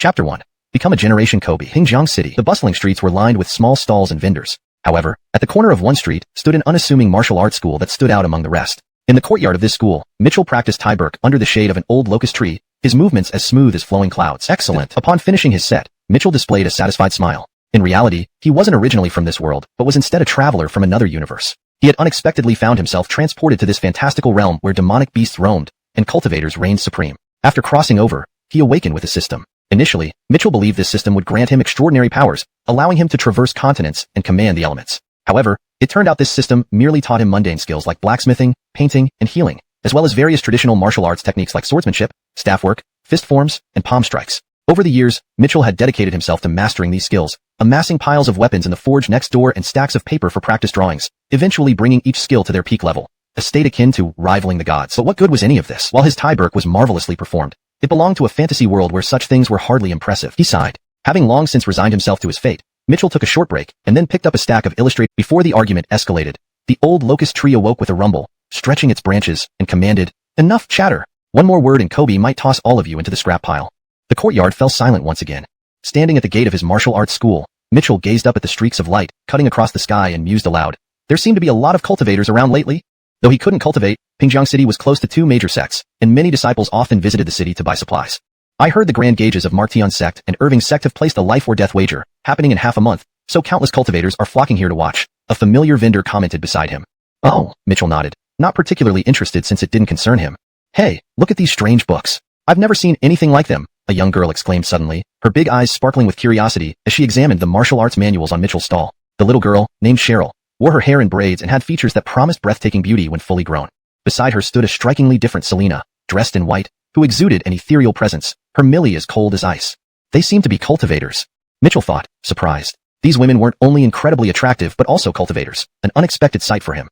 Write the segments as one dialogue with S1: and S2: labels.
S1: Chapter 1. Become a generation Kobe. Pingjiang City. The bustling streets were lined with small stalls and vendors. However, at the corner of one street stood an unassuming martial arts school that stood out among the rest. In the courtyard of this school, Mitchell practiced Thai burk under the shade of an old locust tree, his movements as smooth as flowing clouds. Excellent. Upon finishing his set, Mitchell displayed a satisfied smile. In reality, he wasn't originally from this world, but was instead a traveler from another universe. He had unexpectedly found himself transported to this fantastical realm where demonic beasts roamed and cultivators reigned supreme. After crossing over, he awakened with a system. Initially, Mitchell believed this system would grant him extraordinary powers, allowing him to traverse continents and command the elements. However, it turned out this system merely taught him mundane skills like blacksmithing, painting, and healing, as well as various traditional martial arts techniques like swordsmanship, staff work, fist forms, and palm strikes. Over the years, Mitchell had dedicated himself to mastering these skills, amassing piles of weapons in the forge next door and stacks of paper for practice drawings, eventually bringing each skill to their peak level, a state akin to rivaling the gods. But what good was any of this? While his Thai burk was marvelously performed, it belonged to a fantasy world where such things were hardly impressive. He sighed. Having long since resigned himself to his fate, Mitchell took a short break and then picked up a stack of illustrated. Before the argument escalated, the old locust tree awoke with a rumble, stretching its branches, and commanded, "Enough chatter. One more word and Kobe might toss all of you into the scrap pile." The courtyard fell silent once again. Standing at the gate of his martial arts school, Mitchell gazed up at the streaks of light cutting across the sky and mused aloud. There seemed to be a lot of cultivators around lately. Though he couldn't cultivate, Pingjiang City was close to two major sects, and many disciples often visited the city to buy supplies. I heard the grand gauges of Martion's sect and Irving's sect have placed a life or death wager, happening in half a month, so countless cultivators are flocking here to watch, a familiar vendor commented beside him. Oh, Mitchell nodded, not particularly interested since it didn't concern him. Hey, look at these strange books. I've never seen anything like them, a young girl exclaimed suddenly, her big eyes sparkling with curiosity as she examined the martial arts manuals on Mitchell's stall. The little girl, named Cheryl, wore her hair in braids and had features that promised breathtaking beauty when fully grown. Beside her stood a strikingly different Selena, dressed in white, who exuded an ethereal presence, her Millie as cold as ice. They seemed to be cultivators. Mitchell thought, surprised. These women weren't only incredibly attractive but also cultivators, an unexpected sight for him.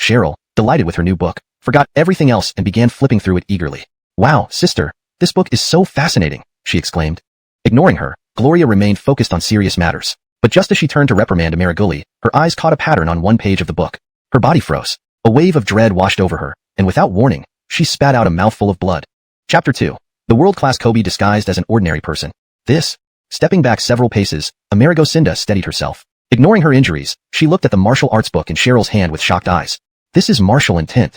S1: Cheryl, delighted with her new book, forgot everything else and began flipping through it eagerly. Wow, sister, this book is so fascinating, she exclaimed. Ignoring her, Gloria remained focused on serious matters. But just as she turned to reprimand Amariguli, her eyes caught a pattern on one page of the book. Her body froze. A wave of dread washed over her, and without warning, she spat out a mouthful of blood. Chapter 2. The world-class Kobe disguised as an ordinary person. This. Stepping back several paces, Amarigosynda steadied herself. Ignoring her injuries, she looked at the martial arts book in Cheryl's hand with shocked eyes. This is martial intent.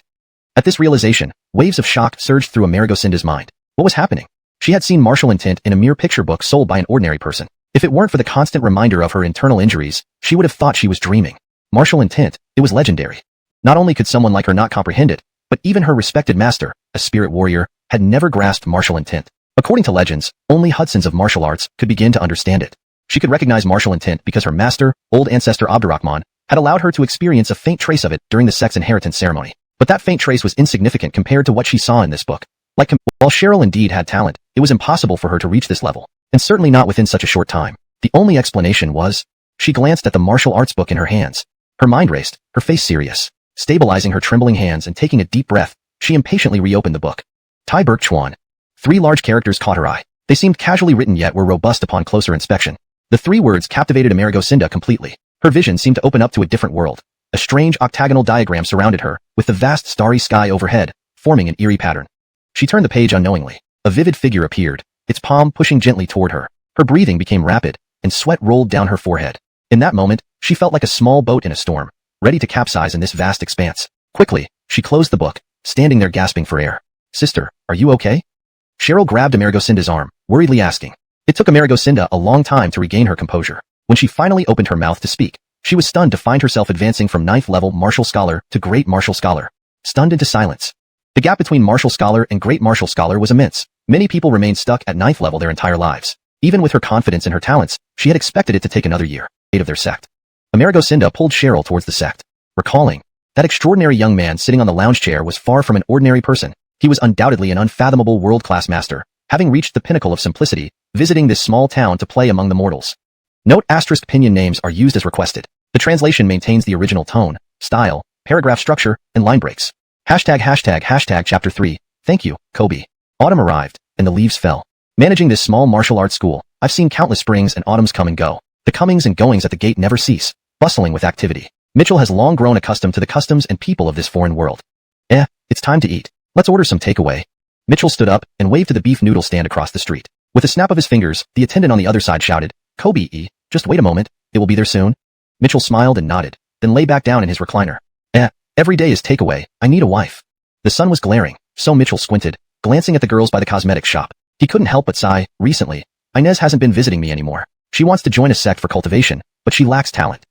S1: At this realization, waves of shock surged through Amarigosynda's mind. What was happening? She had seen martial intent in a mere picture book sold by an ordinary person. If it weren't for the constant reminder of her internal injuries, she would have thought she was dreaming. Martial intent, it was legendary. Not only could someone like her not comprehend it, but even her respected master, a spirit warrior, had never grasped martial intent. According to legends, only Hudsons of martial arts could begin to understand it. She could recognize martial intent because her master, old ancestor Abdurrahman, had allowed her to experience a faint trace of it during the sect's inheritance ceremony. But that faint trace was insignificant compared to what she saw in this book. While Cheryl indeed had talent, it was impossible for her to reach this level, and certainly not within such a short time. The only explanation was, she glanced at the martial arts book in her hands. Her mind raced, her face serious. Stabilizing her trembling hands and taking a deep breath, she impatiently reopened the book. Thai burk Chuan. 3 large characters caught her eye. They seemed casually written yet were robust upon closer inspection. The 3 words captivated Amarigosynda completely. Her vision seemed to open up to a different world. A strange octagonal diagram surrounded her, with the vast starry sky overhead, forming an eerie pattern. She turned the page unknowingly. A vivid figure appeared, its palm pushing gently toward her. Her breathing became rapid, and sweat rolled down her forehead. In that moment, she felt like a small boat in a storm, ready to capsize in this vast expanse. Quickly, she closed the book, standing there gasping for air. Sister, are you okay? Cheryl grabbed Amarigosynda's arm, worriedly asking. It took Amarigosynda a long time to regain her composure. When she finally opened her mouth to speak, she was stunned to find herself advancing from 9th level martial scholar to great martial scholar. Stunned into silence. The gap between martial scholar and great martial scholar was immense. Many people remained stuck at 9th level their entire lives. Even with her confidence in her talents, she had expected it to take another year. Of their sect. Amarigosynda pulled Cheryl towards the sect. Recalling, that extraordinary young man sitting on the lounge chair was far from an ordinary person. He was undoubtedly an unfathomable world-class master, having reached the pinnacle of simplicity, visiting this small town to play among the mortals. Note * pinion names are used as requested. The translation maintains the original tone, style, paragraph structure, and line breaks. ##### Chapter 3. Thank you, Kobe. Autumn arrived, and the leaves fell. Managing this small martial arts school, I've seen countless springs and autumns come and go. The comings and goings at the gate never cease, bustling with activity. Mitchell has long grown accustomed to the customs and people of this foreign world. It's time to eat. Let's order some takeaway. Mitchell stood up and waved to the beef noodle stand across the street. With a snap of his fingers, the attendant on the other side shouted, "Kobe, just wait a moment, it will be there soon." Mitchell smiled and nodded, then lay back down in his recliner. Every day is takeaway, I need a wife. The sun was glaring, so Mitchell squinted, glancing at the girls by the cosmetics shop. He couldn't help but sigh. Recently, Inez hasn't been visiting me anymore. She wants to join a sect for cultivation, but she lacks talent.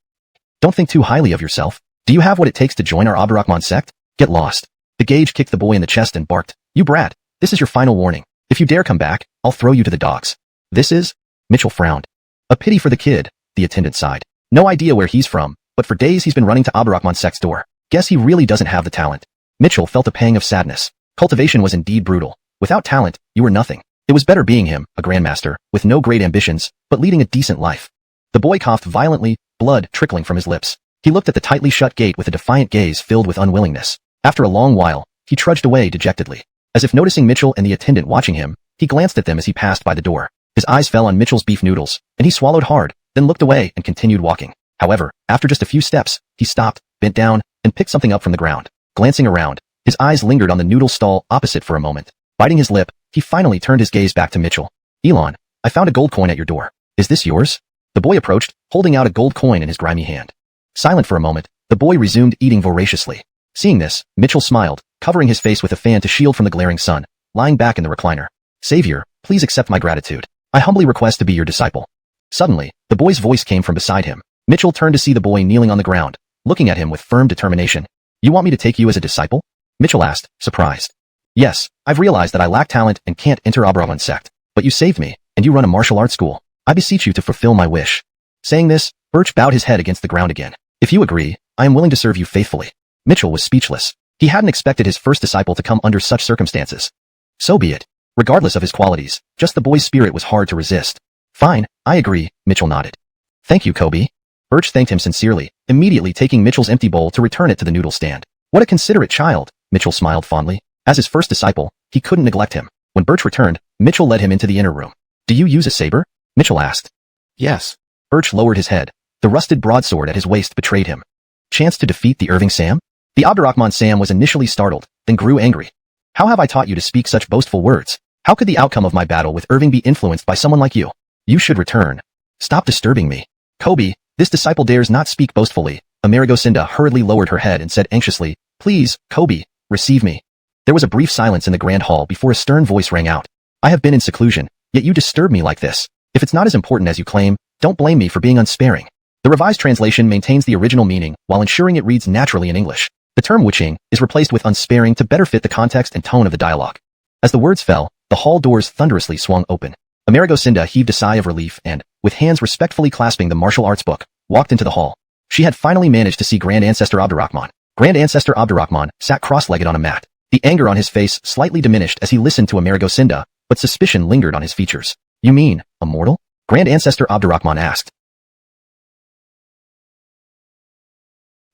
S1: Don't think too highly of yourself. Do you have what it takes to join our Abdurrahman sect? Get lost. The gauge kicked the boy in the chest and barked, "You brat, this is your final warning. If you dare come back, I'll throw you to the dogs." This is? Mitchell frowned. A pity for the kid, the attendant sighed. No idea where he's from, but for days he's been running to Abdurrahman sect's door. Guess he really doesn't have the talent. Mitchell felt a pang of sadness. Cultivation was indeed brutal. Without talent, you were nothing. It was better being him, a grandmaster, with no great ambitions, but leading a decent life. The boy coughed violently, blood trickling from his lips. He looked at the tightly shut gate with a defiant gaze filled with unwillingness. After a long while, he trudged away dejectedly. As if noticing Mitchell and the attendant watching him, he glanced at them as he passed by the door. His eyes fell on Mitchell's beef noodles, and he swallowed hard, then looked away and continued walking. However, after just a few steps, he stopped, bent down, and picked something up from the ground. Glancing around, his eyes lingered on the noodle stall opposite for a moment. Biting his lip, he finally turned his gaze back to Mitchell. "Elon, I found a gold coin at your door. Is this yours?" The boy approached, holding out a gold coin in his grimy hand. Silent for a moment, the boy resumed eating voraciously. Seeing this, Mitchell smiled, covering his face with a fan to shield from the glaring sun, lying back in the recliner. "Savior, please accept my gratitude. I humbly request to be your disciple." Suddenly, the boy's voice came from beside him. Mitchell turned to see the boy kneeling on the ground, looking at him with firm determination. "You want me to take you as a disciple?" Mitchell asked, surprised. "Yes, I've realized that I lack talent and can't enter Abdurrahman sect. But you saved me, and you run a martial arts school. I beseech you to fulfill my wish." Saying this, Birch bowed his head against the ground again. "If you agree, I am willing to serve you faithfully." Mitchell was speechless. He hadn't expected his first disciple to come under such circumstances. So be it. Regardless of his qualities, just the boy's spirit was hard to resist. "Fine, I agree," Mitchell nodded. "Thank you, Kobe." Birch thanked him sincerely, immediately taking Mitchell's empty bowl to return it to the noodle stand. "What a considerate child," Mitchell smiled fondly. As his first disciple, he couldn't neglect him. When Birch returned, Mitchell led him into the inner room. "Do you use a saber?" Mitchell asked. "Yes." Birch lowered his head. The rusted broadsword at his waist betrayed him. Chance to defeat the Irving Sam? The Abdurrahman Sam was initially startled, then grew angry. "How have I taught you to speak such boastful words? How could the outcome of my battle with Irving be influenced by someone like you? You should return. Stop disturbing me." "Kobe, this disciple dares not speak boastfully." Amerigosinda hurriedly lowered her head and said anxiously, "Please, Kobe, receive me." There was a brief silence in the grand hall before a stern voice rang out. "I have been in seclusion, yet you disturb me like this. If it's not as important as you claim, don't blame me for being unsparing." The revised translation maintains the original meaning while ensuring it reads naturally in English. The term witching is replaced with unsparing to better fit the context and tone of the dialogue. As the words fell, the hall doors thunderously swung open. Amerigosinda heaved a sigh of relief and, with hands respectfully clasping the martial arts book, walked into the hall. She had finally managed to see Grand Ancestor Abdurrahman. Grand Ancestor Abdurrahman sat cross-legged on a mat. The anger on his face slightly diminished as he listened to Amerigosinda, but suspicion lingered on his features. "You mean, a mortal?" Grand Ancestor Abdurrahman asked.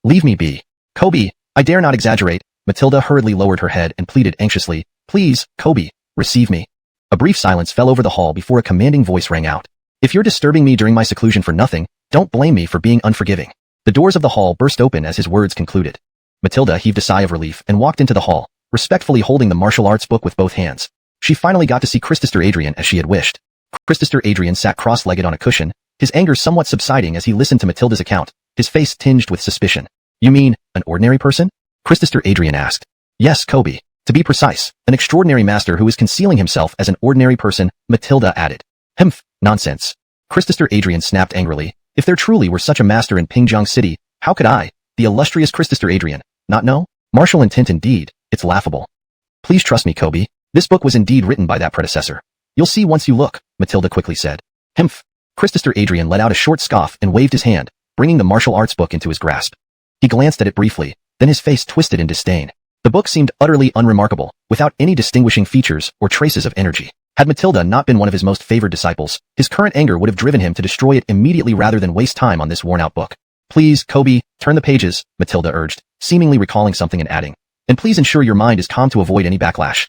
S1: "Leave me be. Kobe, I dare not exaggerate." Matilda hurriedly lowered her head and pleaded anxiously, "Please, Kobe, receive me." A brief silence fell over the hall before a commanding voice rang out. "If you're disturbing me during my seclusion for nothing, don't blame me for being unforgiving." The doors of the hall burst open as his words concluded. Matilda heaved a sigh of relief and walked into the hall, respectfully holding the martial arts book with both hands. She finally got to see Christopher Adrian as she had wished. Christopher Adrian sat cross-legged on a cushion, his anger somewhat subsiding as he listened to Matilda's account, his face tinged with suspicion. "You mean, an ordinary person?" Christopher Adrian asked. "Yes, Kobe. To be precise, an extraordinary master who is concealing himself as an ordinary person," Matilda added. "Humph, nonsense." Christopher Adrian snapped angrily. "If there truly were such a master in Pingjiang City, how could I, the illustrious Christopher Adrian, not know? Martial intent indeed, it's laughable." "Please trust me, Kobe. This book was indeed written by that predecessor. You'll see once you look," Matilda quickly said. "Humph." Christopher Adrian let out a short scoff and waved his hand, bringing the martial arts book into his grasp. He glanced at it briefly, then his face twisted in disdain. The book seemed utterly unremarkable, without any distinguishing features or traces of energy. Had Matilda not been one of his most favored disciples, his current anger would have driven him to destroy it immediately rather than waste time on this worn-out book. "Please, Kobe, turn the pages," Matilda urged, seemingly recalling something and adding. "And please ensure your mind is calm to avoid any backlash."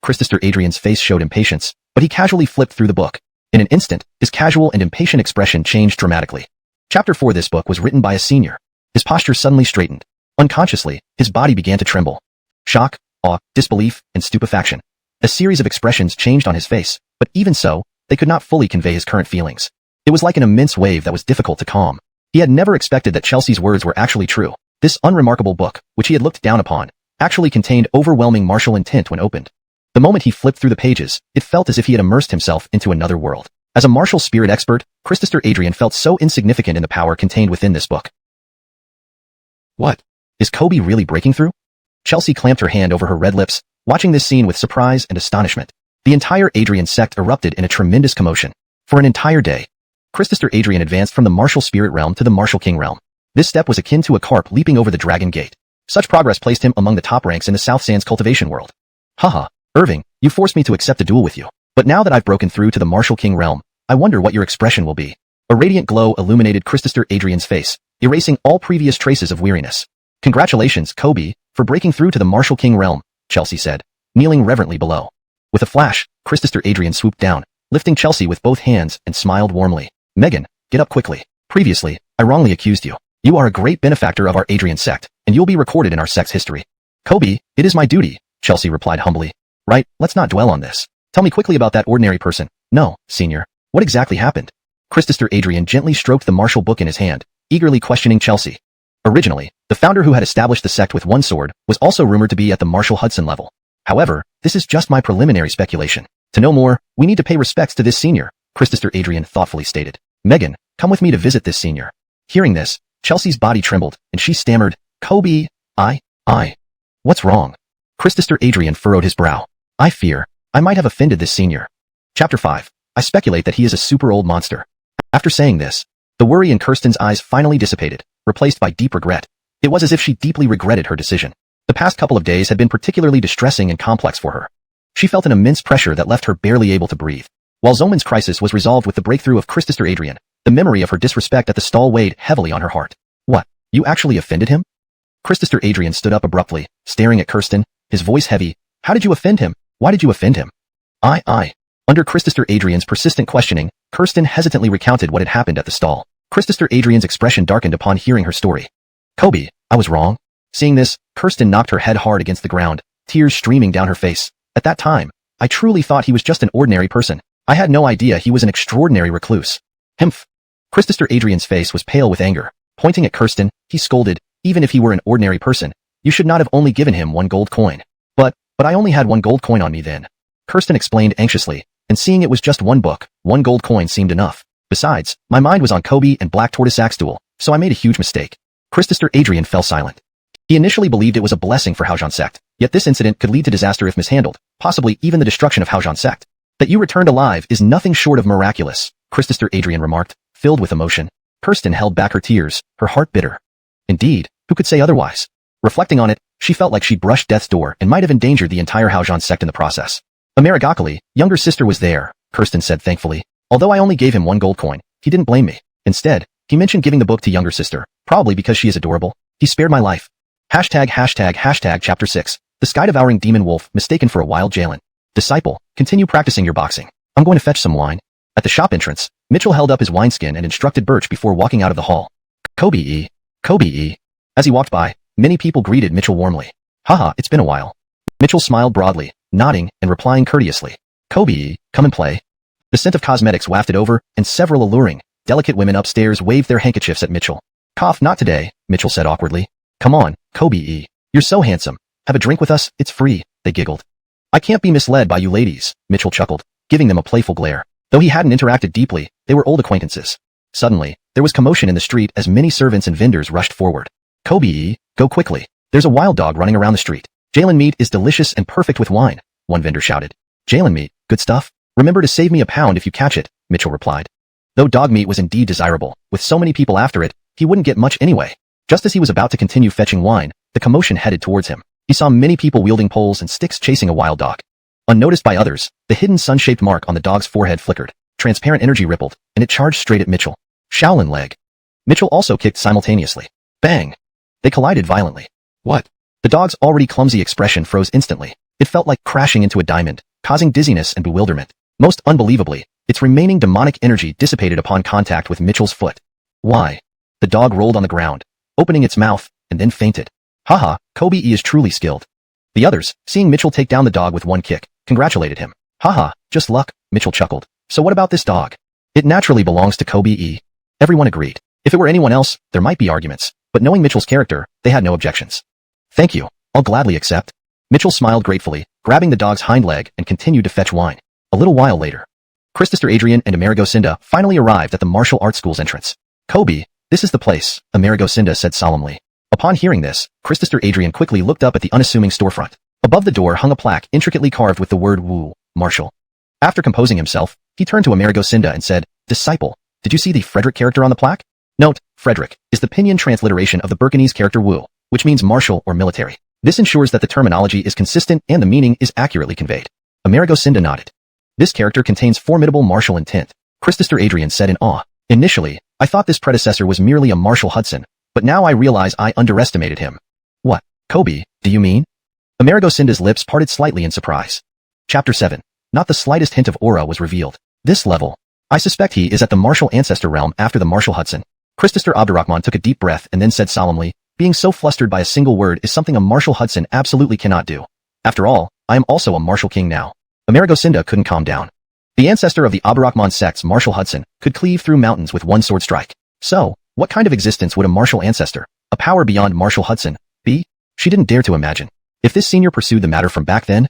S1: Christopher Adrian's face showed impatience, but he casually flipped through the book. In an instant, his casual and impatient expression changed dramatically. Chapter 4. This book was written by a senior. His posture suddenly straightened. Unconsciously, his body began to tremble. Shock, awe, disbelief, and stupefaction. A series of expressions changed on his face, but even so, they could not fully convey his current feelings. It was like an immense wave that was difficult to calm. He had never expected that Chelsea's words were actually true. This unremarkable book, which he had looked down upon, actually contained overwhelming martial intent when opened. The moment he flipped through the pages, it felt as if he had immersed himself into another world. As a martial spirit expert, Christopher Adrian felt so insignificant in the power contained within this book. What? Is Kobe really breaking through? Chelsea clamped her hand over her red lips, watching this scene with surprise and astonishment. The entire Adrian sect erupted in a tremendous commotion. For an entire day, Christopher Adrian advanced from the martial spirit realm to the martial king realm. This step was akin to a carp leaping over the dragon gate. Such progress placed him among the top ranks in the South Sands cultivation world. Haha, Irving, you forced me to accept a duel with you. But now that I've broken through to the martial king realm, I wonder what your expression will be. A radiant glow illuminated Christopher Adrian's face, erasing all previous traces of weariness. Congratulations, Kobe, for breaking through to the martial king realm, Chelsea said, kneeling reverently below. With a flash, Christopher Adrian swooped down, lifting Chelsea with both hands and smiled warmly. Megan, get up quickly. Previously, I wrongly accused you. You are a great benefactor of our Adrian sect, and you'll be recorded in our sect's history. Kobe, it is my duty, Chelsea replied humbly. Right, let's not dwell on this. Tell me quickly about that ordinary person. No, senior. What exactly happened? Christopher Adrian gently stroked the martial book in his hand, eagerly questioning Chelsea. Originally, the founder who had established the sect with one sword was also rumored to be at the Marshal Hudson level. However, this is just my preliminary speculation. To know more, we need to pay respects to this senior, Christopher Adrian thoughtfully stated. Megan, come with me to visit this senior. Hearing this, Chelsea's body trembled, and she stammered, Kobe, What's wrong? Christopher Adrian furrowed his brow. I fear I might have offended this senior. Chapter 5. I speculate that he is a super old monster. After saying this, the worry in Kirsten's eyes finally dissipated, replaced by deep regret. It was as if she deeply regretted her decision. The past couple of days had been particularly distressing and complex for her. She felt an immense pressure that left her barely able to breathe. While Zoman's crisis was resolved with the breakthrough of Christopher Adrian, the memory of her disrespect at the stall weighed heavily on her heart. What? You actually offended him? Christopher Adrian stood up abruptly, staring at Kirsten, his voice heavy. How did you offend him? Why did you offend him? Under Christopher Adrian's persistent questioning, Kirsten hesitantly recounted what had happened at the stall. Christopher Adrian's expression darkened upon hearing her story. Kobe, I was wrong. Seeing this, Kirsten knocked her head hard against the ground, tears streaming down her face. At that time, I truly thought he was just an ordinary person. I had no idea he was an extraordinary recluse. Humph. Christopher Adrian's face was pale with anger. Pointing at Kirsten, he scolded, even if he were an ordinary person, you should not have only given him 1 gold coin. But I only had 1 gold coin on me then. Kirsten explained anxiously, and seeing it was just 1 book, 1 gold coin seemed enough. Besides, my mind was on Kobe and Black Tortoise Axe duel, so I made a huge mistake. Christopher Adrian fell silent. He initially believed it was a blessing for Haojian sect, yet this incident could lead to disaster if mishandled, possibly even the destruction of Haojian sect. That you returned alive is nothing short of miraculous, Christopher Adrian remarked, filled with emotion. Kirsten held back her tears, her heart bitter. Indeed, who could say otherwise? Reflecting on it, she felt like she'd brushed death's door and might have endangered the entire Haojian sect in the process. Unremarkably, younger sister was there, Kirsten said thankfully. Although I only gave him 1 gold coin, he didn't blame me. Instead, he mentioned giving the book to younger sister, probably because she is adorable. He spared my life. ####Chapter 6. The sky-devouring demon wolf mistaken for a wild Jalen. Disciple, continue practicing your boxing. I'm going to fetch some wine. At the shop entrance, Mitchell held up his wineskin and instructed Birch before walking out of the hall. Kobe. As he walked by, many people greeted Mitchell warmly. Haha, it's been a while. Mitchell smiled broadly, nodding and replying courteously. Kobe, come and play. The scent of cosmetics wafted over, and several alluring, delicate women upstairs waved their handkerchiefs at Mitchell. Cough, not today, Mitchell said awkwardly. Come on, Kobe. You're so handsome. Have a drink with us, it's free, they giggled. I can't be misled by you ladies, Mitchell chuckled, giving them a playful glare. Though he hadn't interacted deeply, they were old acquaintances. Suddenly, there was commotion in the street as many servants and vendors rushed forward. Kobe, go quickly. There's a wild dog running around the street. Jalen meat is delicious and perfect with wine, one vendor shouted. Jalen meat, good stuff. Remember to save me a pound if you catch it, Mitchell replied. Though dog meat was indeed desirable, with so many people after it, he wouldn't get much anyway. Just as he was about to continue fetching wine, the commotion headed towards him. He saw many people wielding poles and sticks chasing a wild dog. Unnoticed by others, the hidden sun-shaped mark on the dog's forehead flickered. Transparent energy rippled, and it charged straight at Mitchell. Shaolin leg. Mitchell also kicked simultaneously. Bang! They collided violently. What? The dog's already clumsy expression froze instantly. It felt like crashing into a diamond, causing dizziness and bewilderment. Most unbelievably, its remaining demonic energy dissipated upon contact with Mitchell's foot. Why? The dog rolled on the ground, opening its mouth, and then fainted. Haha, Kobe is truly skilled. The others, seeing Mitchell take down the dog with one kick, congratulated him. Haha, just luck, Mitchell chuckled, So what about this dog? It naturally belongs to Kobe. Everyone agreed. If it were anyone else, there might be arguments, but knowing Mitchell's character, they had no objections. Thank you. I'll gladly accept. Mitchell smiled gratefully, grabbing the dog's hind leg and continued to fetch wine. A little while later, Christopher Adrian and Amerigosinda finally arrived at the martial arts school's entrance. Kobe, this is the place, Amerigosinda said solemnly. Upon hearing this, Christopher Adrian quickly looked up at the unassuming storefront. Above the door hung a plaque intricately carved with the word Wu, martial. After composing himself, he turned to Amerigosinda and said, Disciple, did you see the Frederick character on the plaque? Note, Frederick is the pinyin transliteration of the Burkinese character Wu, which means martial or military. This ensures that the terminology is consistent and the meaning is accurately conveyed. Amerigosinda nodded. This character contains formidable martial intent, Christopher Adrian said in awe. Initially, I thought this predecessor was merely a Marshall Hudson, but now I realize I underestimated him. What, Kobe, do you mean? Amerigosinda's lips parted slightly in surprise. Chapter 7. Not the slightest hint of aura was revealed. This level. I suspect he is at the Marshall ancestor realm after the Marshall Hudson. Christopher Abdurrahman took a deep breath and then said solemnly, being so flustered by a single word is something a Marshall Hudson absolutely cannot do. After all, I am also a Marshall king now. Amerigosinda couldn't calm down. The ancestor of the Abdurrahman sect's Marshall Hudson could cleave through mountains with one sword strike. So, what kind of existence would a Marshall ancestor, a power beyond Marshall Hudson, be? She didn't dare to imagine. If this senior pursued the matter from back then?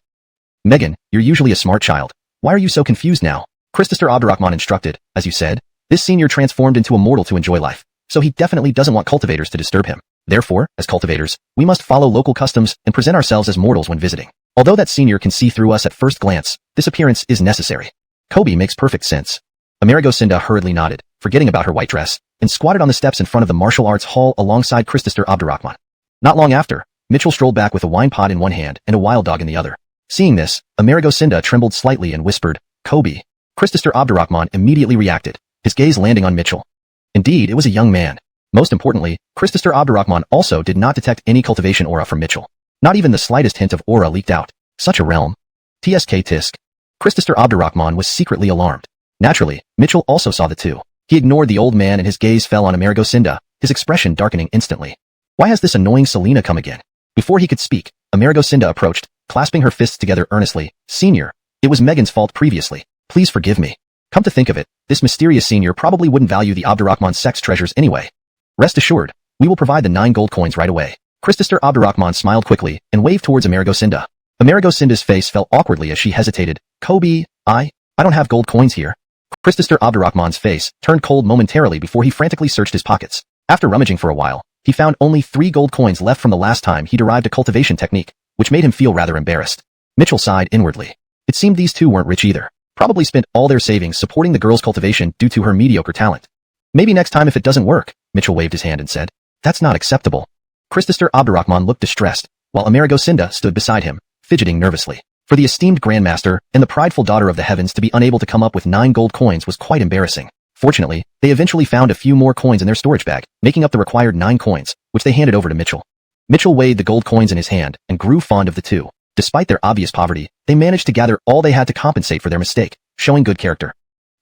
S1: Megan, you're usually a smart child. Why are you so confused now? Christopher Abdurrahman instructed, as you said, this senior transformed into a mortal to enjoy life, so he definitely doesn't want cultivators to disturb him. Therefore, as cultivators, we must follow local customs and present ourselves as mortals when visiting. Although that senior can see through us at first glance, this appearance is necessary. Kobe makes perfect sense. Amerigosinda hurriedly nodded, forgetting about her white dress, and squatted on the steps in front of the martial arts hall alongside Christopher Abdurrahman. Not long after, Mitchell strolled back with a wine pot in one hand and a wild dog in the other. Seeing this, Amerigosinda trembled slightly and whispered, Kobe. Christopher Abdurrahman immediately reacted, his gaze landing on Mitchell. Indeed, it was a young man. Most importantly, Christopher Abdurrahman also did not detect any cultivation aura from Mitchell. Not even the slightest hint of aura leaked out. Such a realm. Tsk tisk. Christopher Abdurrahman was secretly alarmed. Naturally, Mitchell also saw the two. He ignored the old man and his gaze fell on Amerigosinda, his expression darkening instantly. Why has this annoying Selena come again? Before he could speak, Amerigosinda approached, clasping her fists together earnestly. Senior, it was Megan's fault previously. Please forgive me. Come to think of it, this mysterious senior probably wouldn't value the Abdurrahman sex treasures anyway. Rest assured, we will provide the 9 gold coins right away. Christopher Abdurrahman smiled quickly and waved towards Amerigosinda. Amerigosinda's face fell awkwardly as she hesitated. Kobe, I don't have gold coins here. Christopher Abdurrahman's face turned cold momentarily before he frantically searched his pockets. After rummaging for a while, he found only 3 gold coins left from the last time he derived a cultivation technique, which made him feel rather embarrassed. Mitchell sighed inwardly. It seemed these two weren't rich either. Probably spent all their savings supporting the girl's cultivation due to her mediocre talent. Maybe next time if it doesn't work, Mitchell waved his hand and said, that's not acceptable. Christopher Abdurrahman looked distressed, while Amerigosinda stood beside him, fidgeting nervously. For the esteemed grandmaster and the prideful daughter of the heavens to be unable to come up with 9 gold coins was quite embarrassing. Fortunately, they eventually found a few more coins in their storage bag, making up the required 9 coins, which they handed over to Mitchell. Mitchell weighed the gold coins in his hand and grew fond of the two. Despite their obvious poverty, they managed to gather all they had to compensate for their mistake, showing good character.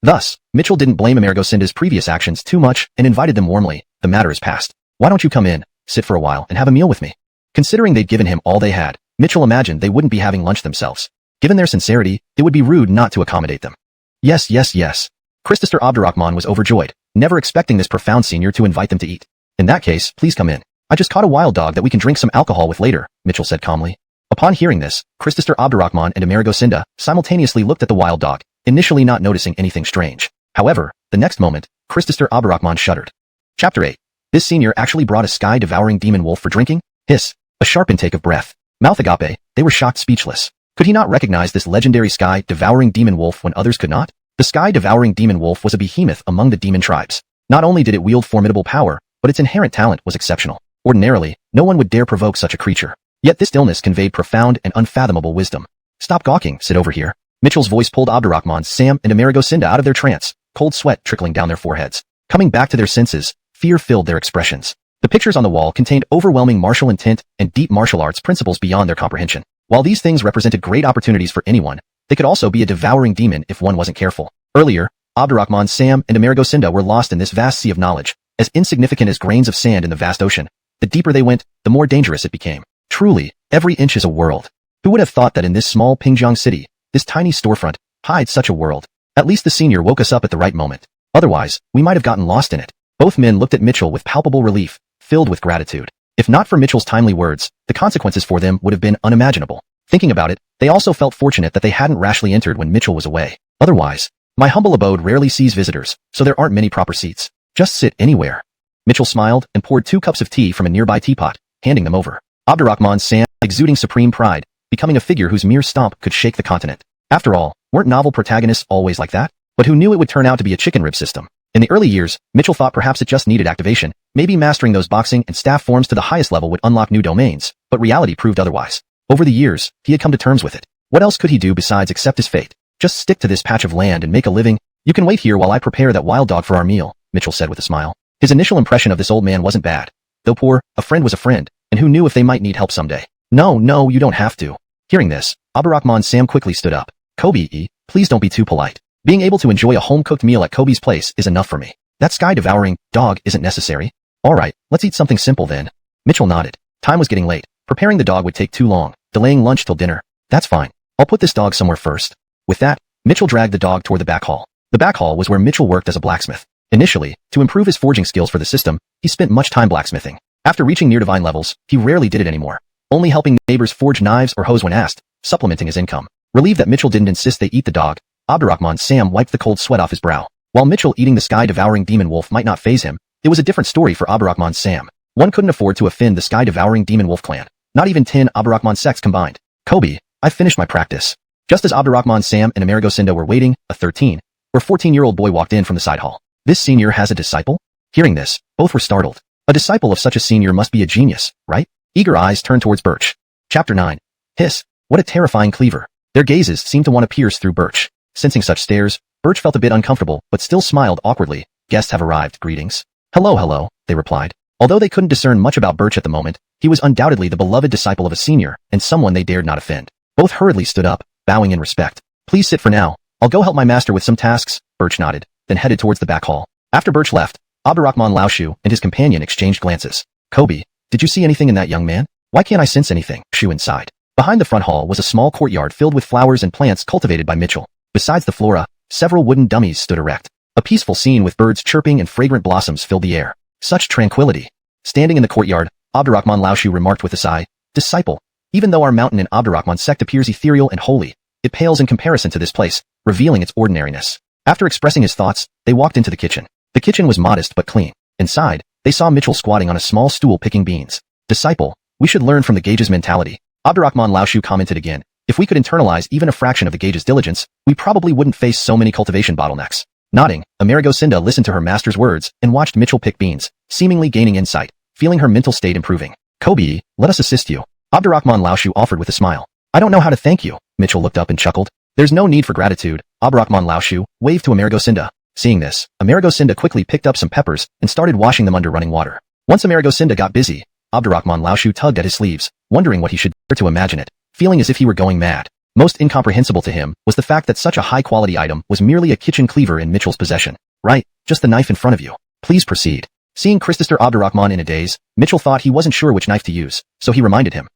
S1: Thus, Mitchell didn't blame Amerigosinda's previous actions too much and invited them warmly. The matter is past. Why don't you come in, sit for a while and have a meal with me? Considering they'd given him all they had, Mitchell imagined they wouldn't be having lunch themselves. Given their sincerity, it would be rude not to accommodate them. Yes. Christopher Abdurrahman was overjoyed, never expecting this profound senior to invite them to eat. In that case, please come in. I just caught a wild dog that we can drink some alcohol with later, Mitchell said calmly. Upon hearing this, Christopher Abdurrahman and Amerigosinda simultaneously looked at the wild dog, initially not noticing anything strange. However, the next moment, Christopher Abdurrahman shuddered. Chapter 8. This senior actually brought a sky-devouring demon wolf for drinking? Hiss. A sharp intake of breath. Mouth agape, they were shocked speechless. Could he not recognize this legendary sky-devouring demon wolf when others could not? The sky-devouring demon wolf was a behemoth among the demon tribes. Not only did it wield formidable power, but its inherent talent was exceptional. Ordinarily, no one would dare provoke such a creature. Yet this stillness conveyed profound and unfathomable wisdom. Stop gawking, sit over here. Mitchell's voice pulled Abdurrahman, Sam, and Amerigosinda out of their trance, cold sweat trickling down their foreheads. Coming back to their senses, fear filled their expressions. The pictures on the wall contained overwhelming martial intent and deep martial arts principles beyond their comprehension. While these things represented great opportunities for anyone, they could also be a devouring demon if one wasn't careful. Earlier, Abdurrahman, Sam, and Amerigosinda were lost in this vast sea of knowledge, as insignificant as grains of sand in the vast ocean. The deeper they went, the more dangerous it became. Truly, every inch is a world. Who would have thought that in this small Pingjiang city, this tiny storefront, hides such a world? At least the senior woke us up at the right moment. Otherwise, we might have gotten lost in it. Both men looked at Mitchell with palpable relief, filled with gratitude. If not for Mitchell's timely words, the consequences for them would have been unimaginable. Thinking about it, they also felt fortunate that they hadn't rashly entered when Mitchell was away. Otherwise, my humble abode rarely sees visitors, so there aren't many proper seats. Just sit anywhere. Mitchell smiled and poured 2 cups of tea from a nearby teapot, handing them over. Abdurrahman Sam, exuding supreme pride, becoming a figure whose mere stomp could shake the continent. After all, weren't novel protagonists always like that? But who knew it would turn out to be a chicken rib system? In the early years, Mitchell thought perhaps it just needed activation, maybe mastering those boxing and staff forms to the highest level would unlock new domains, but reality proved otherwise. Over the years, he had come to terms with it. What else could he do besides accept his fate? Just stick to this patch of land and make a living. You can wait here while I prepare that wild dog for our meal, Mitchell said with a smile. His initial impression of this old man wasn't bad. Though poor, a friend was a friend, and who knew if they might need help someday. No, you don't have to. Hearing this, Abdurrahman Sam quickly stood up. Kobe, please don't be too polite. Being able to enjoy a home-cooked meal at Kobe's place is enough for me. That sky-devouring dog isn't necessary. Alright, let's eat something simple then. Mitchell nodded. Time was getting late. Preparing the dog would take too long, delaying lunch till dinner. That's fine. I'll put this dog somewhere first. With that, Mitchell dragged the dog toward the back hall. The back hall was where Mitchell worked as a blacksmith. Initially, to improve his forging skills for the system, he spent much time blacksmithing. After reaching near divine levels, he rarely did it anymore. Only helping neighbors forge knives or hoes when asked, supplementing his income. Relieved that Mitchell didn't insist they eat the dog, Abdurrahman Sam wiped the cold sweat off his brow. While Mitchell eating the sky-devouring demon wolf might not faze him, it was a different story for Abdurrahman Sam. One couldn't afford to offend the sky-devouring demon wolf clan. Not even 10 Abdurrahman sects combined. Kobe, I've finished my practice. Just as Abdurrahman Sam and Amerigo Sinda were waiting, a 13 or 14-year-old boy walked in from the side hall. This senior has a disciple? Hearing this, both were startled. A disciple of such a senior must be a genius, right? Eager eyes turned towards Birch. Chapter 9. Hiss, what a terrifying cleaver. Their gazes seemed to want to pierce through Birch. Sensing such stares, Birch felt a bit uncomfortable, but still smiled awkwardly. Guests have arrived, greetings. Hello, they replied. Although they couldn't discern much about Birch at the moment, he was undoubtedly the beloved disciple of a senior, and someone they dared not offend. Both hurriedly stood up, bowing in respect. Please sit for now. I'll go help my master with some tasks, Birch nodded, then headed towards the back hall. After Birch left, Abdurrahman Laoshu and his companion exchanged glances. Kobe, did you see anything in that young man? Why can't I sense anything? Shu sighed. Behind the front hall was a small courtyard filled with flowers and plants cultivated by Mitchell. Besides the flora, several wooden dummies stood erect. A peaceful scene with birds chirping and fragrant blossoms filled the air. Such tranquility. Standing in the courtyard, Abdurrahman Laoshu remarked with a sigh, Disciple, even though our mountain in Abdurrahman sect appears ethereal and holy, it pales in comparison to this place, revealing its ordinariness. After expressing his thoughts, they walked into the kitchen. The kitchen was modest but clean. Inside, they saw Mitchell squatting on a small stool picking beans. Disciple, we should learn from the Gage's mentality. Abdurrahman Laoshu commented again. If we could internalize even a fraction of the Gage's diligence, we probably wouldn't face so many cultivation bottlenecks. Nodding, Amerigo Sinda listened to her master's words and watched Mitchell pick beans, seemingly gaining insight, feeling her mental state improving. Kobe, let us assist you. Abdurrahman Laoshu offered with a smile. I don't know how to thank you. Mitchell looked up and chuckled. There's no need for gratitude. Abdurrahman Laoshu waved to Amerigo Sinda. Seeing this, Amerigo Sinda quickly picked up some peppers and started washing them under running water. Once Amerigo Sinda got busy, Abdurrahman Laoshu tugged at his sleeves, wondering what he should dare to imagine it, feeling as if he were going mad. Most incomprehensible to him was the fact that such a high-quality item was merely a kitchen cleaver in Mitchell's possession. Right, just the knife in front of you. Please proceed. Seeing Christopher Abdurrahman in a daze, Mitchell thought he wasn't sure which knife to use, so he reminded him.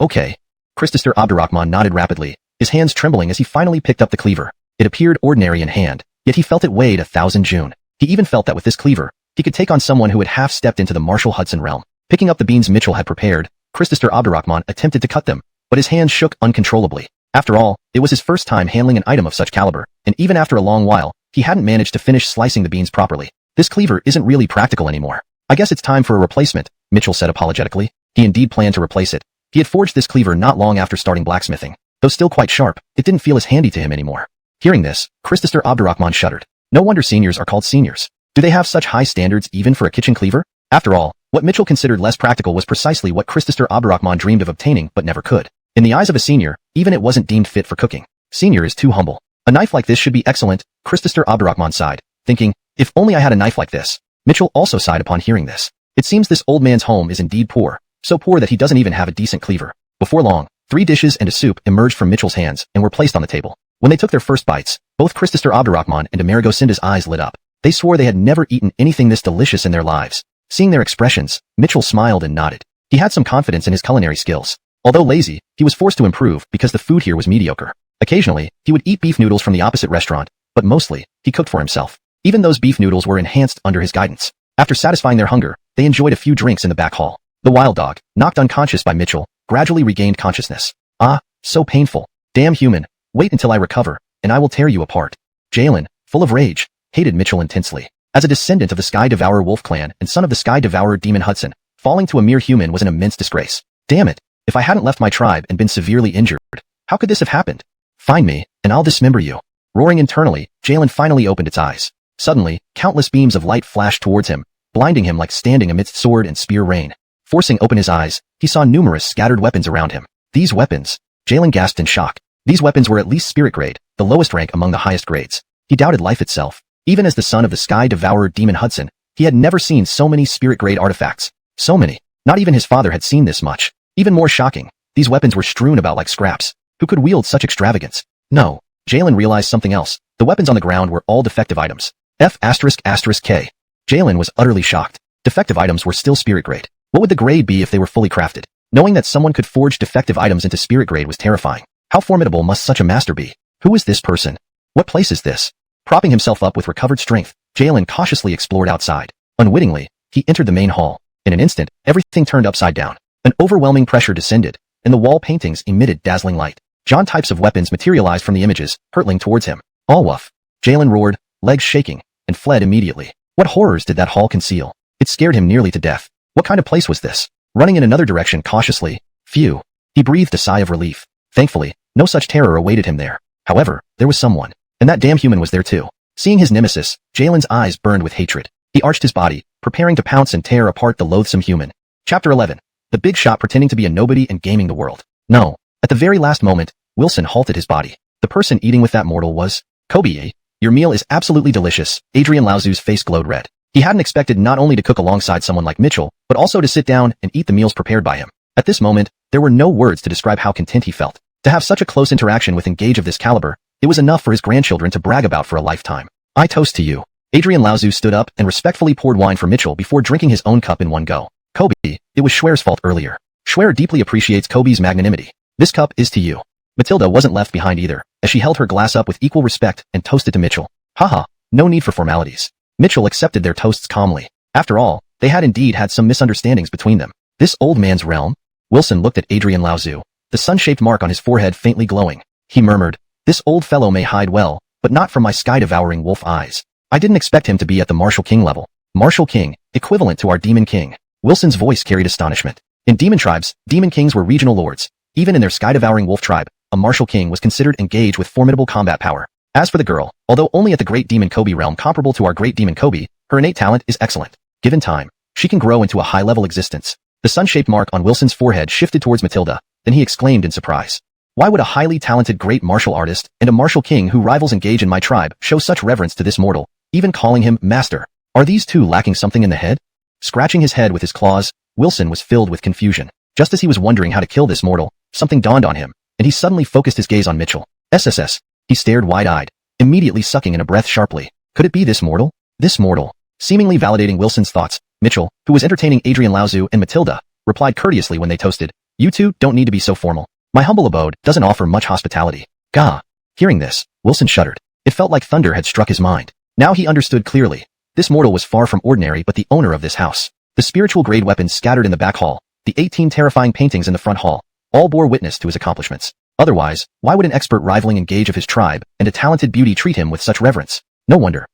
S1: Okay. Christopher Abdurrahman nodded rapidly, his hands trembling as he finally picked up the cleaver. It appeared ordinary in hand, yet he felt it weighed 1,000 June. He even felt that with this cleaver, he could take on someone who had half-stepped into the Marshall Hudson realm. Picking up the beans Mitchell had prepared, Christopher Abdurrahman attempted to cut them, but his hands shook uncontrollably. After all, it was his first time handling an item of such caliber, and even after a long while, he hadn't managed to finish slicing the beans properly. This cleaver isn't really practical anymore. I guess it's time for a replacement, Mitchell said apologetically. He indeed planned to replace it. He had forged this cleaver not long after starting blacksmithing. Though still quite sharp, it didn't feel as handy to him anymore. Hearing this, Christopher Abdurrahman shuddered. No wonder seniors are called seniors. Do they have such high standards even for a kitchen cleaver? After all, what Mitchell considered less practical was precisely what Christopher Abdurrahman dreamed of obtaining but never could. In the eyes of a senior, even it wasn't deemed fit for cooking. Senior is too humble. A knife like this should be excellent, Christopher Abdurrahman sighed, thinking, if only I had a knife like this. Mitchell also sighed upon hearing this. It seems this old man's home is indeed poor, so poor that he doesn't even have a decent cleaver. Before long, 3 dishes and a soup emerged from Mitchell's hands and were placed on the table. When they took their first bites, both Christopher Abdurrahman and Amerigo Sinda's eyes lit up. They swore they had never eaten anything this delicious in their lives. Seeing their expressions, Mitchell smiled and nodded. He had some confidence in his culinary skills. Although lazy, he was forced to improve because the food here was mediocre. Occasionally, he would eat beef noodles from the opposite restaurant, but mostly, he cooked for himself. Even those beef noodles were enhanced under his guidance. After satisfying their hunger, they enjoyed a few drinks in the back hall. The wild dog, knocked unconscious by Mitchell, gradually regained consciousness. Ah, so painful. Damn human. Wait until I recover, and I will tear you apart. Jalen, full of rage, hated Mitchell intensely. As a descendant of the Sky Devourer wolf clan and son of the Sky Devourer demon Hudson, falling to a mere human was an immense disgrace. Damn it. If I hadn't left my tribe and been severely injured, how could this have happened? Find me, and I'll dismember you. Roaring internally, Jalen finally opened its eyes. Suddenly, countless beams of light flashed towards him, blinding him like standing amidst sword and spear rain. Forcing open his eyes, he saw numerous scattered weapons around him. These weapons, Jalen gasped in shock. These weapons were at least spirit grade, the lowest rank among the highest grades. He doubted life itself. Even as the son of the Sky Devourer demon Hudson, he had never seen so many spirit grade artifacts. So many. Not even his father had seen this much. Even more shocking, these weapons were strewn about like scraps. Who could wield such extravagance? No. Jalen realized something else. The weapons on the ground were all defective items. F***K. Jalen was utterly shocked. Defective items were still spirit grade. What would the grade be if they were fully crafted? Knowing that someone could forge defective items into spirit grade was terrifying. How formidable must such a master be? Who is this person? What place is this? Propping himself up with recovered strength, Jalen cautiously explored outside. Unwittingly, he entered the main hall. In an instant, everything turned upside down. An overwhelming pressure descended, and the wall paintings emitted dazzling light. John types of weapons materialized from the images, hurtling towards him. All woof. Jalen roared, legs shaking, and fled immediately. What horrors did that hall conceal? It scared him nearly to death. What kind of place was this? Running in another direction cautiously. Phew. He breathed a sigh of relief. Thankfully, no such terror awaited him there. However, there was someone. And that damn human was there too. Seeing his nemesis, Jalen's eyes burned with hatred. He arched his body, preparing to pounce and tear apart the loathsome human. Chapter 11. The big shot pretending to be a nobody and gaming the world. No. At the very last moment, Wilson halted his body. The person eating with that mortal was Kobe. Your meal is absolutely delicious. Adrian Laozu's face glowed red. He hadn't expected not only to cook alongside someone like Mitchell, but also to sit down and eat the meals prepared by him. At this moment, there were no words to describe how content he felt. To have such a close interaction with engage of this caliber, it was enough for his grandchildren to brag about for a lifetime. I toast to you. Adrian Laozu stood up and respectfully poured wine for Mitchell before drinking his own cup in one go. Kobe, it was Schwer's fault earlier. Schwer deeply appreciates Kobe's magnanimity. This cup is to you. Matilda wasn't left behind either, as she held her glass up with equal respect and toasted to Mitchell. Haha, no need for formalities. Mitchell accepted their toasts calmly. After all, they had indeed had some misunderstandings between them. This old man's realm? Wilson looked at Adrian Laozu, the sun-shaped mark on his forehead faintly glowing. He murmured, this old fellow may hide well, but not from my sky-devouring wolf eyes. I didn't expect him to be at the Martial King level. Martial King, equivalent to our Demon King. Wilson's voice carried astonishment. In demon tribes, demon kings were regional lords. Even in their sky-devouring wolf tribe, a Martial King was considered engaged with formidable combat power. As for the girl, although only at the Great Demon Kobe realm comparable to our Great Demon Kobe, her innate talent is excellent. Given time, she can grow into a high-level existence. The sun-shaped mark on Wilson's forehead shifted towards Matilda, then he exclaimed in surprise. Why would a highly talented great martial artist and a martial king who rivals engage in my tribe show such reverence to this mortal, even calling him master? Are these two lacking something in the head? Scratching his head with his claws, Wilson was filled with confusion. Just as he was wondering how to kill this mortal, something dawned on him, and he suddenly focused his gaze on Mitchell. SSS. He stared wide-eyed, immediately sucking in a breath sharply. Could it be this mortal? This mortal. Seemingly validating Wilson's thoughts, Mitchell, who was entertaining Adrian Laozu and Matilda, replied courteously when they toasted. You two don't need to be so formal. My humble abode doesn't offer much hospitality. Gah. Hearing this, Wilson shuddered. It felt like thunder had struck his mind. Now he understood clearly. This mortal was far from ordinary but the owner of this house. The spiritual grade weapons scattered in the back hall, the 18 terrifying paintings in the front hall, all bore witness to his accomplishments. Otherwise, why would an expert rivaling engage of his tribe and a talented beauty treat him with such reverence? No wonder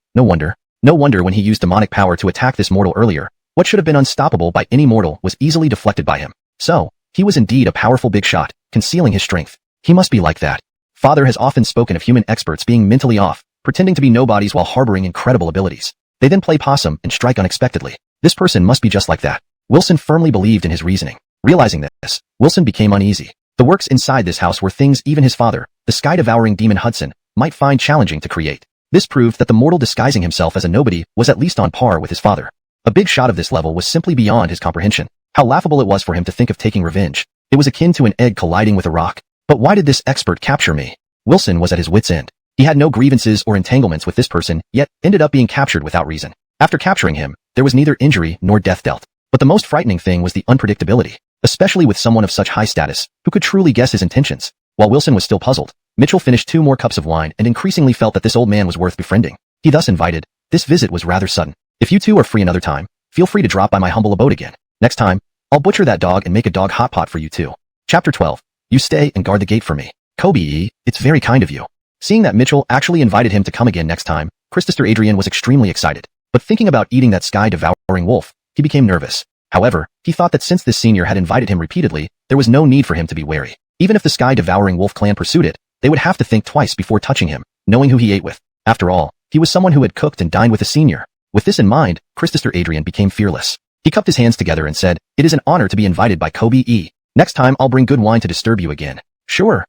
S1: when he used demonic power to attack this mortal earlier, what should have been unstoppable by any mortal was easily deflected by him. So, he was indeed a powerful big shot, concealing his strength. He must be like that. Father has often spoken of human experts being mentally off, pretending to be nobodies while harboring incredible abilities. They then play possum and strike unexpectedly. This person must be just like that. Wilson firmly believed in his reasoning. Realizing this, Wilson became uneasy. The works inside this house were things even his father, the sky-devouring demon Hudson, might find challenging to create. This proved that the mortal disguising himself as a nobody was at least on par with his father. A big shot of this level was simply beyond his comprehension. How laughable it was for him to think of taking revenge. It was akin to an egg colliding with a rock. But why did this expert capture me? Wilson was at his wit's end. He had no grievances or entanglements with this person, yet ended up being captured without reason. After capturing him, there was neither injury nor death dealt. But the most frightening thing was the unpredictability, especially with someone of such high status, who could truly guess his intentions. While Wilson was still puzzled, Mitchell finished 2 more cups of wine and increasingly felt that this old man was worth befriending. He thus invited. This visit was rather sudden. If you two are free another time, feel free to drop by my humble abode again. Next time, I'll butcher that dog and make a dog hot pot for you too. Chapter 12. You stay and guard the gate for me. Kobe, it's very kind of you. Seeing that Mitchell actually invited him to come again next time, Christopher Adrian was extremely excited. But thinking about eating that sky-devouring wolf, he became nervous. However, he thought that since this senior had invited him repeatedly, there was no need for him to be wary. Even if the sky-devouring wolf clan pursued it, they would have to think twice before touching him, knowing who he ate with. After all, he was someone who had cooked and dined with a senior. With this in mind, Christopher Adrian became fearless. He cupped his hands together and said, "It is an honor to be invited by Kobe. Next time I'll bring good wine to disturb you again." Sure,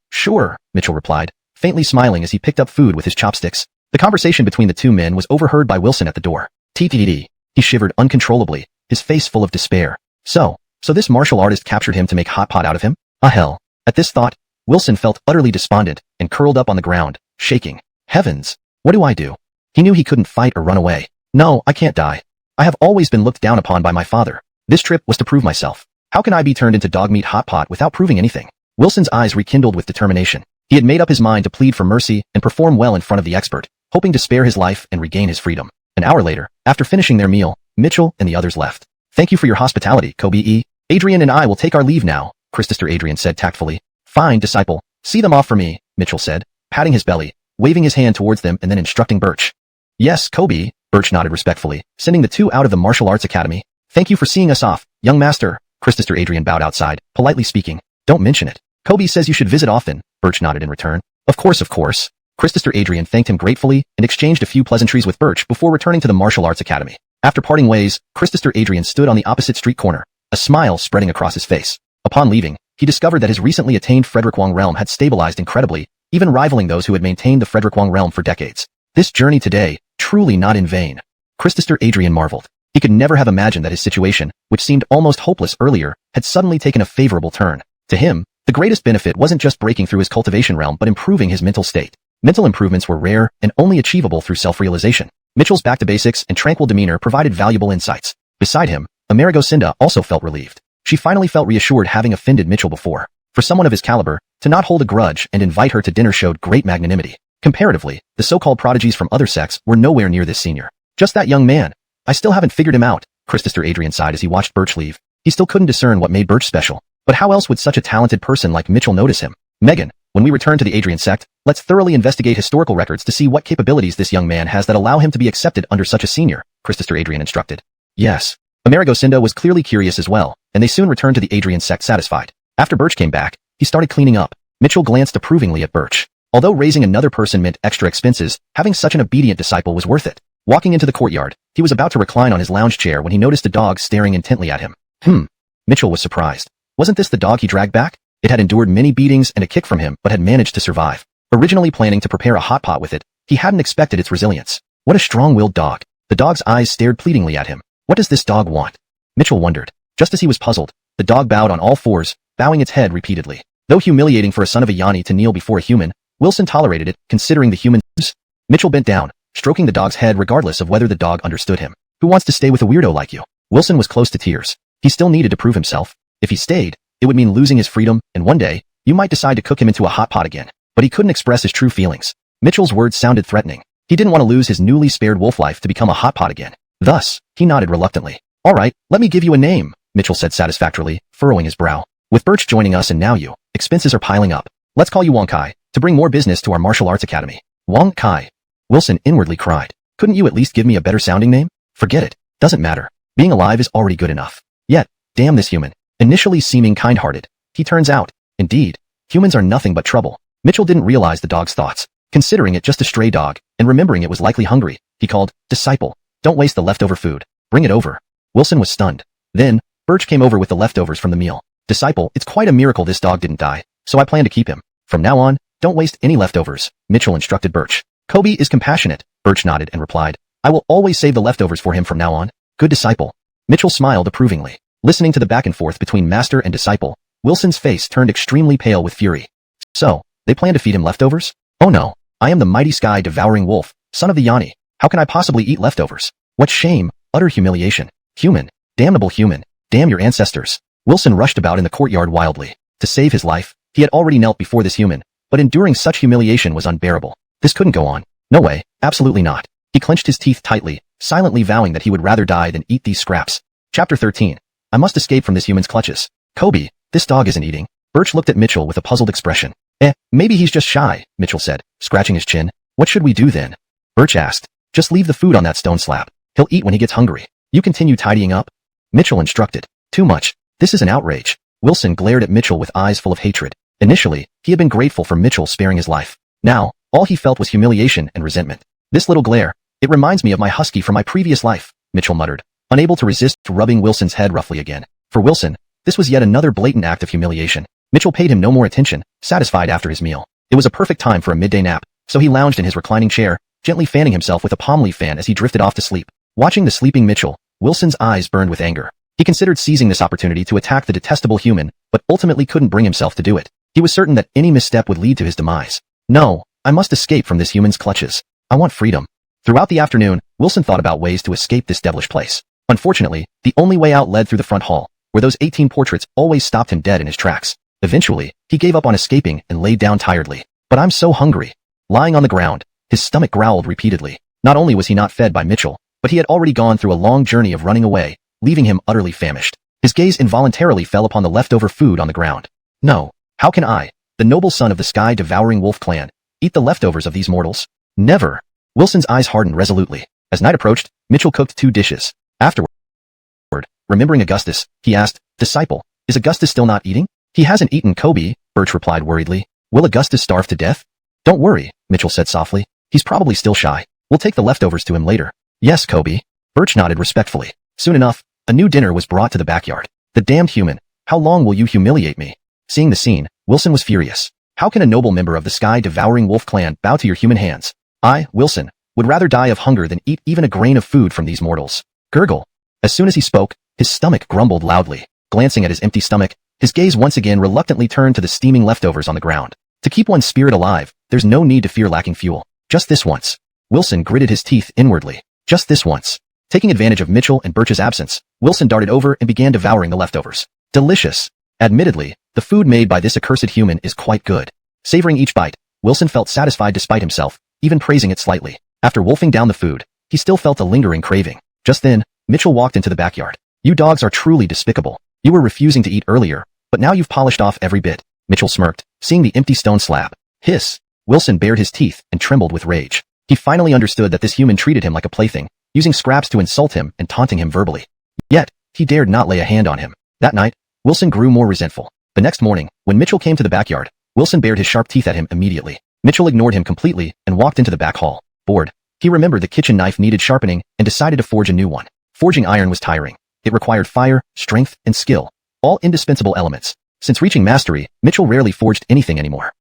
S1: Mitchell replied, faintly smiling as he picked up food with his chopsticks. The conversation between the two men was overheard by Wilson at the door. TTD. He shivered uncontrollably, his face full of despair. So this martial artist captured him to make hot pot out of him? Ah hell. At this thought, Wilson felt utterly despondent and curled up on the ground, shaking. Heavens, what do I do? He knew he couldn't fight or run away. No, I can't die. I have always been looked down upon by my father. This trip was to prove myself. How can I be turned into dog meat hot pot without proving anything? Wilson's eyes rekindled with determination. He had made up his mind to plead for mercy and perform well in front of the expert, hoping to spare his life and regain his freedom. An hour later, after finishing their meal, Mitchell and the others left. Thank you for your hospitality, Kobe. Adrian and I will take our leave now, Christopher Adrian said tactfully. Fine, disciple. See them off for me, Mitchell said, patting his belly, waving his hand towards them and then instructing Birch. Yes, Kobe, Birch nodded respectfully, sending the two out of the martial arts academy. Thank you for seeing us off, young master, Christopher Adrian bowed outside, politely speaking. Don't mention it. Kobe says you should visit often, Birch nodded in return. Of course. Christopher Adrian thanked him gratefully and exchanged a few pleasantries with Birch before returning to the martial arts academy. After parting ways, Christopher Adrian stood on the opposite street corner, a smile spreading across his face. Upon leaving, he discovered that his recently attained Frederick Wong realm had stabilized incredibly, even rivaling those who had maintained the Frederick Wong realm for decades. This journey today, truly not in vain. Christopher Adrian marveled. He could never have imagined that his situation, which seemed almost hopeless earlier, had suddenly taken a favorable turn. To him, the greatest benefit wasn't just breaking through his cultivation realm but improving his mental state. Mental improvements were rare and only achievable through self-realization. Mitchell's back-to-basics and tranquil demeanor provided valuable insights. Beside him, Amerigo Cinda also felt relieved. She finally felt reassured having offended Mitchell before. For someone of his caliber, to not hold a grudge and invite her to dinner showed great magnanimity. Comparatively, the so-called prodigies from other sects were nowhere near this senior. Just that young man. I still haven't figured him out, Christopher Adrian sighed as he watched Birch leave. He still couldn't discern what made Birch special. But how else would such a talented person like Mitchell notice him? Megan, when we return to the Adrian sect, let's thoroughly investigate historical records to see what capabilities this young man has that allow him to be accepted under such a senior, Christopher Adrian instructed. Yes. Amerigo Cinda was clearly curious as well, and they soon returned to the Adrian sect satisfied. After Birch came back, he started cleaning up. Mitchell glanced approvingly at Birch. Although raising another person meant extra expenses, having such an obedient disciple was worth it. Walking into the courtyard, he was about to recline on his lounge chair when he noticed a dog staring intently at him. Mitchell was surprised. Wasn't this the dog he dragged back? It had endured many beatings and a kick from him but had managed to survive. Originally planning to prepare a hot pot with it, he hadn't expected its resilience. What a strong-willed dog. The dog's eyes stared pleadingly at him. What does this dog want? Mitchell wondered. Just as he was puzzled, the dog bowed on all fours, bowing its head repeatedly. Though humiliating for a son of a Yanni to kneel before a human, Wilson tolerated it, considering the human's. Mitchell bent down, stroking the dog's head regardless of whether the dog understood him. Who wants to stay with a weirdo like you? Wilson was close to tears. He still needed to prove himself. If he stayed, it would mean losing his freedom, and one day, you might decide to cook him into a hot pot again. But he couldn't express his true feelings. Mitchell's words sounded threatening. He didn't want to lose his newly spared wolf life to become a hot pot again. Thus, he nodded reluctantly. All right, let me give you a name, Mitchell said satisfactorily, furrowing his brow. With Birch joining us and now you, expenses are piling up. Let's call you Wong Kai, to bring more business to our martial arts academy. Wong Kai. Wilson inwardly cried. Couldn't you at least give me a better sounding name? Forget it. Doesn't matter. Being alive is already good enough. Yet, damn this human. Initially seeming kind-hearted, he turns out, indeed, humans are nothing but trouble. Mitchell didn't realize the dog's thoughts. Considering it just a stray dog, and remembering it was likely hungry, he called, Disciple, don't waste the leftover food. Bring it over. Wilson was stunned. Then, Birch came over with the leftovers from the meal. Disciple, it's quite a miracle this dog didn't die, so I plan to keep him. From now on, don't waste any leftovers, Mitchell instructed Birch. Kobe is compassionate, Birch nodded and replied. I will always save the leftovers for him from now on. Good disciple. Mitchell smiled approvingly. Listening to the back and forth between master and disciple, Wilson's face turned extremely pale with fury. So, they plan to feed him leftovers? Oh no, I am the mighty sky-devouring wolf, son of the Yanni. How can I possibly eat leftovers? What shame, utter humiliation. Human, damnable human, damn your ancestors. Wilson rushed about in the courtyard wildly. To save his life, he had already knelt before this human, but enduring such humiliation was unbearable. This couldn't go on. No way, absolutely not. He clenched his teeth tightly, silently vowing that he would rather die than eat these scraps. Chapter 13. I must escape from this human's clutches. Kobe, this dog isn't eating. Birch looked at Mitchell with a puzzled expression. Maybe he's just shy, Mitchell said, scratching his chin. What should we do then? Birch asked. Just leave the food on that stone slab. He'll eat when he gets hungry. You continue tidying up? Mitchell instructed. Too much. This is an outrage. Wilson glared at Mitchell with eyes full of hatred. Initially, he had been grateful for Mitchell sparing his life. Now, all he felt was humiliation and resentment. This little glare, it reminds me of my husky from my previous life, Mitchell muttered, unable to resist rubbing Wilson's head roughly again. For Wilson, this was yet another blatant act of humiliation. Mitchell paid him no more attention, satisfied after his meal. It was a perfect time for a midday nap, so he lounged in his reclining chair, gently fanning himself with a palm leaf fan as he drifted off to sleep. Watching the sleeping Mitchell, Wilson's eyes burned with anger. He considered seizing this opportunity to attack the detestable human, but ultimately couldn't bring himself to do it. He was certain that any misstep would lead to his demise. No, I must escape from this human's clutches. I want freedom. Throughout the afternoon, Wilson thought about ways to escape this devilish place. Unfortunately, the only way out led through the front hall, where those 18 portraits always stopped him dead in his tracks. Eventually, he gave up on escaping and laid down tiredly. But I'm so hungry. Lying on the ground, his stomach growled repeatedly. Not only was he not fed by Mitchell, but he had already gone through a long journey of running away, leaving him utterly famished. His gaze involuntarily fell upon the leftover food on the ground. No, how can I, the noble son of the sky-devouring wolf clan, eat the leftovers of these mortals? Never. Wilson's eyes hardened resolutely. As night approached, Mitchell cooked 2 dishes. Afterward, remembering Augustus, he asked, Disciple, is Augustus still not eating? He hasn't eaten, Kobe, Birch replied worriedly. Will Augustus starve to death? Don't worry, Mitchell said softly. He's probably still shy. We'll take the leftovers to him later. Yes, Kobe. Birch nodded respectfully. Soon enough, a new dinner was brought to the backyard. The damned human. How long will you humiliate me? Seeing the scene, Wilson was furious. How can a noble member of the sky-devouring wolf clan bow to your human hands? I, Wilson, would rather die of hunger than eat even a grain of food from these mortals. Gurgle. As soon as he spoke, his stomach grumbled loudly. Glancing at his empty stomach, his gaze once again reluctantly turned to the steaming leftovers on the ground. To keep one's spirit alive, there's no need to fear lacking fuel. Just this once. Wilson gritted his teeth inwardly. Just this once. Taking advantage of Mitchell and Birch's absence, Wilson darted over and began devouring the leftovers. Delicious. Admittedly, the food made by this accursed human is quite good. Savoring each bite, Wilson felt satisfied despite himself, even praising it slightly. After wolfing down the food, he still felt a lingering craving. Just then, Mitchell walked into the backyard. You dogs are truly despicable. You were refusing to eat earlier, but now you've polished off every bit. Mitchell smirked, seeing the empty stone slab. Hiss. Wilson bared his teeth and trembled with rage. He finally understood that this human treated him like a plaything, using scraps to insult him and taunting him verbally. Yet, he dared not lay a hand on him. That night, Wilson grew more resentful. The next morning, when Mitchell came to the backyard, Wilson bared his sharp teeth at him immediately. Mitchell ignored him completely and walked into the back hall. Bored, he remembered the kitchen knife needed sharpening and decided to forge a new one. Forging iron was tiring. It required fire, strength, and skill, all indispensable elements. Since reaching mastery, Mitchell rarely forged anything anymore.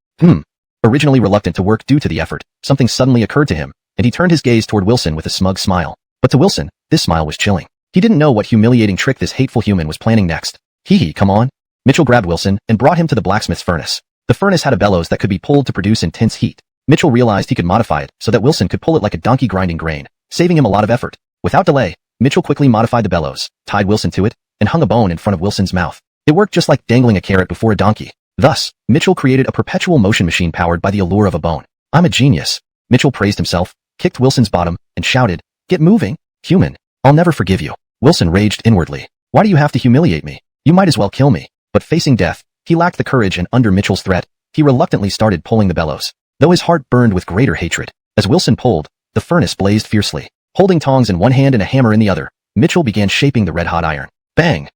S1: Originally reluctant to work due to the effort, something suddenly occurred to him, and he turned his gaze toward Wilson with a smug smile. But to Wilson, this smile was chilling. He didn't know what humiliating trick this hateful human was planning next. Hee, come on. Mitchell grabbed Wilson and brought him to the blacksmith's furnace. The furnace had a bellows that could be pulled to produce intense heat. Mitchell realized he could modify it so that Wilson could pull it like a donkey grinding grain, saving him a lot of effort. Without delay, Mitchell quickly modified the bellows, tied Wilson to it, and hung a bone in front of Wilson's mouth. It worked just like dangling a carrot before a donkey. Thus, Mitchell created a perpetual motion machine powered by the allure of a bone. I'm a genius. Mitchell praised himself, kicked Wilson's bottom, and shouted, Get moving, human. I'll never forgive you. Wilson raged inwardly. Why do you have to humiliate me? You might as well kill me. But facing death, he lacked the courage, and under Mitchell's threat, he reluctantly started pulling the bellows. Though his heart burned with greater hatred, as Wilson pulled, the furnace blazed fiercely. Holding tongs in one hand and a hammer in the other, Mitchell began shaping the red-hot iron. Bang!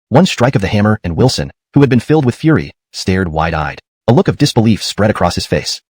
S1: One strike of the hammer, and Wilson, who had been filled with fury, stared wide-eyed. A look of disbelief spread across his face.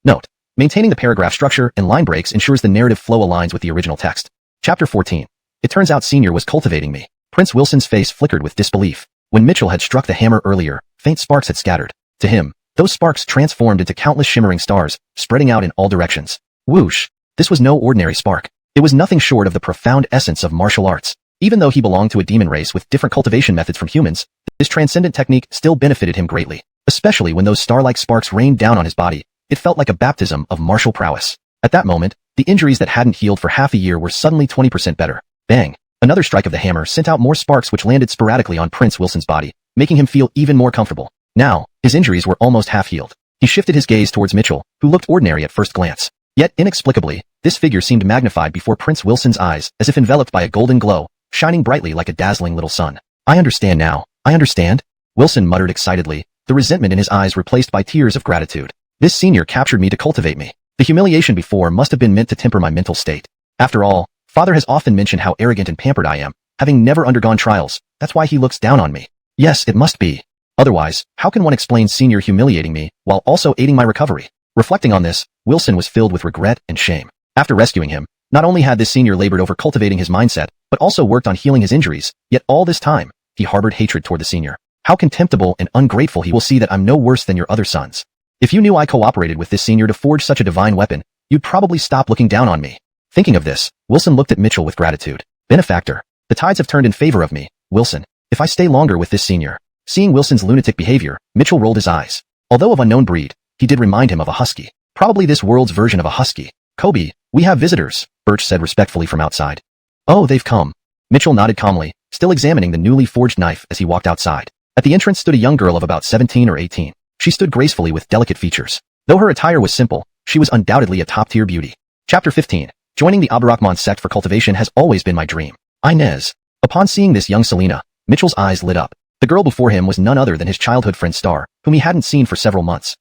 S1: Note. Maintaining the paragraph structure and line breaks ensures the narrative flow aligns with the original text. Chapter 14. It turns out Senior was cultivating me. Prince Wilson's face flickered with disbelief. When Mitchell had struck the hammer earlier, faint sparks had scattered. To him, those sparks transformed into countless shimmering stars, spreading out in all directions. Whoosh! This was no ordinary spark. It was nothing short of the profound essence of martial arts. Even though he belonged to a demon race with different cultivation methods from humans, his transcendent technique still benefited him greatly. Especially when those star-like sparks rained down on his body, it felt like a baptism of martial prowess. At that moment, the injuries that hadn't healed for half a year were suddenly 20% better. Bang! Another strike of the hammer sent out more sparks which landed sporadically on Prince Wilson's body, making him feel even more comfortable. Now, his injuries were almost half healed. He shifted his gaze towards Mitchell, who looked ordinary at first glance. Yet, inexplicably, this figure seemed magnified before Prince Wilson's eyes, as if enveloped by a golden glow, shining brightly like a dazzling little sun. I understand now. I understand? Wilson muttered excitedly, the resentment in his eyes replaced by tears of gratitude. This senior captured me to cultivate me. The humiliation before must have been meant to temper my mental state. After all, Father has often mentioned how arrogant and pampered I am, having never undergone trials. That's why he looks down on me. Yes, it must be. Otherwise, how can one explain Senior humiliating me, while also aiding my recovery? Reflecting on this, Wilson was filled with regret and shame. After rescuing him, not only had this senior labored over cultivating his mindset, but also worked on healing his injuries, yet all this time, he harbored hatred toward the senior. How contemptible and ungrateful he will see that I'm no worse than your other sons. If you knew I cooperated with this senior to forge such a divine weapon, you'd probably stop looking down on me. Thinking of this, Wilson looked at Mitchell with gratitude. Benefactor, the tides have turned in favor of me, Wilson, if I stay longer with this senior. Seeing Wilson's lunatic behavior, Mitchell rolled his eyes. Although of unknown breed, he did remind him of a husky. Probably this world's version of a husky. Kobe, we have visitors, Birch said respectfully from outside. Oh, they've come. Mitchell nodded calmly, still examining the newly forged knife as he walked outside. At the entrance stood a young girl of about 17 or 18. She stood gracefully with delicate features. Though her attire was simple, she was undoubtedly a top-tier beauty. Chapter 15. Joining the Abdurrahman sect for cultivation has always been my dream. Inez. Upon seeing this young Selena, Mitchell's eyes lit up. The girl before him was none other than his childhood friend Star, whom he hadn't seen for several months.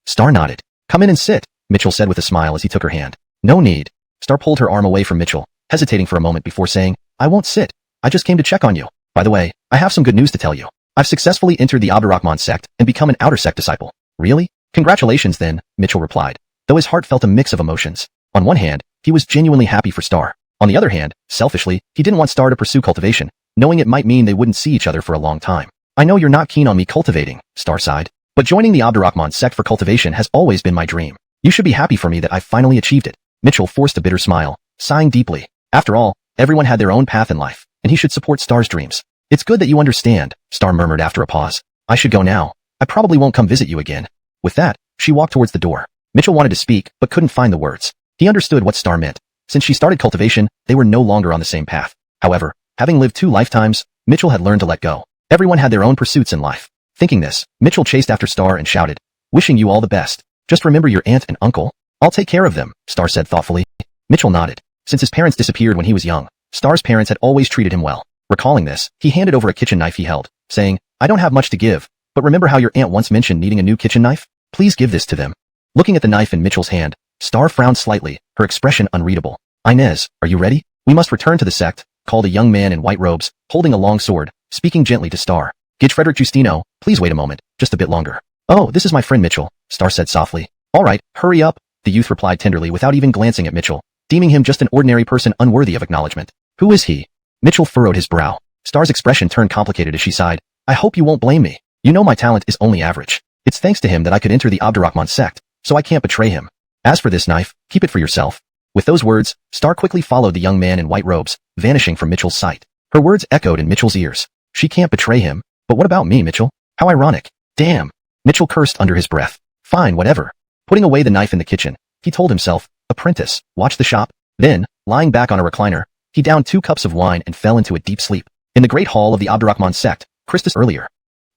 S1: Star nodded. Come in and sit, Mitchell said with a smile as he took her hand. No need. Star pulled her arm away from Mitchell, hesitating for a moment before saying, I won't sit. I just came to check on you. By the way, I have some good news to tell you. I've successfully entered the Abdurrahman sect and become an outer sect disciple. Really? Congratulations then, Mitchell replied, though his heart felt a mix of emotions. On one hand, he was genuinely happy for Star. On the other hand, selfishly, he didn't want Star to pursue cultivation, knowing it might mean they wouldn't see each other for a long time. I know you're not keen on me cultivating, Star sighed, but joining the Abdurrahman sect for cultivation has always been my dream. You should be happy for me that I finally achieved it. Mitchell forced a bitter smile, sighing deeply. After all, everyone had their own path in life, and he should support Star's dreams. It's good that you understand, Star murmured after a pause. I should go now. I probably won't come visit you again. With that, she walked towards the door. Mitchell wanted to speak, but couldn't find the words. He understood what Star meant. Since she started cultivation, they were no longer on the same path. However, having lived 2 lifetimes, Mitchell had learned to let go. Everyone had their own pursuits in life. Thinking this, Mitchell chased after Star and shouted, wishing you all the best. Just remember your aunt and uncle. I'll take care of them, Star said thoughtfully. Mitchell nodded. Since his parents disappeared when he was young, Star's parents had always treated him well. Recalling this, he handed over a kitchen knife he held, saying, I don't have much to give, but remember how your aunt once mentioned needing a new kitchen knife? Please give this to them. Looking at the knife in Mitchell's hand, Star frowned slightly, her expression unreadable. Inez, are you ready? We must return to the sect, called a young man in white robes, holding a long sword, speaking gently to Star. Gidge Frederick Justino, please wait a moment, just a bit longer. Oh, this is my friend Mitchell, Star said softly. All right, hurry up, the youth replied tenderly without even glancing at Mitchell, deeming him just an ordinary person unworthy of acknowledgement. Who is he? Mitchell furrowed his brow. Star's expression turned complicated as she sighed. I hope you won't blame me. You know my talent is only average. It's thanks to him that I could enter the Abdurrahman sect, so I can't betray him. As for this knife, keep it for yourself. With those words, Star quickly followed the young man in white robes, vanishing from Mitchell's sight. Her words echoed in Mitchell's ears. She can't betray him. But what about me, Mitchell? How ironic. Damn. Mitchell cursed under his breath. Fine, whatever. Putting away the knife in the kitchen, he told himself, apprentice, watch the shop. Then, lying back on a recliner, he downed 2 cups of wine and fell into a deep sleep. In the great hall of the Abdurrahman sect, Christus earlier.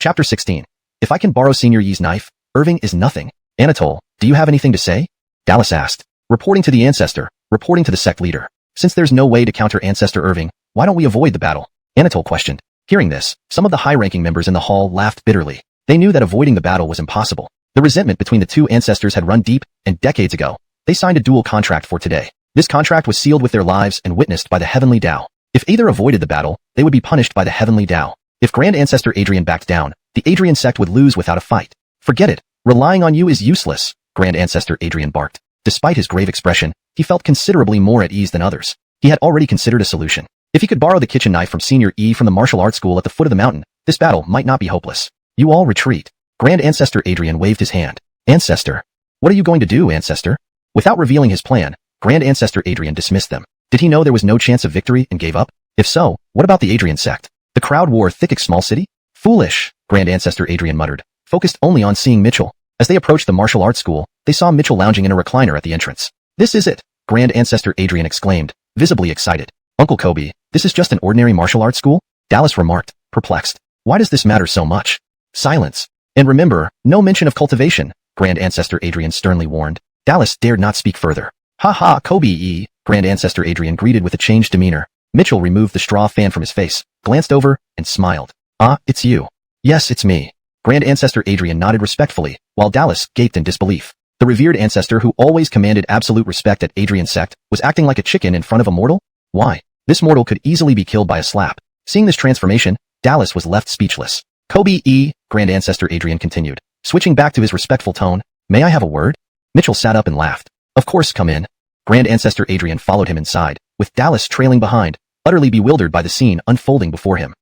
S1: Chapter 16. If I can borrow Senior Yi's knife, Irving is nothing. Anatole, do you have anything to say? Dallas asked. Reporting to the ancestor, reporting to the sect leader. Since there's no way to counter Ancestor Irving, why don't we avoid the battle? Anatole questioned. Hearing this, some of the high-ranking members in the hall laughed bitterly. They knew that avoiding the battle was impossible. The resentment between the 2 ancestors had run deep, and decades ago, they signed a dual contract for today. This contract was sealed with their lives and witnessed by the Heavenly Tao. If either avoided the battle, they would be punished by the Heavenly Tao. If Grand Ancestor Adrian backed down, the Adrian sect would lose without a fight. Forget it. Relying on you is useless, Grand Ancestor Adrian barked. Despite his grave expression, he felt considerably more at ease than others. He had already considered a solution. If he could borrow the kitchen knife from Senior E from the martial arts school at the foot of the mountain, this battle might not be hopeless. You all retreat. Grand Ancestor Adrian waved his hand. Ancestor. What are you going to do, Ancestor? Without revealing his plan, Grand Ancestor Adrian dismissed them. Did he know there was no chance of victory and gave up? If so, what about the Adrian sect? The crowd wore thick small city? Foolish, Grand Ancestor Adrian muttered, focused only on seeing Mitchell. As they approached the martial arts school, they saw Mitchell lounging in a recliner at the entrance. This is it, Grand Ancestor Adrian exclaimed, visibly excited. Uncle Kobe, this is just an ordinary martial arts school? Dallas remarked, perplexed. Why does this matter so much? Silence. And remember, no mention of cultivation, Grand Ancestor Adrian sternly warned. Dallas dared not speak further. Ha ha, Kobe, Grand Ancestor Adrian greeted with a changed demeanor. Mitchell removed the straw fan from his face, glanced over, and smiled. Ah, it's you. Yes, it's me. Grand Ancestor Adrian nodded respectfully, while Dallas gaped in disbelief. The revered ancestor who always commanded absolute respect at Adrian's sect was acting like a chicken in front of a mortal? Why? This mortal could easily be killed by a slap. Seeing this transformation, Dallas was left speechless. Kobe, Grand Ancestor Adrian continued, switching back to his respectful tone. May I have a word? Mitchell sat up and laughed. Of course, come in. Grand Ancestor Adrian followed him inside, with Dallas trailing behind, utterly bewildered by the scene unfolding before him.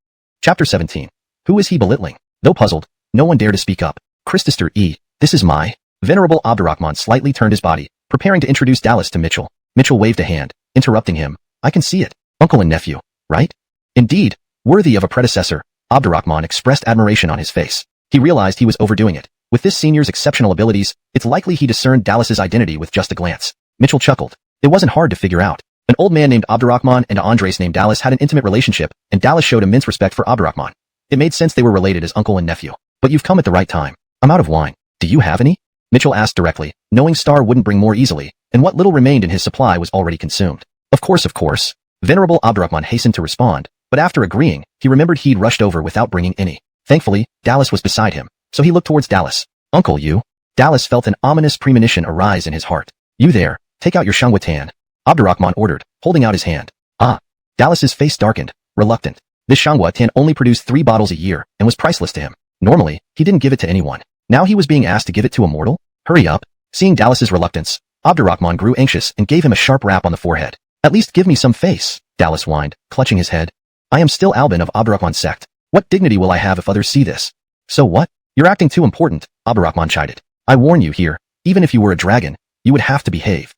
S1: Chapter 17. Who is he belittling? Though puzzled, no one dared to speak up. Christester this is my... Venerable Abdurrahman slightly turned his body, preparing to introduce Dallas to Mitchell. Mitchell waved a hand, interrupting him. I can see it. Uncle and nephew, right? Indeed, worthy of a predecessor. Abdurrahman expressed admiration on his face. He realized he was overdoing it. With this senior's exceptional abilities, it's likely he discerned Dallas's identity with just a glance. Mitchell chuckled. It wasn't hard to figure out. An old man named Abdurrahman and Andres named Dallas had an intimate relationship, and Dallas showed immense respect for Abdurrahman. It made sense they were related as uncle and nephew. But you've come at the right time. I'm out of wine. Do you have any? Mitchell asked directly, knowing Star wouldn't bring more easily, and what little remained in his supply was already consumed. Of course. Venerable Abdurrahman hastened to respond, but after agreeing, he remembered he'd rushed over without bringing any. Thankfully, Dallas was beside him, so he looked towards Dallas. Uncle, you? Dallas felt an ominous premonition arise in his heart. You there, take out your shangwatan. Abdurrahman ordered, holding out his hand. Ah. Dallas's face darkened, reluctant. This shangwatan only produced 3 bottles a year, and was priceless to him. Normally, he didn't give it to anyone. Now he was being asked to give it to a mortal? Hurry up. Seeing Dallas's reluctance, Abdurrahman grew anxious and gave him a sharp rap on the forehead. At least give me some face, Dallas whined, clutching his head. I am still Albin of Abdurrahman's sect. What dignity will I have if others see this? So what? You're acting too important, Abdurrahman chided. I warn you here, even if you were a dragon, you would have to behave.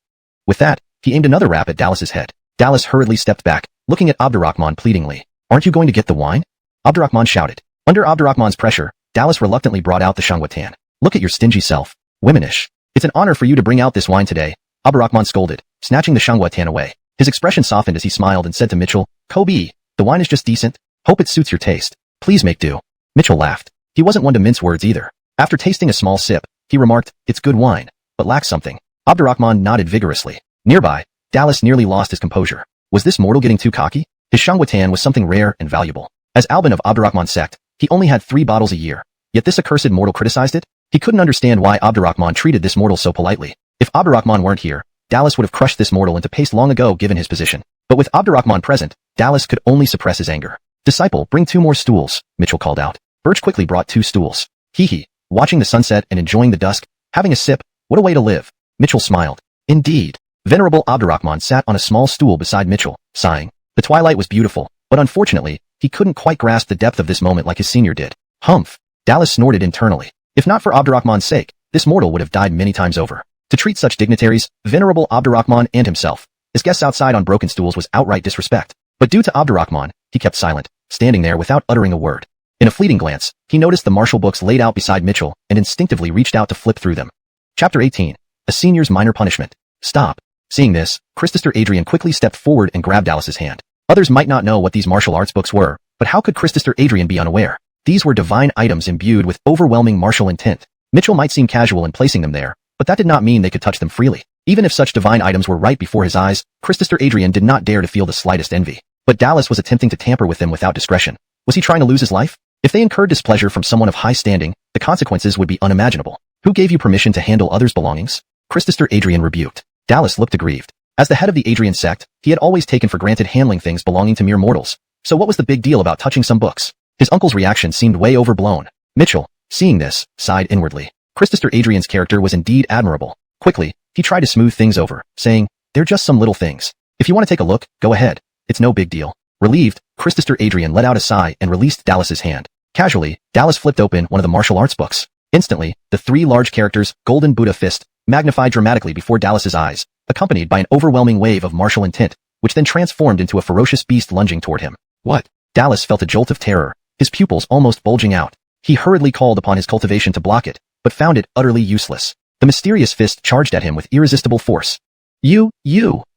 S1: With that, he aimed another rap at Dallas's head. Dallas hurriedly stepped back, looking at Abdurrahman pleadingly. Aren't you going to get the wine? Abdurrahman shouted. Under Abdurrahman's pressure, Dallas reluctantly brought out the shangwatan. Look at your stingy self. Womanish. It's an honor for you to bring out this wine today, Abdurrahman scolded, snatching the shangwatan away. His expression softened as he smiled and said to Mitchell, Kobe, the wine is just decent. Hope it suits your taste. Please make do. Mitchell laughed. He wasn't one to mince words either. After tasting a small sip, he remarked, it's good wine, but lacks something. Abdurrahman nodded vigorously. Nearby, Dallas nearly lost his composure. Was this mortal getting too cocky? His shangwatan was something rare and valuable. As Albin of Abdurrahman's sect, he only had 3 bottles a year. Yet this accursed mortal criticized it? He couldn't understand why Abdurrahman treated this mortal so politely. If Abdurrahman weren't here, Dallas would have crushed this mortal into paste long ago given his position. But with Abdurrahman present, Dallas could only suppress his anger. Disciple, bring 2 more stools, Mitchell called out. Birch quickly brought 2 stools. Hee, watching the sunset and enjoying the dusk, having a sip, what a way to live. Mitchell smiled. Indeed. Venerable Abdurrahman sat on a small stool beside Mitchell, sighing. The twilight was beautiful, but unfortunately, he couldn't quite grasp the depth of this moment like his senior did. Humph. Dallas snorted internally. If not for Abdurrahman's sake, this mortal would have died many times over. To treat such dignitaries, Venerable Abdurrahman and himself, as guests outside on broken stools was outright disrespect. But due to Abdurrahman, he kept silent, standing there without uttering a word. In a fleeting glance, he noticed the martial books laid out beside Mitchell and instinctively reached out to flip through them. Chapter 18. A Senior's Minor Punishment. Stop. Seeing this, Christester Adrian quickly stepped forward and grabbed Dallas's hand. Others might not know what these martial arts books were, but how could Christester Adrian be unaware? These were divine items imbued with overwhelming martial intent. Mitchell might seem casual in placing them there, but that did not mean they could touch them freely. Even if such divine items were right before his eyes, Christester Adrian did not dare to feel the slightest envy. But Dallas was attempting to tamper with them without discretion. Was he trying to lose his life? If they incurred displeasure from someone of high standing, the consequences would be unimaginable. Who gave you permission to handle others' belongings? Christester Adrian rebuked. Dallas looked aggrieved. As the head of the Adrian sect, he had always taken for granted handling things belonging to mere mortals. So what was the big deal about touching some books? His uncle's reaction seemed way overblown. Mitchell, seeing this, sighed inwardly. Christester Adrian's character was indeed admirable. Quickly, he tried to smooth things over, saying, they're just some little things. If you want to take a look, go ahead. It's no big deal. Relieved, Christester Adrian let out a sigh and released Dallas's hand. Casually, Dallas flipped open one of the martial arts books. Instantly, the 3 large characters, Golden Buddha Fist, magnified dramatically before Dallas's eyes, accompanied by an overwhelming wave of martial intent, which then transformed into a ferocious beast lunging toward him. What? Dallas felt a jolt of terror, his pupils almost bulging out. He hurriedly called upon his cultivation to block it, but found it utterly useless. The mysterious fist charged at him with irresistible force. You,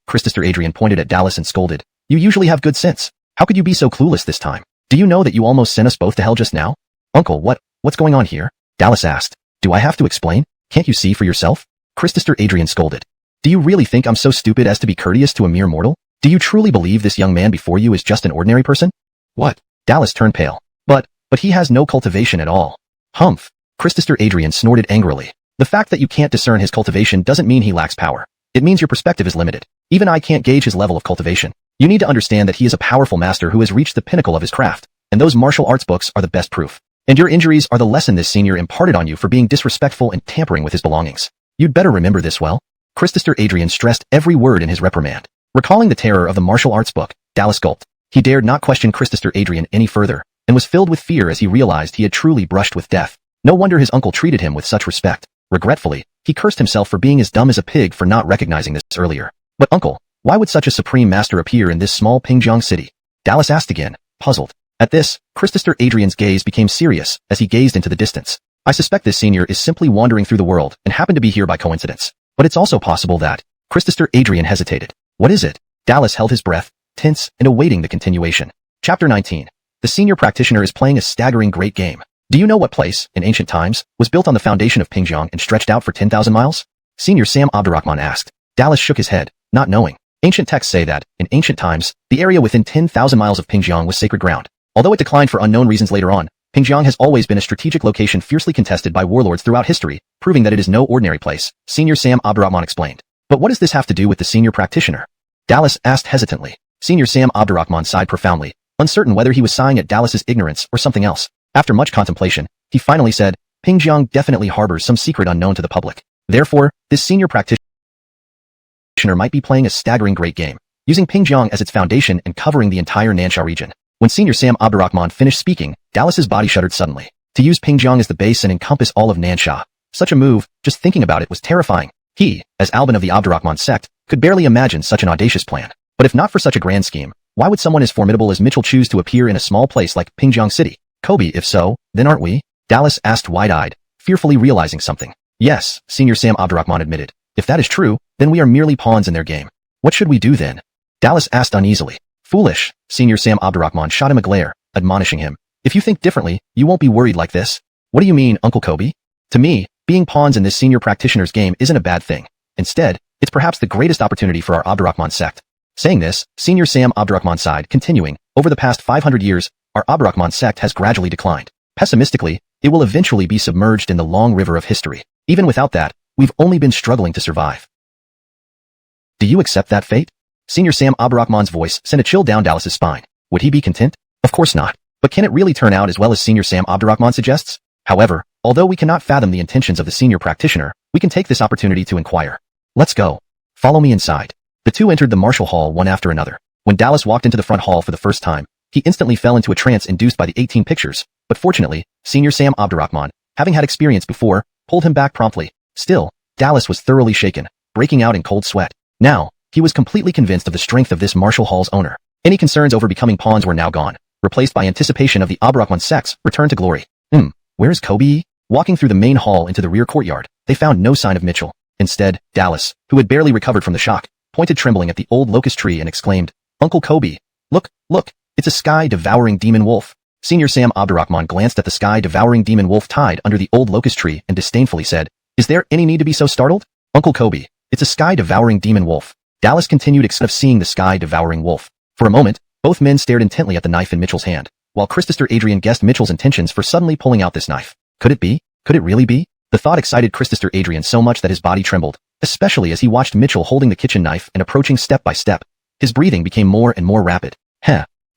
S1: Christester Adrian pointed at Dallas and scolded. You usually have good sense. How could you be so clueless this time? Do you know that you almost sent us both to hell just now? Uncle, what's going on here? Dallas asked. Do I have to explain? Can't you see for yourself? Christopher Adrian scolded. Do you really think I'm so stupid as to be courteous to a mere mortal? Do you truly believe this young man before you is just an ordinary person? What? Dallas turned pale. But he has no cultivation at all. Humph. Christopher Adrian snorted angrily. The fact that you can't discern his cultivation doesn't mean he lacks power. It means your perspective is limited. Even I can't gauge his level of cultivation. You need to understand that he is a powerful master who has reached the pinnacle of his craft, and those martial arts books are the best proof. And your injuries are the lesson this senior imparted on you for being disrespectful and tampering with his belongings. You'd better remember this well. Christopher Adrian stressed every word in his reprimand. Recalling the terror of the martial arts book, Dallas gulped. He dared not question Christopher Adrian any further, and was filled with fear as he realized he had truly brushed with death. No wonder his uncle treated him with such respect. Regretfully, he cursed himself for being as dumb as a pig for not recognizing this earlier. But uncle, why would such a supreme master appear in this small Pingjiang city? Dallas asked again, puzzled. At this, Christopher Adrian's gaze became serious as he gazed into the distance. I suspect this senior is simply wandering through the world and happened to be here by coincidence. But it's also possible that... Christopher Adrian hesitated. What is it? Dallas held his breath, tense and awaiting the continuation. Chapter 19. The senior practitioner is playing a staggering great game. Do you know what place, in ancient times, was built on the foundation of Pingjiang and stretched out for 10,000 miles? Senior Sam Abdurrahman asked. Dallas shook his head, not knowing. Ancient texts say that, in ancient times, the area within 10,000 miles of Pingjiang was sacred ground. Although it declined for unknown reasons later on, Pingjiang has always been a strategic location fiercely contested by warlords throughout history, proving that it is no ordinary place, Senior Sam Abdurrahman explained. But what does this have to do with the senior practitioner? Dallas asked hesitantly. Senior Sam Abdurrahman sighed profoundly, uncertain whether he was sighing at Dallas's ignorance or something else. After much contemplation, he finally said, Pingjiang definitely harbors some secret unknown to the public. Therefore, this senior practitioner might be playing a staggering great game, using Pingjiang as its foundation and covering the entire Nansha region. When Senior Sam Abdurrahman finished speaking, Dallas's body shuddered suddenly. To use Pingjiang as the base and encompass all of Nansha. Such a move, just thinking about it was terrifying. He, as Alban of the Abdurrahman sect, could barely imagine such an audacious plan. But if not for such a grand scheme, why would someone as formidable as Mitchell choose to appear in a small place like Pingjiang City? Kobe, if so, then aren't we? Dallas asked wide-eyed, fearfully realizing something. Yes, Senior Sam Abdurrahman admitted. If that is true, then we are merely pawns in their game. What should we do then? Dallas asked uneasily. Foolish, Senior Sam Abdurrahman shot him a glare, admonishing him. If you think differently, you won't be worried like this. What do you mean, Uncle Kobe? To me, being pawns in this senior practitioner's game isn't a bad thing. Instead, it's perhaps the greatest opportunity for our Abdurrahman sect. Saying this, Senior Sam Abdurrahman sighed, continuing, over the past 500 years, our Abdurrahman sect has gradually declined. Pessimistically, it will eventually be submerged in the long river of history. Even without that, we've only been struggling to survive. Do you accept that fate? Senior Sam Abdurrahman's voice sent a chill down Dallas's spine. Would he be content? Of course not. But can it really turn out as well as Senior Sam Abdurrahman suggests? However, although we cannot fathom the intentions of the senior practitioner, we can take this opportunity to inquire. Let's go. Follow me inside. The two entered the martial hall one after another. When Dallas walked into the front hall for the first time, he instantly fell into a trance induced by the 18 pictures, but fortunately, Senior Sam Abdurrahman, having had experience before, pulled him back promptly. Still, Dallas was thoroughly shaken, breaking out in cold sweat. Now, he was completely convinced of the strength of this martial hall's owner. Any concerns over becoming pawns were now gone, replaced by anticipation of the Abdurrahman sect's return to glory. Where's Kobe? Walking through the main hall into the rear courtyard, they found no sign of Mitchell. Instead, Dallas, who had barely recovered from the shock, pointed trembling at the old locust tree and exclaimed, Uncle Kobe, look, it's a sky-devouring demon wolf. Senior Sam Abdurrahman glanced at the sky-devouring demon wolf tied under the old locust tree and disdainfully said, Is there any need to be so startled? Uncle Kobe, it's a sky-devouring demon wolf. Dallas continued of seeing the sky-devouring wolf. For a moment, both men stared intently at the knife in Mitchell's hand, while Christopher Adrian guessed Mitchell's intentions for suddenly pulling out this knife. Could it be? Could it really be? The thought excited Christopher Adrian so much that his body trembled, especially as he watched Mitchell holding the kitchen knife and approaching step by step. His breathing became more and more rapid.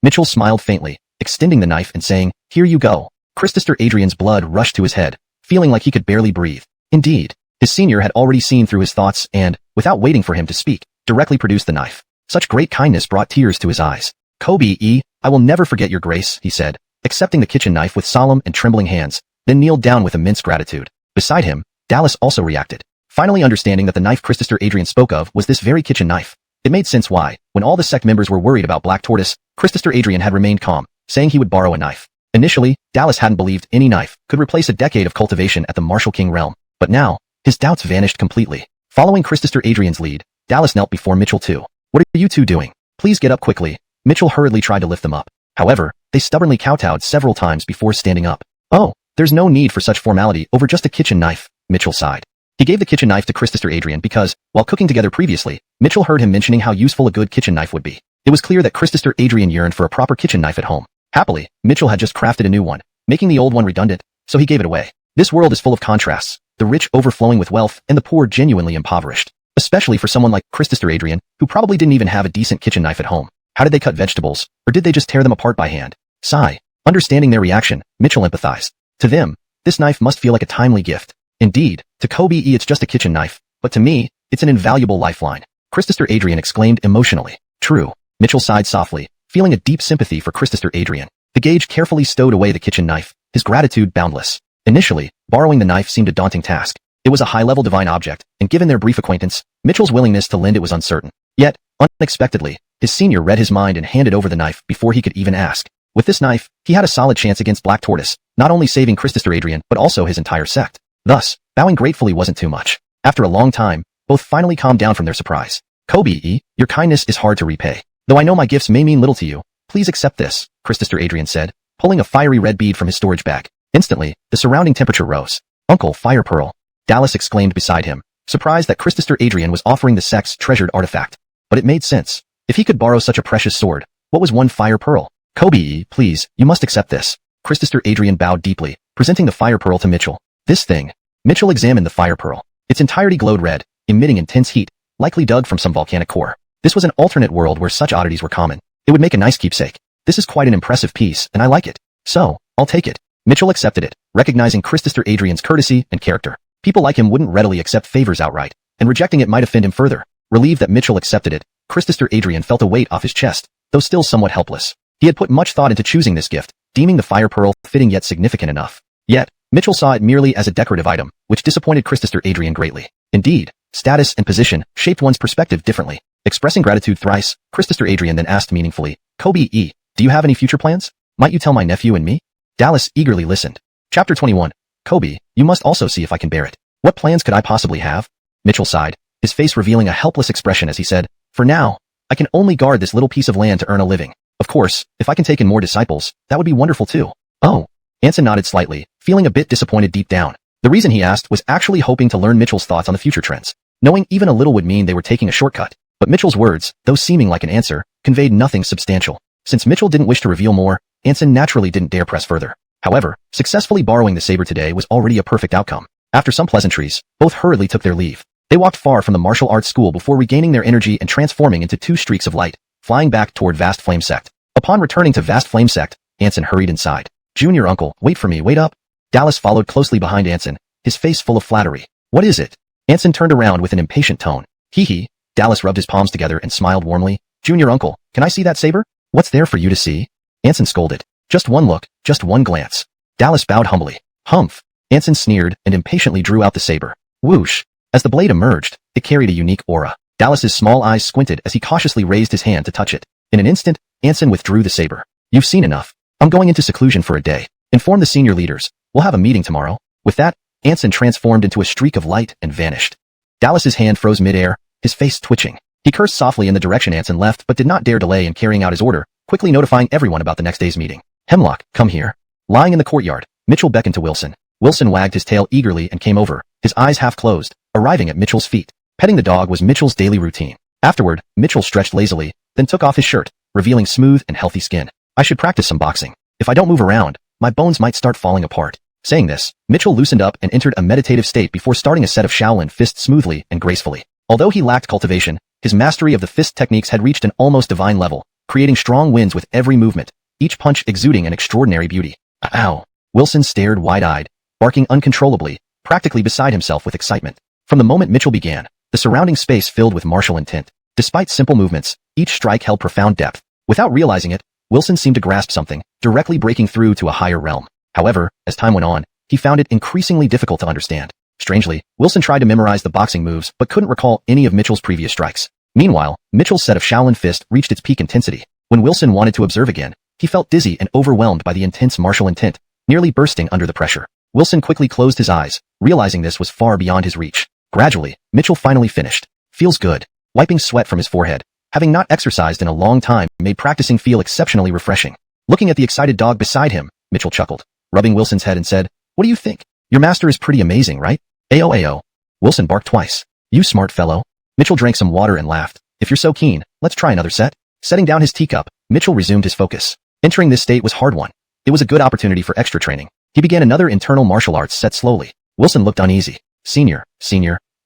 S1: Mitchell smiled faintly, extending the knife and saying, Here you go. Christopher Adrian's blood rushed to his head, feeling like he could barely breathe. Indeed, his senior had already seen through his thoughts and, without waiting for him to speak, directly produced the knife. Such great kindness brought tears to his eyes. Kobe, I will never forget your grace, he said, accepting the kitchen knife with solemn and trembling hands, then kneeled down with immense gratitude. Beside him, Dallas also reacted, finally understanding that the knife Christopher Adrian spoke of was this very kitchen knife. It made sense why, when all the sect members were worried about Black Tortoise, Christopher Adrian had remained calm, saying he would borrow a knife. Initially, Dallas hadn't believed any knife could replace a decade of cultivation at the Martial King realm, but now, his doubts vanished completely. Following Christopher Adrian's lead, Dallas knelt before Mitchell too. What are you two doing? Please get up quickly. Mitchell hurriedly tried to lift them up. However, they stubbornly kowtowed several times before standing up. Oh, there's no need for such formality over just a kitchen knife, Mitchell sighed. He gave the kitchen knife to Christopher Adrian because, while cooking together previously, Mitchell heard him mentioning how useful a good kitchen knife would be. It was clear that Christopher Adrian yearned for a proper kitchen knife at home. Happily, Mitchell had just crafted a new one, making the old one redundant, so he gave it away. This world is full of contrasts, the rich overflowing with wealth and the poor genuinely impoverished. Especially for someone like Christopher Adrian, who probably didn't even have a decent kitchen knife at home. How did they cut vegetables, or did they just tear them apart by hand? Sigh. Understanding their reaction, Mitchell empathized. To them, this knife must feel like a timely gift. Indeed, to Kobe it's just a kitchen knife, but to me, it's an invaluable lifeline. Christopher Adrian exclaimed emotionally. True. Mitchell sighed softly, feeling a deep sympathy for Christopher Adrian. The gauge carefully stowed away the kitchen knife, his gratitude boundless. Initially, borrowing the knife seemed a daunting task. It was a high-level divine object, and given their brief acquaintance, Mitchell's willingness to lend it was uncertain. Yet, unexpectedly, his senior read his mind and handed over the knife before he could even ask. With this knife, he had a solid chance against Black Tortoise, not only saving Christopher Adrian but also his entire sect. Thus, bowing gratefully wasn't too much. After a long time, both finally calmed down from their surprise. Kobe, your kindness is hard to repay. Though I know my gifts may mean little to you, please accept this, Christopher Adrian said, pulling a fiery red bead from his storage bag. Instantly, the surrounding temperature rose. Uncle, fire pearl. Dallas exclaimed beside him, surprised that Christopher Adrian was offering the sect's treasured artifact. But it made sense. If he could borrow such a precious sword, what was one fire pearl? Kobe, please, you must accept this. Christopher Adrian bowed deeply, presenting the fire pearl to Mitchell. This thing. Mitchell examined the fire pearl. Its entirety glowed red, emitting intense heat, likely dug from some volcanic core. This was an alternate world where such oddities were common. It would make a nice keepsake. This is quite an impressive piece, and I like it. So, I'll take it. Mitchell accepted it, recognizing Christopher Adrian's courtesy and character. People like him wouldn't readily accept favors outright, and rejecting it might offend him further. Relieved that Mitchell accepted it, Christopher Adrian felt a weight off his chest, though still somewhat helpless. He had put much thought into choosing this gift, deeming the fire pearl fitting yet significant enough. Yet, Mitchell saw it merely as a decorative item, which disappointed Christopher Adrian greatly. Indeed, status and position shaped one's perspective differently. Expressing gratitude thrice, Christopher Adrian then asked meaningfully, Kobe, do you have any future plans? Might you tell my nephew and me? Dallas eagerly listened. Chapter 21. Kobe, you must also see if I can bear it. What plans could I possibly have? Mitchell sighed, his face revealing a helpless expression as he said, for now, I can only guard this little piece of land to earn a living. Of course, if I can take in more disciples, that would be wonderful too. Oh. Anson nodded slightly, feeling a bit disappointed deep down. The reason he asked was actually hoping to learn Mitchell's thoughts on the future trends. Knowing even a little would mean they were taking a shortcut. But Mitchell's words, though seeming like an answer, conveyed nothing substantial. Since Mitchell didn't wish to reveal more, Anson naturally didn't dare press further. However, successfully borrowing the saber today was already a perfect outcome. After some pleasantries, both hurriedly took their leave. They walked far from the martial arts school before regaining their energy and transforming into two streaks of light, flying back toward Vast Flame Sect. Upon returning to Vast Flame Sect, Anson hurried inside. Junior uncle, wait for me, wait up. Dallas followed closely behind Anson, his face full of flattery. What is it? Anson turned around with an impatient tone. Hee. Dallas rubbed his palms together and smiled warmly. Junior uncle, can I see that saber? What's there for you to see? Anson scolded. Just one look, just one glance. Dallas bowed humbly. Humph. Anson sneered and impatiently drew out the saber. Whoosh. As the blade emerged, it carried a unique aura. Dallas's small eyes squinted as he cautiously raised his hand to touch it. In an instant, Anson withdrew the saber. You've seen enough. I'm going into seclusion for a day. Inform the senior leaders. We'll have a meeting tomorrow. With that, Anson transformed into a streak of light and vanished. Dallas's hand froze midair, his face twitching. He cursed softly in the direction Anson left but did not dare delay in carrying out his order, quickly notifying everyone about the next day's meeting. Hemlock, come here. Lying in the courtyard, Mitchell beckoned to Wilson. Wilson wagged his tail eagerly and came over, his eyes half closed, arriving at Mitchell's feet. Petting the dog was Mitchell's daily routine. Afterward, Mitchell stretched lazily, then took off his shirt, revealing smooth and healthy skin. I should practice some boxing. If I don't move around, my bones might start falling apart. Saying this, Mitchell loosened up and entered a meditative state before starting a set of Shaolin fists smoothly and gracefully. Although he lacked cultivation, his mastery of the fist techniques had reached an almost divine level, creating strong winds with every movement, each punch exuding an extraordinary beauty. Ow! Wilson stared wide-eyed, barking uncontrollably, practically beside himself with excitement. From the moment Mitchell began, the surrounding space filled with martial intent. Despite simple movements, each strike held profound depth. Without realizing it, Wilson seemed to grasp something, directly breaking through to a higher realm. However, as time went on, he found it increasingly difficult to understand. Strangely, Wilson tried to memorize the boxing moves but couldn't recall any of Mitchell's previous strikes. Meanwhile, Mitchell's set of Shaolin fist reached its peak intensity. When Wilson wanted to observe again, he felt dizzy and overwhelmed by the intense martial intent, nearly bursting under the pressure. Wilson quickly closed his eyes, realizing this was far beyond his reach. Gradually, Mitchell finally finished. Feels good. Wiping sweat from his forehead, having not exercised in a long time made practicing feel exceptionally refreshing. Looking at the excited dog beside him, Mitchell chuckled, rubbing Wilson's head and said, What do you think? Your master is pretty amazing, right? Ayo. Wilson barked twice. You smart fellow. Mitchell drank some water and laughed. If you're so keen, let's try another set. Setting down his teacup, Mitchell resumed his focus. Entering this state was hard one. It was a good opportunity for extra training. He began another internal martial arts set slowly. Wilson looked uneasy. Senior,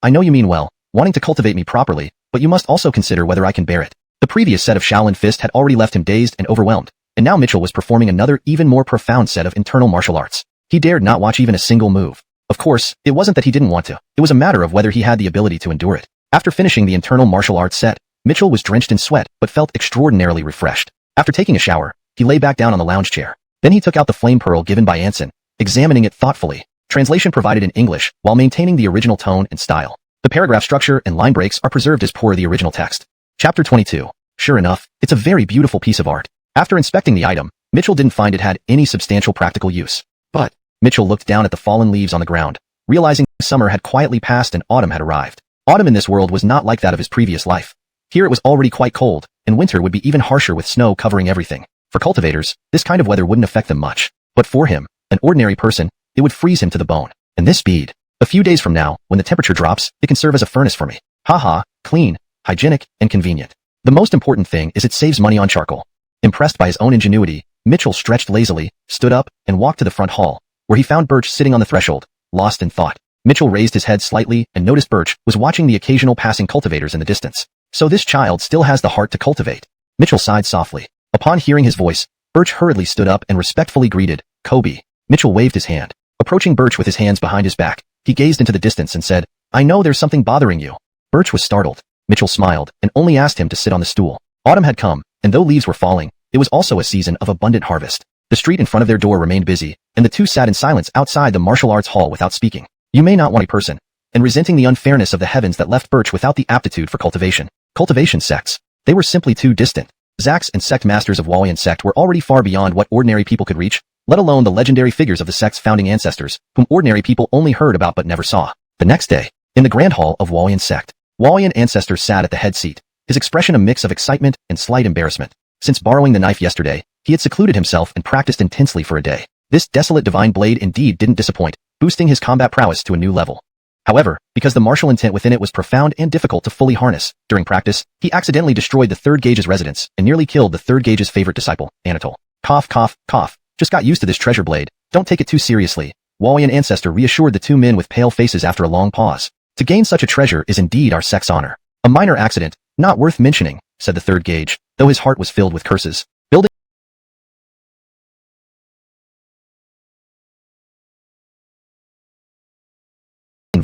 S1: I know you mean well, wanting to cultivate me properly, but you must also consider whether I can bear it. The previous set of Shaolin Fist had already left him dazed and overwhelmed, and now Mitchell was performing another even more profound set of internal martial arts. He dared not watch even a single move. Of course, it wasn't that he didn't want to. It was a matter of whether he had the ability to endure it. After finishing the internal martial arts set, Mitchell was drenched in sweat but felt extraordinarily refreshed. After taking a shower, he lay back down on the lounge chair. Then he took out the flame pearl given by Anson, examining it thoughtfully. Translation provided in English, while maintaining the original tone and style. The paragraph structure and line breaks are preserved as per the original text. Chapter 22. Sure enough, it's a very beautiful piece of art. After inspecting the item, Mitchell didn't find it had any substantial practical use. But, Mitchell looked down at the fallen leaves on the ground, realizing summer had quietly passed and autumn had arrived. Autumn in this world was not like that of his previous life. Here it was already quite cold, and winter would be even harsher with snow covering everything. For cultivators, this kind of weather wouldn't affect them much. But for him, an ordinary person, it would freeze him to the bone. And this speed. A few days from now, when the temperature drops, it can serve as a furnace for me. Haha, clean, hygienic, and convenient. The most important thing is it saves money on charcoal. Impressed by his own ingenuity, Mitchell stretched lazily, stood up, and walked to the front hall, where he found Birch sitting on the threshold, lost in thought. Mitchell raised his head slightly and noticed Birch was watching the occasional passing cultivators in the distance. So this child still has the heart to cultivate. Mitchell sighed softly. Upon hearing his voice, Birch hurriedly stood up and respectfully greeted, Kobe. Mitchell waved his hand. Approaching Birch with his hands behind his back, he gazed into the distance and said, I know there's something bothering you. Birch was startled. Mitchell smiled and only asked him to sit on the stool. Autumn had come, and though leaves were falling, it was also a season of abundant harvest. The street in front of their door remained busy, and the two sat in silence outside the martial arts hall without speaking. You may not want a person, and resenting the unfairness of the heavens that left Birch without the aptitude for cultivation. Cultivation sects. They were simply too distant. Zacks and sect masters of Wuxian sect were already far beyond what ordinary people could reach, let alone the legendary figures of the sect's founding ancestors, whom ordinary people only heard about but never saw. The next day, in the grand hall of Wuxian sect, Wuxian ancestor sat at the head seat, his expression a mix of excitement and slight embarrassment. Since borrowing the knife yesterday, he had secluded himself and practiced intensely for a day. This desolate divine blade indeed didn't disappoint, boosting his combat prowess to a new level. However, because the martial intent within it was profound and difficult to fully harness, during practice, he accidentally destroyed the third gage's residence and nearly killed the third gage's favorite disciple, Anatole. Cough, cough, cough. Just got used to this treasure blade. Don't take it too seriously. Wuxian ancestor reassured the two men with pale faces after a long pause. To gain such a treasure is indeed our sect's honor. A minor accident, not worth mentioning, said the third gage, though his heart was filled with curses. Building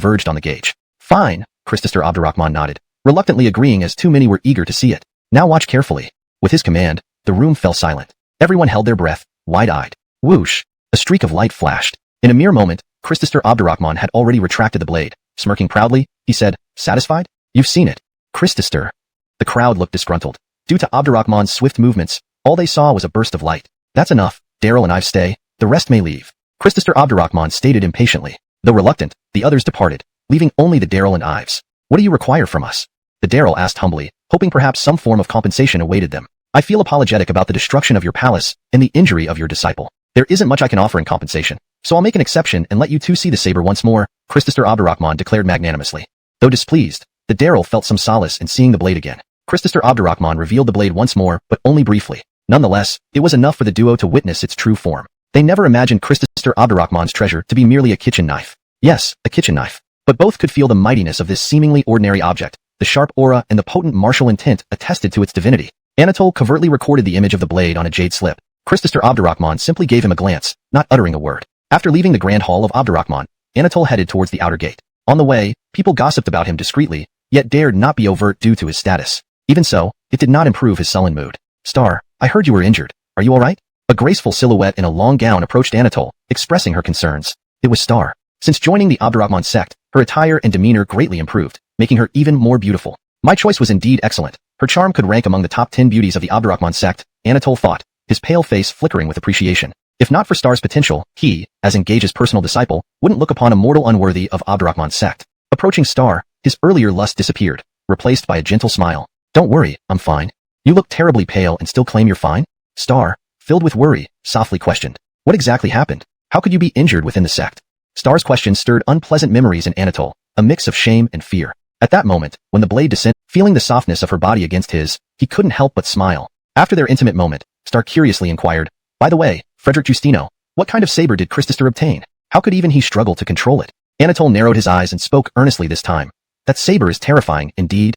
S1: converged on the gauge. Fine, Christopher Abdurrahman nodded, reluctantly agreeing as too many were eager to see it. Now watch carefully. With his command, the room fell silent. Everyone held their breath, wide-eyed. Whoosh! A streak of light flashed. In a mere moment, Christopher Abdurrahman had already retracted the blade. Smirking proudly, he said, satisfied? You've seen it. Christopher. The crowd looked disgruntled. Due to Abdurrahman's swift movements, all they saw was a burst of light. That's enough. Daryl and I stay. The rest may leave. Christopher Abdurrahman stated impatiently. Though reluctant, the others departed, leaving only the Daryl and Ives. What do you require from us? The Daryl asked humbly, hoping perhaps some form of compensation awaited them. I feel apologetic about the destruction of your palace and the injury of your disciple. There isn't much I can offer in compensation, so I'll make an exception and let you two see the saber once more, Christopher Abdurrahman declared magnanimously. Though displeased, the Daryl felt some solace in seeing the blade again. Christopher Abdurrahman revealed the blade once more, but only briefly. Nonetheless, it was enough for the duo to witness its true form. They never imagined Christopher Abdurrahman's treasure to be merely a kitchen knife. Yes, a kitchen knife. But both could feel the mightiness of this seemingly ordinary object. The sharp aura and the potent martial intent attested to its divinity. Anatole covertly recorded the image of the blade on a jade slip. Christopher Abdurrahman simply gave him a glance, not uttering a word. After leaving the grand hall of Abdurrahman, Anatole headed towards the outer gate. On the way, people gossiped about him discreetly, yet dared not be overt due to his status. Even so, it did not improve his sullen mood. Star, I heard you were injured. Are you alright? A graceful silhouette in a long gown approached Anatole, expressing her concerns. It was Star. Since joining the Abdurrahman sect, her attire and demeanor greatly improved, making her even more beautiful. My choice was indeed excellent. Her charm could rank among the top 10 beauties of the Abdurrahman sect, Anatole thought, his pale face flickering with appreciation. If not for Star's potential, he, as Engage's personal disciple, wouldn't look upon a mortal unworthy of Abdurrahman's sect. Approaching Star, his earlier lust disappeared, replaced by a gentle smile. Don't worry, I'm fine. You look terribly pale and still claim you're fine? Star, filled with worry, softly questioned. What exactly happened? How could you be injured within the sect? Star's question stirred unpleasant memories in Anatole, a mix of shame and fear. At that moment, when the blade descended, feeling the softness of her body against his, he couldn't help but smile. After their intimate moment, Star curiously inquired, "By the way, Frederick Justino, what kind of saber did Christester obtain? How could even he struggle to control it?" Anatole narrowed his eyes and spoke earnestly this time. "That saber is terrifying, indeed."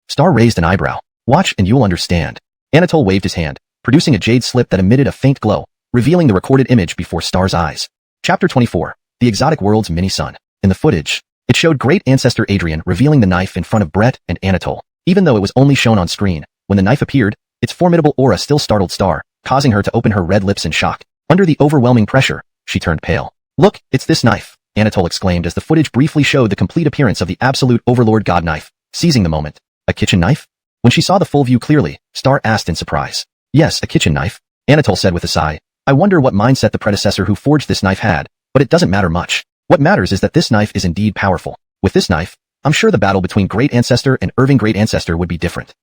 S1: Star raised an eyebrow. "Watch and you'll understand." Anatole waved his hand, producing a jade slip that emitted a faint glow, revealing the recorded image before Star's eyes. Chapter 24. The Exotic World's Mini-Sun. In the footage, it showed great ancestor Adrian revealing the knife in front of Brett and Anatole. Even though it was only shown on screen, when the knife appeared, its formidable aura still startled Star, causing her to open her red lips in shock. Under the overwhelming pressure, she turned pale. "Look, it's this knife," Anatole exclaimed as the footage briefly showed the complete appearance of the absolute overlord god knife, seizing the moment. "A kitchen knife?" When she saw the full view clearly, Star asked in surprise. "Yes, a kitchen knife," Anatole said with a sigh. "I wonder what mindset the predecessor who forged this knife had, but it doesn't matter much. What matters is that this knife is indeed powerful. With this knife, I'm sure the battle between Great Ancestor and Irving Great Ancestor would be different."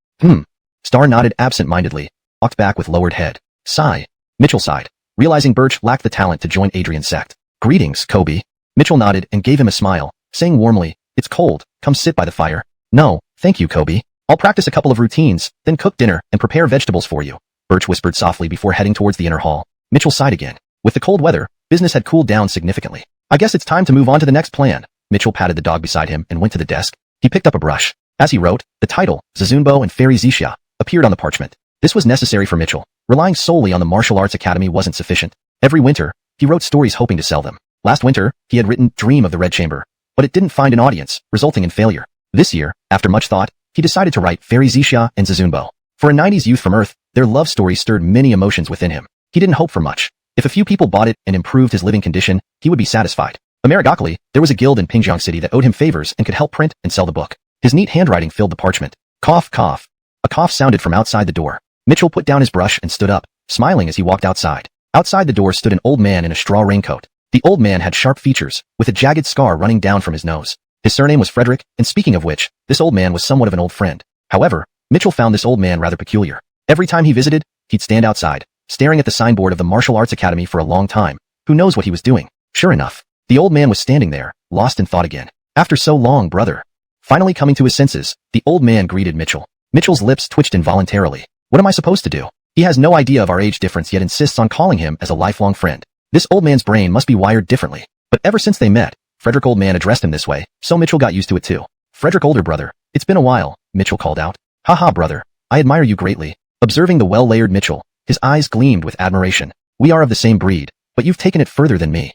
S1: Star nodded absent-mindedly, walked back with lowered head. Sigh. Mitchell sighed, realizing Birch lacked the talent to join Adrian's sect. "Greetings, Kobe." Mitchell nodded and gave him a smile, saying warmly, "It's cold, come sit by the fire." "No, thank you, Kobe. I'll practice a couple of routines, then cook dinner and prepare vegetables for you," Birch whispered softly before heading towards the inner hall. Mitchell sighed again. With the cold weather, business had cooled down significantly. "I guess it's time to move on to the next plan." Mitchell patted the dog beside him and went to the desk. He picked up a brush. As he wrote, the title, Zazunbo and Fairy Zixia, appeared on the parchment. This was necessary for Mitchell. Relying solely on the martial arts academy wasn't sufficient. Every winter, he wrote stories hoping to sell them. Last winter, he had written Dream of the Red Chamber, but it didn't find an audience, resulting in failure. This year, after much thought, he decided to write Fairy Zixia and Zazunbo. For a 90s youth from Earth, their love story stirred many emotions within him. He didn't hope for much. If a few people bought it and improved his living condition, he would be satisfied. Unremarkably, there was a guild in Pingjiang City that owed him favors and could help print and sell the book. His neat handwriting filled the parchment. Cough, cough. A cough sounded from outside the door. Mitchell put down his brush and stood up, smiling as he walked outside. Outside the door stood an old man in a straw raincoat. The old man had sharp features, with a jagged scar running down from his nose. His surname was Frederick, and speaking of which, this old man was somewhat of an old friend. However, Mitchell found this old man rather peculiar. Every time he visited, he'd stand outside, staring at the signboard of the Martial Arts Academy for a long time. Who knows what he was doing? Sure enough, the old man was standing there, lost in thought again. "After so long, brother." Finally coming to his senses, the old man greeted Mitchell. Mitchell's lips twitched involuntarily. What am I supposed to do? He has no idea of our age difference yet insists on calling him as a lifelong friend. This old man's brain must be wired differently. But ever since they met, Frederick old man addressed him this way, so Mitchell got used to it too. "Frederick older brother, it's been a while," Mitchell called out. "Haha brother, I admire you greatly." Observing the well-layered Mitchell, his eyes gleamed with admiration. "We are of the same breed, but you've taken it further than me."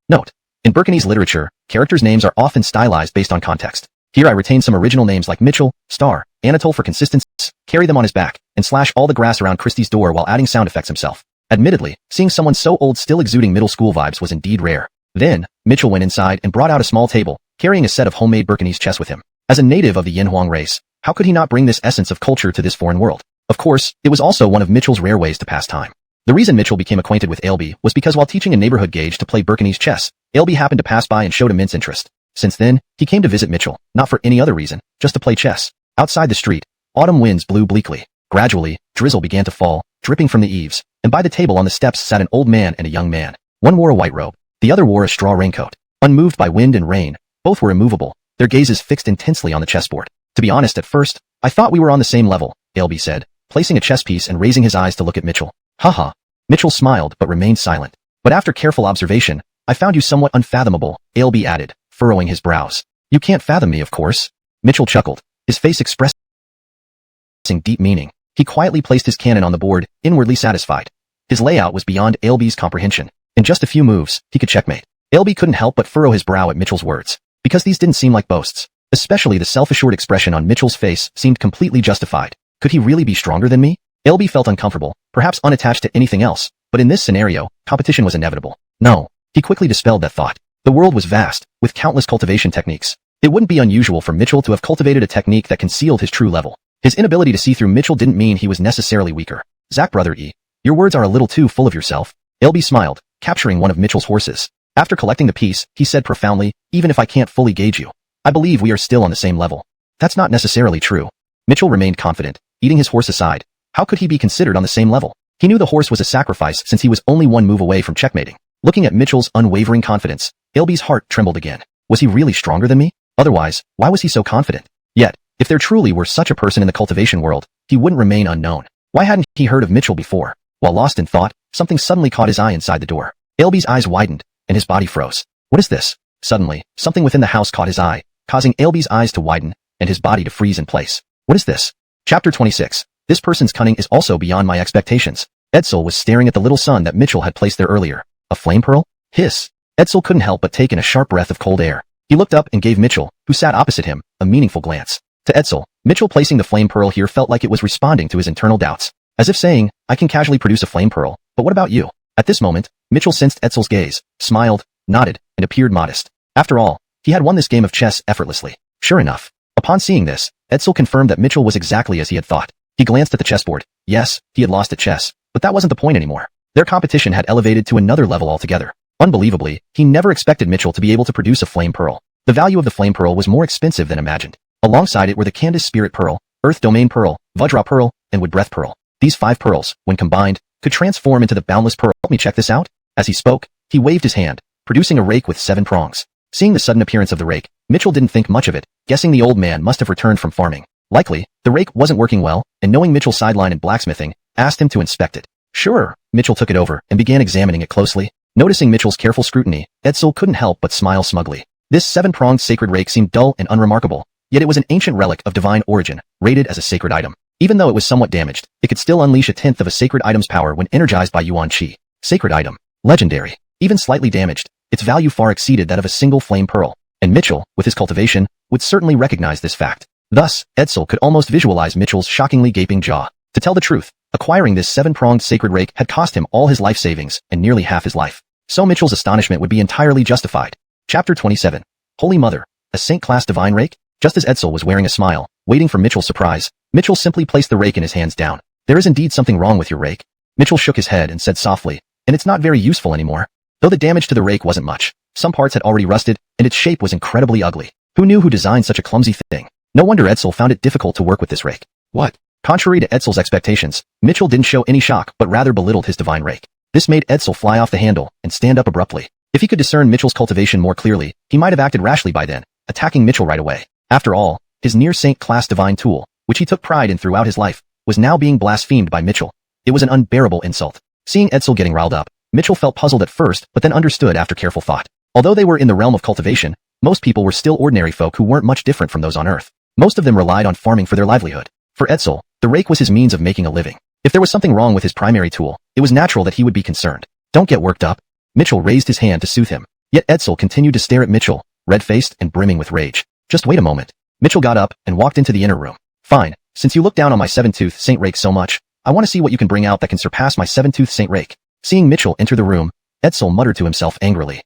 S1: Note. In Burkinese literature, characters' names are often stylized based on context. Here I retain some original names like Mitchell, Star, Anatole for consistency, carry them on his back, and slash all the grass around Christie's door while adding sound effects himself. Admittedly, seeing someone so old still exuding middle school vibes was indeed rare. Then, Mitchell went inside and brought out a small table, carrying a set of homemade Burkinese chess with him. As a native of the Yinhuang race, how could he not bring this essence of culture to this foreign world? Of course, it was also one of Mitchell's rare ways to pass time. The reason Mitchell became acquainted with Ailby was because while teaching a neighborhood gauge to play Burkinese chess, Ailby happened to pass by and showed immense interest. Since then, he came to visit Mitchell, not for any other reason, just to play chess. Outside the street, autumn winds blew bleakly. Gradually, drizzle began to fall, dripping from the eaves, and by the table on the steps sat an old man and a young man. One wore a white robe, the other wore a straw raincoat. Unmoved by wind and rain, both were immovable, their gazes fixed intensely on the chessboard. "To be honest, at first, I thought we were on the same level," Ailby said, placing a chess piece and raising his eyes to look at Mitchell. "Haha." Mitchell smiled but remained silent. "But after careful observation, I found you somewhat unfathomable," Ailby added, furrowing his brows. "You can't fathom me, of course." Mitchell chuckled, his face expressing deep meaning. He quietly placed his cannon on the board, inwardly satisfied. His layout was beyond Ailby's comprehension. In just a few moves, he could checkmate. Ailby couldn't help but furrow his brow at Mitchell's words, because these didn't seem like boasts. Especially the self-assured expression on Mitchell's face seemed completely justified. Could he really be stronger than me? Ailby felt uncomfortable, perhaps unattached to anything else, but in this scenario, competition was inevitable. No, he quickly dispelled that thought. The world was vast, with countless cultivation techniques. It wouldn't be unusual for Mitchell to have cultivated a technique that concealed his true level. His inability to see through Mitchell didn't mean he was necessarily weaker. "Zach brother E, your words are a little too full of yourself." Ailby smiled, capturing one of Mitchell's horses. After collecting the piece, he said profoundly, "Even if I can't fully gauge you, I believe we are still on the same level." "That's not necessarily true." Mitchell remained confident, eating his horse aside. How could he be considered on the same level? He knew the horse was a sacrifice since he was only one move away from checkmating. Looking at Mitchell's unwavering confidence, Ailby's heart trembled again. Was he really stronger than me? Otherwise, why was he so confident? Yet, if there truly were such a person in the cultivation world, he wouldn't remain unknown. Why hadn't he heard of Mitchell before? While lost in thought, something suddenly caught his eye inside the door. Alby's eyes widened, and his body froze. What is this? Suddenly, something within the house caught his eye, causing Alby's eyes to widen, and his body to freeze in place. What is this? Chapter 26. This person's cunning is also beyond my expectations. Edsel was staring at the little sun that Mitchell had placed there earlier. A flame pearl? Hiss. Edsel couldn't help but take in a sharp breath of cold air. He looked up and gave Mitchell, who sat opposite him, a meaningful glance. To Edsel, Mitchell placing the flame pearl here felt like it was responding to his internal doubts. As if saying, I can casually produce a flame pearl, but what about you? At this moment, Mitchell sensed Edsel's gaze, smiled, nodded, and appeared modest. After all, he had won this game of chess effortlessly. Sure enough, upon seeing this, Edsel confirmed that Mitchell was exactly as he had thought. He glanced at the chessboard. Yes, he had lost at chess, but that wasn't the point anymore. Their competition had elevated to another level altogether. Unbelievably, he never expected Mitchell to be able to produce a flame pearl. The value of the flame pearl was more expensive than imagined. Alongside it were the Candace Spirit Pearl, Earth Domain Pearl, Vajra Pearl, and Wood Breath Pearl. These 5 pearls, when combined, could transform into the boundless pearl. Help me check this out? As he spoke, he waved his hand, producing a rake with 7 prongs. Seeing the sudden appearance of the rake, Mitchell didn't think much of it, guessing the old man must have returned from farming. Likely, the rake wasn't working well, and knowing Mitchell's sideline in blacksmithing, asked him to inspect it. Sure. Mitchell took it over and began examining it closely. Noticing Mitchell's careful scrutiny, Edsel couldn't help but smile smugly. This 7-pronged sacred rake seemed dull and unremarkable, yet it was an ancient relic of divine origin, rated as a sacred item. Even though it was somewhat damaged, it could still unleash a tenth of a sacred item's power when energized by Yuan Qi. Sacred item. Legendary. Even slightly damaged, its value far exceeded that of a single flame pearl, and Mitchell, with his cultivation, would certainly recognize this fact. Thus, Edsel could almost visualize Mitchell's shockingly gaping jaw. To tell the truth, acquiring this 7-pronged sacred rake had cost him all his life savings and nearly half his life. So Mitchell's astonishment would be entirely justified. Chapter 27. Holy Mother, a saint-class divine rake? Just as Edsel was wearing a smile, waiting for Mitchell's surprise, Mitchell simply placed the rake in his hands down. There is indeed something wrong with your rake. Mitchell shook his head and said softly, and it's not very useful anymore. Though the damage to the rake wasn't much, some parts had already rusted, and its shape was incredibly ugly. Who knew who designed such a clumsy thing? No wonder Edsel found it difficult to work with this rake. What? Contrary to Edsel's expectations, Mitchell didn't show any shock but rather belittled his divine rake. This made Edsel fly off the handle and stand up abruptly. If he could discern Mitchell's cultivation more clearly, he might have acted rashly by then, attacking Mitchell right away. After all, his near-saint-class divine tool, which he took pride in throughout his life, was now being blasphemed by Mitchell. It was an unbearable insult. Seeing Edsel getting riled up, Mitchell felt puzzled at first but then understood after careful thought. Although they were in the realm of cultivation, most people were still ordinary folk who weren't much different from those on Earth. Most of them relied on farming for their livelihood. For Edsel, the rake was his means of making a living. If there was something wrong with his primary tool, it was natural that he would be concerned. Don't get worked up. Mitchell raised his hand to soothe him. Yet Edsel continued to stare at Mitchell, red-faced and brimming with rage. Just wait a moment. Mitchell got up and walked into the inner room. Fine, since you look down on my 7-tooth saint rake so much, I want to see what you can bring out that can surpass my 7-tooth saint rake. Seeing Mitchell enter the room, Edsel muttered to himself angrily.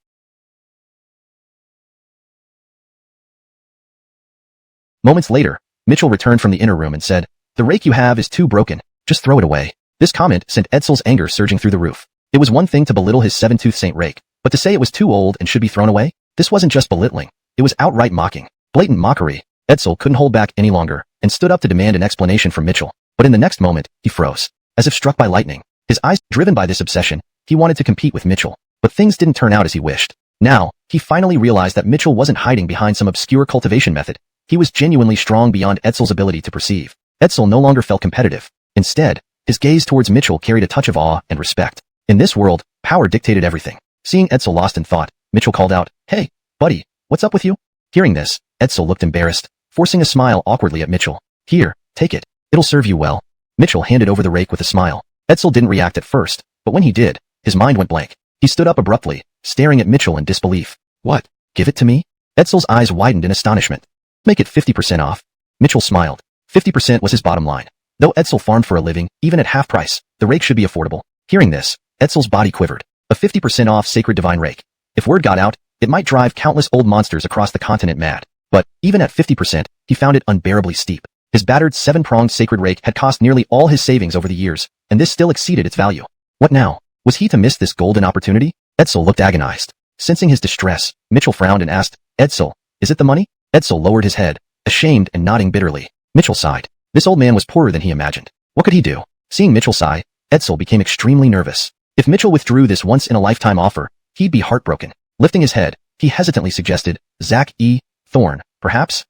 S1: Moments later, Mitchell returned from the inner room and said, "The rake you have is too broken, just throw it away." This comment sent Edsel's anger surging through the roof. It was one thing to belittle his 7-tooth saint rake, but to say it was too old and should be thrown away? This wasn't just belittling, it was outright mocking. Blatant mockery. Edsel couldn't hold back any longer, and stood up to demand an explanation from Mitchell. But in the next moment, he froze. As if struck by lightning. His eyes driven by this obsession, he wanted to compete with Mitchell. But things didn't turn out as he wished. Now, he finally realized that Mitchell wasn't hiding behind some obscure cultivation method. He was genuinely strong beyond Edsel's ability to perceive. Edsel no longer felt competitive. Instead, his gaze towards Mitchell carried a touch of awe and respect. In this world, power dictated everything. Seeing Edsel lost in thought, Mitchell called out, "Hey, buddy, what's up with you?" Hearing this, Edsel looked embarrassed, forcing a smile awkwardly at Mitchell. "Here, take it. It'll serve you well." Mitchell handed over the rake with a smile. Edsel didn't react at first, but when he did, his mind went blank. He stood up abruptly, staring at Mitchell in disbelief. "What? Give it to me?" Edsel's eyes widened in astonishment. "Make it 50% off." Mitchell smiled. 50% was his bottom line. Though Edsel farmed for a living, even at half price, the rake should be affordable. Hearing this, Edsel's body quivered. A 50% off sacred divine rake. If word got out, it might drive countless old monsters across the continent mad. But, even at 50%, he found it unbearably steep. His battered 7-pronged sacred rake had cost nearly all his savings over the years, and this still exceeded its value. What now? Was he to miss this golden opportunity? Edsel looked agonized. Sensing his distress, Mitchell frowned and asked, "Edsel, is it the money?" Edsel lowered his head, ashamed and nodding bitterly. Mitchell sighed. This old man was poorer than he imagined. What could he do? Seeing Mitchell sigh, Edsel became extremely nervous. If Mitchell withdrew this once-in-a-lifetime offer, he'd be heartbroken. Lifting his head, He hesitantly suggested, Zach E. Thorne, perhaps?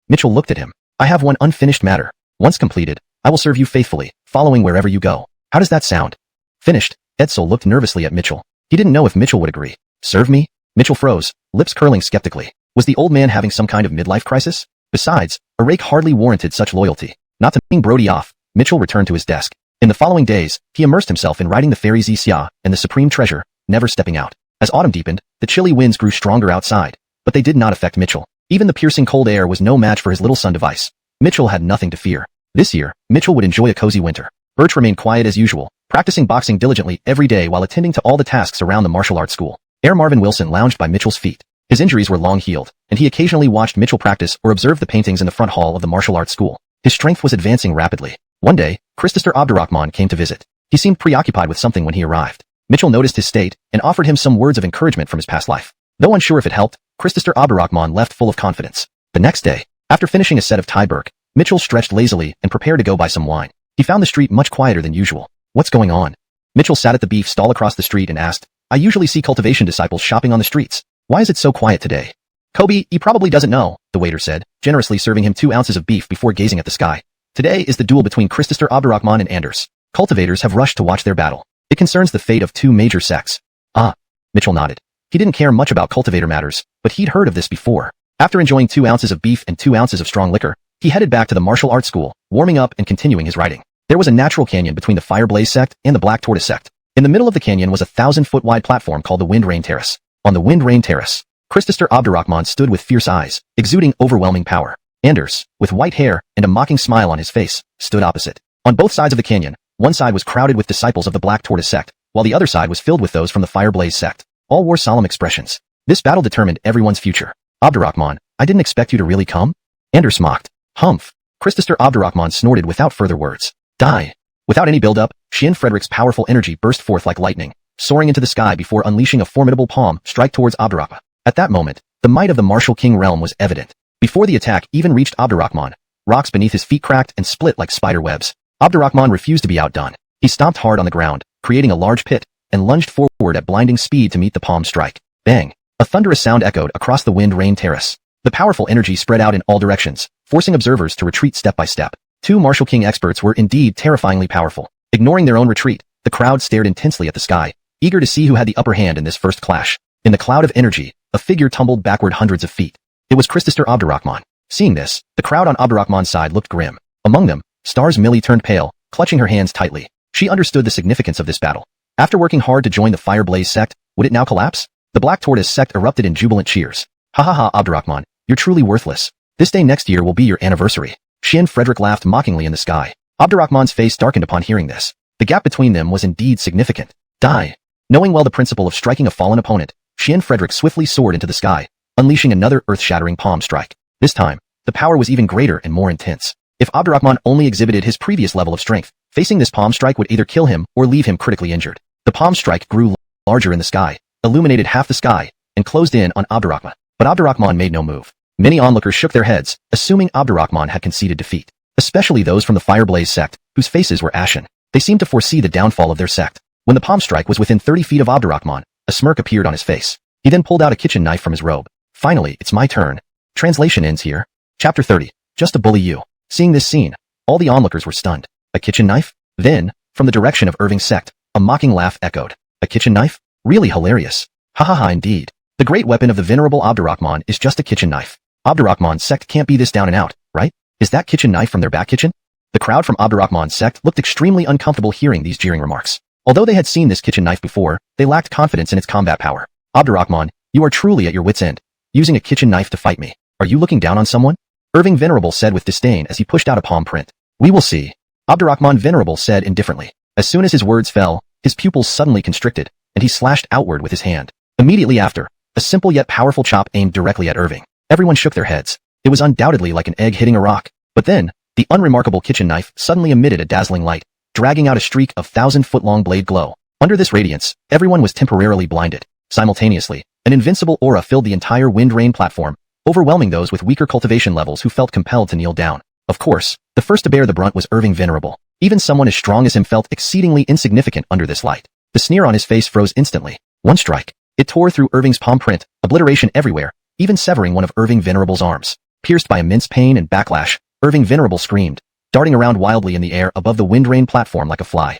S1: Mitchell looked at him. I have one unfinished matter. Once completed, I will serve you faithfully, following wherever you go. How does that sound? Finished. Edsel looked nervously at Mitchell. He didn't know if Mitchell would agree. Serve me? Mitchell froze, lips curling skeptically. Was the old man having some kind of midlife crisis? Besides, a rake hardly warranted such loyalty. Not to ping Brody off, Mitchell returned to his desk. In the following days, he immersed himself in writing the fairies Wuxia and the supreme treasure, never stepping out. As autumn deepened, the chilly winds grew stronger outside, but they did not affect Mitchell. Even the piercing cold air was no match for his little sun device. Mitchell had nothing to fear. This year, Mitchell would enjoy a cozy winter. Birch remained quiet as usual, practicing boxing diligently every day while attending to all the tasks around the martial arts school. Air Marvin Wilson lounged by Mitchell's feet. His injuries were long healed, and he occasionally watched Mitchell practice or observed the paintings in the front hall of the martial arts school. His strength was advancing rapidly. One day, Christopher Abdurrahman came to visit. He seemed preoccupied with something when he arrived. Mitchell noticed his state and offered him some words of encouragement from his past life. Though unsure if it helped, Christopher Abdurrahman left full of confidence. The next day, after finishing a set of Thai burk, Mitchell stretched lazily and prepared to go buy some wine. He found the street much quieter than usual. What's going on? Mitchell sat at the beef stall across the street and asked, I usually see cultivation disciples shopping on the streets. Why is it so quiet today? Kobe, he probably doesn't know, the waiter said, generously serving him 2 ounces of beef before gazing at the sky. Today is the duel between Christopher Abdurrahman and Anders. Cultivators have rushed to watch their battle. It concerns the fate of 2 major sects. Ah, Mitchell nodded. He didn't care much about cultivator matters, but he'd heard of this before. After enjoying 2 ounces of beef and 2 ounces of strong liquor, he headed back to the martial arts school, warming up and continuing his writing. There was a natural canyon between the Fireblaze sect and the Black Tortoise sect. In the middle of the canyon was a 1,000-foot wide platform called the Wind Rain Terrace. On the Wind Rain Terrace, Christopher Abdurrahman stood with fierce eyes, exuding overwhelming power. Anders, with white hair and a mocking smile on his face, stood opposite. On both sides of the canyon, one side was crowded with disciples of the Black Tortoise sect, while the other side was filled with those from the Fireblaze sect. All wore solemn expressions. This battle determined everyone's future. Abdurrahman, I didn't expect you to really come? Anders mocked. Humph. Christopher Abdurrahman snorted without further words. Die. Without any build-up, Xian Frederick's powerful energy burst forth like lightning, soaring into the sky before unleashing a formidable palm strike towards Abdurrahman. At that moment, the might of the martial king realm was evident. Before the attack even reached Abdurrahman, rocks beneath his feet cracked and split like spider webs. Abdurrahman refused to be outdone. He stomped hard on the ground, creating a large pit, and lunged forward at blinding speed to meet the palm strike. Bang! A thunderous sound echoed across the Wind Rain Terrace. The powerful energy spread out in all directions, forcing observers to retreat step by step. 2 martial king experts were indeed terrifyingly powerful. Ignoring their own retreat, the crowd stared intensely at the sky, eager to see who had the upper hand in this first clash. In the cloud of energy, a figure tumbled backward hundreds of feet. It was Christopher Abdurrahman. Seeing this, the crowd on Abdurrahman's side looked grim. Among them, Stars Millie turned pale, clutching her hands tightly. She understood the significance of this battle. After working hard to join the Fireblaze sect, would it now collapse? The Black Tortoise sect erupted in jubilant cheers. Ha ha ha, Abdurrahman, you're truly worthless. This day next year will be your anniversary. Xian Frederick laughed mockingly in the sky. Abdurrahman's face darkened upon hearing this. The gap between them was indeed significant. Die. Knowing well the principle of striking a fallen opponent, Xian Frederick swiftly soared into the sky, unleashing another earth-shattering palm strike. This time, the power was even greater and more intense. If Abdurrahman only exhibited his previous level of strength, facing this palm strike would either kill him or leave him critically injured. The palm strike grew larger in the sky, illuminated half the sky, and closed in on Abdurrahman. But Abdurrahman made no move. Many onlookers shook their heads, assuming Abdurrahman had conceded defeat. Especially those from the Fireblaze sect, whose faces were ashen. They seemed to foresee the downfall of their sect. When the palm strike was within 30 feet of Abdurrahman, a smirk appeared on his face. He then pulled out a kitchen knife from his robe. Finally, it's my turn. Translation ends here. Chapter 30. Just to bully you. Seeing this scene, all the onlookers were stunned. A kitchen knife? Then, from the direction of Irving's sect, a mocking laugh echoed. A kitchen knife? Really hilarious. Ha ha ha indeed. The great weapon of the venerable Abdurrahman is just a kitchen knife. Abdurrahman's sect can't be this down and out, right? Is that kitchen knife from their back kitchen? The crowd from Abdurrahman's sect looked extremely uncomfortable hearing these jeering remarks. Although they had seen this kitchen knife before, they lacked confidence in its combat power. Abdurrahman, you are truly at your wit's end. Using a kitchen knife to fight me. Are you looking down on someone? Irving Venerable said with disdain as he pushed out a palm print. We will see. Abdurrahman Venerable said indifferently. As soon as his words fell, his pupils suddenly constricted, and he slashed outward with his hand. Immediately after, a simple yet powerful chop aimed directly at Irving. Everyone shook their heads. It was undoubtedly like an egg hitting a rock. But then, the unremarkable kitchen knife suddenly emitted a dazzling light, dragging out a streak of 1,000-foot-long blade glow. Under this radiance, everyone was temporarily blinded. Simultaneously, an invincible aura filled the entire Wind Rain platform, overwhelming those with weaker cultivation levels who felt compelled to kneel down. Of course, the first to bear the brunt was Irving Venerable. Even someone as strong as him felt exceedingly insignificant under this light. The sneer on his face froze instantly. One strike. It tore through Irving's palm print, obliteration everywhere, even severing one of Irving Venerable's arms. Pierced by immense pain and backlash, Irving Venerable screamed, darting around wildly in the air above the wind-rain platform like a fly.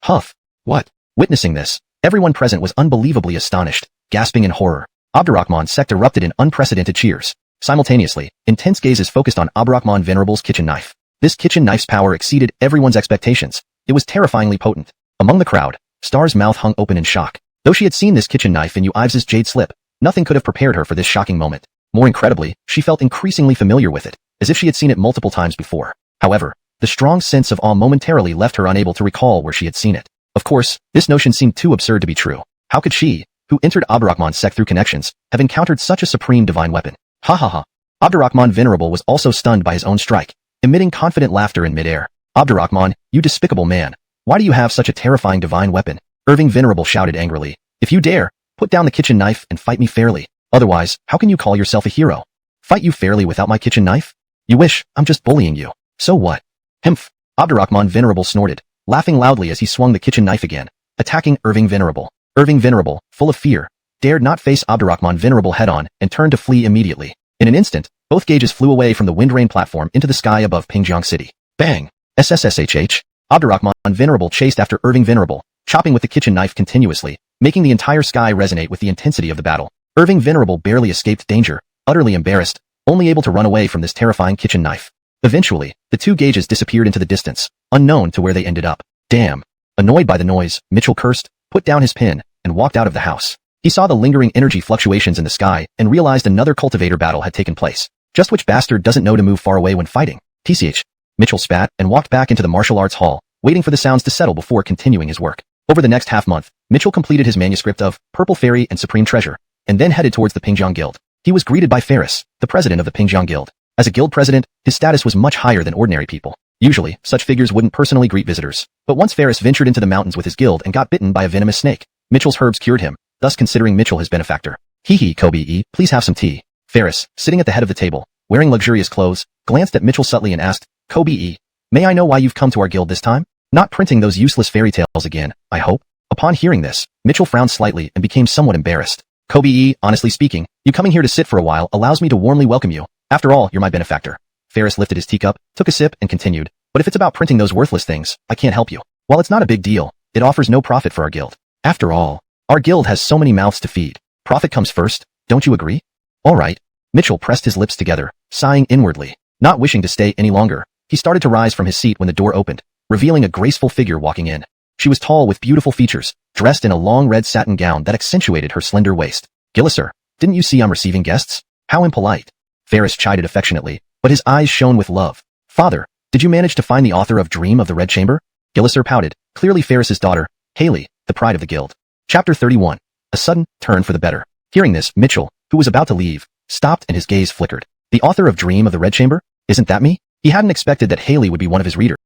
S1: Huff. What? Witnessing this, everyone present was unbelievably astonished, gasping in horror. Abdurrahman's sect erupted in unprecedented cheers. Simultaneously, intense gazes focused on Abdurrahman Venerable's kitchen knife. This kitchen knife's power exceeded everyone's expectations. It was terrifyingly potent. Among the crowd, Star's mouth hung open in shock. Though she had seen this kitchen knife in Ives's jade slip, nothing could have prepared her for this shocking moment. More incredibly, she felt increasingly familiar with it, as if she had seen it multiple times before. However, the strong sense of awe momentarily left her unable to recall where she had seen it. Of course, this notion seemed too absurd to be true. How could she, who entered Abdurrahman's sect through connections, have encountered such a supreme divine weapon? Ha ha ha. Abdurrahman Venerable was also stunned by his own strike, emitting confident laughter in midair. Abdurrahman, you despicable man. Why do you have such a terrifying divine weapon? Irving Venerable shouted angrily. If you dare, put down the kitchen knife and fight me fairly. Otherwise, how can you call yourself a hero? Fight you fairly without my kitchen knife? You wish, I'm just bullying you. So what? Humph. Abdurrahman Venerable snorted, laughing loudly as he swung the kitchen knife again, attacking Irving Venerable. Irving Venerable, full of fear, dared not face Abdurrahman Venerable head-on and turned to flee immediately. In an instant, both gauges flew away from the wind-rain platform into the sky above Pingjiang City. Bang! SSSHH. Abdurrahman Venerable chased after Irving Venerable, chopping with the kitchen knife continuously, making the entire sky resonate with the intensity of the battle. Irving Venerable barely escaped danger, utterly embarrassed, only able to run away from this terrifying kitchen knife. Eventually, the two gauges disappeared into the distance, unknown to where they ended up. Damn. Annoyed by the noise, Mitchell cursed, put down his pen, and walked out of the house. He saw the lingering energy fluctuations in the sky and realized another cultivator battle had taken place. Just which bastard doesn't know to move far away when fighting? TCH. Mitchell spat and walked back into the martial arts hall, waiting for the sounds to settle before continuing his work. Over the next half-month, Mitchell completed his manuscript of Purple Fairy and Supreme Treasure, and then headed towards the Pingjiang Guild. He was greeted by Ferris, the president of the Pingjiang Guild. As a guild president, his status was much higher than ordinary people. Usually, such figures wouldn't personally greet visitors. But once Ferris ventured into the mountains with his guild and got bitten by a venomous snake, Mitchell's herbs cured him, thus considering Mitchell his benefactor. Hee hee, Kobe, please have some tea. Ferris, sitting at the head of the table, wearing luxurious clothes, glanced at Mitchell subtly and asked, Kobe, may I know why you've come to our guild this time? Not printing those useless fairy tales again, I hope? Upon hearing this, Mitchell frowned slightly and became somewhat embarrassed. Kobe, honestly speaking, you coming here to sit for a while allows me to warmly welcome you. After all, you're my benefactor. Ferris lifted his teacup, took a sip, and continued, but if it's about printing those worthless things, I can't help you. While it's not a big deal, it offers no profit for our guild. After all, our guild has so many mouths to feed. Profit comes first, don't you agree? All right. Mitchell pressed his lips together, sighing inwardly. Not wishing to stay any longer, he started to rise from his seat when the door opened, revealing a graceful figure walking in. She was tall with beautiful features, dressed in a long red satin gown that accentuated her slender waist. Gilliser, didn't you see I'm receiving guests? How impolite. Ferris chided affectionately, but his eyes shone with love. Father, did you manage to find the author of Dream of the Red Chamber? Gilliser pouted, clearly Ferris's daughter, Haley, the pride of the guild. Chapter 31. A sudden turn for the better. Hearing this, Mitchell, who was about to leave, stopped and his gaze flickered. The author of Dream of the Red Chamber? Isn't that me? He hadn't expected that Haley would be one of his readers.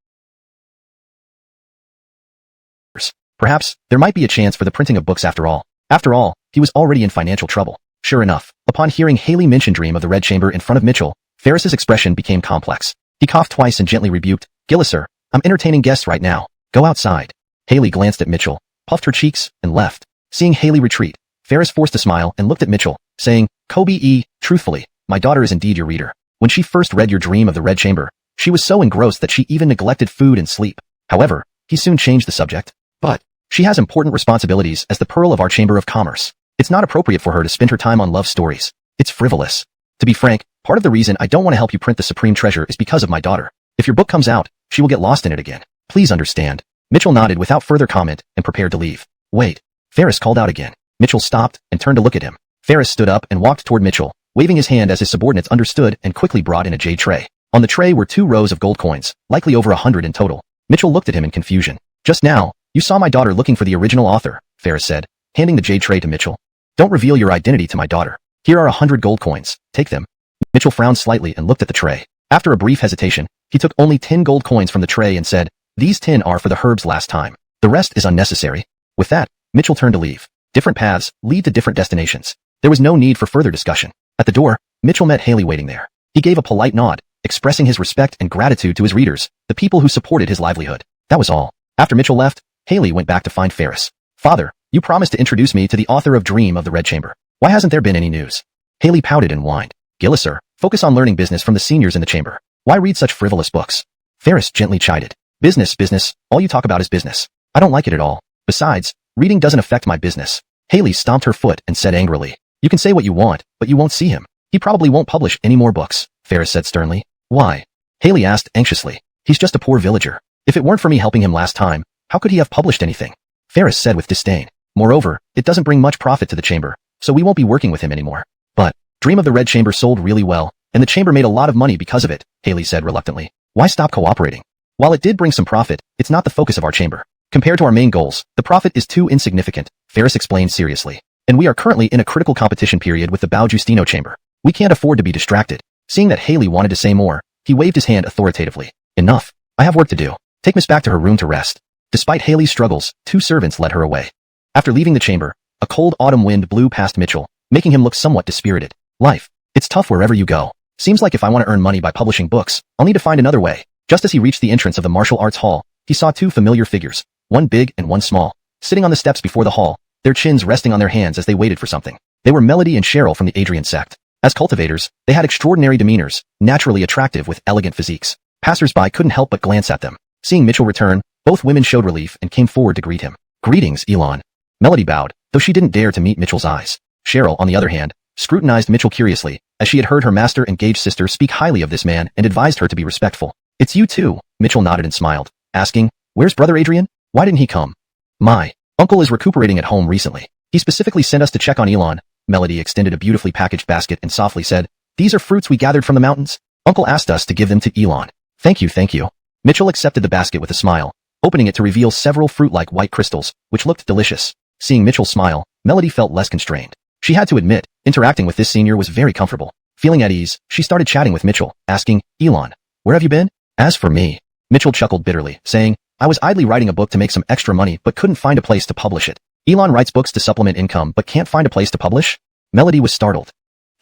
S1: Perhaps, there might be a chance for the printing of books after all. After all, he was already in financial trouble. Sure enough, upon hearing Haley mention Dream of the Red Chamber in front of Mitchell, Ferris's expression became complex. He coughed twice and gently rebuked, Gilliser, I'm entertaining guests right now. Go outside. Haley glanced at Mitchell, puffed her cheeks, and left. Seeing Haley retreat, Ferris forced a smile and looked at Mitchell, saying, Kobe, truthfully, my daughter is indeed your reader. When she first read your Dream of the Red Chamber, she was so engrossed that she even neglected food and sleep. However, he soon changed the subject. But she has important responsibilities as the pearl of our Chamber of Commerce. It's not appropriate for her to spend her time on love stories. It's frivolous. To be frank, part of the reason I don't want to help you print the Supreme Treasure is because of my daughter. If your book comes out, she will get lost in it again. Please understand. Mitchell nodded without further comment and prepared to leave. Wait. Ferris called out again. Mitchell stopped and turned to look at him. Ferris stood up and walked toward Mitchell, waving his hand as his subordinates understood and quickly brought in a jade tray. On the tray were 2 rows of gold coins, likely over 100 in total. Mitchell looked at him in confusion. Just now, you saw my daughter looking for the original author, Ferris said, handing the jade tray to Mitchell. Don't reveal your identity to my daughter. Here are 100 gold coins. Take them. Mitchell frowned slightly and looked at the tray. After a brief hesitation, he took only 10 gold coins from the tray and said, These 10 are for the herbs last time. The rest is unnecessary. With that, Mitchell turned to leave. Different paths lead to different destinations. There was no need for further discussion. At the door, Mitchell met Haley waiting there. He gave a polite nod, expressing his respect and gratitude to his readers, the people who supported his livelihood. That was all. After Mitchell left, Haley went back to find Ferris. Father, You promised to introduce me to the author of Dream of the Red Chamber. Why hasn't there been any news? Haley pouted and whined. Gilliser, focus on learning business from the seniors in the chamber. Why read such frivolous books? Ferris gently chided. Business, business, all you talk about is business. I don't like it at all. Besides, reading doesn't affect my business. Haley stomped her foot and said angrily. You can say what you want, but you won't see him. He probably won't publish any more books, Ferris said sternly. Why? Haley asked anxiously. He's just a poor villager. If it weren't for me helping him last time, how could he have published anything? Ferris said with disdain. Moreover, it doesn't bring much profit to the chamber, so we won't be working with him anymore. But, Dream of the Red Chamber sold really well, and the chamber made a lot of money because of it, Haley said reluctantly. Why stop cooperating? While it did bring some profit, it's not the focus of our chamber. Compared to our main goals, the profit is too insignificant, Ferris explained seriously. And we are currently in a critical competition period with the Bao Justino chamber. We can't afford to be distracted. Seeing that Haley wanted to say more, he waved his hand authoritatively. Enough. I have work to do. Take Miss back to her room to rest. Despite Haley's struggles, 2 servants led her away. After leaving the chamber, a cold autumn wind blew past Mitchell, making him look somewhat dispirited. Life. It's tough wherever you go. Seems like if I want to earn money by publishing books, I'll need to find another way. Just as he reached the entrance of the martial arts hall, he saw 2 familiar figures, one big and one small, sitting on the steps before the hall, their chins resting on their hands as they waited for something. They were Melody and Cheryl from the Adrian sect. As cultivators, they had extraordinary demeanors, naturally attractive with elegant physiques. Passers-by couldn't help but glance at them. Seeing Mitchell return, both women showed relief and came forward to greet him. Greetings, Elon. Melody bowed, though she didn't dare to meet Mitchell's eyes. Cheryl, on the other hand, scrutinized Mitchell curiously, as she had heard her master-engaged sister speak highly of this man and advised her to be respectful. It's you too, Mitchell nodded and smiled, asking, where's brother Adrian? Why didn't he come? My uncle is recuperating at home recently. He specifically sent us to check on Elon. Melody extended a beautifully packaged basket and softly said, these are fruits we gathered from the mountains. Uncle asked us to give them to Elon. Thank you, thank you. Mitchell accepted the basket with a smile, opening it to reveal several fruit-like white crystals, which looked delicious. Seeing Mitchell smile, Melody felt less constrained. She had to admit, interacting with this senior was very comfortable. Feeling at ease, she started chatting with Mitchell, asking, Elon, where have you been? As for me, Mitchell chuckled bitterly, saying, I was idly writing a book to make some extra money but couldn't find a place to publish it. Elon writes books to supplement income but can't find a place to publish? Melody was startled.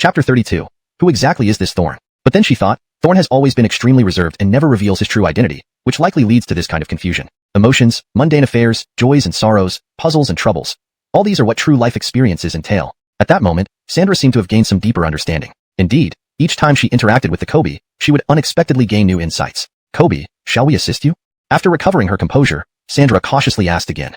S1: Chapter 32. Who exactly is this Thorn? But then she thought, Thorn has always been extremely reserved and never reveals his true identity, which likely leads to this kind of confusion. Emotions, mundane affairs, joys and sorrows, puzzles and troubles. All these are what true life experiences entail. At that moment, Sandra seemed to have gained some deeper understanding. Indeed, each time she interacted with the Kobe, she would unexpectedly gain new insights. Kobe, shall we assist you? After recovering her composure, Sandra cautiously asked again.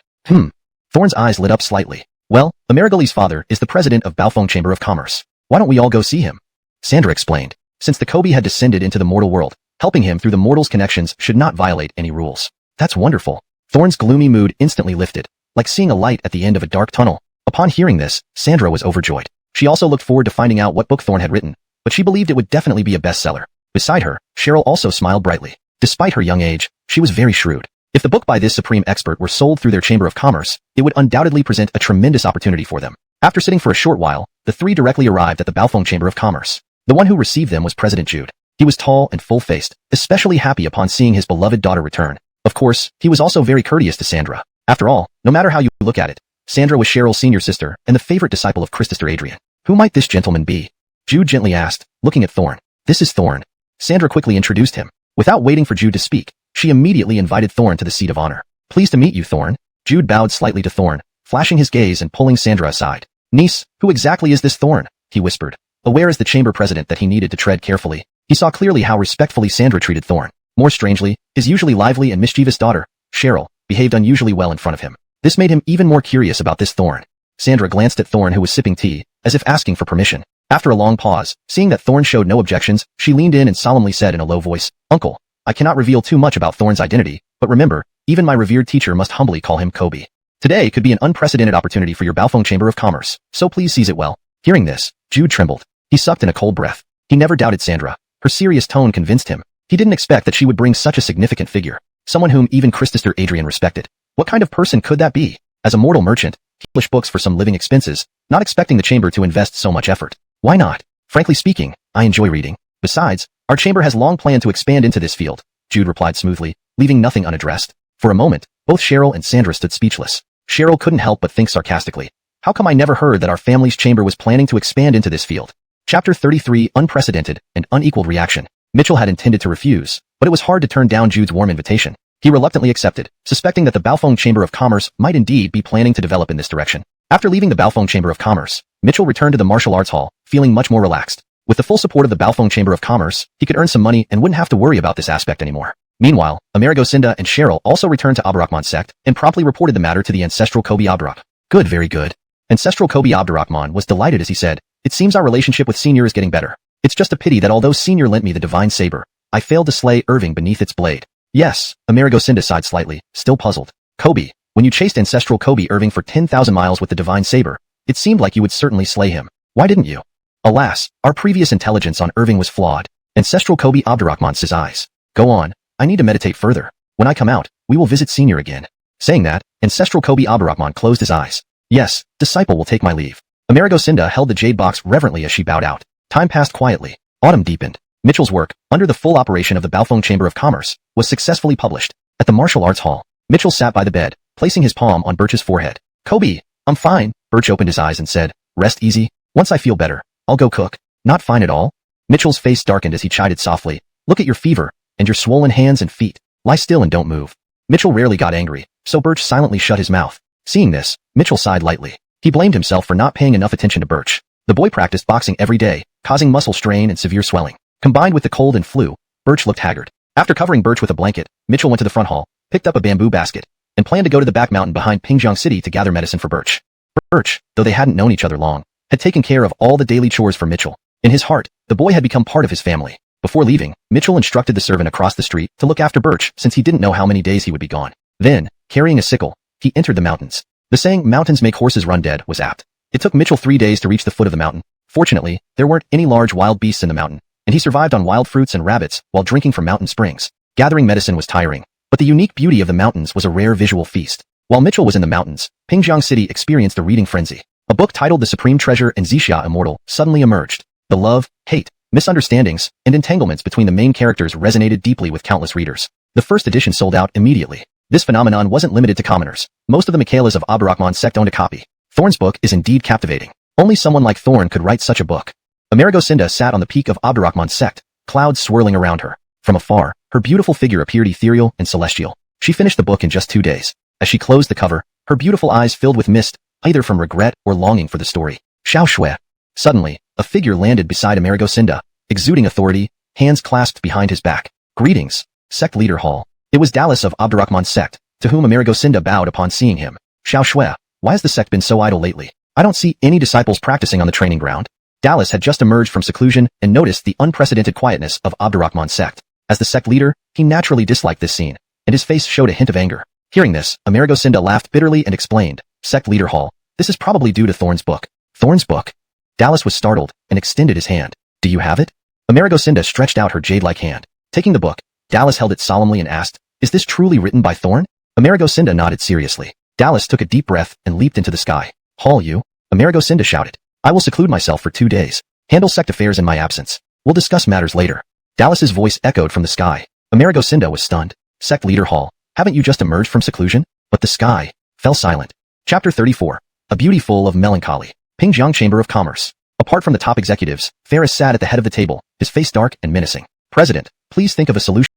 S1: Thorn's eyes lit up slightly. Well, Amerigali's father is the president of Baofeng Chamber of Commerce. Why don't we all go see him? Sandra explained. Since the Kobe had descended into the mortal world, helping him through the mortal's connections should not violate any rules. That's wonderful. Thorn's gloomy mood instantly lifted, like seeing a light at the end of a dark tunnel. Upon hearing this, Sandra was overjoyed. She also looked forward to finding out what book Thorn had written, but she believed it would definitely be a bestseller. Beside her, Cheryl also smiled brightly. Despite her young age, she was very shrewd. If the book by this supreme expert were sold through their Chamber of Commerce, it would undoubtedly present a tremendous opportunity for them. After sitting for a short while, the 3 directly arrived at the Baofeng Chamber of Commerce. The one who received them was President Jude. He was tall and full-faced, especially happy upon seeing his beloved daughter return. Of course, he was also very courteous to Sandra. After all, no matter how you look at it, Sandra was Cheryl's senior sister and the favorite disciple of Christopher Adrian. Who might this gentleman be? Jude gently asked, looking at Thorn. This is Thorn. Sandra quickly introduced him. Without waiting for Jude to speak, she immediately invited Thorn to the seat of honor. Pleased to meet you, Thorn. Jude bowed slightly to Thorn, flashing his gaze and pulling Sandra aside. Niece, who exactly is this Thorn? He whispered, aware as the chamber president that he needed to tread carefully. He saw clearly how respectfully Sandra treated Thorn. More strangely, his usually lively and mischievous daughter, Cheryl, behaved unusually well in front of him. This made him even more curious about this Thorn. Sandra glanced at Thorn, who was sipping tea, as if asking for permission. After a long pause, seeing that Thorn showed no objections, she leaned in and solemnly said in a low voice, Uncle, I cannot reveal too much about Thorn's identity, but remember, even my revered teacher must humbly call him Kobe. Today could be an unprecedented opportunity for your Baofeng Chamber of Commerce, so please seize it well. Hearing this, Jude trembled. He sucked in a cold breath. He never doubted Sandra. Her serious tone convinced him. He didn't expect that she would bring such a significant figure, someone whom even Christopher Adrian respected. What kind of person could that be? As a mortal merchant, he published books for some living expenses, not expecting the chamber to invest so much effort. Why not? Frankly speaking, I enjoy reading. Besides, our chamber has long planned to expand into this field, Jude replied smoothly, leaving nothing unaddressed. For a moment, both Cheryl and Sandra stood speechless. Cheryl couldn't help but think sarcastically. How come I never heard that our family's chamber was planning to expand into this field? Chapter 33. Unprecedented and unequaled reaction. Mitchell had intended to refuse, but it was hard to turn down Jude's warm invitation. He reluctantly accepted, suspecting that the Baofeng Chamber of Commerce might indeed be planning to develop in this direction. After leaving the Baofeng Chamber of Commerce, Mitchell returned to the martial arts hall, feeling much more relaxed. With the full support of the Baofeng Chamber of Commerce, he could earn some money and wouldn't have to worry about this aspect anymore. Meanwhile, Amerigo Cinda and Cheryl also returned to Abdurrahman's sect and promptly reported the matter to the ancestral Kobe Abdurrahman. Good, very good. Ancestral Kobe Abdurrahman was delighted as he said, "It seems our relationship with Senior is getting better. It's just a pity that although Senior lent me the divine saber, I failed to slay Irving beneath its blade." Yes, Amerigo Cinda sighed slightly, still puzzled. Kobe, when you chased ancestral Kobe Irving for 10,000 miles with the divine saber, it seemed like you would certainly slay him. Why didn't you? Alas, our previous intelligence on Irving was flawed. Ancestral Kobe Abdurrahman says eyes. Go on, I need to meditate further. When I come out, we will visit Senior again. Saying that, Ancestral Kobe Abdurrahman closed his eyes. Yes, disciple will take my leave. Amerigo Cinda held the jade box reverently as she bowed out. Time passed quietly. Autumn deepened. Mitchell's work, under the full operation of the Baofeng Chamber of Commerce, was successfully published. At the martial arts hall, Mitchell sat by the bed, placing his palm on Birch's forehead. Kobe, I'm fine. Birch opened his eyes and said, rest easy. Once I feel better, I'll go cook. Not fine at all? Mitchell's face darkened as he chided softly. Look at your fever, and your swollen hands and feet. Lie still and don't move. Mitchell rarely got angry, so Birch silently shut his mouth. Seeing this, Mitchell sighed lightly. He blamed himself for not paying enough attention to Birch. The boy practiced boxing every day, causing muscle strain and severe swelling. Combined with the cold and flu, Birch looked haggard. After covering Birch with a blanket, Mitchell went to the front hall, picked up a bamboo basket, and planned to go to the back mountain behind Pingjiang City to gather medicine for Birch. Birch, though they hadn't known each other long, had taken care of all the daily chores for Mitchell. In his heart, the boy had become part of his family. Before leaving, Mitchell instructed the servant across the street to look after Birch since he didn't know how many days he would be gone. Then, carrying a sickle, he entered the mountains. The saying, mountains make horses run dead, was apt. It took Mitchell 3 days to reach the foot of the mountain. Fortunately, there weren't any large wild beasts in the mountain, and he survived on wild fruits and rabbits while drinking from mountain springs. Gathering medicine was tiring, but the unique beauty of the mountains was a rare visual feast. While Mitchell was in the mountains, Pingjiang City experienced a reading frenzy. A book titled The Supreme Treasure and Wuxia Immortal suddenly emerged. The love, hate, misunderstandings, and entanglements between the main characters resonated deeply with countless readers. The first edition sold out immediately. This phenomenon wasn't limited to commoners. Most of the Michaelas of Abdurrahman's sect owned a copy. Thorne's book is indeed captivating. Only someone like Thorne could write such a book. Amerigo Cinda sat on the peak of Abdurrahman's sect, clouds swirling around her. From afar, her beautiful figure appeared ethereal and celestial. She finished the book in just 2 days. As she closed the cover, her beautiful eyes filled with mist, either from regret or longing for the story. Xiao Shui. Suddenly, a figure landed beside Amerigo Cinda, exuding authority, hands clasped behind his back. Greetings, sect leader Hall. It was Dallas of Abdurrahman's sect, to whom Amerigo Cinda bowed upon seeing him. Xiao Shui, why has the sect been so idle lately? I don't see any disciples practicing on the training ground. Dallas had just emerged from seclusion and noticed the unprecedented quietness of Abdurrahman's sect. As the sect leader, he naturally disliked this scene, and his face showed a hint of anger. Hearing this, Amerigo Cinda laughed bitterly and explained, Sect leader Hall, this is probably due to Thorne's book. Thorne's book? Dallas was startled and extended his hand. Do you have it? Amerigo Cinda stretched out her jade-like hand. Taking the book, Dallas held it solemnly and asked, is this truly written by Thorne? Amerigo Cinda nodded seriously. Dallas took a deep breath and leaped into the sky. Hall you? Amerigo Cinda shouted. I will seclude myself for 2 days. Handle sect affairs in my absence. We'll discuss matters later. Dallas's voice echoed from the sky. Amerigo Cinda was stunned. Sect leader Hall, haven't you just emerged from seclusion? But the sky fell silent. Chapter 34. A beauty full of melancholy. Pingjiang Chamber of Commerce. Apart from the top executives, Ferris sat at the head of the table, his face dark and menacing. President, please think of a solution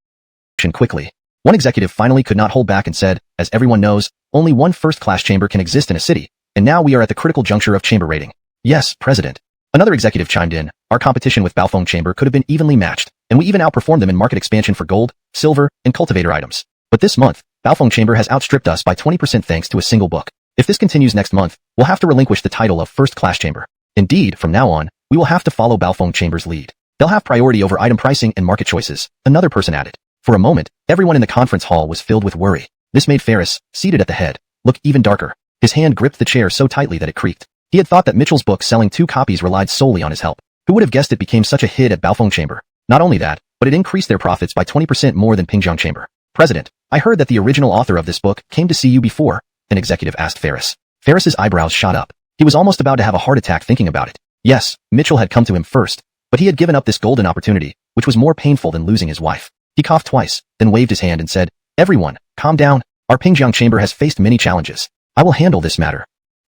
S1: quickly. One executive finally could not hold back and said, as everyone knows, only one first-class chamber can exist in a city, and now we are at the critical juncture of chamber rating. Yes, President. Another executive chimed in, our competition with Baofeng Chamber could have been evenly matched, and we even outperformed them in market expansion for gold, silver, and cultivator items. But this month, Baofeng Chamber has outstripped us by 20% thanks to a single book. If this continues next month, we'll have to relinquish the title of first-class chamber. Indeed, from now on, we will have to follow Baofeng Chamber's lead. They'll have priority over item pricing and market choices, another person added. For a moment, everyone in the conference hall was filled with worry. This made Ferris, seated at the head, look even darker. His hand gripped the chair so tightly that it creaked. He had thought that Mitchell's book selling 2 copies relied solely on his help. Who would have guessed it became such a hit at Baofeng Chamber? Not only that, but it increased their profits by 20% more than Pingjiang Chamber. President, I heard that the original author of this book came to see you before, an executive asked Ferris. Ferris's eyebrows shot up. He was almost about to have a heart attack thinking about it. Yes, Mitchell had come to him first, but he had given up this golden opportunity, which was more painful than losing his wife. He coughed twice, then waved his hand and said, everyone, calm down. Our Pingjiang Chamber has faced many challenges. I will handle this matter.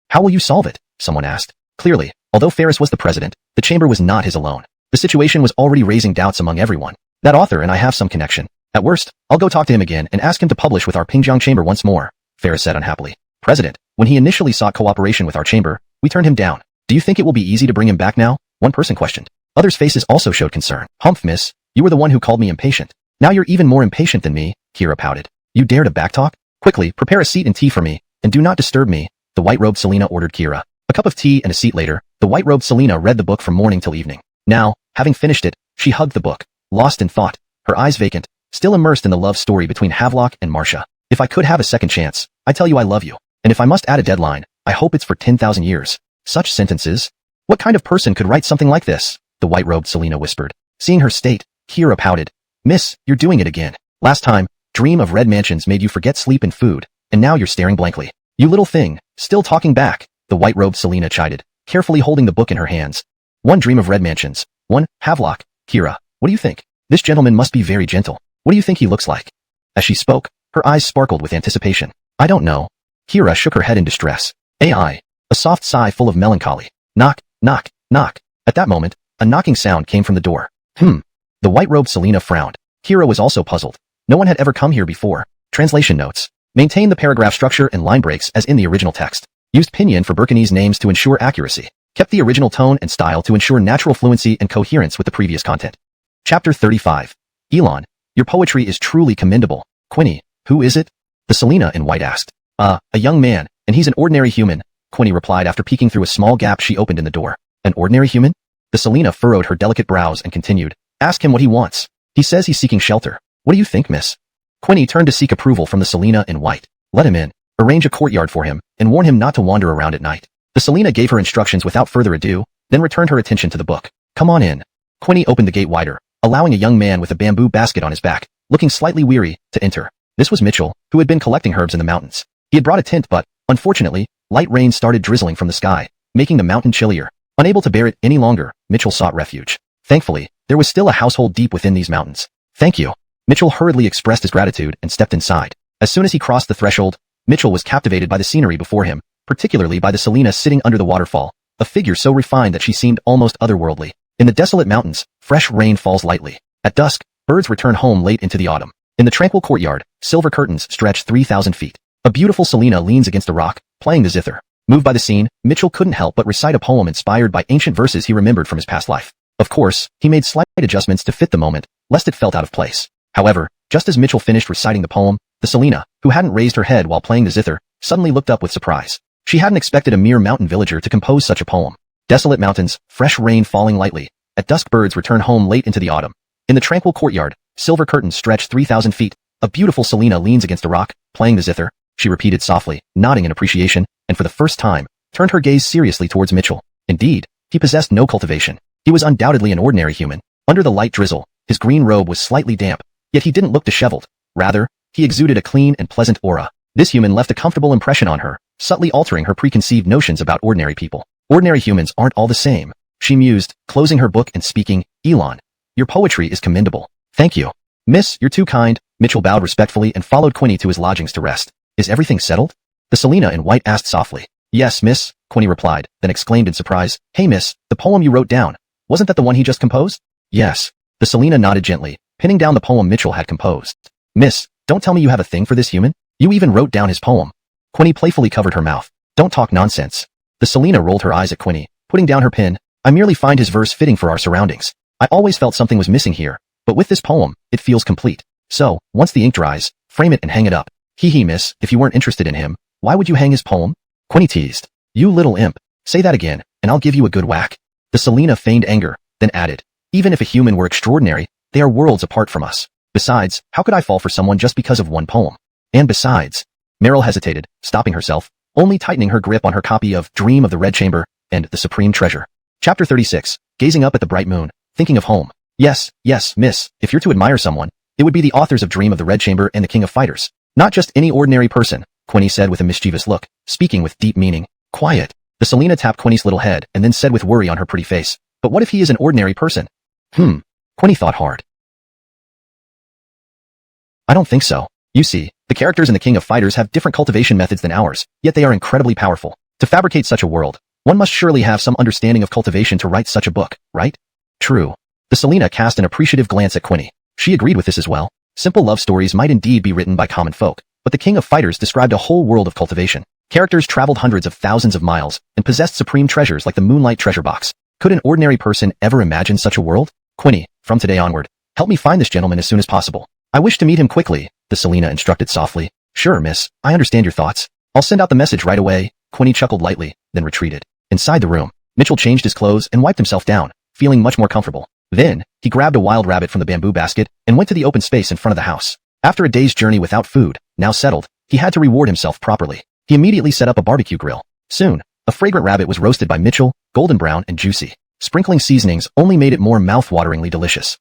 S1: How will you solve it? Someone asked. Clearly, although Ferris was the president, the chamber was not his alone. The situation was already raising doubts among everyone. That author and I have some connection. At worst, I'll go talk to him again and ask him to publish with our Pingjiang chamber once more, Ferris said unhappily. President, when he initially sought cooperation with our chamber, we turned him down. Do you think it will be easy to bring him back now? One person questioned. Others' faces also showed concern. Humph, miss, you were the one who called me impatient. Now you're even more impatient than me, Kira pouted. You dare to backtalk? Quickly, prepare a seat and tea for me, and do not disturb me, the white-robed Selena ordered Kira. A cup of tea and a seat later, the white-robed Selena read the book from morning till evening. Now, having finished it, she hugged the book, lost in thought, her eyes vacant, still immersed in the love story between Havelock and Marcia. If I could have a second chance, I tell you I love you. And if I must add a deadline, I hope it's for 10,000 years. Such sentences? What kind of person could write something like this? The white-robed Selena whispered. Seeing her state, Kira pouted. Miss, you're doing it again. Last time, dream of red mansions made you forget sleep and food, and now you're staring blankly. You little thing, still talking back, the white-robed Selena chided, carefully holding the book in her hands. One dream of red mansions. One, Havelock. Kira, what do you think? This gentleman must be very gentle. What do you think he looks like? As she spoke, her eyes sparkled with anticipation. I don't know. Kira shook her head in distress. A soft sigh full of melancholy. Knock, knock, knock. At that moment, a knocking sound came from the door. The white-robed Selena frowned. Kira was also puzzled. No one had ever come here before. Translation notes. Maintain the paragraph structure and line breaks as in the original text. Used pinyin for Burkinese names to ensure accuracy. Kept the original tone and style to ensure natural fluency and coherence with the previous content. Chapter 35. Elon, your poetry is truly commendable. Quinny, who is it? The Selena in white asked. A young man, and he's an ordinary human, Quinny replied after peeking through a small gap she opened in the door. An ordinary human? The Selena furrowed her delicate brows and continued. Ask him what he wants. He says he's seeking shelter. What do you think, miss? Quinny turned to seek approval from the Selena in white. Let him in. Arrange a courtyard for him, and warn him not to wander around at night. The Selena gave her instructions without further ado, then returned her attention to the book. Come on in. Quinny opened the gate wider, allowing a young man with a bamboo basket on his back, looking slightly weary, to enter. This was Mitchell, who had been collecting herbs in the mountains. He had brought a tent but, unfortunately, light rain started drizzling from the sky, making the mountain chillier. Unable to bear it any longer, Mitchell sought refuge. Thankfully, there was still a household deep within these mountains. Thank you. Mitchell hurriedly expressed his gratitude and stepped inside. As soon as he crossed the threshold, Mitchell was captivated by the scenery before him, particularly by the Selena sitting under the waterfall, a figure so refined that she seemed almost otherworldly. In the desolate mountains, fresh rain falls lightly. At dusk, birds return home late into the autumn. In the tranquil courtyard, silver curtains stretch 3,000 feet. A beautiful Selena leans against a rock, playing the zither. Moved by the scene, Mitchell couldn't help but recite a poem inspired by ancient verses he remembered from his past life. Of course, he made slight adjustments to fit the moment, lest it felt out of place. However, just as Mitchell finished reciting the poem, the Selena, who hadn't raised her head while playing the zither, suddenly looked up with surprise. She hadn't expected a mere mountain villager to compose such a poem. Desolate mountains, fresh rain falling lightly. At dusk birds return home late into the autumn. In the tranquil courtyard, silver curtains stretch 3,000 feet. A beautiful Selena leans against a rock, playing the zither, she repeated softly, nodding in appreciation, and for the first time, turned her gaze seriously towards Mitchell. Indeed, he possessed no cultivation. He was undoubtedly an ordinary human. Under the light drizzle, his green robe was slightly damp, yet he didn't look disheveled. Rather, he exuded a clean and pleasant aura. This human left a comfortable impression on her, subtly altering her preconceived notions about ordinary people. Ordinary humans aren't all the same, she mused, closing her book and speaking. Elon, your poetry is commendable. Thank you. Miss, you're too kind. Mitchell bowed respectfully and followed Quinny to his lodgings to rest. Is everything settled? The Selena in white asked softly. Yes, miss, Quinny replied, then exclaimed in surprise. Hey miss, the poem you wrote down, wasn't that the one he just composed? Yes. The Selena nodded gently, pinning down the poem Mitchell had composed. Miss, don't tell me you have a thing for this human? You even wrote down his poem. Quinny playfully covered her mouth. Don't talk nonsense. The Selena rolled her eyes at Quinny, putting down her pen. I merely find his verse fitting for our surroundings. I always felt something was missing here, but with this poem, it feels complete. So, once the ink dries, frame it and hang it up. Hee miss, if you weren't interested in him, why would you hang his poem? Quinny teased. You little imp. Say that again, and I'll give you a good whack. The Selena feigned anger, then added. Even if a human were extraordinary, they are worlds apart from us. Besides, how could I fall for someone just because of one poem? And besides, Meryl hesitated, stopping herself, only tightening her grip on her copy of Dream of the Red Chamber and The Supreme Treasure. Chapter 36. Gazing up at the bright moon, thinking of home. Yes, miss, if you're to admire someone, it would be the authors of Dream of the Red Chamber and The King of Fighters. Not just any ordinary person, Quinny said with a mischievous look, speaking with deep meaning. Quiet. The Selena tapped Quinny's little head and then said with worry on her pretty face. But what if he is an ordinary person? Quinny thought hard. I don't think so. You see, the characters in The King of Fighters have different cultivation methods than ours, yet they are incredibly powerful. To fabricate such a world, one must surely have some understanding of cultivation to write such a book, right? True. The Selena cast an appreciative glance at Quinny. She agreed with this as well. Simple love stories might indeed be written by common folk, but the King of Fighters described a whole world of cultivation. Characters traveled hundreds of thousands of miles and possessed supreme treasures like the Moonlight Treasure Box. Could an ordinary person ever imagine such a world? Quinny, from today onward, help me find this gentleman as soon as possible. I wish to meet him quickly, the Selena instructed softly. Sure, miss, I understand your thoughts. I'll send out the message right away. Quinny chuckled lightly, then retreated. Inside the room, Mitchell changed his clothes and wiped himself down, feeling much more comfortable. Then, he grabbed a wild rabbit from the bamboo basket and went to the open space in front of the house. After a day's journey without food, now settled, he had to reward himself properly. He immediately set up a barbecue grill. Soon, a fragrant rabbit was roasted by Mitchell, golden brown and juicy. Sprinkling seasonings only made it more mouth-wateringly delicious.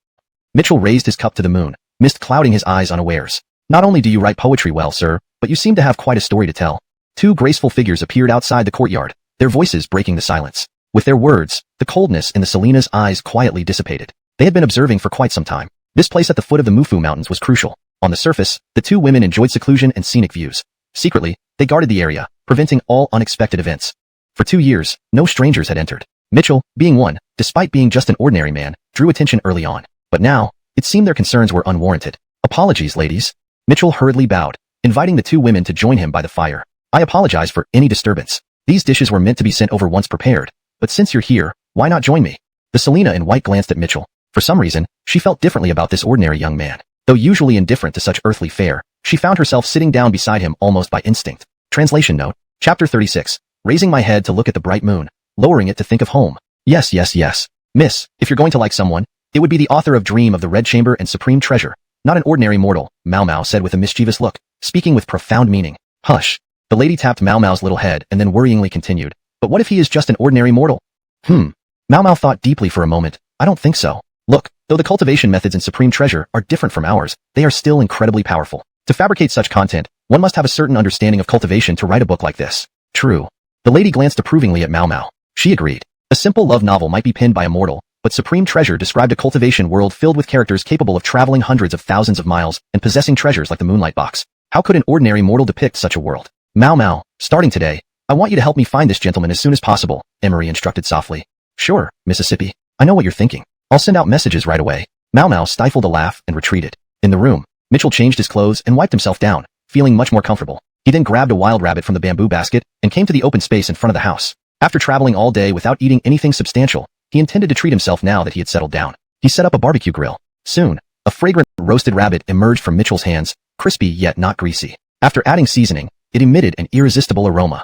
S1: Mitchell raised his cup to the moon, mist clouding his eyes unawares. Not only do you write poetry well, sir, but you seem to have quite a story to tell. Two graceful figures appeared outside the courtyard, their voices breaking the silence. With their words, the coldness in the Selena's eyes quietly dissipated. They had been observing for quite some time. This place at the foot of the Mufu Mountains was crucial. On the surface, the two women enjoyed seclusion and scenic views. Secretly, they guarded the area, preventing all unexpected events. For 2 years, no strangers had entered. Mitchell, being one, despite being just an ordinary man, drew attention early on. But now, it seemed their concerns were unwarranted. Apologies, ladies. Mitchell hurriedly bowed, inviting the two women to join him by the fire. I apologize for any disturbance. These dishes were meant to be sent over once prepared, but since you're here, why not join me? The Selena in white glanced at Mitchell. For some reason, she felt differently about this ordinary young man. Though usually indifferent to such earthly fare, she found herself sitting down beside him almost by instinct. Translation note. Chapter 36. Raising my head to look at the bright moon, lowering it to think of home. Yes, yes, yes. Miss, if you're going to like someone, it would be the author of Dream of the Red Chamber and Supreme Treasure, not an ordinary mortal, Mau Mau said with a mischievous look, speaking with profound meaning. Hush. The lady tapped Mau Mau's little head and then worryingly continued. But what if he is just an ordinary mortal? Mau Mau thought deeply for a moment. I don't think so. Look, though the cultivation methods in Supreme Treasure are different from ours, they are still incredibly powerful. To fabricate such content, one must have a certain understanding of cultivation to write a book like this. True. The lady glanced approvingly at Mau Mau. She agreed. A simple love novel might be penned by a mortal, but Supreme Treasure described a cultivation world filled with characters capable of traveling hundreds of thousands of miles and possessing treasures like the Moonlight Box. How could an ordinary mortal depict such a world? Mau Mau, starting today, I want you to help me find this gentleman as soon as possible, Emery instructed softly. Sure, Mississippi. I know what you're thinking. I'll send out messages right away. Mau Mau stifled a laugh and retreated. In the room, Mitchell changed his clothes and wiped himself down, feeling much more comfortable. He then grabbed a wild rabbit from the bamboo basket and came to the open space in front of the house. After traveling all day without eating anything substantial, he intended to treat himself now that he had settled down. He set up a barbecue grill. Soon, a fragrant roasted rabbit emerged from Mitchell's hands, crispy yet not greasy. After adding seasoning, it emitted an irresistible aroma.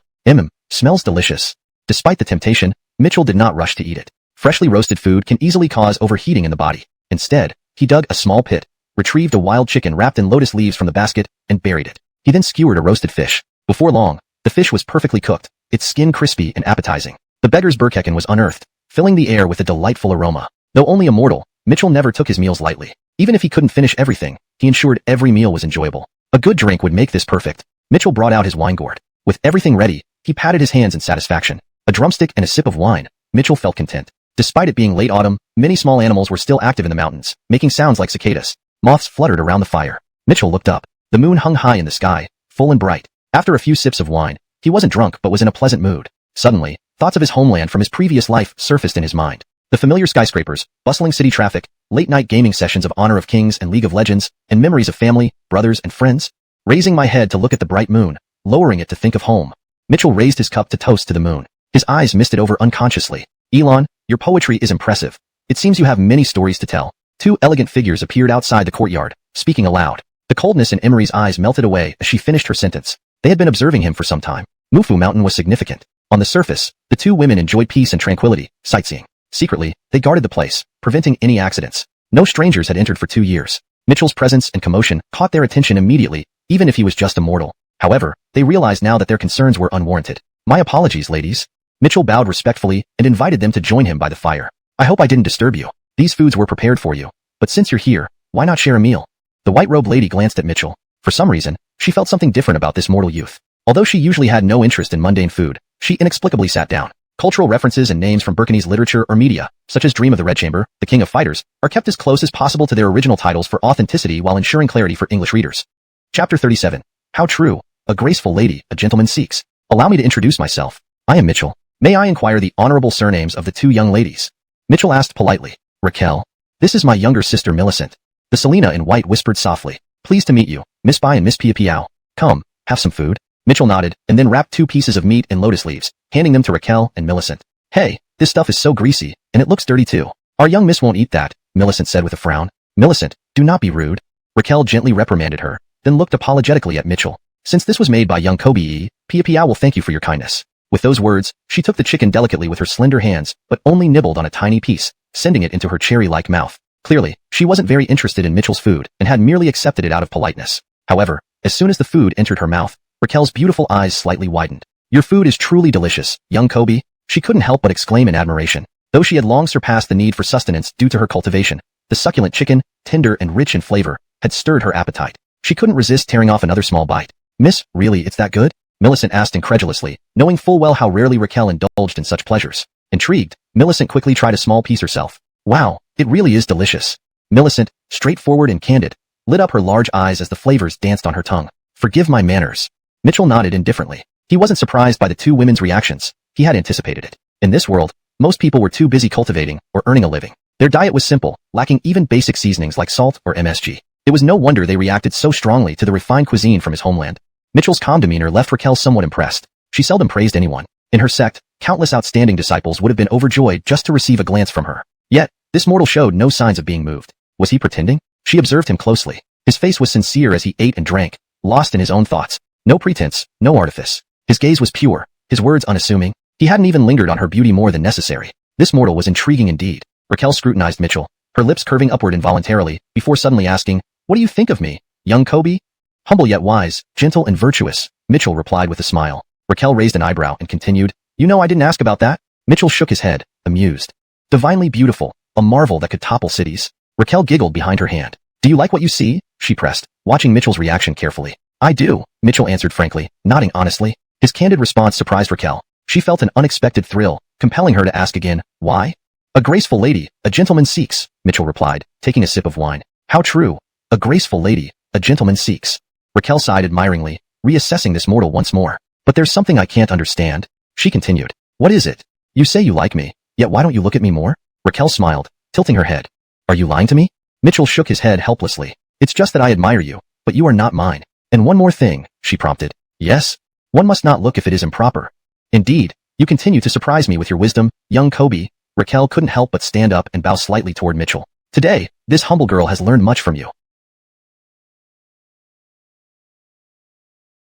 S1: Smells delicious. Despite the temptation, Mitchell did not rush to eat it. Freshly roasted food can easily cause overheating in the body. Instead, he dug a small pit, retrieved a wild chicken wrapped in lotus leaves from the basket, and buried it. He then skewered a roasted fish. Before long, the fish was perfectly cooked, its skin crispy and appetizing. The beggar's burkeken was unearthed, filling the air with a delightful aroma. Though only a mortal, Mitchell never took his meals lightly. Even if he couldn't finish everything, he ensured every meal was enjoyable. A good drink would make this perfect. Mitchell brought out his wine gourd. With everything ready, he patted his hands in satisfaction. A drumstick and a sip of wine, Mitchell felt content. Despite it being late autumn, many small animals were still active in the mountains, making sounds like cicadas. Moths fluttered around the fire. Mitchell looked up. The moon hung high in the sky, full and bright. After a few sips of wine, he wasn't drunk but was in a pleasant mood. Suddenly, thoughts of his homeland from his previous life surfaced in his mind. The familiar skyscrapers, bustling city traffic, late-night gaming sessions of Honor of Kings and League of Legends, and memories of family, brothers, and friends. Raising my head to look at the bright moon, lowering it to think of home. Mitchell raised his cup to toast to the moon. His eyes misted over unconsciously. Elon, your poetry is impressive. It seems you have many stories to tell. Two elegant figures appeared outside the courtyard, speaking aloud. The coldness in Emery's eyes melted away as she finished her sentence. They had been observing him for some time. Mufu Mountain was significant. On the surface, the two women enjoyed peace and tranquility, sightseeing. Secretly, they guarded the place, preventing any accidents. No strangers had entered for 2 years. Mitchell's presence and commotion caught their attention immediately, even if he was just a mortal. However, they realized now that their concerns were unwarranted. My apologies, ladies. Mitchell bowed respectfully and invited them to join him by the fire. I hope I didn't disturb you. These foods were prepared for you. But since you're here, why not share a meal? The white-robed lady glanced at Mitchell. For some reason, she felt something different about this mortal youth. Although she usually had no interest in mundane food, she inexplicably sat down. Cultural references and names from Burkinese literature or media, such as Dream of the Red Chamber, The King of Fighters, are kept as close as possible to their original titles for authenticity while ensuring clarity for English readers. Chapter 37. How true. A graceful lady, a gentleman seeks. Allow me to introduce myself. I am Mitchell. May I inquire the honorable surnames of the two young ladies? Mitchell asked politely. Raquel. This is my younger sister Millicent. The Selena in white whispered softly. Pleased to meet you, Miss Bai and Miss Pia Piao. Come, have some food. Mitchell nodded, and then wrapped 2 pieces of meat in lotus leaves, handing them to Raquel and Millicent. Hey, this stuff is so greasy, and it looks dirty too. Our young miss won't eat that, Millicent said with a frown. Millicent, do not be rude. Raquel gently reprimanded her, then looked apologetically at Mitchell. Since this was made by young Kobe, Pia Piao will thank you for your kindness. With those words, she took the chicken delicately with her slender hands, but only nibbled on a tiny piece, sending it into her cherry-like mouth. Clearly, she wasn't very interested in Mitchell's food and had merely accepted it out of politeness. However, as soon as the food entered her mouth, Raquel's beautiful eyes slightly widened. Your food is truly delicious, young Kobe. She couldn't help but exclaim in admiration. Though she had long surpassed the need for sustenance due to her cultivation, the succulent chicken, tender and rich in flavor, had stirred her appetite. She couldn't resist tearing off another small bite. Miss, really, it's that good? Millicent asked incredulously, knowing full well how rarely Raquel indulged in such pleasures. Intrigued, Millicent quickly tried a small piece herself. Wow, it really is delicious. Millicent, straightforward and candid, lit up her large eyes as the flavors danced on her tongue. Forgive my manners. Mitchell nodded indifferently. He wasn't surprised by the 2 women's reactions. He had anticipated it. In this world, most people were too busy cultivating or earning a living. Their diet was simple, lacking even basic seasonings like salt or MSG. It was no wonder they reacted so strongly to the refined cuisine from his homeland. Mitchell's calm demeanor left Raquel somewhat impressed. She seldom praised anyone. In her sect, countless outstanding disciples would have been overjoyed just to receive a glance from her. Yet, this mortal showed no signs of being moved. Was he pretending? She observed him closely. His face was sincere as he ate and drank, lost in his own thoughts. No pretense, no artifice. His gaze was pure, his words unassuming. He hadn't even lingered on her beauty more than necessary. This mortal was intriguing indeed. Raquel scrutinized Mitchell, her lips curving upward involuntarily, before suddenly asking, What do you think of me, young Kobe? Humble yet wise, gentle and virtuous, Mitchell replied with a smile. Raquel raised an eyebrow and continued, You know I didn't ask about that? Mitchell shook his head, amused. Divinely beautiful, a marvel that could topple cities. Raquel giggled behind her hand. Do you like what you see? She pressed, watching Mitchell's reaction carefully. I do, Mitchell answered frankly, nodding honestly. His candid response surprised Raquel. She felt an unexpected thrill, compelling her to ask again, why? A graceful lady, a gentleman seeks, Mitchell replied, taking a sip of wine. How true. A graceful lady, a gentleman seeks. Raquel sighed admiringly, reassessing this mortal once more. But there's something I can't understand. She continued. What is it? You say you like me, yet why don't you look at me more? Raquel smiled, tilting her head. Are you lying to me? Mitchell shook his head helplessly. It's just that I admire you, but you are not mine. And one more thing, she prompted. Yes? One must not look if it is improper. Indeed, you continue to surprise me with your wisdom, young Kobe. Raquel couldn't help but stand up and bow slightly toward Mitchell. Today, this humble girl has learned much from you.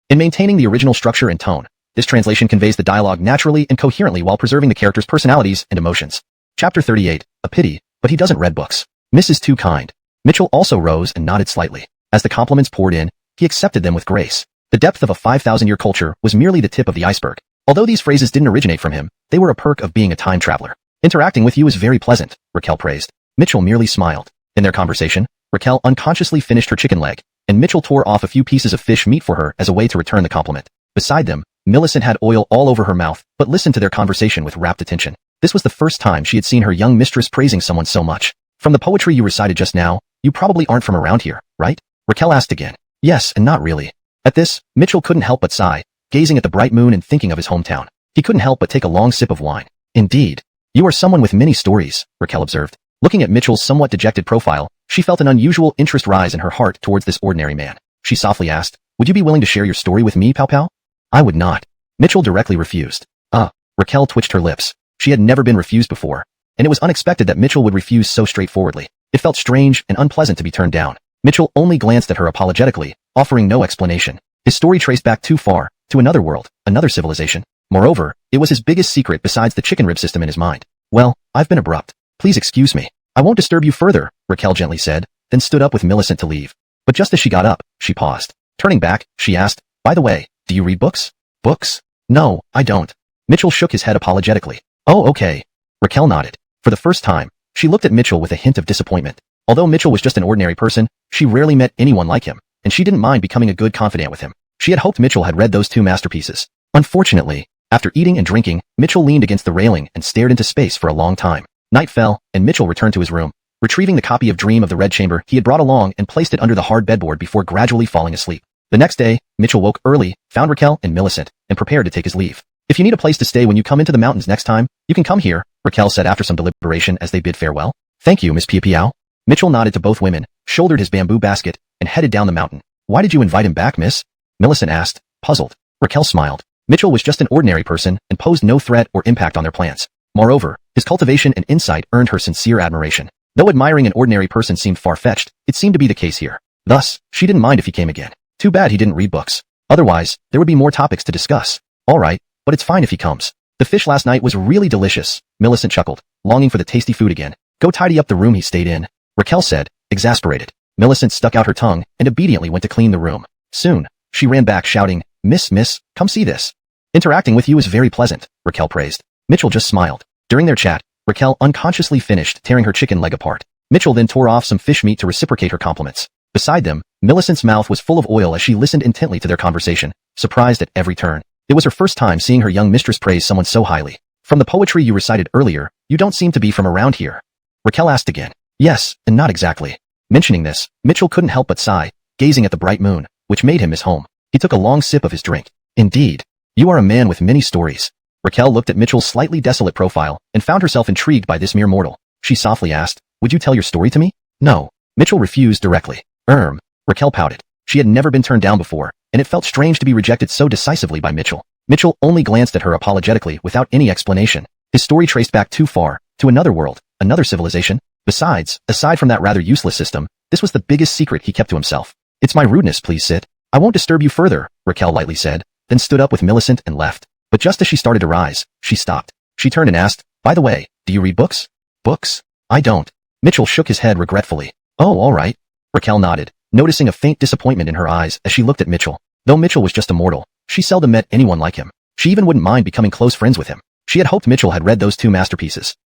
S1: In maintaining the original structure and tone, this translation conveys the dialogue naturally and coherently while preserving the characters' personalities and emotions. Chapter 38, a pity, but he doesn't read books. Miss is too kind. Mitchell also rose and nodded slightly. As the compliments poured in, he accepted them with grace. The depth of a 5,000-year culture was merely the tip of the iceberg. Although these phrases didn't originate from him, they were a perk of being a time traveler. Interacting with you is very pleasant, Raquel praised. Mitchell merely smiled. In their conversation, Raquel unconsciously finished her chicken leg, and Mitchell tore off a few pieces of fish meat for her as a way to return the compliment. Beside them, Millicent had oil all over her mouth, but listened to their conversation with rapt attention. This was the first time she had seen her young mistress praising someone so much. From the poetry you recited just now, you probably aren't from around here, right? Raquel asked again. Yes, and not really. At this, Mitchell couldn't help but sigh, gazing at the bright moon and thinking of his hometown. He couldn't help but take a long sip of wine. Indeed. You are someone with many stories, Raquel observed. Looking at Mitchell's somewhat dejected profile, she felt an unusual interest rise in her heart towards this ordinary man. She softly asked, Would you be willing to share your story with me, Pao? I would not. Mitchell directly refused. Raquel twitched her lips. She had never been refused before, and it was unexpected that Mitchell would refuse so straightforwardly. It felt strange and unpleasant to be turned down. Mitchell only glanced at her apologetically, offering no explanation. His story traced back too far, to another world, another civilization. Moreover, it was his biggest secret besides the chicken rib system in his mind. Well, I've been abrupt. Please excuse me. I won't disturb you further, Raquel gently said, then stood up with Millicent to leave. But just as she got up, she paused. Turning back, she asked, By the way, do you read books? Books? No, I don't. Mitchell shook his head apologetically. Oh, okay. Raquel nodded. For the first time, she looked at Mitchell with a hint of disappointment. Although Mitchell was just an ordinary person, she rarely met anyone like him, and she didn't mind becoming a good confidant with him. She had hoped Mitchell had read those 2 masterpieces. Unfortunately, after eating and drinking, Mitchell leaned against the railing and stared into space for a long time. Night fell, and Mitchell returned to his room, retrieving the copy of Dream of the Red Chamber he had brought along and placed it under the hard bedboard before gradually falling asleep. The next day, Mitchell woke early, found Raquel and Millicent, and prepared to take his leave. If you need a place to stay when you come into the mountains next time, you can come here, Raquel said after some deliberation as they bid farewell. Thank you, Miss Pia Piao. Mitchell nodded to both women, shouldered his bamboo basket, and headed down the mountain. Why did you invite him back, miss? Millicent asked, puzzled. Raquel smiled. Mitchell was just an ordinary person and posed no threat or impact on their plans. Moreover, his cultivation and insight earned her sincere admiration. Though admiring an ordinary person seemed far-fetched, it seemed to be the case here. Thus, she didn't mind if he came again. Too bad he didn't read books. Otherwise, there would be more topics to discuss. All right, but it's fine if he comes. The fish last night was really delicious, Millicent chuckled, longing for the tasty food again. Go tidy up the room he stayed in, Raquel said, exasperated. Millicent stuck out her tongue and obediently went to clean the room. Soon, she ran back shouting, Miss, come see this. Interacting with you is very pleasant, Raquel praised. Mitchell just smiled. During their chat, Raquel unconsciously finished tearing her chicken leg apart. Mitchell then tore off some fish meat to reciprocate her compliments. Beside them, Millicent's mouth was full of oil as she listened intently to their conversation, surprised at every turn. It was her first time seeing her young mistress praise someone so highly. From the poetry you recited earlier, you don't seem to be from around here. Raquel asked again. Yes, and not exactly. Mentioning this, Mitchell couldn't help but sigh, gazing at the bright moon, which made him miss home. He took a long sip of his drink. Indeed. You are a man with many stories. Raquel looked at Mitchell's slightly desolate profile and found herself intrigued by this mere mortal. She softly asked, would you tell your story to me? No. Mitchell refused directly. Raquel pouted. She had never been turned down before, and it felt strange to be rejected so decisively by Mitchell. Mitchell only glanced at her apologetically without any explanation. His story traced back too far, to another world, another civilization. Besides, aside from that rather useless system, this was the biggest secret he kept to himself. It's my rudeness, please sit. I won't disturb you further, Raquel lightly said, then stood up with Millicent and left. But just as she started to rise, she stopped. She turned and asked, by the way, do you read books? Books? I don't. Mitchell shook his head regretfully. Oh, all right. Raquel nodded, noticing a faint disappointment in her eyes as she looked at Mitchell. Though Mitchell was just a mortal, she seldom met anyone like him. She even wouldn't mind becoming close friends with him. She had hoped Mitchell had read those two masterpieces.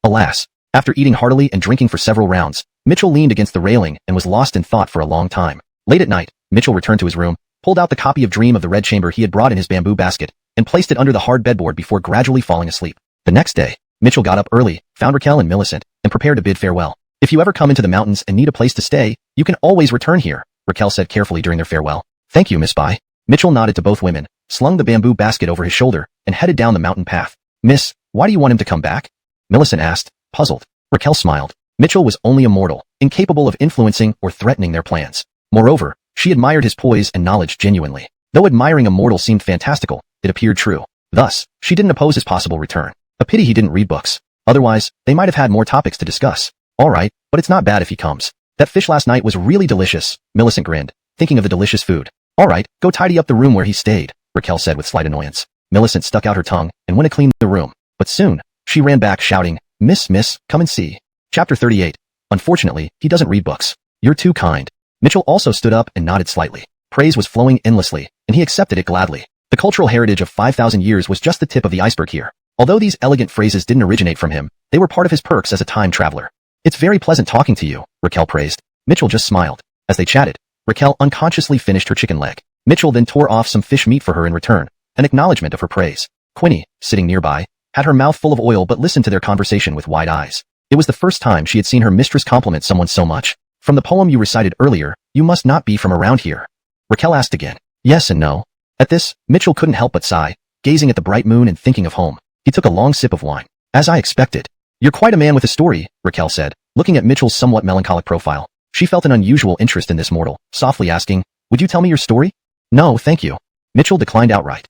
S1: Alas, after eating heartily and drinking for several rounds, Mitchell leaned against the railing and was lost in thought for a long time. Late at night, Mitchell returned to his room, pulled out the copy of Dream of the Red Chamber he had brought in his bamboo basket, and placed it under the hard bedboard before gradually falling asleep. The next day, Mitchell got up early, found Raquel and Millicent, and prepared to bid farewell. If you ever come into the mountains and need a place to stay, you can always return here, Raquel said carefully during their farewell. Thank you, Miss Bai. Mitchell nodded to both women, slung the bamboo basket over his shoulder, and headed down the mountain path. Miss, why do you want him to come back? Millicent asked, puzzled. Raquel smiled. Mitchell was only a mortal, incapable of influencing or threatening their plans. Moreover, she admired his poise and knowledge genuinely. Though admiring a mortal seemed fantastical, it appeared true. Thus, she didn't oppose his possible return. A pity he didn't read books. Otherwise, they might have had more topics to discuss. All right, but it's not bad if he comes. That fish last night was really delicious, Millicent grinned, thinking of the delicious food. All right, go tidy up the room where he stayed, Raquel said with slight annoyance. Millicent stuck out her tongue and went to clean the room. But soon, she ran back shouting, Miss, come and see. Chapter 38. Unfortunately, he doesn't read books. You're too kind. Mitchell also stood up and nodded slightly. Praise was flowing endlessly, and he accepted it gladly. The cultural heritage of 5,000 years was just the tip of the iceberg here. Although these elegant phrases didn't originate from him, they were part of his perks as a time traveler. It's very pleasant talking to you, Raquel praised. Mitchell just smiled. As they chatted, Raquel unconsciously finished her chicken leg. Mitchell then tore off some fish meat for her in return, an acknowledgement of her praise. Quinny, sitting nearby, had her mouth full of oil but listened to their conversation with wide eyes. It was the first time she had seen her mistress compliment someone so much. From the poem you recited earlier, you must not be from around here. Raquel asked again. Yes and no. At this, Mitchell couldn't help but sigh, gazing at the bright moon and thinking of home. He took a long sip of wine. As I expected. You're quite a man with a story, Raquel said, looking at Mitchell's somewhat melancholic profile. She felt an unusual interest in this mortal, softly asking, would you tell me your story? No, thank you. Mitchell declined outright.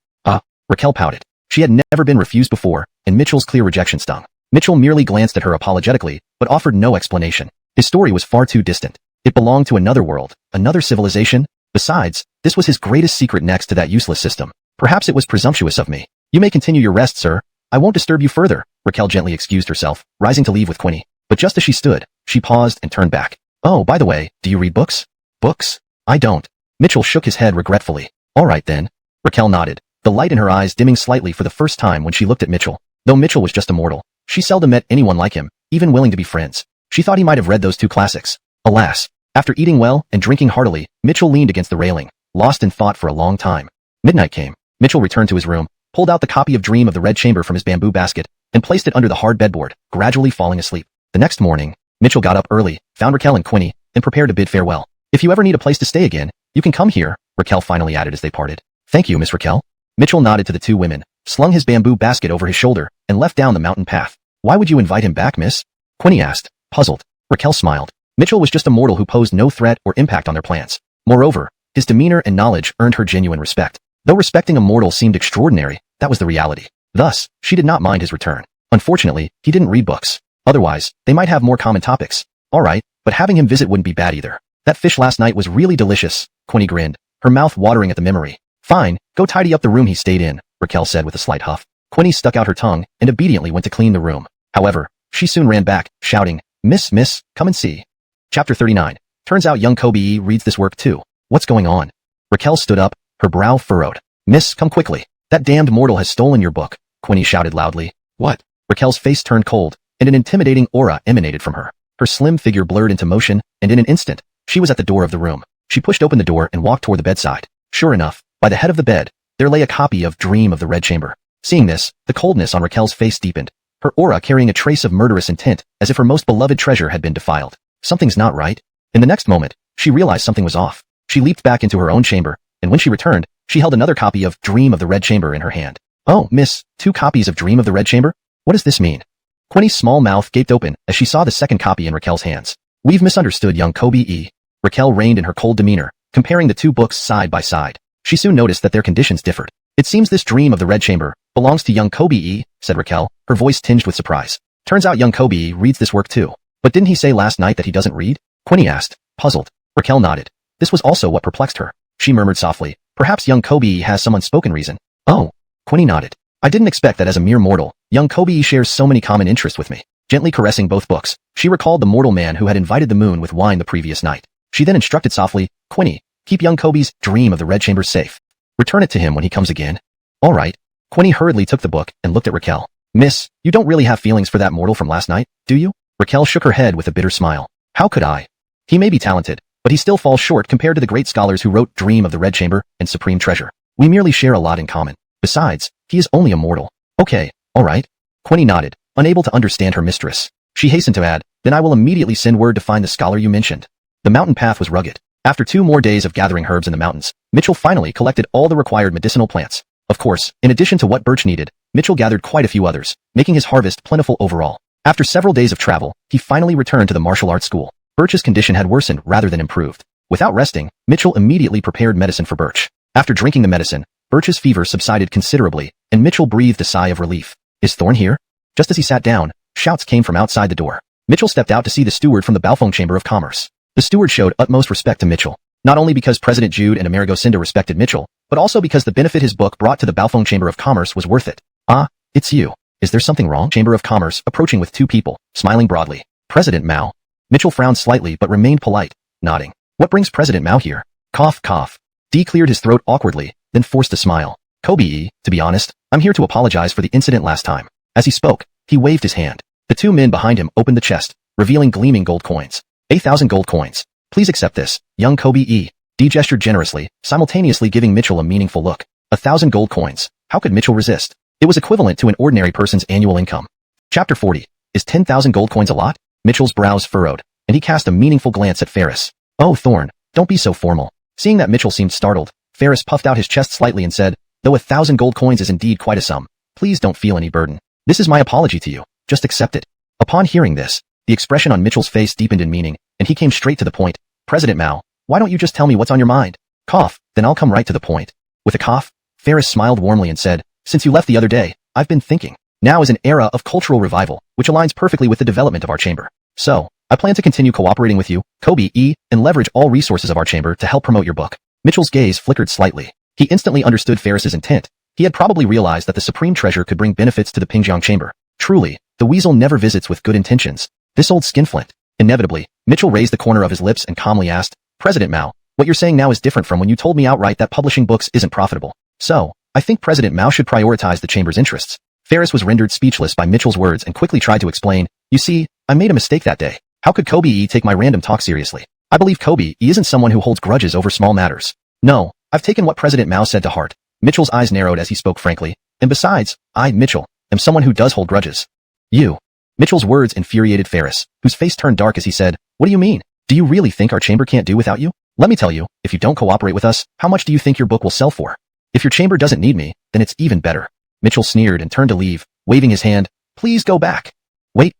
S1: Raquel pouted. She had never been refused before, and Mitchell's clear rejection stung. Mitchell merely glanced at her apologetically, but offered no explanation. His story was far too distant. It belonged to another world, another civilization. Besides, this was his greatest secret next to that useless system. Perhaps it was presumptuous of me. You may continue your rest, sir. I won't disturb you further, Raquel gently excused herself, rising to leave with Quinny. But just as she stood, she paused and turned back. Oh, by the way, do you read books? Books? I don't. Mitchell shook his head regretfully. All right then. Raquel nodded, the light in her eyes dimming slightly for the first time when she looked at Mitchell. Though Mitchell was just a mortal, she seldom met anyone like him, even willing to be friends. She thought he might have read those two classics. Alas, after eating well and drinking heartily, Mitchell leaned against the railing, lost in thought for a long time. Midnight came. Mitchell returned to his room, pulled out the copy of Dream of the Red Chamber from his bamboo basket, and placed it under the hard bedboard, gradually falling asleep. The next morning, Mitchell got up early, found Raquel and Quinny, and prepared to bid farewell. If you ever need a place to stay again, you can come here, Raquel finally added as they parted. Thank you, Miss Raquel. Mitchell nodded to the two women, slung his bamboo basket over his shoulder, and left down the mountain path. Why would you invite him back, miss? Quinny asked, puzzled. Raquel smiled. Mitchell was just a mortal who posed no threat or impact on their plans. Moreover, his demeanor and knowledge earned her genuine respect. Though respecting a mortal seemed extraordinary, that was the reality. Thus, she did not mind his return. Unfortunately, he didn't read books. Otherwise, they might have more common topics. Alright, but having him visit wouldn't be bad either. That fish last night was really delicious, Quinny grinned, her mouth watering at the memory. Fine, go tidy up the room he stayed in, Raquel said with a slight huff. Quinny stuck out her tongue and obediently went to clean the room. However, she soon ran back, shouting, Miss, come and see. Chapter 39. Turns out young Kobe reads this work too. What's going on? Raquel stood up, her brow furrowed. Miss, come quickly. That damned mortal has stolen your book, Quinny shouted loudly. What? Raquel's face turned cold, and an intimidating aura emanated from her. Her slim figure blurred into motion, and in an instant, she was at the door of the room. She pushed open the door and walked toward the bedside. Sure enough, by the head of the bed, there lay a copy of Dream of the Red Chamber. Seeing this, the coldness on Raquel's face deepened, her aura carrying a trace of murderous intent, as if her most beloved treasure had been defiled. Something's not right. In the next moment, she realized something was off. She leaped back into her own chamber, and when she returned, she held another copy of Dream of the Red Chamber in her hand. Oh, miss, 2 copies of Dream of the Red Chamber? What does this mean? Quinny's small mouth gaped open as she saw the second copy in Raquel's hands. We've misunderstood young Kobe. Raquel reigned in her cold demeanor, comparing the 2 books side by side. She soon noticed that their conditions differed. It seems this Dream of the Red Chamber belongs to young Kobe, said Raquel, her voice tinged with surprise. Turns out young Kobe reads this work too. But didn't he say last night that he doesn't read? Quinny asked, puzzled. Raquel nodded. This was also what perplexed her. She murmured softly, perhaps young Kobe has some unspoken reason. Oh. Quinny nodded. I didn't expect that as a mere mortal, young Kobe shares so many common interests with me. Gently caressing both books, she recalled the mortal man who had invited the moon with wine the previous night. She then instructed softly, Quinny, keep young Kobe's Dream of the Red Chamber safe. Return it to him when he comes again. All right. Quinny hurriedly took the book and looked at Raquel. Miss, you don't really have feelings for that mortal from last night, do you? Raquel shook her head with a bitter smile. How could I? He may be talented, but he still falls short compared to the great scholars who wrote Dream of the Red Chamber and Supreme Treasure. We merely share a lot in common. Besides, he is only a mortal. Okay, all right. Quinny nodded, unable to understand her mistress. She hastened to add, then I will immediately send word to find the scholar you mentioned. The mountain path was rugged. After 2 more days of gathering herbs in the mountains, Mitchell finally collected all the required medicinal plants. Of course, in addition to what Birch needed, Mitchell gathered quite a few others, making his harvest plentiful overall. After several days of travel, he finally returned to the martial arts school. Birch's condition had worsened rather than improved. Without resting, Mitchell immediately prepared medicine for Birch. After drinking the medicine, Birch's fever subsided considerably, and Mitchell breathed a sigh of relief. Is Thorn here? Just as he sat down, shouts came from outside the door. Mitchell stepped out to see the steward from the Baofeng Chamber of Commerce. The steward showed utmost respect to Mitchell, not only because President Jude and Amerigo Cinda respected Mitchell, but also because the benefit his book brought to the Baofeng Chamber of Commerce was worth it. Ah, it's you. Is there something wrong? Chamber of Commerce approaching with 2 people, smiling broadly. President Mao. Mitchell frowned slightly but remained polite, nodding. What brings President Mao here? Cough, cough. D cleared his throat awkwardly, then forced a smile. Kobe, to be honest, I'm here to apologize for the incident last time. As he spoke, he waved his hand. The 2 men behind him opened the chest, revealing gleaming gold coins. 8,000 gold coins. Please accept this, young Kobe. D gestured generously, simultaneously giving Mitchell a meaningful look. 1,000 gold coins. How could Mitchell resist? It was equivalent to an ordinary person's annual income. Chapter 40. Is 10,000 gold coins a lot? Mitchell's brows furrowed, and he cast a meaningful glance at Ferris. Oh, Thorn, don't be so formal. Seeing that Mitchell seemed startled, Ferris puffed out his chest slightly and said, though 1,000 gold coins is indeed quite a sum, please don't feel any burden. This is my apology to you. Just accept it. Upon hearing this, the expression on Mitchell's face deepened in meaning, and he came straight to the point. President Mao, why don't you just tell me what's on your mind? Cough, then I'll come right to the point. With a cough, Ferris smiled warmly and said, since you left the other day, I've been thinking. Now is an era of cultural revival, which aligns perfectly with the development of our chamber. So, I plan to continue cooperating with you, Kobe, and leverage all resources of our chamber to help promote your book. Mitchell's gaze flickered slightly. He instantly understood Ferris's intent. He had probably realized that the Supreme Treasure could bring benefits to the Pingjiang chamber. Truly, the weasel never visits with good intentions. This old skinflint. Inevitably, Mitchell raised the corner of his lips and calmly asked, President Mao, what you're saying now is different from when you told me outright that publishing books isn't profitable. So, I think President Mao should prioritize the chamber's interests. Ferris was rendered speechless by Mitchell's words and quickly tried to explain, you see, I made a mistake that day. How could Kobe take my random talk seriously? I believe Kobe isn't someone who holds grudges over small matters. No, I've taken what President Mao said to heart. Mitchell's eyes narrowed as he spoke frankly. And besides, I, Mitchell, am someone who does hold grudges. You. Mitchell's words infuriated Ferris, whose face turned dark as he said, what do you mean? Do you really think our chamber can't do without you? Let me tell you, if you don't cooperate with us, how much do you think your book will sell for? If your chamber doesn't need me, then it's even better. Mitchell sneered and turned to leave, waving his hand. Please go back. Wait.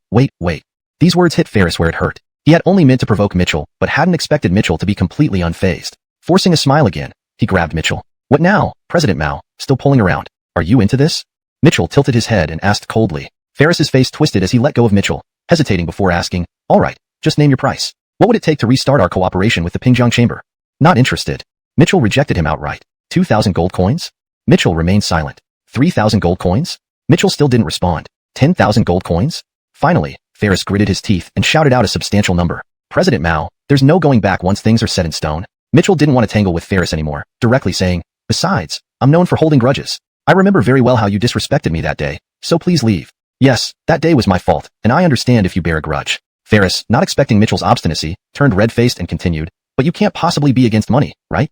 S1: These words hit Ferris where it hurt. He had only meant to provoke Mitchell, but hadn't expected Mitchell to be completely unfazed. Forcing a smile again, he grabbed Mitchell. What now, President Mao, still pulling around? Are you into this? Mitchell tilted his head and asked coldly. Ferris's face twisted as he let go of Mitchell, hesitating before asking, all right, just name your price. What would it take to restart our cooperation with the Pingjiang Chamber? Not interested. Mitchell rejected him outright. 2,000 gold coins? Mitchell remained silent. 3,000 gold coins? Mitchell still didn't respond. 10,000 gold coins? Finally, Ferris gritted his teeth and shouted out a substantial number. President Mao, there's no going back once things are set in stone. Mitchell didn't want to tangle with Ferris anymore, directly saying, besides, I'm known for holding grudges. I remember very well how you disrespected me that day, so please leave. Yes, that day was my fault, and I understand if you bear a grudge. Ferris, not expecting Mitchell's obstinacy, turned red-faced and continued, but you can't possibly be against money, right?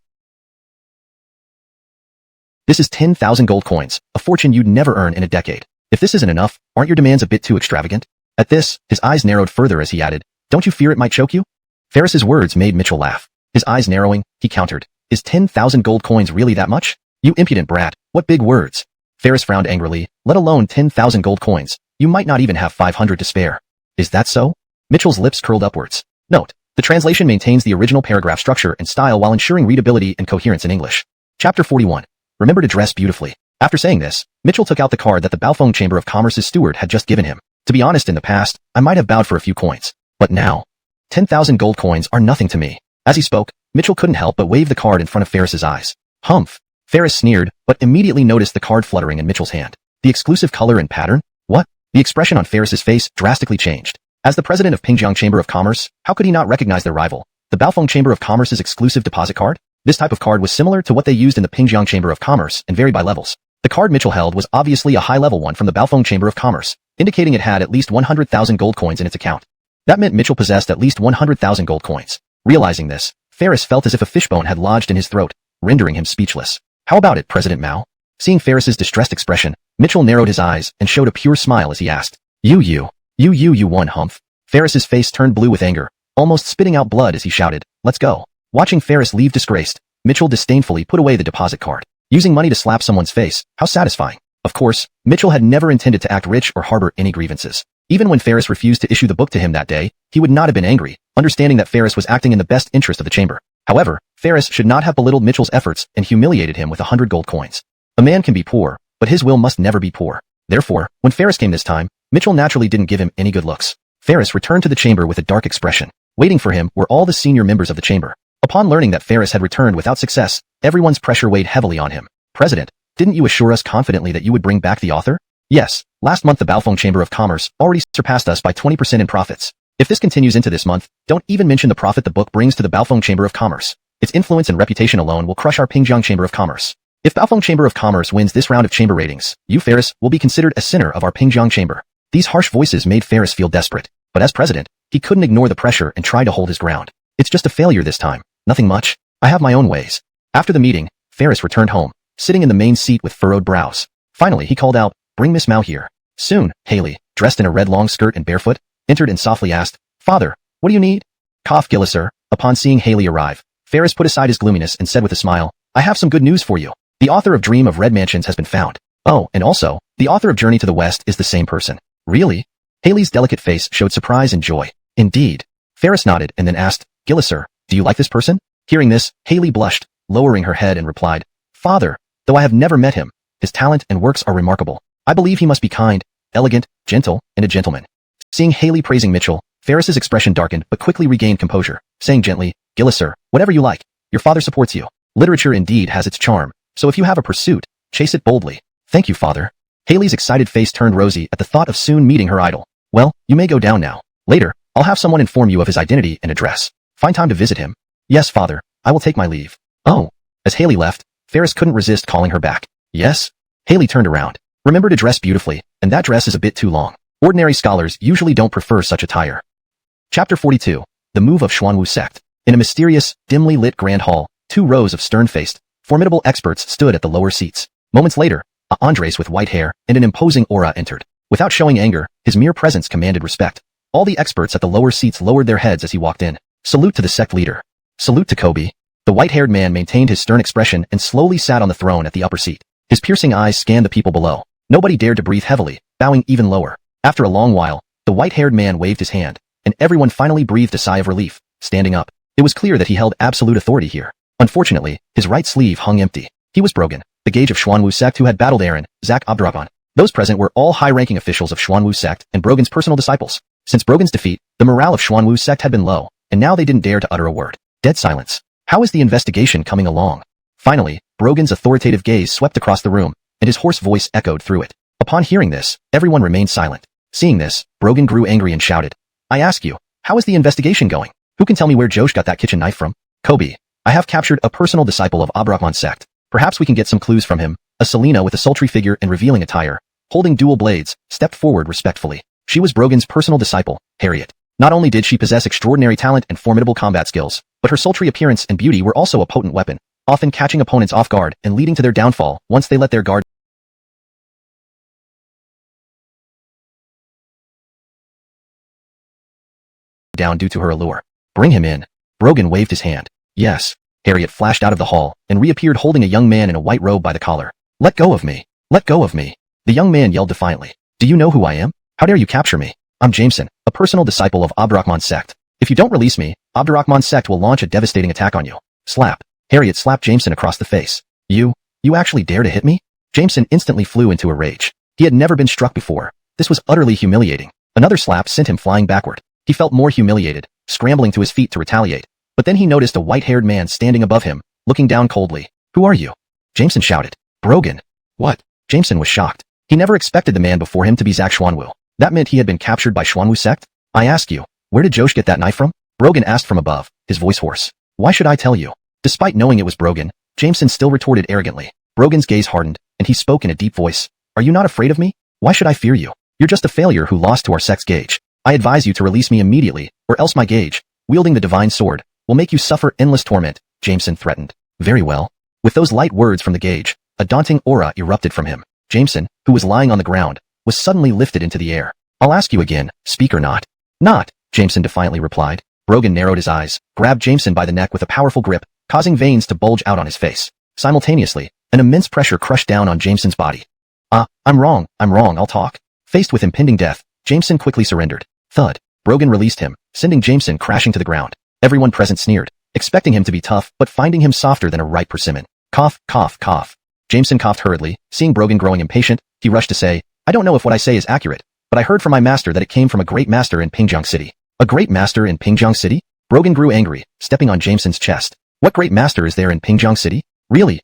S1: This is 10,000 gold coins, a fortune you'd never earn in a decade. If this isn't enough, aren't your demands a bit too extravagant? At this, his eyes narrowed further as he added, don't you fear it might choke you? Ferris's words made Mitchell laugh. His eyes narrowing, he countered, is 10,000 gold coins really that much? You impudent brat, what big words. Ferris frowned angrily, let alone 10,000 gold coins. You might not even have 500 to spare. Is that so? Mitchell's lips curled upwards. Note, the translation maintains the original paragraph structure and style while ensuring readability and coherence in English. Chapter 41. Remember to dress beautifully. After saying this, Mitchell took out the card that the Baofeng Chamber of Commerce's steward had just given him. To be honest, in the past, I might have bowed for a few coins. But now, 10,000 gold coins are nothing to me. As he spoke, Mitchell couldn't help but wave the card in front of Ferris's eyes. Humph. Ferris sneered, but immediately noticed the card fluttering in Mitchell's hand. The exclusive color and pattern? What? The expression on Ferris's face drastically changed. As the president of Pingjiang Chamber of Commerce, how could he not recognize their rival? The Baofeng Chamber of Commerce's exclusive deposit card? This type of card was similar to what they used in the Pingjiang Chamber of Commerce and varied by levels. The card Mitchell held was obviously a high-level one from the Baofeng Chamber of Commerce, indicating it had at least 100,000 gold coins in its account. That meant Mitchell possessed at least 100,000 gold coins. Realizing this, Ferris felt as if a fishbone had lodged in his throat, rendering him speechless. How about it, President Mao? Seeing Ferris's distressed expression, Mitchell narrowed his eyes and showed a pure smile as he asked, You won, humph. Ferris's face turned blue with anger, almost spitting out blood as he shouted, let's go. Watching Ferris leave disgraced, Mitchell disdainfully put away the deposit card. Using money to slap someone's face, how satisfying. Of course, Mitchell had never intended to act rich or harbor any grievances. Even when Ferris refused to issue the book to him that day, he would not have been angry, understanding that Ferris was acting in the best interest of the chamber. However, Ferris should not have belittled Mitchell's efforts and humiliated him with 100 gold coins. A man can be poor, but his will must never be poor. Therefore, when Ferris came this time, Mitchell naturally didn't give him any good looks. Ferris returned to the chamber with a dark expression. Waiting for him were all the senior members of the chamber. Upon learning that Ferris had returned without success, everyone's pressure weighed heavily on him. President, didn't you assure us confidently that you would bring back the author? Yes, last month the Baofeng Chamber of Commerce already surpassed us by 20% in profits. If this continues into this month, don't even mention the profit the book brings to the Baofeng Chamber of Commerce. Its influence and reputation alone will crush our Pingjiang Chamber of Commerce. If Baofeng Chamber of Commerce wins this round of chamber ratings, you, Ferris, will be considered a sinner of our Pingjiang Chamber. These harsh voices made Ferris feel desperate, but as president, he couldn't ignore the pressure and try to hold his ground. It's just a failure this time, nothing much. I have my own ways. After the meeting, Ferris returned home, sitting in the main seat with furrowed brows. Finally, he called out, bring Miss Mao here. Soon, Haley, dressed in a red long skirt and barefoot, entered and softly asked, Father, what do you need? Cough, Gilliser. Upon seeing Haley arrive, Ferris put aside his gloominess and said with a smile, I have some good news for you. The author of Dream of Red Mansions has been found. Oh, and also, the author of Journey to the West is the same person. Really? Haley's delicate face showed surprise and joy. Indeed. Ferris nodded and then asked, Gilliser, do you like this person? Hearing this, Haley blushed, lowering her head and replied, Father, though I have never met him, his talent and works are remarkable. I believe he must be kind, elegant, gentle, and a gentleman. Seeing Haley praising Mitchell, Ferris's expression darkened but quickly regained composure, saying gently, Gilliser, whatever you like. Your father supports you. Literature indeed has its charm, so if you have a pursuit, chase it boldly. Thank you, Father. Haley's excited face turned rosy at the thought of soon meeting her idol. Well, you may go down now. Later, I'll have someone inform you of his identity and address. Find time to visit him. Yes, Father, I will take my leave. Oh. As Haley left, Ferris couldn't resist calling her back. Yes? Haley turned around. Remember to dress beautifully, and that dress is a bit too long. Ordinary scholars usually don't prefer such attire. Chapter 42. The Move of Xuanwu Sect. In a mysterious, dimly lit grand hall, 2 rows of stern-faced, formidable experts stood at the lower seats. Moments later, a Andres with white hair and an imposing aura entered. Without showing anger, his mere presence commanded respect. All the experts at the lower seats lowered their heads as he walked in. Salute to the sect leader. Salute to Kobe. The white-haired man maintained his stern expression and slowly sat on the throne at the upper seat. His piercing eyes scanned the people below. Nobody dared to breathe heavily, bowing even lower. After a long while, the white-haired man waved his hand, and everyone finally breathed a sigh of relief, standing up. It was clear that he held absolute authority here. Unfortunately, his right sleeve hung empty. He was Brogan, the gauge of Xuanwu sect who had battled Aaron, Zach Abdurrahman. Those present were all high-ranking officials of Xuanwu sect and Brogan's personal disciples. Since Brogan's defeat, the morale of Xuanwu sect had been low, and now they didn't dare to utter a word. Dead silence. How is the investigation coming along? Finally, Brogan's authoritative gaze swept across the room, and his hoarse voice echoed through it. Upon hearing this, everyone remained silent. Seeing this, Brogan grew angry and shouted, "I ask you, how is the investigation going? Who can tell me where Josh got that kitchen knife from?" "Kobe, I have captured a personal disciple of Abdurrahman sect. Perhaps we can get some clues from him." A Selena with a sultry figure and revealing attire, holding dual blades, stepped forward respectfully. She was Brogan's personal disciple, Harriet. Not only did she possess extraordinary talent and formidable combat skills, but her sultry appearance and beauty were also a potent weapon, often catching opponents off guard and leading to their downfall once they let their guard down due to her allure. "Bring him in." Brogan waved his hand. "Yes." Harriet flashed out of the hall and reappeared holding a young man in a white robe by the collar. "Let go of me. Let go of me." The young man yelled defiantly. "Do you know who I am? How dare you capture me? I'm Jameson, a personal disciple of Abdurrahman sect. If you don't release me, Abdurrahman sect will launch a devastating attack on you." Slap. Harriet slapped Jameson across the face. You actually dare to hit me?" Jameson instantly flew into a rage. He had never been struck before. This was utterly humiliating. Another slap sent him flying backward. He felt more humiliated, scrambling to his feet to retaliate. But then he noticed a white-haired man standing above him, looking down coldly. "Who are you?" Jameson shouted. "Brogan." "What?" Jameson was shocked. He never expected the man before him to be Zach Xuanwu. That meant he had been captured by Xuanwu sect? "I ask you, where did Josh get that knife from?" Brogan asked from above, his voice hoarse. "Why should I tell you?" Despite knowing it was Brogan, Jameson still retorted arrogantly. Brogan's gaze hardened, and he spoke in a deep voice. "Are you not afraid of me? Why should I fear you? You're just a failure who lost to our sect's gauge. I advise you to release me immediately, or else my gauge, wielding the divine sword, will make you suffer endless torment," Jameson threatened. "Very well." With those light words from the gauge, a daunting aura erupted from him. Jameson, who was lying on the ground, was suddenly lifted into the air. "I'll ask you again, speak or not?" "Not," Jameson defiantly replied. Brogan narrowed his eyes, grabbed Jameson by the neck with a powerful grip, causing veins to bulge out on his face. Simultaneously, an immense pressure crushed down on Jameson's body. I'm wrong, I'll talk." Faced with impending death, Jameson quickly surrendered. Thud. Brogan released him, sending Jameson crashing to the ground. Everyone present sneered, expecting him to be tough but finding him softer than a ripe persimmon. Cough, cough, cough. Jameson coughed hurriedly, seeing Brogan growing impatient. He rushed to say, "I don't know if what I say is accurate, but I heard from my master that it came from a great master in Pingjiang City." "A great master in Pingjiang City?" Brogan grew angry, stepping on Jameson's chest. "What great master is there in Pingjiang City? Really?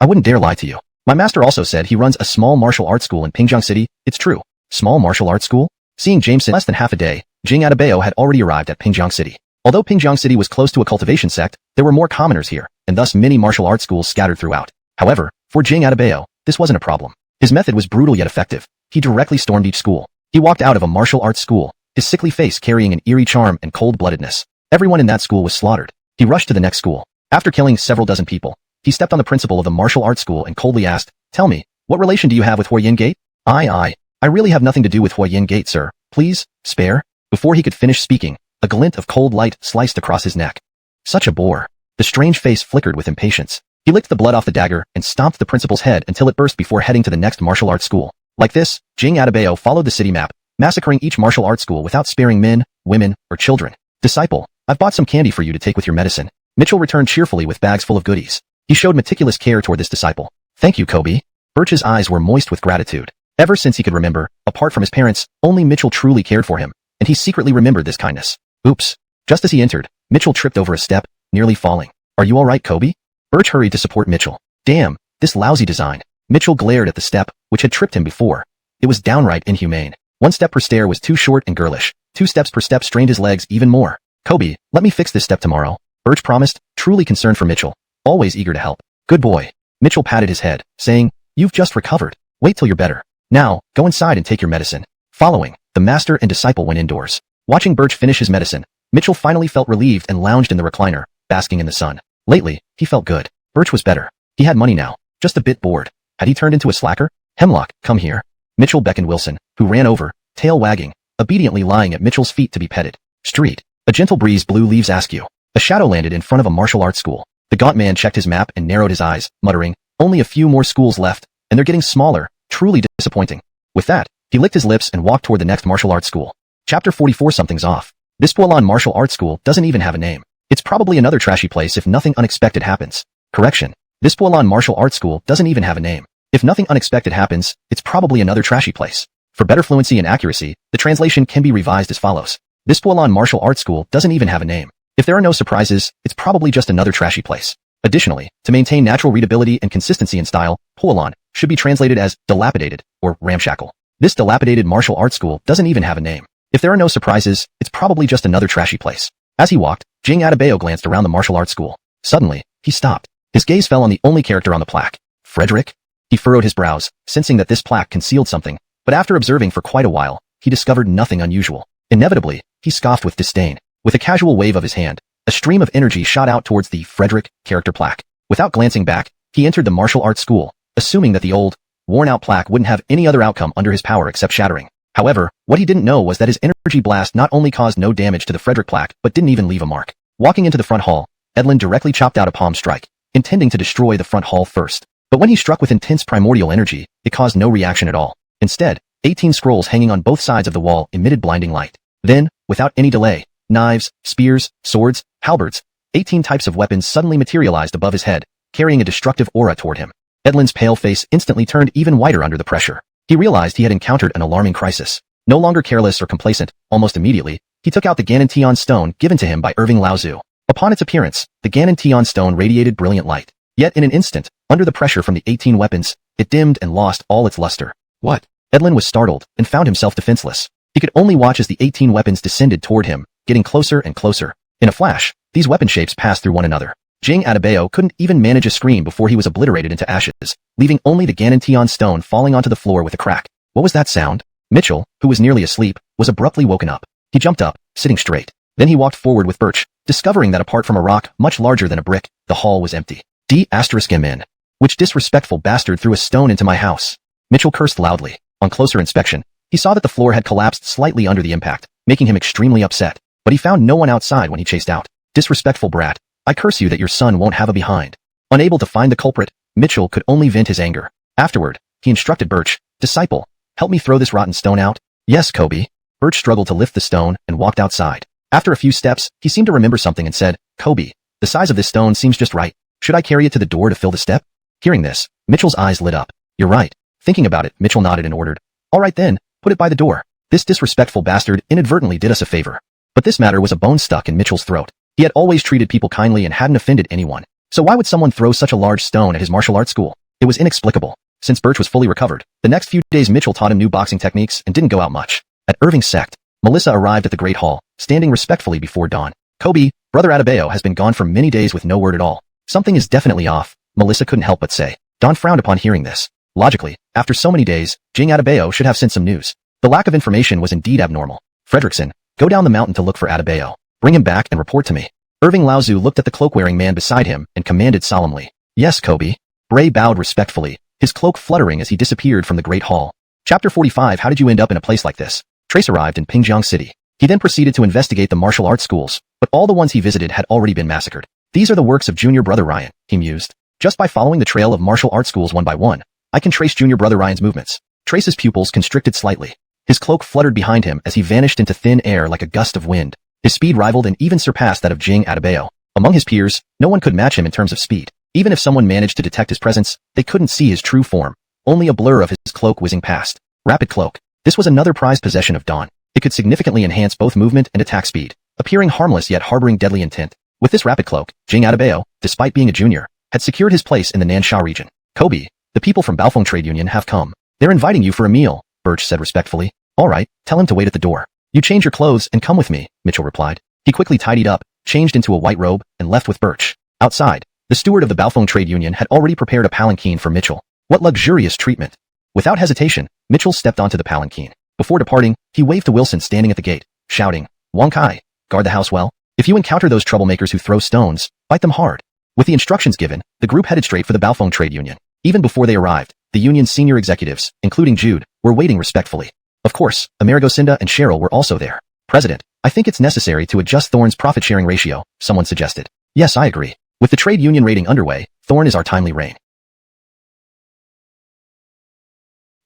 S1: I wouldn't dare lie to you. My master also said he runs a small martial arts school in Pingjiang City. It's true." "Small martial arts school?" Seeing Jameson less than half a day, Jing Adebayo had already arrived at Pingjiang City. Although Pingjiang City was close to a cultivation sect, there were more commoners here, and thus many martial arts schools scattered throughout. However, for Jing Adebayo, this wasn't a problem. His method was brutal yet effective. He directly stormed each school. He walked out of a martial arts school, his sickly face carrying an eerie charm and cold-bloodedness. Everyone in that school was slaughtered. He rushed to the next school. After killing several dozen people, he stepped on the principal of the martial arts school and coldly asked, "Tell me, what relation do you have with Huayin Gate?" I really have nothing to do with Huayin Gate, sir. Please, spare." Before he could finish speaking, a glint of cold light sliced across his neck. Such a bore. The strange face flickered with impatience. He licked the blood off the dagger and stomped the principal's head until it burst before heading to the next martial arts school. Like this, Jing Adebayo followed the city map, massacring each martial arts school without sparing men, women, or children. "Disciple, I've bought some candy for you to take with your medicine." Mitchell returned cheerfully with bags full of goodies. He showed meticulous care toward this disciple. "Thank you, Kobe." Birch's eyes were moist with gratitude. Ever since he could remember, apart from his parents, only Mitchell truly cared for him, and he secretly remembered this kindness. Oops. Just as he entered, Mitchell tripped over a step, nearly falling. "Are you alright, Kobe?" Birch hurried to support Mitchell. "Damn, this lousy design." Mitchell glared at the step, which had tripped him before. It was downright inhumane. One step per stair was too short and girlish. 2 steps per step strained his legs even more. "Kobe, let me fix this step tomorrow," Birch promised, truly concerned for Mitchell, always eager to help. "Good boy." Mitchell patted his head, saying, "You've just recovered. Wait till you're better. Now, go inside and take your medicine." Following, the master and disciple went indoors. Watching Birch finish his medicine, Mitchell finally felt relieved and lounged in the recliner, basking in the sun. Lately, he felt good. Birch was better. He had money now, just a bit bored. Had he turned into a slacker? "Hemlock, come here." Mitchell beckoned Wilson, who ran over, tail wagging, obediently lying at Mitchell's feet to be petted. Street. A gentle breeze blew leaves askew. A shadow landed in front of a martial arts school. The gaunt man checked his map and narrowed his eyes, muttering, "Only a few more schools left, and they're getting smaller, truly disappointing." With that, he licked his lips and walked toward the next martial arts school. Chapter 44. Something's off. This Puolan martial arts school doesn't even have a name. It's probably another trashy place if nothing unexpected happens. Correction. This Puolan martial arts school doesn't even have a name. If nothing unexpected happens, it's probably another trashy place. For better fluency and accuracy, the translation can be revised as follows. This Puolan martial arts school doesn't even have a name. If there are no surprises, it's probably just another trashy place. Additionally, to maintain natural readability and consistency in style, Puolan should be translated as dilapidated or ramshackle. This dilapidated martial arts school doesn't even have a name. If there are no surprises, it's probably just another trashy place. As he walked, Jing Adebayo glanced around the martial arts school. Suddenly, he stopped. His gaze fell on the only character on the plaque. Frederick? He furrowed his brows, sensing that this plaque concealed something, but after observing for quite a while, he discovered nothing unusual. Inevitably, he scoffed with disdain. With a casual wave of his hand, a stream of energy shot out towards the Frederick character plaque. Without glancing back, he entered the martial arts school, assuming that the old, worn-out plaque wouldn't have any other outcome under his power except shattering. However, what he didn't know was that his energy blast not only caused no damage to the Frederick plaque, but didn't even leave a mark. Walking into the front hall, Edlin directly chopped out a palm strike, intending to destroy the front hall first. But when he struck with intense primordial energy, it caused no reaction at all. Instead, 18 scrolls hanging on both sides of the wall emitted blinding light. Then, without any delay, knives, spears, swords, halberds, 18 types of weapons suddenly materialized above his head, carrying a destructive aura toward him. Edlin's pale face instantly turned even whiter under the pressure. He realized he had encountered an alarming crisis. No longer careless or complacent, almost immediately, he took out the Ganon Tian stone given to him by Irving Laozu. Upon its appearance, the Ganon Tian stone radiated brilliant light. Yet in an instant, under the pressure from the 18 weapons, it dimmed and lost all its luster. What? Edlin was startled and found himself defenseless. He could only watch as the 18 weapons descended toward him, getting closer and closer. In a flash, these weapon shapes passed through one another. Jing Adebayo couldn't even manage a scream before he was obliterated into ashes, leaving only the Ganon Tian stone falling onto the floor with a crack. What was that sound? Mitchell, who was nearly asleep, was abruptly woken up. He jumped up, sitting straight. Then he walked forward with Birch, discovering that apart from a rock much larger than a brick, the hall was empty. D***M*N. Which disrespectful bastard threw a stone into my house? Mitchell cursed loudly. On closer inspection, he saw that the floor had collapsed slightly under the impact, making him extremely upset. But he found no one outside when he chased out. Disrespectful brat. I curse you that your son won't have a behind. Unable to find the culprit, Mitchell could only vent his anger. Afterward, he instructed Birch, disciple, help me throw this rotten stone out. Yes, Kobe. Birch struggled to lift the stone and walked outside. After a few steps, he seemed to remember something and said, Kobe, the size of this stone seems just right. Should I carry it to the door to fill the step? Hearing this, Mitchell's eyes lit up. You're right. Thinking about it, Mitchell nodded and ordered. All right then, put it by the door. This disrespectful bastard inadvertently did us a favor. But this matter was a bone stuck in Mitchell's throat. He had always treated people kindly and hadn't offended anyone. So why would someone throw such a large stone at his martial arts school? It was inexplicable. Since Birch was fully recovered, the next few days Mitchell taught him new boxing techniques and didn't go out much. At Irving's sect, Melissa arrived at the Great Hall, standing respectfully before Dawn. Kobe, Brother Adebayo has been gone for many days with no word at all. Something is definitely off, Melissa couldn't help but say. Dawn frowned upon hearing this. Logically, after so many days, Jing Adebayo should have sent some news. The lack of information was indeed abnormal. Fredrickson, go down the mountain to look for Adebayo. Bring him back and report to me. Irving Laozu looked at the cloak-wearing man beside him and commanded solemnly. Yes, Kobe. Bray bowed respectfully, his cloak fluttering as he disappeared from the Great Hall. Chapter 45. How did you end up in a place like this? Trace arrived in Pingjiang City. He then proceeded to investigate the martial arts schools, but all the ones he visited had already been massacred. These are the works of Junior Brother Ryan, he mused. Just by following the trail of martial arts schools one by one, I can trace Junior Brother Ryan's movements. Trace's pupils constricted slightly. His cloak fluttered behind him as he vanished into thin air like a gust of wind. His speed rivaled and even surpassed that of Jing Adebayo. Among his peers, no one could match him in terms of speed. Even if someone managed to detect his presence, they couldn't see his true form. Only a blur of his cloak whizzing past. Rapid cloak. This was another prized possession of Dawn. It could significantly enhance both movement and attack speed, appearing harmless yet harboring deadly intent. With this rapid cloak, Jing Adebayo, despite being a junior, had secured his place in the Nansha region. Kobe, the people from Baofeng Trade Union have come. They're inviting you for a meal, Birch said respectfully. All right, tell him to wait at the door. You change your clothes and come with me, Mitchell replied. He quickly tidied up, changed into a white robe, and left with Birch. Outside, the steward of the Baofeng Trade Union had already prepared a palanquin for Mitchell. What luxurious treatment! Without hesitation, Mitchell stepped onto the palanquin. Before departing, he waved to Wilson standing at the gate, shouting, Wong Kai, guard the house well. If you encounter those troublemakers who throw stones, bite them hard. With the instructions given, the group headed straight for the Baofeng Trade Union. Even before they arrived, the union's senior executives, including Jude, were waiting respectfully. Of course, Amerigocinda and Cheryl were also there. President, I think it's necessary to adjust Thorne's profit-sharing ratio, someone suggested. Yes, I agree. With the trade union raiding underway, Thorne is our timely reign.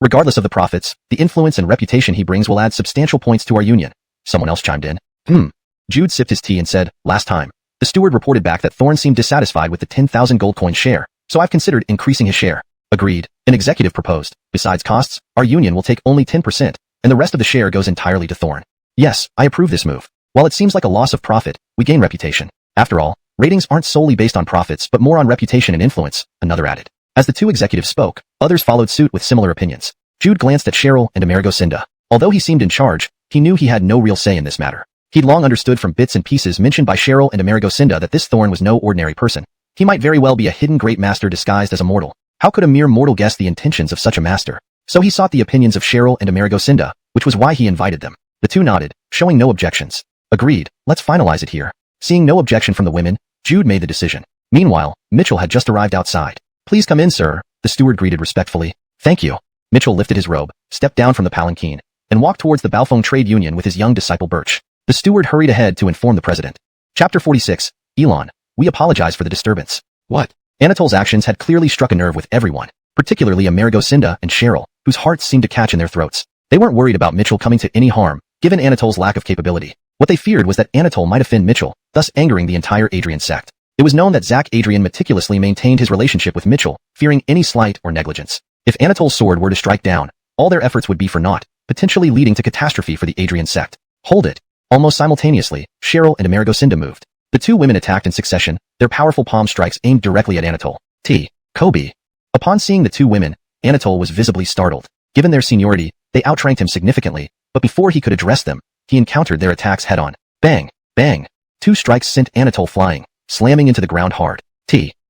S1: Regardless of the profits, the influence and reputation he brings will add substantial points to our union. Someone else chimed in. Jude sipped his tea and said, last time. The steward reported back that Thorne seemed dissatisfied with the 10,000 gold coin share, so I've considered increasing his share. Agreed. An executive proposed. Besides costs, our union will take only 10%, and the rest of the share goes entirely to Thorne. Yes, I approve this move. While it seems like a loss of profit, we gain reputation. After all, ratings aren't solely based on profits but more on reputation and influence, another added. As the two executives spoke, others followed suit with similar opinions. Jude glanced at Cheryl and Amerigosinda. Although he seemed in charge, he knew he had no real say in this matter. He'd long understood from bits and pieces mentioned by Cheryl and Amerigosinda that this Thorne was no ordinary person. He might very well be a hidden great master disguised as a mortal. How could a mere mortal guess the intentions of such a master? So he sought the opinions of Cheryl and Amerigosinda, which was why he invited them. The two nodded, showing no objections. Agreed, let's finalize it here. Seeing no objection from the women, Jude made the decision. Meanwhile, Mitchell had just arrived outside. Please come in, sir, the steward greeted respectfully. Thank you. Mitchell lifted his robe, stepped down from the palanquin, and walked towards the Baofeng trade union with his young disciple Birch. The steward hurried ahead to inform the president. Chapter 46, Elon, we apologize for the disturbance. What? Anatole's actions had clearly struck a nerve with everyone, particularly Amerigosinda and Cheryl, whose hearts seemed to catch in their throats. They weren't worried about Mitchell coming to any harm, given Anatole's lack of capability. What they feared was that Anatole might offend Mitchell, thus angering the entire Adrian sect. It was known that Zach Adrian meticulously maintained his relationship with Mitchell, fearing any slight or negligence. If Anatole's sword were to strike down, all their efforts would be for naught, potentially leading to catastrophe for the Adrian sect. Hold it. Almost simultaneously, Cheryl and Amerigosinda moved. The two women attacked in succession, their powerful palm strikes aimed directly at Anatole. Kobe. Upon seeing the two women, Anatole was visibly startled. Given their seniority, they outranked him significantly, but before he could address them, he encountered their attacks head-on. Bang! Bang! Two strikes sent Anatole flying, slamming into the ground hard.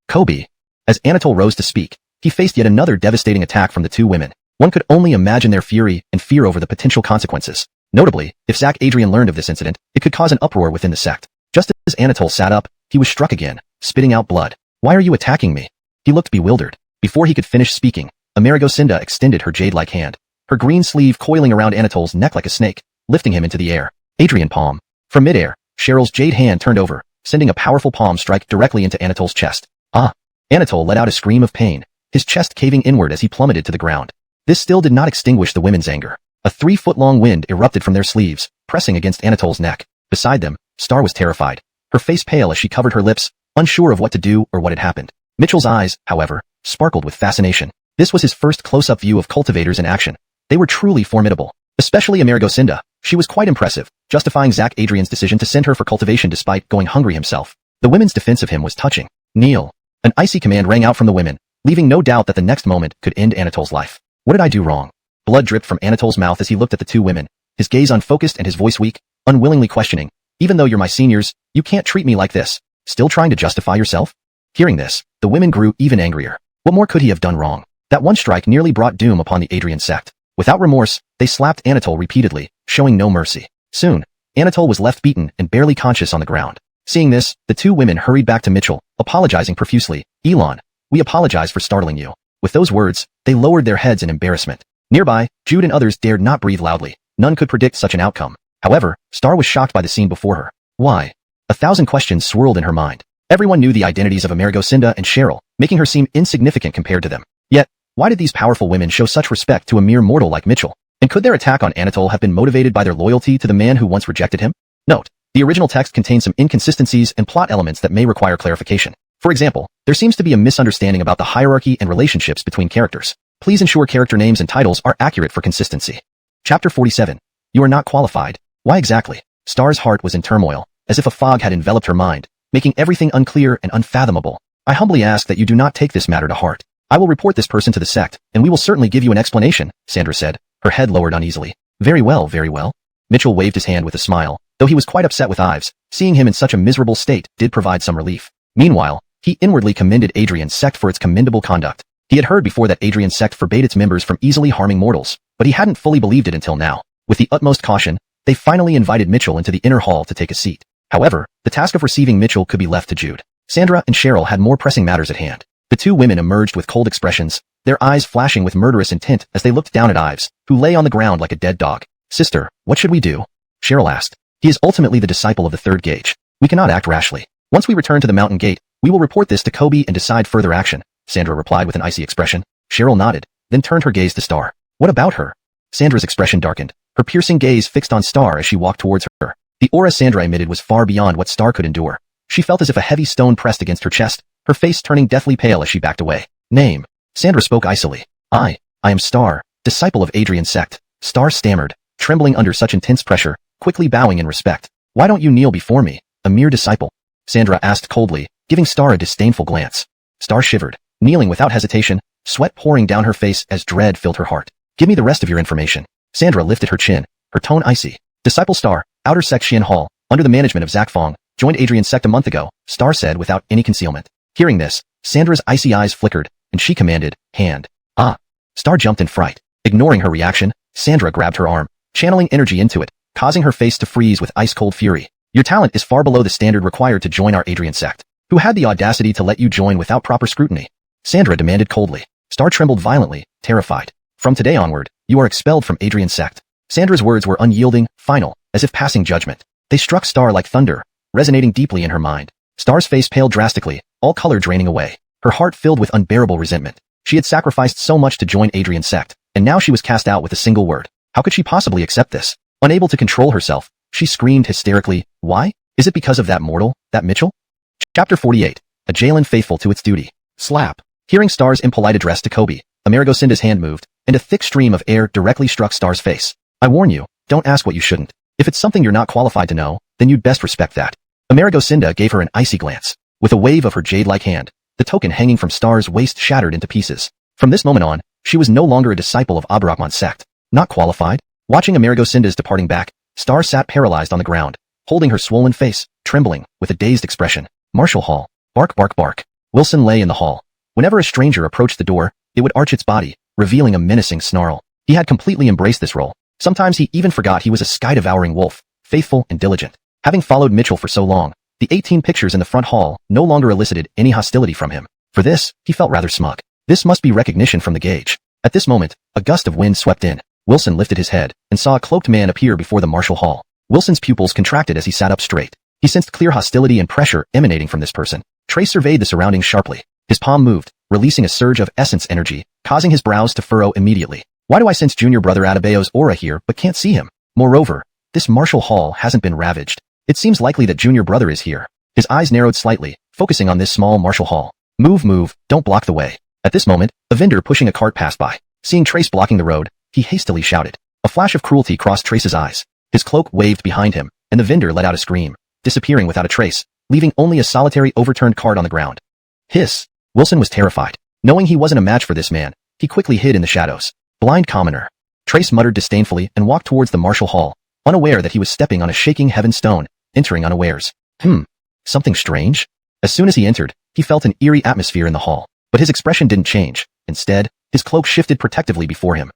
S1: Kobe. As Anatole rose to speak, he faced yet another devastating attack from the two women. One could only imagine their fury and fear over the potential consequences. Notably, if Zach Adrian learned of this incident, it could cause an uproar within the sect. Just as Anatole sat up, he was struck again, spitting out blood. Why are you attacking me? He looked bewildered. Before he could finish speaking, Amerigosinda extended her jade-like hand, her green sleeve coiling around Anatole's neck like a snake, lifting him into the air. Adrian palm. From midair, Cheryl's jade hand turned over, sending a powerful palm strike directly into Anatole's chest. Ah! Anatole let out a scream of pain, his chest caving inward as he plummeted to the ground. This still did not extinguish the women's anger. A 3-foot-long wind erupted from their sleeves, pressing against Anatole's neck. Beside them, Star was terrified, her face pale as she covered her lips, unsure of what to do or what had happened. Mitchell's eyes, however, sparkled with fascination. This was his first close-up view of cultivators in action. They were truly formidable. Especially Amerigosinda. She was quite impressive, justifying Zach Adrian's decision to send her for cultivation despite going hungry himself. The women's defense of him was touching. Kneel. An icy command rang out from the women, leaving no doubt that the next moment could end Anatole's life. What did I do wrong? Blood dripped from Anatole's mouth as he looked at the two women, his gaze unfocused and his voice weak, unwillingly questioning. Even though you're my seniors, you can't treat me like this. Still trying to justify yourself? Hearing this, the women grew even angrier. What more could he have done wrong? That one strike nearly brought doom upon the Adrian sect. Without remorse, they slapped Anatole repeatedly, showing no mercy. Soon, Anatole was left beaten and barely conscious on the ground. Seeing this, the two women hurried back to Mitchell, apologizing profusely. Elon, we apologize for startling you. With those words, they lowered their heads in embarrassment. Nearby, Jude and others dared not breathe loudly. None could predict such an outcome. However, Star was shocked by the scene before her. Why? 1,000 questions swirled in her mind. Everyone knew the identities of Amerigosinda and Cheryl, making her seem insignificant compared to them. Yet, why did these powerful women show such respect to a mere mortal like Mitchell? And could their attack on Anatole have been motivated by their loyalty to the man who once rejected him? Note, the original text contains some inconsistencies and plot elements that may require clarification. For example, there seems to be a misunderstanding about the hierarchy and relationships between characters. Please ensure character names and titles are accurate for consistency. Chapter 47. You are not qualified. Why exactly? Star's heart was in turmoil, as if a fog had enveloped her mind, making everything unclear and unfathomable. I humbly ask that you do not take this matter to heart. I will report this person to the sect, and we will certainly give you an explanation, Sandra said, her head lowered uneasily. Very well, very well. Mitchell waved his hand with a smile, though he was quite upset with Ives. Seeing him in such a miserable state did provide some relief. Meanwhile, he inwardly commended Adrian's sect for its commendable conduct. He had heard before that Adrian's sect forbade its members from easily harming mortals, but he hadn't fully believed it until now. With the utmost caution, they finally invited Mitchell into the inner hall to take a seat. However, the task of receiving Mitchell could be left to Jude. Sandra and Cheryl had more pressing matters at hand. The two women emerged with cold expressions, their eyes flashing with murderous intent as they looked down at Ives, who lay on the ground like a dead dog. Sister, what should we do? Cheryl asked. He is ultimately the disciple of the third gauge. We cannot act rashly. Once we return to the mountain gate, we will report this to Kobe and decide further action, Sandra replied with an icy expression. Cheryl nodded, then turned her gaze to Star. What about her? Sandra's expression darkened, her piercing gaze fixed on Star as she walked towards her. The aura Sandra emitted was far beyond what Star could endure. She felt as if a heavy stone pressed against her chest, her face turning deathly pale as she backed away. Name. Sandra spoke icily. I am Star, disciple of Adrian's sect. Star stammered, trembling under such intense pressure, quickly bowing in respect. Why don't you kneel before me, a mere disciple? Sandra asked coldly, giving Star a disdainful glance. Star shivered, kneeling without hesitation, sweat pouring down her face as dread filled her heart. Give me the rest of your information. Sandra lifted her chin, her tone icy. Disciple Star, Outer Sect Xian Hall, under the management of Zach Fong, joined Adrian's sect a month ago, Star said without any concealment. Hearing this, Sandra's icy eyes flickered, and she commanded, hand. Ah. Star jumped in fright. Ignoring her reaction, Sandra grabbed her arm, channeling energy into it, causing her face to freeze with ice-cold fury. Your talent is far below the standard required to join our Adrian sect. Who had the audacity to let you join without proper scrutiny? Sandra demanded coldly. Star trembled violently, terrified. From today onward, you are expelled from Adrian's sect. Sandra's words were unyielding, final, as if passing judgment. They struck Star like thunder, resonating deeply in her mind. Star's face paled drastically, all color draining away. Her heart filled with unbearable resentment. She had sacrificed so much to join Adrian's sect, and now she was cast out with a single word. How could she possibly accept this? Unable to control herself, she screamed hysterically, why? Is it because of that mortal, that Mitchell? Chapter 48. A Jalen faithful to its duty. Slap. Hearing Star's impolite address to Kobe, Amerigosinda's hand moved, and a thick stream of air directly struck Star's face. I warn you, don't ask what you shouldn't. If it's something you're not qualified to know, then you'd best respect that. Amerigosinda gave her an icy glance. With a wave of her jade-like hand, the token hanging from Star's waist shattered into pieces. From this moment on, she was no longer a disciple of Abrakman's sect. Not qualified? Watching Amerigosinda's departing back, Star sat paralyzed on the ground, holding her swollen face, trembling, with a dazed expression. Marshall Hall. Bark bark bark. Wilson lay in the hall. Whenever a stranger approached the door, it would arch its body, revealing a menacing snarl. He had completely embraced this role. Sometimes he even forgot he was a sky-devouring wolf, faithful and diligent. Having followed Mitchell for so long, the 18 pictures in the front hall no longer elicited any hostility from him. For this, he felt rather smug. This must be recognition from the gauge. At this moment, a gust of wind swept in. Wilson lifted his head and saw a cloaked man appear before the Marshall Hall. Wilson's pupils contracted as he sat up straight. He sensed clear hostility and pressure emanating from this person. Trey surveyed the surroundings sharply. His palm moved, releasing a surge of essence energy, causing his brows to furrow immediately. Why do I sense junior brother Adebayo's aura here but can't see him? Moreover, this Marshall Hall hasn't been ravaged. It seems likely that junior brother is here. His eyes narrowed slightly, focusing on this small Marshall Hall. Move, don't block the way. At this moment, a vendor pushing a cart passed by. Seeing Trace blocking the road, he hastily shouted. A flash of cruelty crossed Trace's eyes. His cloak waved behind him, and the vendor let out a scream, disappearing without a trace, leaving only a solitary overturned cart on the ground. Hiss! Wilson was terrified. Knowing he wasn't a match for this man, he quickly hid in the shadows. Blind commoner. Trace muttered disdainfully and walked towards the Marshall Hall, unaware that he was stepping on a shaking heaven stone, entering unawares. Something strange? As soon as he entered, he felt an eerie atmosphere in the hall, but his expression didn't change. Instead, his cloak shifted protectively before him.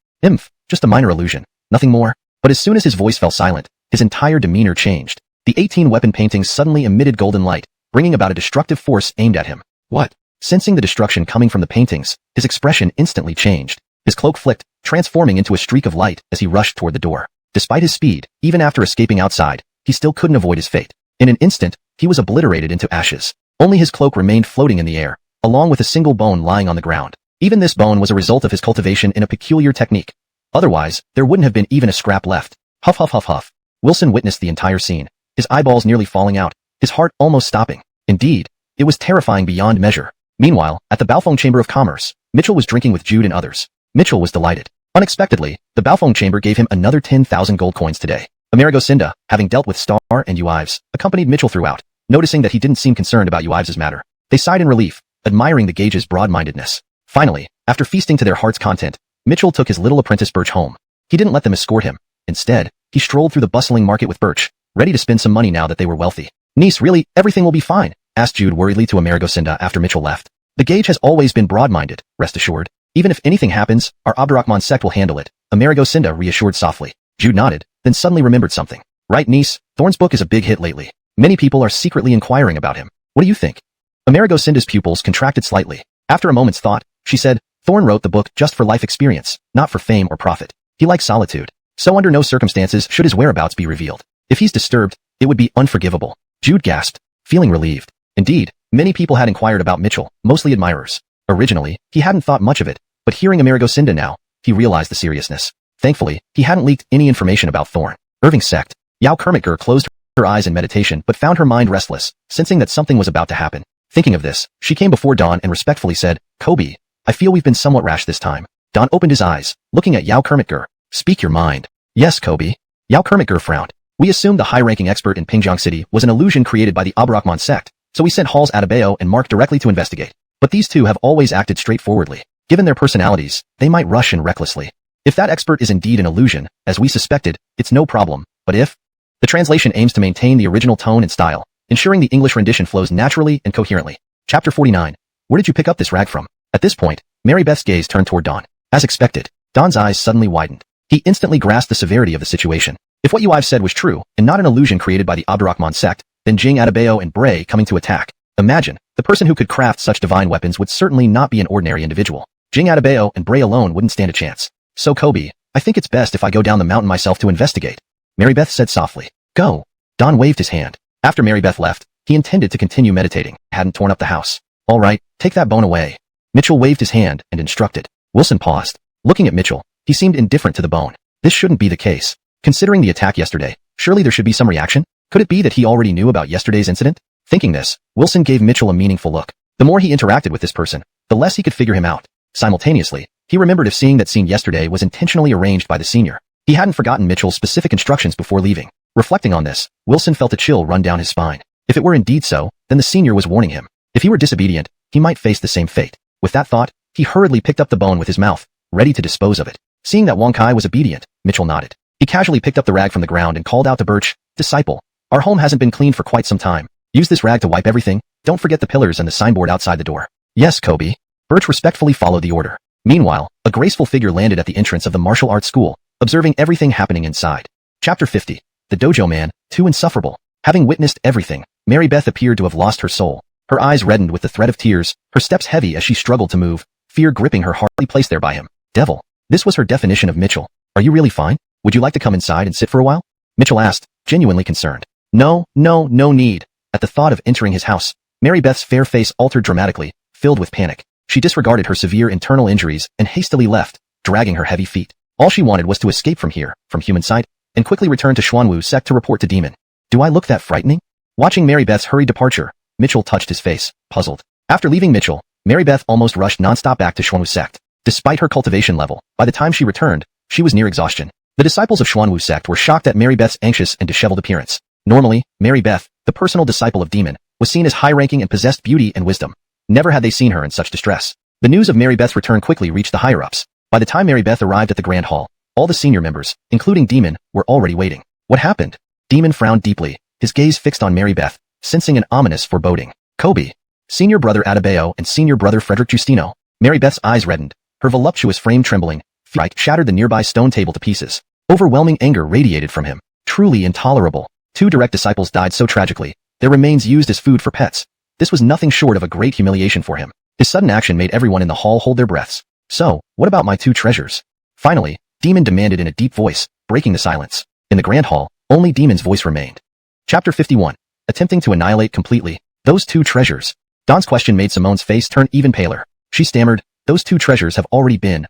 S1: Just a minor illusion, nothing more. But as soon as his voice fell silent, his entire demeanor changed. The 18 weapon paintings suddenly emitted golden light, bringing about a destructive force aimed at him. What? Sensing the destruction coming from the paintings, his expression instantly changed. His cloak flicked, transforming into a streak of light as he rushed toward the door. Despite his speed, even after escaping outside, he still couldn't avoid his fate. In an instant, he was obliterated into ashes. Only his cloak remained floating in the air, along with a single bone lying on the ground. Even this bone was a result of his cultivation in a peculiar technique. Otherwise, there wouldn't have been even a scrap left. Huff huff huff huff. Wilson witnessed the entire scene, his eyeballs nearly falling out, his heart almost stopping. Indeed, it was terrifying beyond measure. Meanwhile, at the Baofeng Chamber of Commerce, Mitchell was drinking with Jude and others. Mitchell was delighted. Unexpectedly, the Baofeng Chamber gave him another 10,000 gold coins today. Amerigosinda, having dealt with Star and Uives, accompanied Mitchell throughout. Noticing that he didn't seem concerned about Uives' matter, they sighed in relief, admiring the gage's broad-mindedness. Finally, after feasting to their heart's content, Mitchell took his little apprentice Birch home. He didn't let them escort him. Instead, he strolled through the bustling market with Birch, ready to spend some money now that they were wealthy. Niece, really, everything will be fine? Asked Jude worriedly to Amerigosinda after Mitchell left. The gage has always been broad-minded, rest assured. Even if anything happens, our Abdurrahman sect will handle it, Amerigosinda reassured softly. Jude nodded, then suddenly remembered something. Right, niece, Thorn's book is a big hit lately. Many people are secretly inquiring about him. What do you think? Amerigosinda's pupils contracted slightly. After a moment's thought, she said, Thorn wrote the book just for life experience, not for fame or profit. He likes solitude. So under no circumstances should his whereabouts be revealed. If he's disturbed, it would be unforgivable. Jude gasped, feeling relieved. Indeed, many people had inquired about Mitchell, mostly admirers. Originally, he hadn't thought much of it, but hearing Amerigosinda now, he realized the seriousness. Thankfully, he hadn't leaked any information about Thorn. Irving sect. Yao Kermitger closed her eyes in meditation but found her mind restless, sensing that something was about to happen. Thinking of this, she came before Dawn and respectfully said, "Kobe, I feel we've been somewhat rash this time." Dawn opened his eyes, looking at Yao Kermitger. "Speak your mind." "Yes, Kobe." Yao Kermitger frowned. "We assumed the high-ranking expert in Pingyang City was an illusion created by the Abrakman sect, so we sent Halls Adebayo and Mark directly to investigate. But these two have always acted straightforwardly. Given their personalities, they might rush in recklessly. If that expert is indeed an illusion, as we suspected, it's no problem, but if..." The translation aims to maintain the original tone and style, ensuring the English rendition flows naturally and coherently. Chapter 49. Where did you pick up this rag from? At this point, Mary Beth's gaze turned toward Dawn. As expected, Dawn's eyes suddenly widened. He instantly grasped the severity of the situation. If what I've said was true, and not an illusion created by the Abdurrahman sect, then Jing Adebayo and Bray coming to attack. Imagine, the person who could craft such divine weapons would certainly not be an ordinary individual. Jing Adebayo and Bray alone wouldn't stand a chance. "So Kobe, I think it's best if I go down the mountain myself to investigate," Mary Beth said softly. "Go." Dawn waved his hand. After Mary Beth left, he intended to continue meditating, hadn't torn up the house. "All right, take that bone away." Mitchell waved his hand and instructed. Wilson paused. Looking at Mitchell, he seemed indifferent to the bone. This shouldn't be the case. Considering the attack yesterday, surely there should be some reaction? Could it be that he already knew about yesterday's incident? Thinking this, Wilson gave Mitchell a meaningful look. The more he interacted with this person, the less he could figure him out. Simultaneously, he remembered if seeing that scene yesterday was intentionally arranged by the senior. He hadn't forgotten Mitchell's specific instructions before leaving. Reflecting on this, Wilson felt a chill run down his spine. If it were indeed so, then the senior was warning him. If he were disobedient, he might face the same fate. With that thought, he hurriedly picked up the bone with his mouth, ready to dispose of it. Seeing that Wong Kai was obedient, Mitchell nodded. He casually picked up the rag from the ground and called out to Birch, "Disciple, our home hasn't been cleaned for quite some time. Use this rag to wipe everything. Don't forget the pillars and the signboard outside the door." "Yes, Kobe." Birch respectfully followed the order. Meanwhile, a graceful figure landed at the entrance of the martial arts school, observing everything happening inside. Chapter 50. The Dojo Man, too insufferable. Having witnessed everything, Mary Beth appeared to have lost her soul. Her eyes reddened with the threat of tears, her steps heavy as she struggled to move, fear gripping her hardly placed there by him. Devil. This was her definition of Mitchell. "Are you really fine? Would you like to come inside and sit for a while?" Mitchell asked, genuinely concerned. No need." At the thought of entering his house, Mary Beth's fair face altered dramatically, filled with panic. She disregarded her severe internal injuries and hastily left, dragging her heavy feet. All she wanted was to escape from here, from human sight, and quickly return to Xuanwu Sect to report to Demon. "Do I look that frightening?" Watching Mary Beth's hurried departure, Mitchell touched his face, puzzled. After leaving Mitchell, Mary Beth almost rushed nonstop back to Xuanwu Sect. Despite her cultivation level, by the time she returned, she was near exhaustion. The disciples of Xuanwu Sect were shocked at Mary Beth's anxious and disheveled appearance. Normally, Mary Beth, the personal disciple of Demon, was seen as high-ranking and possessed beauty and wisdom. Never had they seen her in such distress. The news of Mary Beth's return quickly reached the higher-ups. By the time Mary Beth arrived at the Grand Hall, all the senior members, including Demon, were already waiting. What happened? Demon frowned deeply, his gaze fixed on Mary Beth, sensing an ominous foreboding. "Kobe." Senior brother Adebayo and senior brother Frederick Justino. Mary Beth's eyes reddened, her voluptuous frame trembling. Fright shattered the nearby stone table to pieces. Overwhelming anger radiated from him. Truly intolerable. 2 direct disciples died so tragically, their remains used as food for pets. This was nothing short of a great humiliation for him. His sudden action made everyone in the hall hold their breaths. "So, what about my 2 treasures?" Finally, Demon demanded in a deep voice, breaking the silence. In the Grand Hall, only Demon's voice remained. Chapter 51. Attempting to annihilate completely those 2 treasures. Dawn's question made Simone's face turn even paler. She stammered, "Those 2 treasures have already been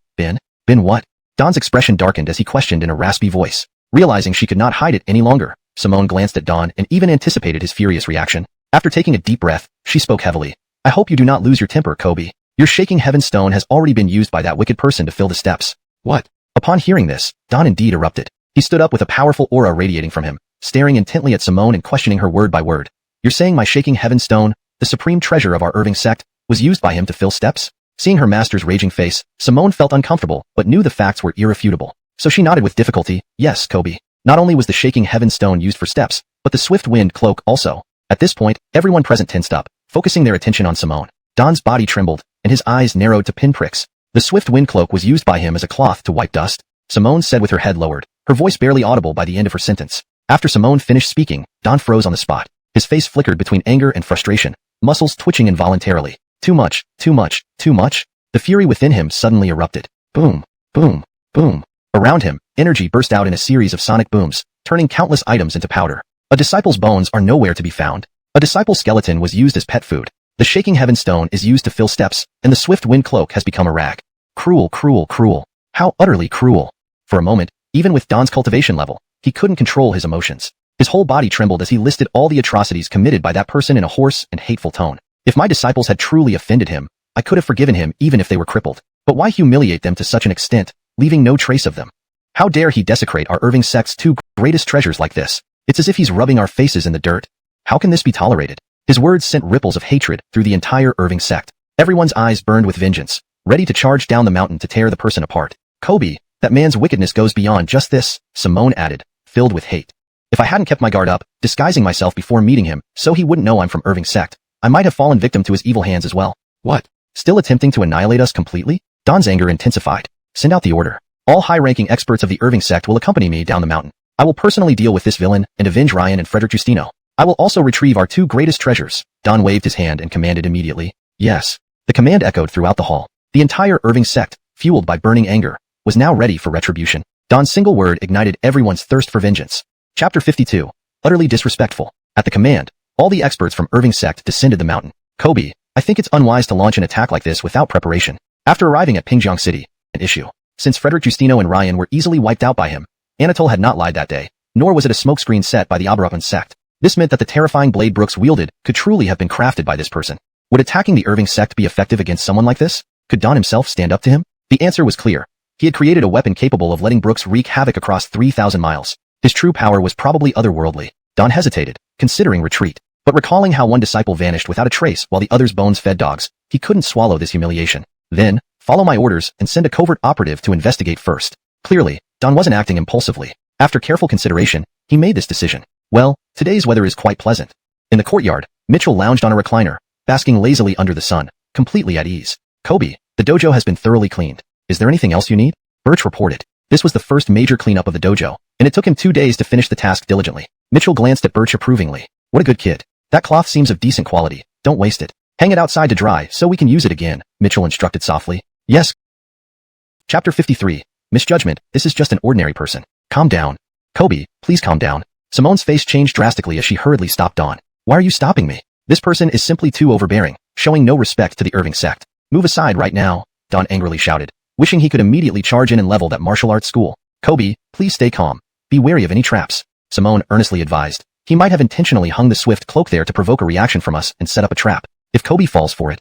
S1: what?" Dawn's expression darkened as he questioned in a raspy voice. Realizing she could not hide it any longer, Simone glanced at Dawn and even anticipated his furious reaction. After taking a deep breath, she spoke heavily. "I hope you do not lose your temper, Kobe. Your shaking heaven stone has already been used by that wicked person to fill the steps." "What?" Upon hearing this, Dawn indeed erupted. He stood up with a powerful aura radiating from him, staring intently at Simone and questioning her word by word. "You're saying my shaking heaven stone, the supreme treasure of our Irving sect, was used by him to fill steps?" Seeing her master's raging face, Simone felt uncomfortable, but knew the facts were irrefutable. So she nodded with difficulty. "Yes, Kobe. Not only was the shaking heaven stone used for steps, but the swift wind cloak also." At this point, everyone present tensed up, focusing their attention on Simone. Dawn's body trembled, and his eyes narrowed to pinpricks. "The swift wind cloak was used by him as a cloth to wipe dust," Simone said with her head lowered, her voice barely audible by the end of her sentence. After Simone finished speaking, Dawn froze on the spot. His face flickered between anger and frustration, muscles twitching involuntarily. Too much. The fury within him suddenly erupted. Boom, boom, boom. Around him, energy burst out in a series of sonic booms, turning countless items into powder. A disciple's bones are nowhere to be found. A disciple's skeleton was used as pet food. The shaking heaven stone is used to fill steps, and the swift wind cloak has become a rag. Cruel. How utterly cruel. For a moment, even with Dawn's cultivation level, he couldn't control his emotions. His whole body trembled as he listed all the atrocities committed by that person in a hoarse and hateful tone. If my disciples had truly offended him, I could have forgiven him even if they were crippled. But why humiliate them to such an extent, leaving no trace of them? How dare he desecrate our Irving sect's two greatest treasures like this? It's as if he's rubbing our faces in the dirt. How can this be tolerated? His words sent ripples of hatred through the entire Irving sect. Everyone's eyes burned with vengeance, ready to charge down the mountain to tear the person apart. Kobe, that man's wickedness goes beyond just this, Simone added, filled with hate. If I hadn't kept my guard up, disguising myself before meeting him, so he wouldn't know I'm from Irving sect, I might have fallen victim to his evil hands as well. What? Still attempting to annihilate us completely? Don's anger intensified. Send out the order. All high-ranking experts of the Irving sect will accompany me down the mountain. I will personally deal with this villain and avenge Ryan and Frederick Justino. I will also retrieve our two greatest treasures. Don waved his hand and commanded immediately. Yes. The command echoed throughout the hall. The entire Irving sect, fueled by burning anger, was now ready for retribution. Don's single word ignited everyone's thirst for vengeance. Chapter 52. Utterly disrespectful. At the command, all the experts from Irving sect descended the mountain. Kobe, I think it's unwise to launch an attack like this without preparation. After arriving at Pingjiang City, an issue. Since Frederick Justino and Ryan were easily wiped out by him, Anatole had not lied that day, nor was it a smokescreen set by the Aberuppan sect. This meant that the terrifying blade Brooks wielded could truly have been crafted by this person. Would attacking the Irving sect be effective against someone like this? Could Don himself stand up to him? The answer was clear. He had created a weapon capable of letting Brooks wreak havoc across 3,000 miles. His true power was probably otherworldly. Don hesitated, considering retreat. But recalling how one disciple vanished without a trace while the other's bones fed dogs, he couldn't swallow this humiliation. Then, follow my orders and send a covert operative to investigate first. Clearly, Don wasn't acting impulsively. After careful consideration, he made this decision. Well, today's weather is quite pleasant. In the courtyard, Mitchell lounged on a recliner, basking lazily under the sun, completely at ease. Kobe, the dojo has been thoroughly cleaned. Is there anything else you need? Birch reported. This was the first major cleanup of the dojo, and it took him 2 days to finish the task diligently. Mitchell glanced at Birch approvingly. What a good kid. That cloth seems of decent quality. Don't waste it. Hang it outside to dry so we can use it again, Mitchell instructed softly. Yes. Chapter 53. Misjudgment. This is just an ordinary person. Calm down. Kobe, please calm down. Simone's face changed drastically as she hurriedly stopped Don. Why are you stopping me? This person is simply too overbearing, showing no respect to the Irving sect. Move aside right now, Don angrily shouted, wishing he could immediately charge in and level that martial arts school. Kobe, please stay calm. Be wary of any traps, Simone earnestly advised. He might have intentionally hung the swift cloak there to provoke a reaction from us and set up a trap. If Kobe falls for it.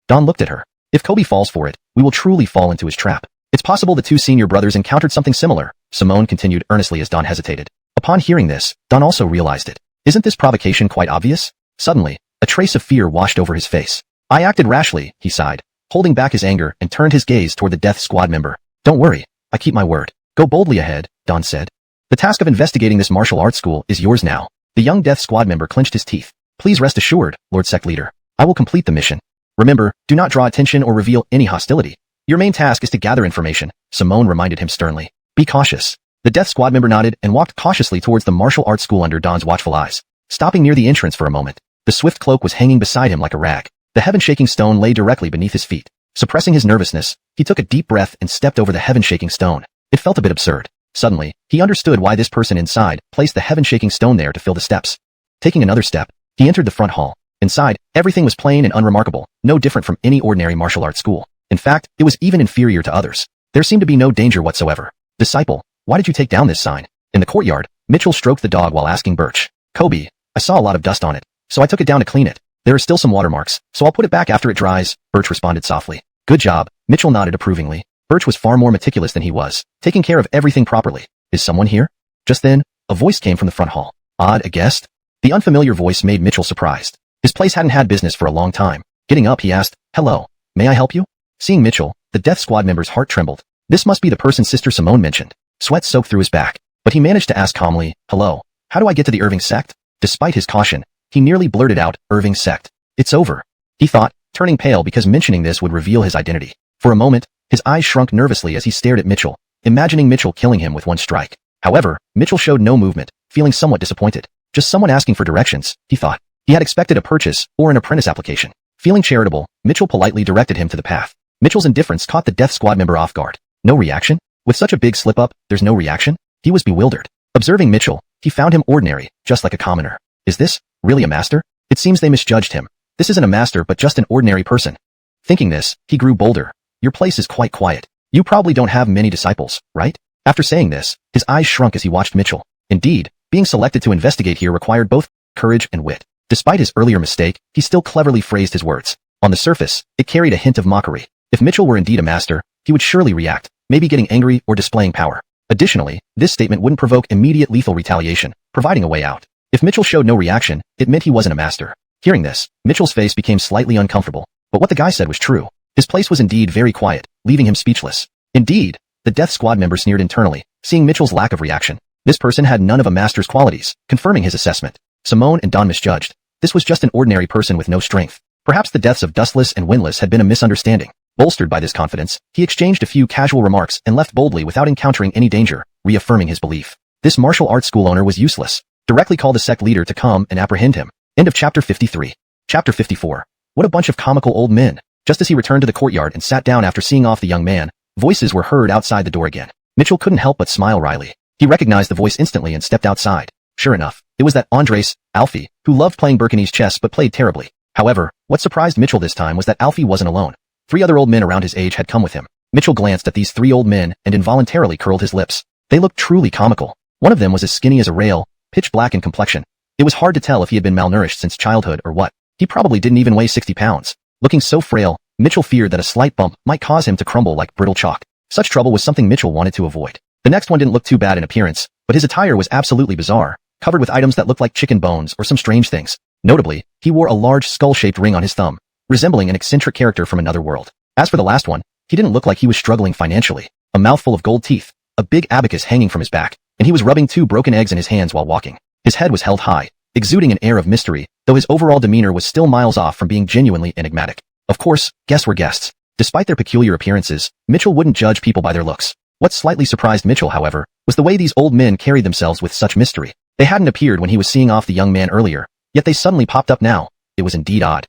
S1: Don looked at her. If Kobe falls for it, we will truly fall into his trap. It's possible the two senior brothers encountered something similar, Simone continued earnestly as Don hesitated. Upon hearing this, Don also realized it. Isn't this provocation quite obvious? Suddenly, a trace of fear washed over his face. I acted rashly, he sighed, holding back his anger and turned his gaze toward the death squad member. Don't worry, I keep my word. Go boldly ahead, Don said. The task of investigating this martial arts school is yours now. The young death squad member clenched his teeth. Please rest assured, Lord Sect Leader. I will complete the mission. Remember, do not draw attention or reveal any hostility. Your main task is to gather information, Simone reminded him sternly. Be cautious. The death squad member nodded and walked cautiously towards the martial arts school under Don's watchful eyes. Stopping near the entrance for a moment, the swift cloak was hanging beside him like a rag. The heaven-shaking stone lay directly beneath his feet. Suppressing his nervousness, he took a deep breath and stepped over the heaven-shaking stone. It felt a bit absurd. Suddenly, he understood why this person inside placed the heaven-shaking stone there to fill the steps. Taking another step, he entered the front hall. Inside, everything was plain and unremarkable, no different from any ordinary martial arts school. In fact, it was even inferior to others. There seemed to be no danger whatsoever. Disciple, why did you take down this sign? In the courtyard, Mitchell stroked the dog while asking Birch. Kobe, I saw a lot of dust on it, so I took it down to clean it. There are still some watermarks, so I'll put it back after it dries, Birch responded softly. Good job, Mitchell nodded approvingly. Birch was far more meticulous than he was, taking care of everything properly. Is someone here? Just then, a voice came from the front hall. Odd, a guest? The unfamiliar voice made Mitchell surprised. His place hadn't had business for a long time. Getting up, he asked, Hello, may I help you? Seeing Mitchell, the death squad member's heart trembled. This must be the person Sister Simone mentioned. Sweat soaked through his back, but he managed to ask calmly, Hello, how do I get to the Irving sect? Despite his caution, he nearly blurted out, Irving sect. It's over, he thought, turning pale because mentioning this would reveal his identity. For a moment, his eyes shrunk nervously as he stared at Mitchell, imagining Mitchell killing him with one strike. However, Mitchell showed no movement, feeling somewhat disappointed. Just someone asking for directions, he thought. He had expected a purchase or an apprentice application. Feeling charitable, Mitchell politely directed him to the path. Mitchell's indifference caught the death squad member off guard. No reaction? With such a big slip-up, there's no reaction? He was bewildered. Observing Mitchell, he found him ordinary, just like a commoner. Is this really a master? It seems they misjudged him. This isn't a master but just an ordinary person. Thinking this, he grew bolder. Your place is quite quiet. You probably don't have many disciples, right? After saying this, his eyes shrunk as he watched Mitchell. Indeed, Being selected to investigate here required both courage and wit. Despite his earlier mistake, he still cleverly phrased his words. On the surface, it carried a hint of mockery. If Mitchell were indeed a master, he would surely react, maybe getting angry or displaying power. Additionally, this statement wouldn't provoke immediate lethal retaliation, providing a way out. If Mitchell showed no reaction, it meant he wasn't a master. Hearing this, Mitchell's face became slightly uncomfortable. But what the guy said was true. His place was indeed very quiet, leaving him speechless. Indeed, the death squad member sneered internally, seeing Mitchell's lack of reaction. This person had none of a master's qualities, confirming his assessment. Simone and Don misjudged. This was just an ordinary person with no strength. Perhaps the deaths of Dustless and Windless had been a misunderstanding. Bolstered by this confidence, he exchanged a few casual remarks and left boldly without encountering any danger, reaffirming his belief. This martial arts school owner was useless. Directly call the sect leader to come and apprehend him. End of chapter 53. Chapter 54. What a bunch of comical old men. Just as he returned to the courtyard and sat down after seeing off the young man, voices were heard outside the door again. Mitchell couldn't help but smile wryly. He recognized the voice instantly and stepped outside. Sure enough, it was that Andres, Alfie, who loved playing Burkinese chess but played terribly. However, what surprised Mitchell this time was that Alfie wasn't alone. 3 other old men around his age had come with him. Mitchell glanced at these 3 old men and involuntarily curled his lips. They looked truly comical. One of them was as skinny as a rail, pitch black in complexion. It was hard to tell if he had been malnourished since childhood or what. He probably didn't even weigh 60 pounds. Looking so frail, Mitchell feared that a slight bump might cause him to crumble like brittle chalk. Such trouble was something Mitchell wanted to avoid. The next one didn't look too bad in appearance, but his attire was absolutely bizarre, covered with items that looked like chicken bones or some strange things. Notably, he wore a large skull-shaped ring on his thumb, resembling an eccentric character from another world. As for the last one, he didn't look like he was struggling financially. A mouthful of gold teeth, a big abacus hanging from his back, and he was rubbing 2 broken eggs in his hands while walking. His head was held high, exuding an air of mystery, though his overall demeanor was still miles off from being genuinely enigmatic. Of course, guests were guests. Despite their peculiar appearances, Mitchell wouldn't judge people by their looks. What slightly surprised Mitchell, however, was the way these old men carried themselves with such mystery. They hadn't appeared when he was seeing off the young man earlier, yet they suddenly popped up now. It was indeed odd.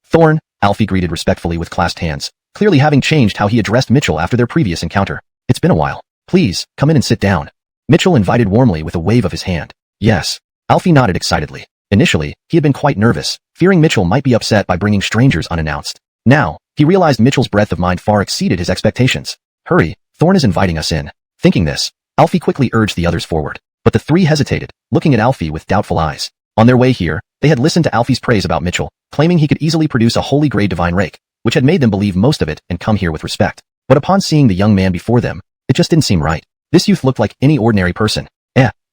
S1: Thorn, Alfie greeted respectfully with clasped hands, clearly having changed how he addressed Mitchell after their previous encounter. It's been a while. Please, come in and sit down. Mitchell invited warmly with a wave of his hand. Yes. Alfie nodded excitedly. Initially, he had been quite nervous, fearing Mitchell might be upset by bringing strangers unannounced. Now, he realized Mitchell's breadth of mind far exceeded his expectations. Hurry, Thorn is inviting us in. Thinking this, Alfie quickly urged the others forward. But the 3 hesitated, looking at Alfie with doubtful eyes. On their way here, they had listened to Alfie's praise about Mitchell, claiming he could easily produce a holy grade divine rake, which had made them believe most of it and come here with respect. But upon seeing the young man before them, it just didn't seem right. This youth looked like any ordinary person.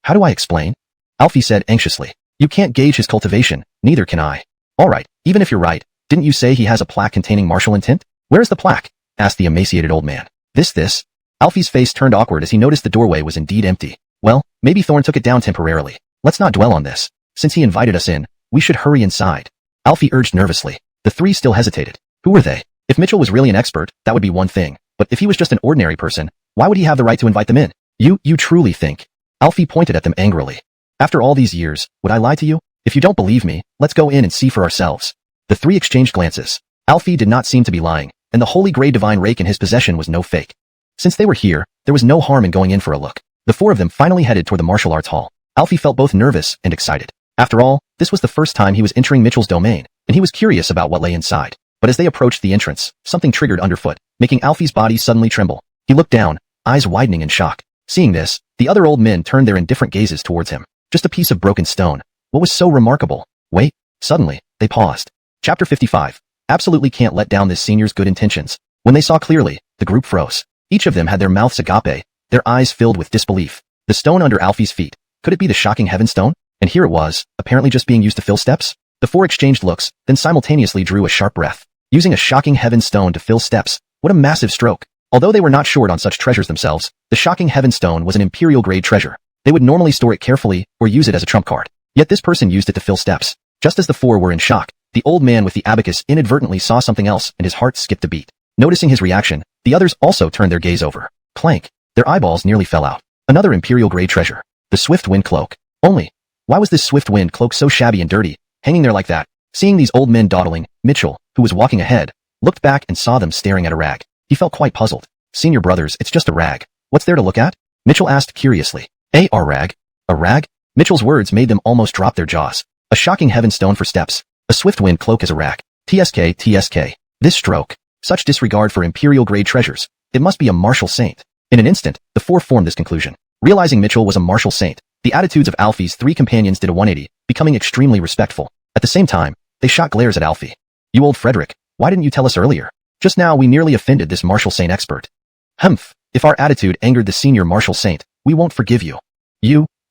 S1: How do I explain? Alfie said anxiously. You can't gauge his cultivation, neither can I. Alright, even if you're right, didn't you say he has a plaque containing martial intent? Where's the plaque? Asked the emaciated old man. This? Alfie's face turned awkward as he noticed the doorway was indeed empty. Well, maybe Thorn took it down temporarily. Let's not dwell on this. Since he invited us in, we should hurry inside. Alfie urged nervously. The 3 still hesitated. Who were they? If Mitchell was really an expert, that would be one thing. But if he was just an ordinary person, why would he have the right to invite them in? You truly think? Alfie pointed at them angrily. After all these years, would I lie to you? If you don't believe me, let's go in and see for ourselves. The 3 exchanged glances. Alfie did not seem to be lying, and the holy grade divine rake in his possession was no fake. Since they were here, there was no harm in going in for a look. The 4 of them finally headed toward the martial arts hall. Alfie felt both nervous and excited. After all, this was the first time he was entering Mitchell's domain, and he was curious about what lay inside. But as they approached the entrance, something triggered underfoot, making Alfie's body suddenly tremble. He looked down, eyes widening in shock. Seeing this, the other old men turned their indifferent gazes towards him. Just a piece of broken stone. What was so remarkable? Wait. Suddenly, they paused. Chapter 55. Absolutely can't let down this senior's good intentions. When they saw clearly, the group froze. Each of them had their mouths agape, their eyes filled with disbelief. The stone under Alfie's feet. Could it be the shocking heaven stone? And here it was, apparently just being used to fill steps? The 4 exchanged looks, then simultaneously drew a sharp breath. Using a shocking heaven stone to fill steps. What a massive stroke. Although they were not short on such treasures themselves, the shocking heaven stone was an imperial grade treasure. They would normally store it carefully or use it as a trump card. Yet this person used it to fill steps. Just as the 4 were in shock, the old man with the abacus inadvertently saw something else and his heart skipped a beat. Noticing his reaction, the others also turned their gaze over. Clank. Their eyeballs nearly fell out. Another imperial grade treasure. The Swift Wind Cloak. Only, why was this Swift Wind Cloak so shabby and dirty, hanging there like that? Seeing these old men dawdling, Mitchell, who was walking ahead, looked back and saw them staring at a rag. He felt quite puzzled. Senior brothers, it's just a rag. What's there to look at? Mitchell asked curiously. A rag? A rag? Mitchell's words made them almost drop their jaws. A shocking heaven stone for steps. A Swift Wind Cloak as a rag. TSK. This stroke. Such disregard for imperial grade treasures. It must be a martial saint. In an instant, the 4 formed this conclusion. Realizing Mitchell was a martial saint, The attitudes of Alfie's three companions did a 180, becoming extremely respectful. At the same time, they shot glares at Alfie. You old Frederick, why didn't you tell us earlier? Just now we nearly offended this martial saint expert. Humph, if our attitude angered the senior martial saint, we won't forgive you.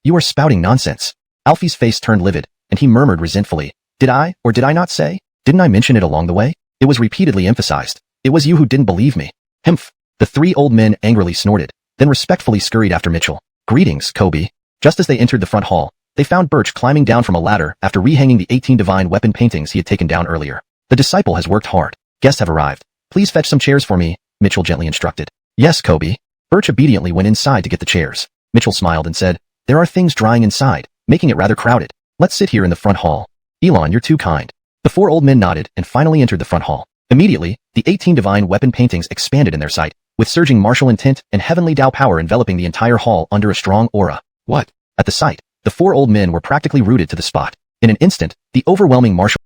S1: You are spouting nonsense. Alfie's face turned livid, and he murmured resentfully, did I, or did I not say? Didn't I mention it along the way? It was repeatedly emphasized. It was you who didn't believe me. Humph. The three old men angrily snorted, then respectfully scurried after Mitchell. Greetings, Kobe. Just as they entered the front hall, they found Birch climbing down from a ladder after rehanging the 18 divine weapon paintings he had taken down earlier. The disciple has worked hard. Guests have arrived. Please fetch some chairs for me, Mitchell gently instructed. Yes, Kobe. Birch obediently went inside to get the chairs. Mitchell smiled and said, there are things drying inside, making it rather crowded. Let's sit here in the front hall. Elon, you're too kind. The four old men nodded and finally entered the front hall. Immediately, the 18 divine weapon paintings expanded in their sight, with surging martial intent and heavenly Tao power enveloping the entire hall under a strong aura. What? At the sight, the four old men were practically rooted to the spot. In an instant, the overwhelming martial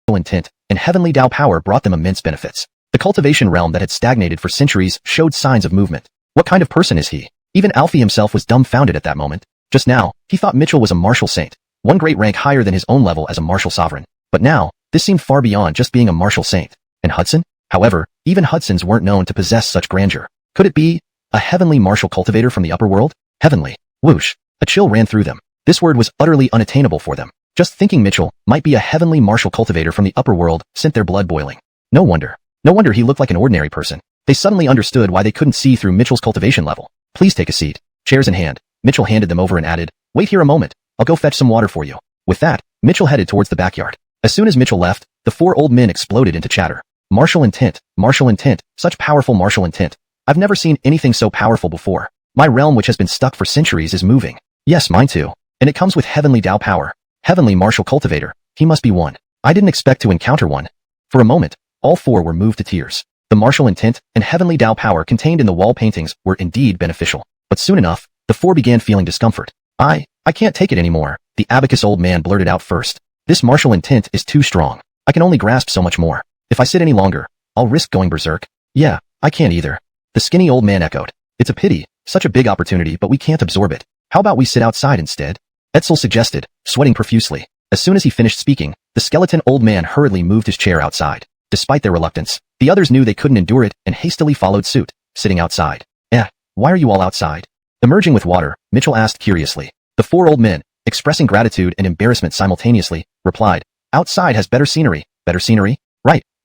S1: intent and heavenly Tao power brought them immense benefits. The cultivation realm that had stagnated for centuries showed signs of movement. What kind of person is he? Even Alfie himself was dumbfounded at that moment. Just now, he thought Mitchell was a martial saint, one great rank higher than his own level as a martial sovereign. But now, this seemed far beyond just being a martial saint. And Hudson? However, even Hudsons weren't known to possess such grandeur. Could it be a heavenly martial cultivator from the upper world? Heavenly. Whoosh. A chill ran through them. This word was utterly unattainable for them. Just thinking Mitchell might be a heavenly martial cultivator from the upper world sent their blood boiling. No wonder he looked like an ordinary person. They suddenly understood why they couldn't see through Mitchell's cultivation level. Please take a seat. Chairs in hand, Mitchell handed them over and added, wait here a moment, I'll go fetch some water for you. With that, Mitchell headed towards the backyard. As soon as Mitchell left, the four old men exploded into chatter. Martial intent, such powerful martial intent. I've never seen anything so powerful before. My realm which has been stuck for centuries is moving. Yes, mine too. And it comes with heavenly Tao power. Heavenly martial cultivator, he must be one. I didn't expect to encounter one. For a moment, all four were moved to tears. The martial intent and heavenly Tao power contained in the wall paintings were indeed beneficial. But soon enough, the four began feeling discomfort. I can't take it anymore, the abacus old man blurted out first. This martial intent is too strong. I can only grasp so much more. If I sit any longer, I'll risk going berserk. Yeah, I can't either. The skinny old man echoed. It's a pity, such a big opportunity, but we can't absorb it. How about we sit outside instead? Etzel suggested, sweating profusely. As soon as he finished speaking, the skeleton old man hurriedly moved his chair outside. Despite their reluctance, the others knew they couldn't endure it and hastily followed suit, sitting outside. Why are you all outside? Emerging with water, Mitchell asked curiously. The four old men, expressing gratitude and embarrassment simultaneously, replied, outside has better scenery. Better scenery?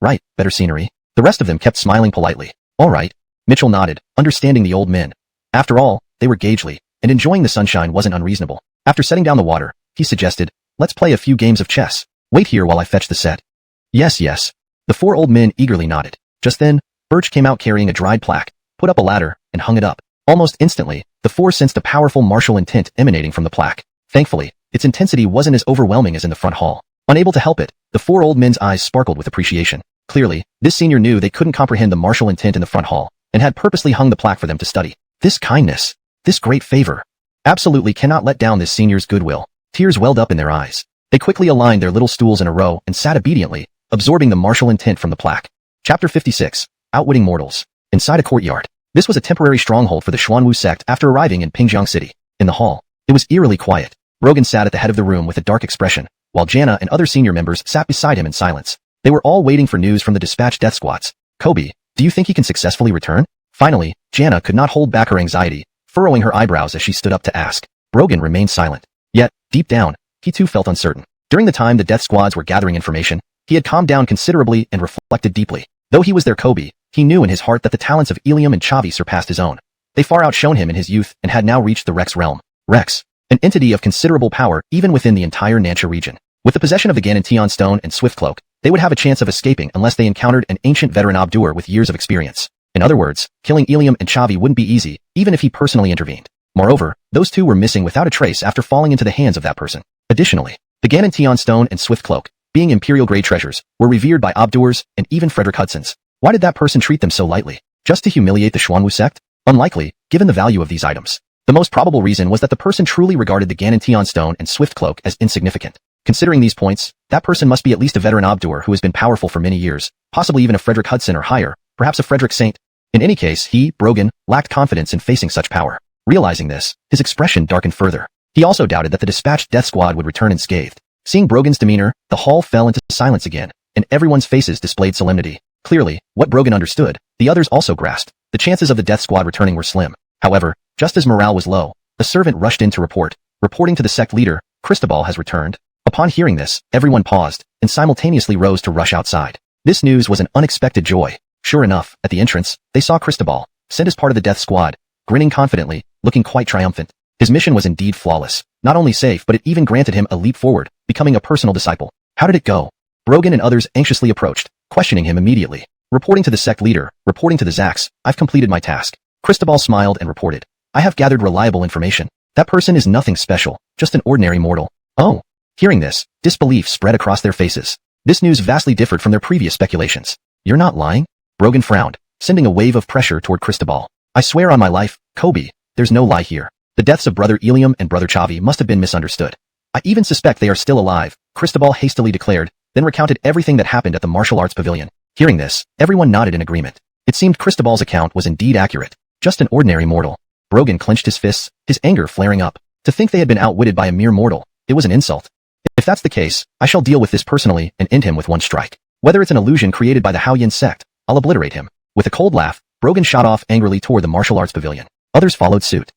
S1: Right, better scenery. The rest of them kept smiling politely. All right. Mitchell nodded, understanding the old men. After all, they were Gagely, and enjoying the sunshine wasn't unreasonable. After setting down the water, he suggested, let's play a few games of chess. Wait here while I fetch the set. Yes. The four old men eagerly nodded. Just then, Birch came out carrying a dried plaque, put up a ladder, and hung it up. Almost instantly, the four sensed a powerful martial intent emanating from the plaque. Thankfully, its intensity wasn't as overwhelming as in the front hall. Unable to help it, the four old men's eyes sparkled with appreciation. Clearly, this senior knew they couldn't comprehend the martial intent in the front hall, and had purposely hung the plaque for them to study. This kindness, this great favor, absolutely cannot let down this senior's goodwill. Tears welled up in their eyes. They quickly aligned their little stools in a row and sat obediently, absorbing the martial intent from the plaque. Chapter 56. Outwitting Mortals. Inside a courtyard. This was a temporary stronghold for the Xuanwu sect after arriving in Pingjiang City. In the hall, it was eerily quiet. Brogan sat at the head of the room with a dark expression, while Jana and other senior members sat beside him in silence. They were all waiting for news from the dispatched death squads. Kobe, do you think he can successfully return? Finally, Jana could not hold back her anxiety, furrowing her eyebrows as she stood up to ask. Brogan remained silent. Yet, deep down, he too felt uncertain. During the time the death squads were gathering information, he had calmed down considerably and reflected deeply. Though he was their Kobe, he knew in his heart that the talents of Ilium and Chavi surpassed his own. They far outshone him in his youth and had now reached the Rex realm. Rex, an entity of considerable power even within the entire Nansha region. With the possession of the Ganantion stone and Swift Cloak, they would have a chance of escaping unless they encountered an ancient veteran Abdur with years of experience. In other words, killing Ilium and Chavi wouldn't be easy, even if he personally intervened. Moreover, those two were missing without a trace after falling into the hands of that person. Additionally, the Ganantion stone and Swift Cloak, being imperial-grade treasures, were revered by Abdurs and even Frederick Hudsons. Why did that person treat them so lightly? Just to humiliate the Xuanwu sect? Unlikely, given the value of these items. The most probable reason was that the person truly regarded the Ganantion stone and Swift Cloak as insignificant. Considering these points, that person must be at least a veteran Abdur who has been powerful for many years, possibly even a Frederick Hudson or higher, perhaps a Frederick Saint. In any case, he, Brogan, lacked confidence in facing such power. Realizing this, his expression darkened further. He also doubted that the dispatched death squad would return unscathed. Seeing Brogan's demeanor, the hall fell into silence again, and everyone's faces displayed solemnity. Clearly, what Brogan understood, the others also grasped. The chances of the death squad returning were slim. However, just as morale was low, a servant rushed in to reporting to the sect leader, Cristobal has returned. Upon hearing this, everyone paused, and simultaneously rose to rush outside. This news was an unexpected joy. Sure enough, at the entrance, they saw Cristobal, sent as part of the death squad, grinning confidently, looking quite triumphant. His mission was indeed flawless. Not only safe, but it even granted him a leap forward, becoming a personal disciple. How did it go? Brogan and others anxiously approached, questioning him immediately. Reporting to the sect leader, reporting to the Zax, I've completed my task. Cristobal smiled and reported. I have gathered reliable information. That person is nothing special, just an ordinary mortal. Oh. Hearing this, disbelief spread across their faces. This news vastly differed from their previous speculations. You're not lying? Brogan frowned, sending a wave of pressure toward Cristobal. I swear on my life, Kobe, there's no lie here. The deaths of Brother Elium and Brother Chavi must have been misunderstood. I even suspect they are still alive, Cristobal hastily declared, then recounted everything that happened at the martial arts pavilion. Hearing this, everyone nodded in agreement. It seemed Cristobal's account was indeed accurate. Just an ordinary mortal. Brogan clenched his fists, his anger flaring up. To think they had been outwitted by a mere mortal, it was an insult. If that's the case, I shall deal with this personally and end him with one strike. Whether it's an illusion created by the Haoyin sect, I'll obliterate him. With a cold laugh, Brogan shot off angrily toward the martial arts pavilion. Others followed suit.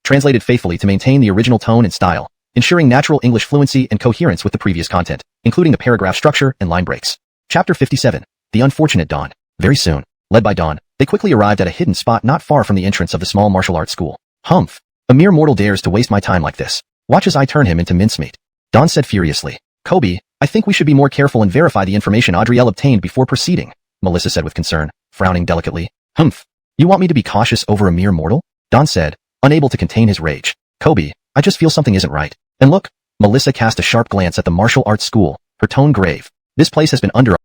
S1: Translated faithfully to maintain the original tone and style, ensuring natural English fluency and coherence with the previous content, including the paragraph structure and line breaks. Chapter 57. The Unfortunate Dawn. Very soon, led by Dawn, they quickly arrived at a hidden spot not far from the entrance of the small martial arts school. Humph! A mere mortal dares to waste my time like this. Watch as I turn him into mincemeat. Dawn said furiously. Kobe, I think we should be more careful and verify the information Adriel obtained before proceeding, Melissa said with concern, frowning delicately. Humph! You want me to be cautious over a mere mortal? Dawn said, unable to contain his rage. Kobe, I just feel something isn't right. And look, Melissa cast a sharp glance at the martial arts school, her tone grave. This place has been under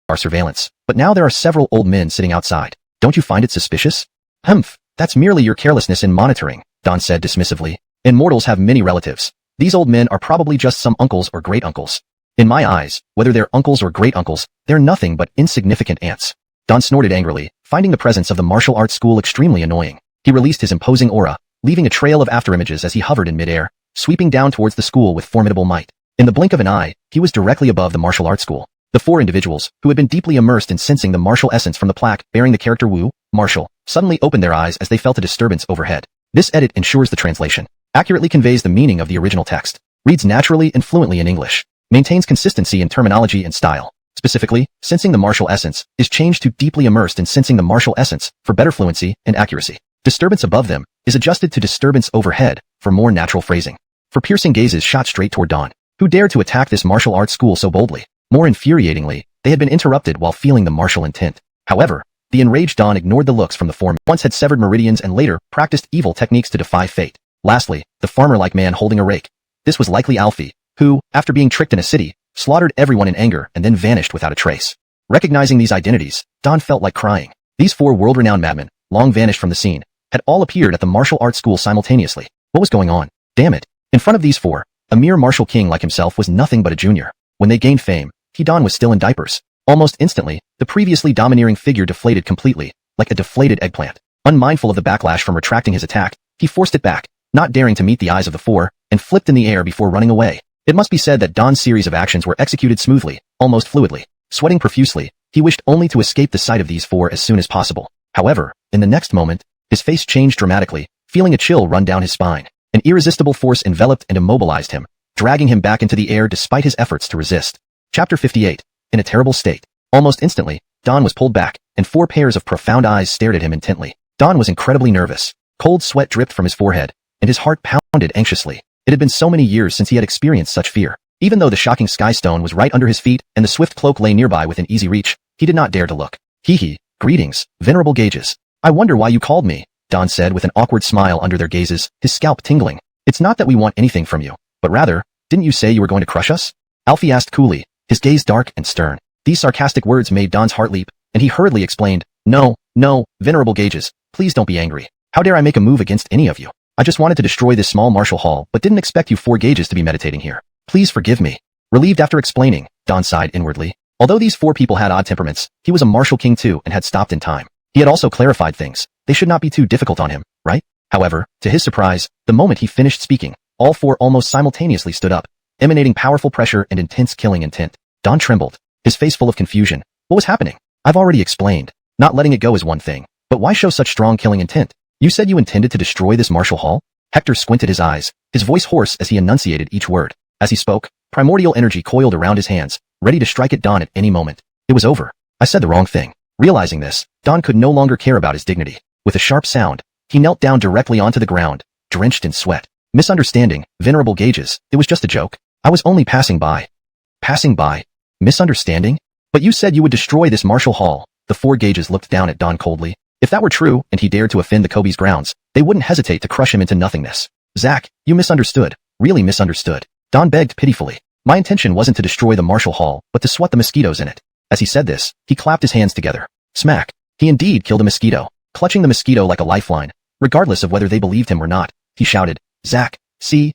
S1: our surveillance, but now there are several old men sitting outside. Don't you find it suspicious? Humph, that's merely your carelessness in monitoring, Dawn said dismissively. And mortals have many relatives. These old men are probably just some uncles or great-uncles. In my eyes, whether they're uncles or great-uncles, they're nothing but insignificant ants. Dawn snorted angrily, finding the presence of the martial arts school extremely annoying. He released his imposing aura, leaving a trail of afterimages as he hovered in midair, sweeping down towards the school with formidable might. In the blink of an eye, he was directly above the martial arts school. The four individuals, who had been deeply immersed in sensing the martial essence from the plaque bearing the character Wu, martial, suddenly opened their eyes as they felt a disturbance overhead. This edit ensures the translation accurately conveys the meaning of the original text, reads naturally and fluently in English, maintains consistency in terminology and style. Specifically, sensing the martial essence is changed to deeply immersed in sensing the martial essence for better fluency and accuracy. Disturbance above them is adjusted to disturbance overhead for more natural phrasing. For piercing gazes shot straight toward Dawn, who dared to attack this martial arts school so boldly. More infuriatingly, they had been interrupted while feeling the martial intent. However, the enraged Dawn ignored the looks from the four men once had severed meridians and later practiced evil techniques to defy fate. Lastly, the farmer-like man holding a rake. This was likely Alfie, who, after being tricked in a city, slaughtered everyone in anger and then vanished without a trace. Recognizing these identities, Dawn felt like crying. These four world-renowned madmen, long vanished from the scene, had all appeared at the martial arts school simultaneously. What was going on? Damn it. In front of these four, a mere martial king like himself was nothing but a junior. When they gained fame, Dawn was still in diapers. Almost instantly, the previously domineering figure deflated completely, like a deflated eggplant. Unmindful of the backlash from retracting his attack, he forced it back, not daring to meet the eyes of the four, and flipped in the air before running away. It must be said that Dawn's series of actions were executed smoothly, almost fluidly. Sweating profusely, he wished only to escape the sight of these four as soon as possible. However, in the next moment, his face changed dramatically, feeling a chill run down his spine. An irresistible force enveloped and immobilized him, dragging him back into the air despite his efforts to resist. Chapter 58. In a terrible state. Almost instantly, Dawn was pulled back, and four pairs of profound eyes stared at him intently. Dawn was incredibly nervous. Cold sweat dripped from his forehead, and his heart pounded anxiously. It had been so many years since he had experienced such fear. Even though the shocking sky stone was right under his feet and the swift cloak lay nearby within easy reach, he did not dare to look. Hee. Greetings, venerable Gages. I wonder why you called me, Dawn said with an awkward smile under their gazes, his scalp tingling. It's not that we want anything from you, but rather, didn't you say you were going to crush us? Alfie asked coolly, his gaze dark and stern. These sarcastic words made Dawn's heart leap, and he hurriedly explained, No, venerable Gages, please don't be angry. How dare I make a move against any of you? I just wanted to destroy this small martial hall, but didn't expect you four Gages to be meditating here. Please forgive me. Relieved after explaining, Dawn sighed inwardly. Although these four people had odd temperaments, he was a martial king too and had stopped in time. He had also clarified things. They should not be too difficult on him, right? However, to his surprise, the moment he finished speaking, all four almost simultaneously stood up, emanating powerful pressure and intense killing intent. Don trembled, his face full of confusion. What was happening? I've already explained. Not letting it go is one thing, but why show such strong killing intent? You said you intended to destroy this martial hall? Hector squinted his eyes, his voice hoarse as he enunciated each word. As he spoke, primordial energy coiled around his hands, ready to strike at Don at any moment. It was over. I said the wrong thing. Realizing this, Don could no longer care about his dignity. With a sharp sound, he knelt down directly onto the ground, drenched in sweat. Misunderstanding, venerable Gages, it was just a joke. I was only passing by. Passing by? Misunderstanding? But you said you would destroy this martial hall. The four Gages looked down at Don coldly. If that were true, and he dared to offend the Kobe's grounds, they wouldn't hesitate to crush him into nothingness. Zach, you misunderstood. Really misunderstood. Don begged pitifully. My intention wasn't to destroy the martial hall, but to swat the mosquitoes in it. As he said this, he clapped his hands together. Smack. He indeed killed a mosquito. Clutching the mosquito like a lifeline, regardless of whether they believed him or not, he shouted, Zach, see,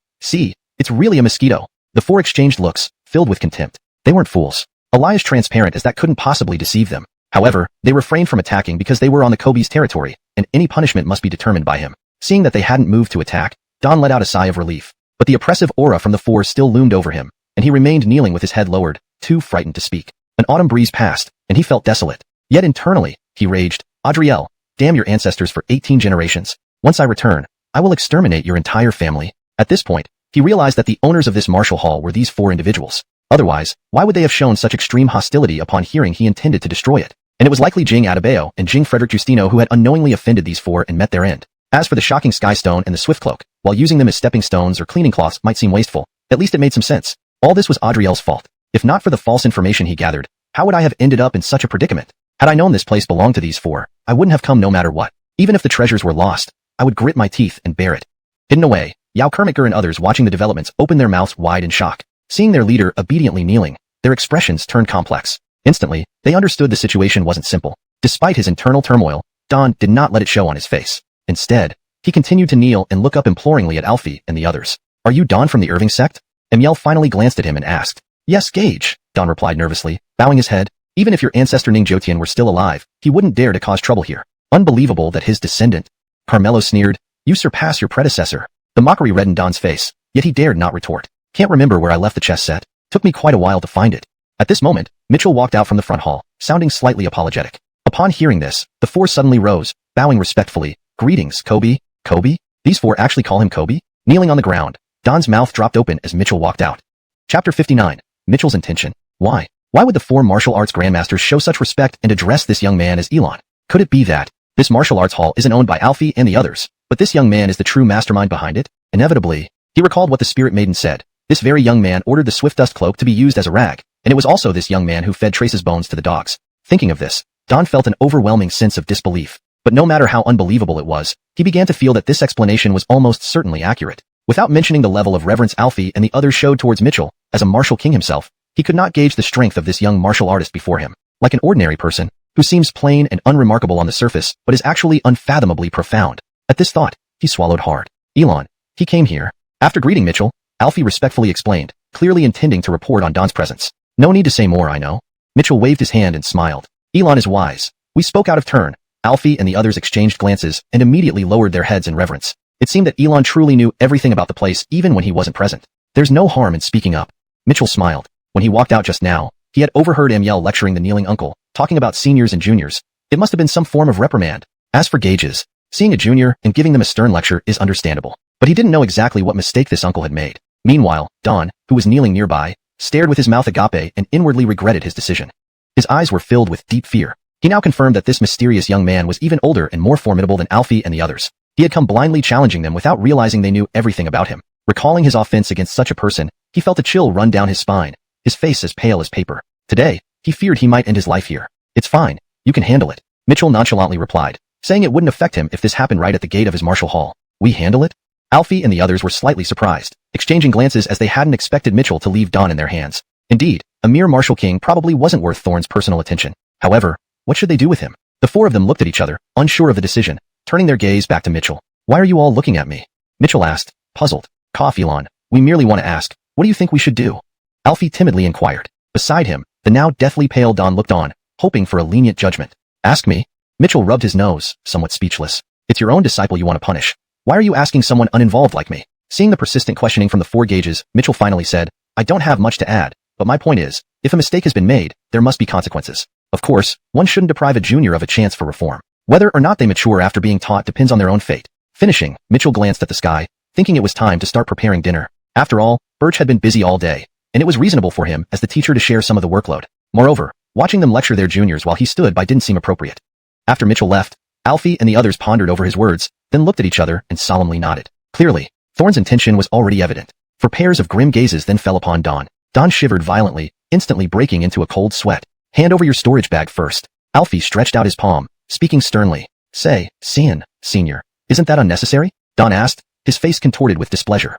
S1: it's really a mosquito. The four exchanged looks, filled with contempt. They weren't fools. A lie as transparent as that couldn't possibly deceive them. However, they refrained from attacking because they were on the Kobe's territory, and any punishment must be determined by him. Seeing that they hadn't moved to attack, Don let out a sigh of relief. But the oppressive aura from the four still loomed over him, and he remained kneeling with his head lowered, too frightened to speak. An autumn breeze passed, and he felt desolate. Yet internally, he raged, Adriel, damn your ancestors for 18 generations. Once I return, I will exterminate your entire family. At this point, he realized that the owners of this martial hall were these four individuals. Otherwise, why would they have shown such extreme hostility upon hearing he intended to destroy it? And it was likely Jing Adebayo and Jing Frederick Justino who had unknowingly offended these four and met their end. As for the shocking sky stone and the swift cloak, while using them as stepping stones or cleaning cloths might seem wasteful, at least it made some sense. All this was Adriel's fault. If not for the false information he gathered, how would I have ended up in such a predicament? Had I known this place belonged to these four, I wouldn't have come no matter what. Even if the treasures were lost, I would grit my teeth and bear it. Hidden away, Yao Kermitger and others watching the developments opened their mouths wide in shock. Seeing their leader obediently kneeling, their expressions turned complex. Instantly, they understood the situation wasn't simple. Despite his internal turmoil, Don did not let it show on his face. Instead, he continued to kneel and look up imploringly at Alfie and the others. Are you Don from the Irving sect? Amiel finally glanced at him and asked. Yes, Gage, Don replied nervously, bowing his head. Even if your ancestor Ning Jotian were still alive, he wouldn't dare to cause trouble here. Unbelievable that his descendant. Carmelo sneered. You surpass your predecessor. The mockery reddened Don's face, yet he dared not retort. Can't remember where I left the chess set. Took me quite a while to find it. At this moment, Mitchell walked out from the front hall, sounding slightly apologetic. Upon hearing this, the four suddenly rose, bowing respectfully. Greetings, Kobe. Kobe? These four actually call him Kobe? Kneeling on the ground, Don's mouth dropped open as Mitchell walked out. Chapter 59. Mitchell's intention. Why? Why would the four martial arts grandmasters show such respect and address this young man as Elon? Could it be that this martial arts hall isn't owned by Alfie and the others, but this young man is the true mastermind behind it? Inevitably, he recalled what the spirit maiden said. This very young man ordered the swift dust cloak to be used as a rag, and it was also this young man who fed Trace's bones to the dogs. Thinking of this, Don felt an overwhelming sense of disbelief. But no matter how unbelievable it was, he began to feel that this explanation was almost certainly accurate. Without mentioning the level of reverence Alfie and the others showed towards Mitchell, as a martial king himself, he could not gauge the strength of this young martial artist before him. Like an ordinary person, who seems plain and unremarkable on the surface, but is actually unfathomably profound. At this thought, he swallowed hard. Elon, he came here. After greeting Mitchell, Alfie respectfully explained, clearly intending to report on Don's presence. No need to say more, I know. Mitchell waved his hand and smiled. Elon is wise. We spoke out of turn. Alfie and the others exchanged glances and immediately lowered their heads in reverence. It seemed that Elon truly knew everything about the place even when he wasn't present. There's no harm in speaking up. Mitchell smiled. When he walked out just now, he had overheard Amiel lecturing the kneeling uncle, talking about seniors and juniors. It must have been some form of reprimand. As for Gages, seeing a junior and giving them a stern lecture is understandable. But he didn't know exactly what mistake this uncle had made. Meanwhile, Don, who was kneeling nearby, stared with his mouth agape and inwardly regretted his decision. His eyes were filled with deep fear. He now confirmed that this mysterious young man was even older and more formidable than Alfie and the others. He had come blindly challenging them without realizing they knew everything about him. Recalling his offense against such a person, he felt a chill run down his spine, his face as pale as paper. Today, he feared he might end his life here. It's fine. You can handle it, Mitchell nonchalantly replied, saying it wouldn't affect him if this happened right at the gate of his martial hall. We handle it? Alfie and the others were slightly surprised, exchanging glances as they hadn't expected Mitchell to leave Don in their hands. Indeed, a mere martial king probably wasn't worth Thorne's personal attention. However, what should they do with him? The four of them looked at each other, unsure of the decision, turning their gaze back to Mitchell. Why are you all looking at me? Mitchell asked, puzzled. Cough, Elon. We merely want to ask, what do you think we should do? Alfie timidly inquired. Beside him, the now deathly pale Don looked on, hoping for a lenient judgment. Ask me? Mitchell rubbed his nose, somewhat speechless. It's your own disciple you want to punish. Why are you asking someone uninvolved like me? Seeing the persistent questioning from the 4 gauges, Mitchell finally said, I don't have much to add, but my point is, if a mistake has been made, there must be consequences. Of course, one shouldn't deprive a junior of a chance for reform. Whether or not they mature after being taught depends on their own fate. Finishing, Mitchell glanced at the sky, thinking it was time to start preparing dinner. After all, Birch had been busy all day, and it was reasonable for him as the teacher to share some of the workload. Moreover, watching them lecture their juniors while he stood by didn't seem appropriate. After Mitchell left, Alfie and the others pondered over his words, then looked at each other and solemnly nodded. Clearly, Thorn's intention was already evident, for pairs of grim gazes then fell upon Don. Don shivered violently, instantly breaking into a cold sweat. Hand over your storage bag first. Alfie stretched out his palm, speaking sternly. Say, Senior, isn't that unnecessary? Don asked, his face contorted with displeasure.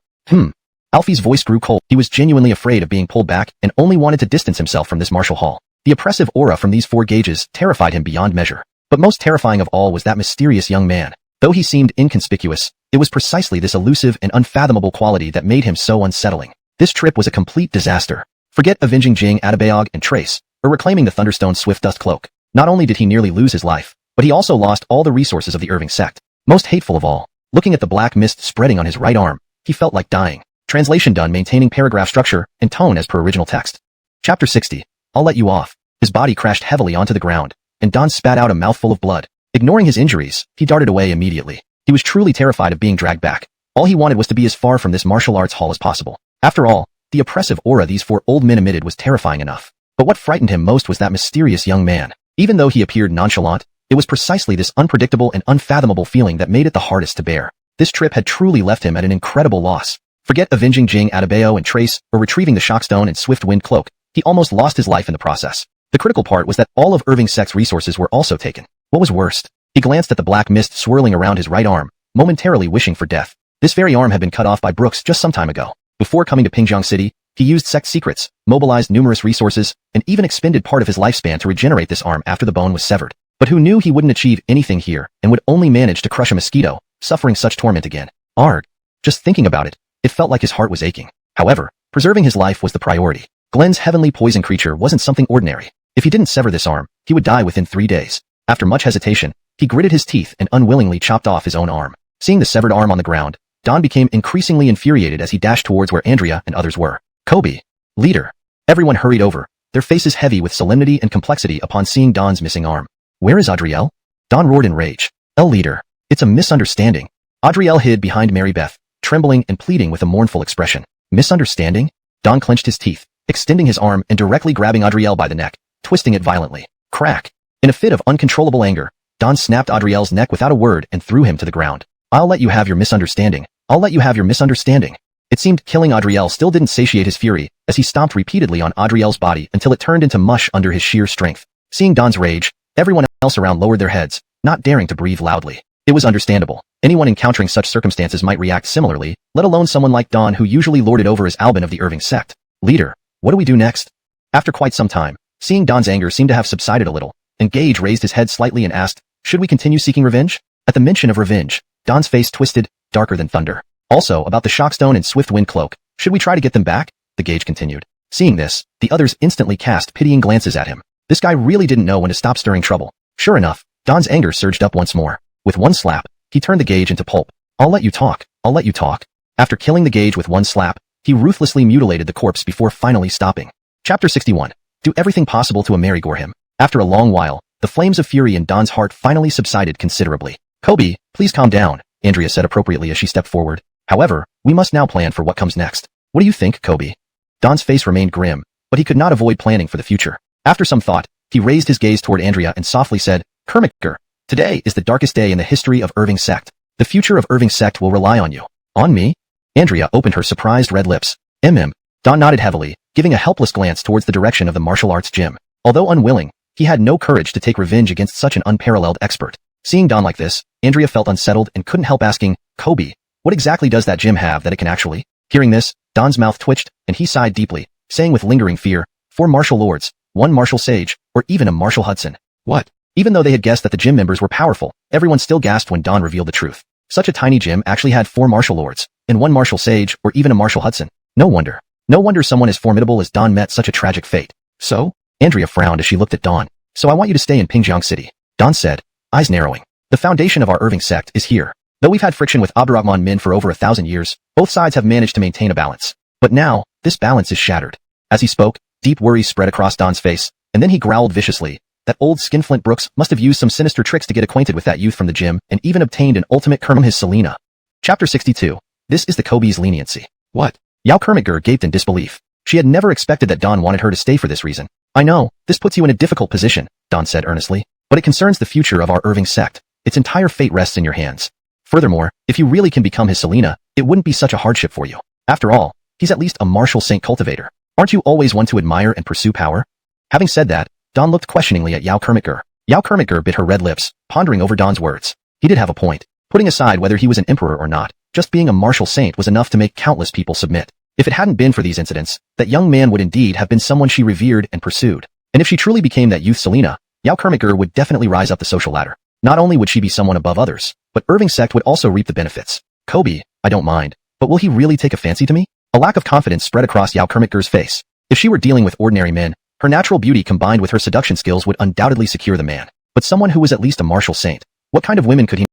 S1: Alfie's voice grew cold. He was genuinely afraid of being pulled back and only wanted to distance himself from this martial hall. The oppressive aura from these 4 gauges terrified him beyond measure. But most terrifying of all was that mysterious young man. Though he seemed inconspicuous, it was precisely this elusive and unfathomable quality that made him so unsettling. This trip was a complete disaster. Forget avenging Jing Adebayog and Trace, or reclaiming the Thunderstone's swift dust cloak. Not only did he nearly lose his life, but he also lost all the resources of the Irving sect. Most hateful of all, looking at the black mist spreading on his right arm, he felt like dying. Translation done maintaining paragraph structure and tone as per original text. Chapter 60. I'll let you off. His body crashed heavily onto the ground, and Don spat out a mouthful of blood. Ignoring his injuries, he darted away immediately. He was truly terrified of being dragged back. All he wanted was to be as far from this martial arts hall as possible. After all, the oppressive aura these 4 old men emitted was terrifying enough. But what frightened him most was that mysterious young man. Even though he appeared nonchalant, it was precisely this unpredictable and unfathomable feeling that made it the hardest to bear. This trip had truly left him at an incredible loss. Forget avenging Jing Adebayo and Trace, or retrieving the Shockstone and Swift Wind Cloak. He almost lost his life in the process. The critical part was that all of Irving Sect's resources were also taken. What was worst? He glanced at the black mist swirling around his right arm, momentarily wishing for death. This very arm had been cut off by Brooks just some time ago. Before coming to Pingjiang City, he used sect secrets, mobilized numerous resources, and even expended part of his lifespan to regenerate this arm after the bone was severed. But who knew he wouldn't achieve anything here and would only manage to crush a mosquito, suffering such torment again. Arg. Just thinking about it, it felt like his heart was aching. However, preserving his life was the priority. Glenn's heavenly poison creature wasn't something ordinary. If he didn't sever this arm, he would die within 3 days. After much hesitation, he gritted his teeth and unwillingly chopped off his own arm. Seeing the severed arm on the ground, Don became increasingly infuriated as he dashed towards where Andrea and others were. Kobe. Leader. Everyone hurried over, their faces heavy with solemnity and complexity upon seeing Don's missing arm. Where is Adrielle? Don roared in rage. Leader. It's a misunderstanding. Adrielle hid behind Mary Beth, trembling and pleading with a mournful expression. Misunderstanding? Don clenched his teeth, extending his arm and directly grabbing Adrielle by the neck, twisting it violently. Crack. In a fit of uncontrollable anger, Don snapped Adrielle's neck without a word and threw him to the ground. I'll let you have your misunderstanding. I'll let you have your misunderstanding. It seemed killing Adrielle still didn't satiate his fury, as he stomped repeatedly on Adrielle's body until it turned into mush under his sheer strength. Seeing Don's rage, everyone else around lowered their heads, not daring to breathe loudly. It was understandable. Anyone encountering such circumstances might react similarly, let alone someone like Don who usually lorded over as Albin of the Irving sect. Leader, what do we do next? After quite some time, seeing Don's anger seemed to have subsided a little, and Gage raised his head slightly and asked, should we continue seeking revenge? At the mention of revenge, Don's face twisted, darker than thunder. Also, about the Shockstone and Swift Wind Cloak, should we try to get them back? The Gage continued. Seeing this, the others instantly cast pitying glances at him. This guy really didn't know when to stop stirring trouble. Sure enough, Don's anger surged up once more. With one slap, he turned the Gage into pulp. I'll let you talk. I'll let you talk. After killing the Gage with one slap, he ruthlessly mutilated the corpse before finally stopping. Chapter 61. Do everything possible to amarigore him. After a long while, the flames of fury in Don's heart finally subsided considerably. Kobe, please calm down, Andrea said appropriately as she stepped forward. However, we must now plan for what comes next. What do you think, Kobe? Don's face remained grim, but he could not avoid planning for the future. After some thought, he raised his gaze toward Andrea and softly said, Kermiker, today is the darkest day in the history of Irving sect. The future of Irving sect will rely on you. On me? Andrea opened her surprised red lips. Don nodded heavily, giving a helpless glance towards the direction of the martial arts gym. Although unwilling, he had no courage to take revenge against such an unparalleled expert. Seeing Don like this, Andrea felt unsettled and couldn't help asking, Kobe, what exactly does that gym have that it can actually? Hearing this, Don's mouth twitched, and he sighed deeply, saying with lingering fear, 4 martial lords, 1 martial sage, or even a Marshal Hudson. What? Even though they had guessed that the gym members were powerful, everyone still gasped when Don revealed the truth. Such a tiny gym actually had 4 martial lords, and 1 martial sage, or even a Marshal Hudson. No wonder. No wonder someone as formidable as Don met such a tragic fate. So? Andrea frowned as she looked at Don. So I want you to stay in Pingjiang City. Don said, eyes narrowing. The foundation of our Irving sect is here. Though we've had friction with Abdurrahman Min for over 1,000 years, both sides have managed to maintain a balance. But now, this balance is shattered. As he spoke, deep worry spread across Don's face, and then he growled viciously. That old skinflint Brooks must have used some sinister tricks to get acquainted with that youth from the gym and even obtained an ultimate curm from his Selena. Chapter 62. This is the Kobe's leniency. What? Yao Kermitger gaped in disbelief. She had never expected that Don wanted her to stay for this reason. I know, this puts you in a difficult position, Don said earnestly, but it concerns the future of our Irving sect. Its entire fate rests in your hands. Furthermore, if you really can become his Selena, it wouldn't be such a hardship for you. After all, he's at least a martial saint cultivator. Aren't you always one to admire and pursue power? Having said that, Don looked questioningly at Yao Kermitger. Yao Kermitger bit her red lips, pondering over Don's words. He did have a point. Putting aside whether he was an emperor or not, just being a martial saint was enough to make countless people submit. If it hadn't been for these incidents, that young man would indeed have been someone she revered and pursued. And if she truly became that youth Selena, Yao Kermitger would definitely rise up the social ladder. Not only would she be someone above others, but Irving sect would also reap the benefits. Kobe, I don't mind, but will he really take a fancy to me? A lack of confidence spread across Yao Kermitger's face. If she were dealing with ordinary men, her natural beauty combined with her seduction skills would undoubtedly secure the man. But someone who was at least a martial saint, what kind of women could he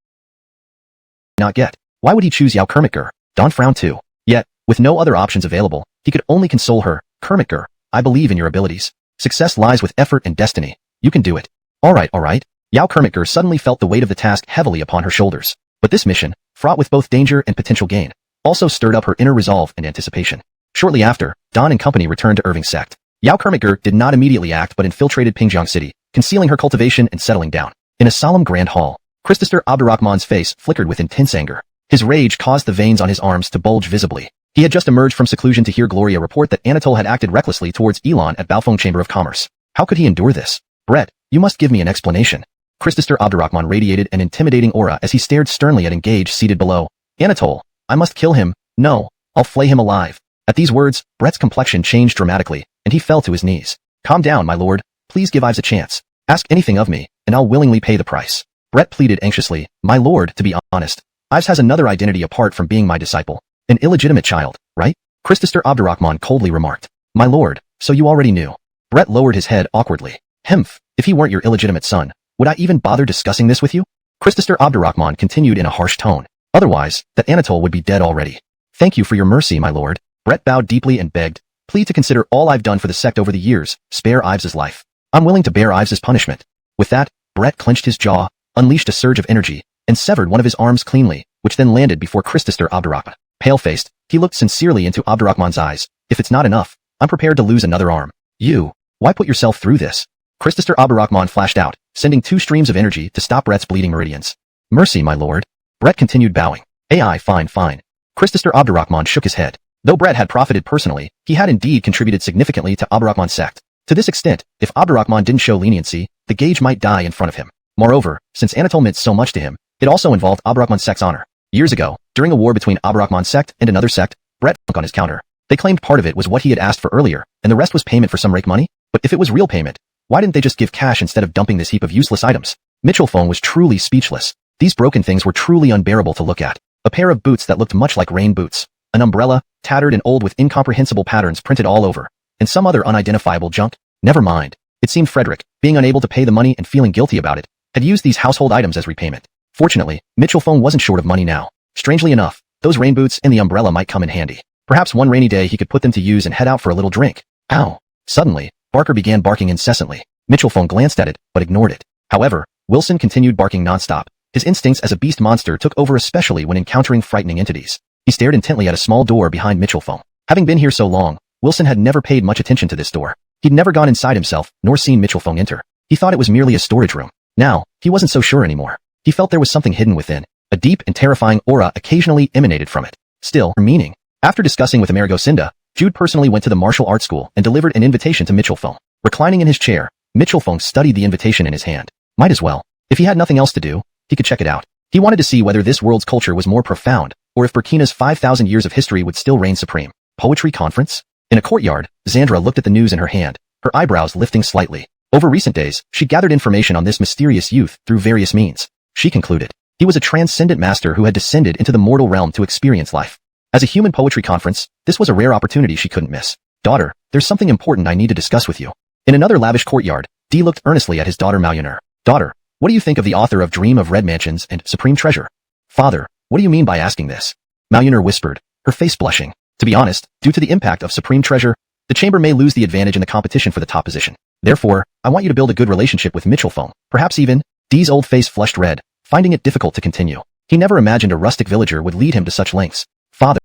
S1: not get? Why would he choose Yao Kermitger? Don frowned too. Yet, with no other options available, he could only console her. Kermitger, I believe in your abilities. Success lies with effort and destiny. You can do it. All right. Yao Kermitger suddenly felt the weight of the task heavily upon her shoulders. But this mission, fraught with both danger and potential gain, also stirred up her inner resolve and anticipation. Shortly after, Don and company returned to Irving sect. Yao Kermitger did not immediately act but infiltrated Pingjiang City, concealing her cultivation and settling down. In a solemn grand hall, Christopher Abdurrahman's face flickered with intense anger. His rage caused the veins on his arms to bulge visibly. He had just emerged from seclusion to hear Gloria report that Anatole had acted recklessly towards Elon at Baofeng Chamber of Commerce. How could he endure this? Brett, you must give me an explanation. Christopher Abdurrahman radiated an intimidating aura as he stared sternly at Engage seated below. Anatole, I must kill him. No, I'll flay him alive. At these words, Brett's complexion changed dramatically, and he fell to his knees. Calm down, my lord. Please give Ives a chance. Ask anything of me, and I'll willingly pay the price. Brett pleaded anxiously. My lord, to be honest, Ives has another identity apart from being my disciple. An illegitimate child, right? Christopher Abdurrahman coldly remarked. My lord, so you already knew. Brett lowered his head awkwardly. Hemph, if he weren't your illegitimate son, would I even bother discussing this with you? Christopher Abdurrahman continued in a harsh tone. Otherwise, that Anatole would be dead already. Thank you for your mercy, my lord. Brett bowed deeply and begged. Please to consider all I've done for the sect over the years. Spare Ives's life. I'm willing to bear Ives's punishment. With that, Brett clenched his jaw, unleashed a surge of energy, and severed one of his arms cleanly, which then landed before Christopher Abdurrahman. Pale-faced, he looked sincerely into Abdurrahman's eyes. If it's not enough, I'm prepared to lose another arm. You, why put yourself through this? Christopher Abdurrahman flashed out, sending 2 streams of energy to stop Brett's bleeding meridians. Mercy, my lord. Brett continued bowing. Fine. Christopher Abdurrahman shook his head. Though Brett had profited personally, he had indeed contributed significantly to Abdurrahman's sect. To this extent, if Abdurrahman didn't show leniency, the gauge might die in front of him. Moreover, since Anatole meant so much to him, it also involved Abdurrahman's sect's honor. Years ago, during a war between Abdurrahman's sect and another sect, Brett funk on his counter. They claimed part of it was what he had asked for earlier, and the rest was payment for some rake money? But if it was real payment, why didn't they just give cash instead of dumping this heap of useless items? Mitchell Phone was truly speechless. These broken things were truly unbearable to look at. A pair of boots that looked much like rain boots. An umbrella, tattered and old with incomprehensible patterns printed all over. And some other unidentifiable junk. Never mind. It seemed Frederick, being unable to pay the money and feeling guilty about it, had used these household items as repayment. Fortunately, Mitchell Phone wasn't short of money now. Strangely enough, those rain boots and the umbrella might come in handy. Perhaps one rainy day he could put them to use and head out for a little drink. Ow. Suddenly, Barker began barking incessantly. Mitchell Phone glanced at it, but ignored it. However, Wilson continued barking nonstop. His instincts as a beast monster took over, especially when encountering frightening entities. He stared intently at a small door behind Mitchell Phone. Having been here so long, Wilson had never paid much attention to this door. He'd never gone inside himself, nor seen Mitchell Phone enter. He thought it was merely a storage room. Now, he wasn't so sure anymore. He felt there was something hidden within. A deep and terrifying aura occasionally emanated from it. Still, her meaning. After discussing with Amerigo Cinda, Jude personally went to the martial arts school and delivered an invitation to Mitchell Phone. Reclining in his chair, Mitchell Phone studied the invitation in his hand. Might as well. If he had nothing else to do, he could check it out. He wanted to see whether this world's culture was more profound, or if Burkina's 5,000 years of history would still reign supreme. Poetry conference? In a courtyard, Xandra looked at the news in her hand, her eyebrows lifting slightly. Over recent days, she gathered information on this mysterious youth through various means. She concluded, he was a transcendent master who had descended into the mortal realm to experience life. As a human poetry conference, this was a rare opportunity she couldn't miss. Daughter, there's something important I need to discuss with you. In another lavish courtyard, Dee looked earnestly at his daughter Malioner. Daughter, What do you think of the author of Dream of Red Mansions and Supreme Treasure? Father, what do you mean by asking this? Maoyuner whispered, her face blushing. To be honest, due to the impact of Supreme Treasure, the chamber may lose the advantage in the competition for the top position. Therefore, I want you to build a good relationship with Mitchell Fong. Perhaps even, Dee's old face flushed red, finding it difficult to continue. He never imagined a rustic villager would lead him to such lengths. Father,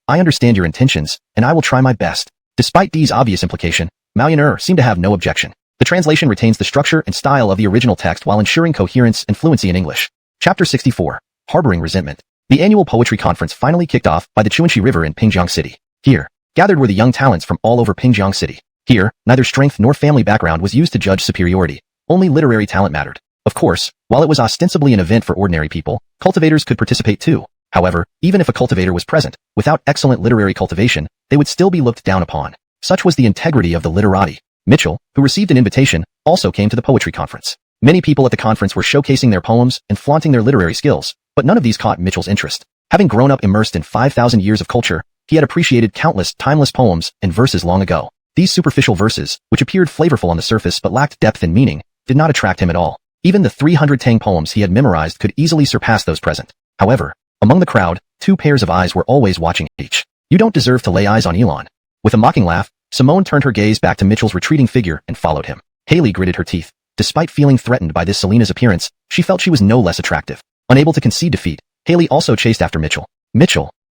S1: I understand your intentions, and I will try my best. Despite Dee's obvious implication, Maoyuner seemed to have no objection. The translation retains the structure and style of the original text while ensuring coherence and fluency in English. Chapter 64. Harboring Resentment. The annual poetry conference finally kicked off by the Chuanxi River in Pingjiang City. Here, gathered were the young talents from all over Pingjiang City. Here, neither strength nor family background was used to judge superiority. Only literary talent mattered. Of course, while it was ostensibly an event for ordinary people, cultivators could participate too. However, even if a cultivator was present, without excellent literary cultivation, they would still be looked down upon. Such was the integrity of the literati. Mitchell, who received an invitation, also came to the poetry conference. Many people at the conference were showcasing their poems and flaunting their literary skills, but none of these caught Mitchell's interest. Having grown up immersed in 5,000 years of culture, he had appreciated countless timeless poems and verses long ago. These superficial verses, which appeared flavorful on the surface but lacked depth and meaning, did not attract him at all. Even the 300 Tang poems he had memorized could easily surpass those present. However, among the crowd, two pairs of eyes were always watching each. You don't deserve to lay eyes on Elon. With a mocking laugh, Simone turned her gaze back to Mitchell's retreating figure and followed him. Haley gritted her teeth. Despite feeling threatened by this Selena's appearance, she felt she was no less attractive. Unable to concede defeat, Haley also chased after Mitchell.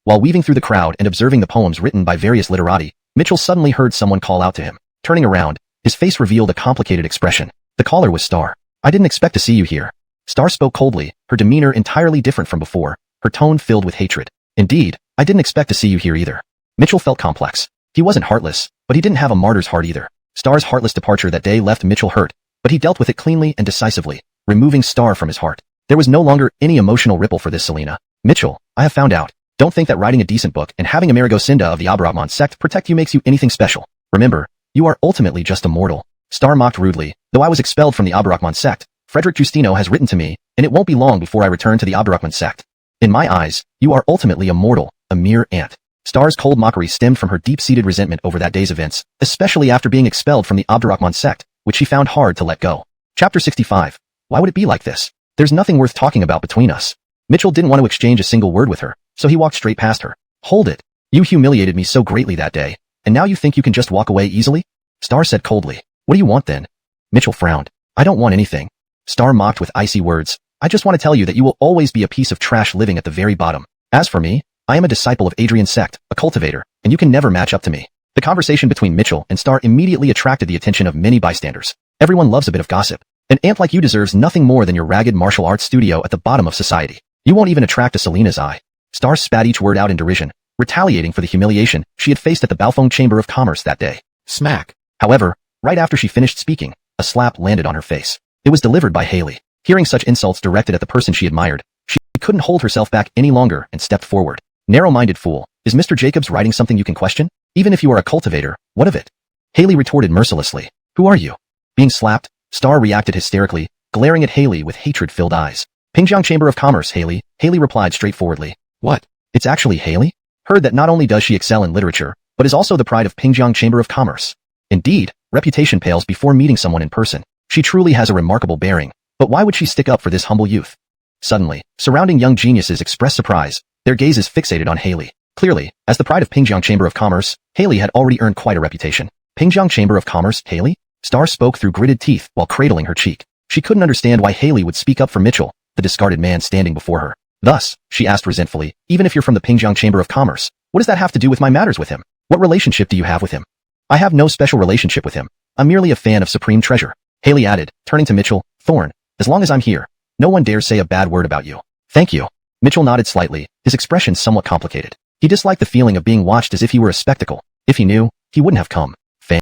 S1: While weaving through the crowd and observing the poems written by various literati, Mitchell suddenly heard someone call out to him. Turning around, his face revealed a complicated expression. The caller was Star. I didn't expect to see you here. Star spoke coldly, her demeanor entirely different from before, her tone filled with hatred. Indeed, I didn't expect to see you here either. Mitchell felt complex. He wasn't heartless, but he didn't have a martyr's heart either. Star's heartless departure that day left Mitchell hurt, but he dealt with it cleanly and decisively, removing Star from his heart. There was no longer any emotional ripple for this Selena. Mitchell, I have found out. Don't think that writing a decent book and having Amerigo Cinda of the Abrahman sect protect you makes you anything special. Remember, you are ultimately just a mortal. Star mocked rudely. Though I was expelled from the Abrahman sect, Frederick Justino has written to me, and it won't be long before I return to the Abrahman sect. In my eyes, you are ultimately a mortal, a mere ant. Star's cold mockery stemmed from her deep-seated resentment over that day's events, especially after being expelled from the Abdurrahman sect, which she found hard to let go. Chapter 65. Why would it be like this? There's nothing worth talking about between us. Mitchell didn't want to exchange a single word with her, so he walked straight past her. Hold it. You humiliated me so greatly that day, and now you think you can just walk away easily? Star said coldly. What do you want then? Mitchell frowned. I don't want anything. Star mocked with icy words. I just want to tell you that you will always be a piece of trash living at the very bottom. As for me, I am a disciple of Adrian's sect, a cultivator, and you can never match up to me. The conversation between Mitchell and Star immediately attracted the attention of many bystanders. Everyone loves a bit of gossip. An ant like you deserves nothing more than your ragged martial arts studio at the bottom of society. You won't even attract a Selena's eye. Star spat each word out in derision, retaliating for the humiliation she had faced at the Baofeng Chamber of Commerce that day. Smack. However, right after she finished speaking, a slap landed on her face. It was delivered by Haley. Hearing such insults directed at the person she admired, she couldn't hold herself back any longer and stepped forward. Narrow-minded fool, is Mr. Jacobs writing something you can question? Even if you are a cultivator, what of it? Haley retorted mercilessly. Who are you? Being slapped, Star reacted hysterically, glaring at Haley with hatred-filled eyes. Pingjiang Chamber of Commerce, Haley. Haley replied straightforwardly. What? It's actually Haley? Heard that not only does she excel in literature, but is also the pride of Pingjiang Chamber of Commerce. Indeed, reputation pales before meeting someone in person. She truly has a remarkable bearing, but why would she stick up for this humble youth? Suddenly, surrounding young geniuses expressed surprise, their gazes fixated on Haley. Clearly, as the pride of Pingjiang Chamber of Commerce, Haley had already earned quite a reputation. Pingjiang Chamber of Commerce, Haley? Star spoke through gritted teeth while cradling her cheek. She couldn't understand why Haley would speak up for Mitchell, the discarded man standing before her. Thus, she asked resentfully, even if you're from the Pingjiang Chamber of Commerce, what does that have to do with my matters with him? What relationship do you have with him? I have no special relationship with him. I'm merely a fan of Supreme Treasure. Haley added, turning to Mitchell. Thorne, as long as I'm here, no one dares say a bad word about you. Thank you. Mitchell nodded slightly, his expression somewhat complicated. He disliked the feeling of being watched as if he were a spectacle. If he knew, he wouldn't have come.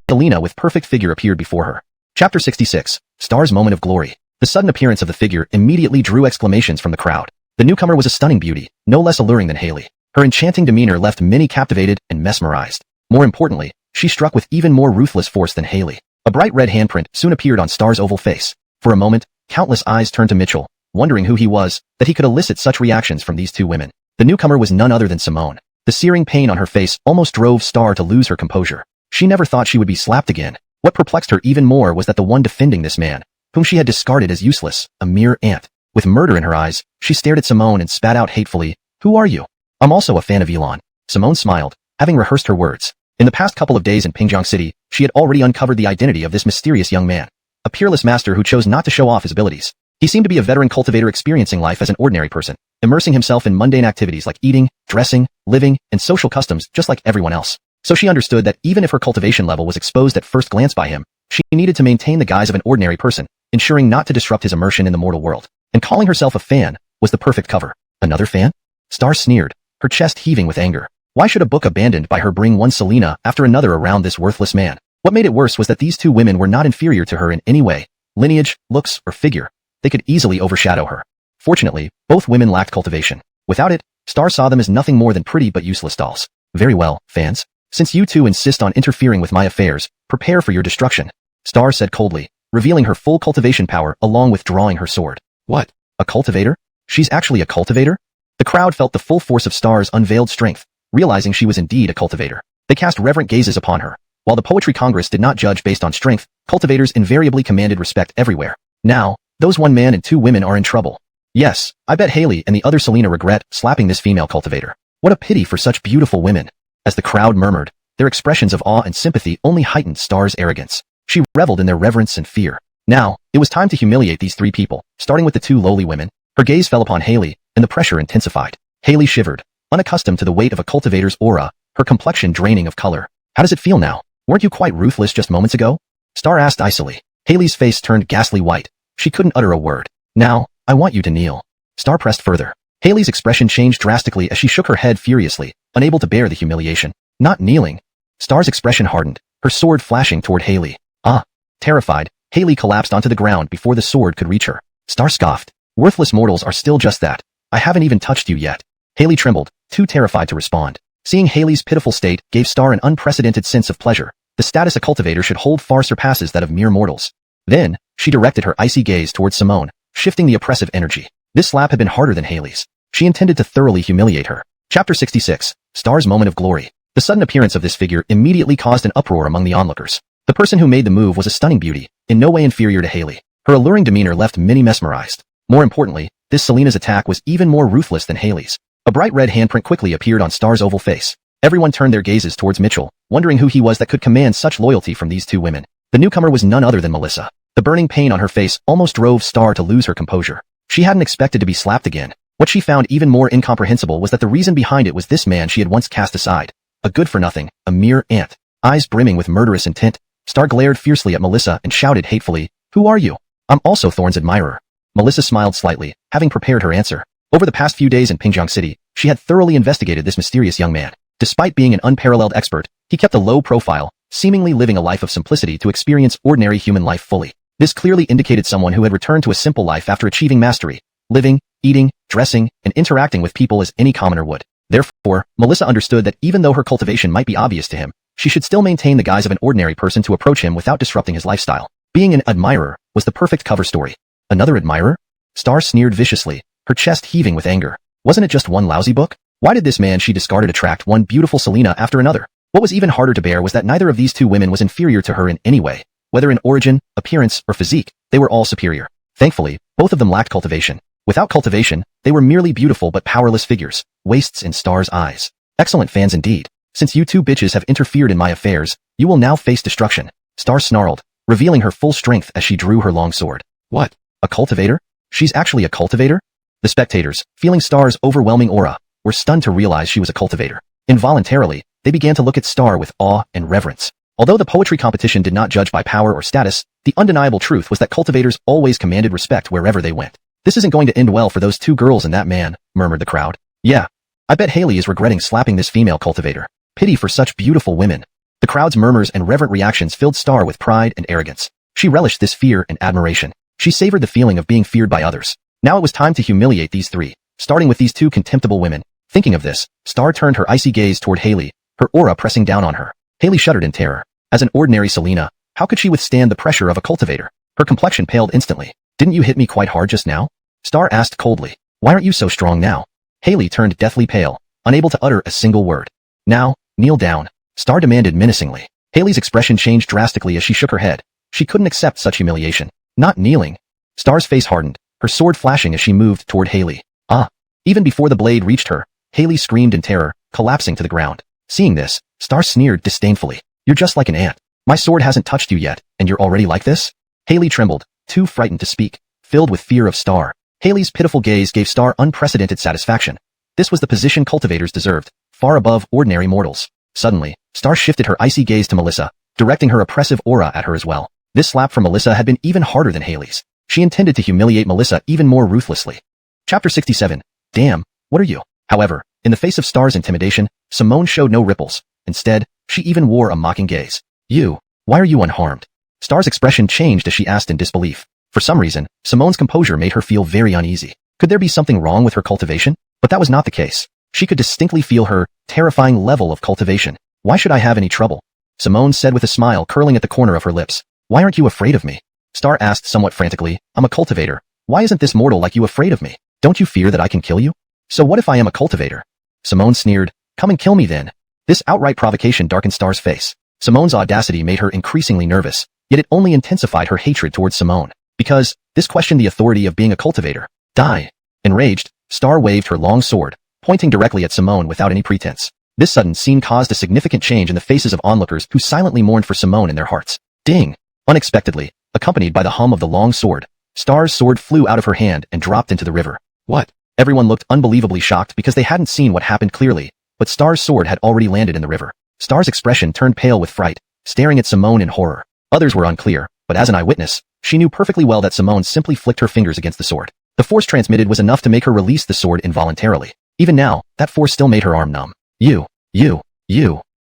S1: Selena with perfect figure appeared before her. Chapter 66. Star's Moment of Glory. The sudden appearance of the figure immediately drew exclamations from the crowd. The newcomer was a stunning beauty, no less alluring than Haley. Her enchanting demeanor left many captivated and mesmerized. More importantly, she struck with even more ruthless force than Haley. A bright red handprint soon appeared on Star's oval face. For a moment, countless eyes turned to Mitchell, wondering who he was, that he could elicit such reactions from these two women. The newcomer was none other than Simone. The searing pain on her face almost drove Star to lose her composure. She never thought she would be slapped again. What perplexed her even more was that the one defending this man, whom she had discarded as useless, a mere ant. With murder in her eyes, she stared at Simone and spat out hatefully, "Who are you?" "I'm also a fan of Elon." Simone smiled, having rehearsed her words. In the past couple of days in Pingjiang City, she had already uncovered the identity of this mysterious young man. A peerless master who chose not to show off his abilities. He seemed to be a veteran cultivator experiencing life as an ordinary person, immersing himself in mundane activities like eating, dressing, living, and social customs just like everyone else. So she understood that even if her cultivation level was exposed at first glance by him, she needed to maintain the guise of an ordinary person, ensuring not to disrupt his immersion in the mortal world. And calling herself a fan was the perfect cover. Another fan? Star sneered, her chest heaving with anger. Why should a book abandoned by her bring one Selena after another around this worthless man? What made it worse was that these two women were not inferior to her in any way, lineage, looks, or figure. They could easily overshadow her. Fortunately, both women lacked cultivation. Without it, Star saw them as nothing more than pretty but useless dolls. Very well, fans. Since you two insist on interfering with my affairs, prepare for your destruction, Star said coldly, revealing her full cultivation power along with drawing her sword. What? A cultivator? She's actually a cultivator? The crowd felt the full force of Star's unveiled strength, realizing she was indeed a cultivator. They cast reverent gazes upon her. While the Poetry Congress did not judge based on strength, cultivators invariably commanded respect everywhere. Now, those one man and two women are in trouble. Yes, I bet Haley and the other Selena regret slapping this female cultivator. What a pity for such beautiful women. As the crowd murmured, their expressions of awe and sympathy only heightened Star's arrogance. She reveled in their reverence and fear. Now, it was time to humiliate these three people, starting with the two lowly women. Her gaze fell upon Haley, and the pressure intensified. Haley shivered, unaccustomed to the weight of a cultivator's aura, her complexion draining of color. How does it feel now? Weren't you quite ruthless just moments ago? Star asked icily. Haley's face turned ghastly white. She couldn't utter a word. Now, I want you to kneel. Star pressed further. Haley's expression changed drastically as she shook her head furiously, unable to bear the humiliation. Not kneeling. Star's expression hardened, her sword flashing toward Haley. Ah! Terrified, Haley collapsed onto the ground before the sword could reach her. Star scoffed. Worthless mortals are still just that. I haven't even touched you yet. Haley trembled, too terrified to respond. Seeing Haley's pitiful state gave Star an unprecedented sense of pleasure. The status a cultivator should hold far surpasses that of mere mortals. Then, she directed her icy gaze towards Simone, shifting the oppressive energy. This slap had been harder than Haley's. She intended to thoroughly humiliate her. Chapter 66. Star's Moment of Glory. The sudden appearance of this figure immediately caused an uproar among the onlookers. The person who made the move was a stunning beauty, in no way inferior to Haley. Her alluring demeanor left many mesmerized. More importantly, this Selena's attack was even more ruthless than Haley's. A bright red handprint quickly appeared on Star's oval face. Everyone turned their gazes towards Mitchell, wondering who he was that could command such loyalty from these two women. The newcomer was none other than Melissa. The burning pain on her face almost drove Star to lose her composure. She hadn't expected to be slapped again. What she found even more incomprehensible was that the reason behind it was this man she had once cast aside. A good-for-nothing, a mere ant. Eyes brimming with murderous intent, Star glared fiercely at Melissa and shouted hatefully, "Who are you?" "I'm also Thorne's admirer." Melissa smiled slightly, having prepared her answer. Over the past few days in Pingjiang City, she had thoroughly investigated this mysterious young man. Despite being an unparalleled expert, he kept a low profile, seemingly living a life of simplicity to experience ordinary human life fully. This clearly indicated someone who had returned to a simple life after achieving mastery, living, eating, dressing, and interacting with people as any commoner would. Therefore, Melissa understood that even though her cultivation might be obvious to him, she should still maintain the guise of an ordinary person to approach him without disrupting his lifestyle. Being an admirer was the perfect cover story. Another admirer? Star sneered viciously, her chest heaving with anger. Wasn't it just one lousy book? Why did this man she discarded attract one beautiful Selena after another? What was even harder to bear was that neither of these two women was inferior to her in any way. Whether in origin, appearance, or physique, they were all superior. Thankfully, both of them lacked cultivation. Without cultivation, they were merely beautiful but powerless figures, wastes in Star's eyes. Excellent fans indeed. Since you two bitches have interfered in my affairs, you will now face destruction. Star snarled, revealing her full strength as she drew her long sword. What? A cultivator? She's actually a cultivator? The spectators, feeling Star's overwhelming aura, were stunned to realize she was a cultivator. Involuntarily, they began to look at Star with awe and reverence. Although the poetry competition did not judge by power or status, the undeniable truth was that cultivators always commanded respect wherever they went. This isn't going to end well for those two girls and that man, murmured the crowd. Yeah. I bet Haley is regretting slapping this female cultivator. Pity for such beautiful women. The crowd's murmurs and reverent reactions filled Star with pride and arrogance. She relished this fear and admiration. She savored the feeling of being feared by others. Now it was time to humiliate these three, starting with these two contemptible women. Thinking of this, Star turned her icy gaze toward Haley, her aura pressing down on her. Haley shuddered in terror. As an ordinary Selena, how could she withstand the pressure of a cultivator? Her complexion paled instantly. Didn't you hit me quite hard just now? Star asked coldly. Why aren't you so strong now? Haley turned deathly pale, unable to utter a single word. Now, kneel down, Star demanded menacingly. Haley's expression changed drastically as she shook her head. She couldn't accept such humiliation. Not kneeling. Star's face hardened, her sword flashing as she moved toward Haley. Ah! Even before the blade reached her, Haley screamed in terror, collapsing to the ground. Seeing this, Star sneered disdainfully. You're just like an ant. My sword hasn't touched you yet, and you're already like this? Haley trembled, too frightened to speak, filled with fear of Star. Haley's pitiful gaze gave Star unprecedented satisfaction. This was the position cultivators deserved, far above ordinary mortals. Suddenly, Star shifted her icy gaze to Melissa, directing her oppressive aura at her as well. This slap from Melissa had been even harder than Haley's. She intended to humiliate Melissa even more ruthlessly. Chapter 67. Damn, what are you? However, in the face of Star's intimidation, Simone showed no ripples. Instead, she even wore a mocking gaze. You, why are you unharmed? Star's expression changed as she asked in disbelief. For some reason, Simone's composure made her feel very uneasy. Could there be something wrong with her cultivation? But that was not the case. She could distinctly feel her terrifying level of cultivation. Why should I have any trouble? Simone said with a smile curling at the corner of her lips. Why aren't you afraid of me? Star asked somewhat frantically. I'm a cultivator. Why isn't this mortal like you afraid of me? Don't you fear that I can kill you? So what if I am a cultivator? Simone sneered. Come and kill me then. This outright provocation darkened Star's face. Simone's audacity made her increasingly nervous, yet it only intensified her hatred towards Simone. Because this questioned the authority of being a cultivator. Die. Enraged, Star waved her long sword, pointing directly at Simone without any pretense. This sudden scene caused a significant change in the faces of onlookers who silently mourned for Simone in their hearts. Ding! Unexpectedly, accompanied by the hum of the long sword, Star's sword flew out of her hand and dropped into the river. What? Everyone looked unbelievably shocked because they hadn't seen what happened clearly, but Star's sword had already landed in the river. Star's expression turned pale with fright, staring at Simone in horror. Others were unclear, but as an eyewitness, she knew perfectly well that Simone simply flicked her fingers against the sword. The force transmitted was enough to make her release the sword involuntarily. Even now, that force still made her arm numb. You.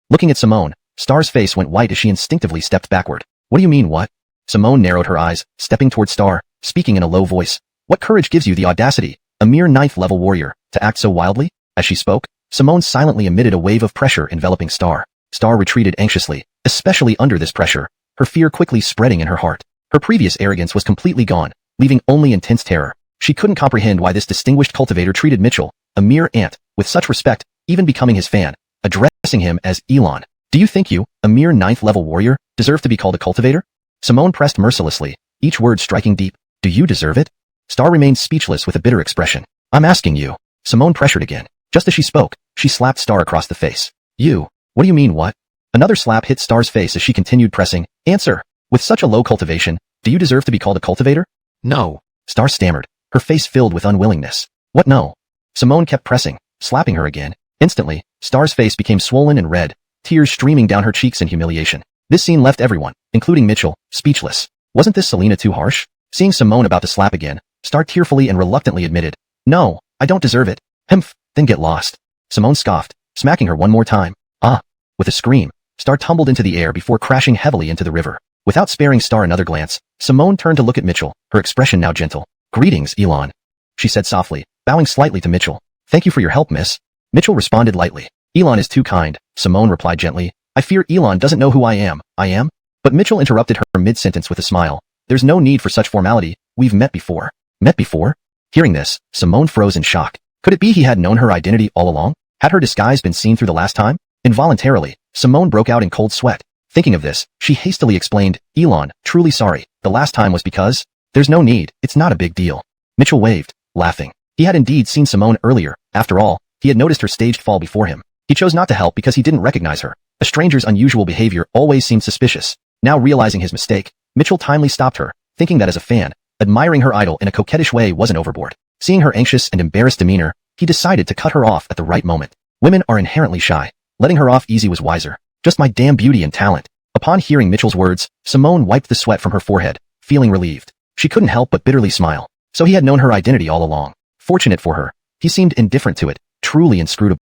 S1: Looking at Simone, Star's face went white as she instinctively stepped backward. What do you mean what? Simone narrowed her eyes, stepping toward Star, speaking in a low voice. What courage gives you the audacity, a mere 9th level warrior, to act so wildly? As she spoke, Simone silently emitted a wave of pressure enveloping Star. Star retreated anxiously, especially under this pressure, her fear quickly spreading in her heart. Her previous arrogance was completely gone, leaving only intense terror. She couldn't comprehend why this distinguished cultivator treated Mitchell, a mere ant, with such respect, even becoming his fan, addressing him as Elon. Do you think you, a mere 9th level warrior, deserve to be called a cultivator? Simone pressed mercilessly, each word striking deep. Do you deserve it? Star remained speechless with a bitter expression. I'm asking you. Simone pressured again. Just as she spoke, she slapped Star across the face. You. What do you mean what? Another slap hit Star's face as she continued pressing. Answer. With such a low cultivation, do you deserve to be called a cultivator? No. Star stammered, her face filled with unwillingness. What no? Simone kept pressing, slapping her again. Instantly, Star's face became swollen and red, tears streaming down her cheeks in humiliation. This scene left everyone, including Mitchell, speechless. Wasn't this Selena too harsh? Seeing Simone about to slap again, Star tearfully and reluctantly admitted, No, I don't deserve it. Humph, then get lost. Simone scoffed, smacking her one more time. Ah. With a scream, Star tumbled into the air before crashing heavily into the river. Without sparing Star another glance, Simone turned to look at Mitchell, her expression now gentle. Greetings, Elon. She said softly, bowing slightly to Mitchell. Thank you for your help, miss. Mitchell responded lightly. Elon is too kind, Simone replied gently. I fear Elon doesn't know who I am. I am? But Mitchell interrupted her mid-sentence with a smile. There's no need for such formality. We've met before. Met before? Hearing this, Simone froze in shock. Could it be he had known her identity all along? Had her disguise been seen through the last time? Involuntarily, Simone broke out in cold sweat. Thinking of this, she hastily explained, Elon, truly sorry. The last time was because... There's no need. It's not a big deal. Mitchell waved, laughing. He had indeed seen Simone earlier. After all, he had noticed her staged fall before him. He chose not to help because he didn't recognize her. A stranger's unusual behavior always seemed suspicious. Now realizing his mistake, Mitchell timely stopped her, thinking that as a fan, admiring her idol in a coquettish way wasn't overboard. Seeing her anxious and embarrassed demeanor, he decided to cut her off at the right moment. Women are inherently shy. Letting her off easy was wiser. Just my damn beauty and talent. Upon hearing Mitchell's words, Simone wiped the sweat from her forehead, feeling relieved. She couldn't help but bitterly smile. So he had known her identity all along. Fortunate for her, he seemed indifferent to it, truly inscrutable.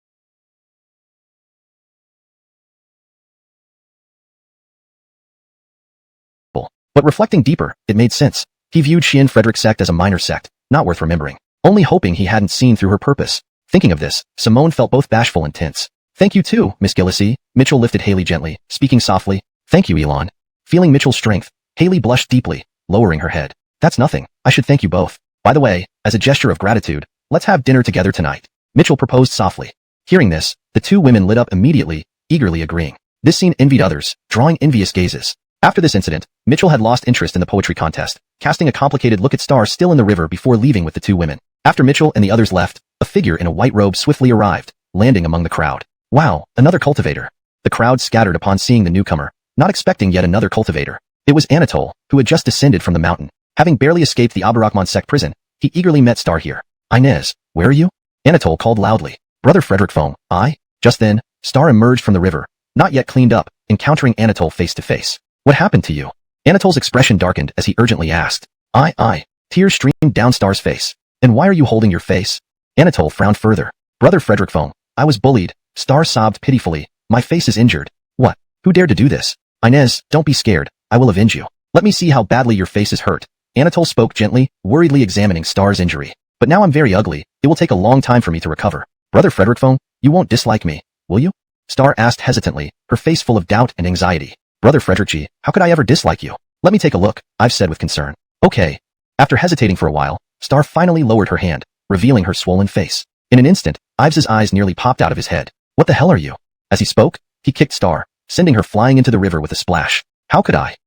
S1: But reflecting deeper, it made sense. He viewed Xian Frederick's sect as a minor sect, not worth remembering. Only hoping he hadn't seen through her purpose. Thinking of this, Simone felt both bashful and tense. Thank you too, Miss Gillislee. Mitchell lifted Haley gently, speaking softly. Thank you, Elon. Feeling Mitchell's strength, Haley blushed deeply, lowering her head. That's nothing. I should thank you both. By the way, as a gesture of gratitude, let's have dinner together tonight. Mitchell proposed softly. Hearing this, the two women lit up immediately, eagerly agreeing. This scene envied others, drawing envious gazes. After this incident, Mitchell had lost interest in the poetry contest, casting a complicated look at Star still in the river before leaving with the two women. After Mitchell and the others left, a figure in a white robe swiftly arrived, landing among the crowd. Wow, another cultivator. The crowd scattered upon seeing the newcomer, not expecting yet another cultivator. It was Anatole, who had just descended from the mountain. Having barely escaped the Abarakman sect prison, he eagerly met Star here. Inez, where are you? Anatole called loudly. Brother Frederick Foam, I? Just then, Star emerged from the river, not yet cleaned up, encountering Anatole face to face. What happened to you? Anatole's expression darkened as he urgently asked. I. Tears streamed down Star's face. And why are you holding your face? Anatole frowned further. Brother Frederick Foam, I was bullied. Star sobbed pitifully. My face is injured. What? Who dared to do this? Inez, don't be scared. I will avenge you. Let me see how badly your face is hurt. Anatole spoke gently, worriedly examining Star's injury. But now I'm very ugly. It will take a long time for me to recover. Brother Frederick Foam, you won't dislike me, will you? Star asked hesitantly, her face full of doubt and anxiety. Brother Frederick G, how could I ever dislike you? Let me take a look, I've said with concern. Okay. After hesitating for a while, Star finally lowered her hand, revealing her swollen face. In an instant, Ives's eyes nearly popped out of his head. What the hell are you? As he spoke, he kicked Star, sending her flying into the river with a splash. How could I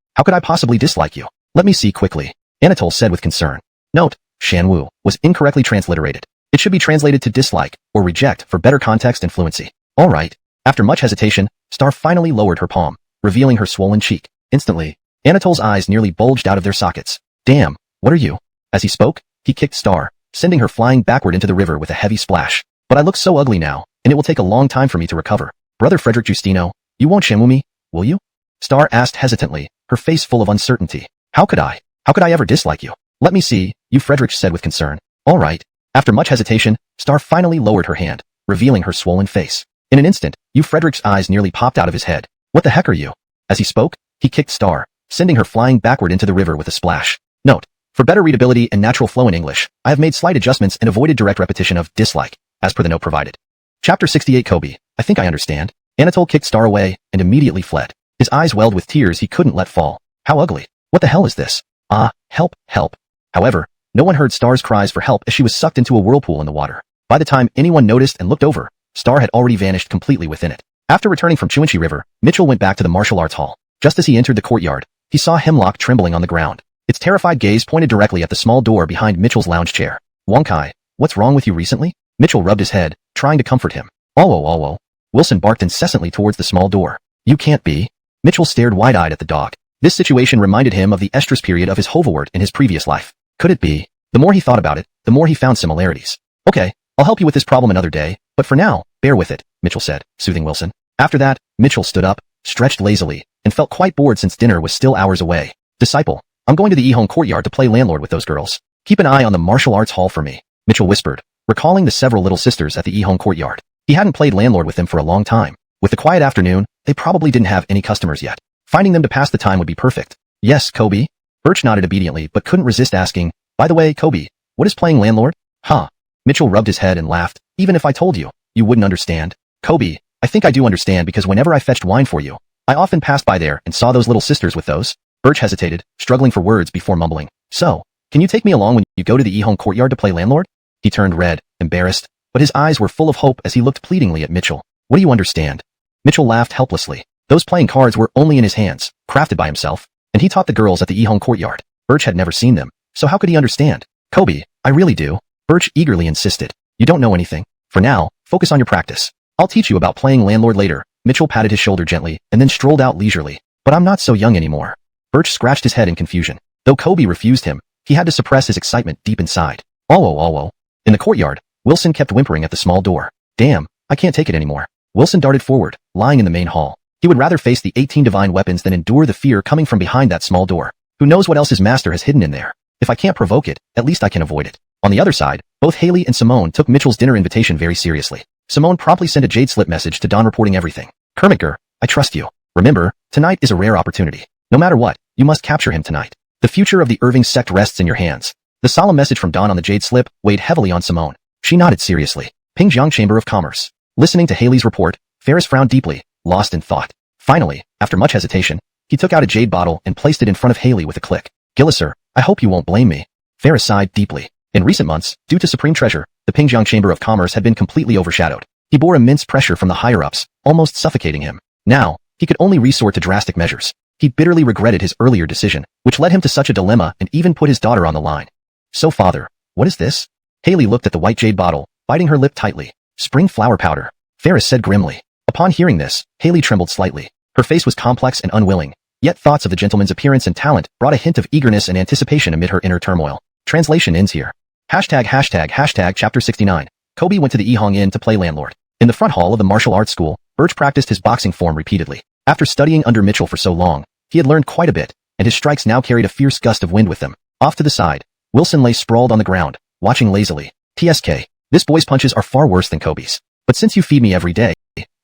S1: possibly dislike you? Let me see quickly, Anatole said with concern. Note, Shanwu was incorrectly transliterated. It should be translated to dislike or reject for better context and fluency. All right. After much hesitation, Star finally lowered her palm, revealing her swollen cheek. Instantly, Anatole's eyes nearly bulged out of their sockets. Damn, what are you? As he spoke, he kicked Star, sending her flying backward into the river with a heavy splash. But I look so ugly now, and it will take a long time for me to recover. Brother Frederick Justino, you won't shamu me, will you? Star asked hesitantly, her face full of uncertainty. How could I ever dislike you? Let me see, you Frederick said with concern. All right. After much hesitation, Star finally lowered her hand, revealing her swollen face. In an instant, you Frederick's eyes nearly popped out of his head. What the heck are you? As he spoke, he kicked Star, sending her flying backward into the river with a splash. Note, for better readability and natural flow in English, I have made slight adjustments and avoided direct repetition of dislike, as per the note provided. Chapter 68 Kobe, I think I understand. Anatole kicked Star away and immediately fled. His eyes welled with tears he couldn't let fall. How ugly. What the hell is this? Ah, help, help. However, no one heard Star's cries for help as she was sucked into a whirlpool in the water. By the time anyone noticed and looked over, Star had already vanished completely within it. After returning from Chuanchi River, Mitchell went back to the martial arts hall. Just as he entered the courtyard, he saw Hemlock trembling on the ground. Its terrified gaze pointed directly at the small door behind Mitchell's lounge chair. Wonkai, what's wrong with you recently? Mitchell rubbed his head, trying to comfort him. Alwo. Wilson barked incessantly towards the small door. You can't be. Mitchell stared wide-eyed at the dog. This situation reminded him of the estrus period of his hoverwort in his previous life. Could it be? The more he thought about it, the more he found similarities. Okay, I'll help you with this problem another day, but for now, bear with it, Mitchell said, soothing Wilson. After that, Mitchell stood up, stretched lazily, and felt quite bored since dinner was still hours away. Disciple, I'm going to the Ehong courtyard to play landlord with those girls. Keep an eye on the martial arts hall for me, Mitchell whispered, recalling the several little sisters at the Ehong courtyard. He hadn't played landlord with them for a long time. With the quiet afternoon, they probably didn't have any customers yet. Finding them to pass the time would be perfect. Yes, Kobe. Birch nodded obediently but couldn't resist asking, by the way, Kobe, what is playing landlord? Huh. Mitchell rubbed his head and laughed. Even if I told you, you wouldn't understand. Kobe, I think I do understand because whenever I fetched wine for you, I often passed by there and saw those little sisters with those. Birch hesitated, struggling for words before mumbling. So, can you take me along when you go to the Ehong courtyard to play landlord? He turned red, embarrassed, but his eyes were full of hope as he looked pleadingly at Mitchell. What do you understand? Mitchell laughed helplessly. Those playing cards were only in his hands, crafted by himself, and he taught the girls at the Ehong courtyard. Birch had never seen them, so how could he understand? Kobe, I really do. Birch eagerly insisted. You don't know anything. For now, focus on your practice. I'll teach you about playing landlord later. Mitchell patted his shoulder gently and then strolled out leisurely. But I'm not so young anymore. Birch scratched his head in confusion. Though Kobe refused him, he had to suppress his excitement deep inside. Alwo. In the courtyard, Wilson kept whimpering at the small door. Damn, I can't take it anymore. Wilson darted forward, lying in the main hall. He would rather face the 18 divine weapons than endure the fear coming from behind that small door. Who knows what else his master has hidden in there? If I can't provoke it, at least I can avoid it. On the other side, both Haley and Simone took Mitchell's dinner invitation very seriously. Simone promptly sent a jade slip message to Don reporting everything. Kermitger, I trust you. Remember, tonight is a rare opportunity. No matter what, you must capture him tonight. The future of the Irving sect rests in your hands. The solemn message from Don on the jade slip weighed heavily on Simone. She nodded seriously. Pingjiang Chamber of Commerce. Listening to Haley's report, Ferris frowned deeply, lost in thought. Finally, after much hesitation, he took out a jade bottle and placed it in front of Haley with a click. Gilliser, I hope you won't blame me. Ferris sighed deeply. In recent months, due to Supreme Treasure, the Pingjiang Chamber of Commerce had been completely overshadowed. He bore immense pressure from the higher-ups, almost suffocating him. Now, he could only resort to drastic measures. He bitterly regretted his earlier decision, which led him to such a dilemma and even put his daughter on the line. So father, what is this? Haley looked at the white jade bottle, biting her lip tightly. Spring flower powder, Ferris said grimly. Upon hearing this, Haley trembled slightly. Her face was complex and unwilling, yet thoughts of the gentleman's appearance and talent brought a hint of eagerness and anticipation amid her inner turmoil. Translation ends here. ####Chapter 69. Kobe went to the Ehong Inn to play landlord. In the front hall of the martial arts school, Birch practiced his boxing form repeatedly. After studying under Mitchell for so long, he had learned quite a bit, and his strikes now carried a fierce gust of wind with them. Off to the side, Wilson lay sprawled on the ground, watching lazily. TSK. This boy's punches are far worse than Kobe's. But since you feed me every day,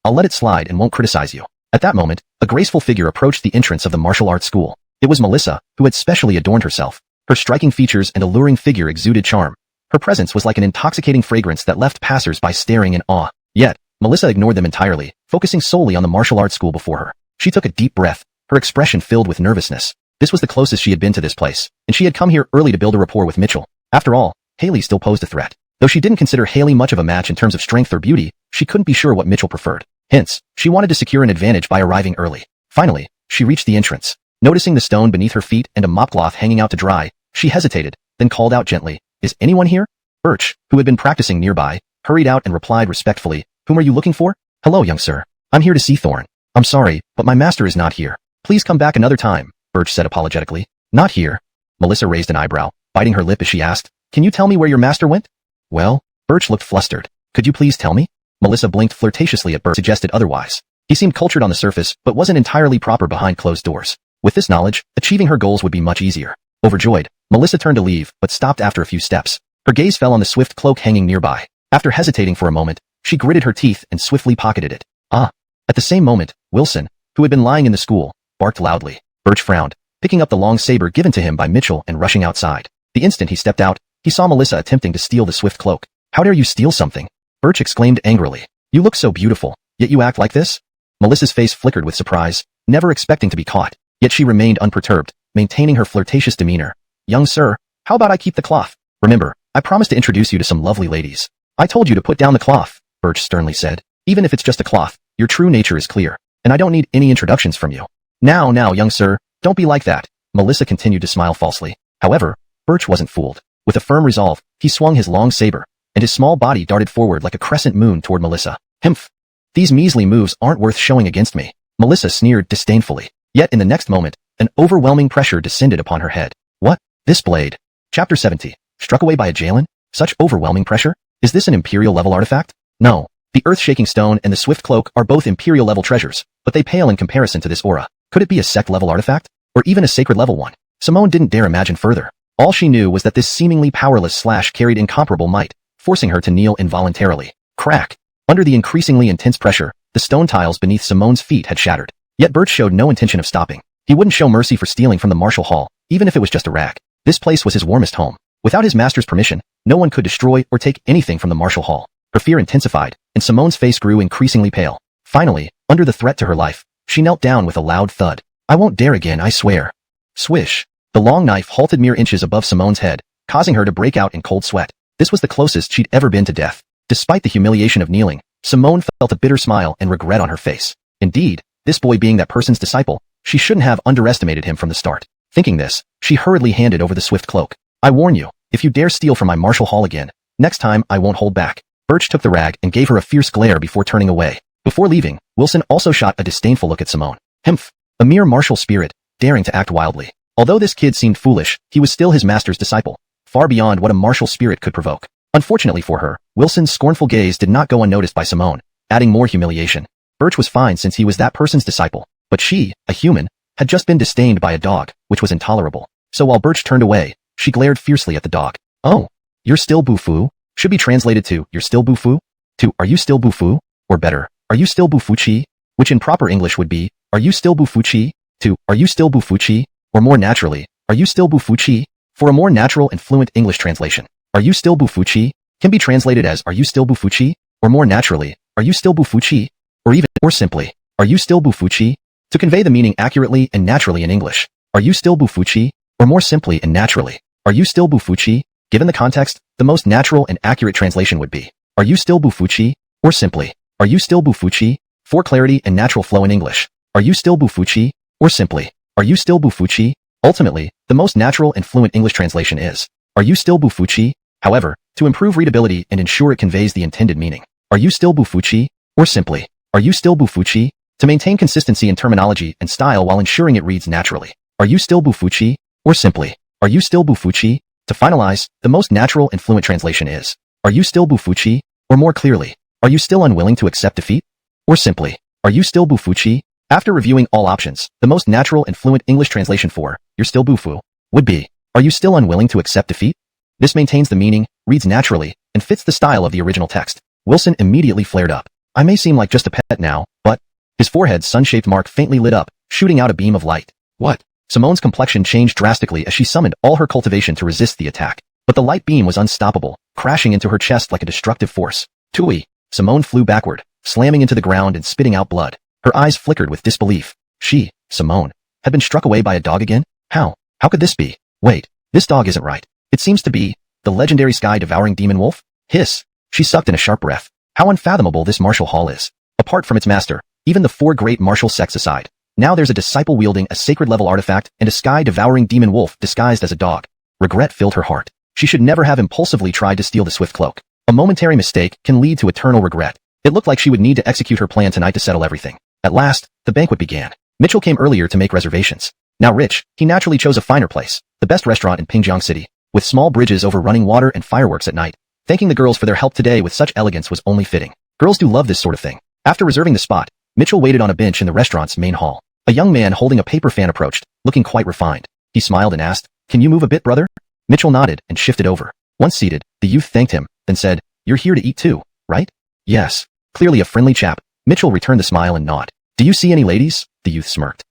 S1: I'll let it slide and won't criticize you. At that moment, a graceful figure approached the entrance of the martial arts school. It was Melissa, who had specially adorned herself. Her striking features and alluring figure exuded charm. Her presence was like an intoxicating fragrance that left passers-by staring in awe. Yet, Melissa ignored them entirely, focusing solely on the martial arts school before her. She took a deep breath, her expression filled with nervousness. This was the closest she had been to this place, and she had come here early to build a rapport with Mitchell. After all, Haley still posed a threat. Though she didn't consider Haley much of a match in terms of strength or beauty, she couldn't be sure what Mitchell preferred. Hence, she wanted to secure an advantage by arriving early. Finally, she reached the entrance. Noticing the stone beneath her feet and a mopcloth hanging out to dry, she hesitated, then called out gently, "Is anyone here?" Birch, who had been practicing nearby, hurried out and replied respectfully, "Whom are you looking for?" "Hello, young sir. I'm here to see Thorn." "I'm sorry, but my master is not here. Please come back another time," Birch said apologetically. "Not here?" Melissa raised an eyebrow, biting her lip as she asked, "Can you tell me where your master went?" "Well," Birch looked flustered. "Could you please tell me?" Melissa blinked flirtatiously at Birch, suggested otherwise. He seemed cultured on the surface, but wasn't entirely proper behind closed doors. With this knowledge, achieving her goals would be much easier. Overjoyed, Melissa turned to leave, but stopped after a few steps. Her gaze fell on the swift cloak hanging nearby. After hesitating for a moment, she gritted her teeth and swiftly pocketed it. Ah! At the same moment, Wilson, who had been lying in the school, barked loudly. Birch frowned, picking up the long saber given to him by Mitchell and rushing outside. The instant he stepped out, he saw Melissa attempting to steal the swift cloak. "How dare you steal something?" Birch exclaimed angrily. "You look so beautiful, yet you act like this?" Melissa's face flickered with surprise, never expecting to be caught. Yet she remained unperturbed, maintaining her flirtatious demeanor. "Young sir, how about I keep the cloth? Remember, I promised to introduce you to some lovely ladies." "I told you to put down the cloth," Birch sternly said. "Even if it's just a cloth, your true nature is clear, and I don't need any introductions from you." Now, young sir, don't be like that," Melissa continued to smile falsely. However, Birch wasn't fooled. With a firm resolve, he swung his long saber, and his small body darted forward like a crescent moon toward Melissa. "Himph! These measly moves aren't worth showing against me," Melissa sneered disdainfully. Yet in the next moment, an overwhelming pressure descended upon her head. "What? This blade?" Chapter 70. Struck away by a Jalen? Such overwhelming pressure? Is this an Imperial level artifact? No. The earth-shaking stone and the swift cloak are both Imperial level treasures, but they pale in comparison to this aura. Could it be a sect level artifact? Or even a sacred level one? Simone didn't dare imagine further. All she knew was that this seemingly powerless slash carried incomparable might, forcing her to kneel involuntarily. Crack! Under the increasingly intense pressure, the stone tiles beneath Simone's feet had shattered. Yet Birch showed no intention of stopping. He wouldn't show mercy for stealing from the martial hall, even if it was just a rag. This place was his warmest home. Without his master's permission, no one could destroy or take anything from the martial hall. Her fear intensified, and Simone's face grew increasingly pale. Finally, under the threat to her life, she knelt down with a loud thud. "I won't dare again, I swear." Swish! The long knife halted mere inches above Simone's head, causing her to break out in cold sweat. This was the closest she'd ever been to death. Despite the humiliation of kneeling, Simone felt a bitter smile and regret on her face. Indeed, this boy being that person's disciple, she shouldn't have underestimated him from the start. Thinking this, she hurriedly handed over the swift cloak. "I warn you, if you dare steal from my martial hall again, next time I won't hold back." Birch took the rag and gave her a fierce glare before turning away. Before leaving, Wilson also shot a disdainful look at Simone. Himph! A mere martial spirit, daring to act wildly. Although this kid seemed foolish, he was still his master's disciple, far beyond what a martial spirit could provoke. Unfortunately for her, Wilson's scornful gaze did not go unnoticed by Simone, adding more humiliation. Birch was fine since he was that person's disciple, but she, a human, had just been disdained by a dog, which was intolerable. So while Birch turned away, she glared fiercely at the dog. "Oh, you're still Bufu?" Should be translated to, "You're still Bufu?" To, "Are you still Bufu?" Or better, "Are you still Bufuchi?" Which in proper English would be, "Are you still Bufuchi?" To, "Are you still Bufuchi?" Or more naturally, "Are you still Bufuchi?" For a more natural and fluent English translation, "Are you still Bufuchi?" can be translated as, "Are you still Bufuchi?" Or more naturally, "Are you still Bufuchi?" Or even, or simply, "Are you still Bufuchi?" To convey the meaning accurately and naturally in English, "Are you still Bufuchi?" Or more simply and naturally, "Are you still Bufuchi?" Given the context, the most natural and accurate translation would be, "Are you still Bufuchi?" Or simply, "Are you still Bufuchi?" For clarity and natural flow in English, "Are you still Bufuchi?" Or simply, Are you still Bufuchi? Ultimately, the most natural and fluent English translation is, are you still Bufuchi? However, to improve readability and ensure it conveys the intended meaning, are you still Bufuchi? Or simply, are you still Bufuchi? To maintain consistency in terminology and style while ensuring it reads naturally, are you still Bufuchi? Or simply, are you still Bufuchi? To finalize, the most natural and fluent translation is, are you still Bufuchi? Or more clearly, are you still unwilling to accept defeat? Or simply, are you still Bufuchi? After reviewing all options, the most natural and fluent English translation for, you're still Bufu, would be, are you still unwilling to accept defeat? This maintains the meaning, reads naturally, and fits the style of the original text. Wilson immediately flared up. I may seem like just a pet now, but... His forehead's sun-shaped mark faintly lit up, shooting out a beam of light. What? Simone's complexion changed drastically as she summoned all her cultivation to resist the attack. But the light beam was unstoppable, crashing into her chest like a destructive force. Tui! Simone flew backward, slamming into the ground and spitting out blood. Her eyes flickered with disbelief. She, Simone, had been struck away by a dog again? How? How could this be? Wait, this dog isn't right. It seems to be the legendary sky-devouring demon wolf? Hiss! She sucked in a sharp breath. How unfathomable this martial hall is. Apart from its master, even the four great martial sects aside, now there's a disciple wielding a sacred-level artifact and a sky-devouring demon wolf disguised as a dog. Regret filled her heart. She should never have impulsively tried to steal the swift cloak. A momentary mistake can lead to eternal regret. It looked like she would need to execute her plan tonight to settle everything. At last, the banquet began. Mitchell came earlier to make reservations. Now rich, he naturally chose a finer place, the best restaurant in Pingjiang City, with small bridges over running water and fireworks at night. Thanking the girls for their help today with such elegance was only fitting. Girls do love this sort of thing. After reserving the spot, Mitchell waited on a bench in the restaurant's main hall. A young man holding a paper fan approached, looking quite refined. He smiled and asked, "Can you move a bit, brother?" Mitchell nodded and shifted over. Once seated, the youth thanked him, then said, "You're here to eat too, right?" "Yes." Clearly a friendly chap, Mitchell returned the smile and nod. "Do you see any ladies?" The youth smirked.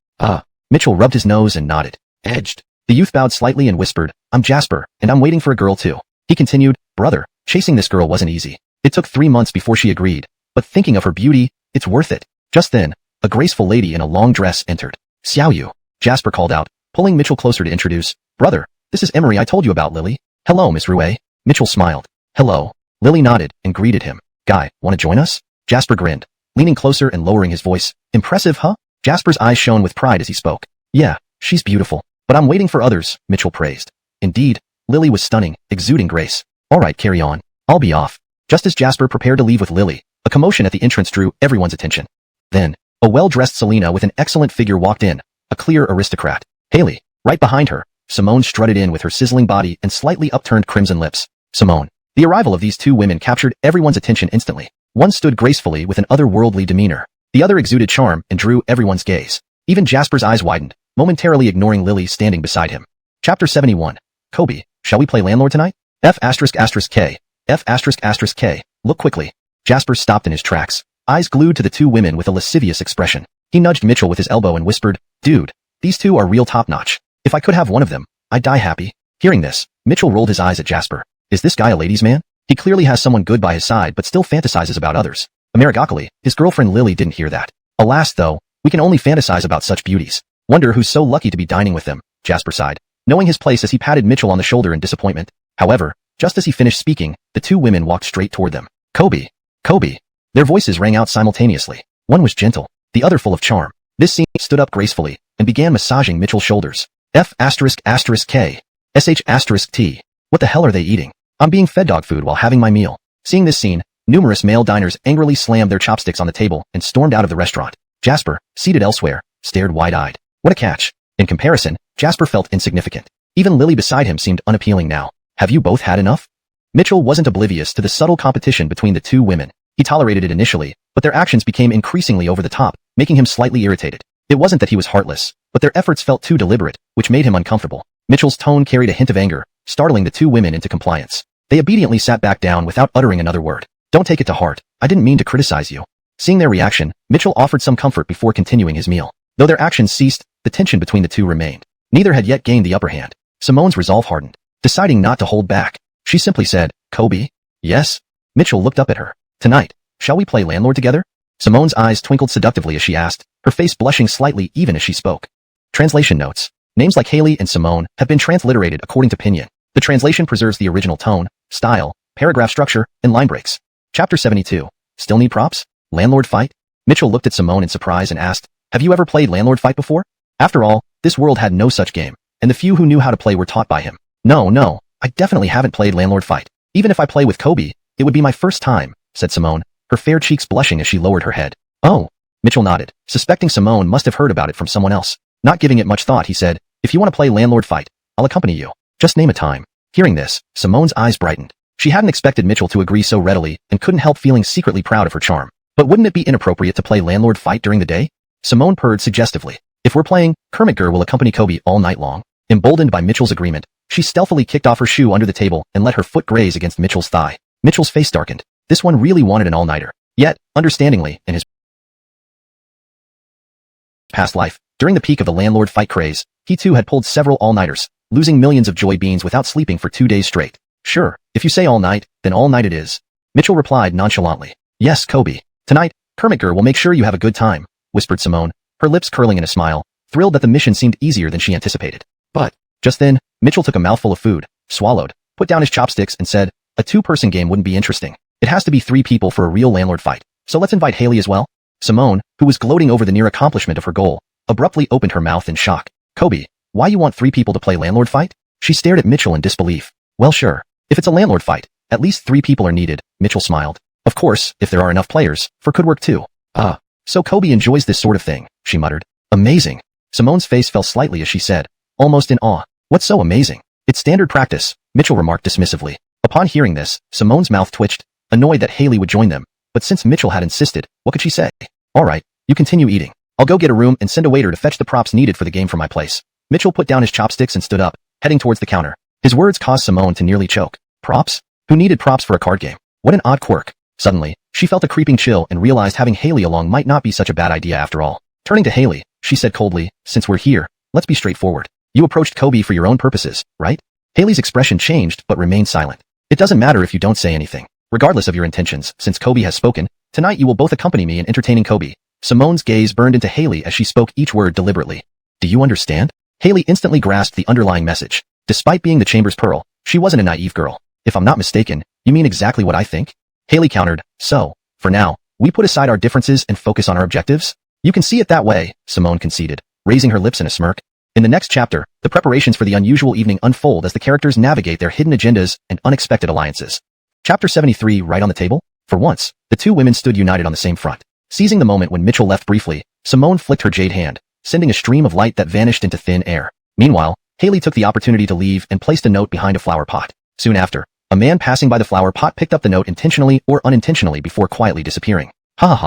S1: Mitchell rubbed his nose and nodded. Edged. The youth bowed slightly and whispered, "I'm Jasper, and I'm waiting for a girl too." He continued, "Brother, chasing this girl wasn't easy. It took 3 months before she agreed, but thinking of her beauty, it's worth it." Just then, a graceful lady in a long dress entered. "Xiao Yu," Jasper called out, pulling Mitchell closer to introduce. "Brother, this is Emery I told you about, Lily." "Hello, Miss Rue." Mitchell smiled. "Hello." Lily nodded and greeted him. "Guy, want to join us?" Jasper grinned, leaning closer and lowering his voice. "Impressive, huh?" Jasper's eyes shone with pride as he spoke. "Yeah, she's beautiful, but I'm waiting for others," Mitchell praised. Indeed, Lily was stunning, exuding grace. "All right, carry on. I'll be off." Just as Jasper prepared to leave with Lily, a commotion at the entrance drew everyone's attention. Then, a well-dressed Selena with an excellent figure walked in, a clear aristocrat. Haley, right behind her, Simone strutted in with her sizzling body and slightly upturned crimson lips. Simone. The arrival of these two women captured everyone's attention instantly. One stood gracefully with an otherworldly demeanor. The other exuded charm and drew everyone's gaze. Even Jasper's eyes widened, momentarily ignoring Lily standing beside him. Chapter 71. Kobe, shall we play landlord tonight? F***K. F***K. Look quickly. Jasper stopped in his tracks, eyes glued to the two women with a lascivious expression. He nudged Mitchell with his elbow and whispered, "Dude, these two are real top-notch. If I could have one of them, I'd die happy." Hearing this, Mitchell rolled his eyes at Jasper. Is this guy a ladies' man? He clearly has someone good by his side but still fantasizes about others. Unremarkably, his girlfriend Lily didn't hear that. Alas though, we can only fantasize about such beauties. Wonder who's so lucky to be dining with them, Jasper sighed, knowing his place as he patted Mitchell on the shoulder in disappointment. However, just as he finished speaking, the two women walked straight toward them. Kobe. Kobe. Their voices rang out simultaneously. One was gentle, the other full of charm. This scene stood up gracefully and began massaging Mitchell's shoulders. F***K. SH**T. What the hell are they eating? I'm being fed dog food while having my meal. Seeing this scene, numerous male diners angrily slammed their chopsticks on the table and stormed out of the restaurant. Jasper, seated elsewhere, stared wide-eyed. What a catch. In comparison, Jasper felt insignificant. Even Lily beside him seemed unappealing now. Have you both had enough? Mitchell wasn't oblivious to the subtle competition between the two women. He tolerated it initially, but their actions became increasingly over the top, making him slightly irritated. It wasn't that he was heartless, but their efforts felt too deliberate, which made him uncomfortable. Mitchell's tone carried a hint of anger, startling the two women into compliance. They obediently sat back down without uttering another word. Don't take it to heart. I didn't mean to criticize you. Seeing their reaction, Mitchell offered some comfort before continuing his meal. Though their actions ceased, the tension between the two remained. Neither had yet gained the upper hand. Simone's resolve hardened. Deciding not to hold back, she simply said, "Kobe?" "Yes?" Mitchell looked up at her. "Tonight, shall we play landlord together?" Simone's eyes twinkled seductively as she asked, her face blushing slightly even as she spoke. Translation notes. Names like Haley and Simone have been transliterated according to Pinyin. The translation preserves the original tone, style, paragraph structure, and line breaks. Chapter 72. Still need props? Landlord fight? Mitchell looked at Simone in surprise and asked, "Have you ever played landlord fight before?" After all, This world had no such game, and the few who knew how to play were taught by him. No, I definitely haven't played Landlord Fight. Even if I play with Kobe, it would be my first time, said Simone, her fair cheeks blushing as she lowered her head. Oh. Mitchell nodded, suspecting Simone must have heard about it from someone else. Not giving it much thought, he said, if you want to play Landlord Fight, I'll accompany you. Just name a time. Hearing this, Simone's eyes brightened. She hadn't expected Mitchell to agree so readily and couldn't help feeling secretly proud of her charm. But wouldn't it be inappropriate to play Landlord Fight during the day? Simone purred suggestively. If we're playing, Kermitger will accompany Kobe all night long. Emboldened by Mitchell's agreement, she stealthily kicked off her shoe under the table and let her foot graze against Mitchell's thigh. Mitchell's face darkened. This one really wanted an all-nighter. Yet, understandingly, in his past life, during the peak of the Landlord Fight craze, he too had pulled several all-nighters, losing millions of joy beans without sleeping for 2 days straight. Sure, if you say all night, then all night it is. Mitchell replied nonchalantly. Yes, Kobe. Tonight, Kermitger will make sure you have a good time, whispered Simone, her lips curling in a smile, thrilled that the mission seemed easier than she anticipated. But, just then, Mitchell took a mouthful of food, swallowed, put down his chopsticks and said, a two-person game wouldn't be interesting. It has to be 3 people for a real Landlord Fight. So let's invite Haley as well. Simone, who was gloating over the near accomplishment of her goal, abruptly opened her mouth in shock. Kobe, why you want 3 people to play Landlord Fight? She stared at Mitchell in disbelief. Well, sure. If it's a Landlord Fight, at least 3 people are needed, Mitchell smiled. Of course, if there are enough players, 4 could work too. So Kobe enjoys this sort of thing, she muttered. Amazing. Simone's face fell slightly as she said, almost in awe. What's so amazing? It's standard practice, Mitchell remarked dismissively. Upon hearing this, Simone's mouth twitched, annoyed that Haley would join them, but since Mitchell had insisted, what could she say? All right, you continue eating. I'll go get a room and send a waiter to fetch the props needed for the game from my place. Mitchell put down his chopsticks and stood up, heading towards the counter. His words caused Simone to nearly choke. Props? Who needed props for a card game? What an odd quirk. Suddenly, she felt a creeping chill and realized having Haley along might not be such a bad idea after all. Turning to Haley, she said coldly, since we're here, let's be straightforward. You approached Kobe for your own purposes, right? Haley's expression changed but remained silent. It doesn't matter if you don't say anything. Regardless of your intentions, since Kobe has spoken, tonight you will both accompany me in entertaining Kobe. Simone's gaze burned into Haley as she spoke each word deliberately. Do you understand? Haley instantly grasped the underlying message. Despite being the chamber's pearl, she wasn't a naive girl. If I'm not mistaken, you mean exactly what I think? Haley countered, so, for now, we put aside our differences and focus on our objectives? You can see it that way, Simone conceded, raising her lips in a smirk. In the next chapter, the preparations for the unusual evening unfold as the characters navigate their hidden agendas and unexpected alliances. Chapter 73 Right on the table? For once, the 2 women stood united on the same front. Seizing the moment when Mitchell left briefly, Simone flicked her jade hand, sending a stream of light that vanished into thin air. Meanwhile, Haley took the opportunity to leave and placed a note behind a flower pot. Soon after, a man passing by the flower pot picked up the note intentionally or unintentionally before quietly disappearing. Ha ha ha.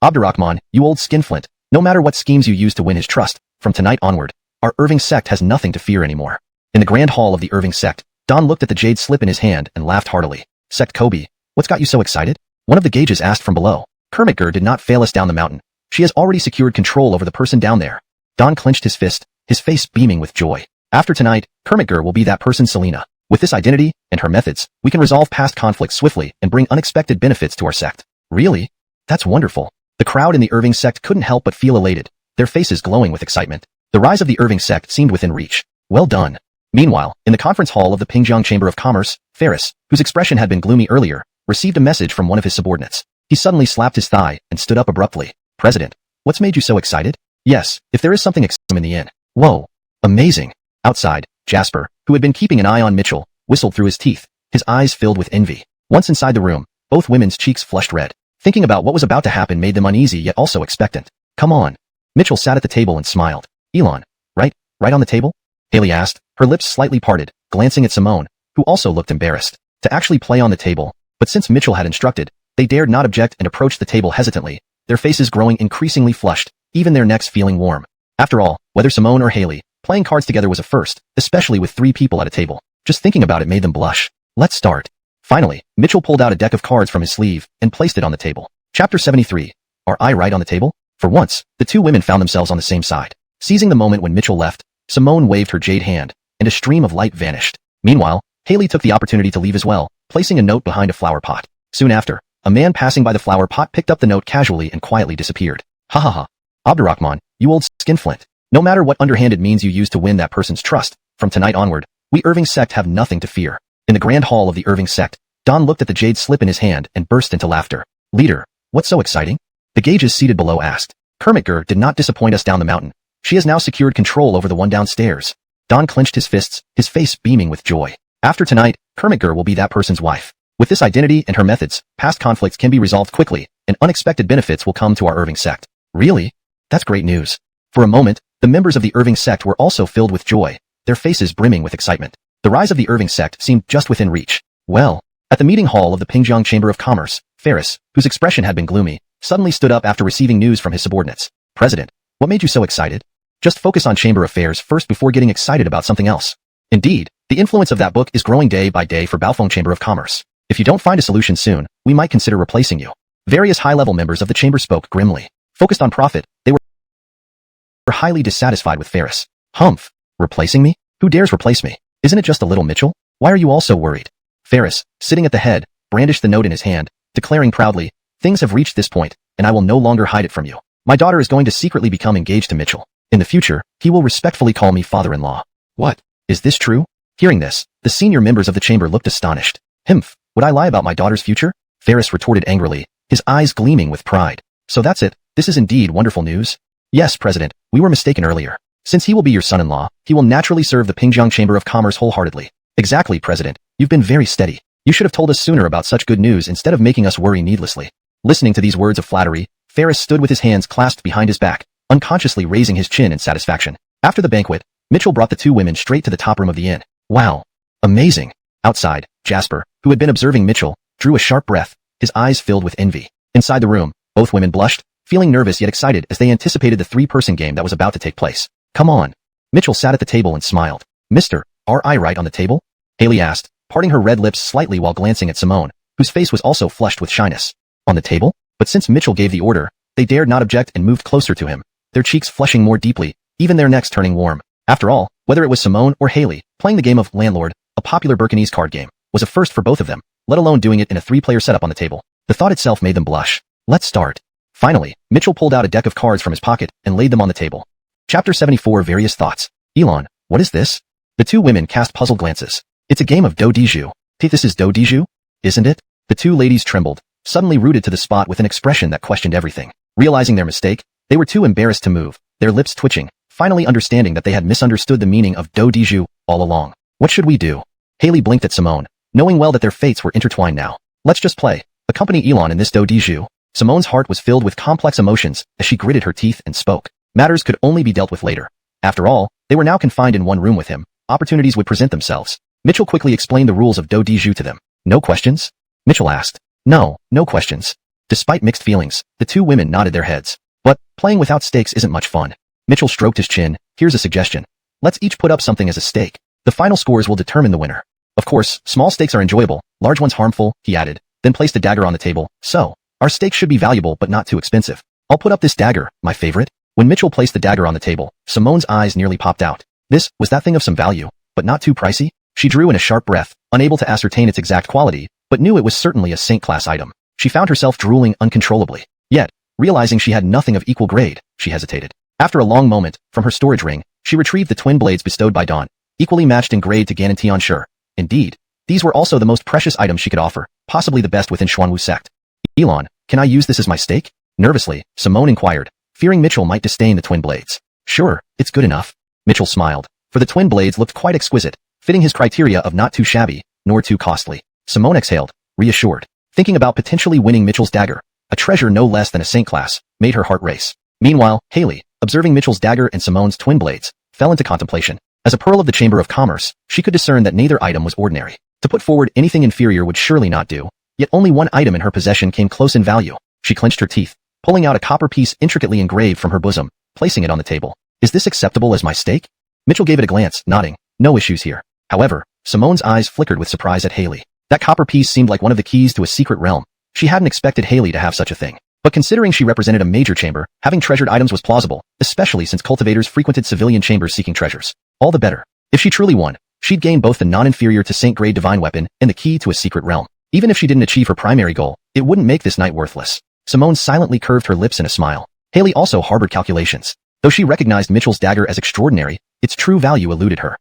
S1: Abdurrahman, you old skinflint. No matter what schemes you use to win his trust, from tonight onward, our Irving sect has nothing to fear anymore. In the grand hall of the Irving sect, Don looked at the jade slip in his hand and laughed heartily. Sect Kobe, what's got you so excited? One of the gauges asked from below. Kermitger did not fail us down the mountain. She has already secured control over the person down there. Don clenched his fist, his face beaming with joy. After tonight, Kermitger will be that person Selena. With this identity and her methods, we can resolve past conflicts swiftly and bring unexpected benefits to our sect. Really? That's wonderful. The crowd in the Irving sect couldn't help but feel elated, their faces glowing with excitement. The rise of the Irving sect seemed within reach. Well done. Meanwhile, in the conference hall of the Pingjiang Chamber of Commerce, Ferris, whose expression had been gloomy earlier, received a message from one of his subordinates. He suddenly slapped his thigh and stood up abruptly. President, what's made you so excited? Yes, if there is something exciting in the inn. Whoa. Amazing. Outside, Jasper, who had been keeping an eye on Mitchell, whistled through his teeth, his eyes filled with envy. Once inside the room, both women's cheeks flushed red. Thinking about what was about to happen made them uneasy yet also expectant. Come on. Mitchell sat at the table and smiled. Elon, right on the table? Haley asked, her lips slightly parted, glancing at Simone, who also looked embarrassed. To actually play on the table, but since Mitchell had instructed, they dared not object and approached the table hesitantly, their faces growing increasingly flushed, even their necks feeling warm. After all, whether Simone or Haley, playing cards together was a first, especially with 3 people at a table. Just thinking about it made them blush. Let's start. Finally, Mitchell pulled out a deck of cards from his sleeve and placed it on the table. Chapter 73. Are I right on the table? For once, the 2 women found themselves on the same side. Seizing the moment when Mitchell left, Simone waved her jade hand, and a stream of light vanished. Meanwhile, Haley took the opportunity to leave as well, placing a note behind a flower pot. Soon after, a man passing by the flower pot picked up the note casually and quietly disappeared. Ha ha ha. Abdurrahman, you old skinflint. No matter what underhanded means you use to win that person's trust, from tonight onward, we Irving sect have nothing to fear. In the grand hall of the Irving sect, Don looked at the jade slip in his hand and burst into laughter. Leader, what's so exciting? The gauges seated below asked. Kermitger did not disappoint us down the mountain. She has now secured control over the one downstairs. Don clenched his fists, his face beaming with joy. After tonight, Kermitger will be that person's wife. With this identity and her methods, past conflicts can be resolved quickly, and unexpected benefits will come to our Irving sect. Really? That's great news. For a moment, the members of the Irving sect were also filled with joy, their faces brimming with excitement. The rise of the Irving sect seemed just within reach. Well, at the meeting hall of the Pingjiang Chamber of Commerce, Ferris, whose expression had been gloomy, suddenly stood up after receiving news from his subordinates. President, what made you so excited? Just focus on chamber affairs first before getting excited about something else. Indeed, the influence of that book is growing day by day for Baofeng Chamber of Commerce. If you don't find a solution soon, we might consider replacing you. Various high-level members of the chamber spoke grimly. Focused on profit, they were highly dissatisfied with Ferris. Humph! Replacing me? Who dares replace me? Isn't it just a little Mitchell? Why are you all so worried? Ferris, sitting at the head, brandished the note in his hand, declaring proudly, things have reached this point, and I will no longer hide it from you. My daughter is going to secretly become engaged to Mitchell. In the future, he will respectfully call me father-in-law. What? Is this true? Hearing this, the senior members of the chamber looked astonished. Himph! Would I lie about my daughter's future? Ferris retorted angrily, his eyes gleaming with pride. So that's it, this is indeed wonderful news. Yes, President, we were mistaken earlier. Since he will be your son-in-law, he will naturally serve the Pingjiang Chamber of Commerce wholeheartedly. Exactly, President. You've been very steady. You should have told us sooner about such good news instead of making us worry needlessly. Listening to these words of flattery, Ferris stood with his hands clasped behind his back, unconsciously raising his chin in satisfaction. After the banquet, Mitchell brought the two women straight to the top room of the inn. Wow. Amazing. Outside, Jasper, who had been observing Mitchell, drew a sharp breath, his eyes filled with envy. Inside the room, both women blushed, feeling nervous yet excited as they anticipated the three-person game that was about to take place. Come on. Mitchell sat at the table and smiled. Mister, are I right on the table? Haley asked, parting her red lips slightly while glancing at Simone, whose face was also flushed with shyness. On the table? But since Mitchell gave the order, they dared not object and moved closer to him, their cheeks flushing more deeply, even their necks turning warm. After all, whether it was Simone or Haley, playing the game of Landlord, a popular Burkinese card game, was a first for both of them, let alone doing it in a three-player setup on the table. The thought itself made them blush. Let's start. Finally, Mitchell pulled out a deck of cards from his pocket and laid them on the table. Chapter 74 Various Thoughts. Elon, what is this? The two women cast puzzled glances. It's a game of do diju. This is do diju? Isn't it? The two ladies trembled, suddenly rooted to the spot with an expression that questioned everything. Realizing their mistake, they were too embarrassed to move, their lips twitching, finally understanding that they had misunderstood the meaning of do diju all along. What should we do? Haley blinked at Simone, knowing well that their fates were intertwined now. Let's just play. Accompany Elon in this do diju. Simone's heart was filled with complex emotions as she gritted her teeth and spoke. Matters could only be dealt with later. After all, they were now confined in one room with him. Opportunities would present themselves. Mitchell quickly explained the rules of do diju to them. No questions? Mitchell asked. No questions. Despite mixed feelings, the two women nodded their heads. But playing without stakes isn't much fun. Mitchell stroked his chin. Here's a suggestion. Let's each put up something as a stake. The final scores will determine the winner. Of course, small stakes are enjoyable, large ones harmful, he added, then placed a dagger on the table. So, our stakes should be valuable but not too expensive. I'll put up this dagger, my favorite. When Mitchell placed the dagger on the table, Simone's eyes nearly popped out. This was that thing of some value, but not too pricey? She drew in a sharp breath, unable to ascertain its exact quality, but knew it was certainly a Saint-class item. She found herself drooling uncontrollably. Yet, realizing she had nothing of equal grade, she hesitated. After a long moment, from her storage ring, she retrieved the twin blades bestowed by Dawn, equally matched in grade to Gan and Tianshi. Indeed, these were also the most precious items she could offer, possibly the best within Xuanwu sect. Elon, can I use this as my stake? Nervously, Simone inquired, fearing Mitchell might disdain the twin blades. Sure, it's good enough. Mitchell smiled, for the twin blades looked quite exquisite, fitting his criteria of not too shabby, nor too costly. Simone exhaled, reassured. Thinking about potentially winning Mitchell's dagger, a treasure no less than a Saint class, made her heart race. Meanwhile, Haley, observing Mitchell's dagger and Simone's twin blades, fell into contemplation. As a pearl of the Chamber of Commerce, she could discern that neither item was ordinary. To put forward anything inferior would surely not do, yet only one item in her possession came close in value. She clenched her teeth, pulling out a copper piece intricately engraved from her bosom, placing it on the table. Is this acceptable as my stake? Mitchell gave it a glance, nodding. No issues here. However, Simone's eyes flickered with surprise at Haley. That copper piece seemed like one of the keys to a secret realm. She hadn't expected Haley to have such a thing. But considering she represented a major chamber, having treasured items was plausible, especially since cultivators frequented civilian chambers seeking treasures. All the better. If she truly won, she'd gain both the non-inferior to Saint-grade divine weapon and the key to a secret realm. Even if she didn't achieve her primary goal, it wouldn't make this night worthless. Simone silently curved her lips in a smile. Haley also harbored calculations. Though she recognized Mitchell's dagger as extraordinary, its true value eluded her.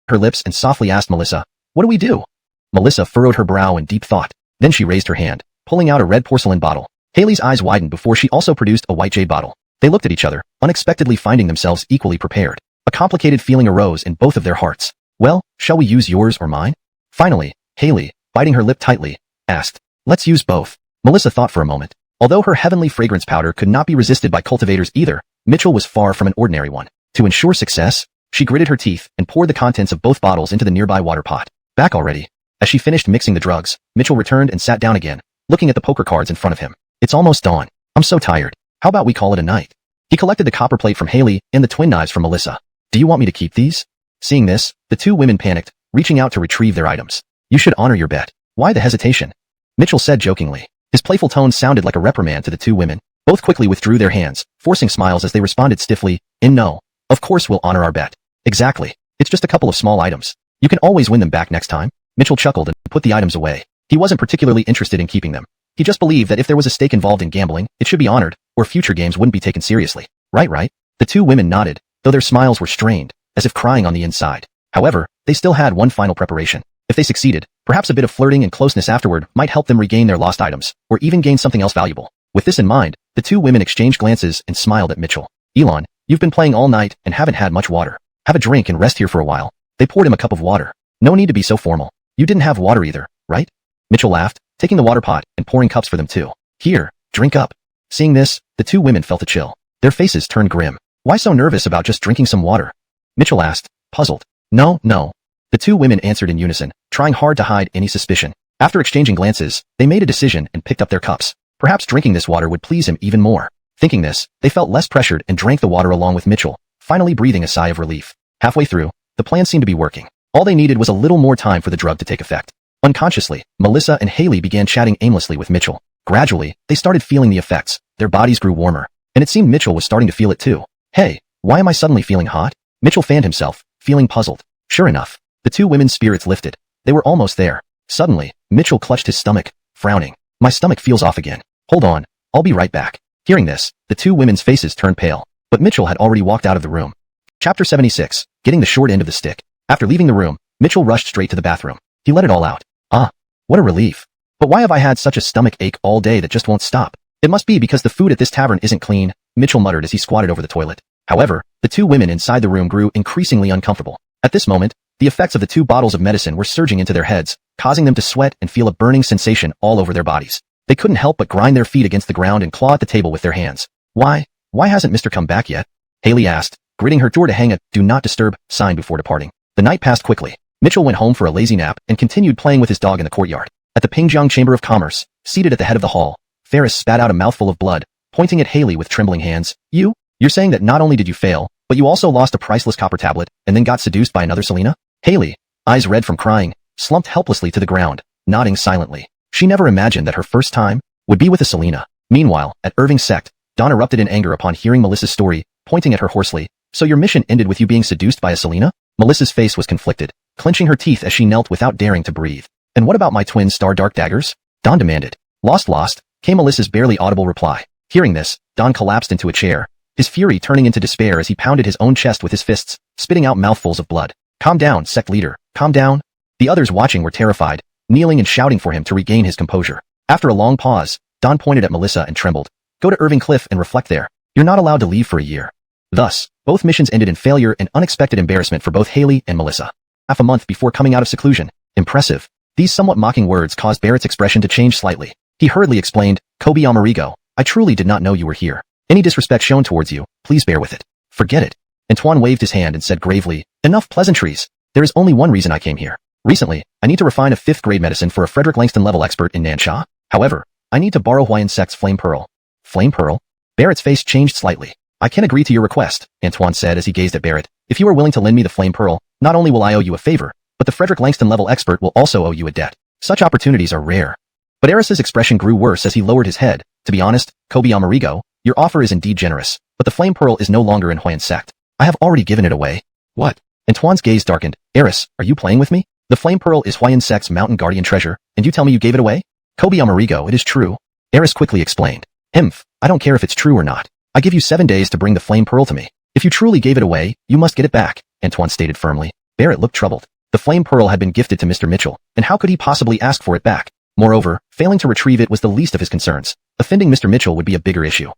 S1: Her lips and softly asked Melissa, "What do we do?" Melissa furrowed her brow in deep thought. Then she raised her hand, pulling out a red porcelain bottle. Haley's eyes widened before she also produced a white jade bottle. They looked at each other, unexpectedly finding themselves equally prepared. A complicated feeling arose in both of their hearts. Well, shall we use yours or mine? Finally, Haley, biting her lip tightly, asked. Let's use both. Melissa thought for a moment. Although her heavenly fragrance powder could not be resisted by cultivators either, Mitchell was far from an ordinary one. To ensure success, she gritted her teeth and poured the contents of both bottles into the nearby water pot. Back already. As she finished mixing the drugs, Mitchell returned and sat down again, looking at the poker cards in front of him. It's almost dawn. I'm so tired. How about we call it a night? He collected the copper plate from Haley and the twin knives from Melissa. Do you want me to keep these? Seeing this, the two women panicked, reaching out to retrieve their items. You should honor your bet. Why the hesitation? Mitchell said jokingly. His playful tone sounded like a reprimand to the two women. Both quickly withdrew their hands, forcing smiles as they responded stiffly, no. Of course we'll honor our bet. Exactly. It's just a couple of small items. You can always win them back next time. Mitchell chuckled and put the items away. He wasn't particularly interested in keeping them. He just believed that if there was a stake involved in gambling, it should be honored, or future games wouldn't be taken seriously. Right. The two women nodded, though their smiles were strained, as if crying on the inside. However, they still had one final preparation. If they succeeded, perhaps a bit of flirting and closeness afterward might help them regain their lost items, or even gain something else valuable. With this in mind, the two women exchanged glances and smiled at Mitchell. Elon, you've been playing all night and haven't had much water. Have a drink and rest here for a while. They poured him a cup of water. No need to be so formal. You didn't have water either, right? Mitchell laughed, taking the water pot and pouring cups for them too. Here, drink up. Seeing this, the two women felt a chill. Their faces turned grim. Why so nervous about just drinking some water? Mitchell asked, puzzled. No. The two women answered in unison, trying hard to hide any suspicion. After exchanging glances, they made a decision and picked up their cups. Perhaps drinking this water would please him even more. Thinking this, they felt less pressured and drank the water along with Mitchell, finally breathing a sigh of relief. Halfway through, the plan seemed to be working. All they needed was a little more time for the drug to take effect. Unconsciously, Melissa and Haley began chatting aimlessly with Mitchell. Gradually, they started feeling the effects. Their bodies grew warmer, and it seemed Mitchell was starting to feel it too. Hey, why am I suddenly feeling hot? Mitchell fanned himself, feeling puzzled. Sure enough, the two women's spirits lifted. They were almost there. Suddenly, Mitchell clutched his stomach, frowning. My stomach feels off again. Hold on, I'll be right back. Hearing this, the two women's faces turned pale, but Mitchell had already walked out of the room. Chapter 76, Getting the Short End of the Stick. After leaving the room, Mitchell rushed straight to the bathroom. He let it all out. What a relief. But why have I had such a stomach ache all day that just won't stop? It must be because the food at this tavern isn't clean, Mitchell muttered as he squatted over the toilet. However, the two women inside the room grew increasingly uncomfortable. At this moment, the effects of the two bottles of medicine were surging into their heads, causing them to sweat and feel a burning sensation all over their bodies. They couldn't help but grind their feet against the ground and claw at the table with their hands. Why hasn't Mr. come back yet? Haley asked, gritting her jaw to hang a "do not disturb" sign before departing. The night passed quickly. Mitchell went home for a lazy nap and continued playing with his dog in the courtyard. At the Pingjiang Chamber of Commerce, seated at the head of the hall, Ferris spat out a mouthful of blood, pointing at Haley with trembling hands. You're saying that not only did you fail, but you also lost a priceless copper tablet and then got seduced by another Selena? Haley, eyes red from crying, slumped helplessly to the ground, nodding silently. She never imagined that her first time would be with a Selena. Meanwhile, at Irving's sect, Dawn erupted in anger upon hearing Melissa's story, pointing at her hoarsely. So your mission ended with you being seduced by a Selena? Melissa's face was conflicted, clenching her teeth as she knelt without daring to breathe. And what about my twin star dark daggers? Dawn demanded. Lost, came Melissa's barely audible reply. Hearing this, Dawn collapsed into a chair, his fury turning into despair as he pounded his own chest with his fists, spitting out mouthfuls of blood. Calm down, sect leader, calm down. The others watching were terrified, kneeling and shouting for him to regain his composure. After a long pause, Dawn pointed at Melissa and trembled. Go to Irving Cliff and reflect there. You're not allowed to leave for a year. Thus, both missions ended in failure and unexpected embarrassment for both Haley and Melissa. Half a month before coming out of seclusion. Impressive. These somewhat mocking words caused Barrett's expression to change slightly. He hurriedly explained, Kobe Amerigo, I truly did not know you were here. Any disrespect shown towards you, please bear with it. Forget it. Antoine waved his hand and said gravely, enough pleasantries. There is only one reason I came here. Recently, I need to refine a 5th grade medicine for a Frederick Langston level expert in Nansha. However, I need to borrow Huayan Sect's Flame Pearl. Flame Pearl? Barrett's face changed slightly. I can agree to your request, Antoine said as he gazed at Barrett. If you are willing to lend me the Flame Pearl, not only will I owe you a favor, but the Frederick Langston level expert will also owe you a debt. Such opportunities are rare. But Eris's expression grew worse as he lowered his head. To be honest, Kobe Amerigo, your offer is indeed generous, but the Flame Pearl is no longer in Huayan Sect. I have already given it away. What? Antoine's gaze darkened. Eris, are you playing with me? The Flame Pearl is Huayan Sect's mountain guardian treasure, and you tell me you gave it away? Kobe Amerigo, it is true. Eris quickly explained. I don't care if it's true or not. I give you 7 days to bring the Flame Pearl to me. If you truly gave it away, you must get it back, Antoine stated firmly. Barrett looked troubled. The Flame Pearl had been gifted to Mr. Mitchell, and how could he possibly ask for it back? Moreover, failing to retrieve it was the least of his concerns. Offending Mr. Mitchell would be a bigger issue.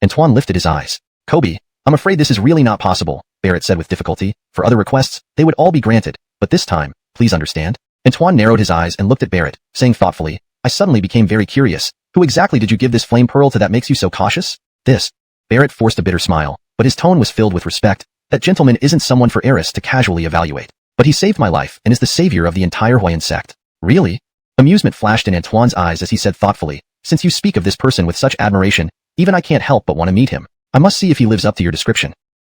S1: Antoine lifted his eyes. Kobe, I'm afraid this is really not possible, Barrett said with difficulty. For other requests, they would all be granted, but this time, please understand. Antoine narrowed his eyes and looked at Barrett, saying thoughtfully, I suddenly became very curious. Who exactly did you give this flame pearl to that makes you so cautious? This. Barrett forced a bitter smile, but his tone was filled with respect. That gentleman isn't someone for Eris to casually evaluate. But he saved my life and is the savior of the entire Huayan sect. Really? Amusement flashed in Antoine's eyes as he said thoughtfully, since you speak of this person with such admiration, even I can't help but want to meet him. I must see if he lives up to your description.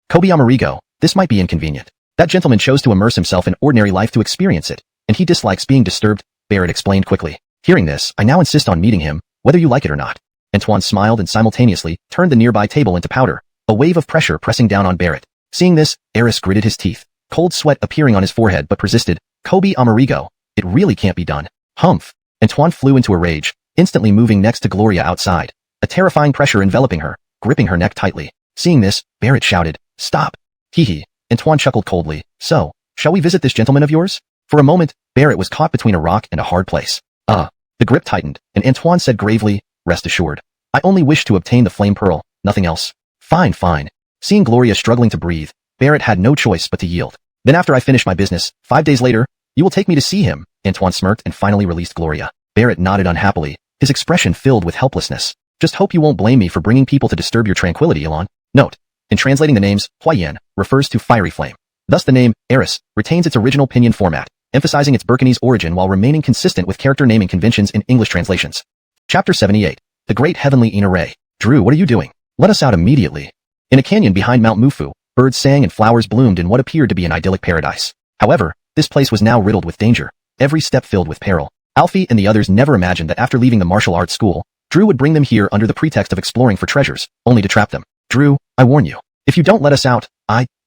S1: Kobe Amerigo, this might be inconvenient. That gentleman chose to immerse himself in ordinary life to experience it, and he dislikes being disturbed, Barrett explained quickly. Hearing this, I now insist on meeting him, whether you like it or not. Antoine smiled and simultaneously turned the nearby table into powder, a wave of pressure pressing down on Barrett. Seeing this, Eris gritted his teeth, cold sweat appearing on his forehead but persisted. Kobe Amerigo, it really can't be done. Humph. Antoine flew into a rage, instantly moving next to Gloria outside, a terrifying pressure enveloping her, gripping her neck tightly. Seeing this, Barrett shouted, Stop. Hee. Antoine chuckled coldly. So, shall we visit this gentleman of yours? For a moment, Barrett was caught between a rock and a hard place. The grip tightened, and Antoine said gravely, Rest assured. I only wish to obtain the flame pearl, nothing else. Fine. Seeing Gloria struggling to breathe, Barrett had no choice but to yield. Then after I finish my business, 5 days later, you will take me to see him. Antoine smirked and finally released Gloria. Barrett nodded unhappily, his expression filled with helplessness. Just hope you won't blame me for bringing people to disturb your tranquility, Elon. Note. In translating the names, Huayan refers to fiery flame. Thus the name, Eris, retains its original pinyin format, emphasizing its Burkinese origin while remaining consistent with character naming conventions in English translations. Chapter 78. The Great Heavenly Yin Array. Drew, what are you doing? Let us out immediately. In a canyon behind Mount Mufu, birds sang and flowers bloomed in what appeared to be an idyllic paradise. However, this place was now riddled with danger, every step filled with peril. Alfie and the others never imagined that after leaving the martial arts school, Drew would bring them here under the pretext of exploring for treasures, only to trap them. Drew, I warn you. If you don't let us out,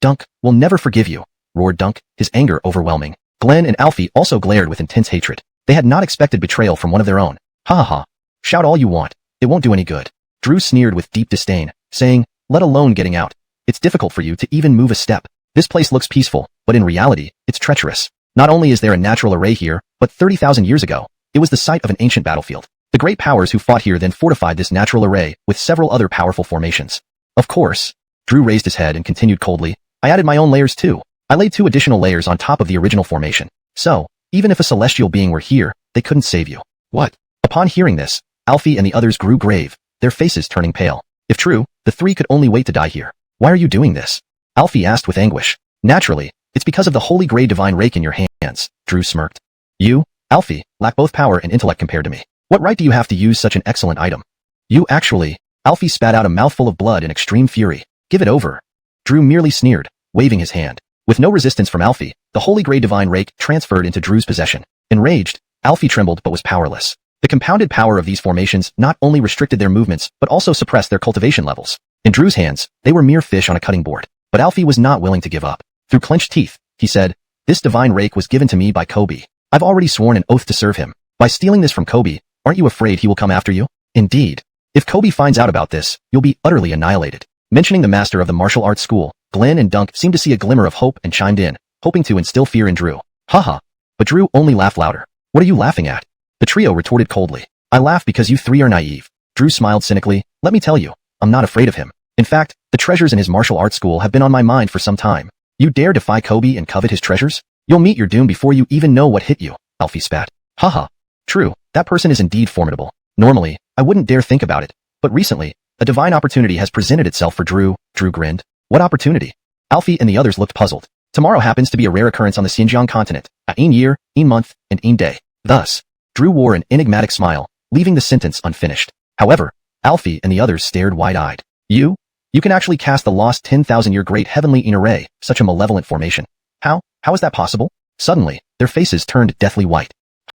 S1: Dunk, will never forgive you, roared Dunk, his anger overwhelming. Glenn and Alfie also glared with intense hatred. They had not expected betrayal from one of their own. Ha. Shout all you want. It won't do any good. Drew sneered with deep disdain, saying, let alone getting out. It's difficult for you to even move a step. This place looks peaceful, but in reality, it's treacherous. Not only is there a natural array here, but 30,000 years ago, it was the site of an ancient battlefield. The great powers who fought here then fortified this natural array with several other powerful formations. Of course. Drew raised his head and continued coldly, I added my own layers too. I laid 2 additional layers on top of the original formation. So, even if a celestial being were here, they couldn't save you. What? Upon hearing this, Alfie and the others grew grave, their faces turning pale. If true, the 3 could only wait to die here. Why are you doing this? Alfie asked with anguish. Naturally, it's because of the holy grey divine rake in your hands, Drew smirked. You, Alfie, lack both power and intellect compared to me. What right do you have to use such an excellent item? You actually, Alfie spat out a mouthful of blood in extreme fury. Give it over. Drew merely sneered, waving his hand. With no resistance from Alfie, the holy grey divine rake transferred into Drew's possession. Enraged, Alfie trembled but was powerless. The compounded power of these formations not only restricted their movements but also suppressed their cultivation levels. In Drew's hands, they were mere fish on a cutting board. But Alfie was not willing to give up. Through clenched teeth, he said, This divine rake was given to me by Kobe. I've already sworn an oath to serve him. By stealing this from Kobe, aren't you afraid he will come after you? Indeed. If Kobe finds out about this, you'll be utterly annihilated. Mentioning the master of the martial arts school, Glenn and Dunk seemed to see a glimmer of hope and chimed in, hoping to instill fear in Drew. Haha. But Drew only laughed louder. What are you laughing at? The trio retorted coldly. I laugh because you 3 are naive. Drew smiled cynically. Let me tell you, I'm not afraid of him. In fact, the treasures in his martial arts school have been on my mind for some time. You dare defy Kobe and covet his treasures? You'll meet your doom before you even know what hit you, Alfie spat. Haha. True, that person is indeed formidable. Normally, I wouldn't dare think about it. But recently, a divine opportunity has presented itself for Drew. Drew grinned. What opportunity? Alfie and the others looked puzzled. Tomorrow happens to be a rare occurrence on the Xinjiang continent, a Ein year, Ein month, and Ein day. Thus, Drew wore an enigmatic smile, leaving the sentence unfinished. However, Alfie and the others stared wide-eyed. You can actually cast the lost 10,000-year great heavenly Ein array, such a malevolent formation. How is that possible? Suddenly, their faces turned deathly white.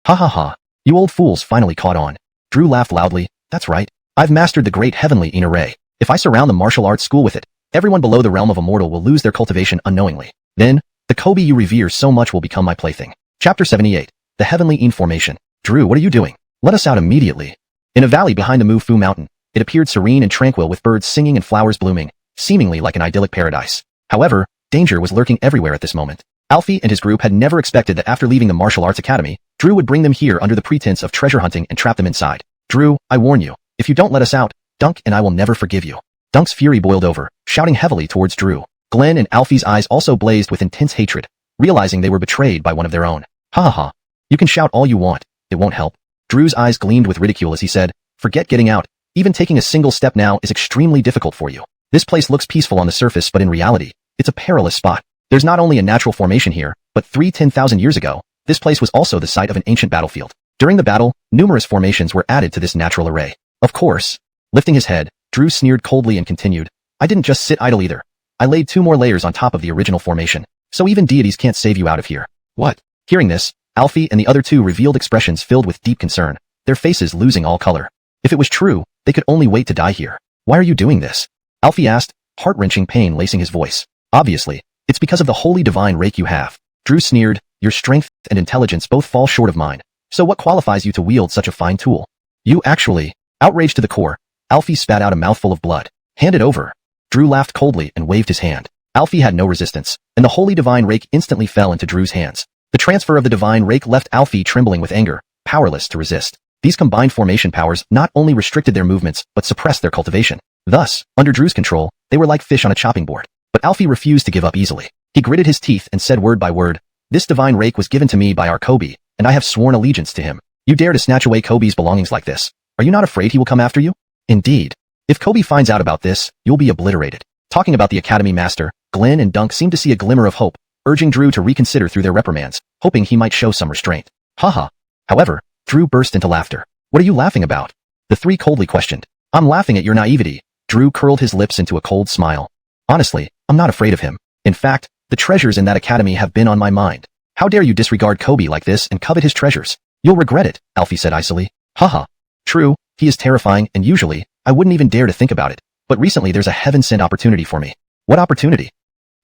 S1: Ha. You old fools finally caught on. Drew laughed loudly. That's right. I've mastered the great heavenly Ein array. If I surround the martial arts school with it, everyone below the realm of a mortal will lose their cultivation unknowingly. Then, the Kobe you revere so much will become my plaything. Chapter 78. The Heavenly Ein Formation. Drew, what are you doing? Let us out immediately. In a valley behind the Mufu mountain, it appeared serene and tranquil with birds singing and flowers blooming, seemingly like an idyllic paradise. However, danger was lurking everywhere at this moment. Alfie and his group had never expected that after leaving the martial arts academy, Drew would bring them here under the pretense of treasure hunting and trap them inside. Drew, I warn you, if you don't let us out, Dunk and I will never forgive you. Dunk's fury boiled over, shouting heavily towards Drew. Glenn and Alfie's eyes also blazed with intense hatred, realizing they were betrayed by one of their own. Ha ha ha. You can shout all you want, it won't help. Drew's eyes gleamed with ridicule as he said, forget getting out. Even taking a single step now is extremely difficult for you. This place looks peaceful on the surface, but in reality, it's a perilous spot. There's not only a natural formation here, but 10,000 years ago, this place was also the site of an ancient battlefield. During the battle, numerous formations were added to this natural array. Of course. Lifting his head, Drew sneered coldly and continued, I didn't just sit idle either. I laid 2 more layers on top of the original formation, so even deities can't save you out of here. What? Hearing this, Alfie and the other 2 revealed expressions filled with deep concern, their faces losing all color. If it was true, they could only wait to die here. Why are you doing this? Alfie asked, heart-wrenching pain lacing his voice. Obviously, it's because of the holy divine rake you have. Drew sneered, your strength and intelligence both fall short of mine. So what qualifies you to wield such a fine tool? You actually, outraged to the core, Alfie spat out a mouthful of blood. Hand it over. Drew laughed coldly and waved his hand. Alfie had no resistance, and the holy divine rake instantly fell into Drew's hands. The transfer of the divine rake left Alfie trembling with anger, powerless to resist. These combined formation powers not only restricted their movements, but suppressed their cultivation. Thus, under Drew's control, they were like fish on a chopping board. But Alfie refused to give up easily. He gritted his teeth and said word by word, this divine rake was given to me by our Kobe, and I have sworn allegiance to him. You dare to snatch away Kobe's belongings like this? Are you not afraid he will come after you? Indeed. If Kobe finds out about this, you'll be obliterated. Talking about the Academy Master, Glenn and Dunk seemed to see a glimmer of hope, urging Drew to reconsider through their reprimands, hoping he might show some restraint. Haha. However, Drew burst into laughter. What are you laughing about? The 3 coldly questioned. I'm laughing at your naivety. Drew curled his lips into a cold smile. Honestly, I'm not afraid of him. In fact, the treasures in that academy have been on my mind. How dare you disregard Kobe like this and covet his treasures? You'll regret it, Alfie said icily. Haha. True, he is terrifying, and usually, I wouldn't even dare to think about it. But recently there's a heaven-sent opportunity for me. What opportunity?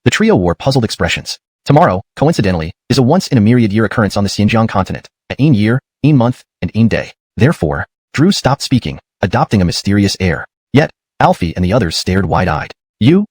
S1: The trio wore puzzled expressions. Tomorrow, coincidentally, is a once-in-a-myriad-year occurrence on the Xinjiang continent. A een year, een month, and een day. Therefore, Drew stopped speaking, adopting a mysterious air. Yet, Alfie and the others stared wide-eyed. You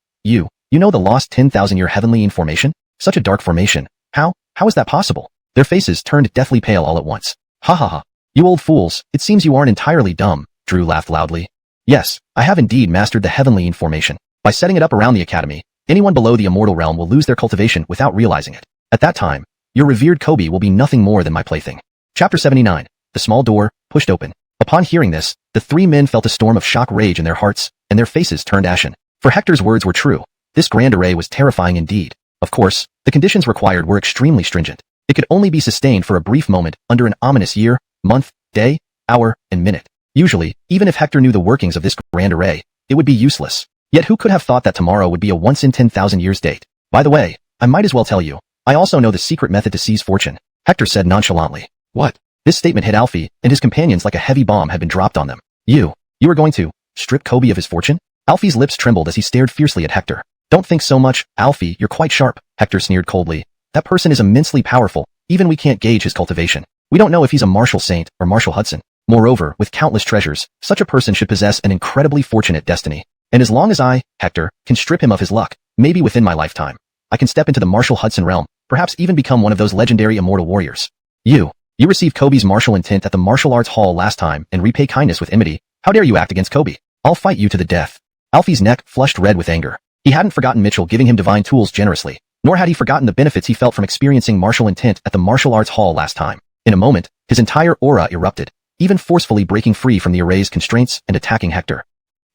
S1: know the lost 10,000-year heavenly een formation? Such a dark formation. How is that possible? Their faces turned deathly pale all at once. Ha ha ha. You old fools, it seems you aren't entirely dumb, Drew laughed loudly. Yes, I have indeed mastered the heavenly een formation. By setting it up around the academy, anyone below the immortal realm will lose their cultivation without realizing it. At that time, your revered Kobe will be nothing more than my plaything. Chapter 79. The small door, pushed open. Upon hearing this, the 3 men felt a storm of shock rage in their hearts, and their faces turned ashen. For Hector's words were true. This grand array was terrifying indeed. Of course, the conditions required were extremely stringent. It could only be sustained for a brief moment under an ominous year, month, day, hour, and minute. Usually, even if Hector knew the workings of this grand array, it would be useless. Yet who could have thought that tomorrow would be a once-in-10,000 years date? By the way, I might as well tell you, I also know the secret method to seize fortune, Hector said nonchalantly. What? This statement hit Alfie and his companions like a heavy bomb had been dropped on them. You are going to strip Kobe of his fortune? Alfie's lips trembled as he stared fiercely at Hector. Don't think so much, Alfie, you're quite sharp, Hector sneered coldly. That person is immensely powerful, even we can't gauge his cultivation. We don't know if he's a Marshall Saint or Marshall Hudson. Moreover, with countless treasures, such a person should possess an incredibly fortunate destiny. And as long as I, Hector, can strip him of his luck, maybe within my lifetime, I can step into the Marshall Hudson realm, perhaps even become one of those legendary immortal warriors. You received Kobe's martial intent at the martial arts hall last time and repay kindness with enmity. How dare you act against Kobe? I'll fight you to the death. Alfie's neck flushed red with anger. He hadn't forgotten Mitchell giving him divine tools generously, nor had he forgotten the benefits he felt from experiencing martial intent at the martial arts hall last time. In a moment, his entire aura erupted, even forcefully breaking free from the array's constraints and attacking Hector.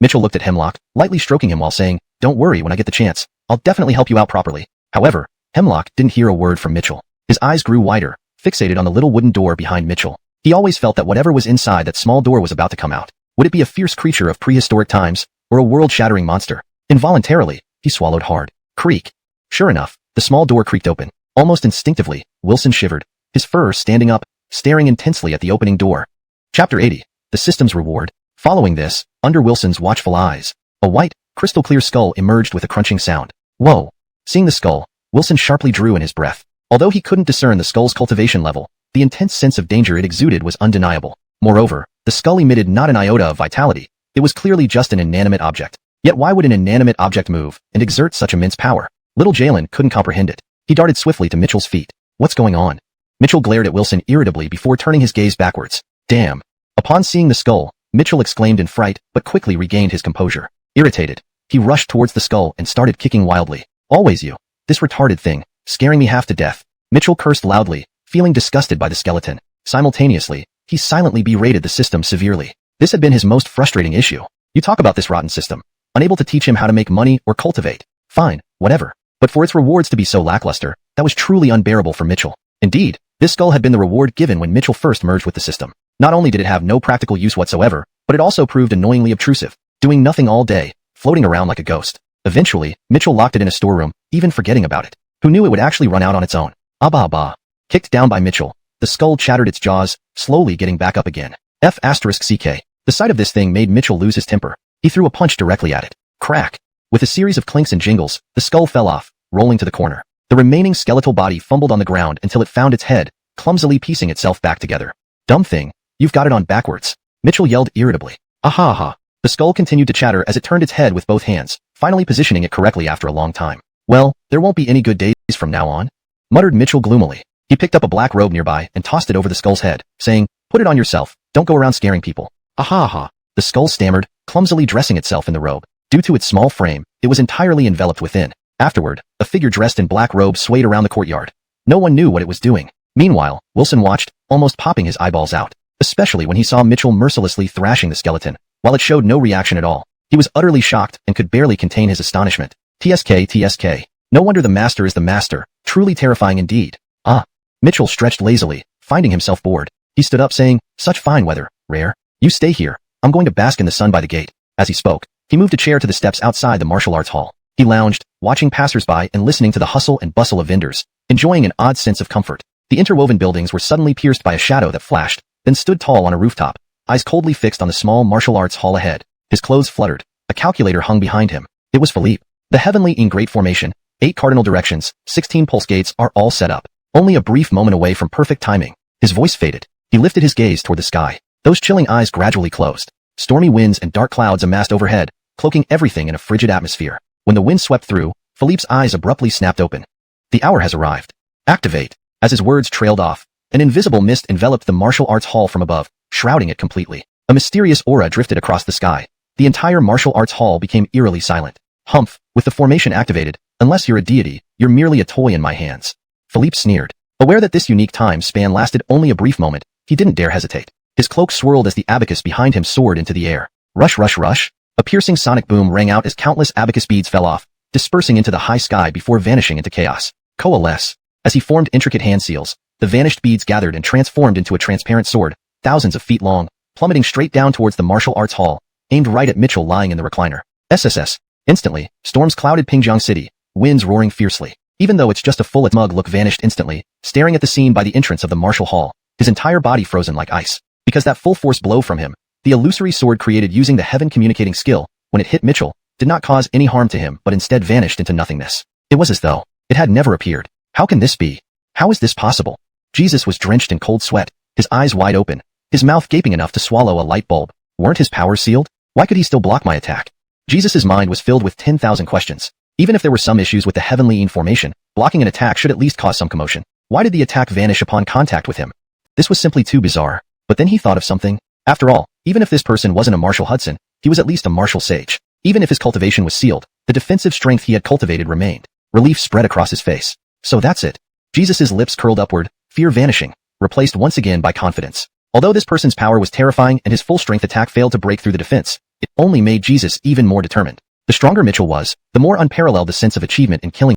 S1: Mitchell looked at Hemlock, lightly stroking him while saying, "Don't worry, when I get the chance, I'll definitely help you out properly." However, Hemlock didn't hear a word from Mitchell. His eyes grew wider, fixated on the little wooden door behind Mitchell. He always felt that whatever was inside that small door was about to come out. Would it be a fierce creature of prehistoric times, or a world-shattering monster? Involuntarily, he swallowed hard. Creak. Sure enough, the small door creaked open. Almost instinctively, Wilson shivered, his fur standing up, staring intensely at the opening door. Chapter 80. The System's Reward. Following this, under Wilson's watchful eyes, a white, crystal-clear skull emerged with a crunching sound. Whoa! Seeing the skull, Wilson sharply drew in his breath. Although he couldn't discern the skull's cultivation level, the intense sense of danger it exuded was undeniable. Moreover, the skull emitted not an iota of vitality. It was clearly just an inanimate object. Yet why would an inanimate object move and exert such immense power? Little Jalen couldn't comprehend it. He darted swiftly to Mitchell's feet. What's going on? Mitchell glared at Wilson irritably before turning his gaze backwards. Damn. Upon seeing the skull, Mitchell exclaimed in fright, but quickly regained his composure. Irritated, He rushed towards the skull and started kicking wildly. Always you. This retarded thing, scaring me half to death. Mitchell cursed loudly, feeling disgusted by the skeleton. Simultaneously, he silently berated the system severely. This had been his most frustrating issue. You talk about this rotten system. Unable to teach him how to make money or cultivate. Fine, whatever. But for its rewards to be so lackluster, that was truly unbearable for Mitchell. Indeed, this skull had been the reward given when Mitchell first merged with the system. Not only did it have no practical use whatsoever, but it also proved annoyingly obtrusive, doing nothing all day, floating around like a ghost. Eventually, Mitchell locked it in a storeroom, even forgetting about it. Who knew it would actually run out on its own? Abba. Kicked down by Mitchell, the skull chattered its jaws, slowly getting back up again. F***ck. The sight of this thing made Mitchell lose his temper. He threw a punch directly at it. Crack. With a series of clinks and jingles, the skull fell off, rolling to the corner. The remaining skeletal body fumbled on the ground until it found its head, clumsily piecing itself back together. Dumb thing, you've got it on backwards. Mitchell yelled irritably. Aha. The skull continued to chatter as it turned its head with both hands, finally positioning it correctly after a long time. Well, there won't be any good days from now on, muttered Mitchell gloomily. He picked up a black robe nearby and tossed it over the skull's head, saying, put it on yourself, don't go around scaring people. Aha. The skull stammered, clumsily dressing itself in the robe. Due to its small frame, it was entirely enveloped within. Afterward, a figure dressed in black robe swayed around the courtyard. No one knew what it was doing. Meanwhile, Wilson watched, almost popping his eyeballs out, especially when he saw Mitchell mercilessly thrashing the skeleton, while it showed no reaction at all. He was utterly shocked and could barely contain his astonishment. TSK. No wonder the master is the master, truly terrifying indeed. Mitchell stretched lazily, finding himself bored. He stood up saying, such fine weather, Rare. You stay here. I'm going to bask in the sun by the gate. As he spoke, he moved a chair to the steps outside the martial arts hall. He lounged, watching passersby and listening to the hustle and bustle of vendors, enjoying an odd sense of comfort. The interwoven buildings were suddenly pierced by a shadow that flashed, then stood tall on a rooftop, eyes coldly fixed on the small martial arts hall ahead. His clothes fluttered. A calculator hung behind him. It was Philippe. The heavenly in great formation, 8 cardinal directions, 16 pulse gates are all set up. Only a brief moment away from perfect timing. His voice faded. He lifted his gaze toward the sky. Those chilling eyes gradually closed. Stormy winds and dark clouds amassed overhead, cloaking everything in a frigid atmosphere. When the wind swept through, Philippe's eyes abruptly snapped open. The hour has arrived. Activate. As his words trailed off, an invisible mist enveloped the martial arts hall from above, shrouding it completely. A mysterious aura drifted across the sky. The entire martial arts hall became eerily silent. Humph, with the formation activated, unless you're a deity, you're merely a toy in my hands. Philippe sneered. Aware that this unique time span lasted only a brief moment, he didn't dare hesitate. His cloak swirled as the abacus behind him soared into the air. Rush, rush, rush. A piercing sonic boom rang out as countless abacus beads fell off, dispersing into the high sky before vanishing into chaos. Coalesce. As he formed intricate hand seals, the vanished beads gathered and transformed into a transparent sword, thousands of feet long, plummeting straight down towards the martial arts hall, aimed right at Mitchell lying in the recliner. SSS. Instantly, storms clouded Pingjiang City, winds roaring fiercely. Even though it's just a full smug look vanished instantly, staring at the scene by the entrance of the martial hall, his entire body frozen like ice. Because that full force blow from him, the illusory sword created using the heaven communicating skill, when it hit Mitchell, did not cause any harm to him but instead vanished into nothingness. It was as though it had never appeared. How can this be? How is this possible? Jesus was drenched in cold sweat, his eyes wide open, his mouth gaping enough to swallow a light bulb. Weren't his powers sealed? Why could he still block my attack? Jesus' mind was filled with 10,000 questions. Even if there were some issues with the heavenly in formation, blocking an attack should at least cause some commotion. Why did the attack vanish upon contact with him? This was simply too bizarre. But then he thought of something. After all, even if this person wasn't a Marshall Hudson, he was at least a martial sage. Even if his cultivation was sealed, the defensive strength he had cultivated remained. Relief spread across his face. So that's it. Jesus' lips curled upward, fear vanishing, replaced once again by confidence. Although this person's power was terrifying and his full strength attack failed to break through the defense, it only made Jesus even more determined. The stronger Mitchell was, the more unparalleled the sense of achievement in killing.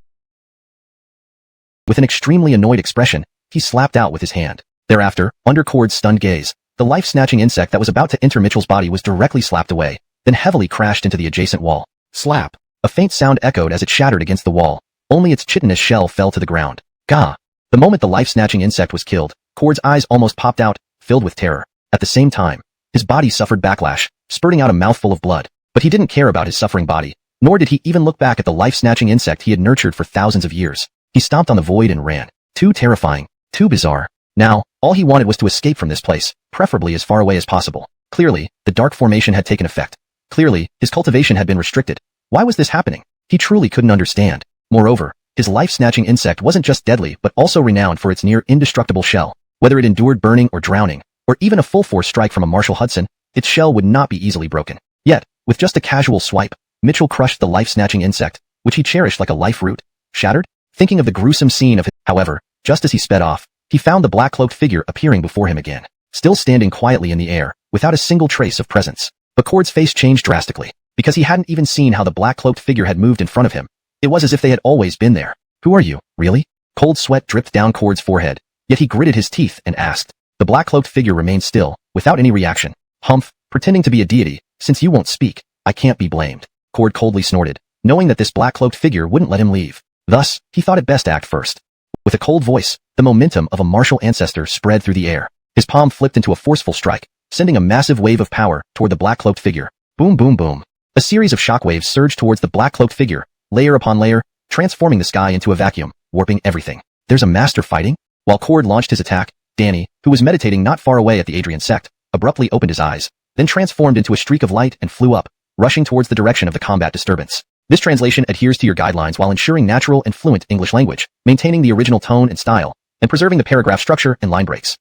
S1: With an extremely annoyed expression, he slapped out with his hand. Thereafter, under Cord's stunned gaze, the life-snatching insect that was about to enter Mitchell's body was directly slapped away, then heavily crashed into the adjacent wall. Slap! A faint sound echoed as it shattered against the wall. Only its chitinous shell fell to the ground. Gah! The moment the life-snatching insect was killed, Cord's eyes almost popped out, filled with terror. At the same time, his body suffered backlash, spurting out a mouthful of blood. But he didn't care about his suffering body, nor did he even look back at the life-snatching insect he had nurtured for thousands of years. He stomped on the void and ran. Too terrifying, too bizarre. Now, all he wanted was to escape from this place, preferably as far away as possible. Clearly, the dark formation had taken effect. Clearly, his cultivation had been restricted. Why was this happening? He truly couldn't understand. Moreover, his life-snatching insect wasn't just deadly but also renowned for its near-indestructible shell. Whether it endured burning or drowning, or even a full-force strike from a Marshall Hudson, its shell would not be easily broken. Yet, with just a casual swipe, Mitchell crushed the life-snatching insect, which he cherished like a life root. Shattered? Thinking of the gruesome scene of his. However, just as he sped off, he found the black-cloaked figure appearing before him again, still standing quietly in the air, without a single trace of presence. But Cord's face changed drastically, because he hadn't even seen how the black-cloaked figure had moved in front of him. It was as if they had always been there. Who are you, really? Cold sweat dripped down Cord's forehead, yet he gritted his teeth and asked. The black-cloaked figure remained still, without any reaction. Humph, pretending to be a deity, since you won't speak, I can't be blamed. Cord coldly snorted, knowing that this black-cloaked figure wouldn't let him leave. Thus, he thought it best to act first. With a cold voice, the momentum of a martial ancestor spread through the air. His palm flipped into a forceful strike, sending a massive wave of power toward the black-cloaked figure. Boom, boom, boom. A series of shockwaves surged towards the black-cloaked figure, layer upon layer, transforming the sky into a vacuum, warping everything. There's a master fighting? While Cord launched his attack, Danny, who was meditating not far away at the Adrian sect, abruptly opened his eyes, then transformed into a streak of light and flew up, rushing towards the direction of the combat disturbance. This translation adheres to your guidelines while ensuring natural and fluent English language, maintaining the original tone and style, and preserving the paragraph structure and line breaks.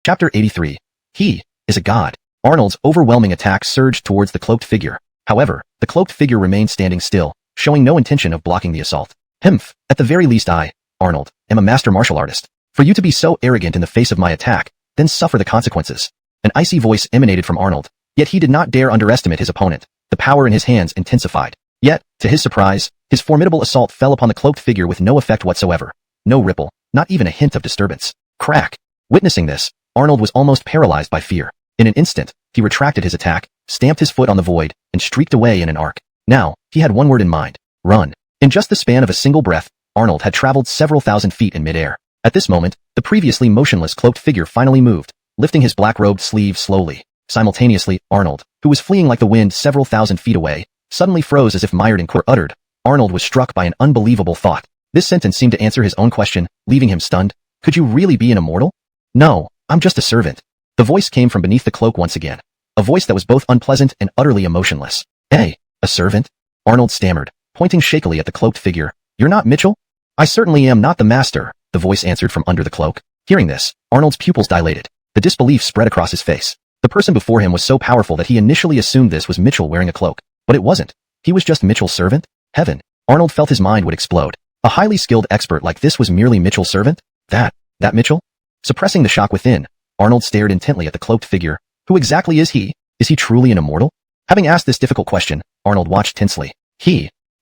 S1: Chapter 83. He is a god. Arnold's overwhelming attack surged towards the cloaked figure. However, the cloaked figure remained standing still, showing no intention of blocking the assault. Humph, at the very least I, Arnold, am a master martial artist. For you to be so arrogant in the face of my attack, then suffer the consequences. An icy voice emanated from Arnold, yet he did not dare underestimate his opponent. The power in his hands intensified. Yet, to his surprise, his formidable assault fell upon the cloaked figure with no effect whatsoever. No ripple, not even a hint of disturbance. Crack! Witnessing this, Arnold was almost paralyzed by fear. In an instant, he retracted his attack, stamped his foot on the void, and streaked away in an arc. Now, he had one word in mind. Run. In just the span of a single breath, Arnold had traveled several thousand feet in midair. At this moment, the previously motionless cloaked figure finally moved, lifting his black-robed sleeve slowly. Simultaneously, Arnold, who was fleeing like the wind several thousand feet away, suddenly froze as if mired in uttered. Arnold was struck by an unbelievable thought. This sentence seemed to answer his own question, leaving him stunned. Could you really be an immortal? No, I'm just a servant. The voice came from beneath the cloak once again. A voice that was both unpleasant and utterly emotionless. Hey, a servant? Arnold stammered, pointing shakily at the cloaked figure. You're not Mitchell? I certainly am not the master, the voice answered from under the cloak. Hearing this, Arnold's pupils dilated. The disbelief spread across his face. The person before him was so powerful that he initially assumed this was Mitchell wearing a cloak. But it wasn't. He was just Mitchell's servant? Heaven. Arnold felt his mind would explode. A highly skilled expert like this was merely Mitchell's servant? That Mitchell? Suppressing the shock within, Arnold stared intently at the cloaked figure. Who exactly is he? Is he truly an immortal? Having asked this difficult question, Arnold watched tensely.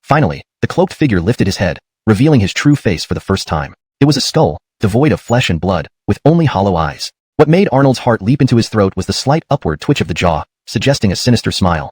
S1: Finally, the cloaked figure lifted his head, revealing his true face for the first time. It was a skull, devoid of flesh and blood, with only hollow eyes. What made Arnold's heart leap into his throat was the slight upward twitch of the jaw, suggesting a sinister smile.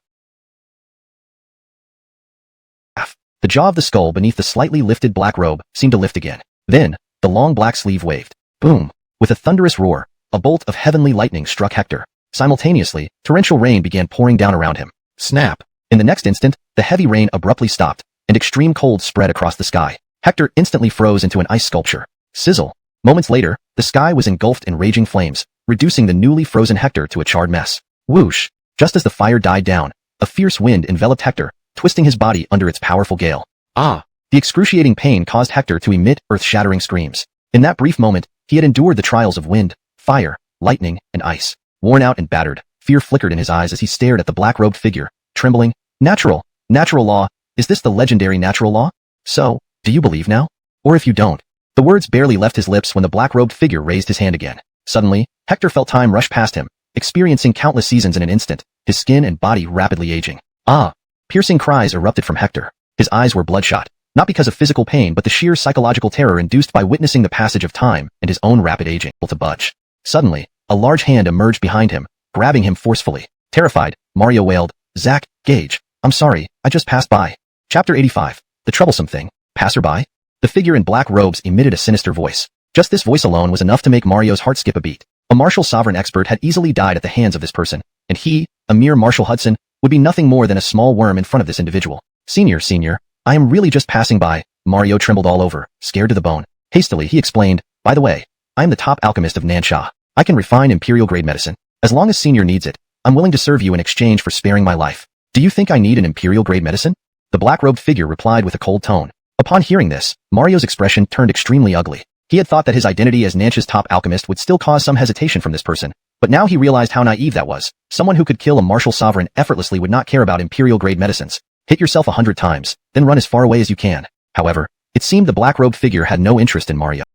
S1: The jaw of the skull beneath the slightly lifted black robe seemed to lift again. Then, the long black sleeve waved. Boom! With a thunderous roar, a bolt of heavenly lightning struck Hector. Simultaneously, torrential rain began pouring down around him. Snap! In the next instant, the heavy rain abruptly stopped, and extreme cold spread across the sky. Hector instantly froze into an ice sculpture. Sizzle! Moments later, the sky was engulfed in raging flames, reducing the newly frozen Hector to a charred mess. Whoosh! Just as the fire died down, a fierce wind enveloped Hector, twisting his body under its powerful gale. Ah! The excruciating pain caused Hector to emit earth-shattering screams. In that brief moment, he had endured the trials of wind, fire, lightning, and ice. Worn out and battered, fear flickered in his eyes as he stared at the black-robed figure, trembling. Natural law, is this the legendary natural law? So, do you believe now? Or if you don't? The words barely left his lips when the black-robed figure raised his hand again. Suddenly, Hector felt time rush past him, experiencing countless seasons in an instant, his skin and body rapidly aging. Ah! Piercing cries erupted from Hector. His eyes were bloodshot, not because of physical pain but the sheer psychological terror induced by witnessing the passage of time and his own rapid aging. To budge. Suddenly, a large hand emerged behind him, grabbing him forcefully. Terrified, Mario wailed, Zach, Gage, I'm sorry, I just passed by. Chapter 85. The troublesome thing. Passerby? The figure in black robes emitted a sinister voice. Just this voice alone was enough to make Mario's heart skip a beat. A martial sovereign expert had easily died at the hands of this person, and he, a mere Marshall Hudson, would be nothing more than a small worm in front of this individual. Senior, I am really just passing by. Mario trembled all over, scared to the bone. Hastily, he explained, by the way, I am the top alchemist of Nansha. I can refine imperial-grade medicine. As long as Senior needs it, I'm willing to serve you in exchange for sparing my life. Do you think I need an imperial-grade medicine? The black-robed figure replied with a cold tone. Upon hearing this, Mario's expression turned extremely ugly. He had thought that his identity as Nansha's top alchemist would still cause some hesitation from this person, but now he realized how naive that was. Someone who could kill a martial sovereign effortlessly would not care about imperial-grade medicines. Hit yourself 100 times, then run as far away as you can. However, it seemed the black-robed figure had no interest in Mario.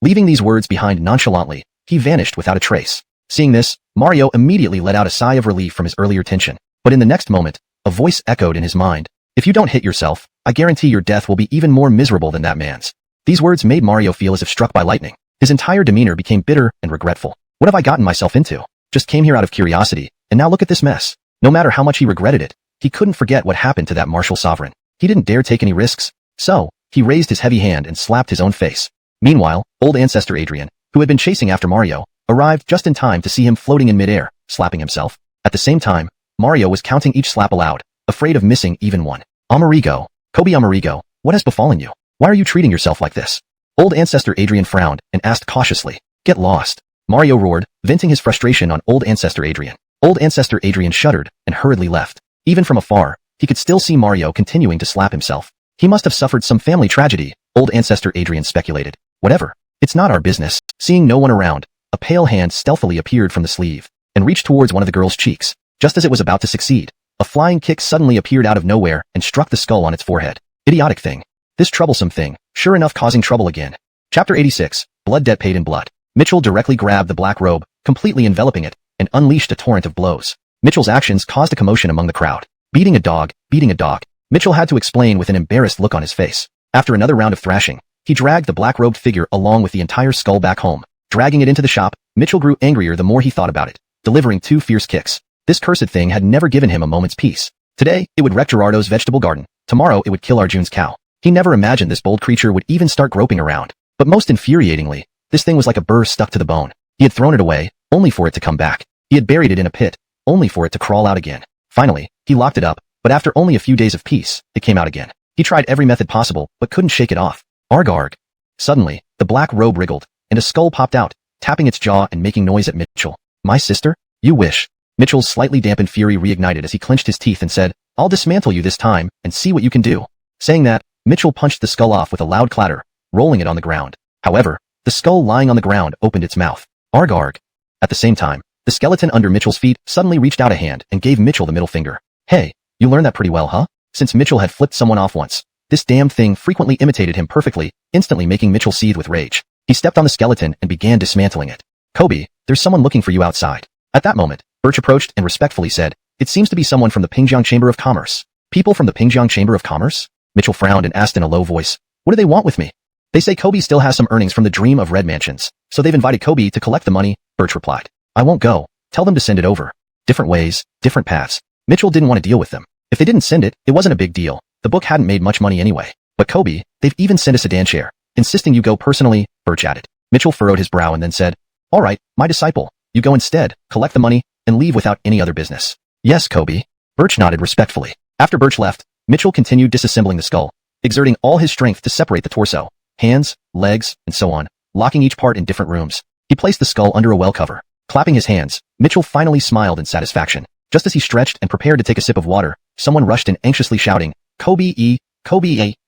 S1: Leaving these words behind nonchalantly, he vanished without a trace. Seeing this, Mario immediately let out a sigh of relief from his earlier tension. But in the next moment, a voice echoed in his mind. If you don't hit yourself, I guarantee your death will be even more miserable than that man's. These words made Mario feel as if struck by lightning. His entire demeanor became bitter and regretful. What have I gotten myself into? Just came here out of curiosity, and now look at this mess. No matter how much he regretted it, he couldn't forget what happened to that martial sovereign. He didn't dare take any risks, so he raised his heavy hand and slapped his own face. Meanwhile, old ancestor Adrian, who had been chasing after Mario, arrived just in time to see him floating in midair, slapping himself. At the same time, Mario was counting each slap aloud, afraid of missing even one. Amerigo, Kobe Amerigo, what has befallen you? Why are you treating yourself like this? Old ancestor Adrian frowned and asked cautiously. Get lost. Mario roared, venting his frustration on old ancestor Adrian. Old ancestor Adrian shuddered and hurriedly left. Even from afar, he could still see Mario continuing to slap himself. He must have suffered some family tragedy, old ancestor Adrian speculated. Whatever. It's not our business. Seeing no one around, a pale hand stealthily appeared from the sleeve and reached towards one of the girl's cheeks. Just as it was about to succeed, a flying kick suddenly appeared out of nowhere and struck the skull on its forehead. Idiotic thing. This troublesome thing, sure enough causing trouble again. Chapter 86, Blood Debt Paid in Blood. Mitchell directly grabbed the black robe, completely enveloping it, and unleashed a torrent of blows. Mitchell's actions caused a commotion among the crowd. Beating a dog. Mitchell had to explain with an embarrassed look on his face. After another round of thrashing, he dragged the black-robed figure along with the entire skull back home. Dragging it into the shop, Mitchell grew angrier the more he thought about it, delivering 2 fierce kicks. This cursed thing had never given him a moment's peace. Today, it would wreck Gerardo's vegetable garden. Tomorrow, it would kill Arjun's cow. He never imagined this bold creature would even start groping around. But most infuriatingly, this thing was like a burr stuck to the bone. He had thrown it away, only for it to come back. He had buried it in a pit, only for it to crawl out again. Finally, he locked it up, but after only a few days of peace, it came out again. He tried every method possible, but couldn't shake it off. Arg. Suddenly, the black robe wriggled, and a skull popped out, tapping its jaw and making noise at Mitchell. My sister? You wish. Mitchell's slightly dampened fury reignited as he clenched his teeth and said, I'll dismantle you this time, and see what you can do. Saying that, Mitchell punched the skull off with a loud clatter, rolling it on the ground. However, the skull lying on the ground opened its mouth. Arg. At the same time, the skeleton under Mitchell's feet suddenly reached out a hand and gave Mitchell the middle finger. Hey, you learned that pretty well, huh? Since Mitchell had flipped someone off once, this damned thing frequently imitated him perfectly, instantly making Mitchell seethe with rage. He stepped on the skeleton and began dismantling it. Kobe, there's someone looking for you outside. At that moment, Birch approached and respectfully said, It seems to be someone from the Pingjiang Chamber of Commerce. People from the Pingjiang Chamber of Commerce? Mitchell frowned and asked in a low voice, What do they want with me? They say Kobe still has some earnings from the Dream of Red Mansions, so they've invited Kobe to collect the money, Birch replied. I won't go. Tell them to send it over. Different ways, different paths. Mitchell didn't want to deal with them. If they didn't send it, it wasn't a big deal. The book hadn't made much money anyway. But Kobe, they've even sent a sedan chair, insisting you go personally, Birch added. Mitchell furrowed his brow and then said, All right, my disciple, you go instead, collect the money, and leave without any other business. Yes, Kobe. Birch nodded respectfully. After Birch left, Mitchell continued disassembling the skull, exerting all his strength to separate the torso, hands, legs, and so on, locking each part in different rooms. He placed the skull under a well cover. Clapping his hands, Mitchell finally smiled in satisfaction. Just as he stretched and prepared to take a sip of water, someone rushed in anxiously shouting, Kobe,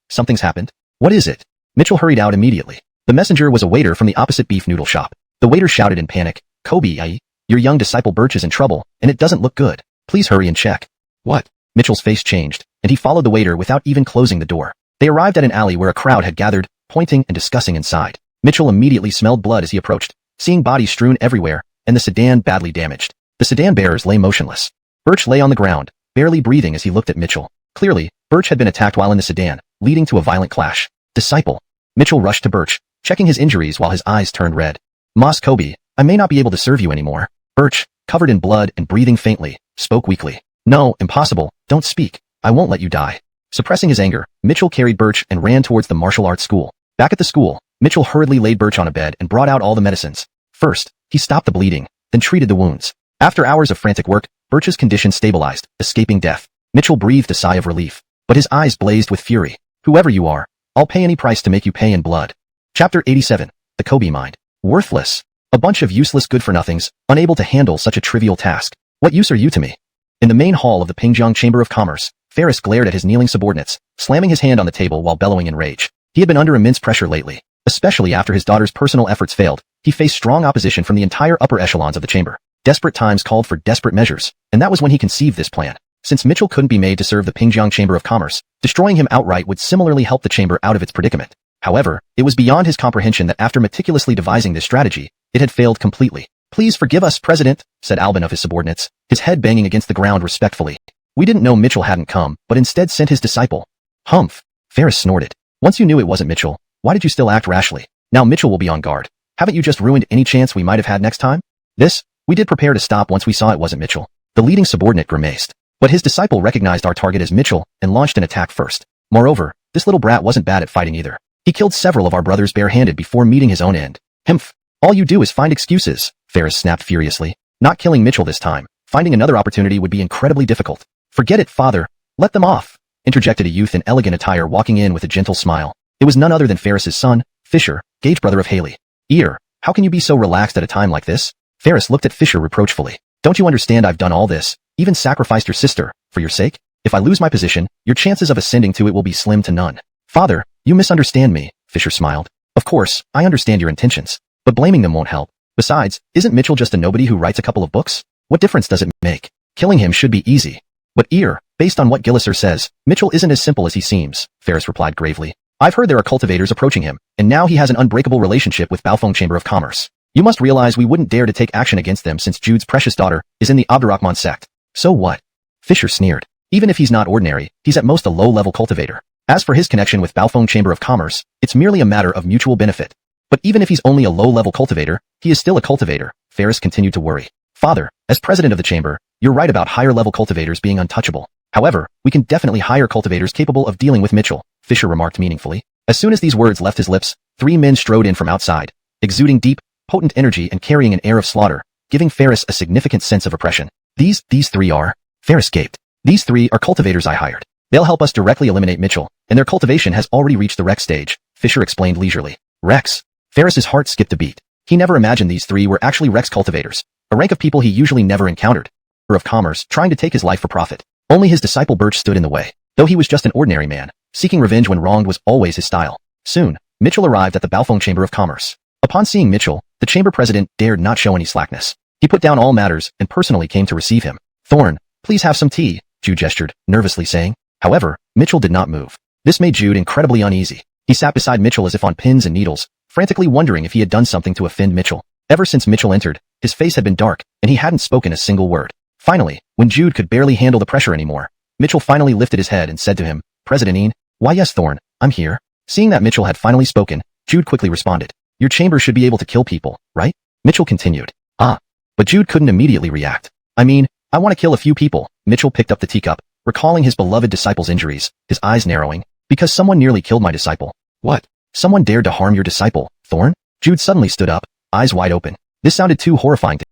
S1: something's happened. What is it? Mitchell hurried out immediately. The messenger was a waiter from the opposite beef noodle shop. The waiter shouted in panic, Kobe, your young disciple Birch is in trouble, and it doesn't look good. Please hurry and check. What? Mitchell's face changed, and he followed the waiter without even closing the door. They arrived at an alley where a crowd had gathered, pointing and discussing inside. Mitchell immediately smelled blood as he approached, seeing bodies strewn everywhere, and the sedan badly damaged. The sedan bearers lay motionless. Birch lay on the ground, barely breathing as he looked at Mitchell. Clearly, Birch had been attacked while in the sedan, leading to a violent clash. Disciple. Mitchell rushed to Birch, checking his injuries while his eyes turned red. Mas Kobe, I may not be able to serve you anymore. Birch, covered in blood and breathing faintly, spoke weakly. No, impossible, don't speak. I won't let you die. Suppressing his anger, Mitchell carried Birch and ran towards the martial arts school. Back at the school, Mitchell hurriedly laid Birch on a bed and brought out all the medicines. First, he stopped the bleeding, then treated the wounds. After hours of frantic work, Birch's condition stabilized, escaping death. Mitchell breathed a sigh of relief, but his eyes blazed with fury. Whoever you are, I'll pay any price to make you pay in blood. Chapter 87, The Kobe Mind. Worthless. A bunch of useless good-for-nothings, unable to handle such a trivial task. What use are you to me? In the main hall of the Pingjiang Chamber of Commerce, Ferris glared at his kneeling subordinates, slamming his hand on the table while bellowing in rage. He had been under immense pressure lately, especially after his daughter's personal efforts failed. He faced strong opposition from the entire upper echelons of the chamber. Desperate times called for desperate measures, and that was when he conceived this plan. Since Mitchell couldn't be made to serve the Pingjiang Chamber of Commerce, destroying him outright would similarly help the chamber out of its predicament. However, it was beyond his comprehension that after meticulously devising this strategy, it had failed completely. "Please forgive us, President," said Albin of his subordinates, his head banging against the ground respectfully. "We didn't know Mitchell hadn't come, but instead sent his disciple." "Humph," Ferris snorted. "Once you knew it wasn't Mitchell, why did you still act rashly? Now Mitchell will be on guard. Haven't you just ruined any chance we might have had next time?" "This, we did prepare to stop once we saw it wasn't Mitchell." The leading subordinate grimaced. But his disciple recognized our target as Mitchell and launched an attack first. Moreover, this little brat wasn't bad at fighting either. He killed several of our brothers barehanded before meeting his own end. "Humph. All you do is find excuses," Ferris snapped furiously. "Not killing Mitchell this time. Finding another opportunity would be incredibly difficult." "Forget it, father. Let them off," interjected a youth in elegant attire walking in with a gentle smile. It was none other than Ferris's son, Fisher, gauge brother of Haley. "Ear, how can you be so relaxed at a time like this?" Ferris looked at Fisher reproachfully. "Don't you understand I've done all this, even sacrificed your sister, for your sake? If I lose my position, your chances of ascending to it will be slim to none." "Father, you misunderstand me," Fisher smiled. "Of course, I understand your intentions, but blaming them won't help. Besides, isn't Mitchell just a nobody who writes a couple of books? What difference does it make? Killing him should be easy." "But Ear, based on what Gilliser says, Mitchell isn't as simple as he seems," Ferris replied gravely. "I've heard there are cultivators approaching him, and now he has an unbreakable relationship with Baofeng Chamber of Commerce. You must realize we wouldn't dare to take action against them since Jude's precious daughter is in the Abdurrahman sect." "So what?" Fisher sneered. "Even if he's not ordinary, he's at most a low-level cultivator. As for his connection with Baofeng Chamber of Commerce, it's merely a matter of mutual benefit. But even if he's only a low-level cultivator, he is still a cultivator," Ferris continued to worry. "Father, as president of the chamber, you're right about higher-level cultivators being untouchable. However, we can definitely hire cultivators capable of dealing with Mitchell," Fisher remarked meaningfully. As soon as these words left his lips, 3 men strode in from outside, exuding deep, potent energy and carrying an air of slaughter, giving Ferris a significant sense of oppression. These 3 are..." Ferris gaped. "These 3 are cultivators I hired. They'll help us directly eliminate Mitchell, and their cultivation has already reached the Rex stage," Fisher explained leisurely. "Rex?" Ferris's heart skipped a beat. He never imagined these 3 were actually Rex cultivators, a rank of people he usually never encountered, or of commerce trying to take his life for profit. Only his disciple Birch stood in the way. Though he was just an ordinary man, seeking revenge when wronged was always his style. Soon, Mitchell arrived at the Baofeng Chamber of Commerce. Upon seeing Mitchell, the chamber president dared not show any slackness. He put down all matters and personally came to receive him. "Thorn, please have some tea," Jude gestured, nervously saying. However, Mitchell did not move. This made Jude incredibly uneasy. He sat beside Mitchell as if on pins and needles, frantically wondering if he had done something to offend Mitchell. Ever since Mitchell entered, his face had been dark, and he hadn't spoken a single word. Finally, when Jude could barely handle the pressure anymore, Mitchell finally lifted his head and said to him, "President Ian?" "Why yes, Thorn, I'm here." Seeing that Mitchell had finally spoken, Jude quickly responded, "Your chamber should be able to kill people, right?" Mitchell continued, "Ah." But Jude couldn't immediately react. "I mean, I want to kill a few people." Mitchell picked up the teacup, recalling his beloved disciple's injuries, his eyes narrowing. "Because someone nearly killed my disciple." "What? Someone dared to harm your disciple, Thorn?" Jude suddenly stood up, eyes wide open. This sounded too horrifying to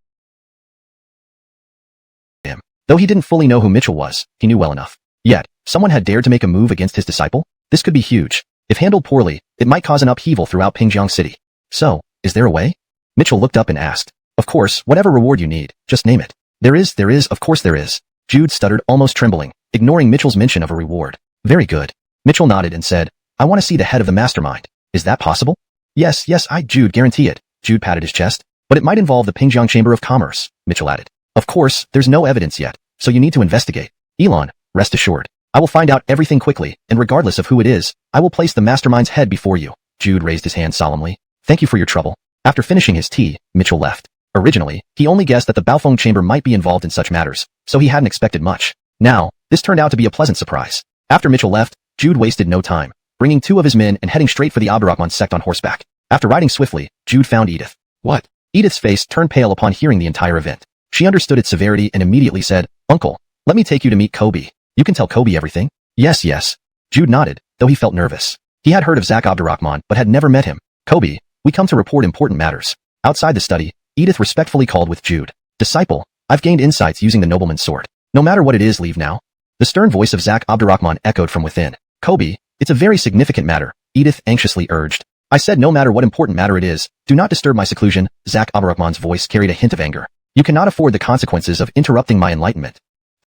S1: him. Though he didn't fully know who Mitchell was, he knew well enough. Yet, someone had dared to make a move against his disciple? This could be huge. If handled poorly, it might cause an upheaval throughout Pingjiang City. "So, is there a way?" Mitchell looked up and asked. "Of course, whatever reward you need, just name it." There is, of course there is." Jude stuttered, almost trembling, ignoring Mitchell's mention of a reward. "Very good." Mitchell nodded and said, "I want to see the head of the mastermind. Is that possible?" Yes, Jude guarantee it." Jude patted his chest. "But it might involve the Pingjiang Chamber of Commerce," Mitchell added. "Of course, there's no evidence yet, so you need to investigate. Elon, rest assured, I will find out everything quickly, and regardless of who it is, I will place the mastermind's head before you." Jude raised his hand solemnly. "Thank you for your trouble." After finishing his tea, Mitchell left. Originally, he only guessed that the Baofeng Chamber might be involved in such matters, so he hadn't expected much. Now, this turned out to be a pleasant surprise. After Mitchell left, Jude wasted no time, bringing 2 of his men and heading straight for the Abdurrahman sect on horseback. After riding swiftly, Jude found Edith. "What?" Edith's face turned pale upon hearing the entire event. She understood its severity and immediately said, "Uncle, let me take you to meet Kobe. You can tell Kobe everything?" Yes. Jude nodded, though he felt nervous. He had heard of Zak Abdurrahman but had never met him. "Kobe, we come to report important matters." Outside the study, Edith respectfully called with Jude. "Disciple, I've gained insights using the nobleman's sword. No matter what it is, leave now." The stern voice of Zak Abdurrahman echoed from within. "Kobe, it's a very significant matter," Edith anxiously urged. "I said no matter what important matter it is, do not disturb my seclusion." Zak Abdurrahman's voice carried a hint of anger. "You cannot afford the consequences of interrupting my enlightenment."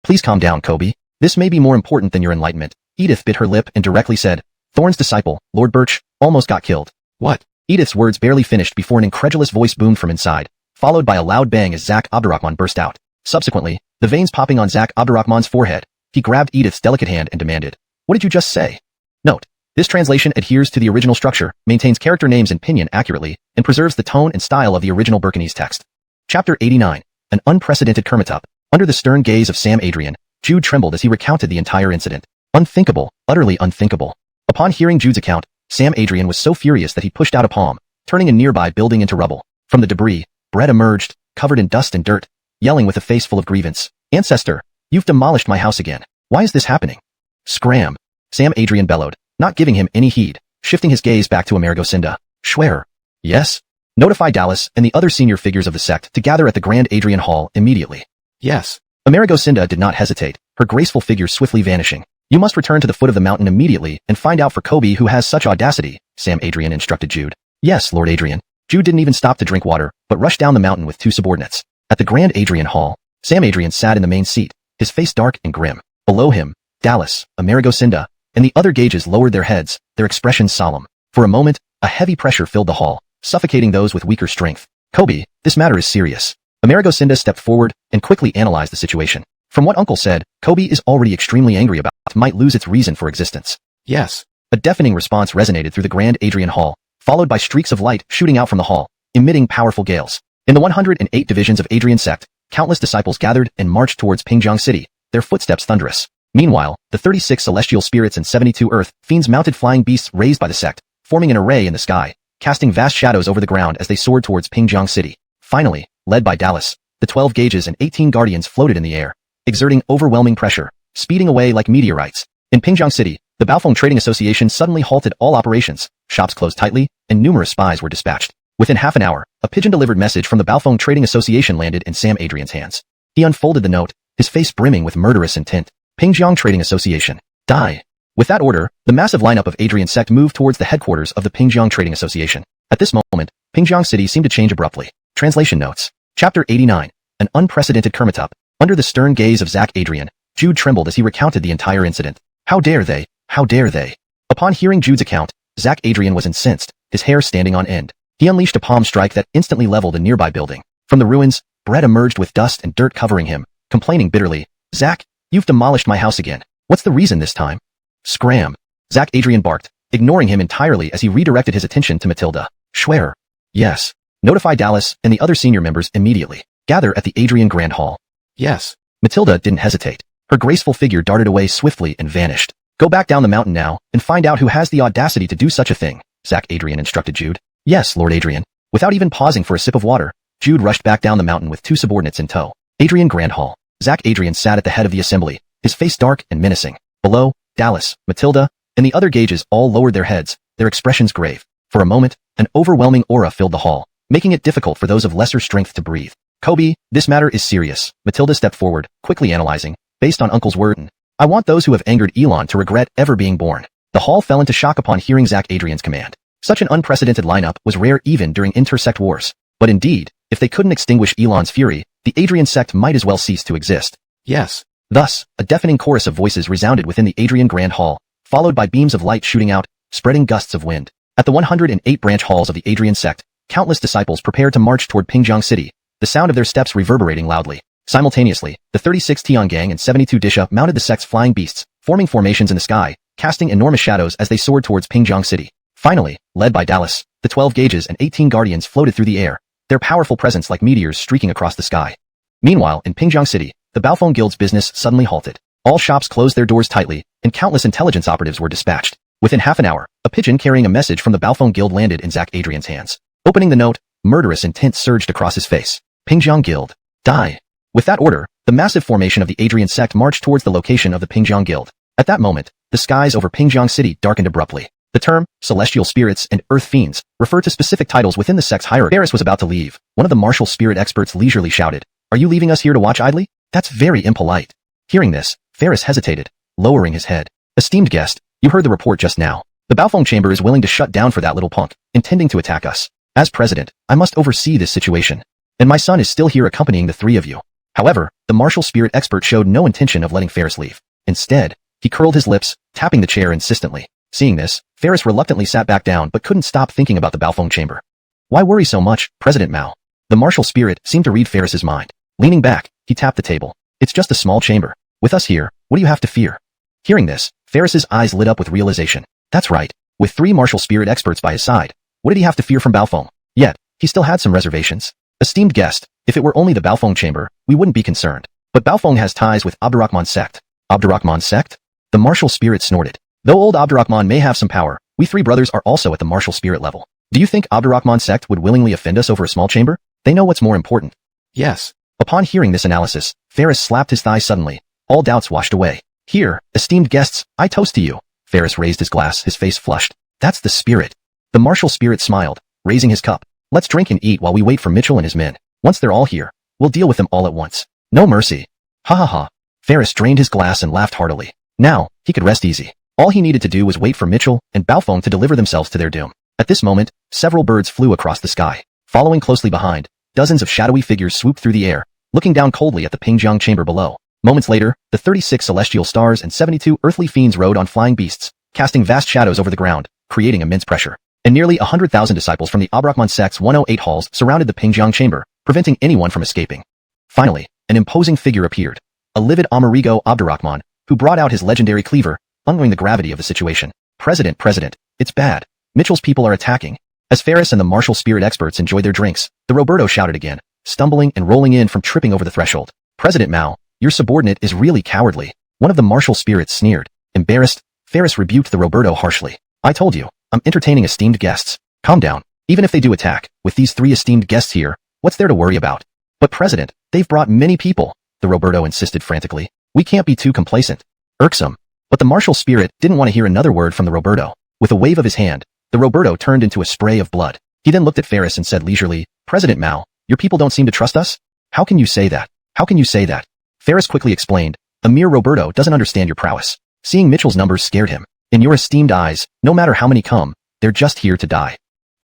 S1: "Please calm down, Kobe. This may be more important than your enlightenment." Edith bit her lip and directly said, "Thorn's disciple, Lord Birch, almost got killed." "What?" Edith's words barely finished before an incredulous voice boomed from inside, followed by a loud bang as Zak Abdurrahman burst out. Subsequently, the veins popping on Zach Abdurrahman's forehead. He grabbed Edith's delicate hand and demanded, "What did you just say?" Note: this translation adheres to the original structure, maintains character names and pinyin accurately, and preserves the tone and style of the original Burkinese text. Chapter 89. An unprecedented Kermitup. Under the stern gaze of Sam Adrian, Jude trembled as he recounted the entire incident. Unthinkable, utterly unthinkable. Upon hearing Jude's account, Sam Adrian was so furious that he pushed out a palm, turning a nearby building into rubble. From the debris, Brett emerged, covered in dust and dirt, yelling with a face full of grievance, "Ancestor, you've demolished my house again. Why is this happening?" "Scram!" Sam Adrian bellowed, not giving him any heed, shifting his gaze back to Amerigosinda. "Schwer." "Yes?" "Notify Dallas and the other senior figures of the sect to gather at the Grand Adrian Hall immediately." "Yes." Amerigosinda did not hesitate, her graceful figure swiftly vanishing. "You must return to the foot of the mountain immediately and find out for Kobe who has such audacity," Sam Adrian instructed Jude. "Yes, Lord Adrian." Jude didn't even stop to drink water, but rushed down the mountain with two subordinates. At the Grand Adrian Hall, Sam Adrian sat in the main seat, his face dark and grim. Below him, Dallas, Amerigosinda, and the other Gages lowered their heads, their expressions solemn. For a moment, a heavy pressure filled the hall, suffocating those with weaker strength. "Kobe, this matter is serious." Amerigosinda stepped forward and quickly analyzed the situation. "From what Uncle said, Kobe is already extremely angry about it might lose its reason for existence." "Yes." A deafening response resonated through the Grand Adrian Hall, followed by streaks of light shooting out from the hall, emitting powerful gales. In the 108 divisions of Adrian sect, countless disciples gathered and marched towards Pingjiang City, their footsteps thunderous. Meanwhile, the 36 celestial spirits and 72 earth fiends mounted flying beasts raised by the sect, forming an array in the sky, casting vast shadows over the ground as they soared towards Pingjiang City. Finally, led by Dallas, the 12 Gages and 18 guardians floated in the air, exerting overwhelming pressure, speeding away like meteorites. In Pingjiang City, the Baofeng Trading Association suddenly halted all operations, shops closed tightly, and numerous spies were dispatched. Within half an hour, a pigeon-delivered message from the Baofeng Trading Association landed in Sam Adrian's hands. He unfolded the note, his face brimming with murderous intent. Pingjiang Trading Association. Die. With that order, the massive lineup of Adrian sect moved towards the headquarters of the Pingjiang Trading Association. At this moment, Pingjiang City seemed to change abruptly. Translation notes. Chapter 89. An unprecedented Kermitup. Under the stern gaze of Zach Adrian, Jude trembled as he recounted the entire incident. How dare they? How dare they? Upon hearing Jude's account, Zach Adrian was incensed, his hair standing on end. He unleashed a palm strike that instantly leveled a nearby building. From the ruins, Brett emerged with dust and dirt covering him, complaining bitterly, "Zach, you've demolished my house again. What's the reason this time?" "Scram!" Zach Adrian barked, ignoring him entirely as he redirected his attention to Matilda. "Schwer." "Yes." "Notify Dallas and the other senior members immediately. Gather at the Adrian Grand Hall." "Yes." Matilda didn't hesitate. Her graceful figure darted away swiftly and vanished. "Go back down the mountain now and find out who has the audacity to do such a thing," Zach Adrian instructed Jude. "Yes, Lord Adrian." Without even pausing for a sip of water, Jude rushed back down the mountain with two subordinates in tow. Adrian Grand Hall. Zach Adrian sat at the head of the assembly, his face dark and menacing. Below, Dallas, Matilda, and the other Gages all lowered their heads, their expressions grave. For a moment, an overwhelming aura filled the hall, making it difficult for those of lesser strength to breathe. "Kobe, this matter is serious." Matilda stepped forward, quickly analyzing, based on Uncle's word. "I want those who have angered Elon to regret ever being born." The hall fell into shock upon hearing Zach Adrian's command. Such an unprecedented lineup was rare even during intersect wars. But indeed, if they couldn't extinguish Elon's fury, the Adrian sect might as well cease to exist. "Yes." Thus, a deafening chorus of voices resounded within the Adrian Grand Hall, followed by beams of light shooting out, spreading gusts of wind. At the 108 branch halls of the Adrian sect, countless disciples prepared to march toward Pingjiang City, the sound of their steps reverberating loudly. Simultaneously, the 36 Tiangang and 72 Disha mounted the sect's flying beasts, forming formations in the sky, casting enormous shadows as they soared towards Pingjiang City. Finally, led by Dallas, the 12 Gages and 18 guardians floated through the air, their powerful presence like meteors streaking across the sky. Meanwhile, in Pingjiang City, the Baofeng Guild's business suddenly halted. All shops closed their doors tightly, and countless intelligence operatives were dispatched. Within half an hour, a pigeon carrying a message from the Baofeng Guild landed in Zach Adrian's hands. Opening the note, murderous intent surged across his face. Pingjiang Guild. Die. With that order, the massive formation of the Adrian sect marched towards the location of the Pingjiang Guild. At that moment, the skies over Pingjiang City darkened abruptly. The term, celestial spirits and earth fiends, refer to specific titles within the sect's hierarchy. Ferris was about to leave. One of the martial spirit experts leisurely shouted, "Are you leaving us here to watch idly? That's very impolite." Hearing this, Ferris hesitated, lowering his head. "Esteemed guest, you heard the report just now. The Baofeng Chamber is willing to shut down for that little punk, intending to attack us. As president, I must oversee this situation. And my son is still here accompanying the three of you." However, the martial spirit expert showed no intention of letting Ferris leave. Instead, he curled his lips, tapping the chair insistently. Seeing this, Ferris reluctantly sat back down but couldn't stop thinking about the Baofeng Chamber. "Why worry so much, President Mao?" The martial spirit seemed to read Ferris's mind. Leaning back, he tapped the table. It's just a small chamber. With us here, what do you have to fear? Hearing this, Ferris's eyes lit up with realization. That's right. With 3 martial spirit experts by his side, what did he have to fear from Baofeng? Yet, he still had some reservations. Esteemed guest, if it were only the Baofeng chamber, we wouldn't be concerned. But Baofeng has ties with Abdurrahman sect. Abdurrahman sect? The martial spirit snorted. Though old Abdurrahman may have some power, we 3 brothers are also at the martial spirit level. Do you think Abdurrahman sect would willingly offend us over a small chamber? They know what's more important. Yes. Upon hearing this analysis, Ferris slapped his thigh suddenly. All doubts washed away. Here, esteemed guests, I toast to you. Ferris raised his glass, his face flushed. That's the spirit. The martial spirit smiled, raising his cup. Let's drink and eat while we wait for Mitchell and his men. Once they're all here, we'll deal with them all at once. No mercy. Ha ha ha. Ferris drained his glass and laughed heartily. Now, he could rest easy. All he needed to do was wait for Mitchell and Baofeng to deliver themselves to their doom. At this moment, several birds flew across the sky. Following closely behind, dozens of shadowy figures swooped through the air, looking down coldly at the Pingjiang chamber below. Moments later, the 36 celestial stars and 72 earthly fiends rode on flying beasts, casting vast shadows over the ground, creating immense pressure. And nearly 100,000 disciples from the Abdurrahman sect's 108 halls surrounded the Pingjiang chamber, preventing anyone from escaping. Finally, an imposing figure appeared. A livid Amerigo Abdurrahman, who brought out his legendary cleaver, unknowing the gravity of the situation. President, it's bad. Mitchell's people are attacking. As Ferris and the martial spirit experts enjoyed their drinks, the Roberto shouted again, stumbling and rolling in from tripping over the threshold. President Mao, your subordinate is really cowardly. One of the martial spirits sneered. Embarrassed, Ferris rebuked the Roberto harshly. I told you, I'm entertaining esteemed guests. Calm down. Even if they do attack, with these 3 esteemed guests here, what's there to worry about? But President, they've brought many people, the Roberto insisted frantically. We can't be too complacent. Irksome. But the martial spirit didn't want to hear another word from the Roberto. With a wave of his hand, the Roberto turned into a spray of blood. He then looked at Ferris and said leisurely, President Mao, your people don't seem to trust us? How can you say that? How can you say that? Ferris quickly explained, a mere Roberto doesn't understand your prowess. Seeing Mitchell's numbers scared him. In your esteemed eyes, no matter how many come, they're just here to die.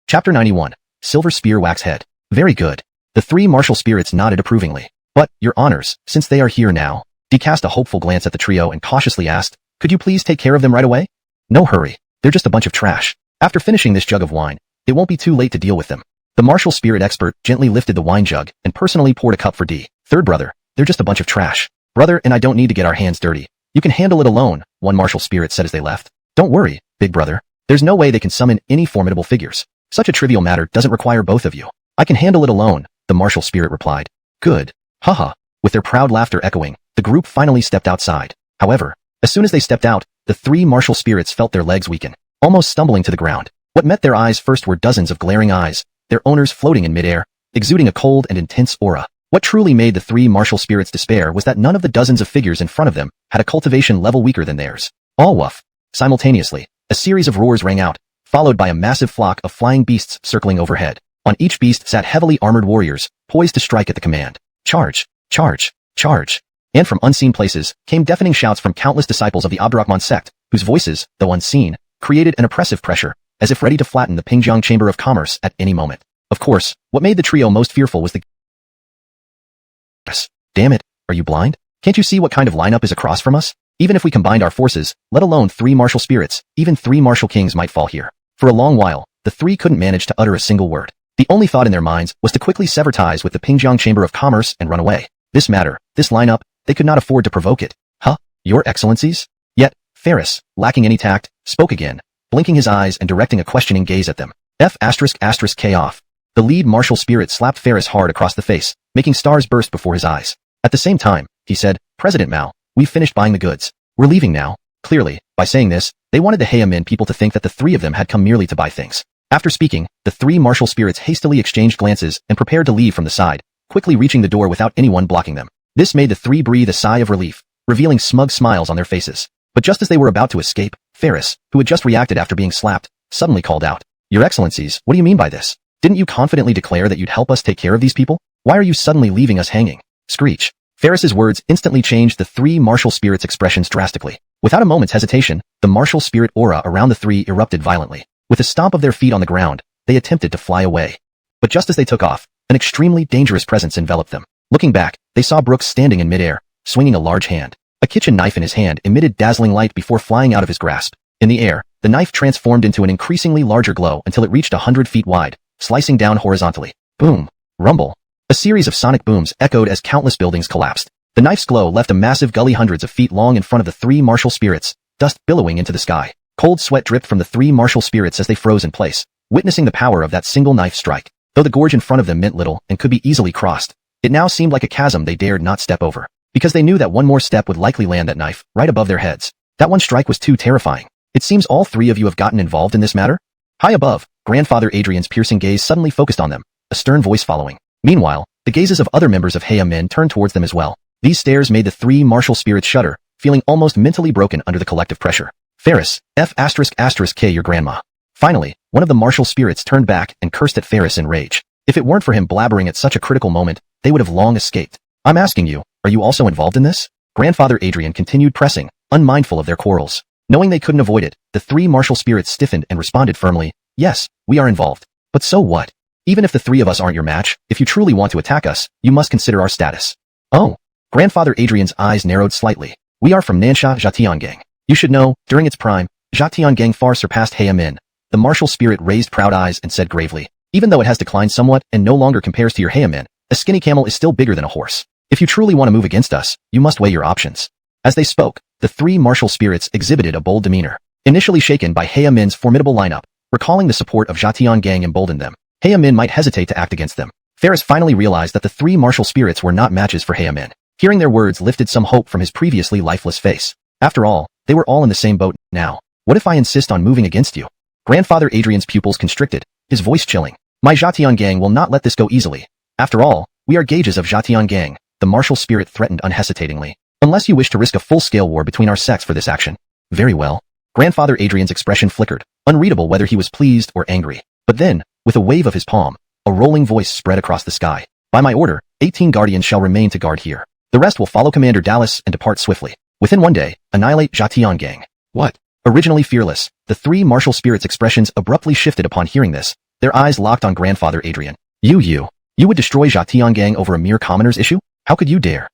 S1: Chapter 91. Silver Spear Wax Head. Very good. The 3 martial spirits nodded approvingly. But, your honors, since they are here now, he cast a hopeful glance at the trio and cautiously asked, could you please take care of them right away? No hurry. They're just a bunch of trash. After finishing this jug of wine, it won't be too late to deal with them. The martial spirit expert gently lifted the wine jug and personally poured a cup for D. Third brother, they're just a bunch of trash. Brother and I don't need to get our hands dirty. You can handle it alone, one martial spirit said as they left. Don't worry, big brother. There's no way they can summon any formidable figures. Such a trivial matter doesn't require both of you. I can handle it alone, the martial spirit replied. Good. Haha. With their proud laughter echoing, the group finally stepped outside. However, as soon as they stepped out, the 3 martial spirits felt their legs weaken, almost stumbling to the ground. What met their eyes first were dozens of glaring eyes, their owners floating in midair, exuding a cold and intense aura. What truly made the 3 martial spirits despair was that none of the dozens of figures in front of them had a cultivation level weaker than theirs. All woof. Simultaneously, a series of roars rang out, followed by a massive flock of flying beasts circling overhead. On each beast sat heavily armored warriors, poised to strike at the command. Charge! Charge! Charge! And from unseen places came deafening shouts from countless disciples of the Abdurrahman sect, whose voices, though unseen, created an oppressive pressure, as if ready to flatten the Pingjiang Chamber of Commerce at any moment. Of course, what made the trio most fearful was the Damn it, are you blind? Can't you see what kind of lineup is across from us? Even if we combined our forces, let alone 3 martial spirits, even 3 martial kings might fall here. For a long while, the 3 couldn't manage to utter a single word. The only thought in their minds was to quickly sever ties with the Pingjiang Chamber of Commerce and run away. This matter, this lineup, they could not afford to provoke it. Huh? Your excellencies? Yet, Ferris, lacking any tact, spoke again, blinking his eyes and directing a questioning gaze at them. K off. The lead martial spirit slapped Ferris hard across the face, making stars burst before his eyes. At the same time, he said, President Mao, we've finished buying the goods. We're leaving now. Clearly, by saying this, they wanted the Heimin people to think that the 3 of them had come merely to buy things. After speaking, the 3 martial spirits hastily exchanged glances and prepared to leave from the side, quickly reaching the door without anyone blocking them. This made the 3 breathe a sigh of relief, revealing smug smiles on their faces. But just as they were about to escape, Ferris, who had just reacted after being slapped, suddenly called out, Your Excellencies, what do you mean by this? Didn't you confidently declare that you'd help us take care of these people? Why are you suddenly leaving us hanging? Screech. Ferris's words instantly changed the 3 martial spirits' expressions drastically. Without a moment's hesitation, the martial spirit aura around the 3 erupted violently. With a stomp of their feet on the ground, they attempted to fly away. But just as they took off, an extremely dangerous presence enveloped them. Looking back, they saw Brooks standing in midair, swinging a large hand. A kitchen knife in his hand emitted dazzling light before flying out of his grasp. In the air, the knife transformed into an increasingly larger glow until it reached 100 feet wide, slicing down horizontally. Boom! Rumble! A series of sonic booms echoed as countless buildings collapsed. The knife's glow left a massive gully hundreds of feet long in front of the three martial spirits, dust billowing into the sky. Cold sweat dripped from the three martial spirits as they froze in place, witnessing the power of that single knife strike. Though the gorge in front of them meant little and could be easily crossed, it now seemed like a chasm they dared not step over, because they knew that one more step would likely land that knife right above their heads. That one strike was too terrifying. It seems all three of you have gotten involved in this matter? High above, Grandfather Adrian's piercing gaze suddenly focused on them, a stern voice following. Meanwhile, the gazes of other members of Heya men turned towards them as well. These stares made the three martial spirits shudder, feeling almost mentally broken under the collective pressure. Ferris, F***K your grandma. Finally, one of the martial spirits turned back and cursed at Ferris in rage. If it weren't for him blabbering at such a critical moment, they would have long escaped. I'm asking you, are you also involved in this? Grandfather Adrian continued pressing, unmindful of their quarrels. Knowing they couldn't avoid it, the three martial spirits stiffened and responded firmly, yes, we are involved. But so what? Even if the three of us aren't your match, if you truly want to attack us, you must consider our status. Oh. Grandfather Adrian's eyes narrowed slightly. We are from Nansha Zhatiangang. You should know, during its prime, Zhatiangang far surpassed Heya Min. The martial spirit raised proud eyes and said gravely, even though it has declined somewhat and no longer compares to your Heya Min, a skinny camel is still bigger than a horse. If you truly want to move against us, you must weigh your options. As they spoke, the three martial spirits exhibited a bold demeanor. Initially shaken by Heya Min's formidable lineup, recalling the support of Zhatiangang emboldened them. Heya Min might hesitate to act against them. Ferris finally realized that the three martial spirits were not matches for Heya Min. Hearing their words lifted some hope from his previously lifeless face. After all, they were all in the same boat now. What if I insist on moving against you? Grandfather Adrian's pupils constricted, his voice chilling. My Zhatiangang will not let this go easily. After all, we are gauges of Zhatiangang, the martial spirit threatened unhesitatingly. Unless you wish to risk a full-scale war between our sects for this action. Very well. Grandfather Adrian's expression flickered, unreadable whether he was pleased or angry. But then, with a wave of his palm, a rolling voice spread across the sky. By my order, 18 guardians shall remain to guard here. The rest will follow Commander Dallas and depart swiftly. Within one day, annihilate Zhatiangang. What? Originally fearless, the three martial spirits' expressions abruptly shifted upon hearing this. Their eyes locked on Grandfather Adrian. You would destroy Zhatiangang over a mere commoner's issue? How could you dare?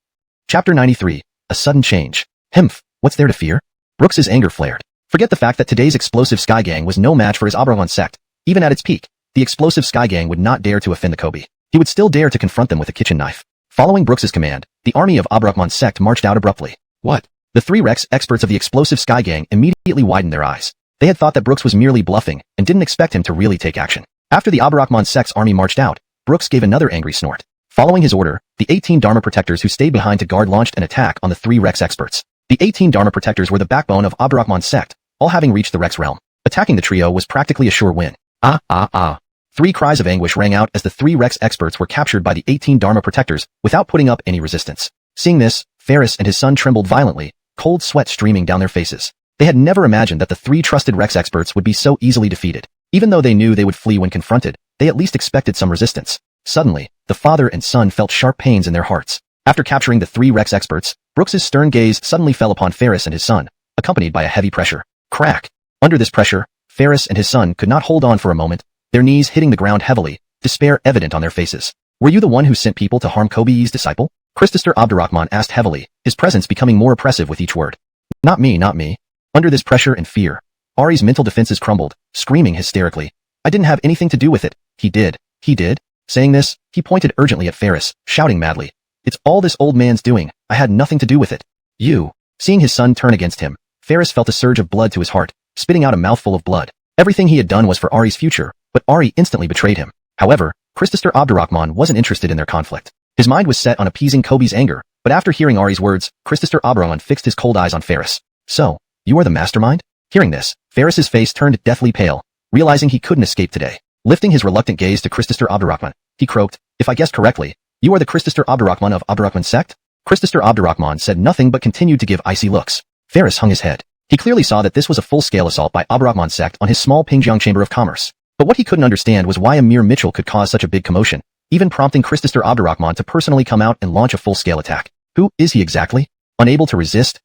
S1: Chapter 93. A sudden change. Himph, what's there to fear? Brooks's anger flared. Forget the fact that today's explosive Sky Gang was no match for his Abragon sect. Even at its peak, the explosive Sky Gang would not dare to offend the Kobe. He would still dare to confront them with a kitchen knife. Following Brooks's command, the army of Abragon sect marched out abruptly. What? The three Rex experts of the explosive Sky Gang immediately widened their eyes. They had thought that Brooks was merely bluffing and didn't expect him to really take action. After the Abragon sect's army marched out, Brooks gave another angry snort. Following his order, the 18 Dharma protectors who stayed behind to guard launched an attack on the three Rex experts. The 18 Dharma protectors were the backbone of Abragon sect, all having reached the Rex realm. Attacking the trio was practically a sure win. Three cries of anguish rang out as the three Rex experts were captured by the 18 Dharma protectors without putting up any resistance. Seeing this, Ferris and his son trembled violently, cold sweat streaming down their faces. They had never imagined that the three trusted Rex experts would be so easily defeated. Even though they knew they would flee when confronted, they at least expected some resistance. Suddenly, the father and son felt sharp pains in their hearts. After capturing the three Rex experts, Brooks's stern gaze suddenly fell upon Ferris and his son, accompanied by a heavy pressure. Crack! Under this pressure, Ferris and his son could not hold on for a moment, their knees hitting the ground heavily, despair evident on their faces. Were you the one who sent people to harm Kobe's disciple? Christopher Abdurrahman asked heavily, his presence becoming more oppressive with each word. Not me. Under this pressure and fear, Ari's mental defenses crumbled, screaming hysterically. I didn't have anything to do with it. He did. Saying this, he pointed urgently at Ferris, shouting madly. It's all this old man's doing. I had nothing to do with it. You. Seeing his son turn against him, Ferris felt a surge of blood to his heart, spitting out a mouthful of blood. Everything he had done was for Ari's future, but Ari instantly betrayed him. However, Christopher Abdurrahman wasn't interested in their conflict. His mind was set on appeasing Kobe's anger, but after hearing Ari's words, Christopher Abdurrahman fixed his cold eyes on Ferris. So, you are the mastermind? Hearing this, Ferris's face turned deathly pale, realizing he couldn't escape today. Lifting his reluctant gaze to Christopher Abdurrahman, he croaked, if I guessed correctly, you are the Christopher Abdurrahman of Abdurrahman sect? Christopher Abdurrahman said nothing but continued to give icy looks. Ferris hung his head. He clearly saw that this was a full-scale assault by Abdurrahman sect on his small Pingjiang Chamber of Commerce. But what he couldn't understand was why a mere Mitchell could cause such a big commotion, even prompting Christopher Abdurrahman to personally come out and launch a full-scale attack. Who is he exactly? Unable to resist,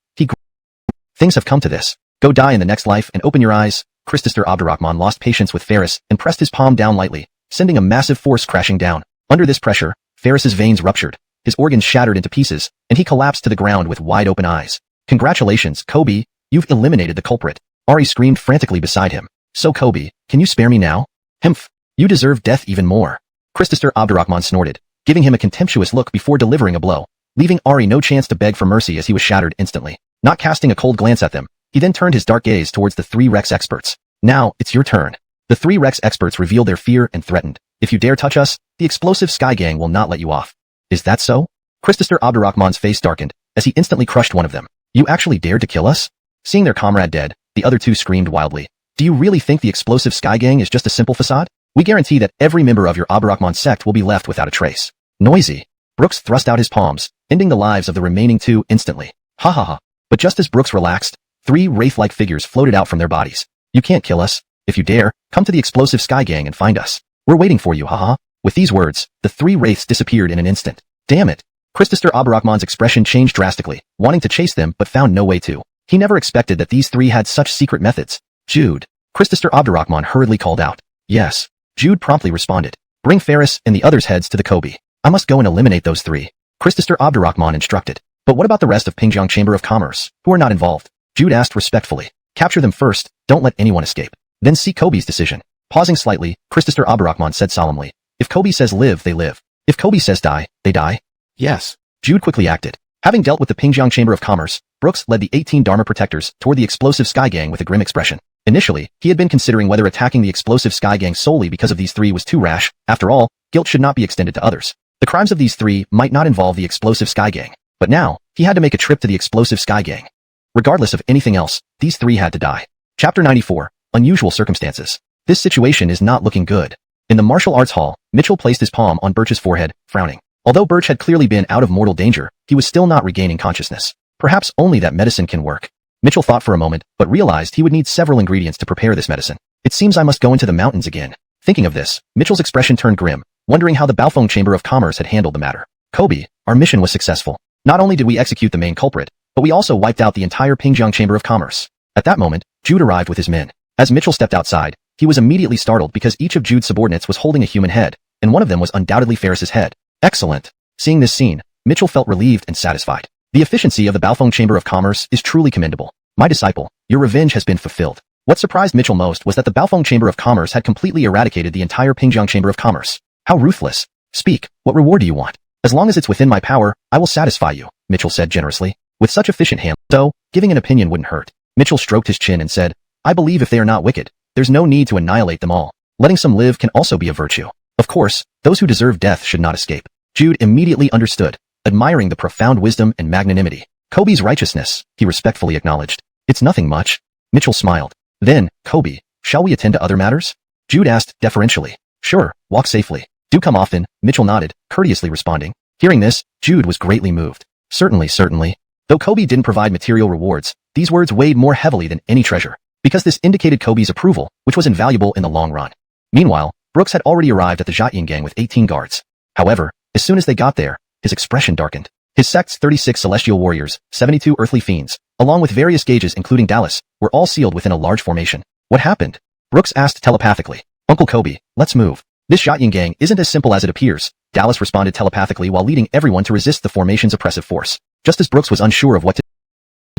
S1: Things have come to this. Go die in the next life and open your eyes. Christopher Abdurrahman lost patience with Ferris and pressed his palm down lightly, sending a massive force crashing down. Under this pressure, Ferris's veins ruptured, his organs shattered into pieces, and he collapsed to the ground with wide-open eyes. Congratulations, Kobe, you've eliminated the culprit. Ari screamed frantically beside him. So Kobe, can you spare me now? Himph, you deserve death even more. Christopher Abdurrahman snorted, giving him a contemptuous look before delivering a blow. leaving Ari no chance to beg for mercy as he was shattered instantly. Not casting a cold glance at them, he then turned his dark gaze towards the three Rex experts. Now, it's your turn. The three Rex experts revealed their fear and threatened. If you dare touch us, the explosive Sky Gang will not let you off. Is that so? Christopher Abdurrahman's face darkened as he instantly crushed one of them. You actually dared to kill us? Seeing their comrade dead, the other two screamed wildly. Do you really think the explosive Sky Gang is just a simple facade? We guarantee that every member of your Abdurrahman sect will be left without a trace. Noisy. Brooks thrust out his palms, ending the lives of the remaining two instantly. Ha ha ha. But just as Brooks relaxed, three wraith-like figures floated out from their bodies. You can't kill us. If you dare, come to the explosive Sky Gang and find us. We're waiting for you, haha. With these words, the three wraiths disappeared in an instant. Damn it. Christopher Abdurrahman's expression changed drastically, wanting to chase them but found no way to. He never expected that these three had such secret methods. Jude. Christopher Abdurrahman hurriedly called out. Yes. Jude promptly responded. Bring Ferris and the others' heads to the Kobe. I must go and eliminate those three. Christopher Abdurrahman instructed. But what about the rest of Pingjiang Chamber of Commerce, who are not involved? Jude asked respectfully. Capture them first, don't let anyone escape. Then seek Kobe's decision. Pausing slightly, Christopher Abdurrahman said solemnly. If Kobe says live, they live. If Kobe says die, they die. Yes. Jude quickly acted. Having dealt with the Pingjiang Chamber of Commerce, Brooks led the 18 Dharma protectors toward the explosive Sky Gang with a grim expression. Initially, he had been considering whether attacking the explosive Sky Gang solely because of these three was too rash. After all, guilt should not be extended to others. The crimes of these three might not involve the explosive Sky Gang. But now, he had to make a trip to the explosive Sky Gang. Regardless of anything else, these three had to die. Chapter 94. Unusual Circumstances. This situation is not looking good. In the martial arts hall, Mitchell placed his palm on Birch's forehead, frowning. Although Birch had clearly been out of mortal danger, he was still not regaining consciousness. Perhaps only that medicine can work. Mitchell thought for a moment, but realized he would need several ingredients to prepare this medicine. It seems I must go into the mountains again. Thinking of this, Mitchell's expression turned grim, wondering how the Baofeng Chamber of Commerce had handled the matter. Kobe, our mission was successful. Not only did we execute the main culprit, but we also wiped out the entire Pingjiang Chamber of Commerce. At that moment, Jude arrived with his men. As Mitchell stepped outside, he was immediately startled because each of Jude's subordinates was holding a human head, and one of them was undoubtedly Ferris's head. Excellent. Seeing this scene, Mitchell felt relieved and satisfied. The efficiency of the Baofeng Chamber of Commerce is truly commendable. My disciple, your revenge has been fulfilled. What surprised Mitchell most was that the Baofeng Chamber of Commerce had completely eradicated the entire Pingjiang Chamber of Commerce. How ruthless. Speak, what reward do you want? As long as it's within my power, I will satisfy you, Mitchell said generously. With such efficient handling, so, giving an opinion wouldn't hurt. Mitchell stroked his chin and said, I believe if they are not wicked, there's no need to annihilate them all. Letting some live can also be a virtue. Of course, those who deserve death should not escape. Jude immediately understood, admiring the profound wisdom and magnanimity. Kobe's righteousness, he respectfully acknowledged. It's nothing much. Mitchell smiled. Then, Kobe, shall we attend to other matters? Jude asked deferentially. Sure, walk safely. Do come often, Mitchell nodded, courteously responding. Hearing this, Jude was greatly moved. Certainly, certainly. Though Kobe didn't provide material rewards, these words weighed more heavily than any treasure, because this indicated Kobe's approval, which was invaluable in the long run. Meanwhile, Brooks had already arrived at the Jiayin Gang with 18 guards. However, as soon as they got there, his expression darkened. His sect's 36 celestial warriors, 72 earthly fiends, along with various gauges including Dallas, were all sealed within a large formation. What happened? Brooks asked telepathically. Uncle Kobe, let's move. This Jiayin Gang isn't as simple as it appears, Dallas responded telepathically while leading everyone to resist the formation's oppressive force. Just as Brooks was unsure of what to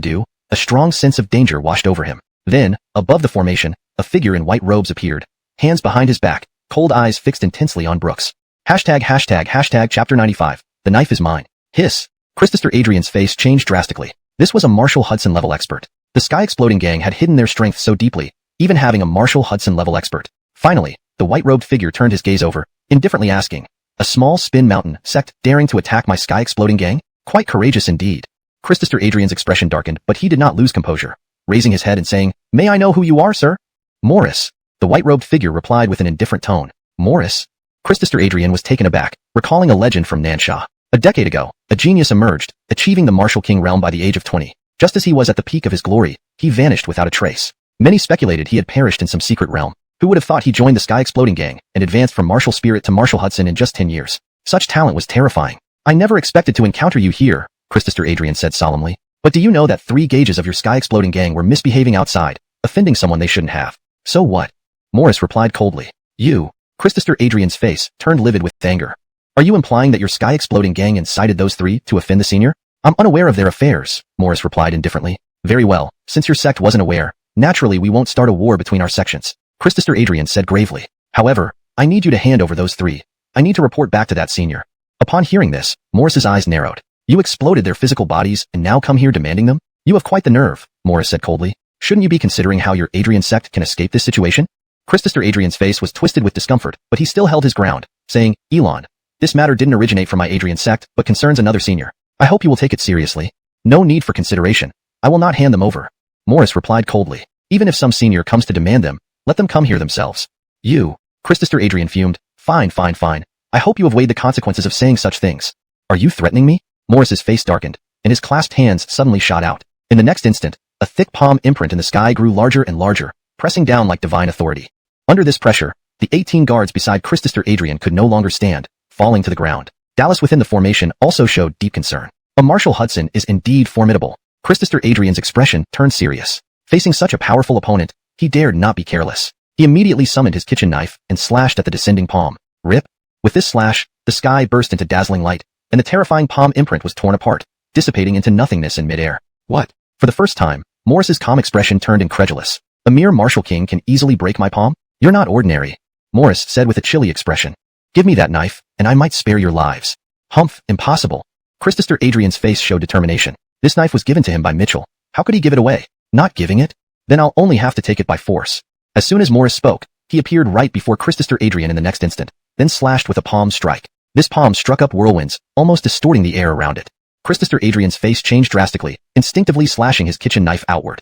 S1: do, a strong sense of danger washed over him. Then, above the formation, a figure in white robes appeared, hands behind his back, cold eyes fixed intensely on Brooks. Hashtag chapter 95. The knife is mine. Hiss. Christopher Adrian's face changed drastically. This was a Marshall Hudson level expert. The Sky Exploding Gang had hidden their strength so deeply, even having a Marshall Hudson level expert. Finally, the white-robed figure turned his gaze over, indifferently asking, a small spin mountain sect daring to attack my Sky Exploding Gang? Quite courageous indeed. Christopher Adrian's expression darkened, but he did not lose composure, raising his head and saying, May I know who you are, sir? Morris. The white-robed figure replied with an indifferent tone. Morris? Christopher Adrian was taken aback, recalling a legend from Nansha. A decade ago, a genius emerged, achieving the Martial King realm by the age of 20. Just as he was at the peak of his glory, he vanished without a trace. Many speculated he had perished in some secret realm. Who would have thought he joined the Sky Exploding Gang and advanced from Martial Spirit to Martial Hudson in just 10 years? Such talent was terrifying. I never expected to encounter you here, Christopher Adrian said solemnly. But do you know that 3 gauges of your Sky Exploding Gang were misbehaving outside, offending someone they shouldn't have? So what? Morris replied coldly. You. Christopher Adrian's face turned livid with anger. Are you implying that your Sky Exploding Gang incited those 3 to offend the senior? I'm unaware of their affairs, Morris replied indifferently. Very well, since your sect wasn't aware, naturally we won't start a war between our sections, Christopher Adrian said gravely. However, I need you to hand over those 3. I need to report back to that senior. Upon hearing this, Morris's eyes narrowed. You exploded their physical bodies and now come here demanding them? You have quite the nerve, Morris said coldly. Shouldn't you be considering how your Adrian sect can escape this situation? Christopher Adrian's face was twisted with discomfort, but he still held his ground, saying, Elon, this matter didn't originate from my Adrian sect, but concerns another senior. I hope you will take it seriously. No need for consideration. I will not hand them over. Morris replied coldly. Even if some senior comes to demand them, let them come here themselves. You, Christopher Adrian fumed. Fine. I hope you have weighed the consequences of saying such things. Are you threatening me? Morris's face darkened, and his clasped hands suddenly shot out. In the next instant, a thick palm imprint in the sky grew larger and larger, pressing down like divine authority. Under this pressure, the 18 guards beside Christopher Adrian could no longer stand, falling to the ground. Dallas within the formation also showed deep concern. A Marshall Hudson is indeed formidable. Christopher Adrian's expression turned serious. Facing such a powerful opponent, he dared not be careless. He immediately summoned his kitchen knife and slashed at the descending palm. Rip! With this slash, the sky burst into dazzling light, and the terrifying palm imprint was torn apart, dissipating into nothingness in midair. What? For the first time, Morris's calm expression turned incredulous. A mere martial king can easily break my palm? You're not ordinary, Morris said with a chilly expression. Give me that knife, and I might spare your lives. Humph, impossible. Christopher Adrian's face showed determination. This knife was given to him by Mitchell. How could he give it away? Not giving it? Then I'll only have to take it by force. As soon as Morris spoke, he appeared right before Christopher Adrian in the next instant, then slashed with a palm strike. This palm struck up whirlwinds, almost distorting the air around it. Christopher Adrian's face changed drastically, instinctively slashing his kitchen knife outward.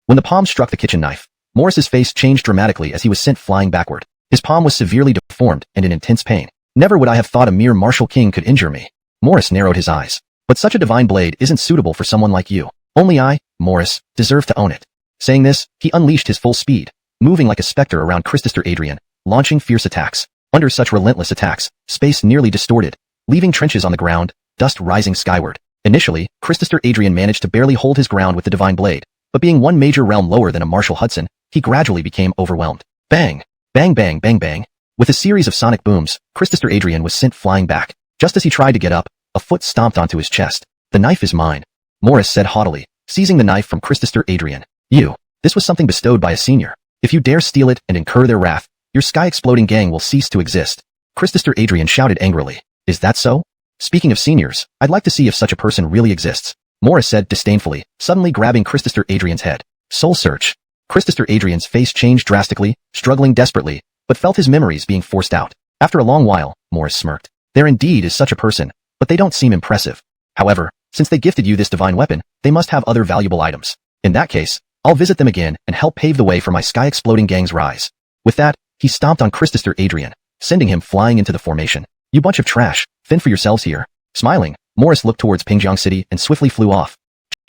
S1: When the palm struck the kitchen knife, Morris's face changed dramatically as he was sent flying backward. His palm was severely deformed and in intense pain. Never would I have thought a mere martial king could injure me. Morris narrowed his eyes. But such a divine blade isn't suitable for someone like you. Only I, Morris, deserve to own it. Saying this, he unleashed his full speed, moving like a specter around Christopher Adrian, launching fierce attacks. Under such relentless attacks, space nearly distorted, leaving trenches on the ground, dust rising skyward. Initially, Christopher Adrian managed to barely hold his ground with the divine blade, but being one major realm lower than a Marshall Hudson, he gradually became overwhelmed. Bang! Bang bang bang bang. With a series of sonic booms, Christopher Adrian was sent flying back. Just as he tried to get up, a foot stomped onto his chest. The knife is mine, Morris said haughtily, seizing the knife from Christopher Adrian. This was something bestowed by a senior. If you dare steal it and incur their wrath, your sky-exploding gang will cease to exist. Christopher Adrian shouted angrily. Is that so? Speaking of seniors, I'd like to see if such a person really exists, Morris said disdainfully, suddenly grabbing Christopher Adrian's head. Soul search. Christopher Adrian's face changed drastically, struggling desperately, but felt his memories being forced out. After a long while, Morris smirked. There indeed is such a person, but they don't seem impressive. However, since they gifted you this divine weapon, they must have other valuable items. In that case, I'll visit them again and help pave the way for my sky-exploding gang's rise. With that, he stomped on Christopher Adrian, sending him flying into the formation. You bunch of trash, fend for yourselves here. Smiling, Morris looked towards Pingjiang City and swiftly flew off.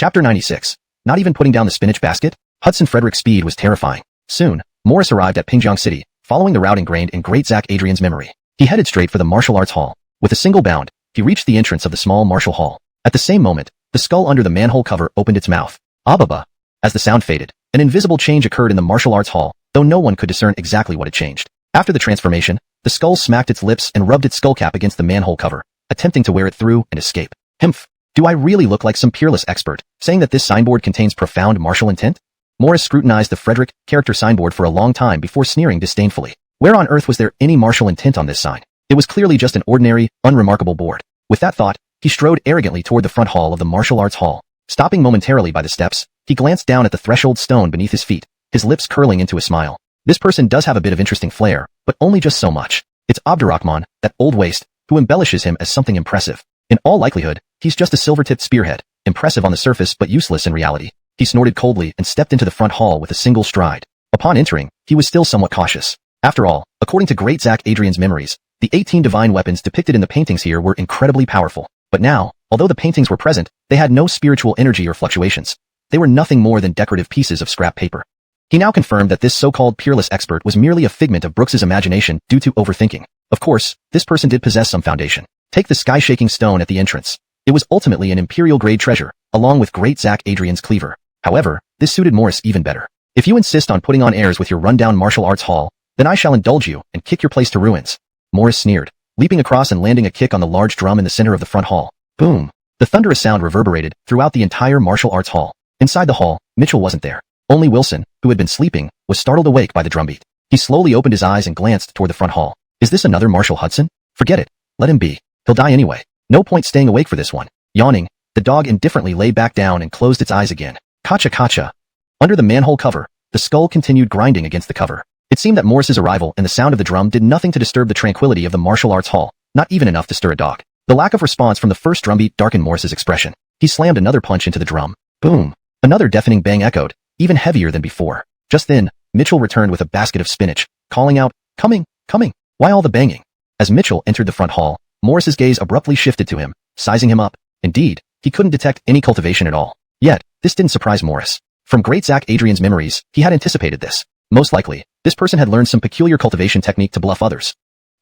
S1: Chapter 96. Not even putting down the spinach basket? Hudson Frederick's speed was terrifying. Soon, Morris arrived at Pingjiang City, following the route ingrained in Great Zach Adrian's memory. He headed straight for the martial arts hall. With a single bound, he reached the entrance of the small martial hall. At the same moment, the skull under the manhole cover opened its mouth. Ababa. As the sound faded, an invisible change occurred in the martial arts hall, though no one could discern exactly what had changed. After the transformation, the skull smacked its lips and rubbed its skullcap against the manhole cover, attempting to wear it through and escape. Himph. Do I really look like some peerless expert, saying that this signboard contains profound martial intent? Morris scrutinized the Frederick character signboard for a long time before sneering disdainfully. Where on earth was there any martial intent on this sign? It was clearly just an ordinary, unremarkable board. With that thought, he strode arrogantly toward the front hall of the martial arts hall. Stopping momentarily by the steps, he glanced down at the threshold stone beneath his feet, his lips curling into a smile. This person does have a bit of interesting flair, but only just so much. It's Abdurrahman, that old waste, who embellishes him as something impressive. In all likelihood, he's just a silver-tipped spearhead, impressive on the surface but useless in reality. He snorted coldly and stepped into the front hall with a single stride. Upon entering, he was still somewhat cautious. After all, according to Great Zach Adrian's memories, the 18 divine weapons depicted in the paintings here were incredibly powerful. But now, although the paintings were present, they had no spiritual energy or fluctuations. They were nothing more than decorative pieces of scrap paper. He now confirmed that this so-called peerless expert was merely a figment of Brooks's imagination due to overthinking. Of course, this person did possess some foundation. Take the sky-shaking stone at the entrance. It was ultimately an imperial-grade treasure, along with Great Zach Adrian's cleaver. However, this suited Morris even better. If you insist on putting on airs with your rundown martial arts hall, then I shall indulge you and kick your place to ruins. Morris sneered, leaping across and landing a kick on the large drum in the center of the front hall. Boom! The thunderous sound reverberated throughout the entire martial arts hall. Inside the hall, Mitchell wasn't there. Only Wilson, who had been sleeping, was startled awake by the drumbeat. He slowly opened his eyes and glanced toward the front hall. Is this another Marshall Hudson? Forget it. Let him be. He'll die anyway. No point staying awake for this one. Yawning, the dog indifferently lay back down and closed its eyes again. Kacha kacha. Under the manhole cover, the skull continued grinding against the cover. It seemed that Morris's arrival and the sound of the drum did nothing to disturb the tranquility of the martial arts hall, not even enough to stir a dog. The lack of response from the first drumbeat darkened Morris's expression. He slammed another punch into the drum. Boom. Another deafening bang echoed, even heavier than before. Just then, Mitchell returned with a basket of spinach, calling out, "Coming, coming." Why all the banging? As Mitchell entered the front hall, Morris's gaze abruptly shifted to him, sizing him up. Indeed, he couldn't detect any cultivation at all. Yet, this didn't surprise Morris. From great Zach Adrian's memories, he had anticipated this. Most likely, this person had learned some peculiar cultivation technique to bluff others.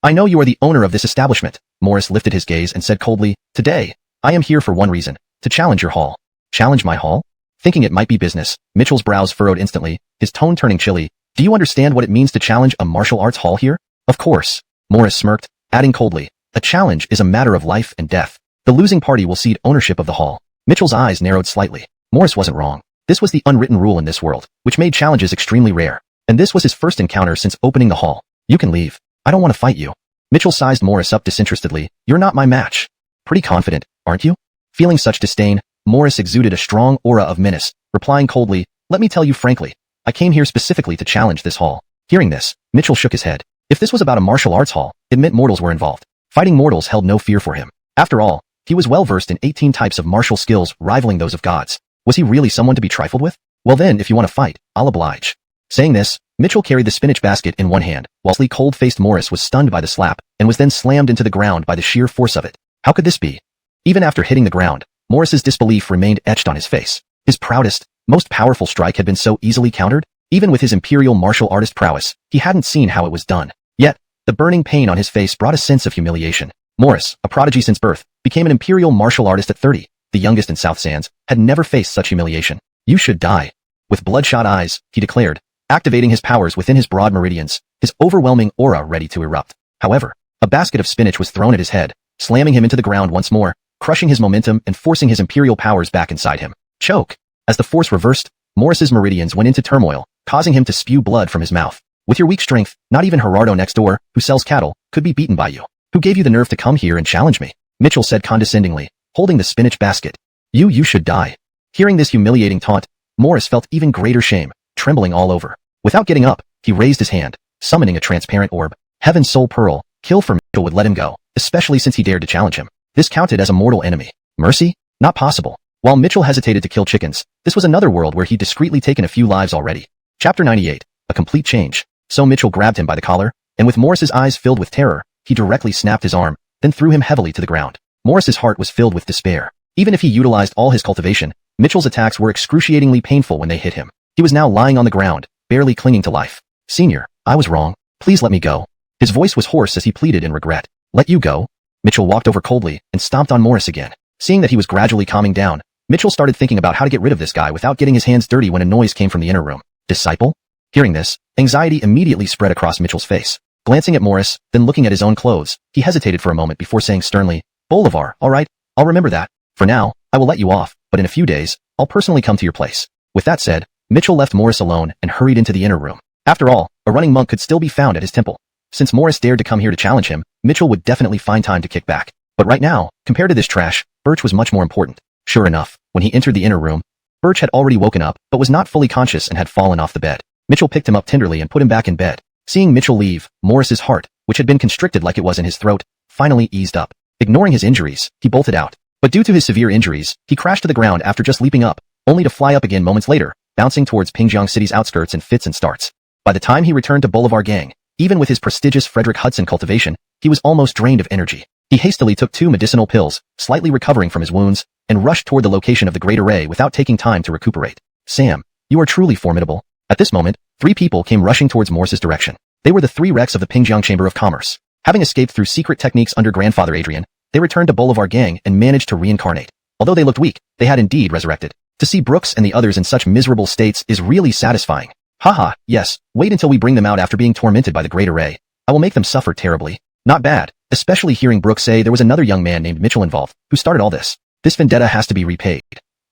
S1: "I know you are the owner of this establishment." Morris lifted his gaze and said coldly, "Today, I am here for one reason, to challenge your hall." "Challenge my hall?" Thinking it might be business, Mitchell's brows furrowed instantly, his tone turning chilly. "Do you understand what it means to challenge a martial arts hall here?" "Of course." Morris smirked, adding coldly, "A challenge is a matter of life and death. The losing party will cede ownership of the hall." Mitchell's eyes narrowed slightly. Morris wasn't wrong. This was the unwritten rule in this world, which made challenges extremely rare. And this was his first encounter since opening the hall. "You can leave. I don't want to fight you." Mitchell sized Morris up disinterestedly. "You're not my match." "Pretty confident, aren't you?" Feeling such disdain, Morris exuded a strong aura of menace, replying coldly, "Let me tell you frankly, I came here specifically to challenge this hall." Hearing this, Mitchell shook his head. If this was about a martial arts hall, it meant mortals were involved. Fighting mortals held no fear for him. After all, he was well versed in 18 types of martial skills rivaling those of gods. Was he really someone to be trifled with? "Well then, if you want to fight, I'll oblige." Saying this, Mitchell carried the spinach basket in one hand, whilst the cold-faced Morris was stunned by the slap, and was then slammed into the ground by the sheer force of it. How could this be? Even after hitting the ground, Morris's disbelief remained etched on his face. His proudest, most powerful strike had been so easily countered? Even with his imperial martial artist prowess, he hadn't seen how it was done. Yet, the burning pain on his face brought a sense of humiliation. Morris, a prodigy since birth, became an imperial martial artist at 30, the youngest in South Sands, had never faced such humiliation. "You should die." With bloodshot eyes, he declared, activating his powers within his broad meridians, his overwhelming aura ready to erupt. However, a basket of spinach was thrown at his head, slamming him into the ground once more, crushing his momentum and forcing his imperial powers back inside him. Choke. As the force reversed, Morris's meridians went into turmoil, causing him to spew blood from his mouth. "With your weak strength, not even Gerardo next door, who sells cattle, could be beaten by you. Who gave you the nerve to come here and challenge me?" Mitchell said condescendingly, holding the spinach basket. You should die." Hearing this humiliating taunt, Morris felt even greater shame, trembling all over. Without getting up, he raised his hand, summoning a transparent orb. Heaven's soul pearl, kill for Mitchell would let him go, especially since he dared to challenge him. This counted as a mortal enemy. Mercy? Not possible. While Mitchell hesitated to kill chickens, this was another world where he'd discreetly taken a few lives already. Chapter 98. A complete change. So Mitchell grabbed him by the collar, and with Morris's eyes filled with terror, he directly snapped his arm, then threw him heavily to the ground. Morris's heart was filled with despair. Even if he utilized all his cultivation, Mitchell's attacks were excruciatingly painful when they hit him. He was now lying on the ground, barely clinging to life. "Senior, I was wrong. Please let me go." His voice was hoarse as he pleaded in regret. "Let you go?" Mitchell walked over coldly and stomped on Morris again. Seeing that he was gradually calming down, Mitchell started thinking about how to get rid of this guy without getting his hands dirty when a noise came from the inner room. "Disciple?" Hearing this, anxiety immediately spread across Mitchell's face. Glancing at Morris, then looking at his own clothes, he hesitated for a moment before saying sternly, "Bolivar, all right, I'll remember that. For now, I will let you off, but in a few days, I'll personally come to your place." With that said, Mitchell left Morris alone and hurried into the inner room. After all, a running monk could still be found at his temple. Since Morris dared to come here to challenge him, Mitchell would definitely find time to kick back. But right now, compared to this trash, Birch was much more important. Sure enough, when he entered the inner room, Birch had already woken up, but was not fully conscious and had fallen off the bed. Mitchell picked him up tenderly and put him back in bed. Seeing Mitchell leave, Morris's heart, which had been constricted like it was in his throat, finally eased up. Ignoring his injuries, he bolted out. But due to his severe injuries, he crashed to the ground after just leaping up, only to fly up again moments later, bouncing towards Pingjiang City's outskirts in fits and starts. By the time he returned to Bolivar Gang, even with his prestigious Frederick Hudson cultivation, he was almost drained of energy. He hastily took 2 medicinal pills, slightly recovering from his wounds, and rushed toward the location of the Great Array without taking time to recuperate. "Sam, you are truly formidable." At this moment, 3 people came rushing towards Morris's direction. They were the 3 wrecks of the Pingjiang Chamber of Commerce. Having escaped through secret techniques under Grandfather Adrian, they returned to Bolivar Gang and managed to reincarnate. Although they looked weak, they had indeed resurrected. To see Brooks and the others in such miserable states is really satisfying. Haha, yes, wait until we bring them out after being tormented by the Great Array. I will make them suffer terribly. Not bad, especially hearing Brooks say there was another young man named Mitchell involved, who started all this. This vendetta has to be repaid.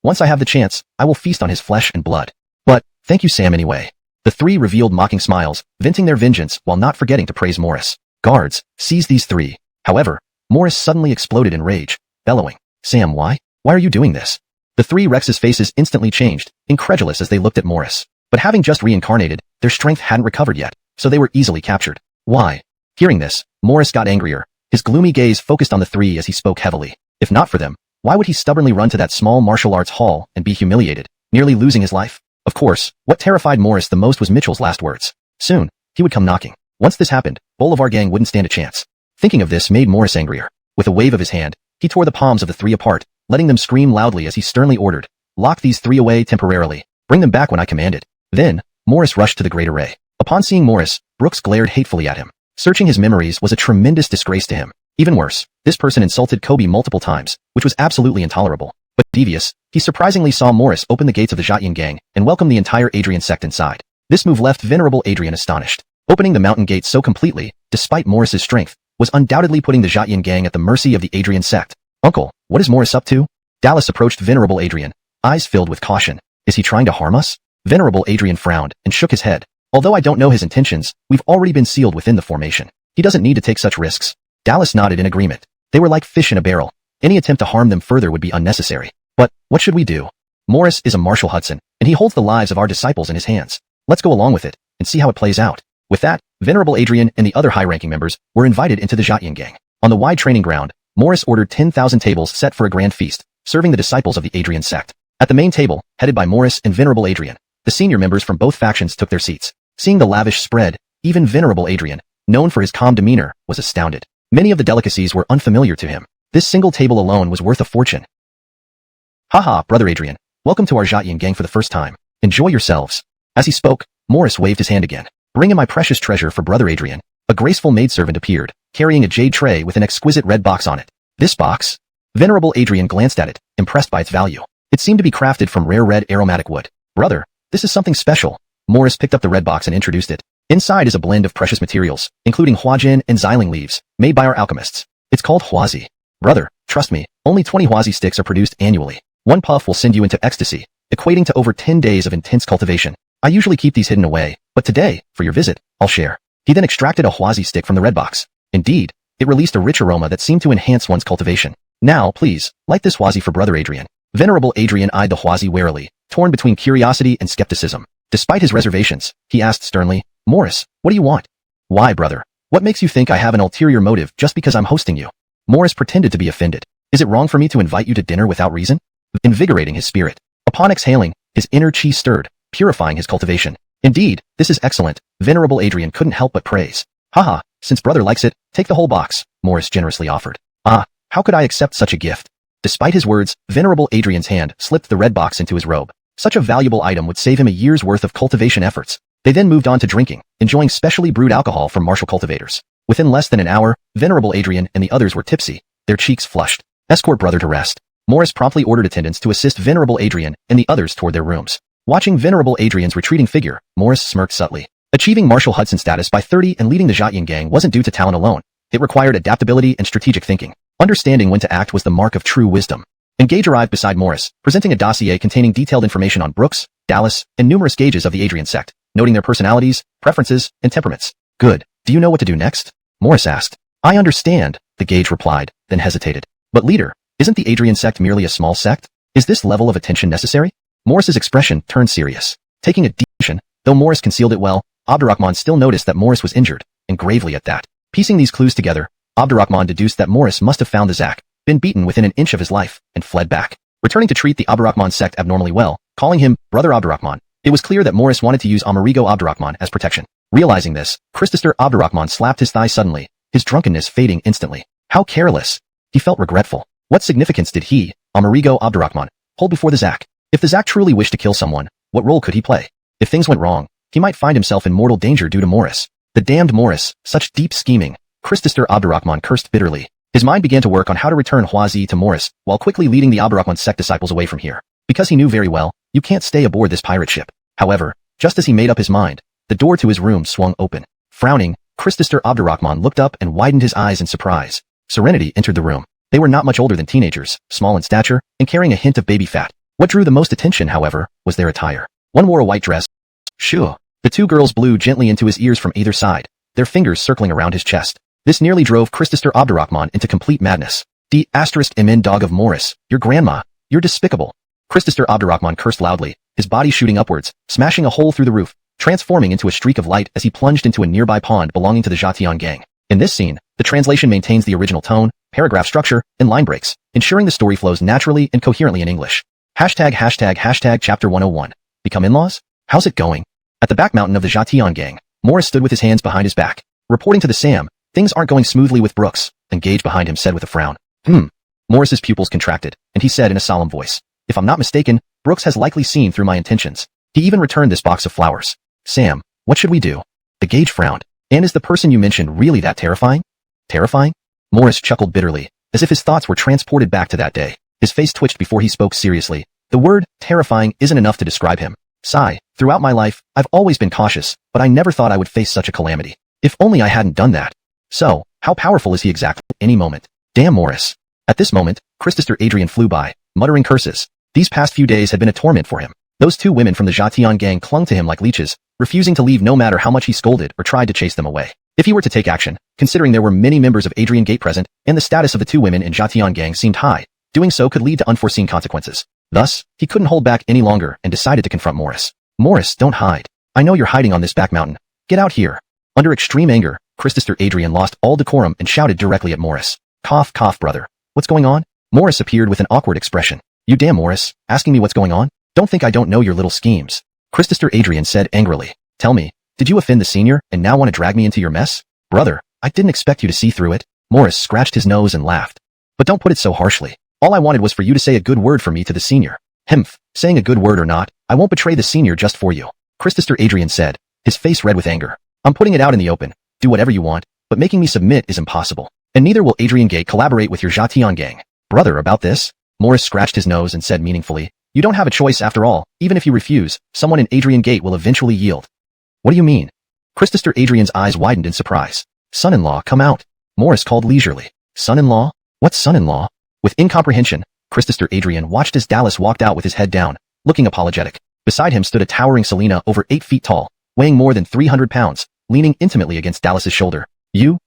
S1: Once I have the chance, I will feast on his flesh and blood. But, thank you Sam anyway. The 3 revealed mocking smiles, venting their vengeance while not forgetting to praise Morris. Guards, seize these 3. However, Morris suddenly exploded in rage, bellowing, "Sam, why? Why are you doing this? The three Rex's faces instantly changed, incredulous as they looked at Morris. But having just reincarnated, their strength hadn't recovered yet, so they were easily captured. Why? Hearing this, Morris got angrier. His gloomy gaze focused on the three as he spoke heavily. If not for them, why would he stubbornly run to that small martial arts hall and be humiliated, nearly losing his life? Of course, what terrified Morris the most was Mitchell's last words. Soon, he would come knocking. Once this happened, Bolivar gang wouldn't stand a chance. Thinking of this made Morris angrier. With a wave of his hand, he tore the palms of the three apart, letting them scream loudly as he sternly ordered, "Lock these three away temporarily. Bring them back when I command it." Then, Morris rushed to the great array. Upon seeing Morris, Brooks glared hatefully at him. Searching his memories was a tremendous disgrace to him. Even worse, this person insulted Kobe multiple times, which was absolutely intolerable. But devious, he surprisingly saw Morris open the gates of the Jiayin gang and welcome the entire Adrian sect inside. This move left Venerable Adrian astonished. Opening the mountain gates so completely, despite Morris's strength, was undoubtedly putting the Jiayin gang at the mercy of the Adrian sect. "Uncle, what is Morris up to?" Dallas approached Venerable Adrian, eyes filled with caution. "Is he trying to harm us?" Venerable Adrian frowned and shook his head. "Although I don't know his intentions, we've already been sealed within the formation. He doesn't need to take such risks." Dallas nodded in agreement. They were like fish in a barrel. Any attempt to harm them further would be unnecessary. But, what should we do? Morris is a Marshal Hudson, and he holds the lives of our disciples in his hands. Let's go along with it, and see how it plays out. With that, Venerable Adrian and the other high-ranking members were invited into the Jiayin gang. On the wide training ground, Morris ordered 10,000 tables set for a grand feast, serving the disciples of the Adrian sect. At the main table, headed by Morris and Venerable Adrian, the senior members from both factions took their seats. Seeing the lavish spread, even Venerable Adrian, known for his calm demeanor, was astounded. Many of the delicacies were unfamiliar to him. This single table alone was worth a fortune. "Haha, Brother Adrian, welcome to our Jiayin gang for the first time. Enjoy yourselves." As he spoke, Morris waved his hand again. "Bring in my precious treasure for Brother Adrian." A graceful maidservant appeared, carrying a jade tray with an exquisite red box on it. "This box?" Venerable Adrian glanced at it, impressed by its value. It seemed to be crafted from rare red aromatic wood. "Brother, this is something special." Morris picked up the red box and introduced it. Inside is a blend of precious materials, including huajin and xiling leaves, made by our alchemists. It's called huazi. "Brother, trust me, only 20 huazi sticks are produced annually. One puff will send you into ecstasy, equating to over 10 days of intense cultivation. I usually keep these hidden away, but today, for your visit, I'll share." He then extracted a huazi stick from the red box. Indeed, it released a rich aroma that seemed to enhance one's cultivation. "Now, please, light this huazi for Brother Adrian." Venerable Adrian eyed the huazi warily, torn between curiosity and skepticism. Despite his reservations, he asked sternly, "Morris, what do you want?" "Why, brother? What makes you think I have an ulterior motive just because I'm hosting you?" Morris pretended to be offended. "Is it wrong for me to invite you to dinner without reason?" Invigorating his spirit. Upon exhaling, his inner chi stirred, purifying his cultivation. "Indeed, this is excellent." Venerable Adrian couldn't help but praise. "Haha, since brother likes it, take the whole box," Morris generously offered. "Ah, how could I accept such a gift?" Despite his words, Venerable Adrian's hand slipped the red box into his robe. Such a valuable item would save him a year's worth of cultivation efforts. They then moved on to drinking, enjoying specially brewed alcohol from martial cultivators. Within less than an hour, Venerable Adrian and the others were tipsy, their cheeks flushed. "Escort brother to rest." Morris promptly ordered attendants to assist Venerable Adrian and the others toward their rooms. Watching Venerable Adrian's retreating figure, Morris smirked subtly. Achieving Marshal Hudson status by 30 and leading the Jiayin gang wasn't due to talent alone. It required adaptability and strategic thinking. Understanding when to act was the mark of true wisdom. Engage arrived beside Morris, presenting a dossier containing detailed information on Brooks, Dallas, and numerous gauges of the Adrian sect, noting their personalities, preferences, and temperaments. "Good. Do you know what to do next?" Morris asked. "I understand," the gauge replied, then hesitated. "But leader, isn't the Adrian sect merely a small sect? Is this level of attention necessary?" Morris's expression turned serious. Taking a deep breath, though Morris concealed it well, Abdurrahman still noticed that Morris was injured, and gravely at that. Piecing these clues together, Abdurrahman deduced that Morris must have found the Zak, been beaten within an inch of his life, and fled back. Returning to treat the Abdurrahman sect abnormally well, calling him Brother Abdurrahman, it was clear that Morris wanted to use Amerigo Abdurrahman as protection. Realizing this, Christopher Abdurrahman slapped his thigh suddenly, his drunkenness fading instantly. How careless! He felt regretful. What significance did he, Amerigo Abdurrahman, hold before the Zak? If the Zak truly wished to kill someone, what role could he play? If things went wrong, he might find himself in mortal danger due to Morris. The damned Morris, such deep scheming. Christopher Abdurrahman cursed bitterly. His mind began to work on how to return Huazi to Morris, while quickly leading the Abdurrahman sect disciples away from here. Because he knew very well, you can't stay aboard this pirate ship. However, just as he made up his mind, the door to his room swung open. Frowning, Christopher Abdurrahman looked up and widened his eyes in surprise. Serenity entered the room. They were not much older than teenagers, small in stature, and carrying a hint of baby fat. What drew the most attention, however, was their attire. One wore a white dress. Shoo! The two girls blew gently into his ears from either side, their fingers circling around his chest. This nearly drove Christopher Abdurrahman into complete madness. "D***mn dog of Morris, your grandma." You're despicable. Christopher Abdurrahman cursed loudly, his body shooting upwards, smashing a hole through the roof, transforming into a streak of light as he plunged into a nearby pond belonging to the Zhatian gang. In this scene, the translation maintains the original tone, paragraph structure, and line breaks, ensuring the story flows naturally and coherently in English. ##### Chapter 101. Become in-laws? How's it going? At the back mountain of the Zhatian gang, Morris stood with his hands behind his back. Reporting to the Sam, things aren't going smoothly with Brooks, and Gage behind him said with a frown. Morris's pupils contracted, and he said in a solemn voice, if I'm not mistaken, Brooks has likely seen through my intentions. He even returned this box of flowers. Sam, what should we do? The Gage frowned. And is the person you mentioned really that terrifying? Terrifying? Morris chuckled bitterly, as if his thoughts were transported back to that day. His face twitched before he spoke seriously. The word, terrifying, isn't enough to describe him. Sigh, throughout my life, I've always been cautious, but I never thought I would face such a calamity. If only I hadn't done that. So, how powerful is he exactly? Any moment. Damn Morris. At this moment, Christopher Adrian flew by, muttering curses. These past few days had been a torment for him. Those two women from the Zhatian gang clung to him like leeches, refusing to leave no matter how much he scolded or tried to chase them away. If he were to take action, considering there were many members of Adrian Gate present, and the status of the two women in Zhatian gang seemed high, doing so could lead to unforeseen consequences. Thus, he couldn't hold back any longer and decided to confront Morris. Morris, don't hide. I know you're hiding on this back mountain. Get out here. Under extreme anger, Christopher Adrian lost all decorum and shouted directly at Morris. Cough, cough, brother. What's going on? Morris appeared with an awkward expression. You damn Morris, asking me what's going on? Don't think I don't know your little schemes. Christopher Adrian said angrily. Tell me, did you offend the senior and now want to drag me into your mess? Brother, I didn't expect you to see through it. Morris scratched his nose and laughed. But don't put it so harshly. All I wanted was for you to say a good word for me to the senior. Humph, saying a good word or not, I won't betray the senior just for you. Christopher Adrian said, his face red with anger. I'm putting it out in the open. Do whatever you want, but making me submit is impossible. And neither will Adrian Gate collaborate with your Zhatian gang. Brother, about this? Morris scratched his nose and said meaningfully, you don't have a choice after all. Even if you refuse, someone in Adrian Gate will eventually yield. What do you mean? Christopher Adrian's eyes widened in surprise. Son-in-law, come out. Morris called leisurely. Son-in-law? What son-in-law? With incomprehension, Christopher Adrian watched as Dallas walked out with his head down, looking apologetic. Beside him stood a towering Selena over 8 feet tall, weighing more than 300 pounds, leaning intimately against Dallas's shoulder. You,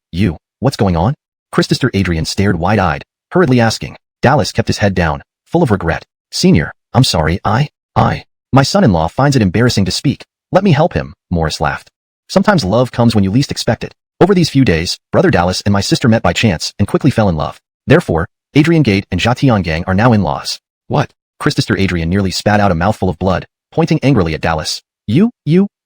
S1: what's going on? Christopher Adrian stared wide-eyed, hurriedly asking. Dallas kept his head down, full of regret. Senior, I'm sorry, my son-in-law finds it embarrassing to speak. Let me help him, Morris laughed. Sometimes love comes when you least expect it. Over these few days, Brother Dallas and my sister met by chance and quickly fell in love. Therefore, Adrian Gate and Zhatian gang are now in-laws. What? Christopher Adrian nearly spat out a mouthful of blood, pointing angrily at Dallas. You,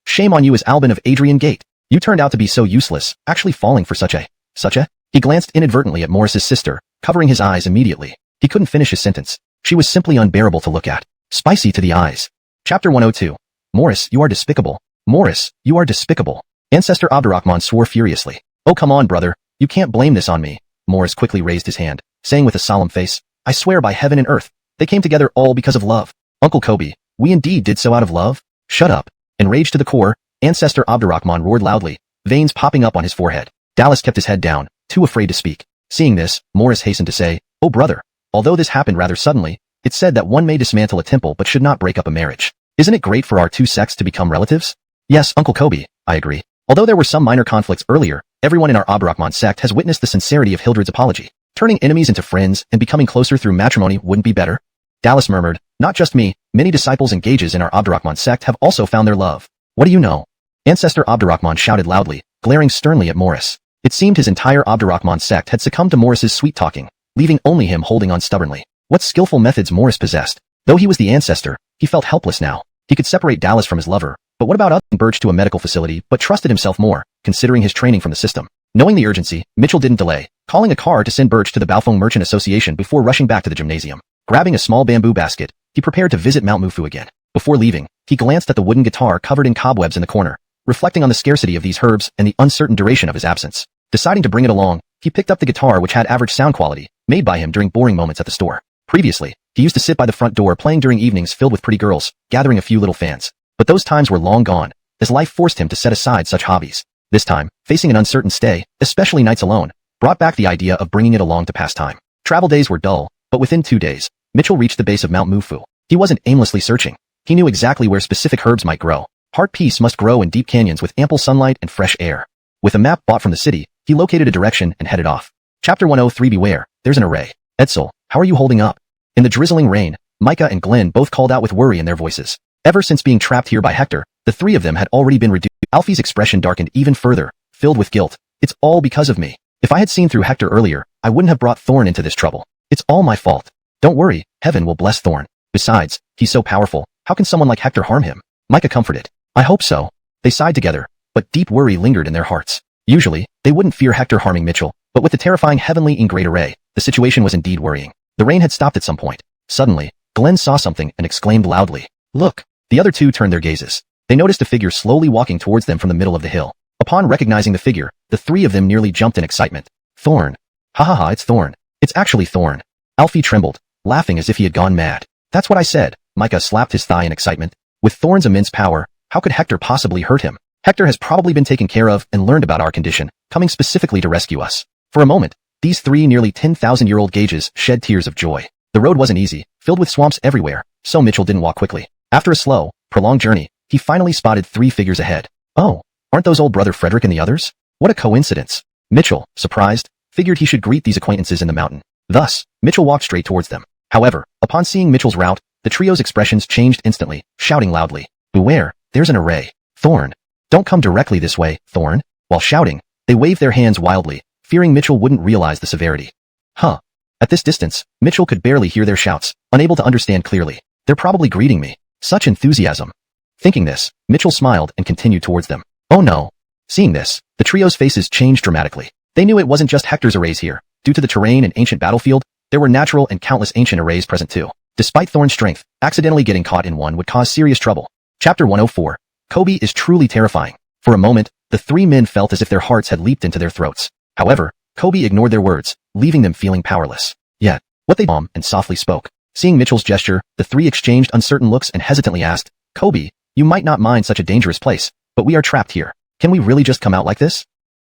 S1: shame on you as Albin of Adrian Gate. You turned out to be so useless, actually falling for such a... He glanced inadvertently at Morris's sister, covering his eyes immediately. He couldn't finish his sentence. She was simply unbearable to look at. Spicy to the eyes. Chapter 102. Morris, you are despicable. Morris, you are despicable. Ancestor Abdurrahman swore furiously. Oh come on, brother. You can't blame this on me. Morris quickly raised his hand, saying with a solemn face, I swear by heaven and earth, they came together all because of love. Uncle Kobe, we indeed did so out of love? Shut up. Enraged to the core, Ancestor Abdurrahman roared loudly, veins popping up on his forehead. Dallas kept his head down, too afraid to speak. Seeing this, Morris hastened to say, Oh brother, although this happened rather suddenly, it's said that one may dismantle a temple but should not break up a marriage. Isn't it great for our two sects to become relatives? Yes, Uncle Kobe, I agree. Although there were some minor conflicts earlier, everyone in our Abdurrahman sect has witnessed the sincerity of Hildred's apology. Turning enemies into friends and becoming closer through matrimony wouldn't be better? Dallas murmured, not just me, many disciples and gages in our Abdurrahman sect have also found their love. What do you know? Ancestor Abdurrahman shouted loudly, glaring sternly at Morris. It seemed his entire Abdurrahman sect had succumbed to Morris's sweet-talking, leaving only him holding on stubbornly. What skillful methods Morris possessed. Though he was the ancestor, he felt helpless now. He could separate Dallas from his lover, but what about upping Birch to a medical facility but trusted himself more, considering his training from the system? Knowing the urgency, Mitchell didn't delay, calling a car to send Birch to the Baofeng Merchant Association before rushing back to the gymnasium. Grabbing a small bamboo basket, he prepared to visit Mount Mufu again. Before leaving, he glanced at the wooden guitar covered in cobwebs in the corner, reflecting on the scarcity of these herbs and the uncertain duration of his absence. Deciding to bring it along, he picked up the guitar which had average sound quality, made by him during boring moments at the store. Previously, he used to sit by the front door playing during evenings filled with pretty girls, gathering a few little fans. But those times were long gone, as life forced him to set aside such hobbies. This time, facing an uncertain stay, especially nights alone, brought back the idea of bringing it along to pass time. Travel days were dull, but within 2 days, Mitchell reached the base of Mount Mufu. He wasn't aimlessly searching. He knew exactly where specific herbs might grow. Heart peace must grow in deep canyons with ample sunlight and fresh air. With a map bought from the city, he located a direction and headed off. Chapter 103 Beware, there's an array. Edsel, how are you holding up? In the drizzling rain, Micah and Glenn both called out with worry in their voices. Ever since being trapped here by Hector, the three of them had already been reduced. Alfie's expression darkened even further, filled with guilt. It's all because of me. If I had seen through Hector earlier, I wouldn't have brought Thorn into this trouble. It's all my fault. Don't worry, heaven will bless Thorn. Besides, he's so powerful, how can someone like Hector harm him? Micah comforted. I hope so. They sighed together, but deep worry lingered in their hearts. Usually, they wouldn't fear Hector harming Mitchell, but with the terrifying heavenly in great array, the situation was indeed worrying. The rain had stopped at some point. Suddenly, Glenn saw something and exclaimed loudly. Look! The other two turned their gazes. They noticed a figure slowly walking towards them from the middle of the hill. Upon recognizing the figure, the three of them nearly jumped in excitement. Thorn! Ha ha ha, it's Thorn. It's actually Thorn. Alfie trembled, laughing as if he had gone mad. That's what I said. Micah slapped his thigh in excitement. With Thorn's immense power, how could Hector possibly hurt him? Hector has probably been taken care of and learned about our condition, coming specifically to rescue us. For a moment, these three nearly 10,000-year-old gages shed tears of joy. The road wasn't easy, filled with swamps everywhere, so Mitchell didn't walk quickly. After a slow, prolonged journey, he finally spotted three figures ahead. Oh, aren't those old brother Frederick and the others? What a coincidence. Mitchell, surprised, figured he should greet these acquaintances in the mountain. Thus, Mitchell walked straight towards them. However, upon seeing Mitchell's route, the trio's expressions changed instantly, shouting loudly. Beware, there's an array. Thorn. Don't come directly this way, Thorn. While shouting, they waved their hands wildly, fearing Mitchell wouldn't realize the severity. Huh. At this distance, Mitchell could barely hear their shouts, unable to understand clearly. They're probably greeting me. Such enthusiasm. Thinking this, Mitchell smiled and continued towards them. Oh no. Seeing this, the trio's faces changed dramatically. They knew it wasn't just Hector's arrays here. Due to the terrain and ancient battlefield, there were natural and countless ancient arrays present too. Despite Thorn's strength, accidentally getting caught in one would cause serious trouble. Chapter 104. Kobe is truly terrifying. For a moment, the three men felt as if their hearts had leaped into their throats. However, Kobe ignored their words, leaving them feeling powerless. Yet, what they calmly and softly spoke. Seeing Mitchell's gesture, the three exchanged uncertain looks and hesitantly asked, Kobe, you might not mind such a dangerous place, but we are trapped here. Can we really just come out like this?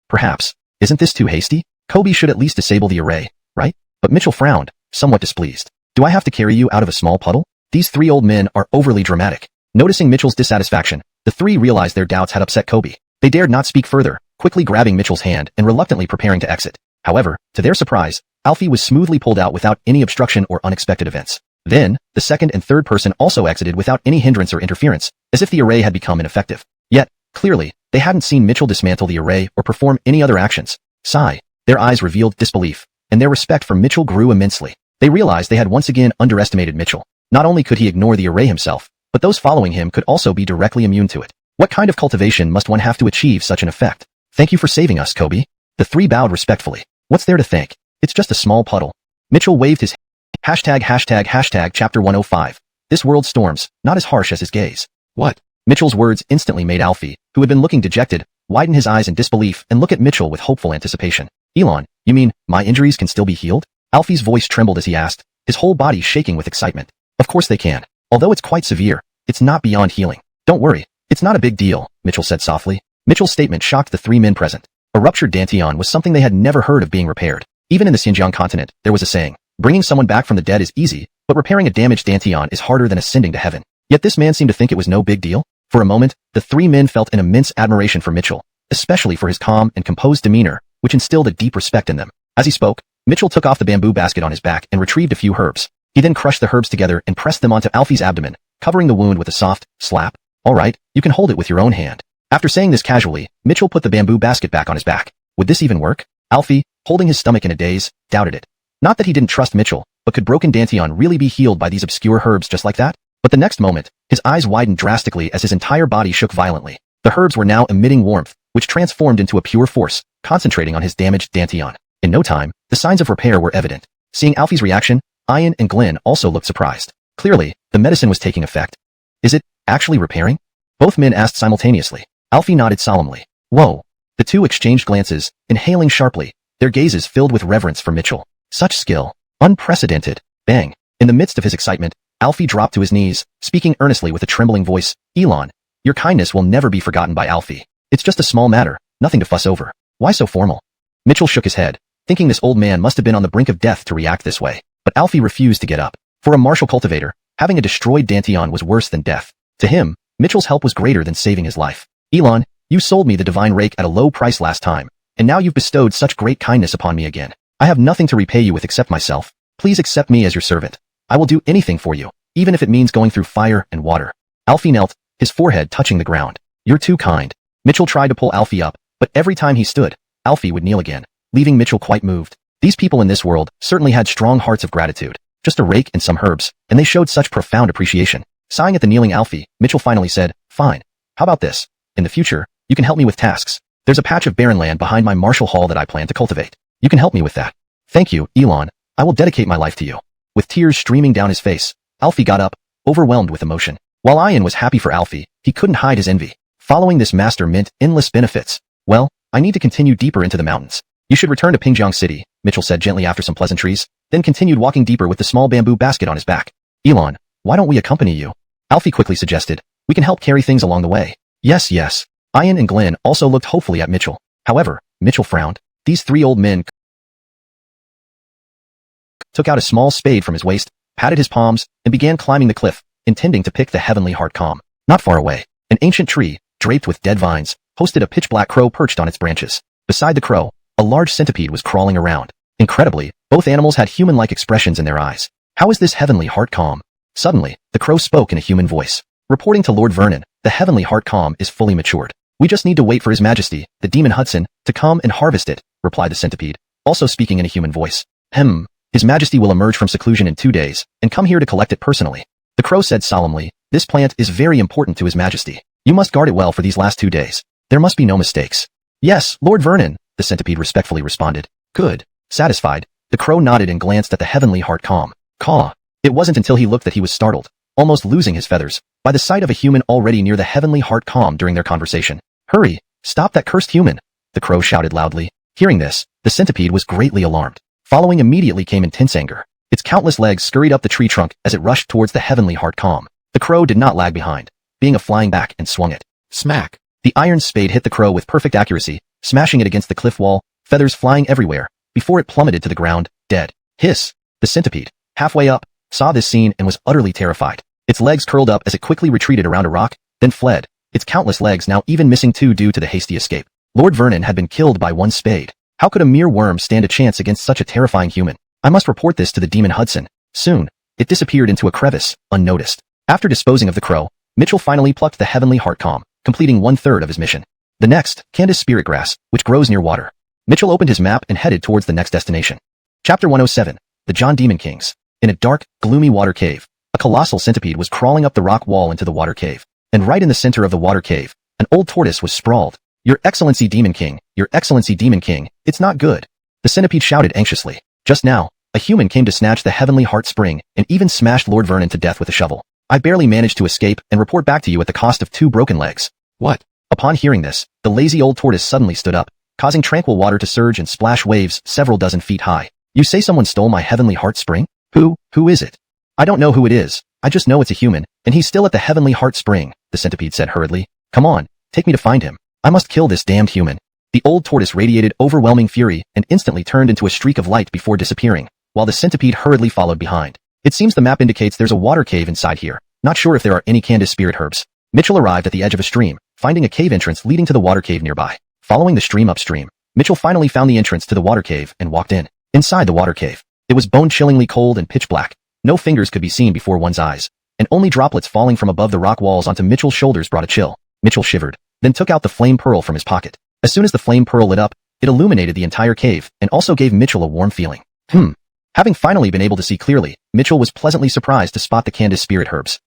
S1: Perhaps. Isn't this too hasty? Kobe should at least disable the array, right? But Mitchell frowned, somewhat displeased. Do I have to carry you out of a small puddle? These three old men are overly dramatic. Noticing Mitchell's dissatisfaction, the three realized their doubts had upset Kobe. They dared not speak further, quickly grabbing Mitchell's hand and reluctantly preparing to exit. However, to their surprise, Alfie was smoothly pulled out without any obstruction or unexpected events. Then, the second and third person also exited without any hindrance or interference, as if the array had become ineffective. Yet, clearly, they hadn't seen Mitchell dismantle the array or perform any other actions. Sigh. Their eyes revealed disbelief, and their respect for Mitchell grew immensely. They realized they had once again underestimated Mitchell. Not only could he ignore the array himself, but those following him could also be directly immune to it. What kind of cultivation must one have to achieve such an effect? Thank you for saving us, Kobe. The three bowed respectfully. What's there to thank? It's just a small puddle. Mitchell waved his ##### Chapter 105. This world storms, not as harsh as his gaze. What? Mitchell's words instantly made Alfie, who had been looking dejected, widen his eyes in disbelief and look at Mitchell with hopeful anticipation. Elon, you mean, my injuries can still be healed? Alfie's voice trembled as he asked, his whole body shaking with excitement. Of course they can. Although it's quite severe, it's not beyond healing. Don't worry. It's not a big deal, Mitchell said softly. Mitchell's statement shocked the three men present. A ruptured dantian was something they had never heard of being repaired. Even in the Xinjiang continent, there was a saying, bringing someone back from the dead is easy, but repairing a damaged dantian is harder than ascending to heaven. Yet this man seemed to think it was no big deal. For a moment, the three men felt an immense admiration for Mitchell, especially for his calm and composed demeanor, which instilled a deep respect in them. As he spoke, Mitchell took off the bamboo basket on his back and retrieved a few herbs. He then crushed the herbs together and pressed them onto Alfie's abdomen, covering the wound with a soft slap. All right, you can hold it with your own hand. After saying this casually, Mitchell put the bamboo basket back on his back. Would this even work? Alfie, holding his stomach in a daze, doubted it. Not that he didn't trust Mitchell, but could broken dantian really be healed by these obscure herbs just like that? But the next moment, his eyes widened drastically as his entire body shook violently. The herbs were now emitting warmth, which transformed into a pure force, concentrating on his damaged dantian. In no time, the signs of repair were evident. Seeing Alfie's reaction, Ian and Glenn also looked surprised. Clearly, the medicine was taking effect. Is it actually repairing? Both men asked simultaneously. Alfie nodded solemnly. Whoa. The two exchanged glances, inhaling sharply, their gazes filled with reverence for Mitchell. Such skill. Unprecedented. Bang. In the midst of his excitement, Alfie dropped to his knees, speaking earnestly with a trembling voice. Elon, your kindness will never be forgotten by Alfie. It's just a small matter, nothing to fuss over. Why so formal? Mitchell shook his head, thinking this old man must have been on the brink of death to react this way. But Alfie refused to get up. For a martial cultivator, having a destroyed dantian was worse than death. To him, Mitchell's help was greater than saving his life. Elon, you sold me the divine rake at a low price last time, and now you've bestowed such great kindness upon me again. I have nothing to repay you with except myself. Please accept me as your servant. I will do anything for you. even if it means going through fire and water. Alfie knelt, his forehead touching the ground. You're too kind. Mitchell tried to pull Alfie up, but every time he stood, Alfie would kneel again, leaving Mitchell quite moved. These people in this world certainly had strong hearts of gratitude. Just a rake and some herbs, and they showed such profound appreciation. Sighing at the kneeling Alfie, Mitchell finally said, fine. How about this? In the future, you can help me with tasks. There's a patch of barren land behind my martial hall that I plan to cultivate. You can help me with that. Thank you, Elon. I will dedicate my life to you. With tears streaming down his face, Alfie got up, overwhelmed with emotion. While Ian was happy for Alfie, he couldn't hide his envy. Following this master meant endless benefits. Well, I need to continue deeper into the mountains. You should return to Pingjiang City, Mitchell said gently after some pleasantries, then continued walking deeper with the small bamboo basket on his back. Elon, why don't we accompany you? Alfie quickly suggested. We can help carry things along the way. Yes. Ian and Glenn also looked hopefully at Mitchell. However, Mitchell frowned. These three old men took out a small spade from his waist, patted his palms, and began climbing the cliff, intending to pick the heavenly heart calm. Not far away, an ancient tree, draped with dead vines, hosted a pitch-black crow perched on its branches. Beside the crow, a large centipede was crawling around. Incredibly, both animals had human-like expressions in their eyes. How is this heavenly heart calm? Suddenly, the crow spoke in a human voice. Reporting to Lord Vernon, the heavenly heart calm is fully matured. We just need to wait for His Majesty, the demon Hudson, to come and harvest it, replied the centipede, also speaking in a human voice. His Majesty will emerge from seclusion in 2 days, and come here to collect it personally. The crow said solemnly, this plant is very important to His Majesty. You must guard it well for these last 2 days. There must be no mistakes. Yes, Lord Vernon, the centipede respectfully responded. Good. Satisfied, the crow nodded and glanced at the heavenly heart calm. Caw. It wasn't until he looked that he was startled, almost losing his feathers, by the sight of a human already near the heavenly heart calm during their conversation. Hurry! Stop that cursed human! The crow shouted loudly. Hearing this, the centipede was greatly alarmed. Following immediately came intense anger. Its countless legs scurried up the tree trunk as it rushed towards the heavenly heart calm. The crow did not lag behind, being a flying back and swung it. Smack! The iron spade hit the crow with perfect accuracy, smashing it against the cliff wall, feathers flying everywhere, before it plummeted to the ground, dead. Hiss! The centipede, halfway up, saw this scene and was utterly terrified. Its legs curled up as it quickly retreated around a rock, then fled, its countless legs now even missing 2 due to the hasty escape. Lord Vernon had been killed by 1 spade. How could a mere worm stand a chance against such a terrifying human? I must report this to the demon Hudson. Soon, it disappeared into a crevice, unnoticed. After disposing of the crow, Mitchell finally plucked the heavenly heart calm, completing 1/3 of his mission. The next, Candace spirit grass, which grows near water. Mitchell opened his map and headed towards the next destination. Chapter 107, The John Demon Kings. In a dark, gloomy water cave, a colossal centipede was crawling up the rock wall into the water cave. And right in the center of the water cave, an old tortoise was sprawled. Your Excellency Demon King, Your Excellency Demon King, it's not good. The centipede shouted anxiously. Just now, a human came to snatch the heavenly heart spring and even smashed Lord Vernon to death with a shovel. I barely managed to escape and report back to you at the cost of 2 broken legs. What? Upon hearing this, the lazy old tortoise suddenly stood up, causing tranquil water to surge and splash waves several dozen feet high. You say someone stole my heavenly heart spring? Who is it? I don't know who it is. I just know it's a human, and he's still at the heavenly heart spring, the centipede said hurriedly. Come on, take me to find him. I must kill this damned human. The old tortoise radiated overwhelming fury and instantly turned into a streak of light before disappearing, while the centipede hurriedly followed behind. It seems the map indicates there's a water cave inside here. Not sure if there are any Candace spirit herbs. Mitchell arrived at the edge of a stream, finding a cave entrance leading to the water cave nearby. Following the stream upstream, Mitchell finally found the entrance to the water cave and walked in. Inside the water cave, it was bone-chillingly cold and pitch black. No fingers could be seen before one's eyes, and only droplets falling from above the rock walls onto Mitchell's shoulders brought a chill. Mitchell shivered, then took out the flame pearl from his pocket. As soon as the flame pearl lit up, it illuminated the entire cave and also gave Mitchell a warm feeling. Having finally been able to see clearly, Mitchell was pleasantly surprised to spot the Candace spirit herbs.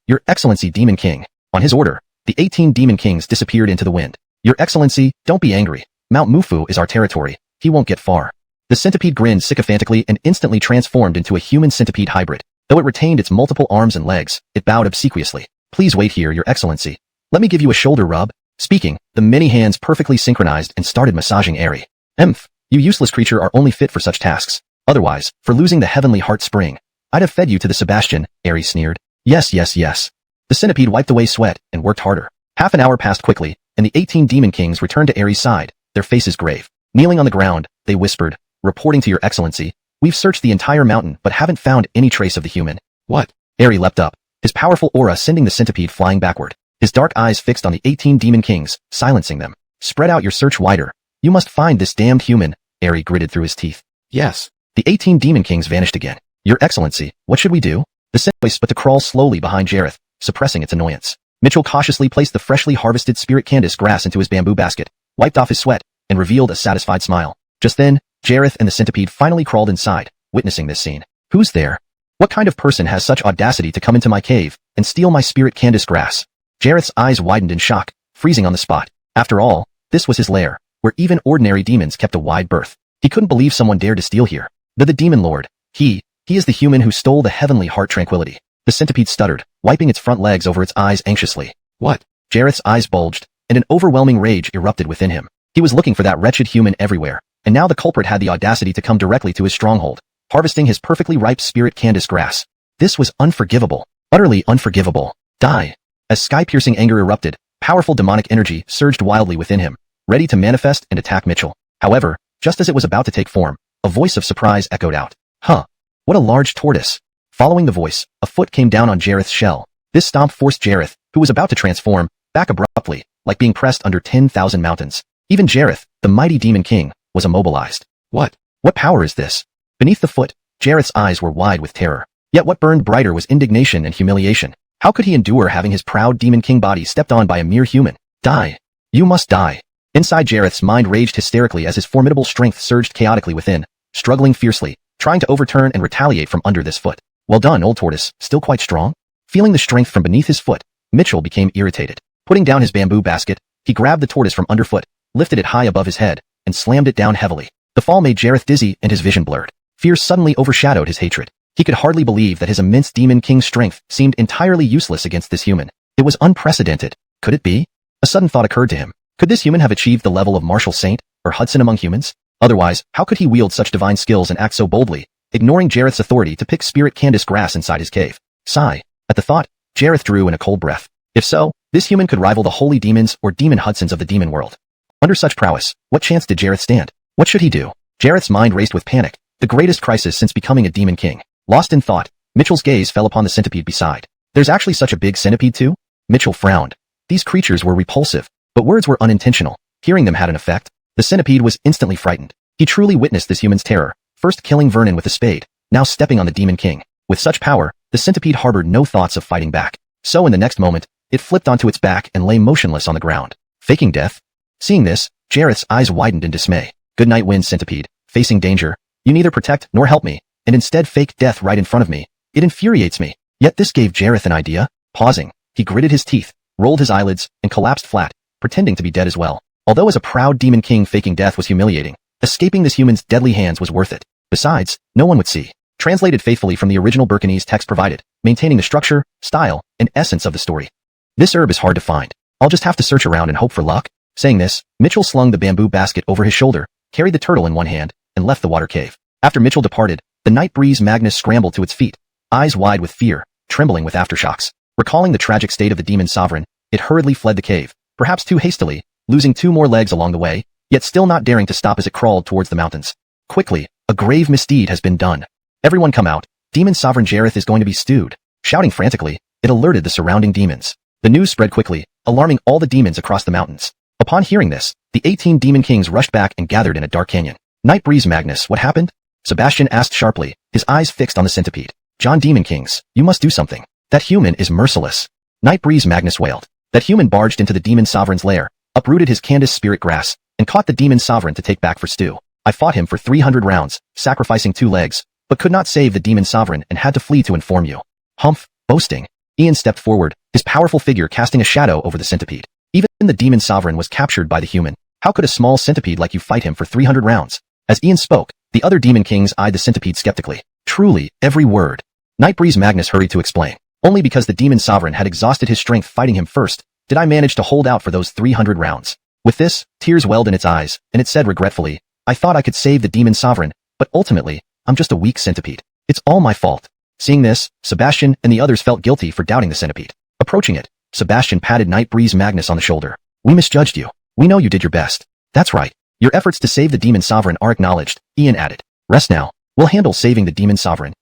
S1: Your Excellency Demon King. On his order, the 18 Demon Kings disappeared into the wind. Your Excellency, don't be angry. Mount Mufu is our territory. He won't get far. The centipede grinned sycophantically and instantly transformed into a human centipede hybrid. Though it retained its multiple arms and legs, it bowed obsequiously. Please wait here, Your Excellency. Let me give you a shoulder rub. Speaking, the many hands perfectly synchronized and started massaging Airy. You useless creature are only fit for such tasks. Otherwise, for losing the heavenly heart spring, I'd have fed you to the Sebastian, Airy sneered. Yes. The centipede wiped away sweat and worked harder. Half an hour passed quickly, and the 18 Demon Kings returned to Airy's side, their faces grave. Kneeling on the ground, they whispered, reporting to Your Excellency, we've searched the entire mountain but haven't found any trace of the human. What? Airy leapt up, his powerful aura sending the centipede flying backward. His dark eyes fixed on the 18 Demon Kings, silencing them. Spread out your search wider. You must find this damned human, Airy gritted through his teeth. Yes. The 18 Demon Kings vanished again. Your Excellency, what should we do? the scent voice but to crawl slowly behind Jareth, suppressing its annoyance. Mitchell cautiously placed the freshly harvested spirit Candace grass into his bamboo basket, wiped off his sweat, and revealed a satisfied smile. Just then, Jareth and the centipede finally crawled inside, witnessing this scene. Who's there? What kind of person has such audacity to come into my cave and steal my spirit Candace grass? Jareth's eyes widened in shock, freezing on the spot. After all, this was his lair, where even ordinary demons kept a wide berth. He couldn't believe someone dared to steal here. The demon lord. He is the human who stole the heavenly heart tranquility. The centipede stuttered, wiping its front legs over its eyes anxiously. What? Jareth's eyes bulged, and an overwhelming rage erupted within him. He was looking for that wretched human everywhere, and now the culprit had the audacity to come directly to his stronghold, harvesting his perfectly ripe spirit Candace grass. This was unforgivable. Utterly unforgivable. Die. As sky-piercing anger erupted, powerful demonic energy surged wildly within him, ready to manifest and attack Mitchell. However, just as it was about to take form, a voice of surprise echoed out. Huh. What a large tortoise. Following the voice, a foot came down on Jareth's shell. This stomp forced Jareth, who was about to transform, back abruptly, like being pressed under 10,000 mountains. Even Jareth, the mighty demon king, was immobilized. What power is this? Beneath the foot, Jareth's eyes were wide with terror. Yet what burned brighter was indignation and humiliation. How could he endure having his proud demon king body stepped on by a mere human? Die. You must die. Inside Jareth's mind raged hysterically as his formidable strength surged chaotically within, struggling fiercely, trying to overturn and retaliate from under this foot. Well done, old tortoise, still quite strong? Feeling the strength from beneath his foot, Mitchell became irritated. Putting down his bamboo basket, he grabbed the tortoise from underfoot, lifted it high above his head, and slammed it down heavily. The fall made Jareth dizzy and his vision blurred. Fear suddenly overshadowed his hatred. He could hardly believe that his immense demon king strength seemed entirely useless against this human. It was unprecedented. Could it be? A sudden thought occurred to him. Could this human have achieved the level of martial saint, or Hudson among humans? Otherwise, how could he wield such divine skills and act so boldly, ignoring Jareth's authority to pick spirit Candace grass inside his cave? Sigh. At the thought, Jareth drew in a cold breath. If so, this human could rival the holy demons or demon Hudsons of the demon world. Under such prowess, what chance did Jareth stand? What should he do? Jareth's mind raced with panic, the greatest crisis since becoming a demon king. Lost in thought, Mitchell's gaze fell upon the centipede beside. There's actually such a big centipede too? Mitchell frowned. These creatures were repulsive, but words were unintentional. Hearing them had an effect. The centipede was instantly frightened. He truly witnessed this human's terror, first killing Vernon with a spade, now stepping on the demon king. With such power, the centipede harbored no thoughts of fighting back. So in the next moment, it flipped onto its back and lay motionless on the ground. Faking death? Seeing this, Jareth's eyes widened in dismay. Good night, wind centipede. Facing danger, you neither protect nor help me, and instead fake death right in front of me. It infuriates me. Yet this gave Jareth an idea. Pausing, he gritted his teeth, rolled his eyelids, and collapsed flat, pretending to be dead as well. Although as a proud demon king faking death was humiliating, escaping this human's deadly hands was worth it. Besides, no one would see. Translated faithfully from the original Burkinese text provided, maintaining the structure, style, and essence of the story. This herb is hard to find. I'll just have to search around and hope for luck. Saying this, Mitchell slung the bamboo basket over his shoulder, carried the turtle in one hand, and left the water cave. After Mitchell departed, the night breeze Magnus scrambled to its feet, eyes wide with fear, trembling with aftershocks. Recalling the tragic state of the demon sovereign, it hurriedly fled the cave, perhaps too hastily, losing 2 more legs along the way, yet still not daring to stop as it crawled towards the mountains. Quickly, a grave misdeed has been done. Everyone come out, demon sovereign Jareth is going to be stewed. Shouting frantically, it alerted the surrounding demons. The news spread quickly, alarming all the demons across the mountains. Upon hearing this, the 18 demon kings rushed back and gathered in a dark canyon. Night breeze Magnus, what happened? Sebastian asked sharply, his eyes fixed on the centipede. John Demon Kings, you must do something. That human is merciless. Night breeze Magnus wailed. That human barged into the demon sovereign's lair, uprooted his Candace spirit grass, and caught the demon sovereign to take back for stew. I fought him for 300 rounds, sacrificing 2 legs, but could not save the demon sovereign and had to flee to inform you. Humph, boasting. Ian stepped forward, his powerful figure casting a shadow over the centipede. Even the demon sovereign was captured by the human. How could a small centipede like you fight him for 300 rounds? As Ian spoke, the other demon kings eyed the centipede skeptically. Truly, every word. Night breeze Magnus hurried to explain. Only because the demon sovereign had exhausted his strength fighting him first, did I manage to hold out for those 300 rounds. With this, tears welled in its eyes, and it said regretfully, I thought I could save the demon sovereign, but ultimately, I'm just a weak centipede. It's all my fault. Seeing this, Sebastian and the others felt guilty for doubting the centipede. Approaching it, Sebastian patted Night breeze Magnus on the shoulder. We misjudged you. We know you did your best. That's right. Your efforts to save the demon sovereign are acknowledged, Ian added. Rest now. We'll handle saving the demon sovereign.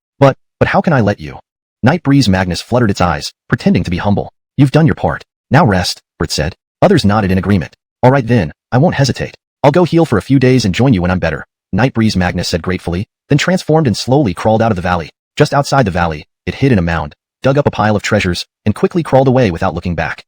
S1: But how can I let you? Night breeze Magnus fluttered its eyes, pretending to be humble. You've done your part. Now rest, Bert said. Others nodded in agreement. All right then, I won't hesitate. I'll go heal for a few days and join you when I'm better. Night breeze Magnus said gratefully, then transformed and slowly crawled out of the valley. Just outside the valley, it hid in a mound, dug up a pile of treasures, and quickly crawled away without looking back.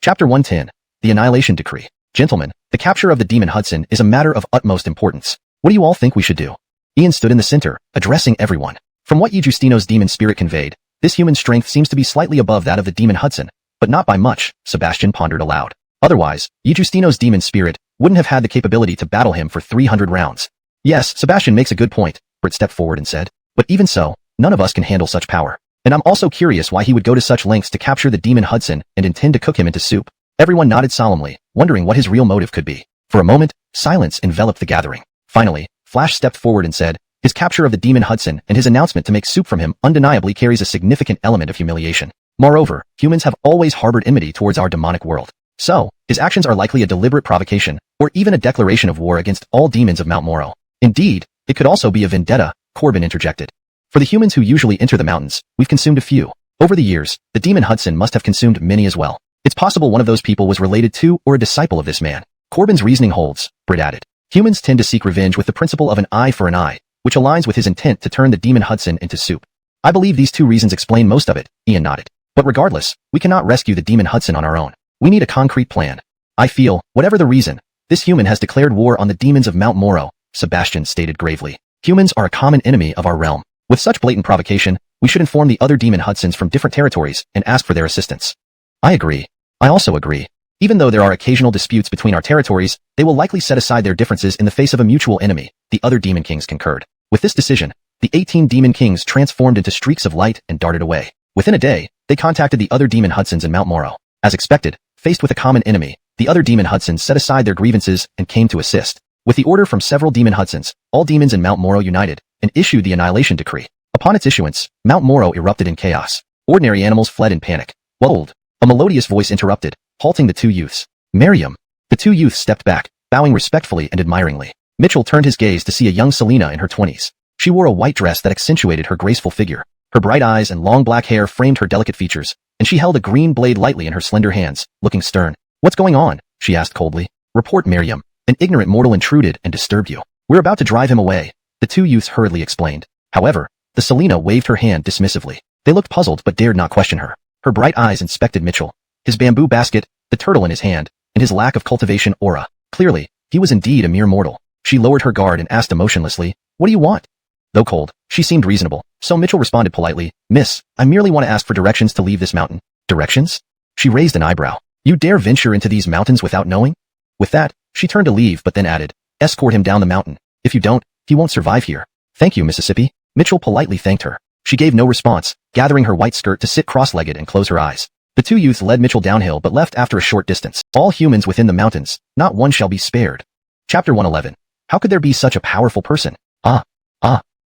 S1: Chapter 110. The Annihilation Decree. Gentlemen, the capture of the demon Hudson is a matter of utmost importance. What do you all think we should do? Ian stood in the center, addressing everyone. From what Justino's demon spirit conveyed, this human strength seems to be slightly above that of the demon Hudson, but not by much, Sebastian pondered aloud. Otherwise, Justino's demon spirit wouldn't have had the capability to battle him for 300 rounds. Yes, Sebastian makes a good point, Britt stepped forward and said. But even so, none of us can handle such power. And I'm also curious why he would go to such lengths to capture the demon Hudson and intend to cook him into soup. Everyone nodded solemnly, wondering what his real motive could be. For a moment, silence enveloped the gathering. Finally, Flash stepped forward and said, his capture of the demon Hudson and his announcement to make soup from him undeniably carries a significant element of humiliation. Moreover, humans have always harbored enmity towards our demonic world. So, his actions are likely a deliberate provocation, or even a declaration of war against all demons of Mount Moro. Indeed, it could also be a vendetta, Corbin interjected. For the humans who usually enter the mountains, we've consumed a few. Over the years, the demon Hudson must have consumed many as well. It's possible one of those people was related to or a disciple of this man. Corbin's reasoning holds, Britt added. Humans tend to seek revenge with the principle of an eye for an eye, which aligns with his intent to turn the demon Hudson into soup. I believe these two reasons explain most of it, Ian nodded. But regardless, we cannot rescue the demon Hudson on our own. We need a concrete plan. I feel, whatever the reason, this human has declared war on the demons of Mount Moro, Sebastian stated gravely. Humans are a common enemy of our realm. With such blatant provocation, we should inform the other demon Hudsons from different territories and ask for their assistance. I agree. I also agree. Even though there are occasional disputes between our territories, they will likely set aside their differences in the face of a mutual enemy, the other demon kings concurred. With this decision, the 18 demon kings transformed into streaks of light and darted away. Within a day, they contacted the other demon Hudsons in Mount Moro. As expected, faced with a common enemy, the other demon Hudsons set aside their grievances and came to assist. With the order from several demon Hudsons, all demons in Mount Moro united and issued the Annihilation Decree. Upon its issuance, Mount Moro erupted in chaos. Ordinary animals fled in panic. Hold! A melodious voice interrupted, halting the two youths. Miriam! The two youths stepped back, bowing respectfully and admiringly. Mitchell turned his gaze to see a young Selena in her 20s. She wore a white dress that accentuated her graceful figure. Her bright eyes and long black hair framed her delicate features, and she held a green blade lightly in her slender hands, looking stern. What's going on? She asked coldly. Report, Miriam. An ignorant mortal intruded and disturbed you. We're about to drive him away, the two youths hurriedly explained. However, the Selena waved her hand dismissively. They looked puzzled but dared not question her. Her bright eyes inspected Mitchell, his bamboo basket, the turtle in his hand, and his lack of cultivation aura. Clearly, he was indeed a mere mortal. She lowered her guard and asked emotionlessly, what do you want? Though cold, she seemed reasonable, so Mitchell responded politely, Miss, I merely want to ask for directions to leave this mountain. Directions? She raised an eyebrow. You dare venture into these mountains without knowing? With that, she turned to leave but then added, escort him down the mountain. If you don't, he won't survive here. Thank you, Mississippi. Mitchell politely thanked her. She gave no response, gathering her white skirt to sit cross-legged and close her eyes. The two youths led Mitchell downhill but left after a short distance. All humans within the mountains, not one shall be spared. Chapter 111. How could there be such a powerful person?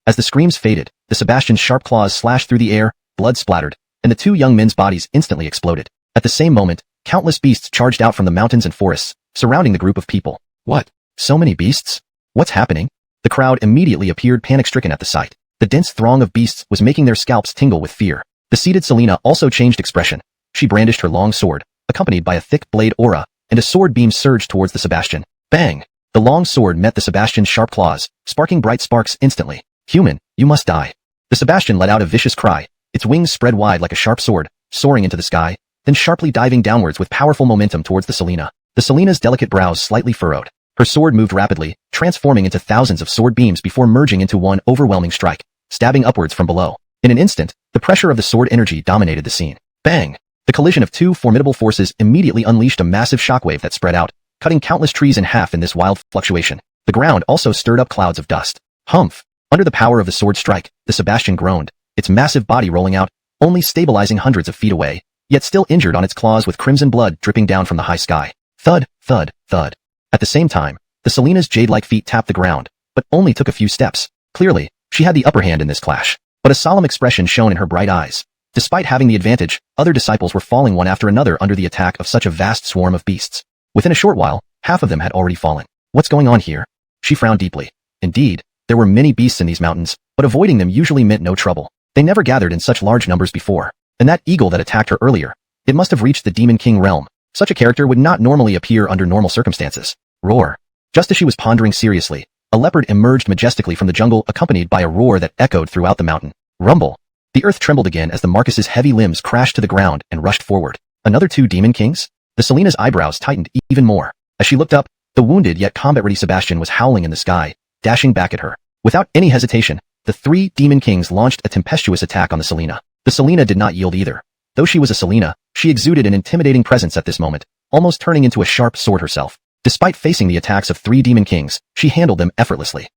S1: As the screams faded, the Sebastian's sharp claws slashed through the air, blood splattered, and the two young men's bodies instantly exploded. At the same moment, countless beasts charged out from the mountains and forests, surrounding the group of people. What? So many beasts? What's happening? The crowd immediately appeared panic-stricken at the sight. The dense throng of beasts was making their scalps tingle with fear. The seated Selena also changed expression. She brandished her long sword, accompanied by a thick blade aura, and a sword beam surged towards the Sebastian. Bang! The long sword met the Sebastian's sharp claws, sparking bright sparks instantly. Human, you must die. The Sebastian let out a vicious cry, its wings spread wide like a sharp sword, soaring into the sky, then sharply diving downwards with powerful momentum towards the Selena. The Selena's delicate brows slightly furrowed. Her sword moved rapidly, transforming into thousands of sword beams before merging into one overwhelming strike, stabbing upwards from below. In an instant, the pressure of the sword energy dominated the scene. Bang! The collision of two formidable forces immediately unleashed a massive shockwave that spread out, cutting countless trees in half in this wild fluctuation. The ground also stirred up clouds of dust. Humph! Under the power of the sword strike, the Sebastian groaned, its massive body rolling out, only stabilizing hundreds of feet away, yet still injured on its claws with crimson blood dripping down from the high sky. Thud, thud, thud. At the same time, the Selena's jade-like feet tapped the ground, but only took a few steps. Clearly, she had the upper hand in this clash, but a solemn expression shone in her bright eyes. Despite having the advantage, other disciples were falling one after another under the attack of such a vast swarm of beasts. Within a short while, half of them had already fallen. What's going on here? She frowned deeply. Indeed, there were many beasts in these mountains, but avoiding them usually meant no trouble. They never gathered in such large numbers before. And that eagle that attacked her earlier, it must have reached the Demon King realm. Such a character would not normally appear under normal circumstances. Roar. Just as she was pondering seriously, a leopard emerged majestically from the jungle accompanied by a roar that echoed throughout the mountain. Rumble. The earth trembled again as the Marcus's heavy limbs crashed to the ground and rushed forward. Another 2 demon kings? The Selena's eyebrows tightened even more. As she looked up, the wounded yet combat-ready Sebastian was howling in the sky, dashing back at her. Without any hesitation, the 3 demon kings launched a tempestuous attack on the Selena. The Selena did not yield either. Though she was a Selena, she exuded an intimidating presence at this moment, almost turning into a sharp sword herself. Despite facing the attacks of 3 demon kings, she handled them effortlessly.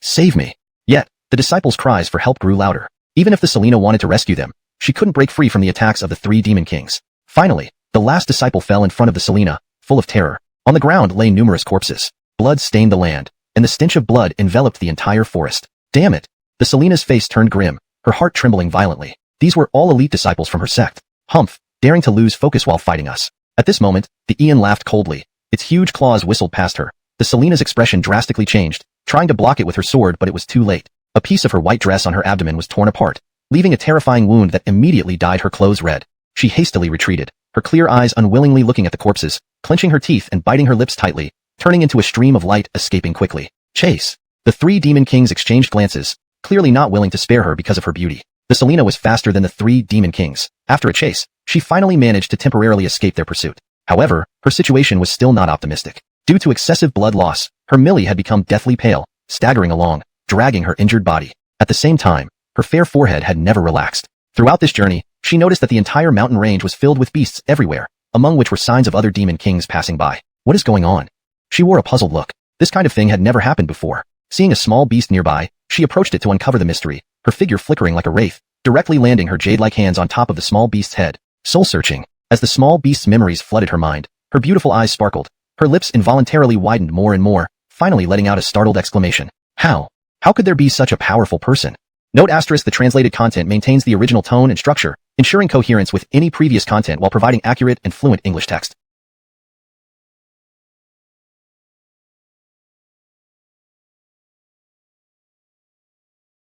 S1: Save me. Yet, the disciples' cries for help grew louder. Even if the Selena wanted to rescue them, she couldn't break free from the attacks of the 3 demon kings. Finally, the last disciple fell in front of the Selena, full of terror. On the ground lay numerous corpses. Blood stained the land, and the stench of blood enveloped the entire forest. Damn it! The Selena's face turned grim, her heart trembling violently. These were all elite disciples from her sect. Humph, daring to lose focus while fighting us. At this moment, the Ian laughed coldly. Its huge claws whistled past her. The Selena's expression drastically changed, trying to block it with her sword, but it was too late. A piece of her white dress on her abdomen was torn apart, leaving a terrifying wound that immediately dyed her clothes red. She hastily retreated, her clear eyes unwillingly looking at the corpses, clenching her teeth and biting her lips tightly, turning into a stream of light, escaping quickly. Chase. The 3 demon kings exchanged glances, clearly not willing to spare her because of her beauty. The Selena was faster than the 3 demon kings. After a chase, she finally managed to temporarily escape their pursuit. However, her situation was still not optimistic. Due to excessive blood loss, her Millie had become deathly pale, staggering along, dragging her injured body. At the same time, her fair forehead had never relaxed. Throughout this journey, she noticed that the entire mountain range was filled with beasts everywhere, among which were signs of other demon kings passing by. What is going on? She wore a puzzled look. This kind of thing had never happened before. Seeing a small beast nearby, she approached it to uncover the mystery, her figure flickering like a wraith, directly landing her jade-like hands on top of the small beast's head. Soul-searching. As the small beast's memories flooded her mind, her beautiful eyes sparkled. Her lips involuntarily widened more and more, finally letting out a startled exclamation. How? How could there be such a powerful person? Note asterisk: the translated content maintains the original tone and structure, ensuring coherence with any previous content while providing accurate and fluent English text.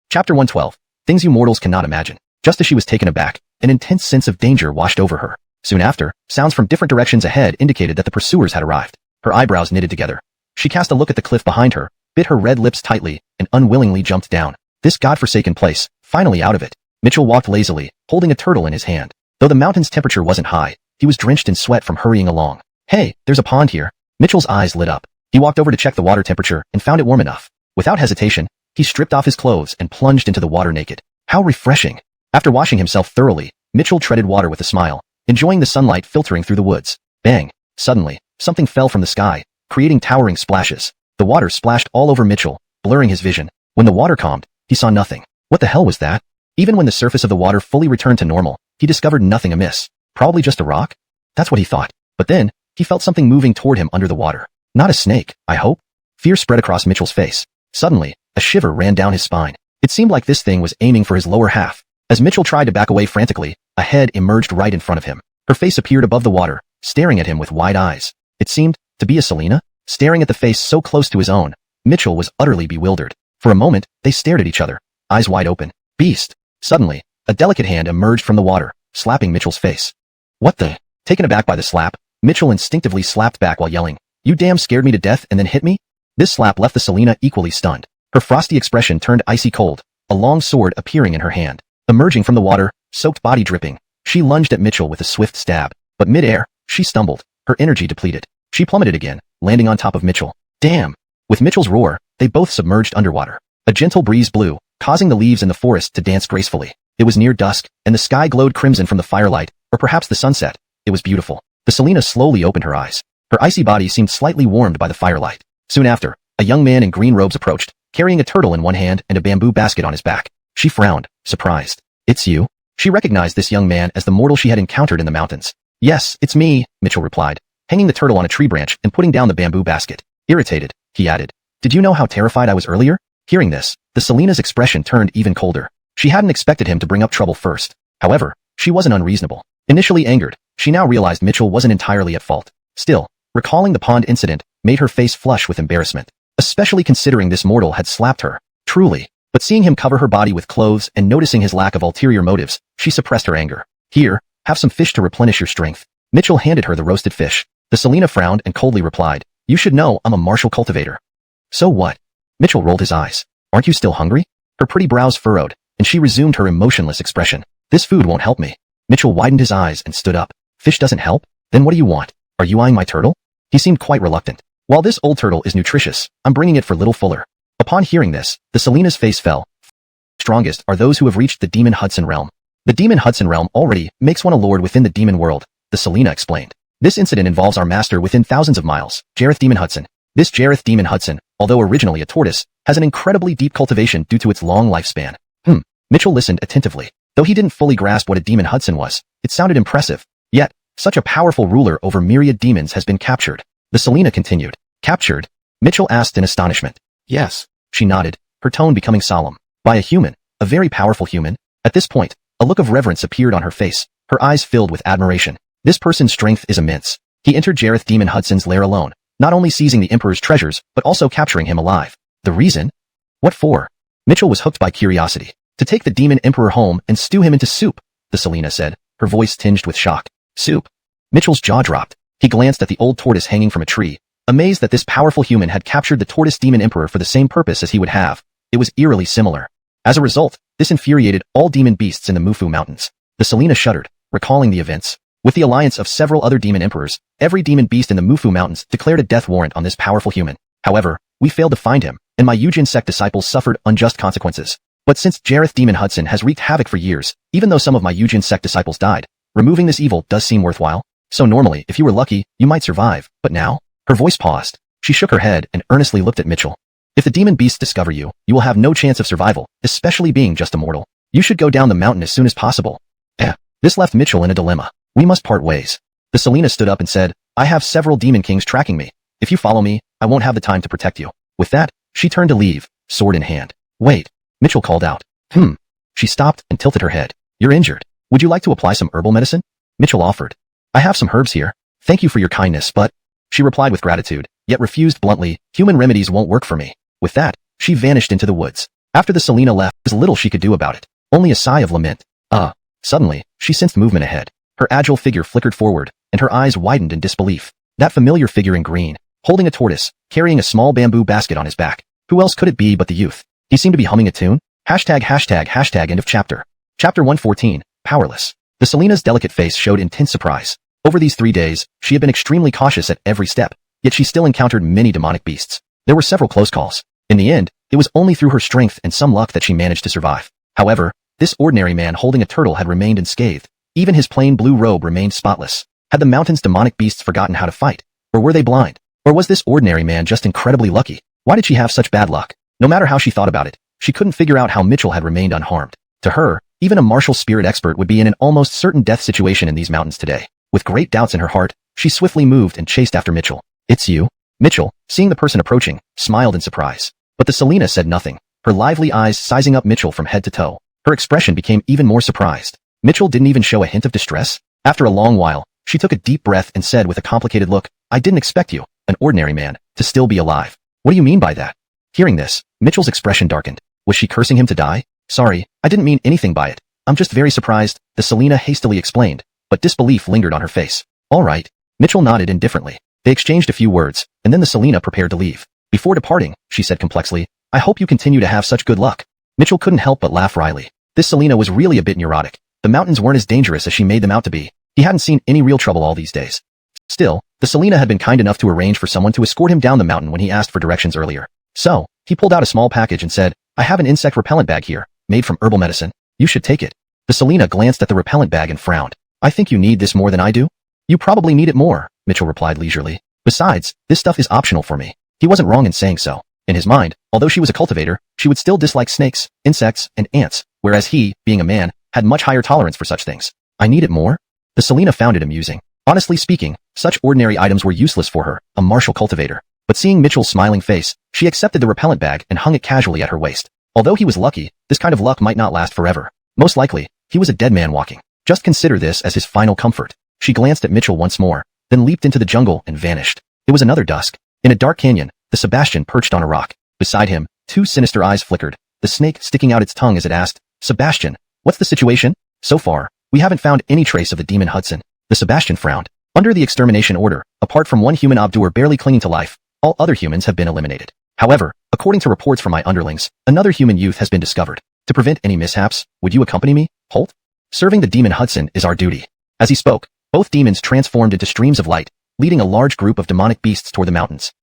S1: Chapter 112. Things you mortals cannot imagine. Just as she was taken aback, an intense sense of danger washed over her. Soon after, sounds from different directions ahead indicated that the pursuers had arrived. Her eyebrows knitted together. She cast a look at the cliff behind her, bit her red lips tightly, and unwillingly jumped down. This godforsaken place, finally out of it. Mitchell walked lazily, holding a turtle in his hand. Though the mountain's temperature wasn't high, he was drenched in sweat from hurrying along. Hey, there's a pond here. Mitchell's eyes lit up. He walked over to check the water temperature and found it warm enough. Without hesitation, he stripped off his clothes and plunged into the water naked. How refreshing. After washing himself thoroughly, Mitchell treaded water with a smile, enjoying the sunlight filtering through the woods. Bang! Suddenly, something fell from the sky, creating towering splashes. The water splashed all over Mitchell, blurring his vision. When the water calmed, he saw nothing. What the hell was that? Even when the surface of the water fully returned to normal, he discovered nothing amiss. Probably just a rock? That's what he thought. But then, he felt something moving toward him under the water. Not a snake, I hope? Fear spread across Mitchell's face. Suddenly, a shiver ran down his spine. It seemed like this thing was aiming for his lower half. As Mitchell tried to back away frantically, a head emerged right in front of him. Her face appeared above the water, staring at him with wide eyes. It seemed to be a Selena. Staring at the face so close to his own, Mitchell was utterly bewildered. For a moment, they stared at each other, eyes wide open. Beast! Suddenly, a delicate hand emerged from the water, slapping Mitchell's face. What the? Taken aback by the slap, Mitchell instinctively slapped back while yelling, "You damn scared me to death and then hit me?" This slap left the Selena equally stunned. Her frosty expression turned icy cold, a long sword appearing in her hand. Emerging from the water, soaked body dripping, she lunged at Mitchell with a swift stab. But mid-air, she stumbled, her energy depleted. She plummeted again, landing on top of Mitchell. Damn! With Mitchell's roar, they both submerged underwater. A gentle breeze blew, causing the leaves in the forest to dance gracefully. It was near dusk, and the sky glowed crimson from the firelight, or perhaps the sunset. It was beautiful. The Selena slowly opened her eyes. Her icy body seemed slightly warmed by the firelight. Soon after, a young man in green robes approached, carrying a turtle in one hand and a bamboo basket on his back. She frowned, surprised. It's you? She recognized this young man as the mortal she had encountered in the mountains. Yes, it's me, Mitchell replied, hanging the turtle on a tree branch and putting down the bamboo basket. Irritated, he added. Did you know how terrified I was earlier? Hearing this, the Selena's expression turned even colder. She hadn't expected him to bring up trouble first. However, she wasn't unreasonable. Initially angered, she now realized Mitchell wasn't entirely at fault. Still, recalling the pond incident made her face flush with embarrassment, especially considering this mortal had slapped her. Truly. But seeing him cover her body with clothes and noticing his lack of ulterior motives, she suppressed her anger. Here, have some fish to replenish your strength. Mitchell handed her the roasted fish. The Selena frowned and coldly replied, You should know I'm a martial cultivator. So what? Mitchell rolled his eyes. Aren't you still hungry? Her pretty brows furrowed, and she resumed her emotionless expression. This food won't help me. Mitchell widened his eyes and stood up. Fish doesn't help? Then what do you want? Are you eyeing my turtle? He seemed quite reluctant. While this old turtle is nutritious, I'm bringing it for little Fuller. Upon hearing this, the Selena's face fell. Strongest are those who have reached the Demon Hudson realm. The Demon Hudson realm already makes one a lord within the demon world, the Selena explained. This incident involves our master within thousands of miles, Jareth Demon Hudson. This Jareth Demon Hudson, although originally a tortoise, has an incredibly deep cultivation due to its long lifespan. Mitchell listened attentively. Though he didn't fully grasp what a Demon Hudson was, it sounded impressive. Yet, such a powerful ruler over myriad demons has been captured. The Selena continued. Captured? Mitchell asked in astonishment. Yes. She nodded, her tone becoming solemn. By a human, a very powerful human. At this point, a look of reverence appeared on her face, her eyes filled with admiration. This person's strength is immense. He entered Jareth Demon Hudson's lair alone, not only seizing the Emperor's treasures, but also capturing him alive. The reason? What for? Mitchell was hooked by curiosity. To take the Demon Emperor home and stew him into soup, the Selena said, her voice tinged with shock. Soup? Mitchell's jaw dropped. He glanced at the old tortoise hanging from a tree, amazed that this powerful human had captured the tortoise Demon Emperor for the same purpose as he would have. It was eerily similar. As a result, this infuriated all demon beasts in the Mufu Mountains. The Selena shuddered, recalling the events. With the alliance of several other demon emperors, every demon beast in the Mufu Mountains declared a death warrant on this powerful human. However, we failed to find him, and my Yujin sect disciples suffered unjust consequences. But since Jareth Demon Hudson has wreaked havoc for years, even though some of my Yujin sect disciples died, removing this evil does seem worthwhile. So normally, if you were lucky, you might survive, but now? Her voice paused. She shook her head and earnestly looked at Mitchell. If the demon beasts discover you, you will have no chance of survival, especially being just a mortal. You should go down the mountain as soon as possible. This left Mitchell in a dilemma. We must part ways. The Selena stood up and said, I have several demon kings tracking me. If you follow me, I won't have the time to protect you. With that, she turned to leave, sword in hand. Wait, Mitchell called out. She stopped and tilted her head. You're injured. Would you like to apply some herbal medicine? Mitchell offered. I have some herbs here. Thank you for your kindness, but... She replied with gratitude, yet refused bluntly, human remedies won't work for me. With that, she vanished into the woods. After the Selena left, there was little she could do about it. Only a sigh of lament. Suddenly, she sensed movement ahead. Her agile figure flickered forward, and her eyes widened in disbelief. That familiar figure in green, holding a tortoise, carrying a small bamboo basket on his back. Who else could it be but the youth? He seemed to be humming a tune. ####end of chapter. Chapter 114, Powerless. The Selena's delicate face showed intense surprise. Over these 3 days, she had been extremely cautious at every step, yet she still encountered many demonic beasts. There were several close calls. In the end, it was only through her strength and some luck that she managed to survive. However, this ordinary man holding a turtle had remained unscathed. Even his plain blue robe remained spotless. Had the mountain's demonic beasts forgotten how to fight? Or were they blind? Or was this ordinary man just incredibly lucky? Why did she have such bad luck? No matter how she thought about it, she couldn't figure out how Mitchell had remained unharmed. To her, even a martial spirit expert would be in an almost certain death situation in these mountains today. With great doubts in her heart, she swiftly moved and chased after Mitchell. It's you? Mitchell, seeing the person approaching, smiled in surprise. But the Selena said nothing, her lively eyes sizing up Mitchell from head to toe. Her expression became even more surprised. Mitchell didn't even show a hint of distress. After a long while, she took a deep breath and said with a complicated look, I didn't expect you, an ordinary man, to still be alive. What do you mean by that? Hearing this, Mitchell's expression darkened. Was she cursing him to die? Sorry, I didn't mean anything by it. I'm just very surprised, the Selena hastily explained, but disbelief lingered on her face. All right. Mitchell nodded indifferently. They exchanged a few words, and then the Selena prepared to leave. Before departing, she said complexly, I hope you continue to have such good luck. Mitchell couldn't help but laugh wryly. This Selena was really a bit neurotic. The mountains weren't as dangerous as she made them out to be. He hadn't seen any real trouble all these days. Still, the Selena had been kind enough to arrange for someone to escort him down the mountain when he asked for directions earlier. So, he pulled out a small package and said, I have an insect repellent bag here, made from herbal medicine. You should take it. The Selena glanced at the repellent bag and frowned. I think you need this more than I do. You probably need it more, Mitchell replied leisurely. Besides, this stuff is optional for me. He wasn't wrong in saying so. In his mind, although she was a cultivator, she would still dislike snakes, insects, and ants, whereas he, being a man, had much higher tolerance for such things. I need it more? The Selena found it amusing. Honestly speaking, such ordinary items were useless for her, a martial cultivator. But seeing Mitchell's smiling face, she accepted the repellent bag and hung it casually at her waist. Although he was lucky, this kind of luck might not last forever. Most likely, he was a dead man walking. Just consider this as his final comfort. She glanced at Mitchell once more, then leaped into the jungle and vanished. It was another dusk. In a dark canyon, the Sebastian perched on a rock. Beside him, two sinister eyes flickered, the snake sticking out its tongue as it asked, Sebastian, what's the situation? So far, we haven't found any trace of the demon Hudson. The Sebastian frowned. Under the extermination order, apart from one human Abdur barely clinging to life, all other humans have been eliminated. However, according to reports from my underlings, another human youth has been discovered. To prevent any mishaps, would you accompany me, Holt? Serving the demon Hudson is our duty. As he spoke, both demons transformed into streams of light, leading a large group of demonic beasts toward the mountains.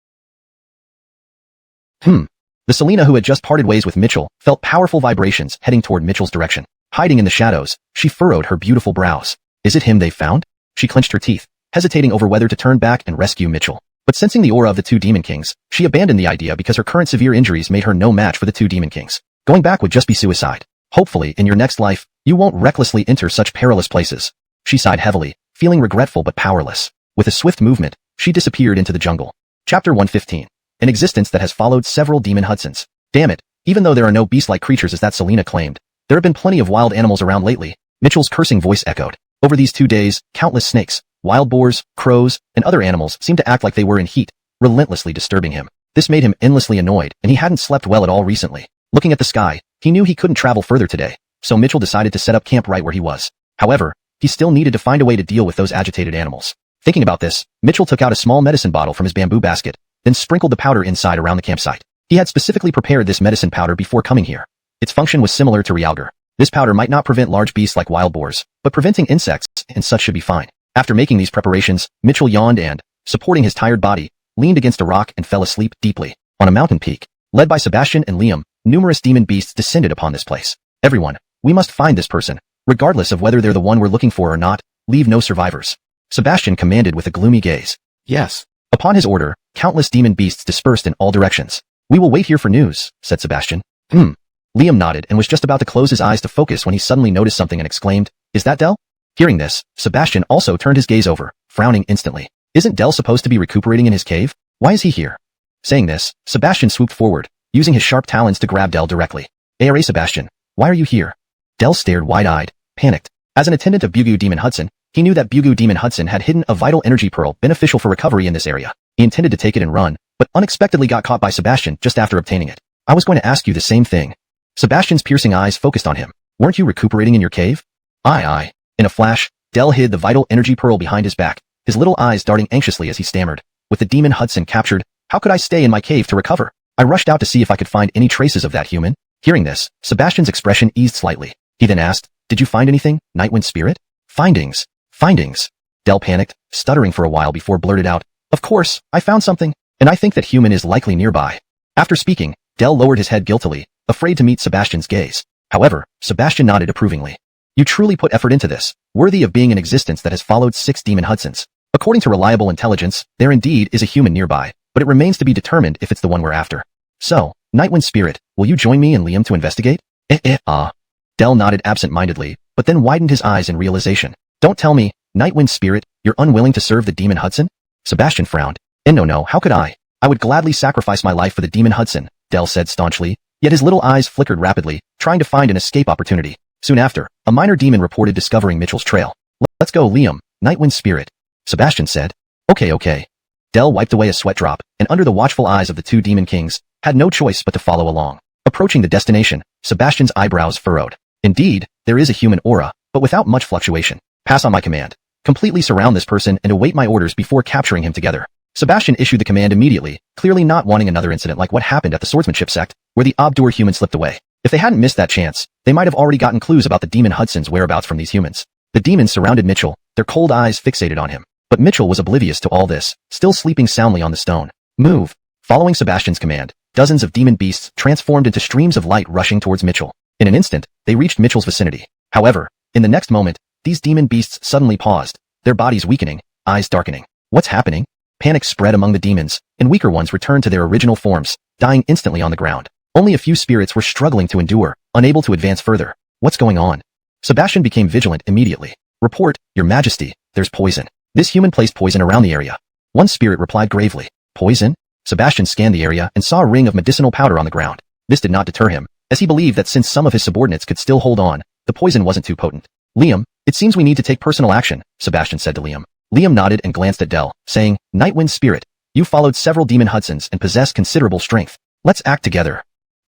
S1: The Selena who had just parted ways with Mitchell felt powerful vibrations heading toward Mitchell's direction. Hiding in the shadows, she furrowed her beautiful brows. Is it him they found? She clenched her teeth, hesitating over whether to turn back and rescue Mitchell. But sensing the aura of the two demon kings, she abandoned the idea because her current severe injuries made her no match for the two demon kings. Going back would just be suicide. Hopefully, in your next life, you won't recklessly enter such perilous places. She sighed heavily, feeling regretful but powerless. With a swift movement, she disappeared into the jungle. Chapter 115. An existence that has followed several demon Hudsons. Damn it, even though there are no beast-like creatures as that Selena claimed, there have been plenty of wild animals around lately. Mitchell's cursing voice echoed. Over these 2 days, countless snakes, wild boars, crows, and other animals seemed to act like they were in heat, relentlessly disturbing him. This made him endlessly annoyed, and he hadn't slept well at all recently. Looking at the sky, he knew he couldn't travel further today, so Mitchell decided to set up camp right where he was. However, he still needed to find a way to deal with those agitated animals. Thinking about this, Mitchell took out a small medicine bottle from his bamboo basket, then sprinkled the powder inside around the campsite. He had specifically prepared this medicine powder before coming here. Its function was similar to realgar. This powder might not prevent large beasts like wild boars, but preventing insects and such should be fine. After making these preparations, Mitchell yawned and, supporting his tired body, leaned against a rock and fell asleep deeply. On a mountain peak, led by Sebastian and Liam, numerous demon beasts descended upon this place. Everyone, we must find this person. Regardless of whether they're the one we're looking for or not, leave no survivors. Sebastian commanded with a gloomy gaze. Yes. Upon his order, countless demon beasts dispersed in all directions. We will wait here for news, said Sebastian. Liam nodded and was just about to close his eyes to focus when he suddenly noticed something and exclaimed, Is that Del? Hearing this, Sebastian also turned his gaze over, frowning instantly. Isn't Del supposed to be recuperating in his cave? Why is he here? Saying this, Sebastian swooped forward, using his sharp talons to grab Del directly. Ara Sebastian, why are you here? Del stared wide-eyed, panicked. As an attendant of Bugu Demon Hudson, he knew that Bugu Demon Hudson had hidden a vital energy pearl beneficial for recovery in this area. He intended to take it and run, but unexpectedly got caught by Sebastian just after obtaining it. I was going to ask you the same thing. Sebastian's piercing eyes focused on him. Weren't you recuperating in your cave? Aye. In a flash, Del hid the vital energy pearl behind his back, his little eyes darting anxiously as he stammered. With the demon Hudson captured, how could I stay in my cave to recover? I rushed out to see if I could find any traces of that human. Hearing this, Sebastian's expression eased slightly. He then asked, Did you find anything, Nightwind Spirit? Findings. Del panicked, stuttering for a while before blurted out, Of course, I found something, and I think that human is likely nearby. After speaking, Del lowered his head guiltily, afraid to meet Sebastian's gaze. However, Sebastian nodded approvingly. You truly put effort into this, worthy of being an existence that has followed 6 demon Hudsons. According to reliable intelligence, there indeed is a human nearby, but it remains to be determined if it's the one we're after. So, Nightwind Spirit, will you join me and Liam to investigate? Del nodded absent-mindedly, but then widened his eyes in realization. Don't tell me, Nightwind Spirit, you're unwilling to serve the demon Hudson? Sebastian frowned. No, how could I? I would gladly sacrifice my life for the demon Hudson, Del said staunchly, yet his little eyes flickered rapidly, trying to find an escape opportunity. Soon after, a minor demon reported discovering Mitchell's trail. Let's go, Liam, Nightwind Spirit, Sebastian said. Okay. Del wiped away a sweat drop, and under the watchful eyes of the 2 demon kings, had no choice but to follow along. Approaching the destination, Sebastian's eyebrows furrowed. Indeed, there is a human aura, but without much fluctuation. Pass on my command. Completely surround this person and await my orders before capturing him together. Sebastian issued the command immediately, clearly not wanting another incident like what happened at the swordsmanship sect, where the Obdur human slipped away. If they hadn't missed that chance, they might have already gotten clues about the demon Hudson's whereabouts from these humans. The demons surrounded Mitchell, their cold eyes fixated on him. But Mitchell was oblivious to all this, still sleeping soundly on the stone. Move. Following Sebastian's command, dozens of demon beasts transformed into streams of light rushing towards Mitchell. In an instant, they reached Mitchell's vicinity. However, in the next moment, these demon beasts suddenly paused, their bodies weakening, eyes darkening. What's happening? Panic spread among the demons, and weaker ones returned to their original forms, dying instantly on the ground. Only a few spirits were struggling to endure, unable to advance further. What's going on? Sebastian became vigilant immediately. Report, Your Majesty, there's poison. This human placed poison around the area. One spirit replied gravely. Poison? Sebastian scanned the area and saw a ring of medicinal powder on the ground. This did not deter him, as he believed that since some of his subordinates could still hold on, the poison wasn't too potent. Liam, it seems we need to take personal action, Sebastian said to Liam. Liam nodded and glanced at Del, saying, Nightwind Spirit, you followed several demon Hudsons and possess considerable strength. Let's act together.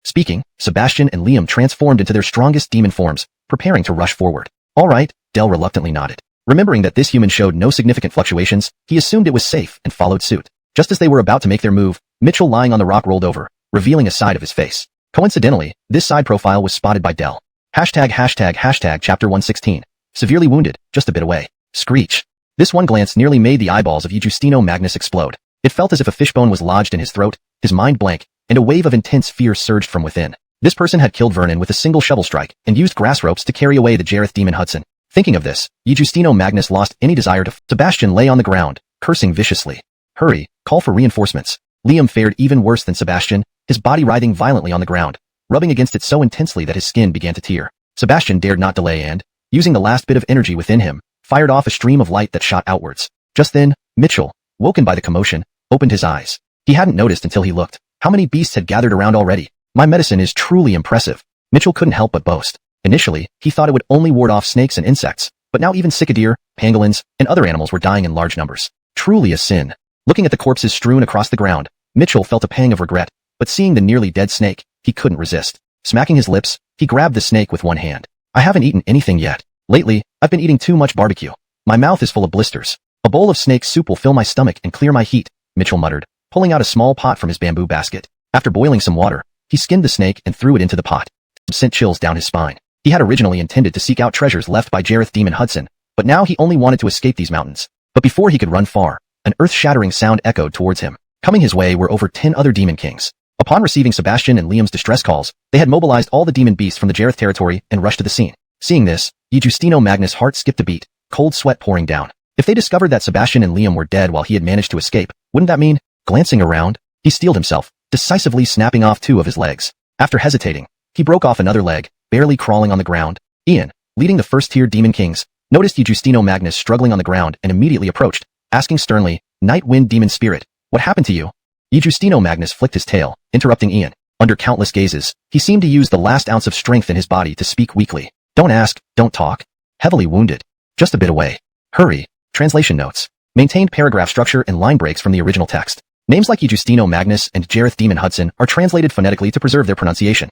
S1: Speaking, Sebastian and Liam transformed into their strongest demon forms, preparing to rush forward. All right, Del reluctantly nodded. Remembering that this human showed no significant fluctuations, he assumed it was safe and followed suit. Just as they were about to make their move, Mitchell lying on the rock rolled over, revealing a side of his face. Coincidentally, this side profile was spotted by Dell. Chapter 116. Severely wounded, just a bit away. Screech. This one glance nearly made the eyeballs of Justino Magnus explode. It felt as if a fishbone was lodged in his throat, his mind blank, and a wave of intense fear surged from within. This person had killed Vernon with a single shovel strike and used grass ropes to carry away the Jareth demon Hudson. Thinking of this, Justino Magnus lost any desire to Sebastian lay on the ground, cursing viciously. Hurry, call for reinforcements. Liam fared even worse than Sebastian, his body writhing violently on the ground, rubbing against it so intensely that his skin began to tear. Sebastian dared not delay and, using the last bit of energy within him, fired off a stream of light that shot outwards. Just then, Mitchell, woken by the commotion, opened his eyes. He hadn't noticed until he looked. How many beasts had gathered around already? My medicine is truly impressive. Mitchell couldn't help but boast. Initially, he thought it would only ward off snakes and insects, but now even cicadere, pangolins, and other animals were dying in large numbers. Truly a sin. Looking at the corpses strewn across the ground, Mitchell felt a pang of regret, but seeing the nearly dead snake, he couldn't resist. Smacking his lips, he grabbed the snake with one hand. I haven't eaten anything yet. Lately, I've been eating too much barbecue. My mouth is full of blisters. A bowl of snake soup will fill my stomach and clear my heat, Mitchell muttered, pulling out a small pot from his bamboo basket. After boiling some water, he skinned the snake and threw it into the pot. It sent chills down his spine. He had originally intended to seek out treasures left by Jareth demon Hudson, but now he only wanted to escape these mountains. But before he could run far, an earth-shattering sound echoed towards him. Coming his way were over 10 other demon kings. Upon receiving Sebastian and Liam's distress calls, they had mobilized all the demon beasts from the Jareth territory and rushed to the scene. Seeing this, Justino Magnus' heart skipped a beat, cold sweat pouring down. If they discovered that Sebastian and Liam were dead while he had managed to escape, wouldn't that mean? Glancing around, he steeled himself, decisively snapping off 2 of his legs. After hesitating, he broke off another leg, barely crawling on the ground. Ian, leading the first-tier demon kings, noticed Justino Magnus struggling on the ground and immediately approached, asking sternly, Night Wind Demon Spirit, what happened to you? Justino Magnus flicked his tail, interrupting Ian. Under countless gazes, he seemed to use the last ounce of strength in his body to speak weakly. Don't ask, don't talk. Heavily wounded. Just a bit away. Hurry. Translation notes. Maintained paragraph structure and line breaks from the original text. Names like Justino Magnus and Jareth demon Hudson are translated phonetically to preserve their pronunciation.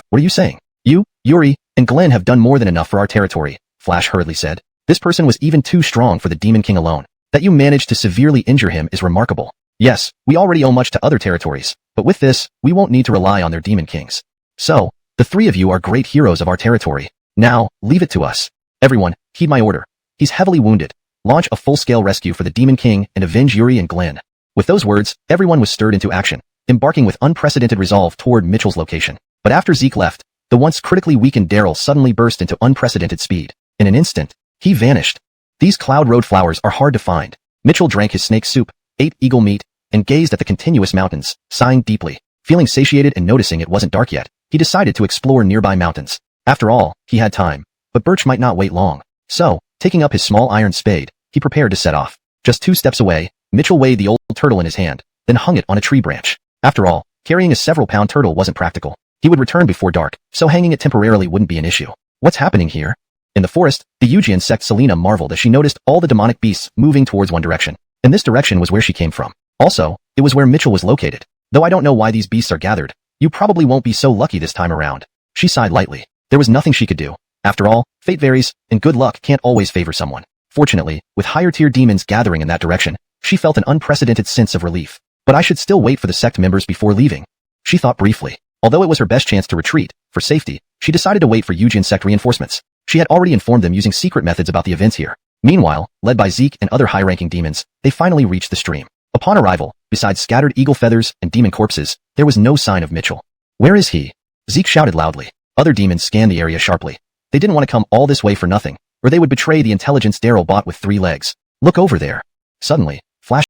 S1: What are you saying? You, Yuri, and Glenn have done more than enough for our territory, Flash hurriedly said. This person was even too strong for the Demon King alone. That you managed to severely injure him is remarkable. Yes, we already owe much to other territories, but with this, we won't need to rely on their Demon Kings. So, the 3 of you are great heroes of our territory. Now, leave it to us. Everyone, heed my order. He's heavily wounded. Launch a full-scale rescue for the Demon King and avenge Yuri and Glenn. With those words, everyone was stirred into action, embarking with unprecedented resolve toward Mitchell's location. But after Zeke left, the once critically weakened Daryl suddenly burst into unprecedented speed. In an instant, he vanished. These Cloud Road flowers are hard to find. Mitchell drank his snake soup, ate eagle meat, and gazed at the continuous mountains, sighing deeply. Feeling satiated and noticing it wasn't dark yet, he decided to explore nearby mountains. After all, he had time, but Birch might not wait long. So, taking up his small iron spade, he prepared to set off. Just 2 steps away, Mitchell weighed the old turtle in his hand, then hung it on a tree branch. After all, carrying a several-pound turtle wasn't practical. He would return before dark, so hanging it temporarily wouldn't be an issue. What's happening here? In the forest, the Eugian sect Selena marveled as she noticed all the demonic beasts moving towards one direction. And this direction was where she came from. Also, it was where Mitchell was located. Though I don't know why these beasts are gathered, you probably won't be so lucky this time around. She sighed lightly. There was nothing she could do. After all, fate varies, and good luck can't always favor someone. Fortunately, with higher-tier demons gathering in that direction, she felt an unprecedented sense of relief. But I should still wait for the sect members before leaving. She thought briefly. Although it was her best chance to retreat, for safety, she decided to wait for Eugian sect reinforcements. She had already informed them using secret methods about the events here. Meanwhile, led by Zeke and other high-ranking demons, they finally reached the stream. Upon arrival, besides scattered eagle feathers and demon corpses, there was no sign of Mitchell. Where is he? Zeke shouted loudly. Other demons scanned the area sharply. They didn't want to come all this way for nothing, or they would betray the intelligence Daryl bought with 3 legs. Look over there. Suddenly, Flash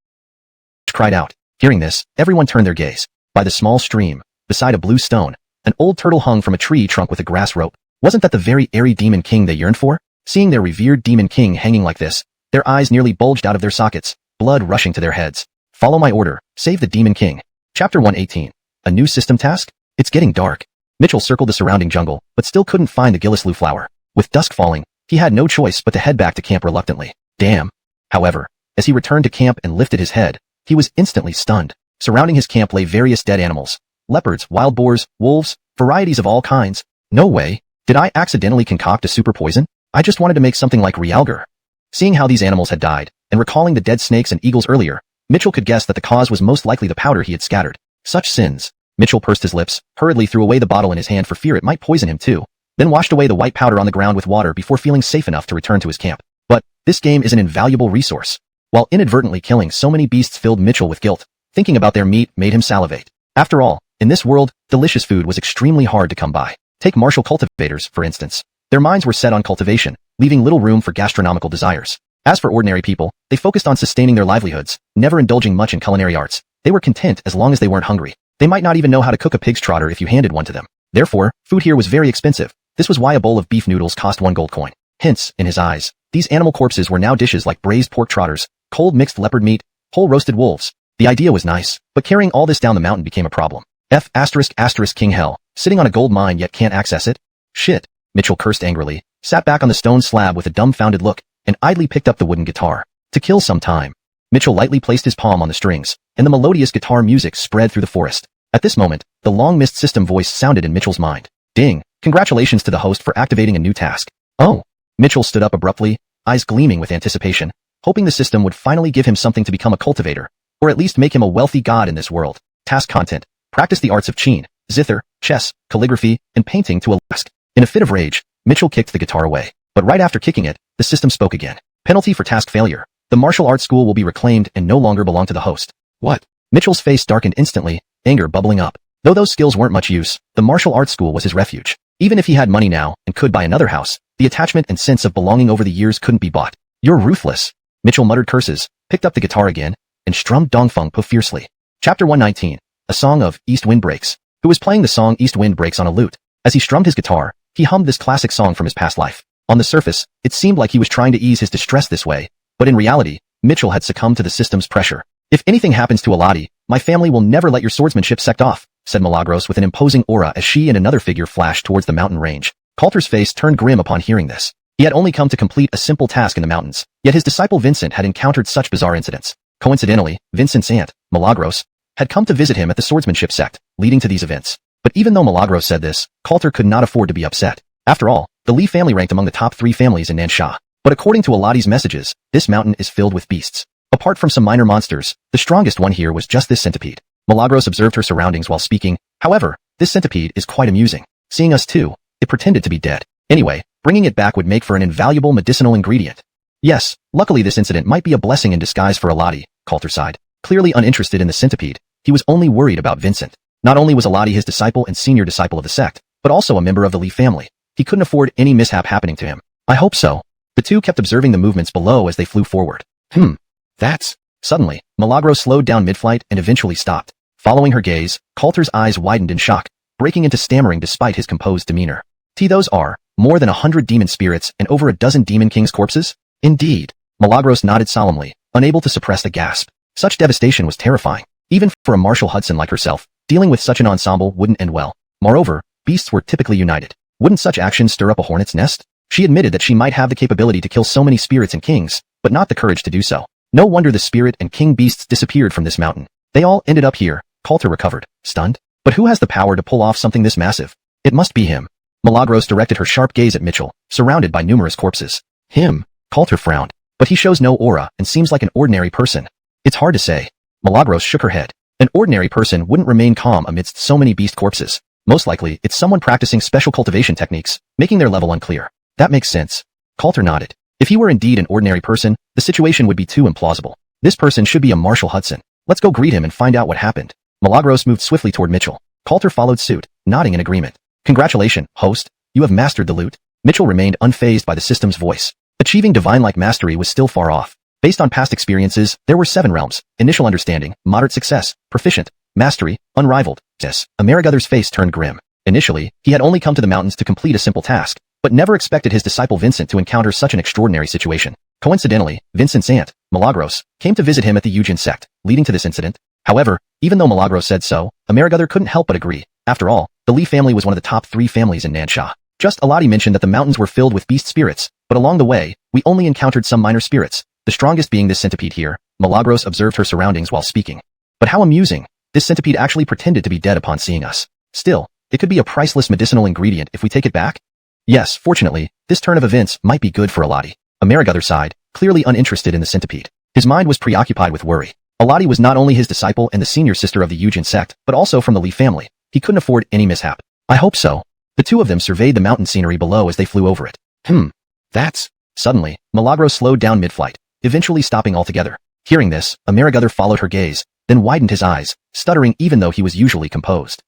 S1: cried out. Hearing this, everyone turned their gaze. By the small stream, beside a blue stone, an old turtle hung from a tree trunk with a grass rope. Wasn't that the very airy Demon King they yearned for? Seeing their revered Demon King hanging like this, their eyes nearly bulged out of their sockets, blood rushing to their heads. Follow my order, save the Demon King. Chapter 118. A new system task? It's getting dark. Mitchell circled the surrounding jungle, but still couldn't find the Gillislew flower. With dusk falling, he had no choice but to head back to camp reluctantly. Damn. However, as he returned to camp and lifted his head, he was instantly stunned. Surrounding his camp lay various dead animals. Leopards, wild boars, wolves, varieties of all kinds. No way. Did I accidentally concoct a super poison? I just wanted to make something like Realgar. Seeing how these animals had died, and recalling the dead snakes and eagles earlier, Mitchell could guess that the cause was most likely the powder he had scattered. Such sins. Mitchell pursed his lips, hurriedly threw away the bottle in his hand for fear it might poison him too, then washed away the white powder on the ground with water before feeling safe enough to return to his camp. But this game is an invaluable resource. While inadvertently killing so many beasts filled Mitchell with guilt, thinking about their meat made him salivate. After all, in this world, delicious food was extremely hard to come by. Take martial cultivators, for instance. Their minds were set on cultivation, leaving little room for gastronomical desires. As for ordinary people, they focused on sustaining their livelihoods, never indulging much in culinary arts. They were content as long as they weren't hungry. They might not even know how to cook a pig's trotter if you handed one to them. Therefore, food here was very expensive. This was why a bowl of beef noodles cost 1 gold coin. Hence, in his eyes, these animal corpses were now dishes like braised pork trotters, cold mixed leopard meat, whole roasted wolves. The idea was nice, but carrying all this down the mountain became a problem. King hell, sitting on a gold mine yet can't access it? Shit, Mitchell cursed angrily, sat back on the stone slab with a dumbfounded look, and idly picked up the wooden guitar. To kill some time. Mitchell lightly placed his palm on the strings, and the melodious guitar music spread through the forest. At this moment, the long missed system voice sounded in Mitchell's mind. Ding, congratulations to the host for activating a new task. Oh. Mitchell stood up abruptly, eyes gleaming with anticipation, hoping the system would finally give him something to become a cultivator, or at least make him a wealthy god in this world. Task content. Practice the arts of qin, zither, chess, calligraphy, and painting to a task. In a fit of rage, Mitchell kicked the guitar away. But right after kicking it, the system spoke again. Penalty for task failure. The martial arts school will be reclaimed and no longer belong to the host. What? Mitchell's face darkened instantly, anger bubbling up. Though those skills weren't much use, the martial arts school was his refuge. Even if he had money now and could buy another house, the attachment and sense of belonging over the years couldn't be bought. You're ruthless. Mitchell muttered curses, picked up the guitar again, and strummed Dongfeng Po fiercely. Chapter 119. A song of East Wind Breaks. Who was playing the song East Wind Breaks on a lute? As he strummed his guitar, he hummed this classic song from his past life. On the surface, it seemed like he was trying to ease his distress this way, but in reality, Mitchell had succumbed to the system's pressure. If anything happens to Alati, my family will never let your swordsmanship sect off, said Milagros with an imposing aura as she and another figure flashed towards the mountain range. Coulter's face turned grim upon hearing this. He had only come to complete a simple task in the mountains, yet his disciple Vincent had encountered such bizarre incidents. Coincidentally, Vincent's aunt, Milagros, had come to visit him at the swordsmanship sect, leading to these events. But even though Milagros said this, Coulter could not afford to be upset. After all, the Li family ranked among the top 3 families in Nansha. But according to Alati's messages, this mountain is filled with beasts. Apart from some minor monsters, the strongest one here was just this centipede. Milagros observed her surroundings while speaking. However, this centipede is quite amusing. Seeing us too, it pretended to be dead. Anyway, bringing it back would make for an invaluable medicinal ingredient. Yes, luckily this incident might be a blessing in disguise for Alati, Coulter sighed. Clearly uninterested in the centipede, he was only worried about Vincent. Not only was Alati his disciple and senior disciple of the sect, but also a member of the Li family. He couldn't afford any mishap happening to him. I hope so. The two kept observing the movements below as they flew forward. That's... Suddenly, Milagros slowed down mid-flight and eventually stopped. Following her gaze, Coulter's eyes widened in shock, breaking into stammering despite his composed demeanor. Those are more than 100 demon spirits and over a dozen demon kings' corpses? Indeed. Milagros nodded solemnly, unable to suppress a gasp. Such devastation was terrifying. Even for a Marshall Hudson like herself, dealing with such an ensemble wouldn't end well. Moreover, beasts were typically united. Wouldn't such actions stir up a hornet's nest? She admitted that she might have the capability to kill so many spirits and kings, but not the courage to do so. No wonder the spirit and king beasts disappeared from this mountain. They all ended up here. Coulter recovered, stunned. But who has the power to pull off something this massive? It must be him. Milagros directed her sharp gaze at Mitchell, surrounded by numerous corpses. Him? Coulter frowned. But he shows no aura and seems like an ordinary person. It's hard to say. Milagros shook her head. An ordinary person wouldn't remain calm amidst so many beast corpses. Most likely, it's someone practicing special cultivation techniques, making their level unclear. That makes sense. Coulter nodded. If he were indeed an ordinary person, the situation would be too implausible. This person should be a Marshall Hudson. Let's go greet him and find out what happened. Milagros moved swiftly toward Mitchell. Coulter followed suit, nodding in agreement. Congratulations, host. You have mastered the lute. Mitchell remained unfazed by the system's voice. Achieving divine-like mastery was still far off. Based on past experiences, there were 7 realms: initial understanding, moderate success, proficient, mastery, unrivaled. Amerigother's face turned grim. Initially, he had only come to the mountains to complete a simple task, but never expected his disciple Vincent to encounter such an extraordinary situation. Coincidentally, Vincent's aunt, Milagros, came to visit him at the Eugen sect, leading to this incident. However, even though Milagros said so, Amerigother couldn't help but agree. After all, the Li family was one of the top 3 families in Nansha. Just Alati mentioned that the mountains were filled with beast spirits, but along the way, we only encountered some minor spirits, the strongest being this centipede here. Milagros observed her surroundings while speaking. But how amusing. This centipede actually pretended to be dead upon seeing us. Still, it could be a priceless medicinal ingredient if we take it back? Yes, fortunately, this turn of events might be good for Alati. Amerigother sighed, clearly uninterested in the centipede. His mind was preoccupied with worry. Aladi was not only his disciple and the senior sister of the Yujin sect, but also from the Li family. He couldn't afford any mishap. I hope so. The two of them surveyed the mountain scenery below as they flew over it. That's... Suddenly, Milagros slowed down mid-flight, eventually stopping altogether. Hearing this, Amerigother followed her gaze, then widened his eyes, stuttering even though he was usually composed.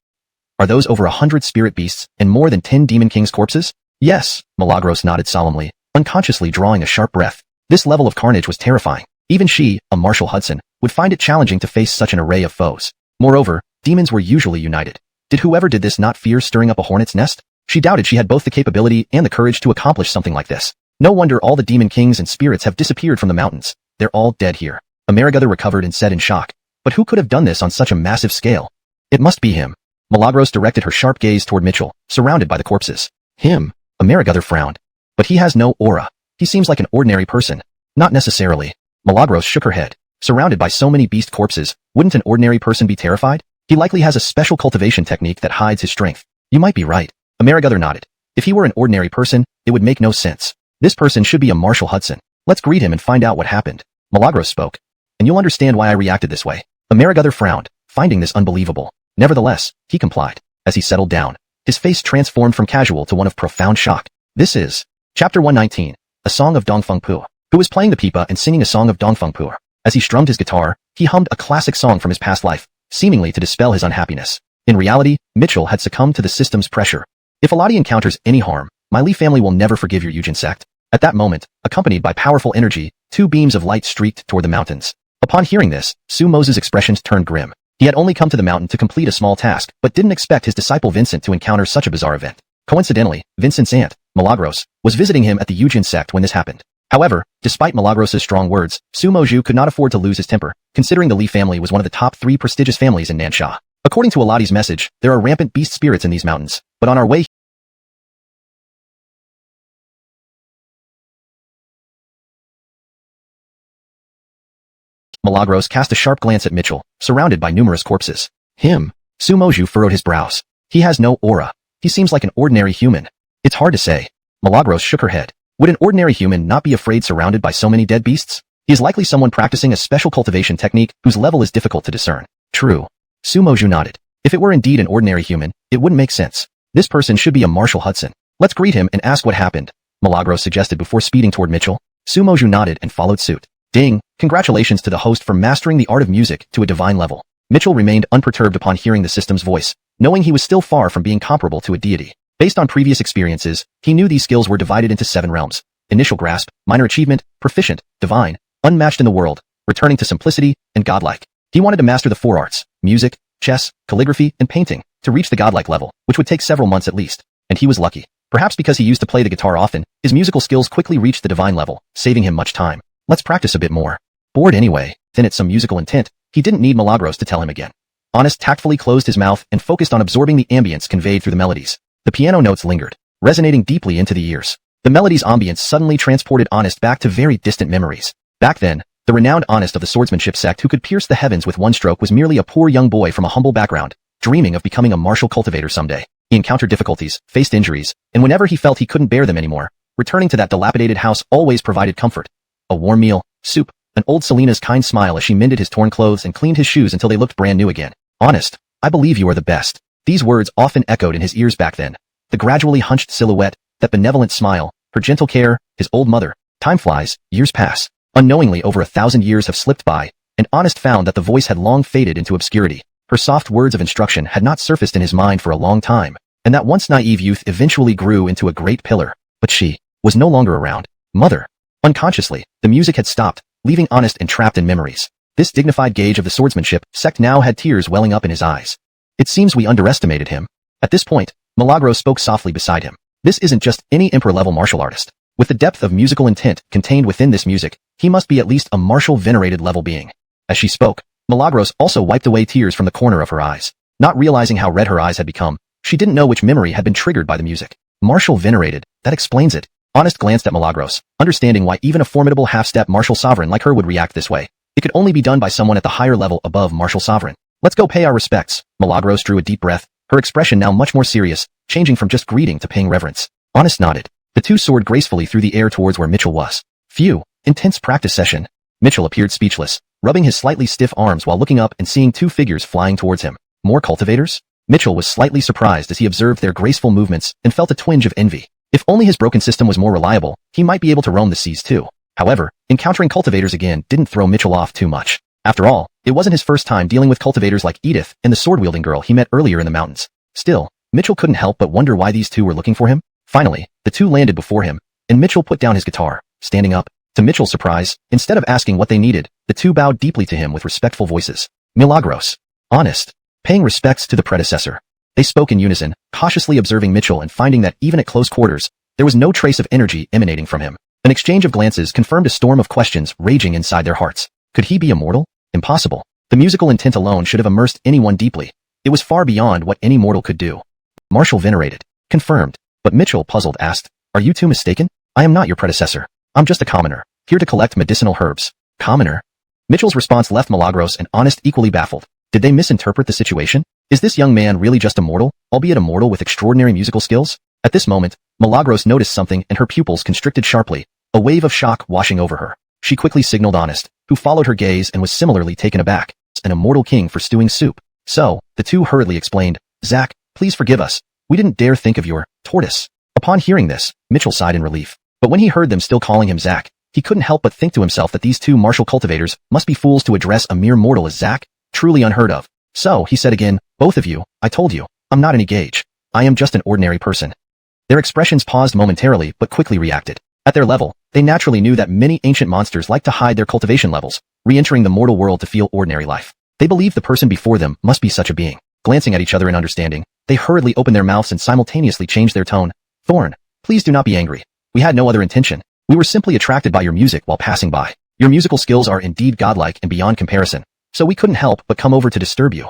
S1: Are those over 100 spirit beasts and more than 10 demon kings' corpses? Yes, Milagros nodded solemnly, unconsciously drawing a sharp breath. This level of carnage was terrifying. Even she, a Marshal Hudson, would find it challenging to face such an array of foes. Moreover, demons were usually united. Did whoever did this not fear stirring up a hornet's nest? She doubted she had both the capability and the courage to accomplish something like this. No wonder all the demon kings and spirits have disappeared from the mountains. They're all dead here. Amerigother recovered and said in shock. But who could have done this on such a massive scale? It must be him. Milagros directed her sharp gaze toward Mitchell, surrounded by the corpses. Him? Amerigother frowned. But he has no aura. He seems like an ordinary person. Not necessarily. Milagros shook her head. Surrounded by so many beast corpses, wouldn't an ordinary person be terrified? He likely has a special cultivation technique that hides his strength. You might be right. Amerigother nodded. If he were an ordinary person, it would make no sense. This person should be a Marshal Hudson. Let's greet him and find out what happened. Milagros spoke. And you'll understand why I reacted this way. Amerigother frowned, finding this unbelievable. Nevertheless, he complied. As he settled down, his face transformed from casual to one of profound shock. This is Chapter 119, A Song of Dongfeng, who was playing the pipa and singing a song of Dongfeng. As he strummed his guitar, he hummed a classic song from his past life, seemingly to dispel his unhappiness. In reality, Mitchell had succumbed to the system's pressure. If Aladi encounters any harm, my Li family will never forgive your Yujin sect. At that moment, accompanied by powerful energy, two beams of light streaked toward the mountains. Upon hearing this, Su Mose's expressions turned grim. He had only come to the mountain to complete a small task, but didn't expect his disciple Vincent to encounter such a bizarre event. Coincidentally, Vincent's aunt, Milagros, was visiting him at the Yujin sect when this happened. However, despite Milagros' strong words, Su Moju could not afford to lose his temper, considering the Li family was one of the top 3 prestigious families in Nansha. According to Aladi's message, there are rampant beast spirits in these mountains, but on our way Milagros cast a sharp glance at Mitchell, surrounded by numerous corpses. Him? Su Moju furrowed his brows. He has no aura. He seems like an ordinary human. It's hard to say. Milagros shook her head. Would an ordinary human not be afraid surrounded by so many dead beasts? He is likely someone practicing a special cultivation technique whose level is difficult to discern. True. Su Moju nodded. If it were indeed an ordinary human, it wouldn't make sense. This person should be a Marshal Hudson. Let's greet him and ask what happened, Milagros suggested before speeding toward Mitchell. Su Moju nodded and followed suit. Ding! Congratulations to the host for mastering the art of music to a divine level. Mitchell remained unperturbed upon hearing the system's voice, knowing he was still far from being comparable to a deity. Based on previous experiences, he knew these skills were divided into 7 realms. Initial grasp, minor achievement, proficient, divine, unmatched in the world, returning to simplicity, and godlike. He wanted to master the 4 arts, music, chess, calligraphy, and painting, to reach the godlike level, which would take several months at least. And he was lucky. Perhaps because he used to play the guitar often, his musical skills quickly reached the divine level, saving him much time. Let's practice a bit more. Bored anyway, then at some musical intent, he didn't need Milagros to tell him again. Honest tactfully closed his mouth and focused on absorbing the ambience conveyed through the melodies. The piano notes lingered, resonating deeply into the ears. The melody's ambience suddenly transported Honest back to very distant memories. Back then, the renowned Honest of the swordsmanship sect who could pierce the heavens with one stroke was merely a poor young boy from a humble background, dreaming of becoming a martial cultivator someday. He encountered difficulties, faced injuries, and whenever he felt he couldn't bear them anymore, returning to that dilapidated house always provided comfort. A warm meal, soup, and old Selena's kind smile as she mended his torn clothes and cleaned his shoes until they looked brand new again. Honest, I believe you are the best. These words often echoed in his ears back then. The gradually hunched silhouette, that benevolent smile, her gentle care, his old mother. Time flies, years pass. Unknowingly over 1,000 years have slipped by, and Honest found that the voice had long faded into obscurity. Her soft words of instruction had not surfaced in his mind for a long time, and that once naive youth eventually grew into a great pillar. But she was no longer around. Mother. Unconsciously, the music had stopped, leaving Honest entrapped in memories. This dignified gauge of the swordsmanship sect now had tears welling up in his eyes. It seems we underestimated him. At this point, Milagros spoke softly beside him. This isn't just any emperor-level martial artist. With the depth of musical intent contained within this music, he must be at least a martial venerated level being. As she spoke, Milagros also wiped away tears from the corner of her eyes. Not realizing how red her eyes had become, she didn't know which memory had been triggered by the music. Martial venerated, that explains it. Honest glanced at Milagros, understanding why even a formidable half-step martial sovereign like her would react this way. It could only be done by someone at the higher level above martial sovereign. Let's go pay our respects. Milagros drew a deep breath, her expression now much more serious, changing from just greeting to paying reverence. Honest nodded. The two soared gracefully through the air towards where Mitchell was. Phew, intense practice session. Mitchell appeared speechless, rubbing his slightly stiff arms while looking up and seeing two figures flying towards him. More cultivators? Mitchell was slightly surprised as he observed their graceful movements and felt a twinge of envy. If only his broken system was more reliable, he might be able to roam the seas too. However, encountering cultivators again didn't throw Mitchell off too much. After all, it wasn't his first time dealing with cultivators like Edith and the sword-wielding girl he met earlier in the mountains. Still, Mitchell couldn't help but wonder why these two were looking for him. Finally, the two landed before him, and Mitchell put down his guitar, standing up. To Mitchell's surprise, instead of asking what they needed, the two bowed deeply to him with respectful voices. Milagros. Honest. Paying respects to the predecessor. They spoke in unison, cautiously observing Mitchell and finding that even at close quarters, there was no trace of energy emanating from him. An exchange of glances confirmed a storm of questions raging inside their hearts. Could he be immortal? Impossible. The musical intent alone should have immersed anyone deeply. It was far beyond what any mortal could do. Marshall venerated. Confirmed. But Mitchell, puzzled, asked, "Are you two mistaken? I am not your predecessor. I'm just a commoner, here to collect medicinal herbs." Commoner? Mitchell's response left Milagros and Honest equally baffled. Did they misinterpret the situation? Is this young man really just a mortal, albeit a mortal with extraordinary musical skills? At this moment, Milagros noticed something and her pupils constricted sharply, a wave of shock washing over her. She quickly signaled Honest, who followed her gaze and was similarly taken aback. An immortal king for stewing soup. So, the two hurriedly explained, "Zach, please forgive us. We didn't dare think of your tortoise." Upon hearing this, Mitchell sighed in relief. But when he heard them still calling him Zach, he couldn't help but think to himself that these two martial cultivators must be fools to address a mere mortal as Zach. Truly unheard of. So, he said again, "Both of you, I told you, I'm not any gauge. I am just an ordinary person." Their expressions paused momentarily but quickly reacted. At their level, they naturally knew that many ancient monsters like to hide their cultivation levels, re-entering the mortal world to feel ordinary life. They believed the person before them must be such a being. Glancing at each other in understanding, they hurriedly opened their mouths and simultaneously changed their tone. "Thorn, please do not be angry. We had no other intention. We were simply attracted by your music while passing by. Your musical skills are indeed godlike and beyond comparison, so we couldn't help but come over to disturb you."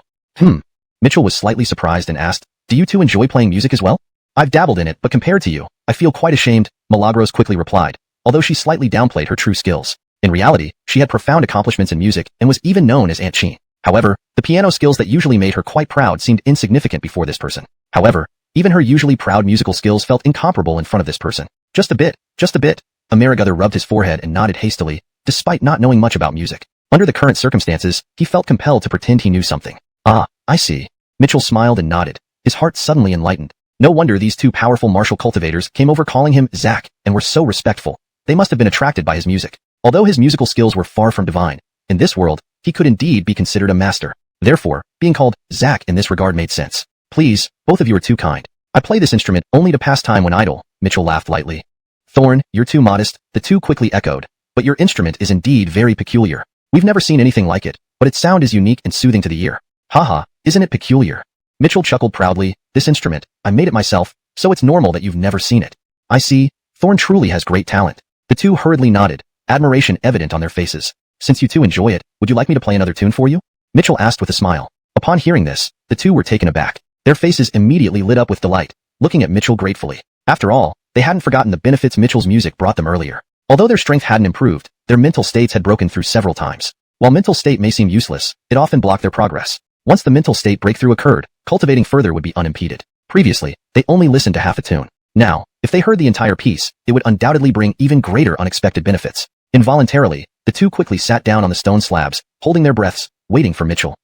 S1: Mitchell was slightly surprised and asked, "Do you two enjoy playing music as well?" "I've dabbled in it, but compared to you, I feel quite ashamed," Milagros quickly replied, although she slightly downplayed her true skills. In reality, she had profound accomplishments in music and was even known as Aunt Chi. However, the piano skills that usually made her quite proud seemed insignificant before this person. However, even her usually proud musical skills felt incomparable in front of this person. Just a bit. Amerigother rubbed his forehead and nodded hastily, despite not knowing much about music. Under the current circumstances, he felt compelled to pretend he knew something. "Ah, I see." Mitchell smiled and nodded, his heart suddenly enlightened. No wonder these two powerful martial cultivators came over calling him Zach and were so respectful. They must have been attracted by his music. Although his musical skills were far from divine, in this world, he could indeed be considered a master. Therefore, being called Zach in this regard made sense. "Please, both of you are too kind. I play this instrument only to pass time when idle," Mitchell laughed lightly. "Thorn, you're too modest," the two quickly echoed. "But your instrument is indeed very peculiar. We've never seen anything like it, but its sound is unique and soothing to the ear." "Haha, isn't it peculiar?" Mitchell chuckled proudly. "This instrument, I made it myself, so it's normal that you've never seen it." "I see. Thorn truly has great talent." The two hurriedly nodded, admiration evident on their faces. "Since you two enjoy it, would you like me to play another tune for you?" Mitchell asked with a smile. Upon hearing this, the two were taken aback. Their faces immediately lit up with delight, looking at Mitchell gratefully. After all, they hadn't forgotten the benefits Mitchell's music brought them earlier. Although their strength hadn't improved, their mental states had broken through several times. While mental state may seem useless, it often blocked their progress. Once the mental state breakthrough occurred, cultivating further would be unimpeded. Previously, they only listened to half a tune. Now, if they heard the entire piece, it would undoubtedly bring even greater unexpected benefits. Involuntarily, the two quickly sat down on the stone slabs, holding their breaths, waiting for Mitchell.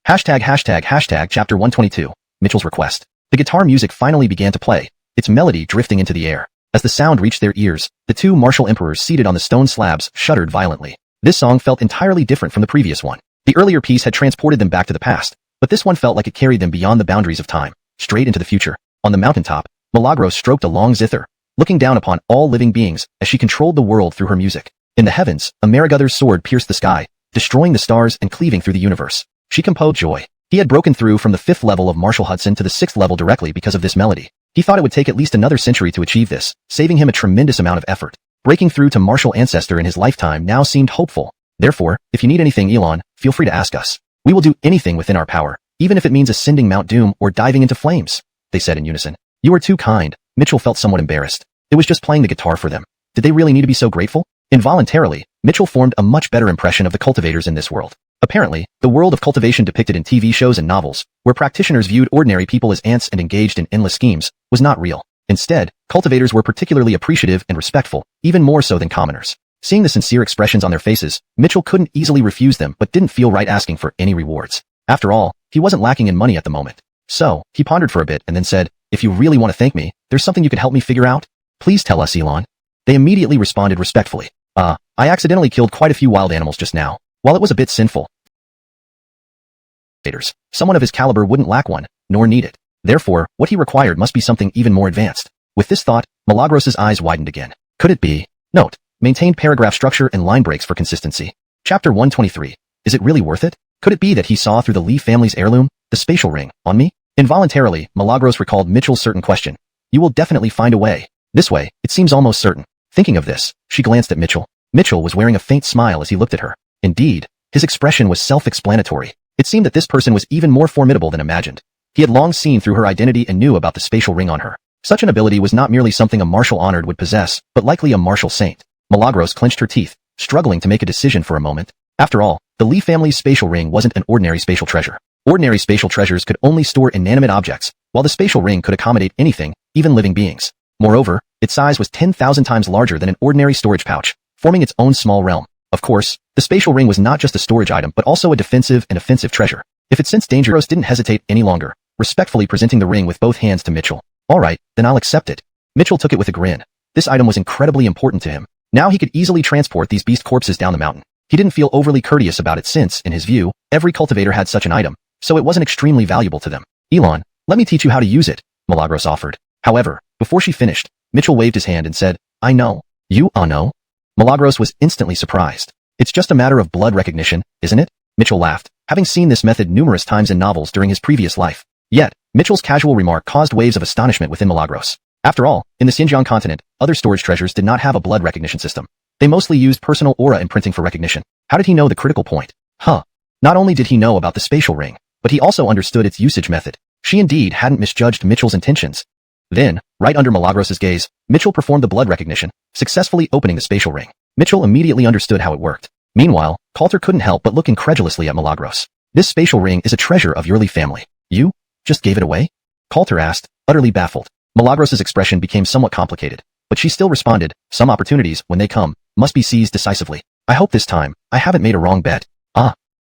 S1: ##### Chapter 122, Mitchell's request. The guitar music finally began to play, its melody drifting into the air. As the sound reached their ears, the two martial emperors seated on the stone slabs shuddered violently. This song felt entirely different from the previous one. The earlier piece had transported them back to the past, but this one felt like it carried them beyond the boundaries of time, straight into the future. On the mountaintop, Milagros stroked a long zither, looking down upon all living beings as she controlled the world through her music. In the heavens, Amerigother's sword pierced the sky, destroying the stars and cleaving through the universe. She composed joy. He had broken through from the 5th level of Marshall Hudson to the 6th level directly because of this melody. He thought it would take at least another century to achieve this, saving him a tremendous amount of effort. Breaking through to Martial Ancestor in his lifetime now seemed hopeful. Therefore, if you need anything, Elon, feel free to ask us. We will do anything within our power, even if it means ascending Mount Doom or diving into flames, they said in unison. You are too kind. Mitchell felt somewhat embarrassed. It was just playing the guitar for them. Did they really need to be so grateful? Involuntarily, Mitchell formed a much better impression of the cultivators in this world. Apparently, the world of cultivation depicted in TV shows and novels, where practitioners viewed ordinary people as ants and engaged in endless schemes, was not real. Instead, cultivators were particularly appreciative and respectful, even more so than commoners. Seeing the sincere expressions on their faces, Mitchell couldn't easily refuse them but didn't feel right asking for any rewards. After all, he wasn't lacking in money at the moment. So, he pondered for a bit and then said, "If you really want to thank me, there's something you could help me figure out? Please tell us, Elon." They immediately responded respectfully. I accidentally killed quite a few wild animals just now. While it was a bit sinful, someone of his caliber wouldn't lack one, nor need it. Therefore, what he required must be something even more advanced. With this thought, Milagros' eyes widened again. Could it be? Note: maintained paragraph structure and line breaks for consistency. Chapter 123. Is it really worth it? Could it be that he saw through the Lee family's heirloom, the spatial ring, on me? Involuntarily, Milagros recalled Mitchell's certain question. You will definitely find a way. This way, it seems almost certain. Thinking of this, she glanced at Mitchell. Mitchell was wearing a faint smile as he looked at her. Indeed, his expression was self-explanatory. It seemed that this person was even more formidable than imagined. He had long seen through her identity and knew about the spatial ring on her. Such an ability was not merely something a martial honored would possess, but likely a martial saint. Milagros clenched her teeth, struggling to make a decision for a moment. After all, the Lee family's spatial ring wasn't an ordinary spatial treasure. Ordinary spatial treasures could only store inanimate objects, while the spatial ring could accommodate anything, even living beings. Moreover, its size was 10,000 times larger than an ordinary storage pouch, forming its own small realm. Of course, the spatial ring was not just a storage item but also a defensive and offensive treasure. If it sensed danger, Rose didn't hesitate any longer, respectfully presenting the ring with both hands to Mitchell. All right, then I'll accept it. Mitchell took it with a grin. This item was incredibly important to him. Now he could easily transport these beast corpses down the mountain. He didn't feel overly courteous about it since, in his view, every cultivator had such an item, so it wasn't extremely valuable to them. Elon, let me teach you how to use it, Milagros offered. However, before she finished, Mitchell waved his hand and said, I know. You know? Milagros was instantly surprised. It's just a matter of blood recognition, isn't it? Mitchell laughed, having seen this method numerous times in novels during his previous life. Yet, Mitchell's casual remark caused waves of astonishment within Milagros. After all, in the Xinjiang continent, other storage treasures did not have a blood recognition system. They mostly used personal aura imprinting for recognition. How did he know the critical point? Not only did he know about the spatial ring, but he also understood its usage method. She indeed hadn't misjudged Mitchell's intentions. Then, right under Milagros' gaze, Mitchell performed the blood recognition, successfully opening the spatial ring. Mitchell immediately understood how it worked. Meanwhile, Coulter couldn't help but look incredulously at Milagros. This spatial ring is a treasure of your Lee family. You just gave it away? Coulter asked, utterly baffled. Milagros' expression became somewhat complicated, but she still responded, some opportunities, when they come, must be seized decisively. I hope this time, I haven't made a wrong bet.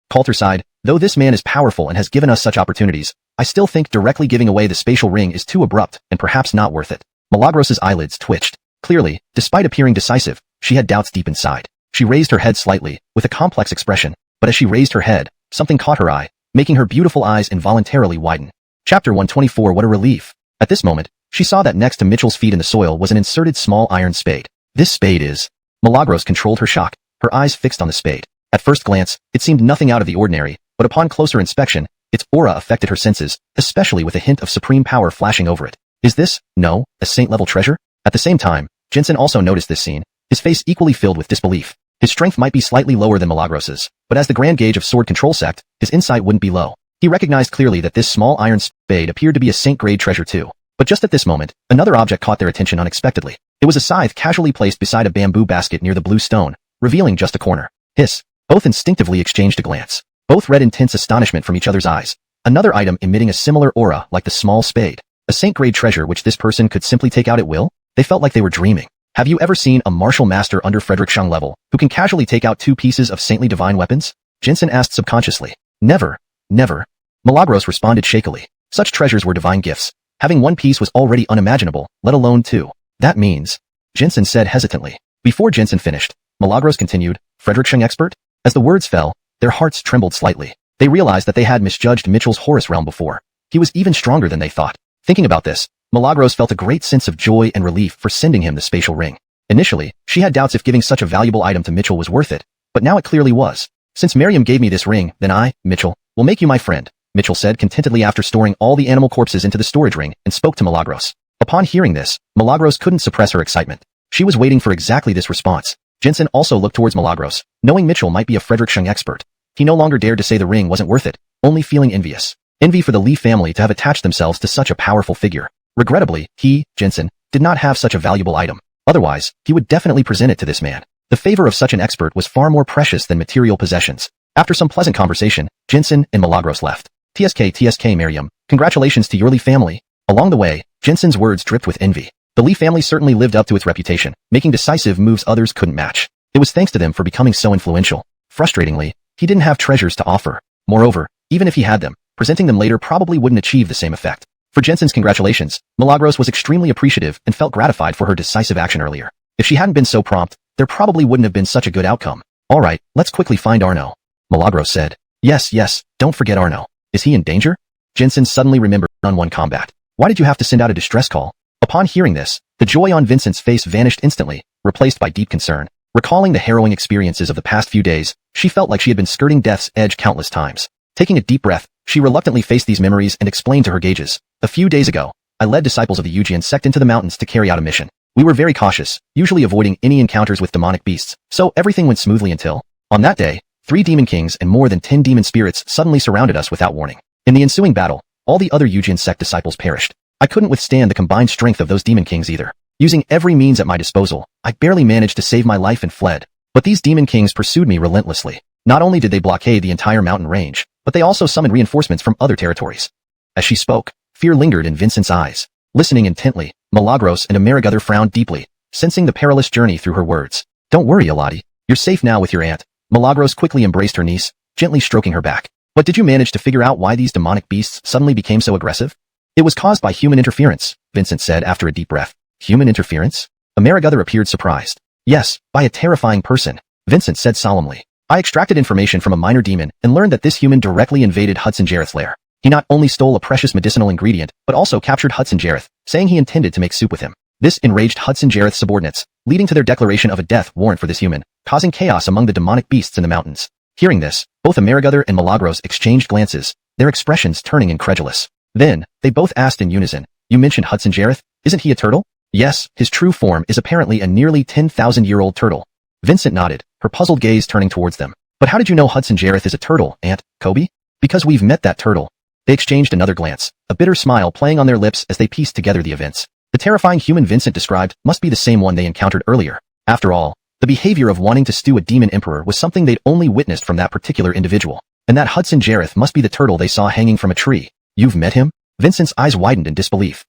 S1: Coulter sighed, though this man is powerful and has given us such opportunities, I still think directly giving away the spatial ring is too abrupt and perhaps not worth it. Milagros' eyelids twitched. Clearly, despite appearing decisive, she had doubts deep inside. She raised her head slightly, with a complex expression, but as she raised her head, something caught her eye, making her beautiful eyes involuntarily widen. Chapter 124. What a relief. At this moment, she saw that next to Mitchell's feet in the soil was an inserted small iron spade. This spade is... Milagros controlled her shock, her eyes fixed on the spade. At first glance, it seemed nothing out of the ordinary, but upon closer inspection, its aura affected her senses, especially with a hint of supreme power flashing over it. Is this, no, a saint-level treasure? At the same time, Jensen also noticed this scene, his face equally filled with disbelief. His strength might be slightly lower than Milagros's, but as the grand gauge of sword control sect, his insight wouldn't be low. He recognized clearly that this small iron spade appeared to be a saint-grade treasure too. But just at this moment, another object caught their attention unexpectedly. It was a scythe casually placed beside a bamboo basket near the blue stone, revealing just a corner. Hiss. Both instinctively exchanged a glance. Both read intense astonishment from each other's eyes. Another item emitting a similar aura like the small spade. A saint-grade treasure which this person could simply take out at will? They felt like they were dreaming. Have you ever seen a martial master under Frederick Shang level who can casually take out 2 pieces of saintly divine weapons? Jensen asked subconsciously. Never. Never. Milagros responded shakily. Such treasures were divine gifts. Having 1 piece was already unimaginable, let alone 2. That means... Jensen said hesitantly. Before Jensen finished, Milagros continued, Frederick Shang expert? As the words fell, their hearts trembled slightly. They realized that they had misjudged Mitchell's Horus realm before. He was even stronger than they thought. Thinking about this, Milagros felt a great sense of joy and relief for sending him the spatial ring. Initially, she had doubts if giving such a valuable item to Mitchell was worth it, but now it clearly was. Since Miriam gave me this ring, then I, Mitchell, will make you my friend, Mitchell said contentedly after storing all the animal corpses into the storage ring and spoke to Milagros. Upon hearing this, Milagros couldn't suppress her excitement. She was waiting for exactly this response. Jensen also looked towards Milagros, knowing Mitchell might be a Frederick Shang expert. He no longer dared to say the ring wasn't worth it, only feeling envious. Envy for the Lee family to have attached themselves to such a powerful figure. Regrettably, he, Jensen, did not have such a valuable item. Otherwise, he would definitely present it to this man. The favor of such an expert was far more precious than material possessions. After some pleasant conversation, Jensen and Milagros left. TSK Miriam, congratulations to your Lee family. Along the way, Jensen's words dripped with envy. The Lee family certainly lived up to its reputation, making decisive moves others couldn't match. It was thanks to them for becoming so influential. Frustratingly, he didn't have treasures to offer. Moreover, even if he had them, presenting them later probably wouldn't achieve the same effect. For Jensen's congratulations, Milagros was extremely appreciative and felt gratified for her decisive action earlier. If she hadn't been so prompt, there probably wouldn't have been such a good outcome. Alright, let's quickly find Arno. Milagros said. Yes, don't forget Arno. Is he in danger? Jensen suddenly remembered one-on-one combat. Why did you have to send out a distress call? Upon hearing this, the joy on Vincent's face vanished instantly, replaced by deep concern. Recalling the harrowing experiences of the past few days, she felt like she had been skirting death's edge countless times. Taking a deep breath, she reluctantly faced these memories and explained to her gauges. A few days ago, I led disciples of the Wuxian sect into the mountains to carry out a mission. We were very cautious, usually avoiding any encounters with demonic beasts, so everything went smoothly until, on that day, 3 demon kings and more than 10 demon spirits suddenly surrounded us without warning. In the ensuing battle, all the other Wuxian sect disciples perished. I couldn't withstand the combined strength of those demon kings either. Using every means at my disposal, I barely managed to save my life and fled. But these demon kings pursued me relentlessly. Not only did they blockade the entire mountain range, but they also summoned reinforcements from other territories. As she spoke, fear lingered in Vincent's eyes. Listening intently, Milagros and Amerigother frowned deeply, sensing the perilous journey through her words. Don't worry, Alati. You're safe now with your aunt. Milagros quickly embraced her niece, gently stroking her back. But did you manage to figure out why these demonic beasts suddenly became so aggressive? It was caused by human interference, Vincent said after a deep breath. Human interference? Amerigother appeared surprised. Yes, by a terrifying person, Vincent said solemnly. I extracted information from a minor demon and learned that this human directly invaded Hudson Jareth's lair. He not only stole a precious medicinal ingredient, but also captured Hudson Jareth, saying he intended to make soup with him. This enraged Hudson Jareth's subordinates, leading to their declaration of a death warrant for this human, causing chaos among the demonic beasts in the mountains. Hearing this, both Amerigother and Milagros exchanged glances, their expressions turning incredulous. Then, they both asked in unison, You mentioned Hudson Jareth? Isn't he a turtle? Yes, his true form is apparently a nearly 10,000-year-old turtle. Vincent nodded, her puzzled gaze turning towards them. But how did you know Hudson Jareth is a turtle, Aunt Kobe? Because we've met that turtle. They exchanged another glance, a bitter smile playing on their lips as they pieced together the events. The terrifying human Vincent described must be the same one they encountered earlier. After all, the behavior of wanting to stew a demon emperor was something they'd only witnessed from that particular individual. And that Hudson Jareth must be the turtle they saw hanging from a tree. You've met him? Vincent's eyes widened in disbelief.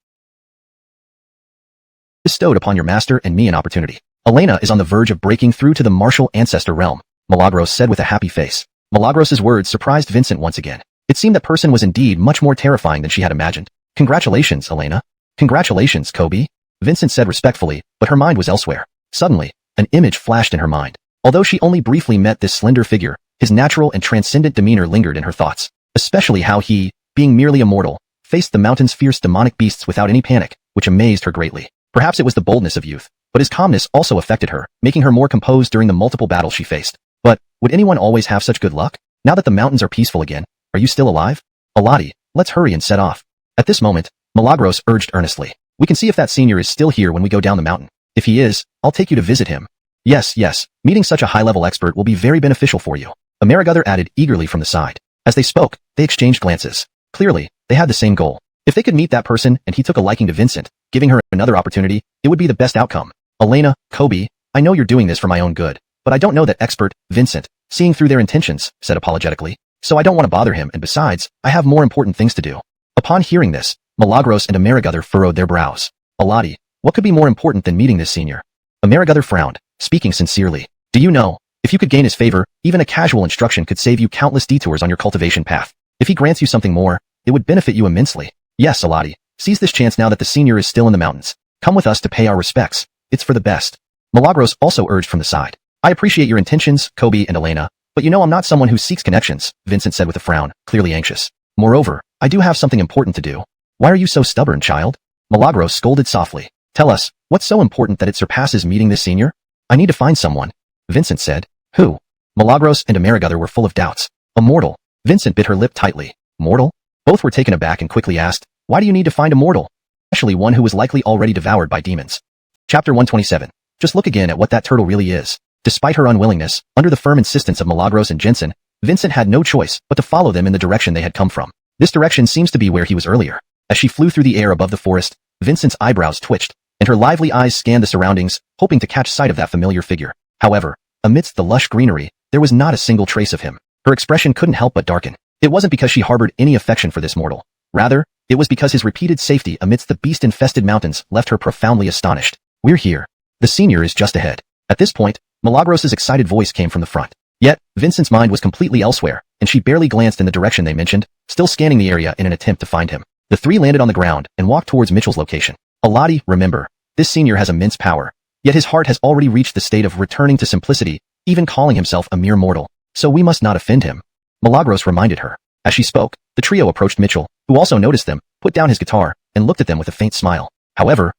S1: Bestowed upon your master and me an opportunity. Elena is on the verge of breaking through to the martial ancestor realm, Milagros said with a happy face. Milagros' words surprised Vincent once again. It seemed that person was indeed much more terrifying than she had imagined. Congratulations, Elena. Congratulations, Kobe. Vincent said respectfully, but her mind was elsewhere. Suddenly, an image flashed in her mind. Although she only briefly met this slender figure, his natural and transcendent demeanor lingered in her thoughts. Especially how he, being merely a mortal, faced the mountain's fierce demonic beasts without any panic, which amazed her greatly. Perhaps it was the boldness of youth, but his calmness also affected her, making her more composed during the multiple battles she faced. But, would anyone always have such good luck? Now that the mountains are peaceful again, are you still alive? Alati, let's hurry and set off. At this moment, Milagros urged earnestly. We can see if that senior is still here when we go down the mountain. If he is, I'll take you to visit him. Yes, meeting such a high-level expert will be very beneficial for you. Amerigother added eagerly from the side. As they spoke, they exchanged glances. Clearly, they had the same goal. If they could meet that person and he took a liking to Vincent, giving her another opportunity, it would be the best outcome. Elena, Kobe, I know you're doing this for my own good, but I don't know that expert, Vincent, seeing through their intentions, said apologetically. So I don't want to bother him, and besides, I have more important things to do. Upon hearing this, Milagros and Amerigother furrowed their brows. Alati, what could be more important than meeting this senior? Amerigother frowned, speaking sincerely. Do you know, if you could gain his favor, even a casual instruction could save you countless detours on your cultivation path. If he grants you something more, it would benefit you immensely. Yes, Alati, seize this chance now that the senior is still in the mountains. Come with us to pay our respects. It's for the best. Milagros also urged from the side. I appreciate your intentions, Kobe and Elena, but you know I'm not someone who seeks connections, Vincent said with a frown, clearly anxious. Moreover, I do have something important to do. Why are you so stubborn, child? Milagros scolded softly. Tell us, what's so important that it surpasses meeting this senior? I need to find someone. Vincent said. Who? Milagros and Amerigother were full of doubts. A mortal. Vincent bit her lip tightly. Mortal? Both were taken aback and quickly asked, why do you need to find a mortal? Especially one who was likely already devoured by demons. Chapter 127. Just look again at what that turtle really is. Despite her unwillingness, under the firm insistence of Milagros and Jensen, Vincent had no choice but to follow them in the direction they had come from. This direction seems to be where he was earlier. As she flew through the air above the forest, Vincent's eyebrows twitched, and her lively eyes scanned the surroundings, hoping to catch sight of that familiar figure. However, amidst the lush greenery, there was not a single trace of him. Her expression couldn't help but darken. It wasn't because she harbored any affection for this mortal. Rather, it was because his repeated safety amidst the beast-infested mountains left her profoundly astonished. We're here. The senior is just ahead. At this point, Milagros' excited voice came from the front. Yet, Vincent's mind was completely elsewhere, and she barely glanced in the direction they mentioned, still scanning the area in an attempt to find him. The three landed on the ground and walked towards Mitchell's location. Alati, remember, this senior has immense power, yet his heart has already reached the state of returning to simplicity, even calling himself a mere mortal. So we must not offend him. Milagros reminded her. As she spoke, the trio approached Mitchell, who also noticed them, put down his guitar, and looked at them with a faint smile. However,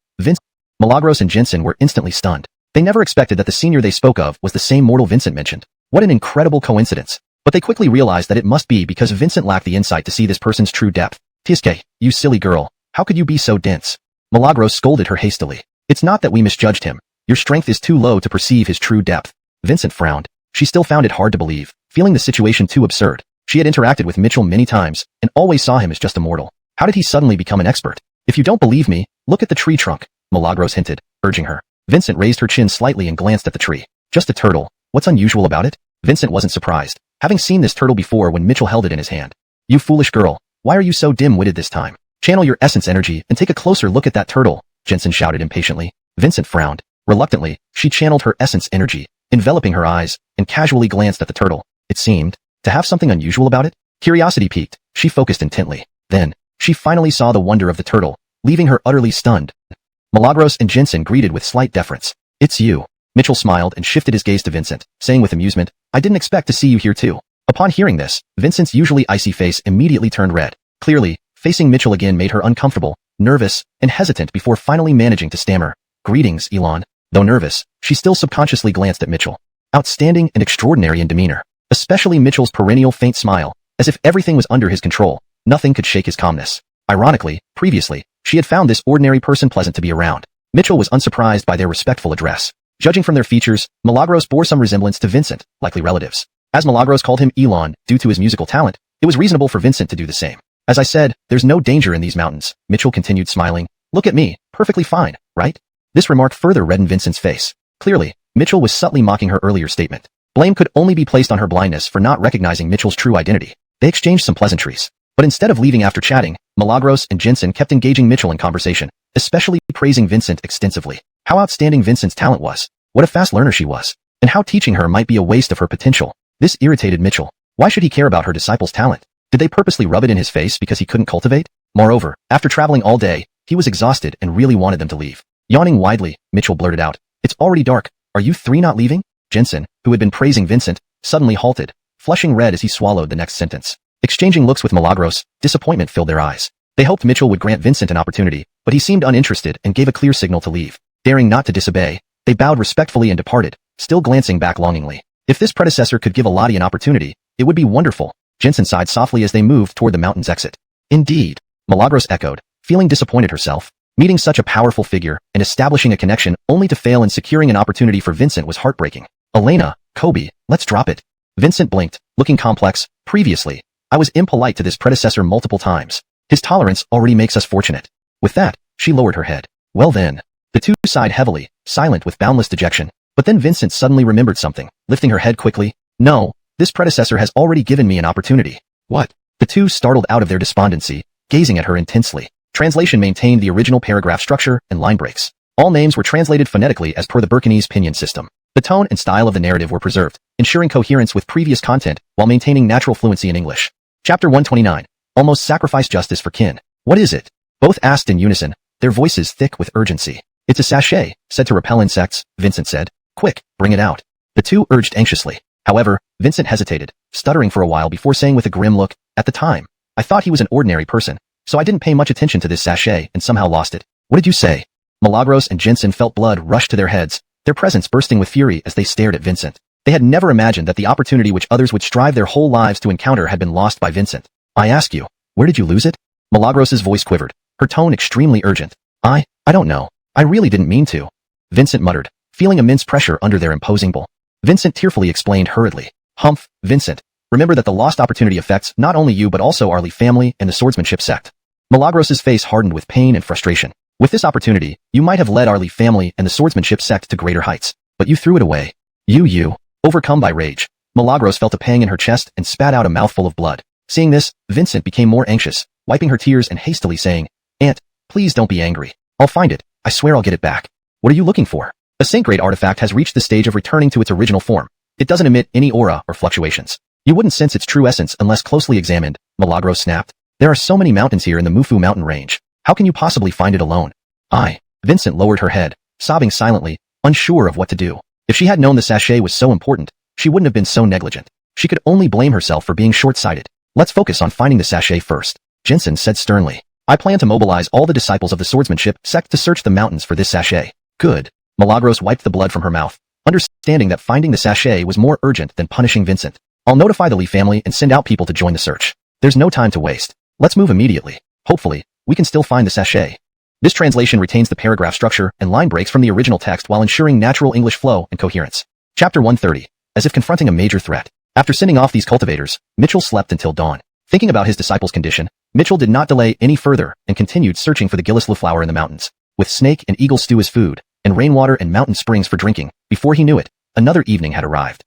S1: Milagros and Jensen were instantly stunned. They never expected that the senior they spoke of was the same mortal Vincent mentioned. What an incredible coincidence. But they quickly realized that it must be because Vincent lacked the insight to see this person's true depth. Tiske, you silly girl, how could you be so dense? Milagros scolded her hastily. It's not that we misjudged him. Your strength is too low to perceive his true depth. Vincent frowned. She still found it hard to believe, feeling the situation too absurd. She had interacted with Mitchell many times, and always saw him as just a mortal. How did he suddenly become an expert? If you don't believe me, look at the tree trunk, Milagros hinted, urging her. Vincent raised her chin slightly and glanced at the tree. Just a turtle. What's unusual about it? Vincent wasn't surprised, having seen this turtle before when Mitchell held it in his hand. You foolish girl, why are you so dim-witted this time? Channel your essence energy and take a closer look at that turtle, Jensen shouted impatiently. Vincent frowned. Reluctantly, she channeled her essence energy, enveloping her eyes, and casually glanced at the turtle. It seemed to have something unusual about it. Curiosity piqued. She focused intently. Then, she finally saw the wonder of the turtle, leaving her utterly stunned. Milagros and Jensen greeted with slight deference. It's you. Mitchell smiled and shifted his gaze to Vincent, saying with amusement, I didn't expect to see you here too. Upon hearing this, Vincent's usually icy face immediately turned red. Clearly, facing Mitchell again made her uncomfortable, nervous, and hesitant before finally managing to stammer. Greetings, Elon. Though nervous, she still subconsciously glanced at Mitchell. Outstanding and extraordinary in demeanor. Especially Mitchell's perennial faint smile, as if everything was under his control. Nothing could shake his calmness. Ironically, previously, she had found this ordinary person pleasant to be around. Mitchell was unsurprised by their respectful address. Judging from their features, Milagros bore some resemblance to Vincent, likely relatives. As Milagros called him Elon due to his musical talent, it was reasonable for Vincent to do the same. As I said, there's no danger in these mountains, Mitchell continued smiling. Look at me, perfectly fine, right? This remark further reddened Vincent's face. Clearly, Mitchell was subtly mocking her earlier statement. Blame could only be placed on her blindness for not recognizing Mitchell's true identity. They exchanged some pleasantries. But instead of leaving after chatting, Milagros and Jensen kept engaging Mitchell in conversation, especially praising Vincent extensively. How outstanding Vincent's talent was. What a fast learner she was. And how teaching her might be a waste of her potential. This irritated Mitchell. Why should he care about her disciple's talent? Did they purposely rub it in his face because he couldn't cultivate? Moreover, after traveling all day, he was exhausted and really wanted them to leave. Yawning widely, Mitchell blurted out, It's already dark. Are you three not leaving? Jensen, who had been praising Vincent, suddenly halted, flushing red as he swallowed the next sentence. Exchanging looks with Milagros, disappointment filled their eyes. They hoped Mitchell would grant Vincent an opportunity, but he seemed uninterested and gave a clear signal to leave. Daring not to disobey, they bowed respectfully and departed, still glancing back longingly. If this predecessor could give Alati an opportunity, it would be wonderful. Jensen sighed softly as they moved toward the mountain's exit. Indeed, Milagros echoed, feeling disappointed herself. Meeting such a powerful figure and establishing a connection only to fail in securing an opportunity for Vincent was heartbreaking. Elena, Kobe, let's drop it. Vincent blinked, looking complex. Previously, I was impolite to this predecessor multiple times. His tolerance already makes us fortunate. With that, she lowered her head. Well then. The two sighed heavily, silent with boundless dejection. But then Vincent suddenly remembered something, lifting her head quickly. No, this predecessor has already given me an opportunity. What? The two startled out of their despondency, gazing at her intensely. Translation maintained the original paragraph structure and line breaks. All names were translated phonetically as per the Burkinese pinyin system. The tone and style of the narrative were preserved, ensuring coherence with previous content while maintaining natural fluency in English. Chapter 129. Almost sacrifice justice for kin. What is it? Both asked in unison, their voices thick with urgency. It's a sachet, said to repel insects, Vincent said. Quick, bring it out. The two urged anxiously. However, Vincent hesitated, stuttering for a while before saying with a grim look, At the time, I thought he was an ordinary person, so I didn't pay much attention to this sachet and somehow lost it. What did you say? Milagros and Jensen felt blood rush to their heads, their presence bursting with fury as they stared at Vincent. They had never imagined that the opportunity which others would strive their whole lives to encounter had been lost by Vincent. I ask you, where did you lose it? Milagros' voice quivered, her tone extremely urgent. I don't know. I really didn't mean to. Vincent muttered, feeling immense pressure under their imposing bull. Vincent tearfully explained hurriedly. Humph, Vincent. Remember that the lost opportunity affects not only you but also our Lee family and the swordsmanship sect. Milagros' face hardened with pain and frustration. With this opportunity, you might have led our Lee family and the swordsmanship sect to greater heights, but you threw it away. You. Overcome by rage, Milagros felt a pang in her chest and spat out a mouthful of blood. Seeing this, Vincent became more anxious, wiping her tears and hastily saying, Aunt, please don't be angry. I'll find it. I swear I'll get it back. What are you looking for? A saint-grade artifact has reached the stage of returning to its original form. It doesn't emit any aura or fluctuations. You wouldn't sense its true essence unless closely examined, Milagros snapped. There are so many mountains here in the Mufu mountain range. How can you possibly find it alone? Vincent lowered her head, sobbing silently, unsure of what to do. If she had known the sachet was so important, she wouldn't have been so negligent. She could only blame herself for being short-sighted. Let's focus on finding the sachet first, Jensen said sternly. I plan to mobilize all the disciples of the swordsmanship sect to search the mountains for this sachet. Good. Milagros wiped the blood from her mouth, understanding that finding the sachet was more urgent than punishing Vincent. I'll notify the Lee family and send out people to join the search. There's no time to waste. Let's move immediately. Hopefully, we can still find the sachet. This translation retains the paragraph structure and line breaks from the original text while ensuring natural English flow and coherence. Chapter 130. As if confronting a major threat. After sending off these cultivators, Mitchell slept until dawn. Thinking about his disciples' condition, Mitchell did not delay any further and continued searching for the gillislu flower in the mountains. With snake and eagle stew as food, and rainwater and mountain springs for drinking, before he knew it, another evening had arrived.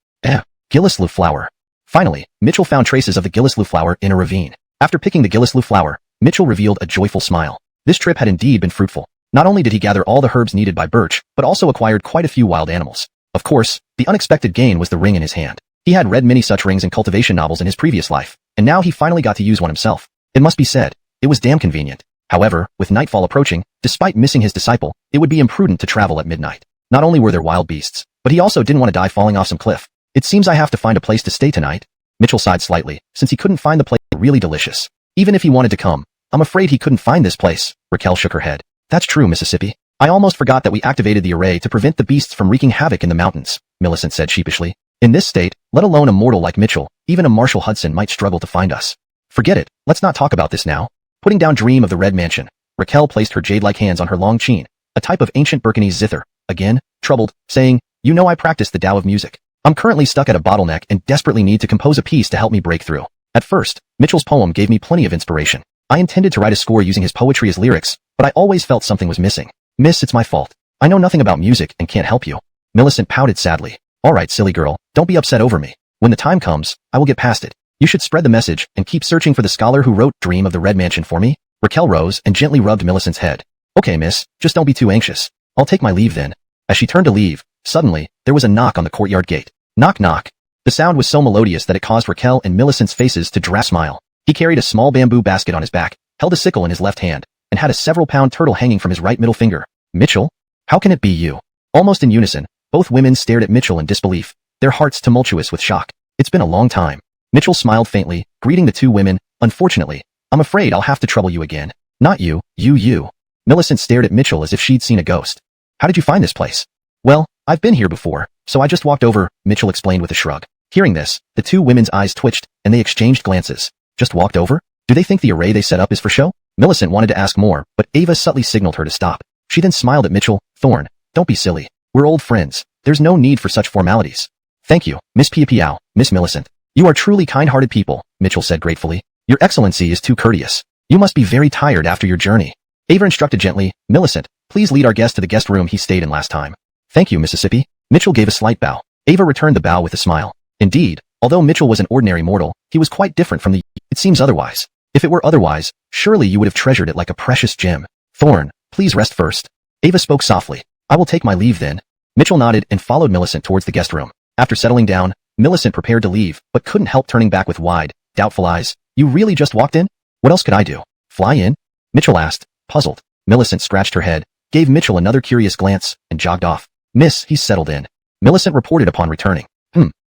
S1: Gillislu flower. Finally, Mitchell found traces of the gillislu flower in a ravine. After picking the gillislu flower, Mitchell revealed a joyful smile. This trip had indeed been fruitful. Not only did he gather all the herbs needed by Birch, but also acquired quite a few wild animals. Of course, the unexpected gain was the ring in his hand. He had read many such rings in cultivation novels in his previous life, and now he finally got to use one himself. It must be said, it was damn convenient. However, with nightfall approaching, despite missing his disciple, it would be imprudent to travel at midnight. Not only were there wild beasts, but he also didn't want to die falling off some cliff. It seems I have to find a place to stay tonight. Mitchell sighed slightly, since he couldn't find the place really delicious. Even if he wanted to come, I'm afraid he couldn't find this place. Raquel shook her head. That's true, Mississippi. I almost forgot that we activated the array to prevent the beasts from wreaking havoc in the mountains, Millicent said sheepishly. In this state, let alone a mortal like Mitchell, even a Marshall Hudson might struggle to find us. Forget it, let's not talk about this now. Putting down Dream of the Red Mansion, Raquel placed her jade-like hands on her long chin, a type of ancient Burkinese zither, again, troubled, saying, you know I practice the Tao of music. I'm currently stuck at a bottleneck and desperately need to compose a piece to help me break through. At first, Mitchell's poem gave me plenty of inspiration. I intended to write a score using his poetry as lyrics, but I always felt something was missing. Miss, it's my fault. I know nothing about music and can't help you. Millicent pouted sadly. All right, silly girl, don't be upset over me. When the time comes, I will get past it. You should spread the message and keep searching for the scholar who wrote Dream of the Red Mansion for me. Raquel rose and gently rubbed Millicent's head. Okay, miss, just don't be too anxious. I'll take my leave then. As she turned to leave, suddenly, there was a knock on the courtyard gate. Knock knock. The sound was so melodious that it caused Raquel and Millicent's faces to draw smile. He carried a small bamboo basket on his back, held a sickle in his left hand, and had a several-pound turtle hanging from his right middle finger. Mitchell? How can it be you? Almost in unison, both women stared at Mitchell in disbelief, their hearts tumultuous with shock. It's been a long time. Mitchell smiled faintly, greeting the two women. Unfortunately, I'm afraid I'll have to trouble you again. Not you, you. Millicent stared at Mitchell as if she'd seen a ghost. How did you find this place? Well, I've been here before, so I just walked over, Mitchell explained with a shrug. Hearing this, the two women's eyes twitched, and they exchanged glances. Just walked over? Do they think the array they set up is for show? Millicent wanted to ask more, but Ava subtly signaled her to stop. She then smiled at Mitchell. Thorne, don't be silly. We're old friends. There's no need for such formalities. Thank you, Miss Piapiao, Miss Millicent. You are truly kind-hearted people, Mitchell said gratefully. Your excellency is too courteous. You must be very tired after your journey. Ava instructed gently, Millicent, please lead our guest to the guest room he stayed in last time. Thank you, Mississippi. Mitchell gave a slight bow. Ava returned the bow with a smile. Indeed, although Mitchell was an ordinary mortal, he was quite different from the... It seems otherwise. If it were otherwise, surely you would have treasured it like a precious gem. Thorne, please rest first. Ava spoke softly. I will take my leave then. Mitchell nodded and followed Millicent towards the guest room. After settling down, Millicent prepared to leave, but couldn't help turning back with wide, doubtful eyes. You really just walked in? What else could I do? Fly in? Mitchell asked, puzzled. Millicent scratched her head, gave Mitchell another curious glance, and jogged off. Miss, he's settled in. Millicent reported upon returning.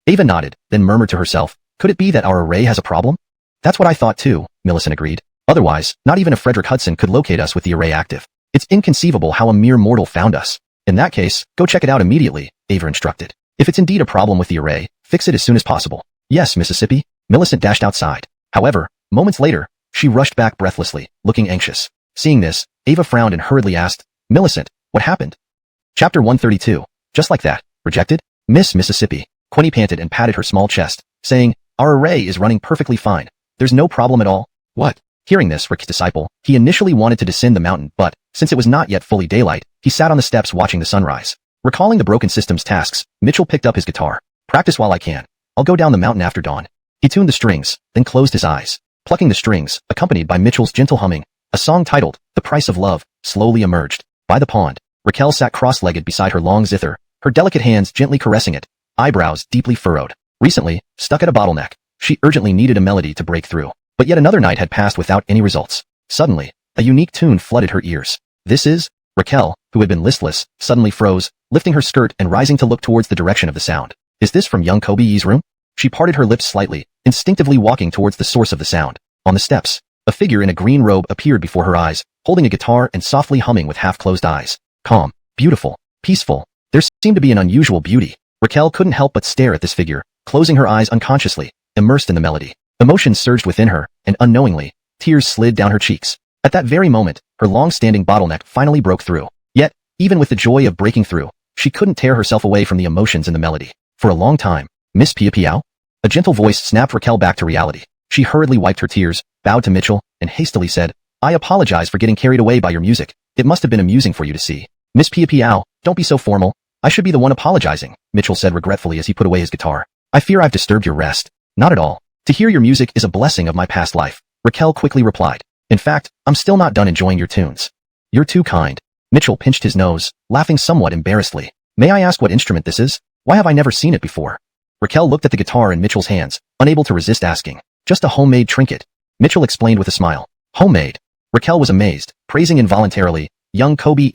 S1: Ava nodded, then murmured to herself, could it be that our array has a problem? That's what I thought too, Millicent agreed. Otherwise, not even a Frederick Hudson could locate us with the array active. It's inconceivable how a mere mortal found us. In that case, go check it out immediately, Ava instructed. If it's indeed a problem with the array, fix it as soon as possible. Yes, Mississippi. Millicent dashed outside. However, moments later, she rushed back breathlessly, looking anxious. Seeing this, Ava frowned and hurriedly asked, Millicent, what happened? Chapter 132. Just like that. Rejected? Miss Mississippi. Quinny panted and patted her small chest, saying, our array is running perfectly fine. There's no problem at all. What? Hearing this, Rick's disciple, he initially wanted to descend the mountain, but, since it was not yet fully daylight, he sat on the steps watching the sunrise. Recalling the broken system's tasks, Mitchell picked up his guitar. Practice while I can. I'll go down the mountain after dawn. He tuned the strings, then closed his eyes. Plucking the strings, accompanied by Mitchell's gentle humming, a song titled, The Price of Love, slowly emerged. By the pond, Raquel sat cross-legged beside her long zither, her delicate hands gently caressing it, eyebrows deeply furrowed. Recently, stuck at a bottleneck, she urgently needed a melody to break through. But yet another night had passed without any results. Suddenly, a unique tune flooded her ears. This is... Raquel, who had been listless, suddenly froze, lifting her skirt and rising to look towards the direction of the sound. Is this from young Kobe's room? She parted her lips slightly, instinctively walking towards the source of the sound. On the steps, a figure in a green robe appeared before her eyes, holding a guitar and softly humming with half-closed eyes. Calm, beautiful, peaceful. There seemed to be an unusual beauty. Raquel couldn't help but stare at this figure, closing her eyes unconsciously, immersed in the melody. Emotions surged within her, and unknowingly, tears slid down her cheeks. At that very moment, her long-standing bottleneck finally broke through. Yet, even with the joy of breaking through, she couldn't tear herself away from the emotions in the melody. For a long time, Miss Pia Piao? A gentle voice snapped Raquel back to reality. She hurriedly wiped her tears, bowed to Mitchell, and hastily said, I apologize for getting carried away by your music. It must have been amusing for you to see. Miss Pia Piao, don't be so formal. I should be the one apologizing, Mitchell said regretfully as he put away his guitar. I fear I've disturbed your rest. Not at all. To hear your music is a blessing of my past life, Raquel quickly replied. In fact, I'm still not done enjoying your tunes. You're too kind. Mitchell pinched his nose, laughing somewhat embarrassedly. May I ask what instrument this is? Why have I never seen it before? Raquel looked at the guitar in Mitchell's hands, unable to resist asking. Just a homemade trinket. Mitchell explained with a smile. Homemade. Raquel was amazed, praising involuntarily. Young Kobe,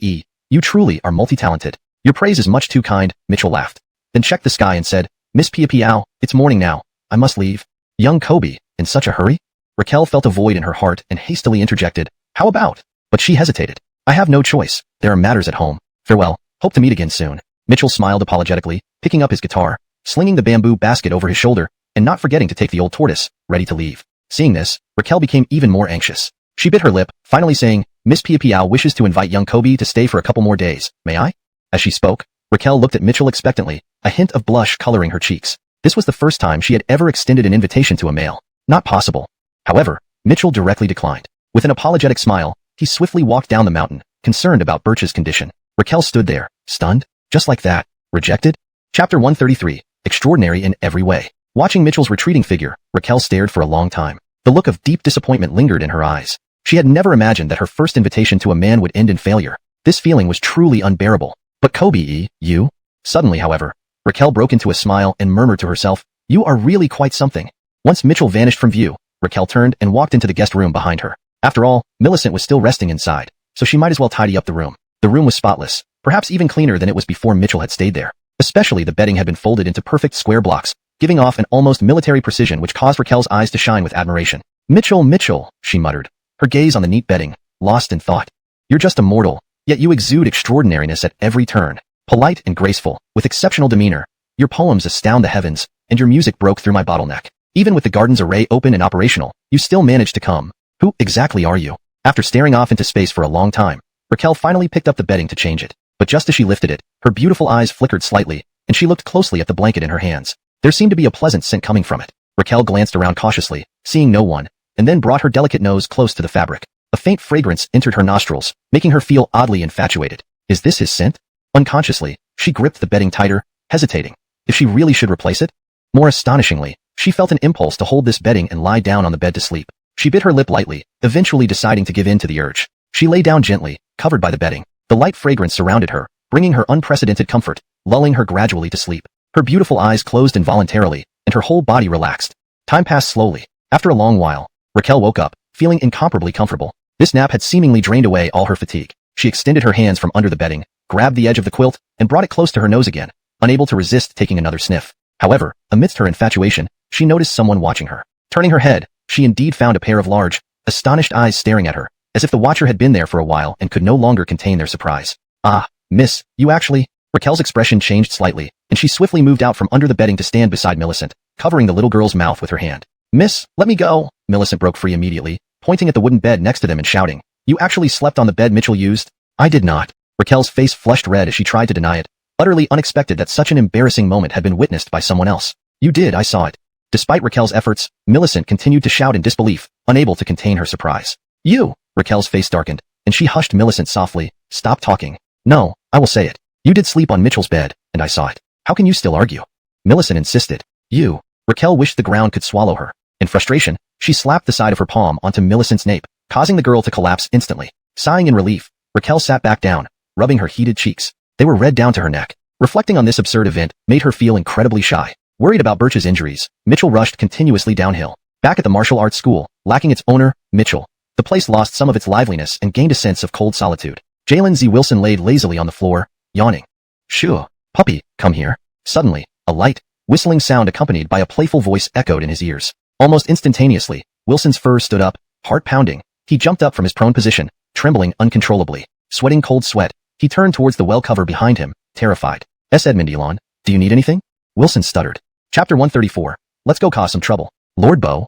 S1: you truly are multi-talented. Your praise is much too kind, Mitchell laughed. Then checked the sky and said, Miss Pia Piao, it's morning now. I must leave. Young Kobe, in such a hurry? Raquel felt a void in her heart and hastily interjected, how about? But she hesitated. I have no choice. There are matters at home. Farewell. Hope to meet again soon. Mitchell smiled apologetically, picking up his guitar, slinging the bamboo basket over his shoulder, and not forgetting to take the old tortoise, ready to leave. Seeing this, Raquel became even more anxious. She bit her lip, finally saying, Miss Pia Piao wishes to invite young Kobe to stay for a couple more days. May I? As she spoke, Raquel looked at Mitchell expectantly, a hint of blush coloring her cheeks. This was the first time she had ever extended an invitation to a male. Not possible. However, Mitchell directly declined. With an apologetic smile, he swiftly walked down the mountain, concerned about Birch's condition. Raquel stood there, stunned. Just like that. Rejected? Chapter 133. Extraordinary in every way. Watching Mitchell's retreating figure, Raquel stared for a long time. The look of deep disappointment lingered in her eyes. She had never imagined that her first invitation to a man would end in failure. This feeling was truly unbearable. But Kobe, you? Suddenly, however, Raquel broke into a smile and murmured to herself, you are really quite something. Once Mitchell vanished from view, Raquel turned and walked into the guest room behind her. After all, Millicent was still resting inside, so she might as well tidy up the room. The room was spotless, perhaps even cleaner than it was before Mitchell had stayed there. Especially the bedding had been folded into perfect square blocks, giving off an almost military precision which caused Raquel's eyes to shine with admiration. Mitchell, Mitchell, she muttered, her gaze on the neat bedding, lost in thought. You're just a mortal, yet you exude extraordinariness at every turn. Polite and graceful, with exceptional demeanor, your poems astound the heavens, and your music broke through my bottleneck. Even with the garden's array open and operational, you still managed to come. Who exactly are you? After staring off into space for a long time, Raquel finally picked up the bedding to change it. But just as she lifted it, her beautiful eyes flickered slightly, and she looked closely at the blanket in her hands. There seemed to be a pleasant scent coming from it. Raquel glanced around cautiously, seeing no one, and then brought her delicate nose close to the fabric. A faint fragrance entered her nostrils, making her feel oddly infatuated. Is this his scent? Unconsciously, she gripped the bedding tighter, hesitating. If she really should replace it? More astonishingly, she felt an impulse to hold this bedding and lie down on the bed to sleep. She bit her lip lightly, eventually deciding to give in to the urge. She lay down gently, covered by the bedding. The light fragrance surrounded her, bringing her unprecedented comfort, lulling her gradually to sleep. Her beautiful eyes closed involuntarily, and her whole body relaxed. Time passed slowly. After a long while, Raquel woke up, feeling incomparably comfortable. This nap had seemingly drained away all her fatigue. She extended her hands from under the bedding, grabbed the edge of the quilt, and brought it close to her nose again, unable to resist taking another sniff. However, amidst her infatuation, she noticed someone watching her. Turning her head, she indeed found a pair of large, astonished eyes staring at her, as if the watcher had been there for a while and could no longer contain their surprise. Ah, miss, you actually... Raquel's expression changed slightly, and she swiftly moved out from under the bedding to stand beside Millicent, covering the little girl's mouth with her hand. Miss, let me go! Millicent broke free immediately, pointing at the wooden bed next to them and shouting. You actually slept on the bed Mitchell used? I did not. Raquel's face flushed red as she tried to deny it, utterly unexpected that such an embarrassing moment had been witnessed by someone else. You did, I saw it. Despite Raquel's efforts, Millicent continued to shout in disbelief, unable to contain her surprise. You! Raquel's face darkened, and she hushed Millicent softly. Stop talking. No, I will say it. You did sleep on Mitchell's bed, and I saw it. How can you still argue? Millicent insisted. You. Raquel wished the ground could swallow her. In frustration, she slapped the side of her palm onto Millicent's nape, causing the girl to collapse instantly. Sighing in relief, Raquel sat back down, rubbing her heated cheeks. They were red down to her neck. Reflecting on this absurd event made her feel incredibly shy. Worried about Birch's injuries, Mitchell rushed continuously downhill. Back at the martial arts school, lacking its owner, Mitchell, the place lost some of its liveliness and gained a sense of cold solitude. Jalen Z. Wilson laid lazily on the floor, yawning. Shoo, puppy, come here. Suddenly, a light, whistling sound accompanied by a playful voice echoed in his ears. Almost instantaneously, Wilson's fur stood up, heart pounding. He jumped up from his prone position, trembling uncontrollably. Sweating cold sweat, he turned towards the well cover behind him, terrified. Edmund Elon, do you need anything? Wilson stuttered. Chapter 134. Let's go cause some trouble. Lord Bo.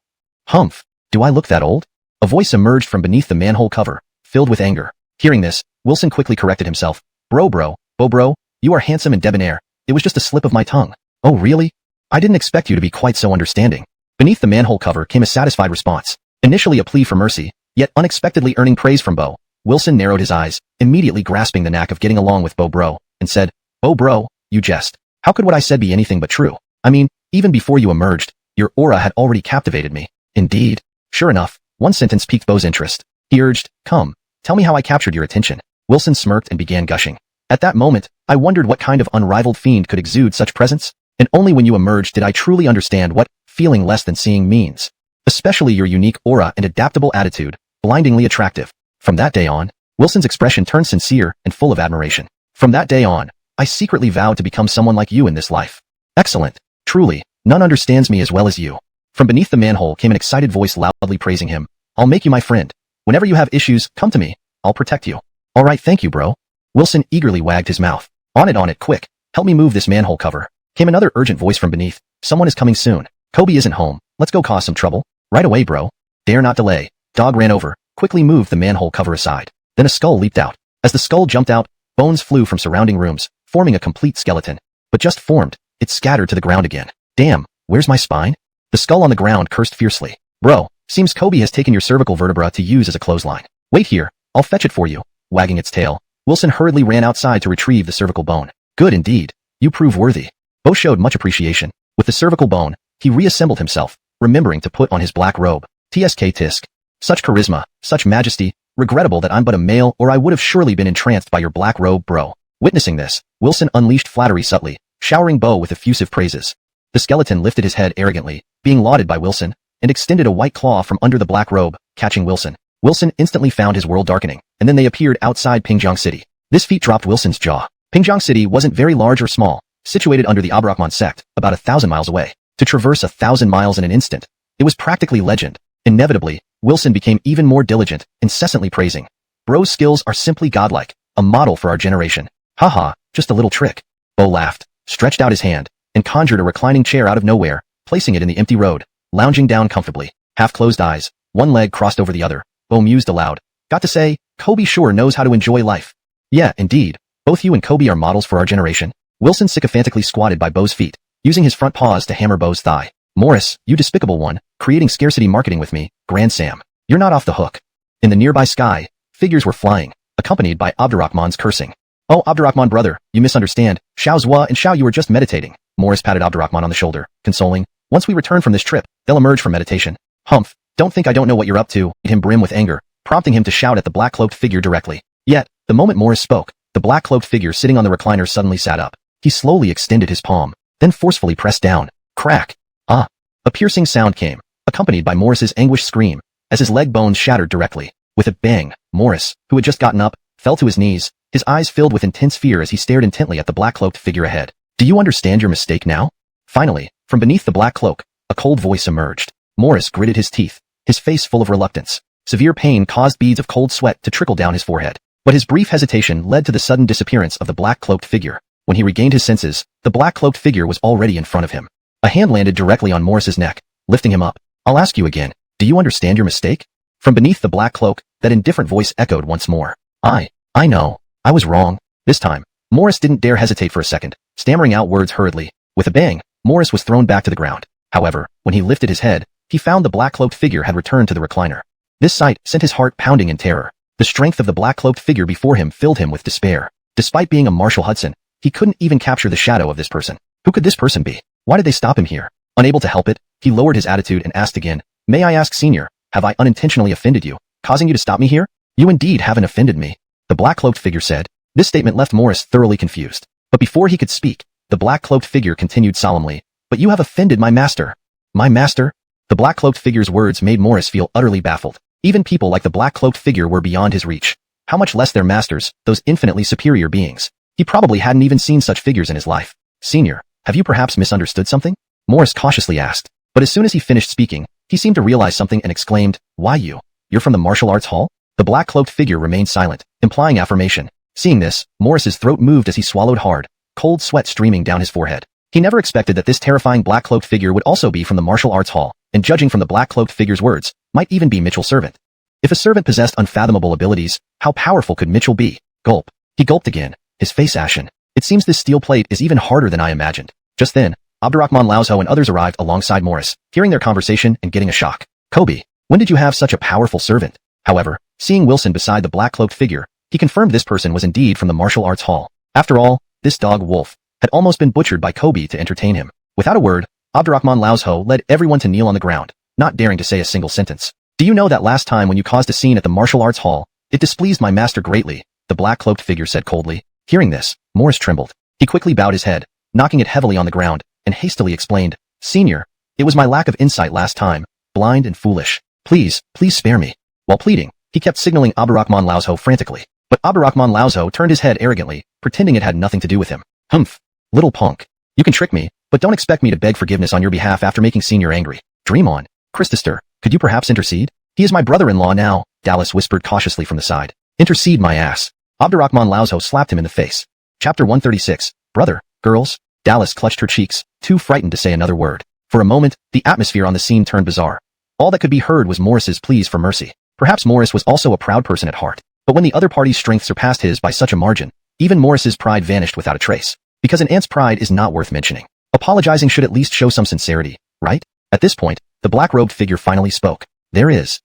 S1: Humph. Do I look that old? A voice emerged from beneath the manhole cover, filled with anger. Hearing this, Wilson quickly corrected himself. Bo, you are handsome and debonair. It was just a slip of my tongue. Oh really? I didn't expect you to be quite so understanding. Beneath the manhole cover came a satisfied response. Initially a plea for mercy, yet unexpectedly earning praise from Bo. Wilson narrowed his eyes, immediately grasping the knack of getting along with Bo, and said, Bo, you jest. How could what I said be anything but true? I mean, even before you emerged, your aura had already captivated me. Indeed. Sure enough, one sentence piqued Bo's interest. He urged, come, tell me how I captured your attention. Wilson smirked and began gushing. At that moment, I wondered what kind of unrivaled fiend could exude such presence, and only when you emerged did I truly understand what feeling less than seeing means. Especially your unique aura and adaptable attitude, blindingly attractive. From that day on, Wilson's expression turned sincere and full of admiration. From that day on, I secretly vowed to become someone like you in this life. Excellent. Truly, none understands me as well as you. From beneath the manhole came an excited voice loudly praising him. I'll make you my friend. Whenever you have issues, come to me. I'll protect you. All right, thank you, bro. Wilson eagerly wagged his mouth. On it, quick. Help me move this manhole cover. Came another urgent voice from beneath. Someone is coming soon. Kobe isn't home. Let's go cause some trouble. Right away, bro. Dare not delay. Dog ran over, quickly moved the manhole cover aside. Then a skull leaped out. As the skull jumped out, bones flew from surrounding rooms, forming a complete skeleton. But just formed, it scattered to the ground again. Damn, where's my spine? The skull on the ground cursed fiercely. Bro, seems Kobe has taken your cervical vertebra to use as a clothesline. Wait here, I'll fetch it for you. Wagging its tail, Wilson hurriedly ran outside to retrieve the cervical bone. Good indeed. You prove worthy. Bo showed much appreciation. With the cervical bone, he reassembled himself, remembering to put on his black robe. Tsk tisk. Such charisma, such majesty, regrettable that I'm but a male or I would have surely been entranced by your black robe, bro. Witnessing this, Wilson unleashed flattery subtly, showering Bo with effusive praises. The skeleton lifted his head arrogantly, being lauded by Wilson, and extended a white claw from under the black robe, catching Wilson. Wilson instantly found his world darkening, and then they appeared outside Pingjiang City. This feat dropped Wilson's jaw. Pingjiang City wasn't very large or small, situated under the Abrakman sect, about 1,000 miles away. To traverse 1,000 miles in an instant, it was practically legend. Inevitably, Wilson became even more diligent, incessantly praising. Bro's skills are simply godlike, a model for our generation. Haha, just a little trick. Bo laughed, stretched out his hand, and conjured a reclining chair out of nowhere, placing it in the empty road. Lounging down comfortably, half-closed eyes, one leg crossed over the other, Bo mused aloud. Got to say, Kobe sure knows how to enjoy life. Yeah, indeed. Both you and Kobe are models for our generation. Wilson sycophantically squatted by Bo's feet, using his front paws to hammer Bo's thigh. Morris, you despicable one, creating scarcity marketing with me, Grand Sam. You're not off the hook. In the nearby sky, figures were flying, accompanied by Abdurrahman's cursing. Oh, Abdurrahman brother, you misunderstand. Xiao Zhua and Xiao you were just meditating. Morris patted Abdurrahman on the shoulder, consoling. Once we return from this trip, they'll emerge from meditation. Humph, don't think I don't know what you're up to. Made him brim with anger, prompting him to shout at the black-cloaked figure directly. Yet, the moment Morris spoke, the black-cloaked figure sitting on the recliner suddenly sat up. He slowly extended his palm, then forcefully pressed down. Crack. Ah. A piercing sound came, accompanied by Morris's anguished scream, as his leg bones shattered directly. With a bang, Morris, who had just gotten up, fell to his knees, his eyes filled with intense fear as he stared intently at the black-cloaked figure ahead. Do you understand your mistake now? Finally, from beneath the black cloak, a cold voice emerged. Morris gritted his teeth, his face full of reluctance. Severe pain caused beads of cold sweat to trickle down his forehead. But his brief hesitation led to the sudden disappearance of the black-cloaked figure. When he regained his senses, the black-cloaked figure was already in front of him. A hand landed directly on Morris's neck, lifting him up. I'll ask you again, do you understand your mistake? From beneath the black cloak, that indifferent voice echoed once more. I know. I was wrong. This time, Morris didn't dare hesitate for a second, stammering out words hurriedly. With a bang, Morris was thrown back to the ground. However, when he lifted his head, he found the black-cloaked figure had returned to the recliner. This sight sent his heart pounding in terror. The strength of the black-cloaked figure before him filled him with despair. Despite being a Marshall Hudson, he couldn't even capture the shadow of this person. Who could this person be? Why did they stop him here? Unable to help it, he lowered his attitude and asked again, May I ask, Senior, have I unintentionally offended you, causing you to stop me here? You indeed haven't offended me. The black-cloaked figure said, This statement left Morris thoroughly confused. But before he could speak, the black-cloaked figure continued solemnly, "But you have offended my master." "My master?" The black-cloaked figure's words made Morris feel utterly baffled. Even people like the black-cloaked figure were beyond his reach. How much less their masters, those infinitely superior beings. He probably hadn't even seen such figures in his life. "Senior, have you perhaps misunderstood something?" Morris cautiously asked. But as soon as he finished speaking, he seemed to realize something and exclaimed, "Why you? You're from the martial arts hall?" The black-cloaked figure remained silent, implying affirmation. Seeing this, Morris's throat moved as he swallowed hard, cold sweat streaming down his forehead. He never expected that this terrifying black-cloaked figure would also be from the martial arts hall, and judging from the black-cloaked figure's words, might even be Mitchell's servant. If a servant possessed unfathomable abilities, how powerful could Mitchell be? Gulp. He gulped again, his face ashen. It seems this steel plate is even harder than I imagined. Just then, Abdurrahman Lauzho and others arrived alongside Morris, hearing their conversation and getting a shock. "Kobe, when did you have such a powerful servant?" However, seeing Wilson beside the black-cloaked figure, he confirmed this person was indeed from the martial arts hall. After all, this dog Wolf had almost been butchered by Kobe to entertain him. Without a word, Abdurrahman Lauzho led everyone to kneel on the ground, not daring to say a single sentence. "Do you know that last time when you caused a scene at the martial arts hall, it displeased my master greatly?" the black-cloaked figure said coldly. Hearing this, Morris trembled. He quickly bowed his head, knocking it heavily on the ground, and hastily explained, "Senior, it was my lack of insight last time, blind and foolish. Please spare me." While pleading, he kept signaling Abdurrahman Lauzho frantically. But Abdurrahman Lauzho turned his head arrogantly, pretending it had nothing to do with him. "Humph. Little punk. You can trick me, but don't expect me to beg forgiveness on your behalf after making Senior angry. Dream on. Christester, could you perhaps intercede?" "He is my brother-in-law now," Dallas whispered cautiously from the side. "Intercede my ass." Abdurrahman Lauzho slapped him in the face. Chapter 136. Brother, girls. Dallas clutched her cheeks, too frightened to say another word. For a moment, the atmosphere on the scene turned bizarre. All that could be heard was Morris's pleas for mercy. Perhaps Morris was also a proud person at heart. But when the other party's strength surpassed his by such a margin, even Morris's pride vanished without a trace. Because an ant's pride is not worth mentioning. Apologizing should at least show some sincerity, right? At this point, the black-robed figure finally spoke. There is.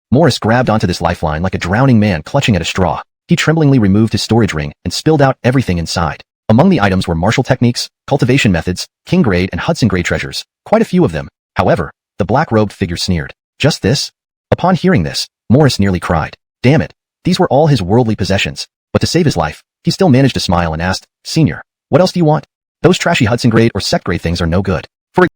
S1: Morris grabbed onto this lifeline like a drowning man clutching at a straw. He tremblingly removed his storage ring and spilled out everything inside. Among the items were martial techniques, cultivation methods, king grade and Hudson grade treasures, quite a few of them. However, the black-robed figure sneered. "Just this?" Upon hearing this, Morris nearly cried. Damn it, these were all his worldly possessions. But to save his life, he still managed to smile and asked, "Senior, what else do you want? Those trashy Hudson grade or sect grade things are no good. For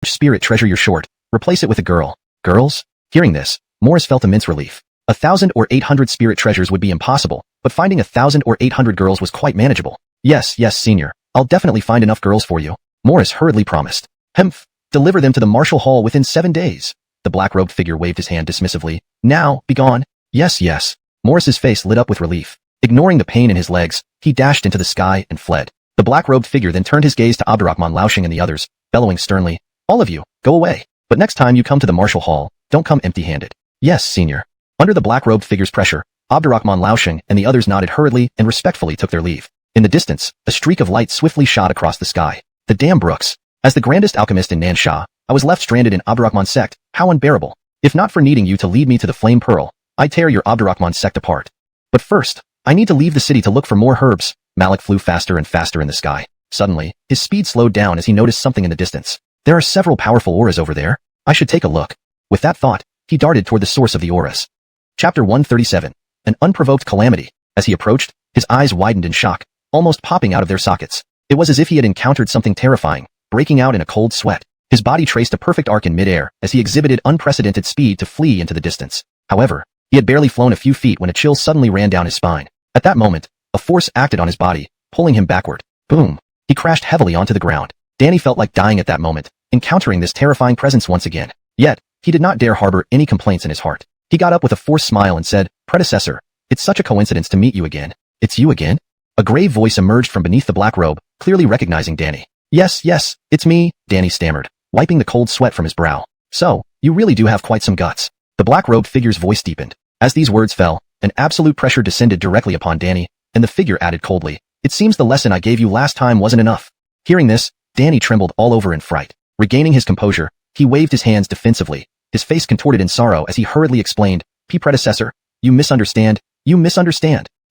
S1: spirit treasure you're short, replace it with a girl." Girls? Hearing this, Morris felt immense relief. 1,000 or 800 spirit treasures would be impossible, but finding 1,000 or 800 girls was quite manageable. Yes, Senior, I'll definitely find enough girls for you," Morris hurriedly promised. "Hemph, deliver them to the martial hall within 7 days." The black-robed figure waved his hand dismissively. "Now, begone." Yes. Morris's face lit up with relief. Ignoring the pain in his legs, he dashed into the sky and fled. The black-robed figure then turned his gaze to Abdurrahman Lauzho and the others, bellowing sternly, "All of you, go away. But next time you come to the martial hall, don't come empty-handed." "Yes, Senior." Under the black-robed figure's pressure, Abdurrahman Lauzho and the others nodded hurriedly and respectfully took their leave. In the distance, a streak of light swiftly shot across the sky. The damn Brooks. As the grandest alchemist in Nansha, I was left stranded in Abdurrahman's sect. How unbearable. If not for needing you to lead me to the flame pearl, I'd tear your Abdurrahman sect apart. But first, I need to leave the city to look for more herbs. Malik flew faster and faster in the sky. Suddenly, his speed slowed down as he noticed something in the distance. There are several powerful auras over there. I should take a look. With that thought, he darted toward the source of the auras. Chapter 137. An unprovoked calamity. As he approached, his eyes widened in shock, almost popping out of their sockets. It was as if he had encountered something terrifying, breaking out in a cold sweat. His body traced a perfect arc in midair as he exhibited unprecedented speed to flee into the distance. However, he had barely flown a few feet when a chill suddenly ran down his spine. At that moment, a force acted on his body, pulling him backward. Boom! He crashed heavily onto the ground. Danny felt like dying at that moment, encountering this terrifying presence once again. Yet, he did not dare harbor any complaints in his heart. He got up with a forced smile and said, "Predecessor, it's such a coincidence to meet you again." "It's you again?" A grave voice emerged from beneath the black robe, clearly recognizing Danny. Yes, it's me," Danny stammered, wiping the cold sweat from his brow. "So, you really do have quite some guts." The black-robed figure's voice deepened. As these words fell, an absolute pressure descended directly upon Danny, and the figure added coldly, "It seems the lesson I gave you last time wasn't enough." Hearing this, Danny trembled all over in fright. Regaining his composure, he waved his hands defensively, his face contorted in sorrow as he hurriedly explained, Predecessor, you misunderstand.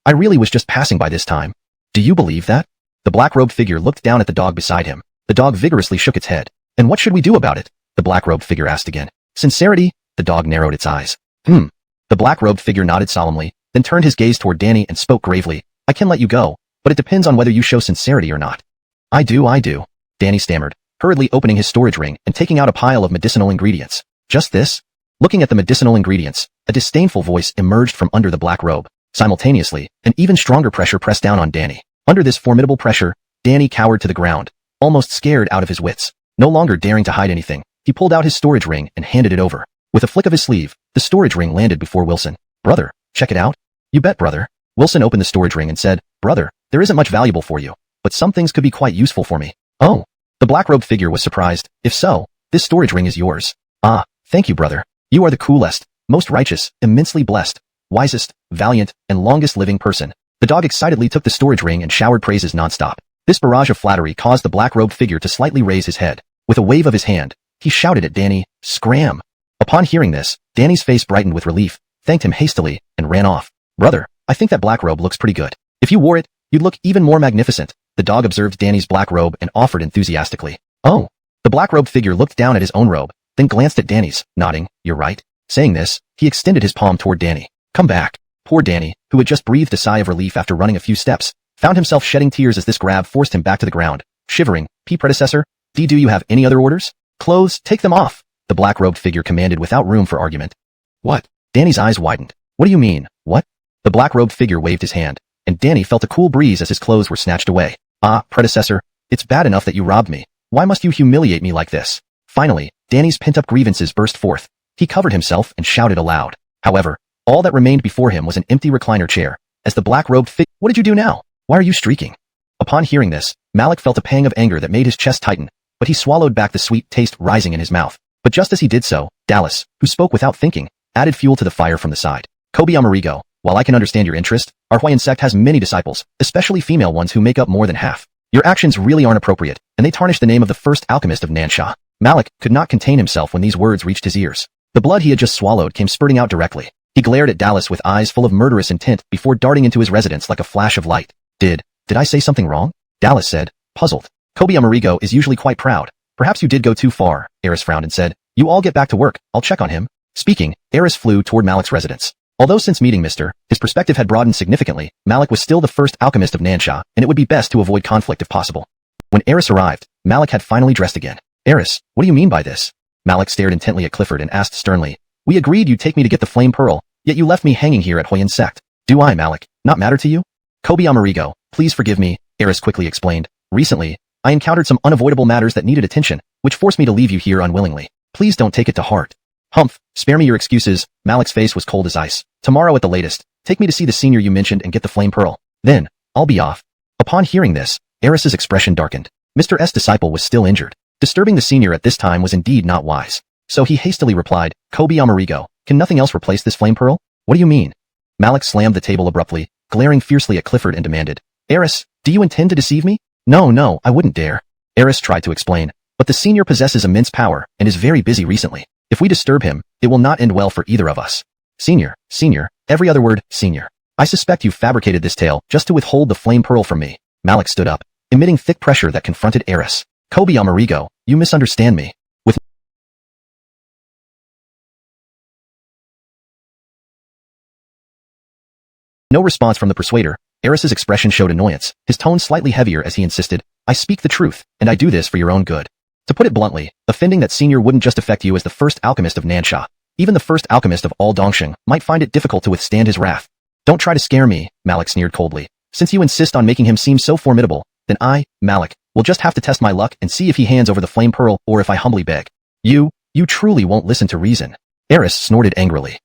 S1: I really was just passing by this time." "Do you believe that?" The black-robed figure looked down at the dog beside him. The dog vigorously shook its head. "And what should we do about it?" the black-robed figure asked again. Sincerity? The dog narrowed its eyes. The black-robed figure nodded solemnly, then turned his gaze toward Danny and spoke gravely. I can let you go, but it depends on whether you show sincerity or not. I do. Danny stammered, hurriedly opening his storage ring and taking out a pile of medicinal ingredients. Just this? Looking at the medicinal ingredients, a disdainful voice emerged from under the black robe. Simultaneously, an even stronger pressure pressed down on Danny. Under this formidable pressure, Danny cowered to the ground, almost scared out of his wits. No longer daring to hide anything, he pulled out his storage ring and handed it over. With a flick of his sleeve, the storage ring landed before Wilson. Brother, check it out. You bet, brother. Wilson opened the storage ring and said, Brother, there isn't much valuable for you, but some things could be quite useful for me. Oh. The black-robed figure was surprised. If so, this storage ring is yours. Ah, thank you, brother. You are the coolest, most righteous, immensely blessed, wisest, valiant, and longest living person. The dog excitedly took the storage ring and showered praises nonstop. This barrage of flattery caused the black-robed figure to slightly raise his head. With a wave of his hand, he shouted at Danny, Scram! Upon hearing this, Danny's face brightened with relief, thanked him hastily, and ran off. Brother, I think that black robe looks pretty good. If you wore it, you'd look even more magnificent. The dog observed Danny's black robe and offered enthusiastically. Oh. The black-robed figure looked down at his own robe, then glanced at Danny's, nodding, You're right. Saying this, he extended his palm toward Danny. Come back. Poor Danny, who had just breathed a sigh of relief after running a few steps, found himself shedding tears as this grab forced him back to the ground. Shivering, predecessor, do you have any other orders? Clothes, take them off. The black-robed figure commanded without room for argument. What? Danny's eyes widened. What do you mean, what? The black-robed figure waved his hand, and Danny felt a cool breeze as his clothes were snatched away. Ah, predecessor, it's bad enough that you robbed me. Why must you humiliate me like this? Finally, Danny's pent-up grievances burst forth. He covered himself and shouted aloud. However, all that remained before him was an empty recliner chair. As the black-robed figure, What did you do now? Why are you streaking? Upon hearing this, Malik felt a pang of anger that made his chest tighten, but he swallowed back the sweet taste rising in his mouth. But just as he did so, Dallas, who spoke without thinking, added fuel to the fire from the side. Kobe Amerigo, while I can understand your interest, our Huayan sect has many disciples, especially female ones who make up more than half. Your actions really aren't appropriate, and they tarnish the name of the first alchemist of Nansha. Malik could not contain himself when these words reached his ears. The blood he had just swallowed came spurting out directly. He glared at Dallas with eyes full of murderous intent before darting into his residence like a flash of light. Did I say something wrong? Dallas said, puzzled. Kobe Amerigo is usually quite proud. Perhaps you did go too far. Eris frowned and said, You all get back to work, I'll check on him. Speaking, Eris flew toward Malik's residence. Although since meeting his perspective had broadened significantly, Malik was still the first alchemist of Nansha, and it would be best to avoid conflict if possible. When Eris arrived, Malik had finally dressed again. Eris, what do you mean by this? Malik stared intently at Clifford and asked sternly. We agreed you'd take me to get the flame pearl, yet you left me hanging here at Huayan sect. Do I, Malik, not matter to you? Kobe Amerigo, please forgive me, Eris quickly explained. Recently, I encountered some unavoidable matters that needed attention, which forced me to leave you here unwillingly. Please don't take it to heart. Humph, spare me your excuses. Malik's face was cold as ice. Tomorrow at the latest, take me to see the senior you mentioned and get the flame pearl. Then, I'll be off. Upon hearing this, Eris's expression darkened. Mr. S. disciple was still injured. Disturbing the senior at this time was indeed not wise. So he hastily replied, Kobe Amerigo, can nothing else replace this flame pearl? What do you mean? Malik slammed the table abruptly, glaring fiercely at Clifford and demanded, Eris, do you intend to deceive me? No, I wouldn't dare. Eris tried to explain, but the senior possesses immense power and is very busy recently. If we disturb him, it will not end well for either of us. Senior, every other word, senior. I suspect you fabricated this tale just to withhold the flame pearl from me. Malik stood up, emitting thick pressure that confronted Eris. Kobe Amerigo, you misunderstand me. With no response from the persuader, Eris's expression showed annoyance, his tone slightly heavier as he insisted, I speak the truth, and I do this for your own good. To put it bluntly, offending that senior wouldn't just affect you as the first alchemist of Nansha. Even the first alchemist of all Dongsheng might find it difficult to withstand his wrath. Don't try to scare me, Malik sneered coldly. Since you insist on making him seem so formidable, then I, Malik, will just have to test my luck and see if he hands over the flame pearl or if I humbly beg. You truly won't listen to reason. Eris snorted angrily.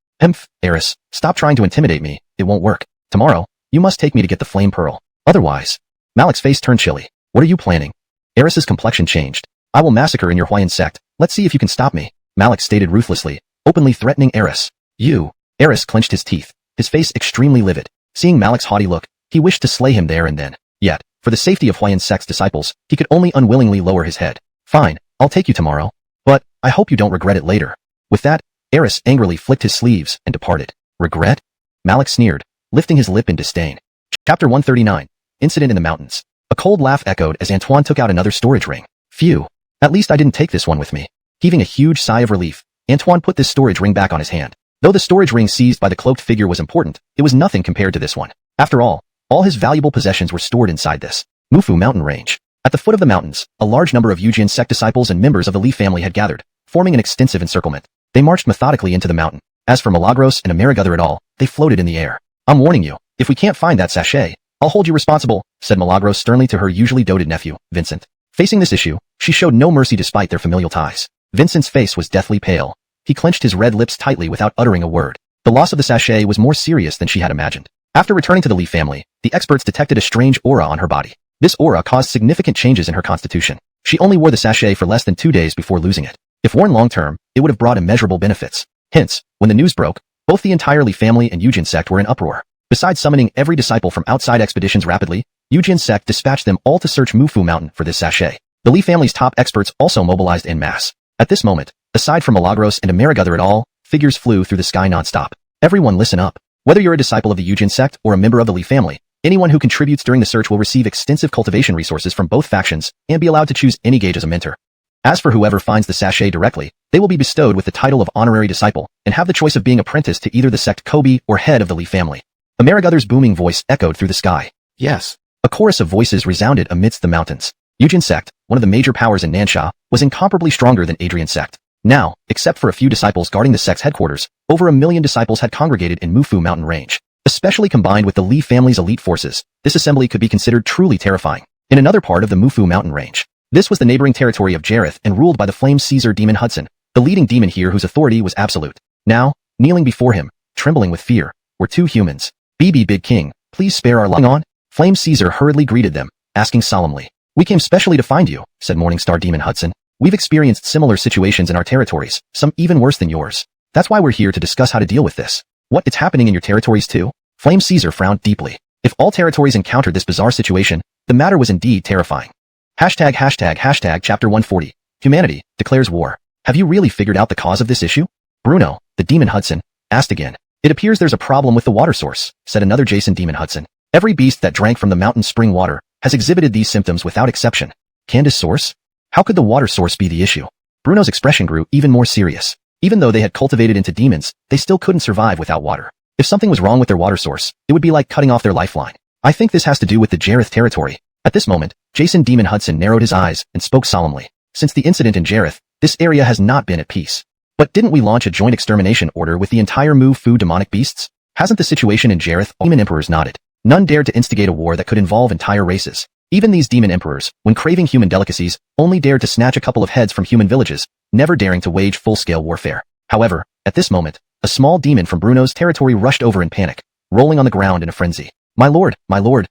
S1: Eris, stop trying to intimidate me, it won't work. Tomorrow, you must take me to get the flame pearl. Otherwise, Malik's face turned chilly. What are you planning? Eris's complexion changed. I will massacre in your Huayan sect. Let's see if you can stop me, Malik stated ruthlessly, openly threatening Eris. You. Eris clenched his teeth, his face extremely livid. Seeing Malik's haughty look, he wished to slay him there and then. Yet, for the safety of Huayan sect's disciples, he could only unwillingly lower his head. Fine, I'll take you tomorrow. But, I hope you don't regret it later. With that, Eris angrily flicked his sleeves and departed. Regret? Malik sneered, lifting his lip in disdain. Chapter 139. Incident in the Mountains. A cold laugh echoed as Antoine took out another storage ring. Phew. At least I didn't take this one with me. Heaving a huge sigh of relief, Antoine put this storage ring back on his hand. Though the storage ring seized by the cloaked figure was important, it was nothing compared to this one. After all his valuable possessions were stored inside this Mufu mountain range. At the foot of the mountains, a large number of Yujian sect disciples and members of the Li family had gathered, forming an extensive encirclement. They marched methodically into the mountain. As for Milagros and Amerigother et al., they floated in the air. I'm warning you, if we can't find that sachet, I'll hold you responsible, said Milagros sternly to her usually doted nephew, Vincent. Facing this issue, she showed no mercy despite their familial ties. Vincent's face was deathly pale. He clenched his red lips tightly without uttering a word. The loss of the sachet was more serious than she had imagined. After returning to the Li family, the experts detected a strange aura on her body. This aura caused significant changes in her constitution. She only wore the sachet for less than 2 days before losing it. If worn long-term, it would have brought immeasurable benefits. Hence, when the news broke, both the entire Li family and Yujian sect were in uproar. Besides summoning every disciple from outside expeditions rapidly, Yujian sect dispatched them all to search Mufu Mountain for this sachet. The Li family's top experts also mobilized en masse. At this moment, aside from Milagros and Amerigother et al., figures flew through the sky non-stop. Everyone listen up. Whether you're a disciple of the Yujian sect or a member of the Li family, anyone who contributes during the search will receive extensive cultivation resources from both factions and be allowed to choose any gauge as a mentor. As for whoever finds the sachet directly, they will be bestowed with the title of honorary disciple and have the choice of being apprenticed to either the sect Kobe or head of the Li family. Amerigother's booming voice echoed through the sky. Yes. A chorus of voices resounded amidst the mountains. Yujian sect, one of the major powers in Nansha, was incomparably stronger than Adrian sect. Now, except for a few disciples guarding the sect's headquarters, over 1 million disciples had congregated in Mufu mountain range. Especially combined with the Li family's elite forces, this assembly could be considered truly terrifying. In another part of the Mufu mountain range, this was the neighboring territory of Jareth and ruled by the flame Caesar demon Hudson, the leading demon here whose authority was absolute. Now, kneeling before him, trembling with fear, were 2 humans. BB Big King, please spare our life. On, Flame Caesar hurriedly greeted them, asking solemnly. We came specially to find you, said Morningstar Demon Hudson. We've experienced similar situations in our territories, some even worse than yours. That's why we're here to discuss how to deal with this. What, it's happening in your territories too? Flame Caesar frowned deeply. If all territories encountered this bizarre situation, the matter was indeed terrifying. Hashtag chapter 140. Humanity declares war. Have you really figured out the cause of this issue? Bruno, the Demon Hudson, asked again. It appears there's a problem with the water source, said another Jason Demon Hudson. Every beast that drank from the mountain spring water has exhibited these symptoms without exception. Candace source? How could the water source be the issue? Bruno's expression grew even more serious. Even though they had cultivated into demons, they still couldn't survive without water. If something was wrong with their water source, it would be like cutting off their lifeline. I think this has to do with the Jareth territory. At this moment, Jason Demon Hudson narrowed his eyes and spoke solemnly. Since the incident in Jareth, this area has not been at peace. But didn't we launch a joint extermination order with the entire Mufu demonic beasts? Hasn't the situation in Jareth? Demon emperors nodded. None dared to instigate a war that could involve entire races. Even these demon emperors, when craving human delicacies, only dared to snatch a couple of heads from human villages, never daring to wage full-scale warfare. However, at this moment, a small demon from Bruno's territory rushed over in panic, rolling on the ground in a frenzy. My lord,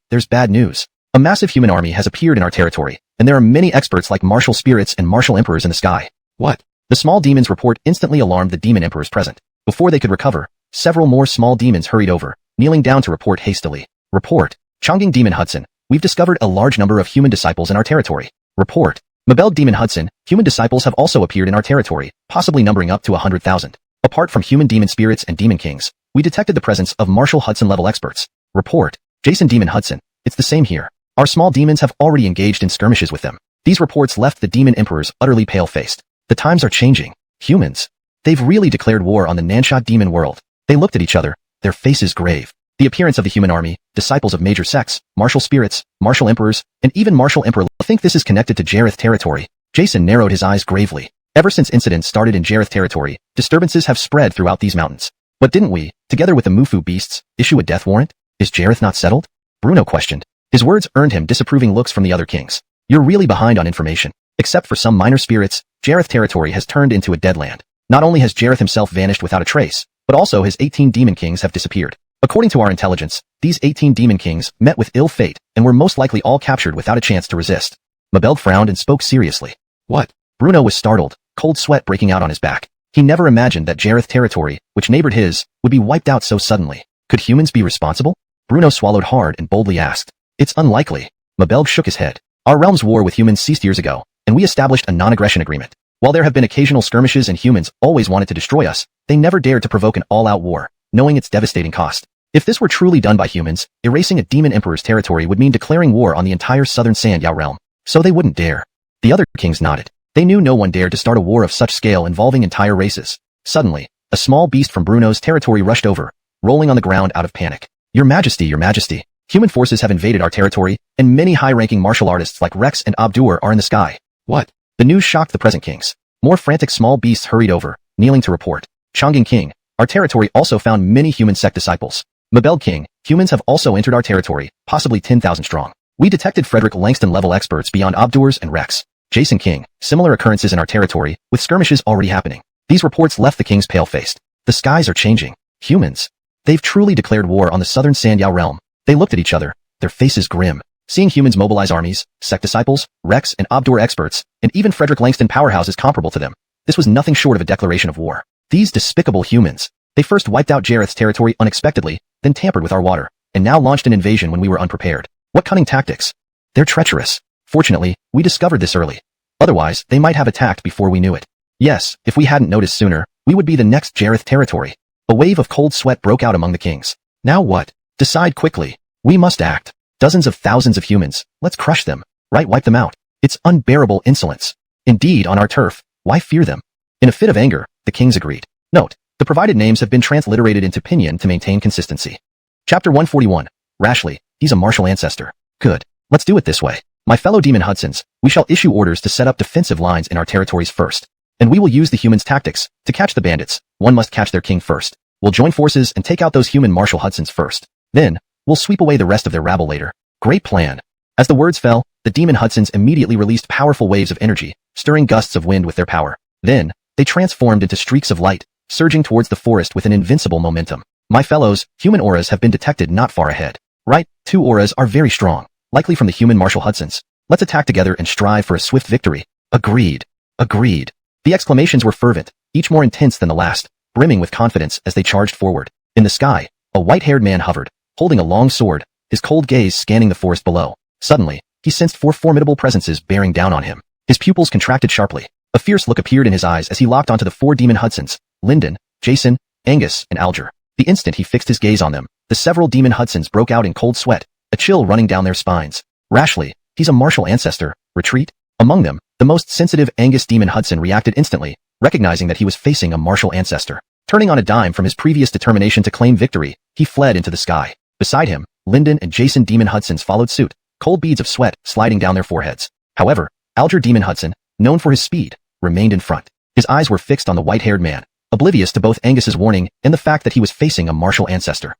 S1: there's bad news. A massive human army has appeared in our territory, and there are many experts like martial spirits and martial emperors in the sky. What? The small demon's report instantly alarmed the demon emperors present. Before they could recover, several more small demons hurried over, kneeling down to report hastily. Report. Chongqing Demon Hudson, we've discovered a large number of human disciples in our territory. Report. Mabel Demon Hudson, human disciples have also appeared in our territory, possibly numbering up to 100,000. Apart from human demon spirits and demon kings, we detected the presence of martial Hudson level experts. Report. Jason Demon Hudson, it's the same here. Our small demons have already engaged in skirmishes with them. These reports left the demon emperors utterly pale-faced. The times are changing. Humans. They've really declared war on the Nansha demon world. They looked at each other, their faces grave. The appearance of the human army, disciples of major sects, martial spirits, martial emperors, and even martial emperor. I think this is connected to Jareth territory. Jason narrowed his eyes gravely. Ever since incidents started in Jareth territory, disturbances have spread throughout these mountains. But didn't we, together with the Mufu beasts, issue a death warrant? Is Jareth not settled? Bruno questioned. His words earned him disapproving looks from the other kings. You're really behind on information. Except for some minor spirits, Jareth territory has turned into a dead land. Not only has Jareth himself vanished without a trace, but also his 18 demon kings have disappeared. According to our intelligence, these 18 demon kings met with ill fate and were most likely all captured without a chance to resist. Mabel frowned and spoke seriously. What? Bruno was startled, cold sweat breaking out on his back. He never imagined that Jareth territory, which neighbored his, would be wiped out so suddenly. Could humans be responsible? Bruno swallowed hard and boldly asked. It's unlikely. Mabel shook his head. Our realm's war with humans ceased years ago, and we established a non-aggression agreement. While there have been occasional skirmishes and humans always wanted to destroy us, they never dared to provoke an all-out war, knowing its devastating cost. If this were truly done by humans, erasing a demon emperor's territory would mean declaring war on the entire southern Sanyao realm. So they wouldn't dare. The other kings nodded. They knew no one dared to start a war of such scale involving entire races. Suddenly, a small beast from Bruno's territory rushed over, rolling on the ground out of panic. Your Majesty, Your Majesty. Human forces have invaded our territory, and many high-ranking martial artists like Rex and Abdur are in the sky. What? The news shocked the present kings. More frantic small beasts hurried over, kneeling to report. Chang'an King, our territory also found many human sect disciples. Mabel King, humans have also entered our territory, possibly 10,000 strong. We detected Frederick Langston-level experts beyond Abdur's and Rex. Jason King, similar occurrences in our territory, with skirmishes already happening. These reports left the kings pale-faced. The skies are changing. Humans. They've truly declared war on the southern Sanyao realm. They looked at each other, their faces grim. Seeing humans mobilize armies, sect disciples, Rex and Abdur experts, and even Frederick Langston powerhouses comparable to them, this was nothing short of a declaration of war. These despicable humans. They first wiped out Jareth's territory unexpectedly, then tampered with our water, and now launched an invasion when we were unprepared. What cunning tactics! They're treacherous. Fortunately, we discovered this early. Otherwise, they might have attacked before we knew it. Yes, if we hadn't noticed sooner, we would be the next Jareth territory. A wave of cold sweat broke out among the kings. Now what? Decide quickly. We must act. Dozens of thousands of humans. Let's crush them. Right, wipe them out. It's unbearable insolence. Indeed, on our turf. Why fear them? In a fit of anger, the kings agreed. Note, the provided names have been transliterated into Pinyin to maintain consistency. Chapter 141. Rashly, he's a martial ancestor. Good. Let's do it this way. My fellow demon Hudsons, we shall issue orders to set up defensive lines in our territories first. And we will use the humans' tactics. To catch the bandits, one must catch their king first. We'll join forces and take out those human martial Hudsons first. Then, we'll sweep away the rest of their rabble later. Great plan. As the words fell, the demon Hudsons immediately released powerful waves of energy, stirring gusts of wind with their power. Then, they transformed into streaks of light, surging towards the forest with an invincible momentum. My fellows, human auras have been detected not far ahead. Right, 2 auras are very strong, likely from the human martial Hudsons. Let's attack together and strive for a swift victory. Agreed. Agreed. The exclamations were fervent, each more intense than the last, brimming with confidence as they charged forward. In the sky, a white-haired man hovered, holding a long sword, his cold gaze scanning the forest below. Suddenly, he sensed 4 formidable presences bearing down on him. His pupils contracted sharply. A fierce look appeared in his eyes as he locked onto the 4 demon Hudsons, Lyndon, Jason, Angus, and Alger. The instant he fixed his gaze on them, the several demon Hudsons broke out in cold sweat, a chill running down their spines. Rashly, he's a martial ancestor. Retreat? Among them, the most sensitive Angus demon Hudson reacted instantly, recognizing that he was facing a martial ancestor. Turning on a dime from his previous determination to claim victory, he fled into the sky. Beside him, Lyndon and Jason demon Hudsons followed suit, cold beads of sweat sliding down their foreheads. However, Alger demon Hudson, known for his speed, remained in front. His eyes were fixed on the white-haired man, oblivious to both Angus's warning and the fact that he was facing a martial ancestor.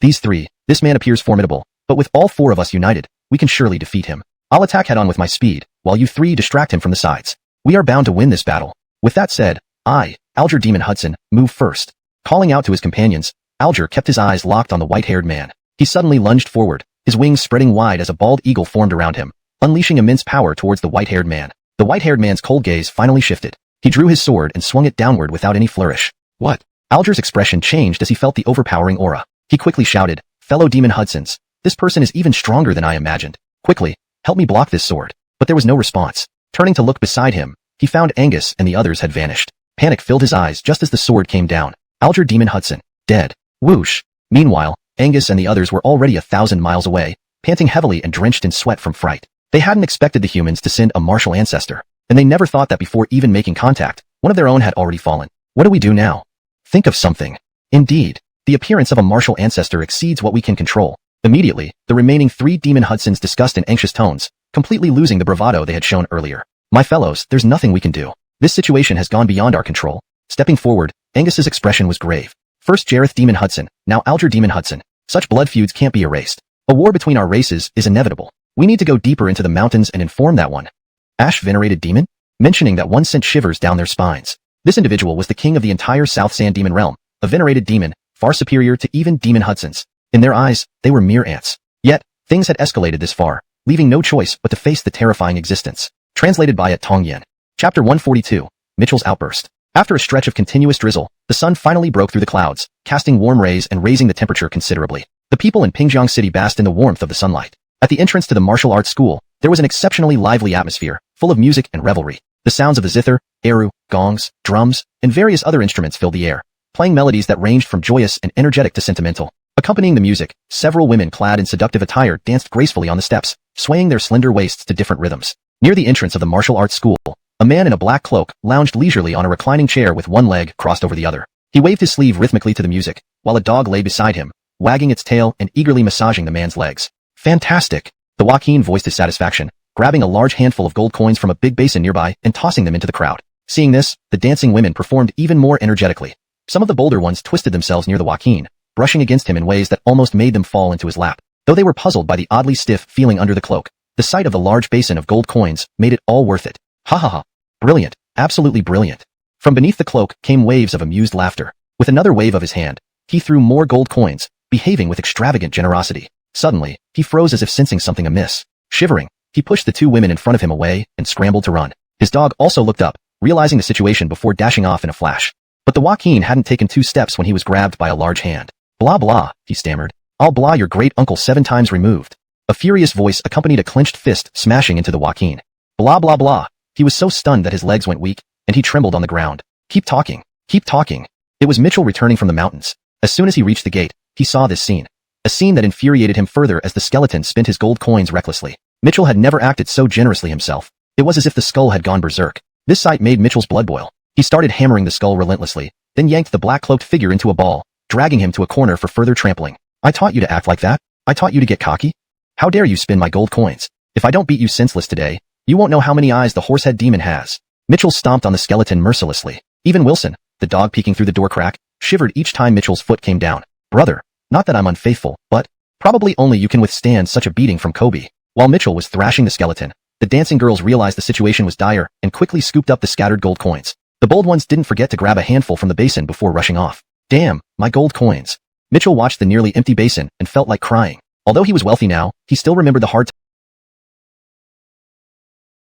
S1: These 3, this man appears formidable, but with all 4 of us united, we can surely defeat him. I'll attack head-on with my speed, while you 3 distract him from the sides. We are bound to win this battle. With that said, I, Alger demon Hudson, move first. Calling out to his companions, Alger kept his eyes locked on the white-haired man. He suddenly lunged forward, his wings spreading wide as a bald eagle formed around him, unleashing immense power towards the white-haired man. The white-haired man's cold gaze finally shifted. He drew his sword and swung it downward without any flourish. What? Alger's expression changed as he felt the overpowering aura. He quickly shouted, fellow demon Hudsons, this person is even stronger than I imagined. Quickly, help me block this sword. But there was no response. Turning to look beside him, he found Angus and the others had vanished. Panic filled his eyes just as the sword came down. Alger demon Hudson, dead. Whoosh. Meanwhile, Angus and the others were already 1,000 miles away, panting heavily and drenched in sweat from fright. They hadn't expected the humans to send a martial ancestor, and they never thought that before even making contact, one of their own had already fallen. What do we do now? Think of something. Indeed, the appearance of a martial ancestor exceeds what we can control. Immediately, the remaining 3 demon Hudsons discussed in anxious tones, completely losing the bravado they had shown earlier. My fellows, there's nothing we can do. This situation has gone beyond our control. Stepping forward, Angus's expression was grave. First Jareth demon Hudson, now Alger demon Hudson. Such blood feuds can't be erased. A war between our races is inevitable. We need to go deeper into the mountains and inform that one. Ash venerated demon? Mentioning that one sent shivers down their spines. This individual was the king of the entire South Sand demon realm, a venerated demon, far superior to even demon Hudsons. In their eyes, they were mere ants. Yet, things had escalated this far, leaving no choice but to face the terrifying existence. Translated by Tong Yen. Chapter 142. Mitchell's Outburst. After a stretch of continuous drizzle, the sun finally broke through the clouds, casting warm rays and raising the temperature considerably. The people in Pingjiang City basked in the warmth of the sunlight. At the entrance to the martial arts school, there was an exceptionally lively atmosphere, full of music and revelry. The sounds of the zither, eru, gongs, drums, and various other instruments filled the air, playing melodies that ranged from joyous and energetic to sentimental. Accompanying the music, several women clad in seductive attire danced gracefully on the steps, swaying their slender waists to different rhythms. Near the entrance of the martial arts school, A man in a black cloak lounged leisurely on a reclining chair with one leg crossed over the other. He waved his sleeve rhythmically to the music, while a dog lay beside him, wagging its tail and eagerly massaging the man's legs. Fantastic! The Joaquin voiced his satisfaction, grabbing a large handful of gold coins from a big basin nearby and tossing them into the crowd. Seeing this, the dancing women performed even more energetically. Some of the bolder ones twisted themselves near the Joaquin, brushing against him in ways that almost made them fall into his lap. Though they were puzzled by the oddly stiff feeling under the cloak, the sight of the large basin of gold coins made it all worth it. Ha ha ha. Brilliant. Absolutely brilliant. From beneath the cloak came waves of amused laughter. With another wave of his hand, he threw more gold coins, behaving with extravagant generosity. Suddenly, he froze as if sensing something amiss. Shivering, he pushed the two women in front of him away and scrambled to run. His dog also looked up, realizing the situation before dashing off in a flash. But the Joaquin hadn't taken 2 steps when he was grabbed by a large hand. Blah blah, he stammered. I'll blah your great uncle 7 times removed. A furious voice accompanied a clenched fist smashing into the Joaquin. Blah blah blah. He was so stunned that his legs went weak, and he trembled on the ground. Keep talking. Keep talking. It was Mitchell returning from the mountains. As soon as he reached the gate, he saw this scene. A scene that infuriated him further as the skeleton spent his gold coins recklessly. Mitchell had never acted so generously himself. It was as if the skull had gone berserk. This sight made Mitchell's blood boil. He started hammering the skull relentlessly, then yanked the black-cloaked figure into a ball, dragging him to a corner for further trampling. I taught you to act like that? I taught you to get cocky? How dare you spin my gold coins? If I don't beat you senseless today, you won't know how many eyes the horsehead demon has. Mitchell stomped on the skeleton mercilessly. Even Wilson, the dog peeking through the door crack, shivered each time Mitchell's foot came down. Brother, not that I'm unfaithful, but probably only you can withstand such a beating from Kobe. While Mitchell was thrashing the skeleton, the dancing girls realized the situation was dire and quickly scooped up the scattered gold coins. The bold ones didn't forget to grab a handful from the basin before rushing off. Damn, my gold coins. Mitchell watched the nearly empty basin and felt like crying. Although he was wealthy now, he still remembered the hard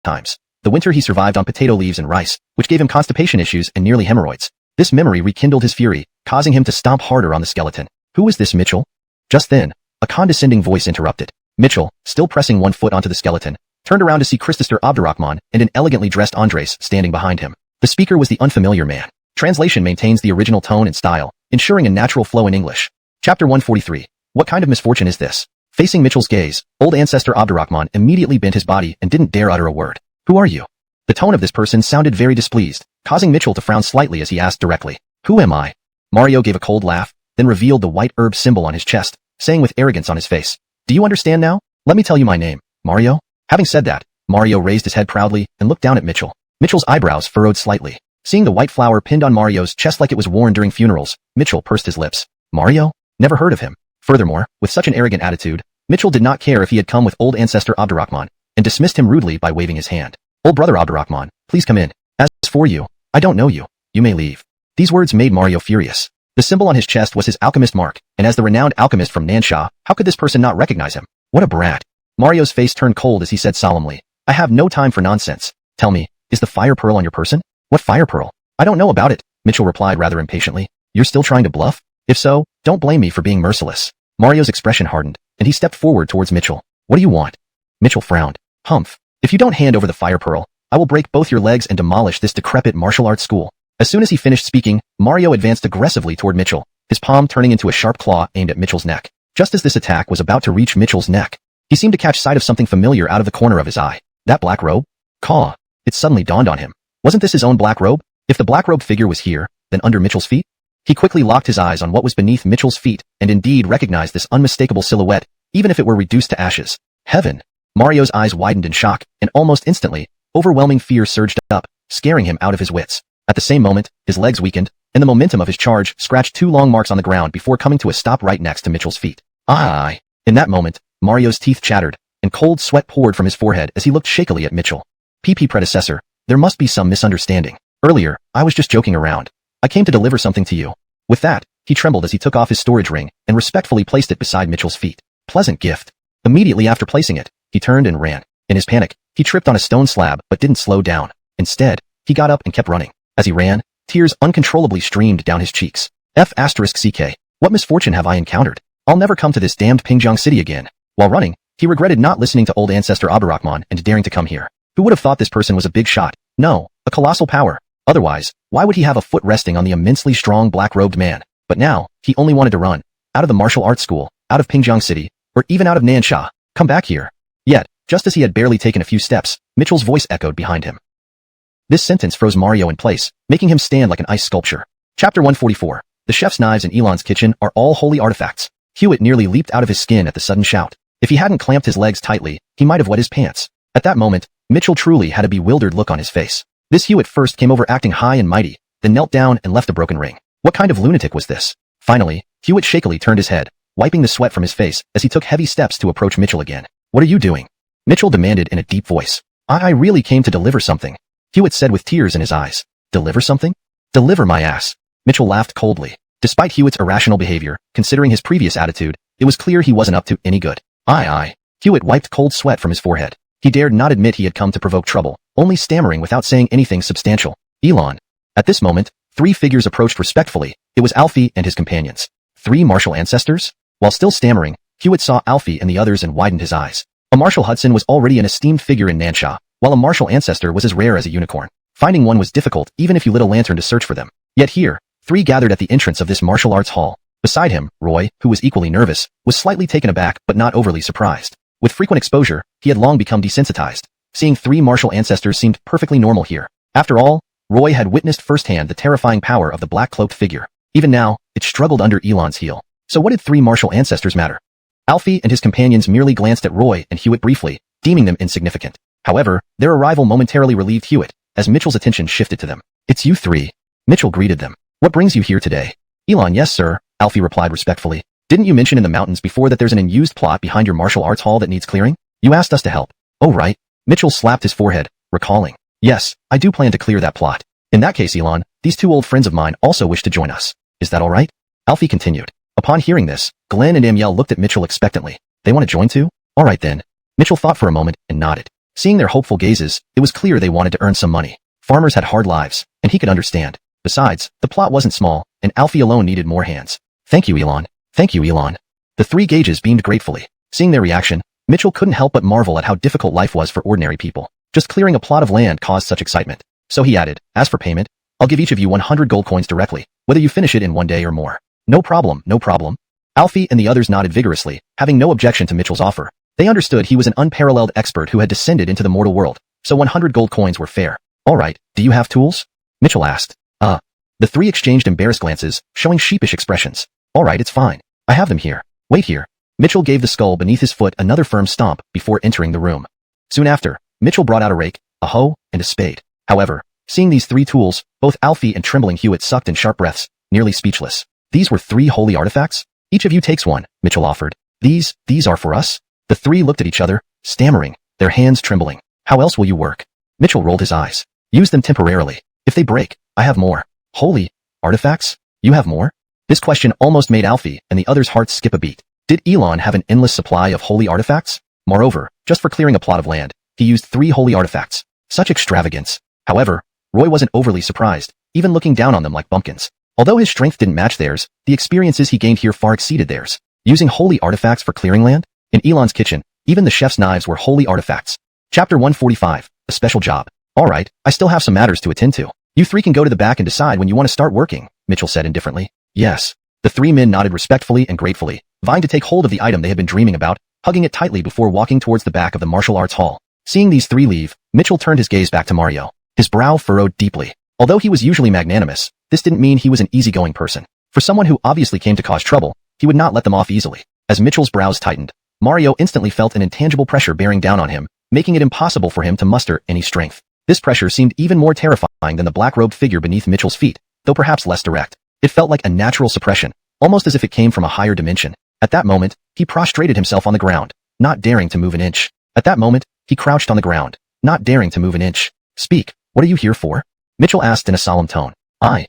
S1: times. The winter he survived on potato leaves and rice, which gave him constipation issues and nearly hemorrhoids. This memory rekindled his fury, causing him to stomp harder on the skeleton. Who is this Mitchell? Just then, a condescending voice interrupted. Mitchell, still pressing one foot onto the skeleton, turned around to see Christopher Abdurrahman and an elegantly dressed Andres standing behind him. The speaker was the unfamiliar man. Translation maintains the original tone and style, ensuring a natural flow in English. Chapter 143. What kind of misfortune is this? Facing Mitchell's gaze, old ancestor Abdurrahman immediately bent his body and didn't dare utter a word. Who are you? The tone of this person sounded very displeased, causing Mitchell to frown slightly as he asked directly. Who am I? Mario gave a cold laugh, then revealed the white herb symbol on his chest, saying with arrogance on his face. Do you understand now? Let me tell you my name, Mario. Having said that, Mario raised his head proudly and looked down at Mitchell. Mitchell's eyebrows furrowed slightly. Seeing the white flower pinned on Mario's chest like it was worn during funerals, Mitchell pursed his lips. Mario? Never heard of him. Furthermore, with such an arrogant attitude, Mitchell did not care if he had come with old ancestor Abdurrahman, and dismissed him rudely by waving his hand. Old brother Abdurrahman, please come in. As for you, I don't know you. You may leave. These words made Mario furious. The symbol on his chest was his alchemist mark, and as the renowned alchemist from Nansha, how could this person not recognize him? What a brat. Mario's face turned cold as he said solemnly, I have no time for nonsense. Tell me, is the fire pearl on your person? What fire pearl? I don't know about it, Mitchell replied rather impatiently. You're still trying to bluff? If so, don't blame me for being merciless. Mario's expression hardened, and he stepped forward towards Mitchell. What do you want? Mitchell frowned. Humph. If you don't hand over the fire pearl, I will break both your legs and demolish this decrepit martial arts school. As soon as he finished speaking, Mario advanced aggressively toward Mitchell, his palm turning into a sharp claw aimed at Mitchell's neck. Just as this attack was about to reach Mitchell's neck, he seemed to catch sight of something familiar out of the corner of his eye. That black robe? Caw. It suddenly dawned on him. Wasn't this his own black robe? If the black-robed figure was here, then under Mitchell's feet? He quickly locked his eyes on what was beneath Mitchell's feet, and indeed recognized this unmistakable silhouette, even if it were reduced to ashes. Heaven! Mario's eyes widened in shock, and almost instantly, overwhelming fear surged up, scaring him out of his wits. At the same moment, his legs weakened, and the momentum of his charge scratched 2 long marks on the ground before coming to a stop right next to Mitchell's feet. Aye! In that moment, Mario's teeth chattered, and cold sweat poured from his forehead as he looked shakily at Mitchell. PP predecessor, there must be some misunderstanding. Earlier, I was just joking around. I came to deliver something to you. With that, he trembled as he took off his storage ring and respectfully placed it beside Mitchell's feet. Pleasant gift. Immediately after placing it, he turned and ran. In his panic, he tripped on a stone slab but didn't slow down. Instead, he got up and kept running. As he ran, tears uncontrollably streamed down his cheeks. F***CK. What misfortune have I encountered? I'll never come to this damned Pingjiang city again. While running, he regretted not listening to old ancestor Abdurrahman and daring to come here. Who would have thought this person was a big shot? No, a colossal power. Otherwise, why would he have a foot resting on the immensely strong black-robed man? But now, he only wanted to run. Out of the martial arts school, out of Pingjiang City, or even out of Nansha. Come back here. Yet, just as he had barely taken a few steps, Mitchell's voice echoed behind him. This sentence froze Mario in place, making him stand like an ice sculpture. Chapter 144. The chef's knives in Elon's kitchen are all holy artifacts. Hewitt nearly leaped out of his skin at the sudden shout. If he hadn't clamped his legs tightly, he might have wet his pants. At that moment, Mitchell truly had a bewildered look on his face. This Hewitt first came over acting high and mighty, then knelt down and left a broken ring. What kind of lunatic was this? Finally, Hewitt shakily turned his head, wiping the sweat from his face as he took heavy steps to approach Mitchell again. What are you doing? Mitchell demanded in a deep voice. I really came to deliver something, Hewitt said with tears in his eyes. Deliver something? Deliver my ass. Mitchell laughed coldly. Despite Hewitt's irrational behavior, considering his previous attitude, it was clear he wasn't up to any good. Aye. Hewitt wiped cold sweat from his forehead. He dared not admit he had come to provoke trouble, only stammering without saying anything substantial. Elon. At this moment, 3 figures approached respectfully. It was Alfie and his companions. 3 martial ancestors? While still stammering, Hewitt saw Alfie and the others and widened his eyes. A Marshal Hudson was already an esteemed figure in Nansha, while a martial ancestor was as rare as a unicorn. Finding one was difficult even if you lit a lantern to search for them. Yet here, 3 gathered at the entrance of this martial arts hall. Beside him, Roy, who was equally nervous, was slightly taken aback but not overly surprised. With frequent exposure, he had long become desensitized. Seeing 3 martial ancestors seemed perfectly normal here. After all, Roy had witnessed firsthand the terrifying power of the black-cloaked figure. Even now, it struggled under Elon's heel. So what did 3 martial ancestors matter? Alfie and his companions merely glanced at Roy and Hewitt briefly, deeming them insignificant. However, their arrival momentarily relieved Hewitt, as Mitchell's attention shifted to them. It's you 3. Mitchell greeted them. What brings you here today? Elon, yes sir, Alfie replied respectfully. Didn't you mention in the mountains before that there's an unused plot behind your martial arts hall that needs clearing? You asked us to help. Oh right. Mitchell slapped his forehead, recalling. Yes, I do plan to clear that plot. In that case, Elon, these 2 old friends of mine also wish to join us. Is that alright? Alfie continued. Upon hearing this, Glenn and Amiel looked at Mitchell expectantly. They want to join too? Alright then. Mitchell thought for a moment and nodded. Seeing their hopeful gazes, it was clear they wanted to earn some money. Farmers had hard lives, and he could understand. Besides, the plot wasn't small, and Alfie alone needed more hands. Thank you, Elon. Thank you, Elon. The 3 gauges beamed gratefully. Seeing their reaction, Mitchell couldn't help but marvel at how difficult life was for ordinary people. Just clearing a plot of land caused such excitement. So he added, as for payment, I'll give each of you 100 gold coins directly, whether you finish it in 1 day or more. No problem, no problem. Alfie and the others nodded vigorously, having no objection to Mitchell's offer. They understood he was an unparalleled expert who had descended into the mortal world, so 100 gold coins were fair. Alright, do you have tools? Mitchell asked. The 3 exchanged embarrassed glances, showing sheepish expressions. Alright, it's fine. I have them here. Wait here. Mitchell gave the skull beneath his foot another firm stomp before entering the room. Soon after, Mitchell brought out a rake, a hoe, and a spade. However, seeing these 3 tools, both Alfie and trembling Hewitt sucked in sharp breaths, nearly speechless. These were 3 holy artifacts? Each of you takes one, Mitchell offered. These are for us? The 3 looked at each other, stammering, their hands trembling. How else will you work? Mitchell rolled his eyes. Use them temporarily. If they break, I have more. Holy artifacts? You have more? This question almost made Alfie and the others' hearts skip a beat. Did Elon have an endless supply of holy artifacts? Moreover, just for clearing a plot of land, he used 3 holy artifacts. Such extravagance. However, Roy wasn't overly surprised, even looking down on them like bumpkins. Although his strength didn't match theirs, the experiences he gained here far exceeded theirs. Using holy artifacts for clearing land? In Elon's kitchen, even the chef's knives were holy artifacts. Chapter 145. A special job. Alright, I still have some matters to attend to. You 3 can go to the back and decide when you want to start working, Mitchell said indifferently. Yes. The 3 men nodded respectfully and gratefully, vying to take hold of the item they had been dreaming about, hugging it tightly before walking towards the back of the martial arts hall. Seeing these 3 leave, Mitchell turned his gaze back to Mario. His brow furrowed deeply. Although he was usually magnanimous, this didn't mean he was an easygoing person. For someone who obviously came to cause trouble, he would not let them off easily. As Mitchell's brows tightened, Mario instantly felt an intangible pressure bearing down on him, making it impossible for him to muster any strength. This pressure seemed even more terrifying than the black-robed figure beneath Mitchell's feet, though perhaps less direct. It felt like a natural suppression, almost as if it came from a higher dimension. At that moment, he prostrated himself on the ground, not daring to move an inch. At that moment, he crouched on the ground, not daring to move an inch. Speak, what are you here for? Mitchell asked in a solemn tone. I.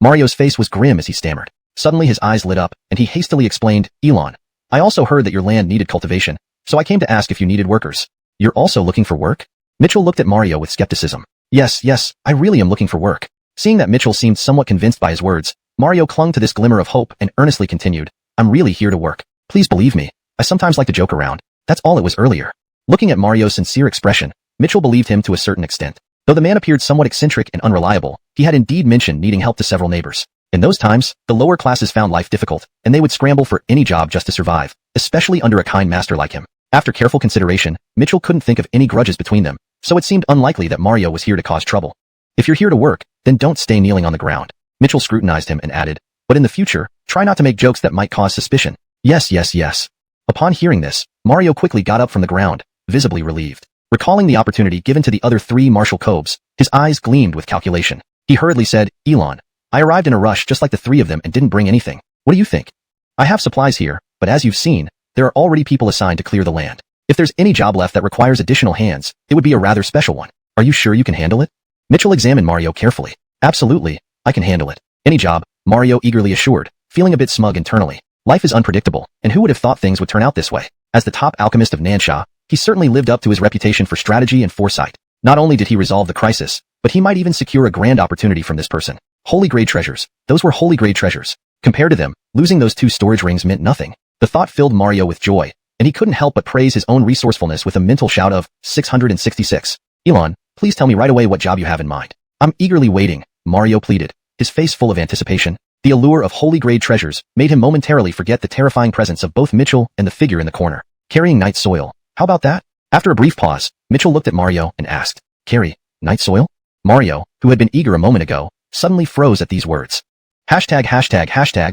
S1: Mario's face was grim as he stammered. Suddenly his eyes lit up, and he hastily explained, Elon, I also heard that your land needed cultivation, so I came to ask if you needed workers. You're also looking for work? Mitchell looked at Mario with skepticism. Yes, I really am looking for work. Seeing that Mitchell seemed somewhat convinced by his words, Mario clung to this glimmer of hope and earnestly continued, I'm really here to work. Please believe me. I sometimes like to joke around. That's all it was earlier. Looking at Mario's sincere expression, Mitchell believed him to a certain extent. Though the man appeared somewhat eccentric and unreliable, he had indeed mentioned needing help to several neighbors. In those times, the lower classes found life difficult, and they would scramble for any job just to survive, especially under a kind master like him. After careful consideration, Mitchell couldn't think of any grudges between them, so it seemed unlikely that Mario was here to cause trouble. If you're here to work, then don't stay kneeling on the ground. Mitchell scrutinized him and added, but in the future, try not to make jokes that might cause suspicion. Yes, yes, yes. Upon hearing this, Mario quickly got up from the ground, visibly relieved. Recalling the opportunity given to the other 3 martial cobes, his eyes gleamed with calculation. He hurriedly said, Elon, I arrived in a rush just like the 3 of them and didn't bring anything. What do you think? I have supplies here, but as you've seen, there are already people assigned to clear the land. If there's any job left that requires additional hands, it would be a rather special one. Are you sure you can handle it? Mitchell examined Mario carefully. Absolutely, I can handle it. Any job, Mario eagerly assured, feeling a bit smug internally. Life is unpredictable, and who would have thought things would turn out this way? As the top alchemist of Nansha, he certainly lived up to his reputation for strategy and foresight. Not only did he resolve the crisis, but he might even secure a grand opportunity from this person. Holy grade treasures. Those were holy grade treasures. Compared to them, losing those 2 storage rings meant nothing. The thought filled Mario with joy, and he couldn't help but praise his own resourcefulness with a mental shout of 666. Elon, please tell me right away what job you have in mind. I'm eagerly waiting, Mario pleaded, his face full of anticipation. The allure of holy grade treasures made him momentarily forget the terrifying presence of both Mitchell and the figure in the corner. Carrying night soil. How about that? After a brief pause, Mitchell looked at Mario and asked, Carry night soil? Mario, who had been eager a moment ago, suddenly froze at these words. Hashtag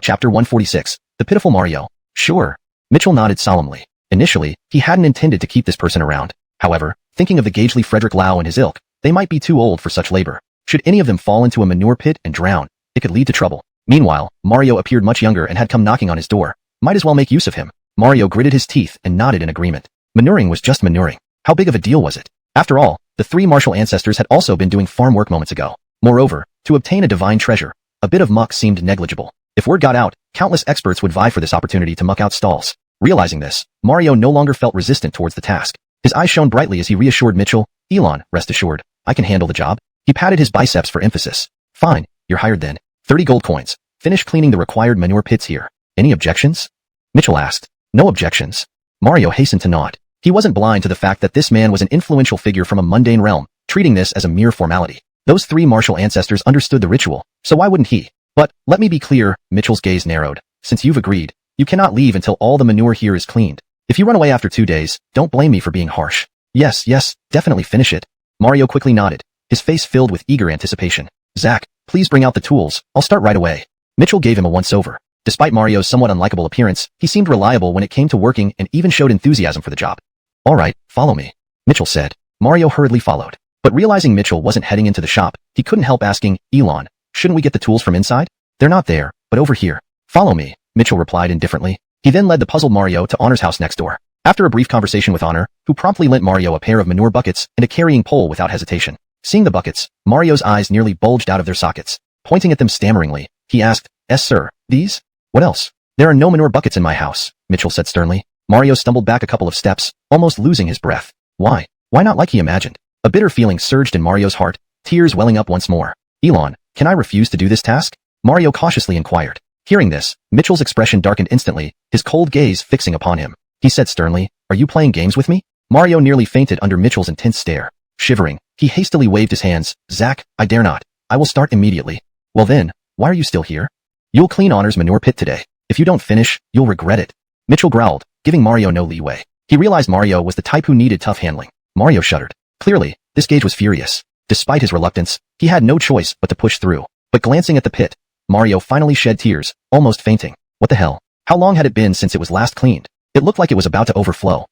S1: chapter 146, the pitiful Mario. Sure. Mitchell nodded solemnly. Initially, he hadn't intended to keep this person around. However, thinking of the Gagely Frederick Lau and his ilk, they might be too old for such labor. Should any of them fall into a manure pit and drown, it could lead to trouble. Meanwhile, Mario appeared much younger and had come knocking on his door. Might as well make use of him. Mario gritted his teeth and nodded in agreement. Manuring was just manuring. How big of a deal was it? After all, the 3 martial ancestors had also been doing farm work moments ago. Moreover, to obtain a divine treasure, a bit of muck seemed negligible. If word got out, countless experts would vie for this opportunity to muck out stalls. Realizing this, Mario no longer felt resistant towards the task. His eyes shone brightly as he reassured Mitchell, Elon, rest assured, I can handle the job. He patted his biceps for emphasis. Fine, you're hired then. 30 gold coins. Finish cleaning the required manure pits here. Any objections? Mitchell asked. No objections. Mario hastened to nod. He wasn't blind to the fact that this man was an influential figure from a mundane realm, treating this as a mere formality. Those 3 martial ancestors understood the ritual, so why wouldn't he? But, let me be clear, Mitchell's gaze narrowed. Since you've agreed, you cannot leave until all the manure here is cleaned. If you run away after 2 days, don't blame me for being harsh. Yes, definitely finish it. Mario quickly nodded, his face filled with eager anticipation. Zach, please bring out the tools, I'll start right away. Mitchell gave him a once-over. Despite Mario's somewhat unlikable appearance, he seemed reliable when it came to working and even showed enthusiasm for the job. All right, follow me, Mitchell said. Mario hurriedly followed. But realizing Mitchell wasn't heading into the shop, he couldn't help asking, Elon, shouldn't we get the tools from inside? They're not there, but over here. Follow me, Mitchell replied indifferently. He then led the puzzled Mario to Honor's house next door. After a brief conversation with Honor, who promptly lent Mario a pair of manure buckets and a carrying pole without hesitation. Seeing the buckets, Mario's eyes nearly bulged out of their sockets. Pointing at them stammeringly, he asked, sir, these? What else? There are no manure buckets in my house, Mitchell said sternly. Mario stumbled back a couple of steps, almost losing his breath. Why? Why not like he imagined? A bitter feeling surged in Mario's heart, tears welling up once more. Elon, can I refuse to do this task? Mario cautiously inquired. Hearing this, Mitchell's expression darkened instantly, his cold gaze fixing upon him. He said sternly, are you playing games with me? Mario nearly fainted under Mitchell's intense stare. Shivering, he hastily waved his hands. Zach, I dare not. I will start immediately. Well then, why are you still here? You'll clean Honor's manure pit today. If you don't finish, you'll regret it. Mitchell growled, giving Mario no leeway. He realized Mario was the type who needed tough handling. Mario shuddered. Clearly, this Gage was furious. Despite his reluctance, he had no choice but to push through. But glancing at the pit, Mario finally shed tears, almost fainting. What the hell? How long had it been since it was last cleaned? It looked like it was about to overflow.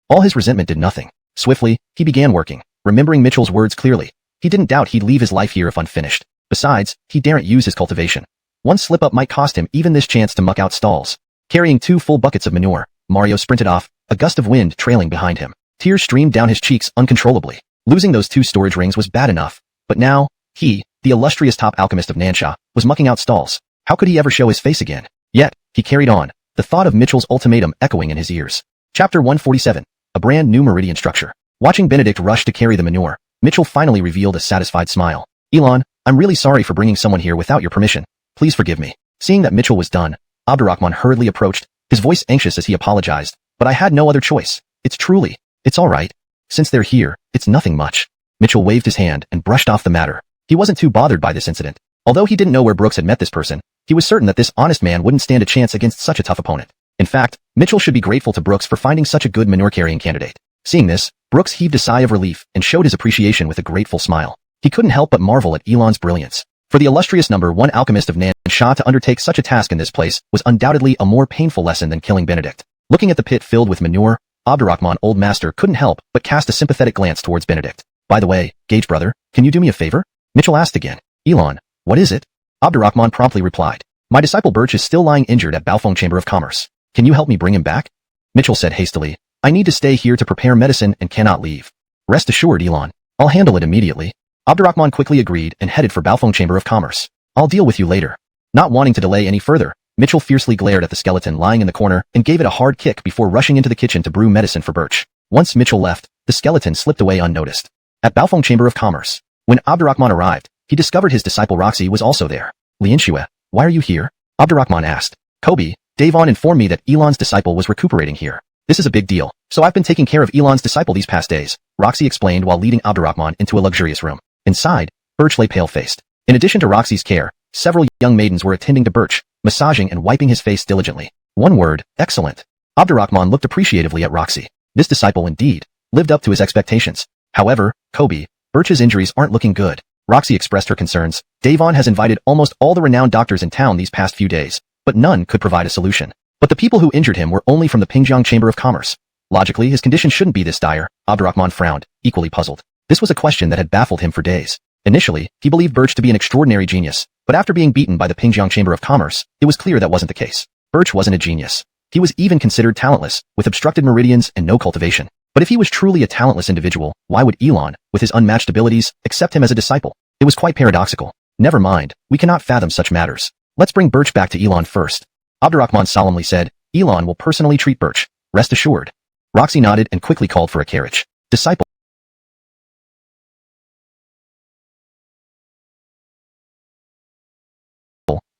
S1: All his resentment did nothing. Swiftly, he began working, remembering Mitchell's words clearly. He didn't doubt he'd leave his life here if unfinished. Besides, he daren't use his cultivation. One slip-up might cost him even this chance to muck out stalls. Carrying 2 full buckets of manure, Mario sprinted off, a gust of wind trailing behind him. Tears streamed down his cheeks uncontrollably. Losing those 2 storage rings was bad enough, but now, he, the illustrious top alchemist of Nansha, was mucking out stalls. How could he ever show his face again? Yet, he carried on, the thought of Mitchell's ultimatum echoing in his ears. Chapter 147. A brand new meridian structure. Watching Benedict rush to carry the manure, Mitchell finally revealed a satisfied smile. Elon, I'm really sorry for bringing someone here without your permission. Please forgive me. Seeing that Mitchell was done, Abdurrahman hurriedly approached, his voice anxious as he apologized. But I had no other choice. It's all right. Since they're here, it's nothing much. Mitchell waved his hand and brushed off the matter. He wasn't too bothered by this incident. Although he didn't know where Brooks had met this person, he was certain that this honest man wouldn't stand a chance against such a tough opponent. In fact, Mitchell should be grateful to Brooks for finding such a good manure-carrying candidate. Seeing this, Brooks heaved a sigh of relief and showed his appreciation with a grateful smile. He couldn't help but marvel at Elon's brilliance. For the illustrious #1 alchemist of Nansha to undertake such a task in this place was undoubtedly a more painful lesson than killing Benedict. Looking at the pit filled with manure, Abdurrahman old master couldn't help but cast a sympathetic glance towards Benedict. By the way, Gage brother, can you do me a favor? Mitchell asked again. Elon, what is it? Abdurrahman promptly replied. My disciple Birch is still lying injured at Baofeng Chamber of Commerce. Can you help me bring him back? Mitchell said hastily. I need to stay here to prepare medicine and cannot leave. Rest assured, Elon. I'll handle it immediately. Abdurrahman quickly agreed and headed for Baofeng Chamber of Commerce. I'll deal with you later. Not wanting to delay any further, Mitchell fiercely glared at the skeleton lying in the corner and gave it a hard kick before rushing into the kitchen to brew medicine for Birch. Once Mitchell left, the skeleton slipped away unnoticed. At Baofeng Chamber of Commerce, when Abdurrahman arrived, he discovered his disciple Roxy was also there. Lianxue, why are you here? Abdurrahman asked. Kobe, Davon informed me that Elon's disciple was recuperating here. This is a big deal, so I've been taking care of Elon's disciple these past days, Roxy explained while leading Abdurrahman into a luxurious room. Inside, Birch lay pale-faced. In addition to Roxy's care, several young maidens were attending to Birch, massaging and wiping his face diligently. One word, excellent. Abdurrahman looked appreciatively at Roxy. This disciple indeed lived up to his expectations. However, Kobe, Birch's injuries aren't looking good. Roxy expressed her concerns. Davon has invited almost all the renowned doctors in town these past few days, but none could provide a solution. But the people who injured him were only from the Pingjiang Chamber of Commerce. Logically, his condition shouldn't be this dire. Abdurrahman frowned, equally puzzled. This was a question that had baffled him for days. Initially, he believed Birch to be an extraordinary genius, but after being beaten by the Pingjiang Chamber of Commerce, it was clear that wasn't the case. Birch wasn't a genius. He was even considered talentless, with obstructed meridians and no cultivation. But if he was truly a talentless individual, why would Elon, with his unmatched abilities, accept him as a disciple? It was quite paradoxical. Never mind, we cannot fathom such matters. Let's bring Birch back to Elon first. Abdurrahman solemnly said, Elon will personally treat Birch. Rest assured. Roxy nodded and quickly called for a carriage. Disciple.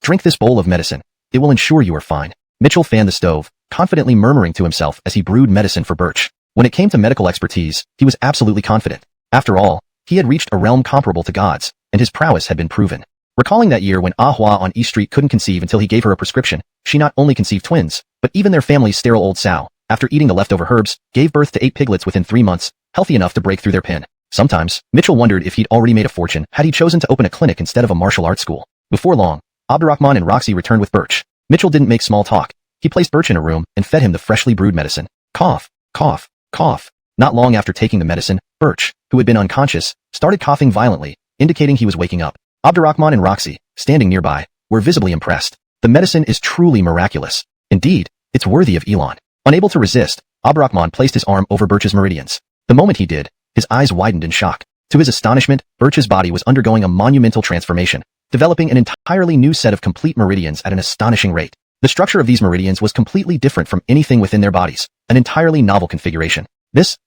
S1: Drink this bowl of medicine. It will ensure you are fine. Mitchell fanned the stove, confidently murmuring to himself as he brewed medicine for Birch. When it came to medical expertise, he was absolutely confident. After all, he had reached a realm comparable to God's, and his prowess had been proven. Recalling that year when Ahua on East Street couldn't conceive until he gave her a prescription, she not only conceived twins, but even their family's sterile old sow, after eating the leftover herbs, gave birth to 8 piglets within 3 months, healthy enough to break through their pin. Sometimes, Mitchell wondered if he'd already made a fortune had he chosen to open a clinic instead of a martial arts school. Before long, Abdurrahman and Roxy returned with Birch. Mitchell didn't make small talk. He placed Birch in a room and fed him the freshly brewed medicine. Cough, cough, cough. Not long after taking the medicine, Birch, who had been unconscious, started coughing violently, indicating he was waking up. Abdurrahman and Roxy, standing nearby, were visibly impressed. The medicine is truly miraculous. Indeed, it's worthy of Elon. Unable to resist, Abdurrahman placed his arm over Birch's meridians. The moment he did, his eyes widened in shock. To his astonishment, Birch's body was undergoing a monumental transformation, developing an entirely new set of complete meridians at an astonishing rate. The structure of these meridians was completely different from anything within their bodies, an entirely novel configuration. This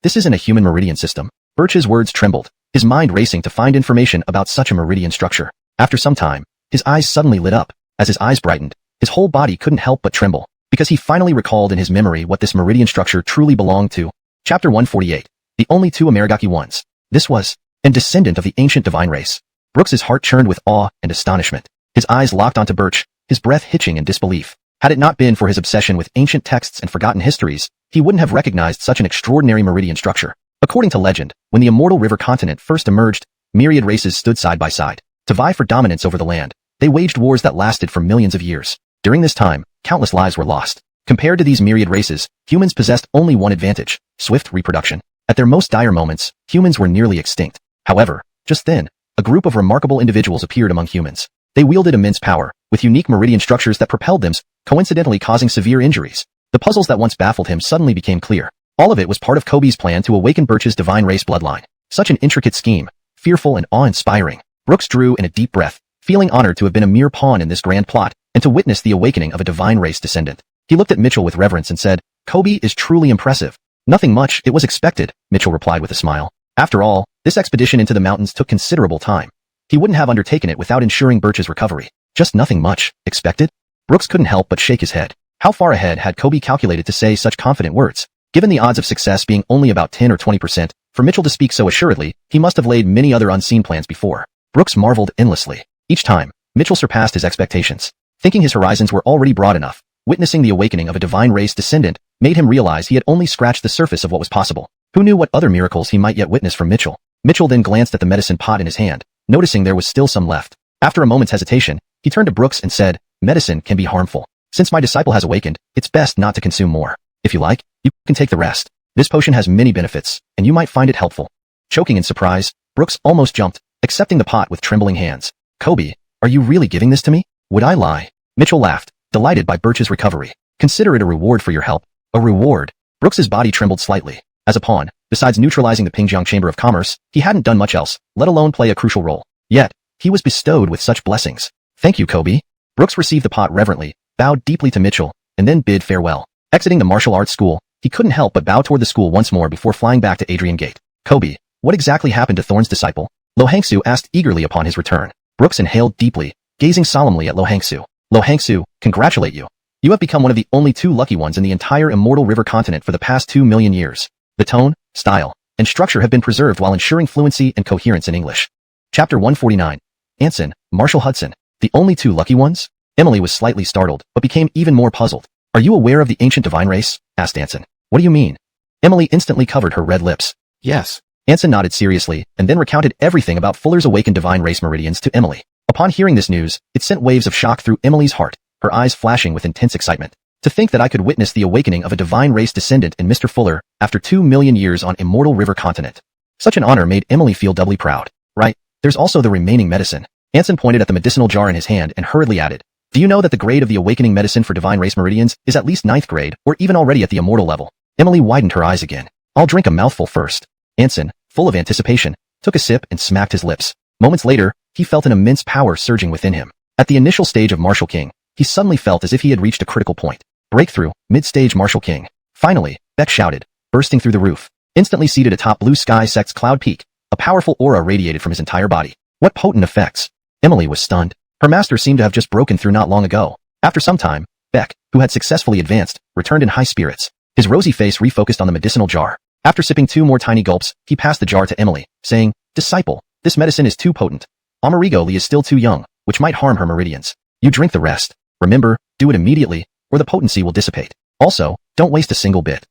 S1: isn't a human meridian system. Birch's words trembled, his mind racing to find information about such a meridian structure. After some time, his eyes suddenly lit up. As his eyes brightened, his whole body couldn't help but tremble, because he finally recalled in his memory what this meridian structure truly belonged to. Chapter 148. The only two Amarigaki ones. This was a descendant of the ancient divine race. Brooks's heart churned with awe and astonishment. His eyes locked onto Birch, his breath hitching in disbelief. Had it not been for his obsession with ancient texts and forgotten histories, he wouldn't have recognized such an extraordinary meridian structure. According to legend, when the immortal river continent first emerged, myriad races stood side by side. To vie for dominance over the land, they waged wars that lasted for millions of years. During this time, countless lives were lost. Compared to these myriad races, humans possessed only one advantage: swift reproduction. At their most dire moments, humans were nearly extinct. However, just then, a group of remarkable individuals appeared among humans. They wielded immense power, with unique meridian structures that propelled them, coincidentally causing severe injuries. The puzzles that once baffled him suddenly became clear. All of it was part of Kobe's plan to awaken Birch's divine race bloodline. Such an intricate scheme, fearful and awe-inspiring. Brooks drew in a deep breath, feeling honored to have been a mere pawn in this grand plot, and to witness the awakening of a divine race descendant. He looked at Mitchell with reverence and said, Kobe is truly impressive. Nothing much, it was expected, Mitchell replied with a smile. After all, this expedition into the mountains took considerable time. He wouldn't have undertaken it without ensuring Birch's recovery. Just nothing much, expected? Brooks couldn't help but shake his head. How far ahead had Kobe calculated to say such confident words? Given the odds of success being only about 10 or 20%, for Mitchell to speak so assuredly, he must have laid many other unseen plans before. Brooks marveled endlessly. Each time, Mitchell surpassed his expectations. Thinking his horizons were already broad enough, Witnessing the awakening of a divine race descendant made him realize he had only scratched the surface of what was possible. Who knew what other miracles he might yet witness from Mitchell? Mitchell then glanced at the medicine pot in his hand, noticing there was still some left. After a moment's hesitation, he turned to Brooks and said, "Medicine can be harmful. Since my disciple has awakened, it's best not to consume more. If you like, you can take the rest. This potion has many benefits, and you might find it helpful." Choking in surprise, Brooks almost jumped, accepting the pot with trembling hands. "Kobe, are you really giving this to me? Would I lie?" Mitchell laughed, delighted by Birch's recovery. "Consider it a reward for your help." "A reward?" Brooks's body trembled slightly. As a pawn, besides neutralizing the Pingjiang Chamber of Commerce, he hadn't done much else, let alone play a crucial role. Yet, he was bestowed with such blessings. "Thank you, Kobe." Brooks received the pot reverently, bowed deeply to Mitchell, and then bid farewell. Exiting the martial arts school, he couldn't help but bow toward the school once more before flying back to Adrian Gate. "Kobe, what exactly happened to Thorn's disciple?" Lo Hangsu asked eagerly upon his return. Brooks inhaled deeply, gazing solemnly at Lo Hangsu. "Lo Hangsu, congratulate you. You have become one of the only 2 lucky ones in the entire Immortal River continent for the past 2 million years. The tone, style, and structure have been preserved while ensuring fluency and coherence in English." Chapter 149. Anson, Marshall Hudson. The only 2 lucky ones? Emily was slightly startled, but became even more puzzled. "Are you aware of the ancient divine race?" asked Anson. "What do you mean?" Emily instantly covered her red lips. "Yes." Anson nodded seriously, and then recounted everything about Fuller's awakened divine race meridians to Emily. Upon hearing this news, it sent waves of shock through Emily's heart, her eyes flashing with intense excitement. To think that I could witness the awakening of a divine race descendant in Mr. Fuller after 2 million years on Immortal River continent. Such an honor made Emily feel doubly proud. "Right, there's also the remaining medicine." Anson pointed at the medicinal jar in his hand and hurriedly added, "Do you know that the grade of the awakening medicine for divine race meridians is at least 9th grade, or even already at the immortal level?" Emily widened her eyes again. "I'll drink a mouthful first." Anson, full of anticipation, took a sip and smacked his lips. Moments later, he felt an immense power surging within him. At the initial stage of Martial King, he suddenly felt as if he had reached a critical point. Breakthrough, mid-stage Martial King. Finally, Beck shouted, bursting through the roof. Instantly seated atop Blue Sky Sect's cloud peak, a powerful aura radiated from his entire body. What potent effects! Emily was stunned. Her master seemed to have just broken through not long ago. After some time, Beck, who had successfully advanced, returned in high spirits. His rosy face refocused on the medicinal jar. After sipping 2 more tiny gulps, he passed the jar to Emily, saying, "Disciple, this medicine is too potent. Amerigo Lee is still too young, which might harm her meridians. You drink the rest. Remember, do it immediately, or the potency will dissipate. Also, don't waste a single bit."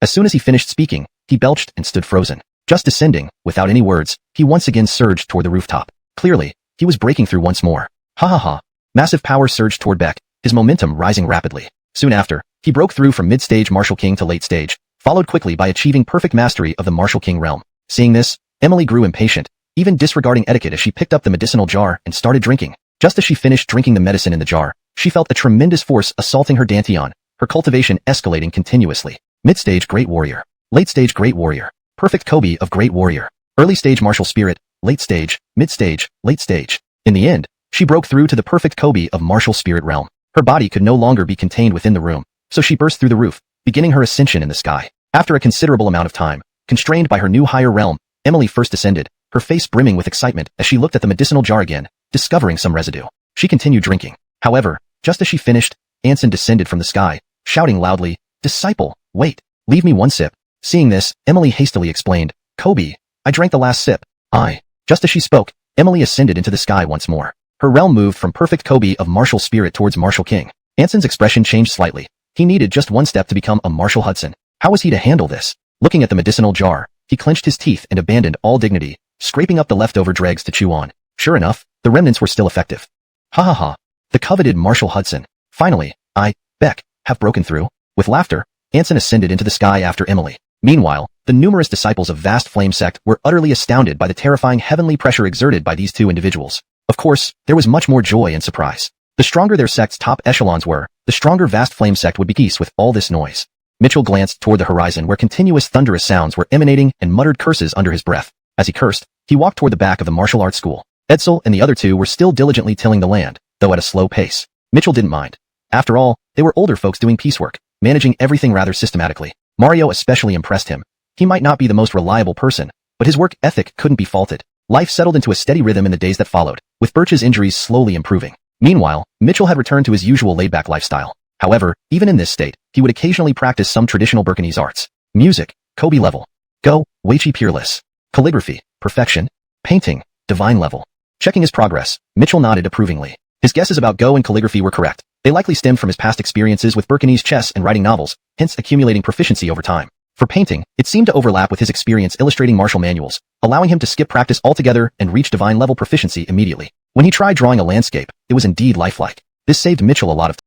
S1: As soon as he finished speaking, he belched and stood frozen. Just descending, without any words, he once again surged toward the rooftop. Clearly, he was breaking through once more. Ha ha ha. Massive power surged toward Beck, his momentum rising rapidly. Soon after, he broke through from mid-stage Martial King to late stage, followed quickly by achieving perfect mastery of the Martial King realm. Seeing this, Emily grew impatient, even disregarding etiquette as she picked up the medicinal jar and started drinking. Just as she finished drinking the medicine in the jar, she felt a tremendous force assaulting her dantian, her cultivation escalating continuously. Mid-stage Great Warrior. Late-stage Great Warrior. Perfect Kobe of Great Warrior. Early-stage Martial Spirit. Late-stage, mid-stage, late-stage. In the end, she broke through to the perfect Kobe of Martial Spirit realm. Her body could no longer be contained within the room, so she burst through the roof, beginning her ascension in the sky. After a considerable amount of time, constrained by her new higher realm, Emily first descended, her face brimming with excitement as she looked at the medicinal jar again, discovering some residue. She continued drinking. However, just as she finished, Anson descended from the sky, shouting loudly, "Disciple, wait, leave me one sip." Seeing this, Emily hastily explained, "Kobe, I drank the last sip." Just as she spoke, Emily ascended into the sky once more. Her realm moved from perfect Kobe of Martial Spirit towards Martial King. Anson's expression changed slightly. He needed just one step to become a Martial Hudson. How was he to handle this? Looking at the medicinal jar, he clenched his teeth and abandoned all dignity, scraping up the leftover dregs to chew on. Sure enough, the remnants were still effective. Ha ha ha. The coveted Martial Hudson. Finally, Beck, have broken through. With laughter, Anson ascended into the sky after Emily. Meanwhile, the numerous disciples of Vast Flame Sect were utterly astounded by the terrifying heavenly pressure exerted by these 2 individuals. Of course, there was much more joy and surprise. The stronger their sect's top echelons were, the stronger Vast Flame Sect would be peace with all this noise. Mitchell glanced toward the horizon where continuous thunderous sounds were emanating and muttered curses under his breath. As he cursed, he walked toward the back of the martial arts school. Edsel and the other 2 were still diligently tilling the land, though at a slow pace. Mitchell didn't mind. After all, they were older folks doing piecework, managing everything rather systematically. Mario especially impressed him. He might not be the most reliable person, but his work ethic couldn't be faulted. Life settled into a steady rhythm in the days that followed, with Birch's injuries slowly improving. Meanwhile, Mitchell had returned to his usual laid-back lifestyle. However, even in this state, he would occasionally practice some traditional Burkinese arts. Music, God.Level. Go, Wuxia peerless. Calligraphy, perfection. Painting, divine level. Checking his progress, Mitchell nodded approvingly. His guesses about Go and calligraphy were correct. They They likely stemmed from his past experiences with Burkinese chess and writing novels, hence accumulating proficiency over time. For painting, it seemed to overlap with his experience illustrating martial manuals, allowing him to skip practice altogether and reach divine-level proficiency immediately. When he tried drawing a landscape, it was indeed lifelike. This saved Mitchell a lot of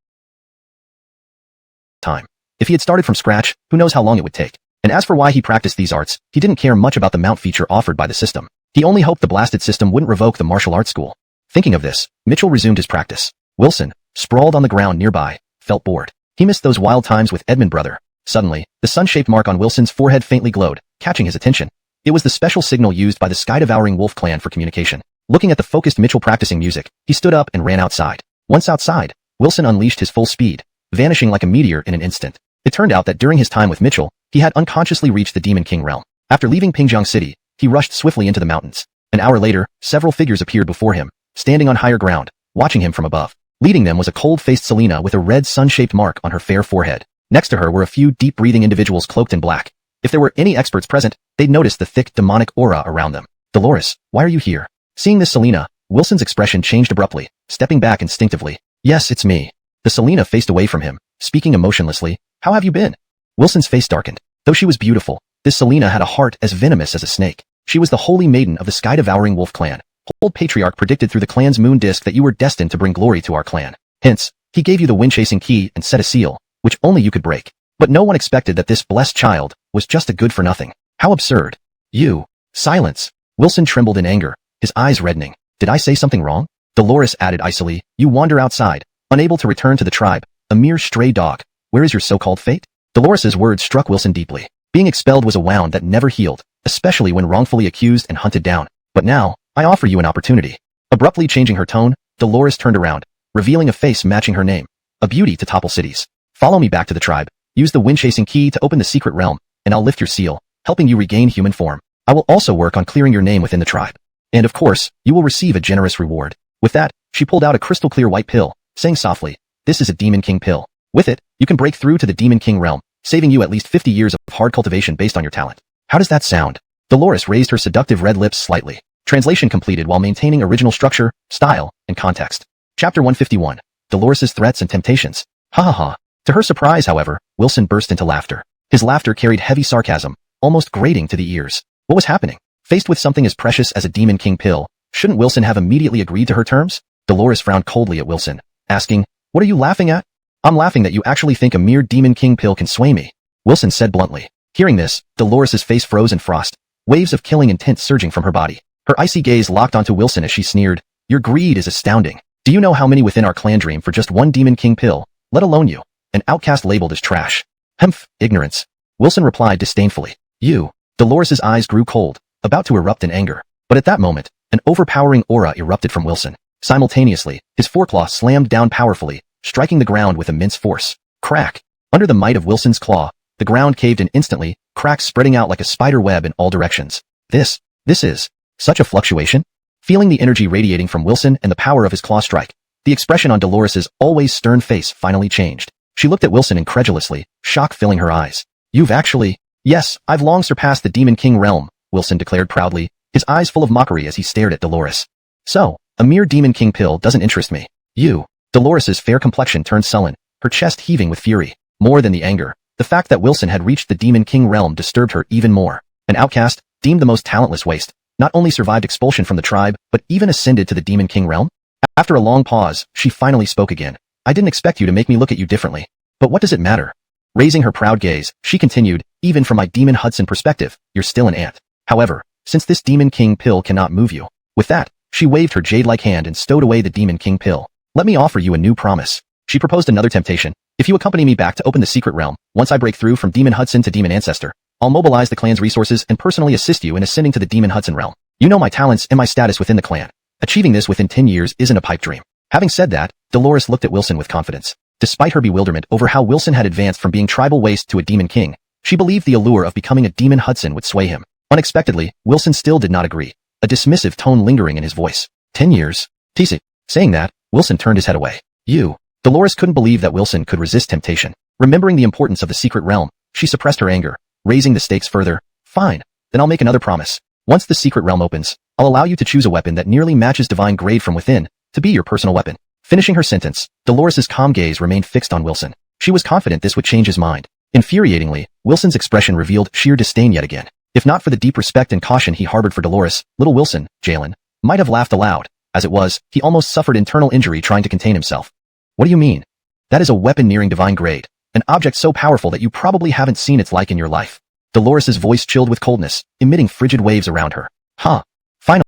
S1: time. If he had started from scratch, who knows how long it would take. And as for why he practiced these arts, he didn't care much about the mount feature offered by the system. He only hoped the blasted system wouldn't revoke the martial arts school. Thinking of this, Mitchell resumed his practice. Wilson, sprawled on the ground nearby, felt bored. He missed those wild times with Edmund brother. Suddenly, the sun-shaped mark on Wilson's forehead faintly glowed, catching his attention. It was the special signal used by the sky-devouring wolf clan for communication. Looking at the focused Mitchell practicing music, he stood up and ran outside. Once outside, Wilson unleashed his full speed, vanishing like a meteor in an instant. It turned out that during his time with Mitchell, he had unconsciously reached the Demon King realm. After leaving Pingyang City, he rushed swiftly into the mountains. An hour later, several figures appeared before him, standing on higher ground, watching him from above. Leading them was a cold-faced Selena with a red sun-shaped mark on her fair forehead. Next to her were a few deep-breathing individuals cloaked in black. If there were any experts present, they'd notice the thick demonic aura around them. Dolores, why are you here? Seeing this Selena, Wilson's expression changed abruptly, stepping back instinctively. Yes, it's me. The Selena faced away from him, speaking emotionlessly. How have you been? Wilson's face darkened. Though she was beautiful, this Selena had a heart as venomous as a snake. She was the holy maiden of the sky-devouring wolf clan. Old patriarch predicted through the clan's moon disk that you were destined to bring glory to our clan. Hence, he gave you the wind-chasing key and set a seal, which only you could break. But no one expected that this blessed child was just a good-for-nothing. How absurd. You. Silence. Wilson trembled in anger, his eyes reddening. Did I say something wrong? Dolores added icily. You wander outside, unable to return to the tribe, a mere stray dog. Where is your so-called fate? Dolores's words struck Wilson deeply. Being expelled was a wound that never healed, especially when wrongfully accused and hunted down. But now, I offer you an opportunity. Abruptly changing her tone, Dolores turned around, revealing a face matching her name. A beauty to topple cities. Follow me back to the tribe. Use the wind-chasing key to open the secret realm, and I'll lift your seal, helping you regain human form. I will also work on clearing your name within the tribe. And of course, you will receive a generous reward. With that, she pulled out a crystal-clear white pill, saying softly, this is a Demon King pill. With it, you can break through to the Demon King realm, saving you at least 50 years of hard cultivation based on your talent. How does that sound? Dolores raised her seductive red lips slightly. Translation completed while maintaining original structure, style, and context. Chapter 151. Dolores's Threats and Temptations. Ha ha ha. To her surprise, however, Wilson burst into laughter. His laughter carried heavy sarcasm, almost grating to the ears. What was happening? Faced with something as precious as a Demon King pill, shouldn't Wilson have immediately agreed to her terms? Dolores frowned coldly at Wilson, asking, what are you laughing at? I'm laughing that you actually think a mere Demon King pill can sway me. Wilson said bluntly. Hearing this, Dolores's face froze in frost, waves of killing intent surging from her body. Her icy gaze locked onto Wilson as she sneered, your greed is astounding. Do you know how many within our clan dream for just one Demon King pill, let alone you? An outcast labeled as trash. Humph, ignorance. Wilson replied disdainfully. You. Dolores's eyes grew cold, about to erupt in anger. But at that moment, an overpowering aura erupted from Wilson. Simultaneously, his foreclaw slammed down powerfully, striking the ground with immense force. Crack. Under the might of Wilson's claw, the ground caved in instantly, cracks spreading out like a spider web in all directions. This is such a fluctuation? Feeling the energy radiating from Wilson and the power of his claw strike, the expression on Dolores's always stern face finally changed. She looked at Wilson incredulously, shock filling her eyes. You've actually... Yes, I've long surpassed the Demon King realm, Wilson declared proudly, his eyes full of mockery as he stared at Dolores. So, a mere Demon King pill doesn't interest me. You. Dolores's fair complexion turned sullen, her chest heaving with fury. More than the anger, the fact that Wilson had reached the Demon King realm disturbed her even more. An outcast, deemed the most talentless waste, not only survived expulsion from the tribe, but even ascended to the Demon King realm? After a long pause, she finally spoke again. I didn't expect you to make me look at you differently. But what does it matter? Raising her proud gaze, she continued, even from my Demon Hudson perspective, you're still an ant. However, since this Demon King pill cannot move you. With that, she waved her jade-like hand and stowed away the Demon King pill. Let me offer you a new promise. She proposed another temptation. If you accompany me back to open the secret realm, once I break through from Demon Hudson to Demon Ancestor, I'll mobilize the clan's resources and personally assist you in ascending to the Demon Hudson realm. You know my talents and my status within the clan. Achieving this within 10 years isn't a pipe dream. Having said that, Dolores looked at Wilson with confidence. Despite her bewilderment over how Wilson had advanced from being tribal waste to a Demon King, she believed the allure of becoming a Demon Hudson would sway him. Unexpectedly, Wilson still did not agree, a dismissive tone lingering in his voice. 10 years? Teasing. Saying that, Wilson turned his head away. You. Dolores couldn't believe that Wilson could resist temptation. Remembering the importance of the secret realm, she suppressed her anger, raising the stakes further. Fine. Then I'll make another promise. Once the secret realm opens, I'll allow you to choose a weapon that nearly matches divine grade from within, to be your personal weapon. Finishing her sentence, Dolores's calm gaze remained fixed on Wilson. She was confident this would change his mind. Infuriatingly, Wilson's expression revealed sheer disdain yet again. If not for the deep respect and caution he harbored for Dolores, little Wilson, Jalen, might have laughed aloud. As it was, he almost suffered internal injury trying to contain himself. What do you mean? That is a weapon nearing divine grade. An object so powerful that you probably haven't seen its like in your life. Dolores's voice chilled with coldness, emitting frigid waves around her. Finally,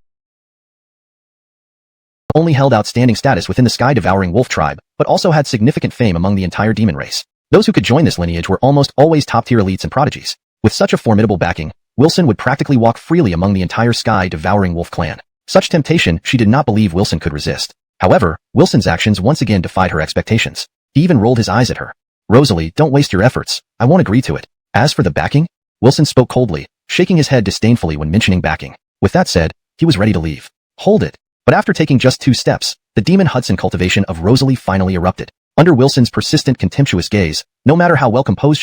S1: only held outstanding status within the sky-devouring wolf tribe, but also had significant fame among the entire demon race. Those who could join this lineage were almost always top-tier elites and prodigies. With such a formidable backing, Wilson would practically walk freely among the entire sky-devouring wolf clan. Such temptation she did not believe Wilson could resist. However, Wilson's actions once again defied her expectations. He even rolled his eyes at her. Rosalie, don't waste your efforts. I won't agree to it. As for the backing, Wilson spoke coldly, shaking his head disdainfully when mentioning backing. With that said, he was ready to leave. Hold it. But after taking just 2 steps, the demon Hudson cultivation of Rosalie finally erupted. Under Wilson's persistent contemptuous gaze, no matter how well composed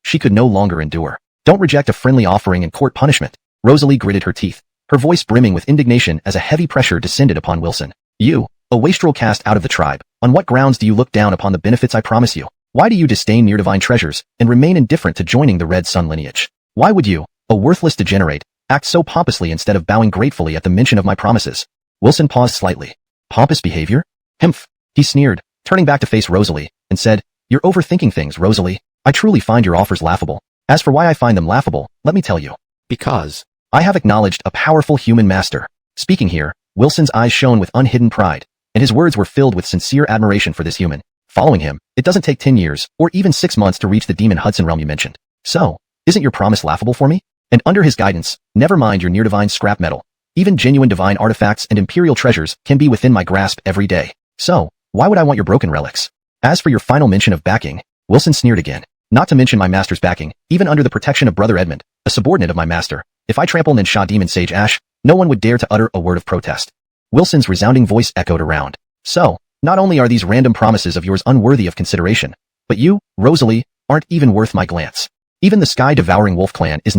S1: she could no longer endure. Don't reject a friendly offering and court punishment. Rosalie gritted her teeth, her voice brimming with indignation as a heavy pressure descended upon Wilson. You, a wastrel cast out of the tribe, on what grounds do you look down upon the benefits I promise you? Why do you disdain near divine treasures and remain indifferent to joining the Red Sun lineage? Why would you, a worthless degenerate, act so pompously instead of bowing gratefully at the mention of my promises? Wilson paused slightly. Pompous behavior? Humph, he sneered, turning back to face Rosalie, and said, You're overthinking things, Rosalie. I truly find your offers laughable. As for why I find them laughable, let me tell you. Because I have acknowledged a powerful human master. Speaking here, Wilson's eyes shone with unhidden pride, and his words were filled with sincere admiration for this human. Following him, it doesn't take 10 years, or even 6 months to reach the demon Hudson realm you mentioned. So, isn't your promise laughable for me? And under his guidance, never mind your near-divine scrap metal. Even genuine divine artifacts and imperial treasures can be within my grasp every day. So, why would I want your broken relics? As for your final mention of backing, Wilson sneered again. Not to mention my master's backing, even under the protection of Brother Edmund, a subordinate of my master. If I trample and shot demon sage Ash, no one would dare to utter a word of protest. Wilson's resounding voice echoed around. So, not only are these random promises of yours unworthy of consideration, but you, Rosalie, aren't even worth my glance. Even the sky-devouring wolf clan is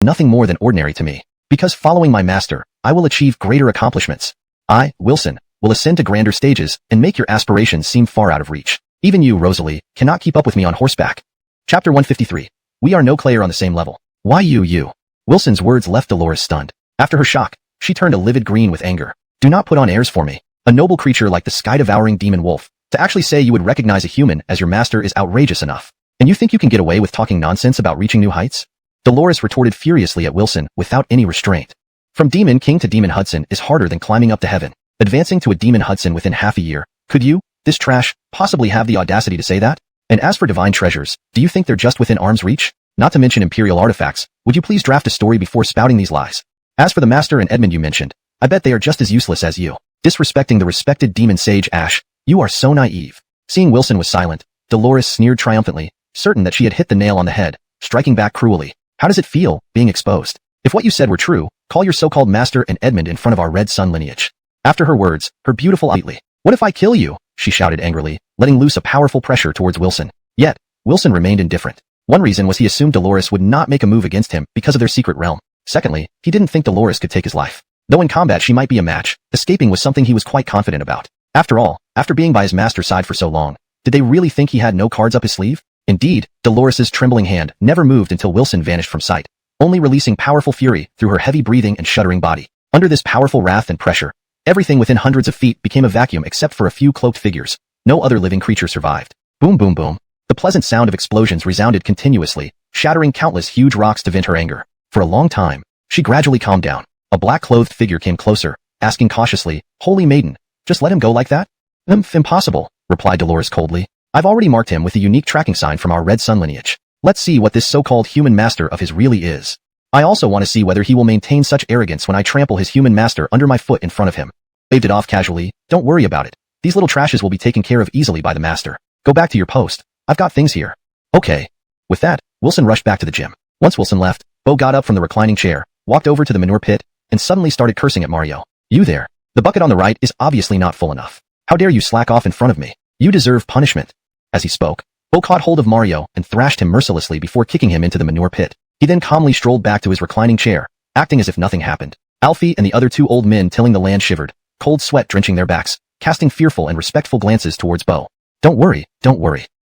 S1: nothing more than ordinary to me. Because following my master, I will achieve greater accomplishments. I, Wilson, will ascend to grander stages and make your aspirations seem far out of reach. Even you, Rosalie, cannot keep up with me on horseback. Chapter 153. We are no player on the same level. Why you? Wilson's words left Dolores stunned. After her shock, she turned a livid green with anger. Do not put on airs for me. A noble creature like the sky-devouring demon wolf. To actually say you would recognize a human as your master is outrageous enough. And you think you can get away with talking nonsense about reaching new heights? Dolores retorted furiously at Wilson without any restraint. From Demon King to Demon Hudson is harder than climbing up to heaven. Advancing to a Demon Hudson within half a year. Could you, this trash, possibly have the audacity to say that? And as for divine treasures, do you think they're just within arm's reach? Not to mention imperial artifacts, would you please draft a story before spouting these lies? As for the master and Edmund you mentioned, I bet they are just as useless as you. Disrespecting the respected demon sage Ash, you are so naive. Seeing Wilson was silent, Dolores sneered triumphantly, certain that she had hit the nail on the head, striking back cruelly. How does it feel, being exposed? If what you said were true, call your so-called master and Edmund in front of our Red Sun lineage. After her words, her beautiful eyes. What if I kill you? She shouted angrily, letting loose a powerful pressure towards Wilson. Yet, Wilson remained indifferent. One reason was he assumed Dolores would not make a move against him because of their secret realm. Secondly, he didn't think Dolores could take his life. Though in combat she might be a match, escaping was something he was quite confident about. After all, after being by his master's side for so long, did they really think he had no cards up his sleeve? Indeed, Dolores's trembling hand never moved until Wilson vanished from sight, only releasing powerful fury through her heavy breathing and shuddering body. Under this powerful wrath and pressure, everything within hundreds of feet became a vacuum except for a few cloaked figures. No other living creature survived. Boom boom boom. The pleasant sound of explosions resounded continuously, shattering countless huge rocks to vent her anger. For a long time, she gradually calmed down. A black-clothed figure came closer, asking cautiously, Holy Maiden, just let him go like that? Impossible, replied Dolores coldly. I've already marked him with a unique tracking sign from our Red Sun lineage. Let's see what this so-called human master of his really is. I also want to see whether he will maintain such arrogance when I trample his human master under my foot in front of him. Waved it off casually. Don't worry about it. These little trashes will be taken care of easily by the master. Go back to your post. I've got things here. Okay. With that, Wilson rushed back to the gym. Once Wilson left, Bo got up from the reclining chair, walked over to the manure pit, and suddenly started cursing at Mario. You there. The bucket on the right is obviously not full enough. How dare you slack off in front of me? You deserve punishment. As he spoke, Bo caught hold of Mario and thrashed him mercilessly before kicking him into the manure pit. He then calmly strolled back to his reclining chair, acting as if nothing happened. Alfie and the other two old men tilling the land shivered, cold sweat drenching their backs, casting fearful and respectful glances towards Bo. Don't worry.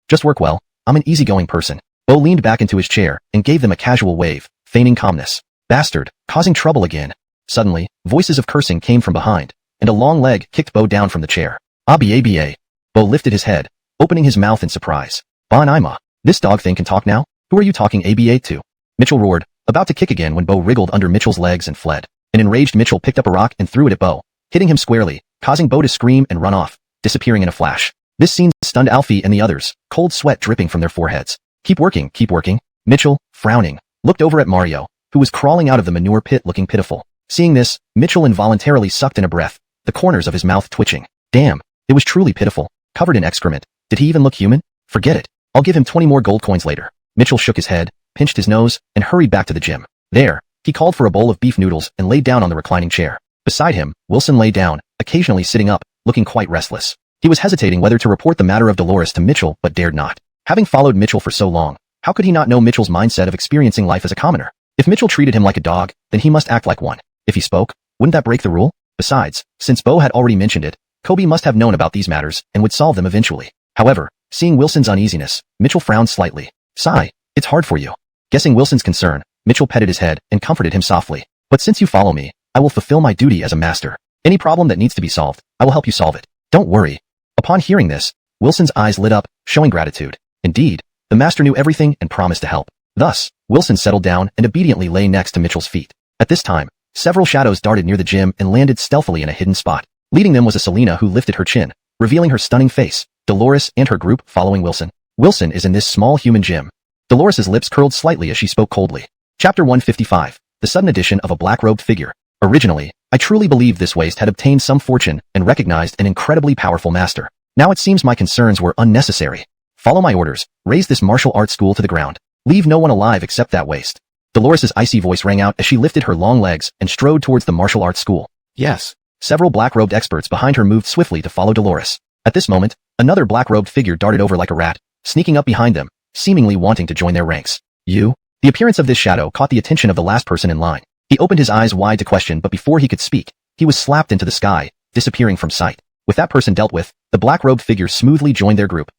S1: Just work well. I'm an easygoing person. Bo leaned back into his chair and gave them a casual wave, feigning calmness. Bastard, causing trouble again. Suddenly, voices of cursing came from behind, and a long leg kicked Bo down from the chair. Aba. Bo lifted his head, opening his mouth in surprise. Bon Ima, this dog thing can talk now? Who are you talking ABA to? Mitchell roared, about to kick again when Bo wriggled under Mitchell's legs and fled. An enraged Mitchell picked up a rock and threw it at Bo, hitting him squarely, causing Bo to scream and run off, disappearing in a flash. This scene stunned Alfie and the others, cold sweat dripping from their foreheads. Keep working. Mitchell, frowning, looked over at Mario, who was crawling out of the manure pit looking pitiful. Seeing this, Mitchell involuntarily sucked in a breath, the corners of his mouth twitching. Damn, it was truly pitiful, covered in excrement. Did he even look human? Forget it. I'll give him 20 more gold coins later. Mitchell shook his head, pinched his nose, and hurried back to the gym. There, he called for a bowl of beef noodles and laid down on the reclining chair. Beside him, Wilson lay down, occasionally sitting up, looking quite restless. He was hesitating whether to report the matter of Dolores to Mitchell but dared not. Having followed Mitchell for so long, how could he not know Mitchell's mindset of experiencing life as a commoner? If Mitchell treated him like a dog, then he must act like one. If he spoke, wouldn't that break the rule? Besides, since Bo had already mentioned it, Kobe must have known about these matters and would solve them eventually. However, seeing Wilson's uneasiness, Mitchell frowned slightly. Sigh, it's hard for you. Guessing Wilson's concern, Mitchell petted his head and comforted him softly. But since you follow me, I will fulfill my duty as a master. Any problem that needs to be solved, I will help you solve it. Don't worry. Upon hearing this, Wilson's eyes lit up, showing gratitude. Indeed, the master knew everything and promised to help. Thus, Wilson settled down and obediently lay next to Mitchell's feet. At this time, several shadows darted near the gym and landed stealthily in a hidden spot. Leading them was a Selena who lifted her chin, revealing her stunning face. Dolores and her group following Wilson. Wilson is in this small human gym. Dolores's lips curled slightly as she spoke coldly. Chapter 155. The sudden addition of a black-robed figure. Originally, I truly believed this waste had obtained some fortune and recognized an incredibly powerful master. Now it seems my concerns were unnecessary. Follow my orders. Raise this martial arts school to the ground. Leave no one alive except that waste. Dolores's icy voice rang out as she lifted her long legs and strode towards the martial arts school. Yes. Several black-robed experts behind her moved swiftly to follow Dolores. At this moment, another black-robed figure darted over like a rat, sneaking up behind them, seemingly wanting to join their ranks. You? The appearance of this shadow caught the attention of the last person in line. He opened his eyes wide to question, but before he could speak, he was slapped into the sky, disappearing from sight. With that person dealt with, the black-robed figure smoothly joined their group.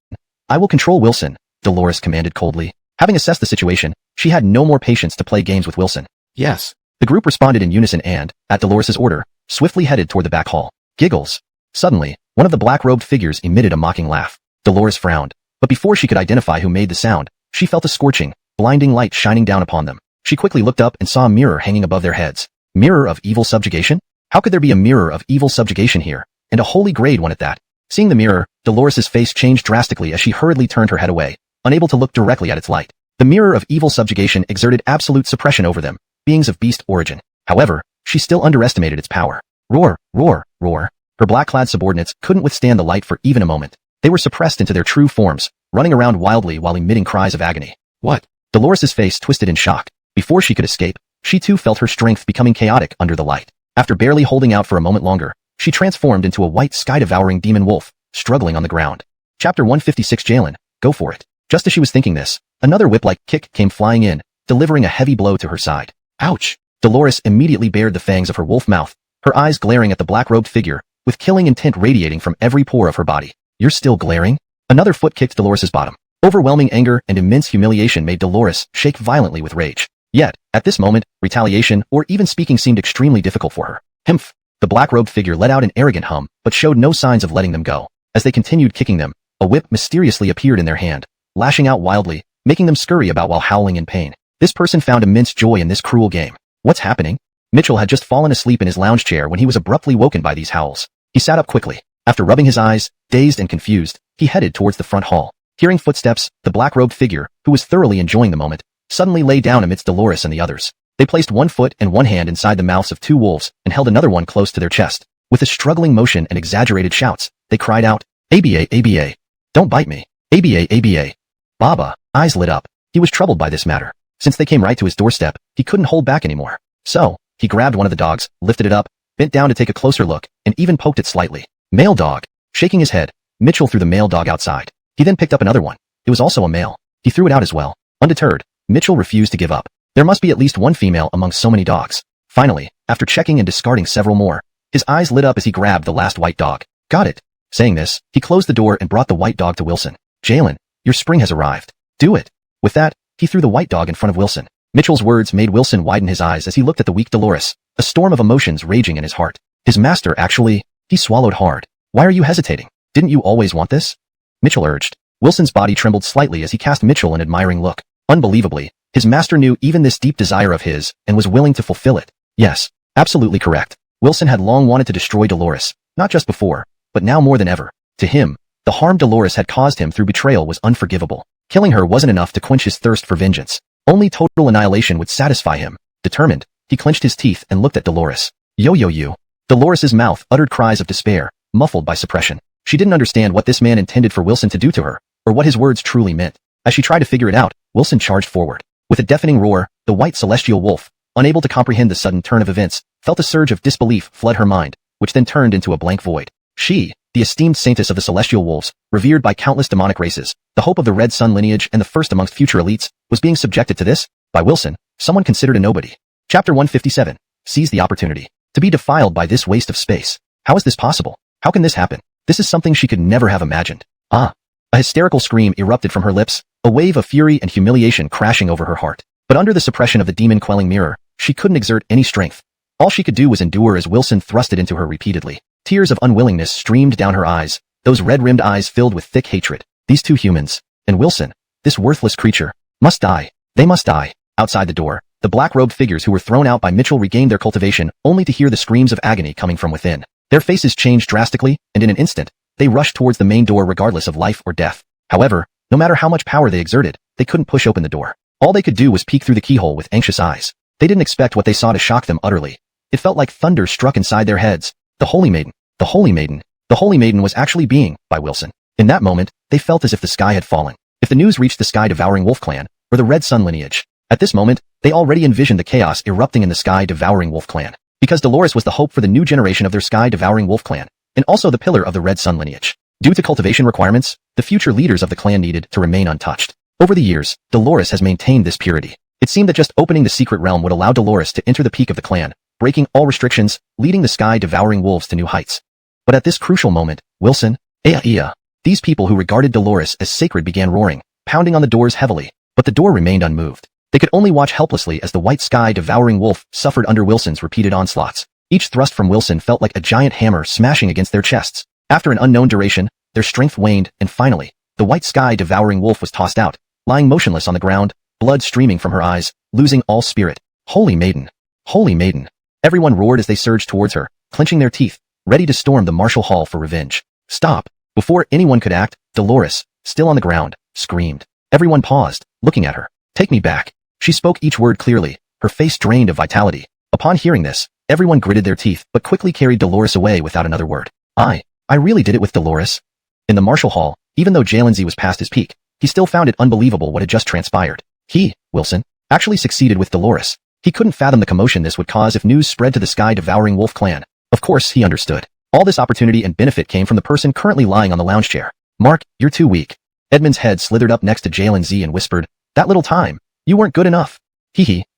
S1: I will control Wilson, Dolores commanded coldly. Having assessed the situation, she had no more patience to play games with Wilson. Yes. The group responded in unison and, at Dolores's order, swiftly headed toward the back hall. Giggles. Suddenly, one of the black-robed figures emitted a mocking laugh. Dolores frowned, but before she could identify who made the sound, she felt a scorching, blinding light shining down upon them. She quickly looked up and saw a mirror hanging above their heads. Mirror of evil subjugation? How could there be a mirror of evil subjugation here, and a holy grade one at that? Seeing the mirror, Dolores's face changed drastically as she hurriedly turned her head away, unable to look directly at its light. The mirror of evil subjugation exerted absolute suppression over them, beings of beast origin. However, she still underestimated its power. Roar, roar, roar. Her black-clad subordinates couldn't withstand the light for even a moment. They were suppressed into their true forms, running around wildly while emitting cries of agony. What? Dolores's face twisted in shock. Before she could escape, she too felt her strength becoming chaotic under the light. After barely holding out for a moment longer, she transformed into a white sky-devouring demon wolf, struggling on the ground. Chapter 156. Jalen, go for it. Just as she was thinking this, another whip-like kick came flying in, delivering a heavy blow to her side. Ouch! Dolores immediately bared the fangs of her wolf mouth, her eyes glaring at the black-robed figure, with killing intent radiating from every pore of her body. You're still glaring? Another foot kicked Dolores's bottom. Overwhelming anger and immense humiliation made Dolores shake violently with rage. Yet, at this moment, retaliation or even speaking seemed extremely difficult for her. Humph! The black-robed figure let out an arrogant hum, but showed no signs of letting them go. As they continued kicking them, a whip mysteriously appeared in their hand, lashing out wildly, making them scurry about while howling in pain. This person found immense joy in this cruel game. What's happening? Mitchell had just fallen asleep in his lounge chair when he was abruptly woken by these howls. He sat up quickly. After rubbing his eyes, dazed and confused, he headed towards the front hall. Hearing footsteps, the black-robed figure, who was thoroughly enjoying the moment, suddenly lay down amidst Dolores and the others. They placed one foot and one hand inside the mouths of two wolves and held another one close to their chest. With a struggling motion and exaggerated shouts, they cried out, ABA, ABA. Don't bite me. ABA, ABA. Baba, eyes lit up. He was troubled by this matter. Since they came right to his doorstep, he couldn't hold back anymore. So, he grabbed one of the dogs, lifted it up, bent down to take a closer look, and even poked it slightly. Male dog. Shaking his head, Mitchell threw the male dog outside. He then picked up another one. It was also a male. He threw it out as well. Undeterred, Mitchell refused to give up. There must be at least one female among so many dogs. Finally, after checking and discarding several more, his eyes lit up as he grabbed the last white dog. Got it. Saying this, he closed the door and brought the white dog to Wilson. Jalen, your spring has arrived. Do it. With that, he threw the white dog in front of Wilson. Mitchell's words made Wilson widen his eyes as he looked at the weak Dolores, a storm of emotions raging in his heart. His master actually, he swallowed hard. Why are you hesitating? Didn't you always want this? Mitchell urged. Wilson's body trembled slightly as he cast Mitchell an admiring look. Unbelievably, his master knew even this deep desire of his and was willing to fulfill it. Yes, absolutely correct. Wilson had long wanted to destroy Dolores, not just before, but now more than ever. To him, the harm Dolores had caused him through betrayal was unforgivable. Killing her wasn't enough to quench his thirst for vengeance. Only total annihilation would satisfy him. Determined, he clenched his teeth and looked at Dolores. Yo. Dolores's mouth uttered cries of despair, muffled by suppression. She didn't understand what this man intended for Wilson to do to her, or what his words truly meant. As she tried to figure it out, Wilson charged forward. With a deafening roar, the white celestial wolf, unable to comprehend the sudden turn of events, felt a surge of disbelief flood her mind, which then turned into a blank void. She, the esteemed saintess of the celestial wolves, revered by countless demonic races, the hope of the Red Sun lineage and the first amongst future elites, was being subjected to this? By Wilson, someone considered a nobody. Chapter 157. Seize the opportunity. To be defiled by this waste of space. How is this possible? How can this happen? This is something she could never have imagined. Ah! A hysterical scream erupted from her lips, a wave of fury and humiliation crashing over her heart. But under the suppression of the demon-quelling mirror, she couldn't exert any strength. All she could do was endure as Wilson thrust it into her repeatedly. Tears of unwillingness streamed down her eyes, those red-rimmed eyes filled with thick hatred. These two humans, and Wilson, this worthless creature, must die. They must die. Outside the door, the black-robed figures who were thrown out by Mitchell regained their cultivation, only to hear the screams of agony coming from within. Their faces changed drastically, and in an instant, they rushed towards the main door regardless of life or death. However, no matter how much power they exerted, they couldn't push open the door. All they could do was peek through the keyhole with anxious eyes. They didn't expect what they saw to shock them utterly. It felt like thunder struck inside their heads. The Holy Maiden. The Holy Maiden. The Holy Maiden was actually being, by Wilson. In that moment, they felt as if the sky had fallen. If the news reached the sky-devouring wolf clan, or the Red Sun lineage. At this moment, they already envisioned the chaos erupting in the sky-devouring wolf clan. Because Dolores was the hope for the new generation of their sky-devouring wolf clan, and also the pillar of the Red Sun lineage. Due to cultivation requirements, the future leaders of the clan needed to remain untouched. Over the years, Dolores has maintained this purity. It seemed that just opening the secret realm would allow Dolores to enter the peak of the clan, breaking all restrictions, leading the sky-devouring wolves to new heights. But at this crucial moment, Wilson, these people who regarded Dolores as sacred began roaring, pounding on the doors heavily, but the door remained unmoved. They could only watch helplessly as the white sky-devouring wolf suffered under Wilson's repeated onslaughts. Each thrust from Wilson felt like a giant hammer smashing against their chests. After an unknown duration, their strength waned, and finally, the white sky-devouring wolf was tossed out, lying motionless on the ground, blood streaming from her eyes, losing all spirit. Holy Maiden! Holy Maiden! Everyone roared as they surged towards her, clenching their teeth, ready to storm the martial hall for revenge. Stop! Before anyone could act, Dolores, still on the ground, screamed. Everyone paused, looking at her. Take me back. She spoke each word clearly, her face drained of vitality. Upon hearing this, everyone gritted their teeth but quickly carried Dolores away without another word. I really did it with Dolores. In the martial hall, even though Jalenzi was past his peak, he still found it unbelievable what had just transpired. He, Wilson, actually succeeded with Dolores. He couldn't fathom the commotion this would cause if news spread to the sky-devouring wolf clan. Of course, he understood. All this opportunity and benefit came from the person currently lying on the lounge chair. Mark, you're too weak. Edmund's head slithered up next to Jalenzi and whispered, that little time. You weren't good enough.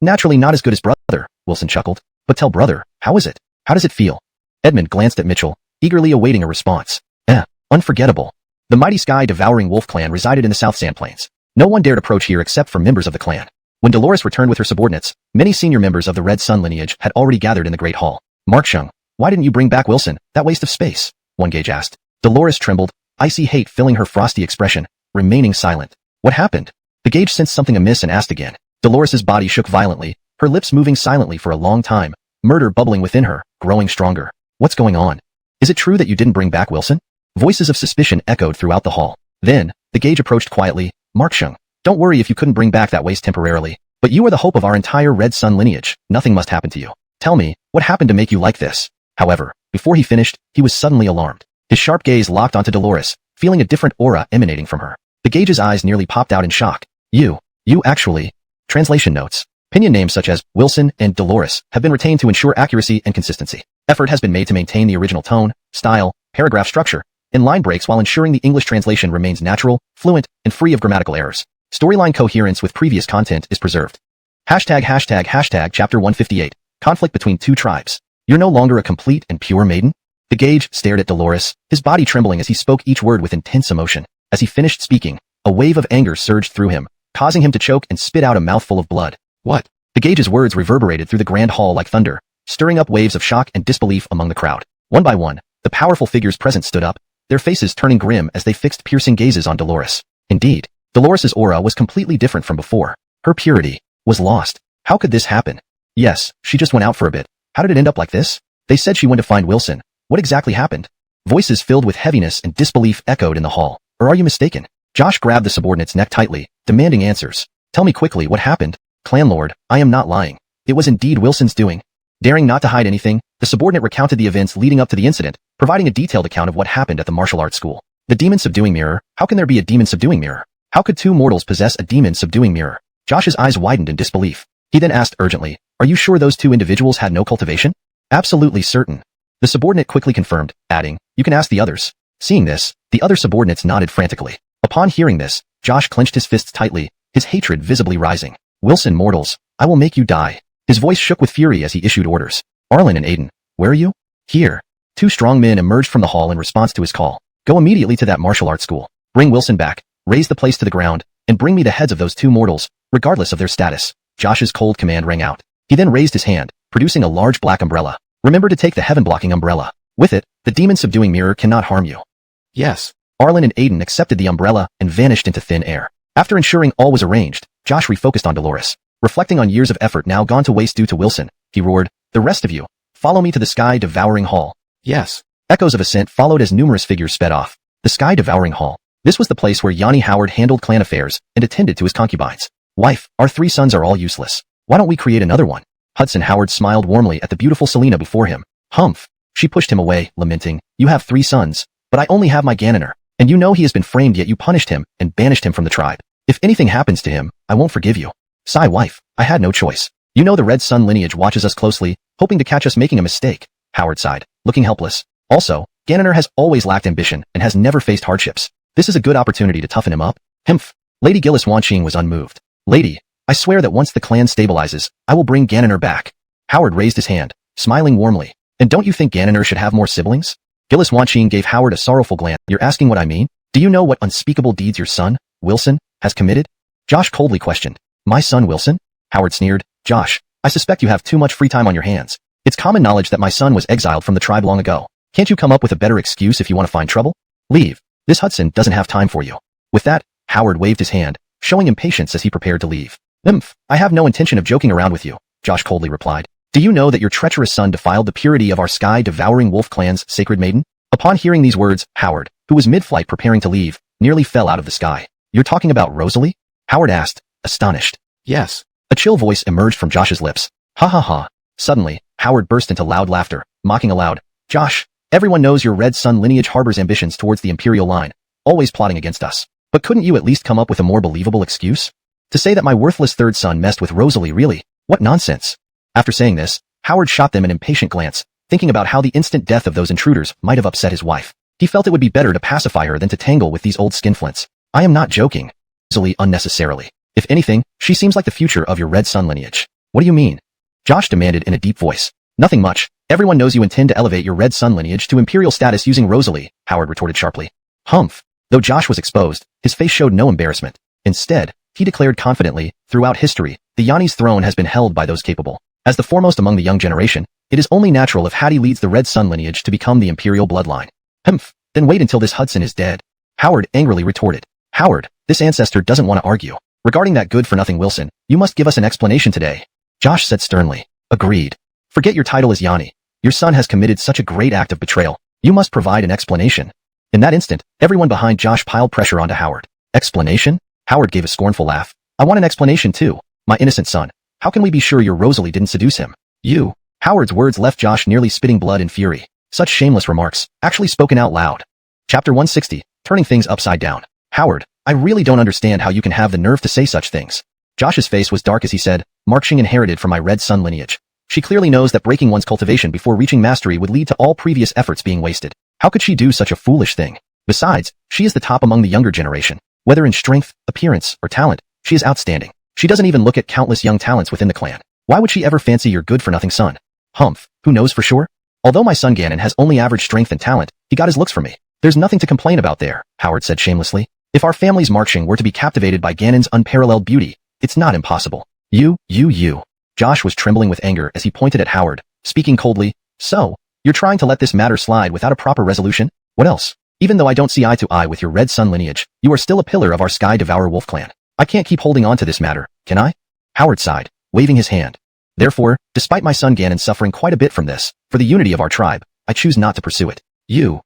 S1: Naturally not as good as brother, Wilson chuckled. But tell brother, how is it? How does it feel? Edmund glanced at Mitchell, eagerly awaiting a response. Unforgettable. The mighty sky-devouring wolf clan resided in the South Sand Plains. No one dared approach here except for members of the clan. When Dolores returned with her subordinates, many senior members of the Red Sun lineage had already gathered in the Great Hall. Mark Shung, why didn't you bring back Wilson, that waste of space? One gauge asked. Dolores trembled, icy hate filling her frosty expression, remaining silent. What happened? The gauge sensed something amiss and asked again. Dolores's body shook violently, her lips moving silently for a long time, murder bubbling within her, growing stronger. What's going on? Is it true that you didn't bring back Wilson? Voices of suspicion echoed throughout the hall. Then, the gauge approached quietly. Mark Shung, don't worry if you couldn't bring back that waste temporarily, but you are the hope of our entire Red Sun lineage. Nothing must happen to you. Tell me, what happened to make you like this? However, before he finished, he was suddenly alarmed. His sharp gaze locked onto Dolores, feeling a different aura emanating from her. The gauge's eyes nearly popped out in shock. You actually... Translation notes. Pinyin names such as Wilson and Dolores have been retained to ensure accuracy and consistency. Effort has been made to maintain the original tone, style, paragraph structure, and line breaks while ensuring the English translation remains natural, fluent, and free of grammatical errors. Storyline coherence with previous content is preserved. Hashtag chapter 158. Conflict between two tribes. You're no longer a complete and pure maiden? The Gage stared at Dolores, his body trembling as he spoke each word with intense emotion. As he finished speaking, a wave of anger surged through him, causing him to choke and spit out a mouthful of blood. What? The Gage's words reverberated through the grand hall like thunder, stirring up waves of shock and disbelief among the crowd. One by one, the powerful figures present stood up, their faces turning grim as they fixed piercing gazes on Dolores. Indeed, Dolores's aura was completely different from before. Her purity was lost. How could this happen? Yes, she just went out for a bit. How did it end up like this? They said she went to find Wilson. What exactly happened? Voices filled with heaviness and disbelief echoed in the hall. Or are you mistaken? Josh grabbed the subordinate's neck tightly, demanding answers. Tell me quickly what happened. Clanlord, I am not lying. It was indeed Wilson's doing. Daring not to hide anything, the subordinate recounted the events leading up to the incident, providing a detailed account of what happened at the martial arts school. The demon subduing mirror? How can there be a demon subduing mirror? How could two mortals possess a demon subduing mirror? Josh's eyes widened in disbelief. He then asked urgently, are you sure those two individuals had no cultivation? Absolutely certain. The subordinate quickly confirmed, adding, you can ask the others. Seeing this, the other subordinates nodded frantically. Upon hearing this, Josh clenched his fists tightly, his hatred visibly rising. Wilson mortals, I will make you die. His voice shook with fury as he issued orders. Arlen and Aiden, where are you? Here. Two strong men emerged from the hall in response to his call. Go immediately to that martial arts school. Bring Wilson back, raise the place to the ground, and bring me the heads of those two mortals, regardless of their status. Josh's cold command rang out. He then raised his hand, producing a large black umbrella. Remember to take the heaven-blocking umbrella. With it, the demon-subduing mirror cannot harm you. Yes. Arlen and Aiden accepted the umbrella and vanished into thin air. After ensuring all was arranged, Josh refocused on Dolores. Reflecting on years of effort now gone to waste due to Wilson, he roared, the rest of you, follow me to the sky-devouring hall. Yes. Echoes of assent followed as numerous figures sped off. The sky-devouring hall. This was the place where Yanni Howard handled clan affairs and attended to his concubines. Wife, our 3 sons are all useless. Why don't we create another one? Hudson Howard smiled warmly at the beautiful Selena before him. Humph. She pushed him away, lamenting, you have 3 sons, but I only have my Gannoner, and you know he has been framed yet you punished him and banished him from the tribe. If anything happens to him, I won't forgive you. Sigh wife, I had no choice. You know the Red Sun lineage watches us closely, hoping to catch us making a mistake. Howard sighed, looking helpless. Also, Gannoner has always lacked ambition and has never faced hardships. This is a good opportunity to toughen him up. Himph. Lady Gillis Wanqing was unmoved. Lady, I swear that once the clan stabilizes, I will bring Gannoner back. Howard raised his hand, smiling warmly. And don't you think Gannoner should have more siblings? Gillis Wanqing gave Howard a sorrowful glance. You're asking what I mean? Do you know what unspeakable deeds your son, Wilson, has committed? Josh coldly questioned. My son Wilson? Howard sneered. Josh, I suspect you have too much free time on your hands. It's common knowledge that my son was exiled from the tribe long ago. Can't you come up with a better excuse if you want to find trouble? Leave. This Hudson doesn't have time for you. With that, Howard waved his hand, showing impatience as he prepared to leave. I have no intention of joking around with you, Josh coldly replied. Do you know that your treacherous son defiled the purity of our sky-devouring wolf clan's sacred maiden? Upon hearing these words, Howard, who was mid-flight preparing to leave, nearly fell out of the sky. You're talking about Rosalie? Howard asked, astonished. Yes. A chill voice emerged from Josh's lips. Ha ha ha. Suddenly, Howard burst into loud laughter, mocking aloud. Josh, everyone knows your Red Sun lineage harbors ambitions towards the Imperial line, always plotting against us. But couldn't you at least come up with a more believable excuse? To say that my worthless third son messed with Rosalie, really? What nonsense. After saying this, Howard shot them an impatient glance, thinking about how the instant death of those intruders might have upset his wife. He felt it would be better to pacify her than to tangle with these old skinflints. I am not joking. Rosalie unnecessarily. If anything, she seems like the future of your Red Sun lineage. What do you mean? Josh demanded in a deep voice. Nothing much. Everyone knows you intend to elevate your Red Sun lineage to Imperial status using Rosalie, Howard retorted sharply. Humph. Though Josh was exposed, his face showed no embarrassment. Instead, he declared confidently, throughout history, the Yanni's throne has been held by those capable. As the foremost among the young generation, it is only natural if Hattie leads the Red Sun lineage to become the Imperial bloodline. Humph. Then wait until this Hudson is dead. Howard angrily retorted. Howard, this ancestor doesn't want to argue. Regarding that good-for-nothing Wilson, you must give us an explanation today. Josh said sternly. Agreed. Forget your title as Yanni. Your son has committed such a great act of betrayal. You must provide an explanation. In that instant, everyone behind Josh piled pressure onto Howard. Explanation? Howard gave a scornful laugh. I want an explanation too, my innocent son. How can we be sure your Rosalie didn't seduce him? You. Howard's words left Josh nearly spitting blood in fury. Such shameless remarks, actually spoken out loud. Chapter 160, Turning Things Upside Down. Howard, I really don't understand how you can have the nerve to say such things. Josh's face was dark as he said, Marching inherited from my Red Sun lineage. She clearly knows that breaking one's cultivation before reaching mastery would lead to all previous efforts being wasted. How could she do such a foolish thing? Besides, she is the top among the younger generation. Whether in strength, appearance, or talent, she is outstanding. She doesn't even look at countless young talents within the clan. Why would she ever fancy your good-for-nothing son? Humph, who knows for sure? Although my son Ganon has only average strength and talent, he got his looks from me. There's nothing to complain about there, Howard said shamelessly. If our family's marching were to be captivated by Ganon's unparalleled beauty, it's not impossible. You. Josh was trembling with anger as he pointed at Howard, speaking coldly. So, you're trying to let this matter slide without a proper resolution? What else? Even though I don't see eye to eye with your red sun lineage, you are still a pillar of our Sky Devourer wolf clan. I can't keep holding on to this matter, can I? Howard sighed, waving his hand. Therefore, despite my son Ganon suffering quite a bit from this, for the unity of our tribe, I choose not to pursue it. You.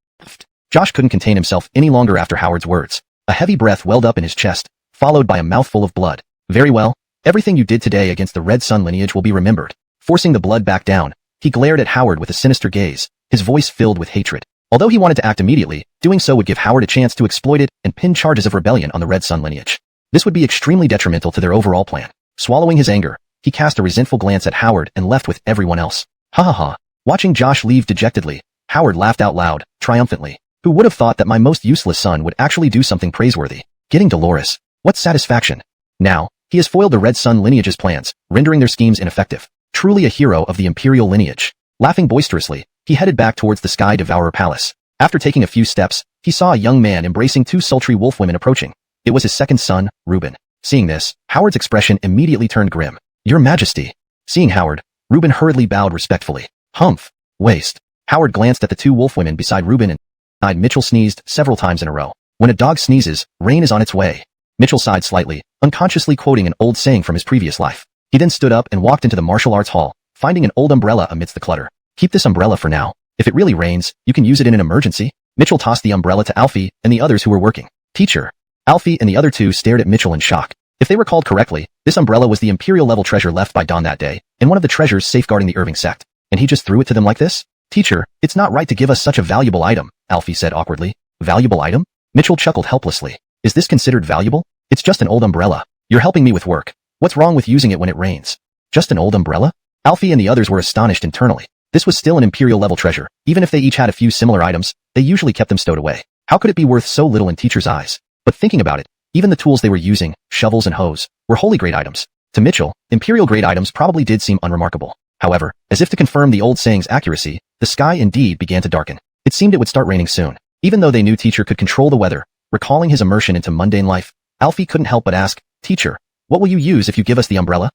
S1: Josh couldn't contain himself any longer after Howard's words. A heavy breath welled up in his chest, followed by a mouthful of blood. Very well. Everything you did today against the red sun lineage will be remembered. Forcing the blood back down, he glared at Howard with a sinister gaze, his voice filled with hatred. Although he wanted to act immediately, doing so would give Howard a chance to exploit it and pin charges of rebellion on the red sun lineage. This would be extremely detrimental to their overall plan. Swallowing his anger, he cast a resentful glance at Howard and left with everyone else. Ha ha ha. Watching Josh leave dejectedly, Howard laughed out loud, triumphantly. Who would have thought that my most useless son would actually do something praiseworthy? Getting Dolores. What satisfaction. Now, he has foiled the red sun lineage's plans, rendering their schemes ineffective. Truly a hero of the imperial lineage. Laughing boisterously, he headed back towards the Sky Devourer Palace. After taking a few steps, he saw a young man embracing two sultry wolf women approaching. It was his second son, Reuben. Seeing this, Howard's expression immediately turned grim. Your Majesty. Seeing Howard, Reuben hurriedly bowed respectfully. Humph. Waste. Howard glanced at the two wolf women beside Reuben and Mitchell sneezed several times in a row. When a dog sneezes, rain is on its way. Mitchell sighed slightly, unconsciously quoting an old saying from his previous life. He then stood up and walked into the martial arts hall, finding an old umbrella amidst the clutter. Keep this umbrella for now. If it really rains, you can use it in an emergency. Mitchell tossed the umbrella to Alfie and the others who were working. Teacher. Alfie and the other two stared at Mitchell in shock. If they recalled correctly, this umbrella was the imperial-level treasure left by Don that day, and one of the treasures safeguarding the Irving sect. And he just threw it to them like this? Teacher, it's not right to give us such a valuable item, Alfie said awkwardly. Valuable item? Mitchell chuckled helplessly. Is this considered valuable? It's just an old umbrella. You're helping me with work. What's wrong with using it when it rains? Just an old umbrella? Alfie and the others were astonished internally. This was still an imperial-level treasure. Even if they each had a few similar items, they usually kept them stowed away. How could it be worth so little in teachers' eyes? But thinking about it, even the tools they were using, shovels and hoes, were holy grade items. To Mitchell, imperial grade items probably did seem unremarkable. However, as if to confirm the old saying's accuracy, the sky indeed began to darken. It seemed it would start raining soon. Even though they knew Teacher could control the weather, recalling his immersion into mundane life, Alfie couldn't help but ask, Teacher, what will you use if you give us the umbrella?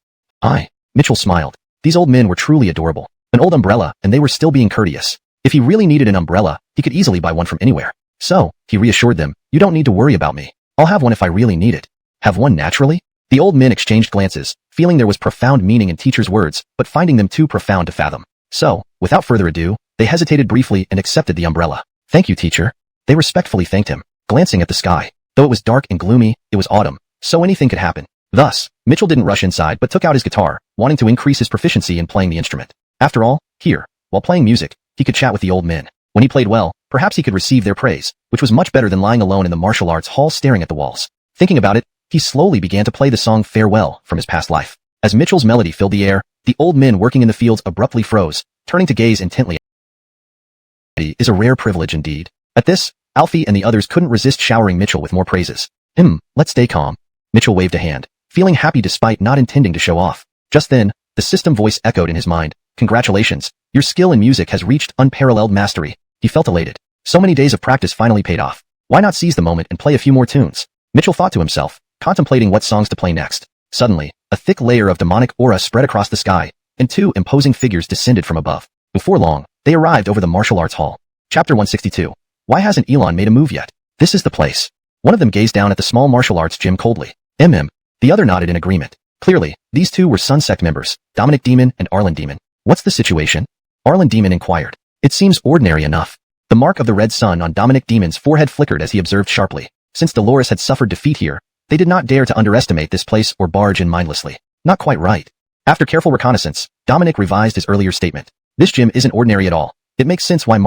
S1: Mitchell smiled. These old men were truly adorable. An old umbrella, and they were still being courteous. If he really needed an umbrella, he could easily buy one from anywhere. So, he reassured them, you don't need to worry about me. I'll have one if I really need it. Have one naturally? The old men exchanged glances, feeling there was profound meaning in Teacher's words, but finding them too profound to fathom. So, without further ado, they hesitated briefly and accepted the umbrella. Thank you, Teacher. They respectfully thanked him, glancing at the sky. Though it was dark and gloomy, it was autumn, so anything could happen. Thus, Mitchell didn't rush inside but took out his guitar, wanting to increase his proficiency in playing the instrument. After all, here, while playing music, he could chat with the old men. When he played well, perhaps he could receive their praise, which was much better than lying alone in the martial arts hall staring at the walls. Thinking about it, he slowly began to play the song Farewell from his past life. As Mitchell's melody filled the air, the old men working in the fields abruptly froze, turning to gaze intently. It is a rare privilege indeed. At this, Alfie and the others couldn't resist showering Mitchell with more praises. Let's stay calm. Mitchell waved a hand, feeling happy despite not intending to show off. Just then, the system voice echoed in his mind. Congratulations, your skill in music has reached unparalleled mastery. He felt elated. So many days of practice finally paid off. Why not seize the moment and play a few more tunes? Mitchell thought to himself, contemplating what songs to play next. Suddenly, a thick layer of demonic aura spread across the sky, and two imposing figures descended from above. Before long, they arrived over the martial arts hall. Chapter 162. Why hasn't Elon made a move yet? This is the place. One of them gazed down at the small martial arts gym coldly. The other nodded in agreement. Clearly, these two were Sun Sect members, Dominic Demon and Arlen Demon. What's the situation? Arlen Demon inquired. It seems ordinary enough. The mark of the red sun on Dominic Demon's forehead flickered as he observed sharply. Since Dolores had suffered defeat here, they did not dare to underestimate this place or barge in mindlessly. Not quite right. After careful reconnaissance, Dominic revised his earlier statement. This gym isn't ordinary at all. It makes sense why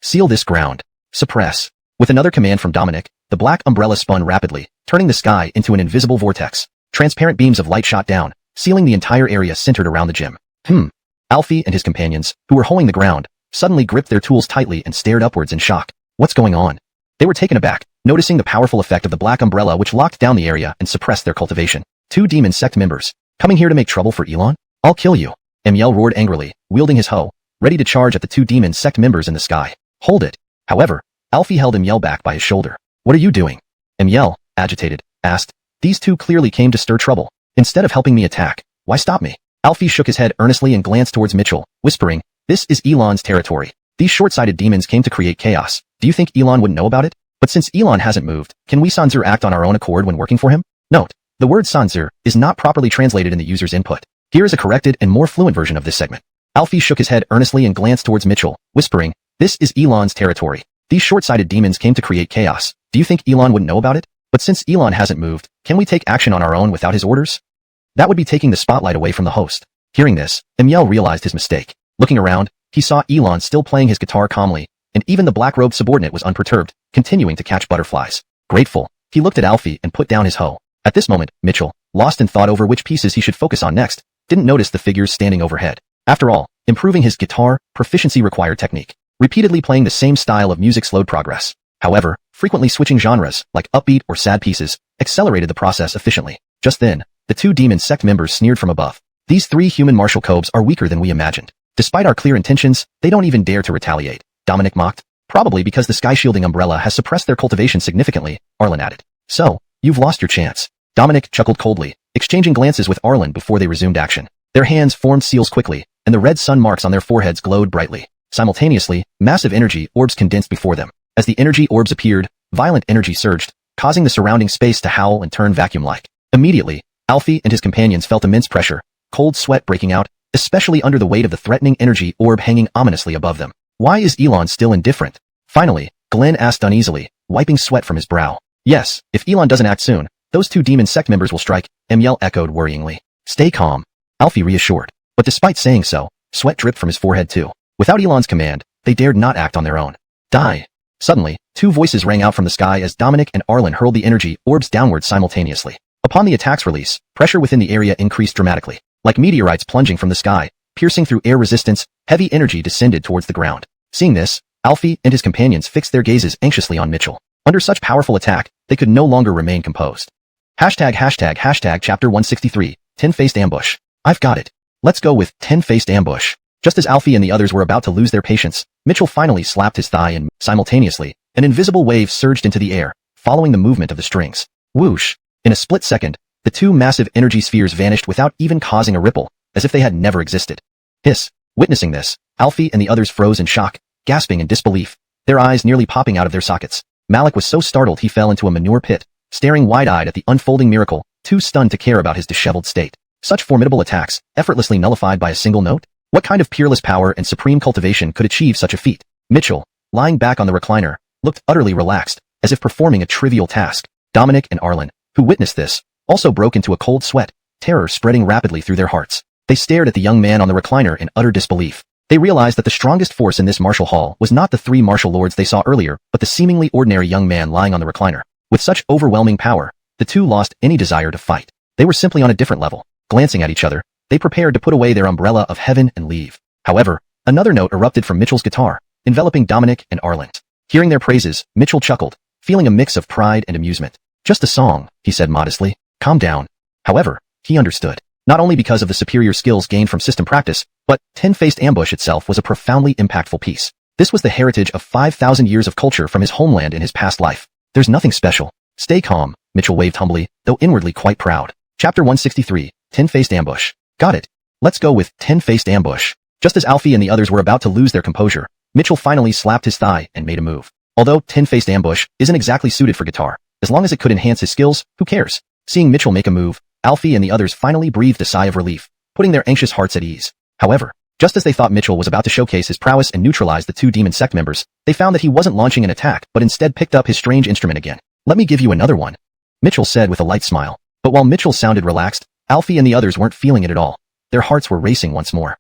S1: seal this ground. Suppress. With another command from Dominic, the black umbrella spun rapidly, turning the sky into an invisible vortex. Transparent beams of light shot down, sealing the entire area centered around the gym. Alfie and his companions, who were holding the ground, suddenly gripped their tools tightly and stared upwards in shock. What's going on? They were taken aback, noticing the powerful effect of the black umbrella which locked down the area and suppressed their cultivation. Two demon sect members, coming here to make trouble for Elon? I'll kill you. Emiel roared angrily, wielding his hoe, ready to charge at the two demon sect members in the sky. Hold it. However, Alfie held Emiel back by his shoulder. What are you doing? Emiel, agitated, asked. These two clearly came to stir trouble. Instead of helping me attack, why stop me? Alfie shook his head earnestly and glanced towards Mitchell, whispering, this is Elon's territory. These short-sighted demons came to create chaos. Do you think Elon wouldn't know about it? But since Elon hasn't moved, can we Sanzur act on our own accord when working for him? Note, the word Sanzur is not properly translated in the user's input. Here is a corrected and more fluent version of this segment. Alfie shook his head earnestly and glanced towards Mitchell, whispering, this is Elon's territory. These short-sighted demons came to create chaos. Do you think Elon wouldn't know about it? But since Elon hasn't moved, can we take action on our own without his orders? That would be taking the spotlight away from the host. Hearing this, Emiel realized his mistake. Looking around, he saw Elon still playing his guitar calmly, and even the black-robed subordinate was unperturbed, continuing to catch butterflies. Grateful, he looked at Alfie and put down his hoe. At this moment, Mitchell, lost in thought over which pieces he should focus on next, didn't notice the figures standing overhead. After all, improving his guitar proficiency required technique. Repeatedly playing the same style of music slowed progress. However, frequently switching genres, like upbeat or sad pieces, accelerated the process efficiently. Just then, the two demon sect members sneered from above. These three human martial cobes are weaker than we imagined. Despite our clear intentions, they don't even dare to retaliate. Dominic mocked. Probably because the sky-shielding umbrella has suppressed their cultivation significantly, Arlen added. So, you've lost your chance. Dominic chuckled coldly, exchanging glances with Arlen before they resumed action. Their hands formed seals quickly, and the red sun marks on their foreheads glowed brightly. Simultaneously, massive energy orbs condensed before them. As the energy orbs appeared, violent energy surged, causing the surrounding space to howl and turn vacuum-like. Immediately, Alfie and his companions felt immense pressure, cold sweat breaking out, especially under the weight of the threatening energy orb hanging ominously above them. Why is Elon still indifferent? Finally, Glenn asked uneasily, wiping sweat from his brow. Yes, if Elon doesn't act soon, those two demon sect members will strike, Emiel echoed worryingly. Stay calm, Alfie reassured. But despite saying so, sweat dripped from his forehead too. Without Elon's command, they dared not act on their own. Die. Suddenly, two voices rang out from the sky as Dominic and Arlen hurled the energy orbs downward simultaneously. Upon the attack's release, pressure within the area increased dramatically. Like meteorites plunging from the sky, piercing through air resistance, heavy energy descended towards the ground. Seeing this, Alfie and his companions fixed their gazes anxiously on Mitchell. Under such powerful attack, they could no longer remain composed. Hashtag chapter 163, 10-faced ambush. I've got it. Let's go with 10-faced ambush. Just as Alfie and the others were about to lose their patience, Mitchell finally slapped his thigh and, simultaneously, an invisible wave surged into the air, following the movement of the strings. Whoosh! In a split second, the two massive energy spheres vanished without even causing a ripple, as if they had never existed. Hiss! Witnessing this, Alfie and the others froze in shock, gasping in disbelief, their eyes nearly popping out of their sockets. Malik was so startled he fell into a manure pit, staring wide-eyed at the unfolding miracle, too stunned to care about his disheveled state. Such formidable attacks, effortlessly nullified by a single note? What kind of peerless power and supreme cultivation could achieve such a feat? Mitchell, lying back on the recliner, looked utterly relaxed, as if performing a trivial task. Dominic and Arlen, who witnessed this, also broke into a cold sweat, terror spreading rapidly through their hearts. They stared at the young man on the recliner in utter disbelief. They realized that the strongest force in this martial hall was not the three martial lords they saw earlier, but the seemingly ordinary young man lying on the recliner. With such overwhelming power, the two lost any desire to fight. They were simply on a different level. Glancing at each other, they prepared to put away their umbrella of heaven and leave. However, another note erupted from Mitchell's guitar, enveloping Dominic and Arlen. Hearing their praises, Mitchell chuckled, feeling a mix of pride and amusement. Just a song, he said modestly. Calm down. However, he understood. Not only because of the superior skills gained from system practice, but 10-faced ambush itself was a profoundly impactful piece. This was the heritage of 5,000 years of culture from his homeland in his past life. There's nothing special. Stay calm, Mitchell waved humbly, though inwardly quite proud. Chapter 163, 10-faced ambush. Got it. Let's go with 10-faced ambush. Just as Alfie and the others were about to lose their composure, Mitchell finally slapped his thigh and made a move. Although 10-faced ambush isn't exactly suited for guitar, as long as it could enhance his skills, who cares? Seeing Mitchell make a move, Alfie and the others finally breathed a sigh of relief, putting their anxious hearts at ease. However, just as they thought Mitchell was about to showcase his prowess and neutralize the two demon sect members, they found that he wasn't launching an attack but instead picked up his strange instrument again. Let me give you another one, Mitchell said with a light smile. But while Mitchell sounded relaxed, Alfie and the others weren't feeling it at all. Their hearts were racing once more.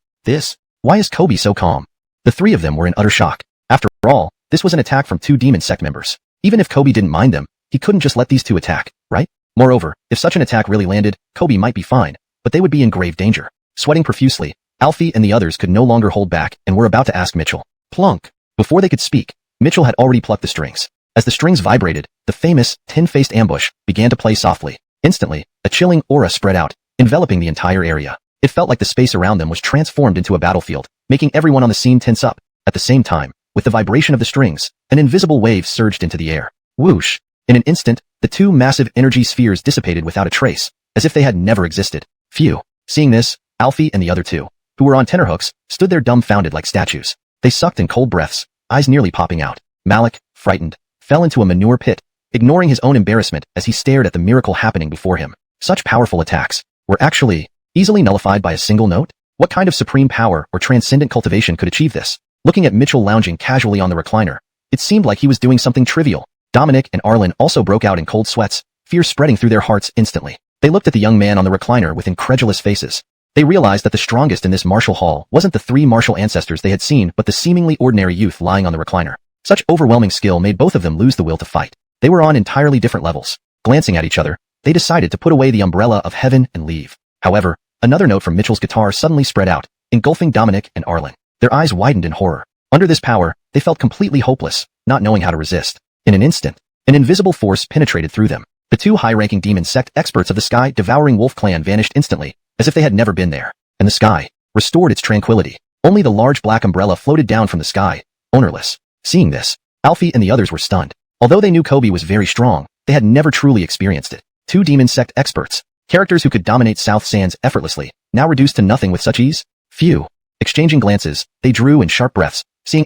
S1: Why is Kobe so calm? The three of them were in utter shock. After all, this was an attack from two demon sect members. Even if Kobe didn't mind them, he couldn't just let these two attack, right? Moreover, if such an attack really landed, Kobe might be fine, but they would be in grave danger. Sweating profusely, Alfie and the others could no longer hold back and were about to ask Mitchell. Plunk! Before they could speak, Mitchell had already plucked the strings. As the strings vibrated, the famous 10-faced ambush began to play softly. Instantly, a chilling aura spread out, enveloping the entire area. It felt like the space around them was transformed into a battlefield, making everyone on the scene tense up. At the same time, with the vibration of the strings, an invisible wave surged into the air. Whoosh! In an instant, the two massive energy spheres dissipated without a trace, as if they had never existed. Phew! Seeing this, Alfie and the other two, who were on tenterhooks, stood there dumbfounded like statues. They sucked in cold breaths, eyes nearly popping out. Malik, frightened, fell into a manure pit, ignoring his own embarrassment as he stared at the miracle happening before him. Such powerful attacks were actually easily nullified by a single note? What kind of supreme power or transcendent cultivation could achieve this? Looking at Mitchell lounging casually on the recliner, it seemed like he was doing something trivial. Dominic and Arlen also broke out in cold sweats, fear spreading through their hearts instantly. They looked at the young man on the recliner with incredulous faces. They realized that the strongest in this martial hall wasn't the three martial ancestors they had seen but the seemingly ordinary youth lying on the recliner. Such overwhelming skill made both of them lose the will to fight. They were on entirely different levels. Glancing at each other, they decided to put away the umbrella of heaven and leave. However, another note from Mitchell's guitar suddenly spread out, engulfing Dominic and Arlen. Their eyes widened in horror. Under this power, they felt completely hopeless, not knowing how to resist. In an instant, an invisible force penetrated through them. The two high-ranking demon sect experts of the sky-devouring wolf clan vanished instantly, as if they had never been there. And the sky restored its tranquility. Only the large black umbrella floated down from the sky, ownerless. Seeing this, Alfie and the others were stunned. Although they knew Kobe was very strong, they had never truly experienced it. Two demon sect experts, characters who could dominate South Sands effortlessly, now reduced to nothing with such ease? Phew. Exchanging glances, they drew in sharp breaths, seeing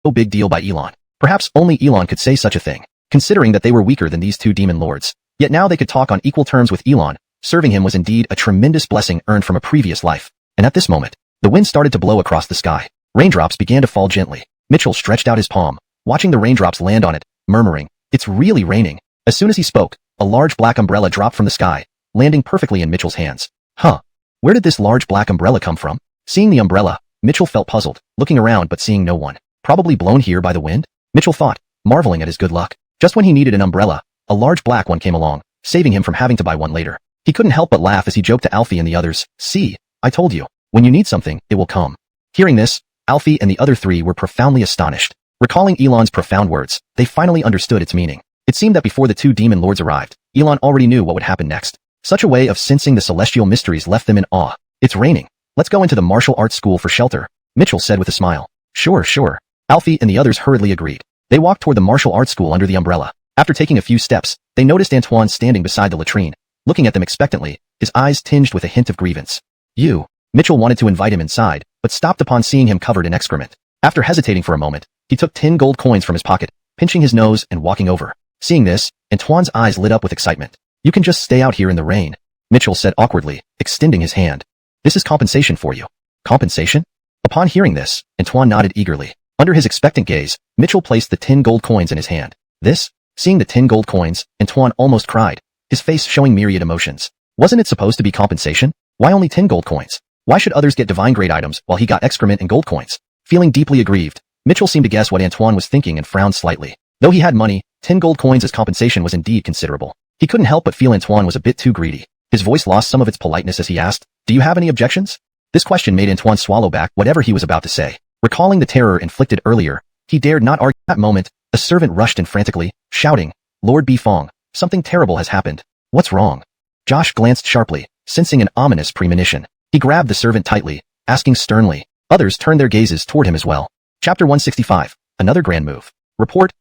S1: no big deal by Elon. Perhaps only Elon could say such a thing, considering that they were weaker than these two demon lords. Yet now they could talk on equal terms with Elon. Serving him was indeed a tremendous blessing earned from a previous life. And at this moment, the wind started to blow across the sky. Raindrops began to fall gently. Mitchell stretched out his palm, watching the raindrops land on it, murmuring, "It's really raining." As soon as he spoke, a large black umbrella dropped from the sky, landing perfectly in Mitchell's hands. Huh. Where did this large black umbrella come from? Seeing the umbrella, Mitchell felt puzzled, looking around but seeing no one. Probably blown here by the wind? Mitchell thought, marveling at his good luck. Just when he needed an umbrella, a large black one came along, saving him from having to buy one later. He couldn't help but laugh as he joked to Alfie and the others, "See, I told you. When you need something, it will come." Hearing this, Alfie and the other three were profoundly astonished. Recalling Elon's profound words, they finally understood its meaning. It seemed that before the two demon lords arrived, Elon already knew what would happen next. Such a way of sensing the celestial mysteries left them in awe. "It's raining. Let's go into the martial arts school for shelter," Mitchell said with a smile. Sure. Alfie and the others hurriedly agreed. They walked toward the martial arts school under the umbrella. After taking a few steps, they noticed Antoine standing beside the latrine, looking at them expectantly, his eyes tinged with a hint of grievance. Mitchell wanted to invite him inside, but stopped upon seeing him covered in excrement. After hesitating for a moment, he took 10 gold coins from his pocket, pinching his nose and walking over. Seeing this, Antoine's eyes lit up with excitement. "You can just stay out here in the rain," Mitchell said awkwardly, extending his hand. "This is compensation for you." Compensation? Upon hearing this, Antoine nodded eagerly. Under his expectant gaze, Mitchell placed the 10 gold coins in his hand. This? Seeing the 10 gold coins, Antoine almost cried, his face showing myriad emotions. Wasn't it supposed to be compensation? Why only 10 gold coins? Why should others get divine grade items while he got excrement and gold coins? Feeling deeply aggrieved, Mitchell seemed to guess what Antoine was thinking and frowned slightly. Though he had money, 10 gold coins as compensation was indeed considerable. He couldn't help but feel Antoine was a bit too greedy. His voice lost some of its politeness as he asked, "Do you have any objections?" This question made Antoine swallow back whatever he was about to say. Recalling the terror inflicted earlier, he dared not argue. At that moment, a servant rushed in frantically, shouting, "Lord Bifong, something terrible has happened. What's wrong?" Josh glanced sharply, sensing an ominous premonition. He grabbed the servant tightly, asking sternly. Others turned their gazes toward him as well. Chapter 165. Another grand move. Report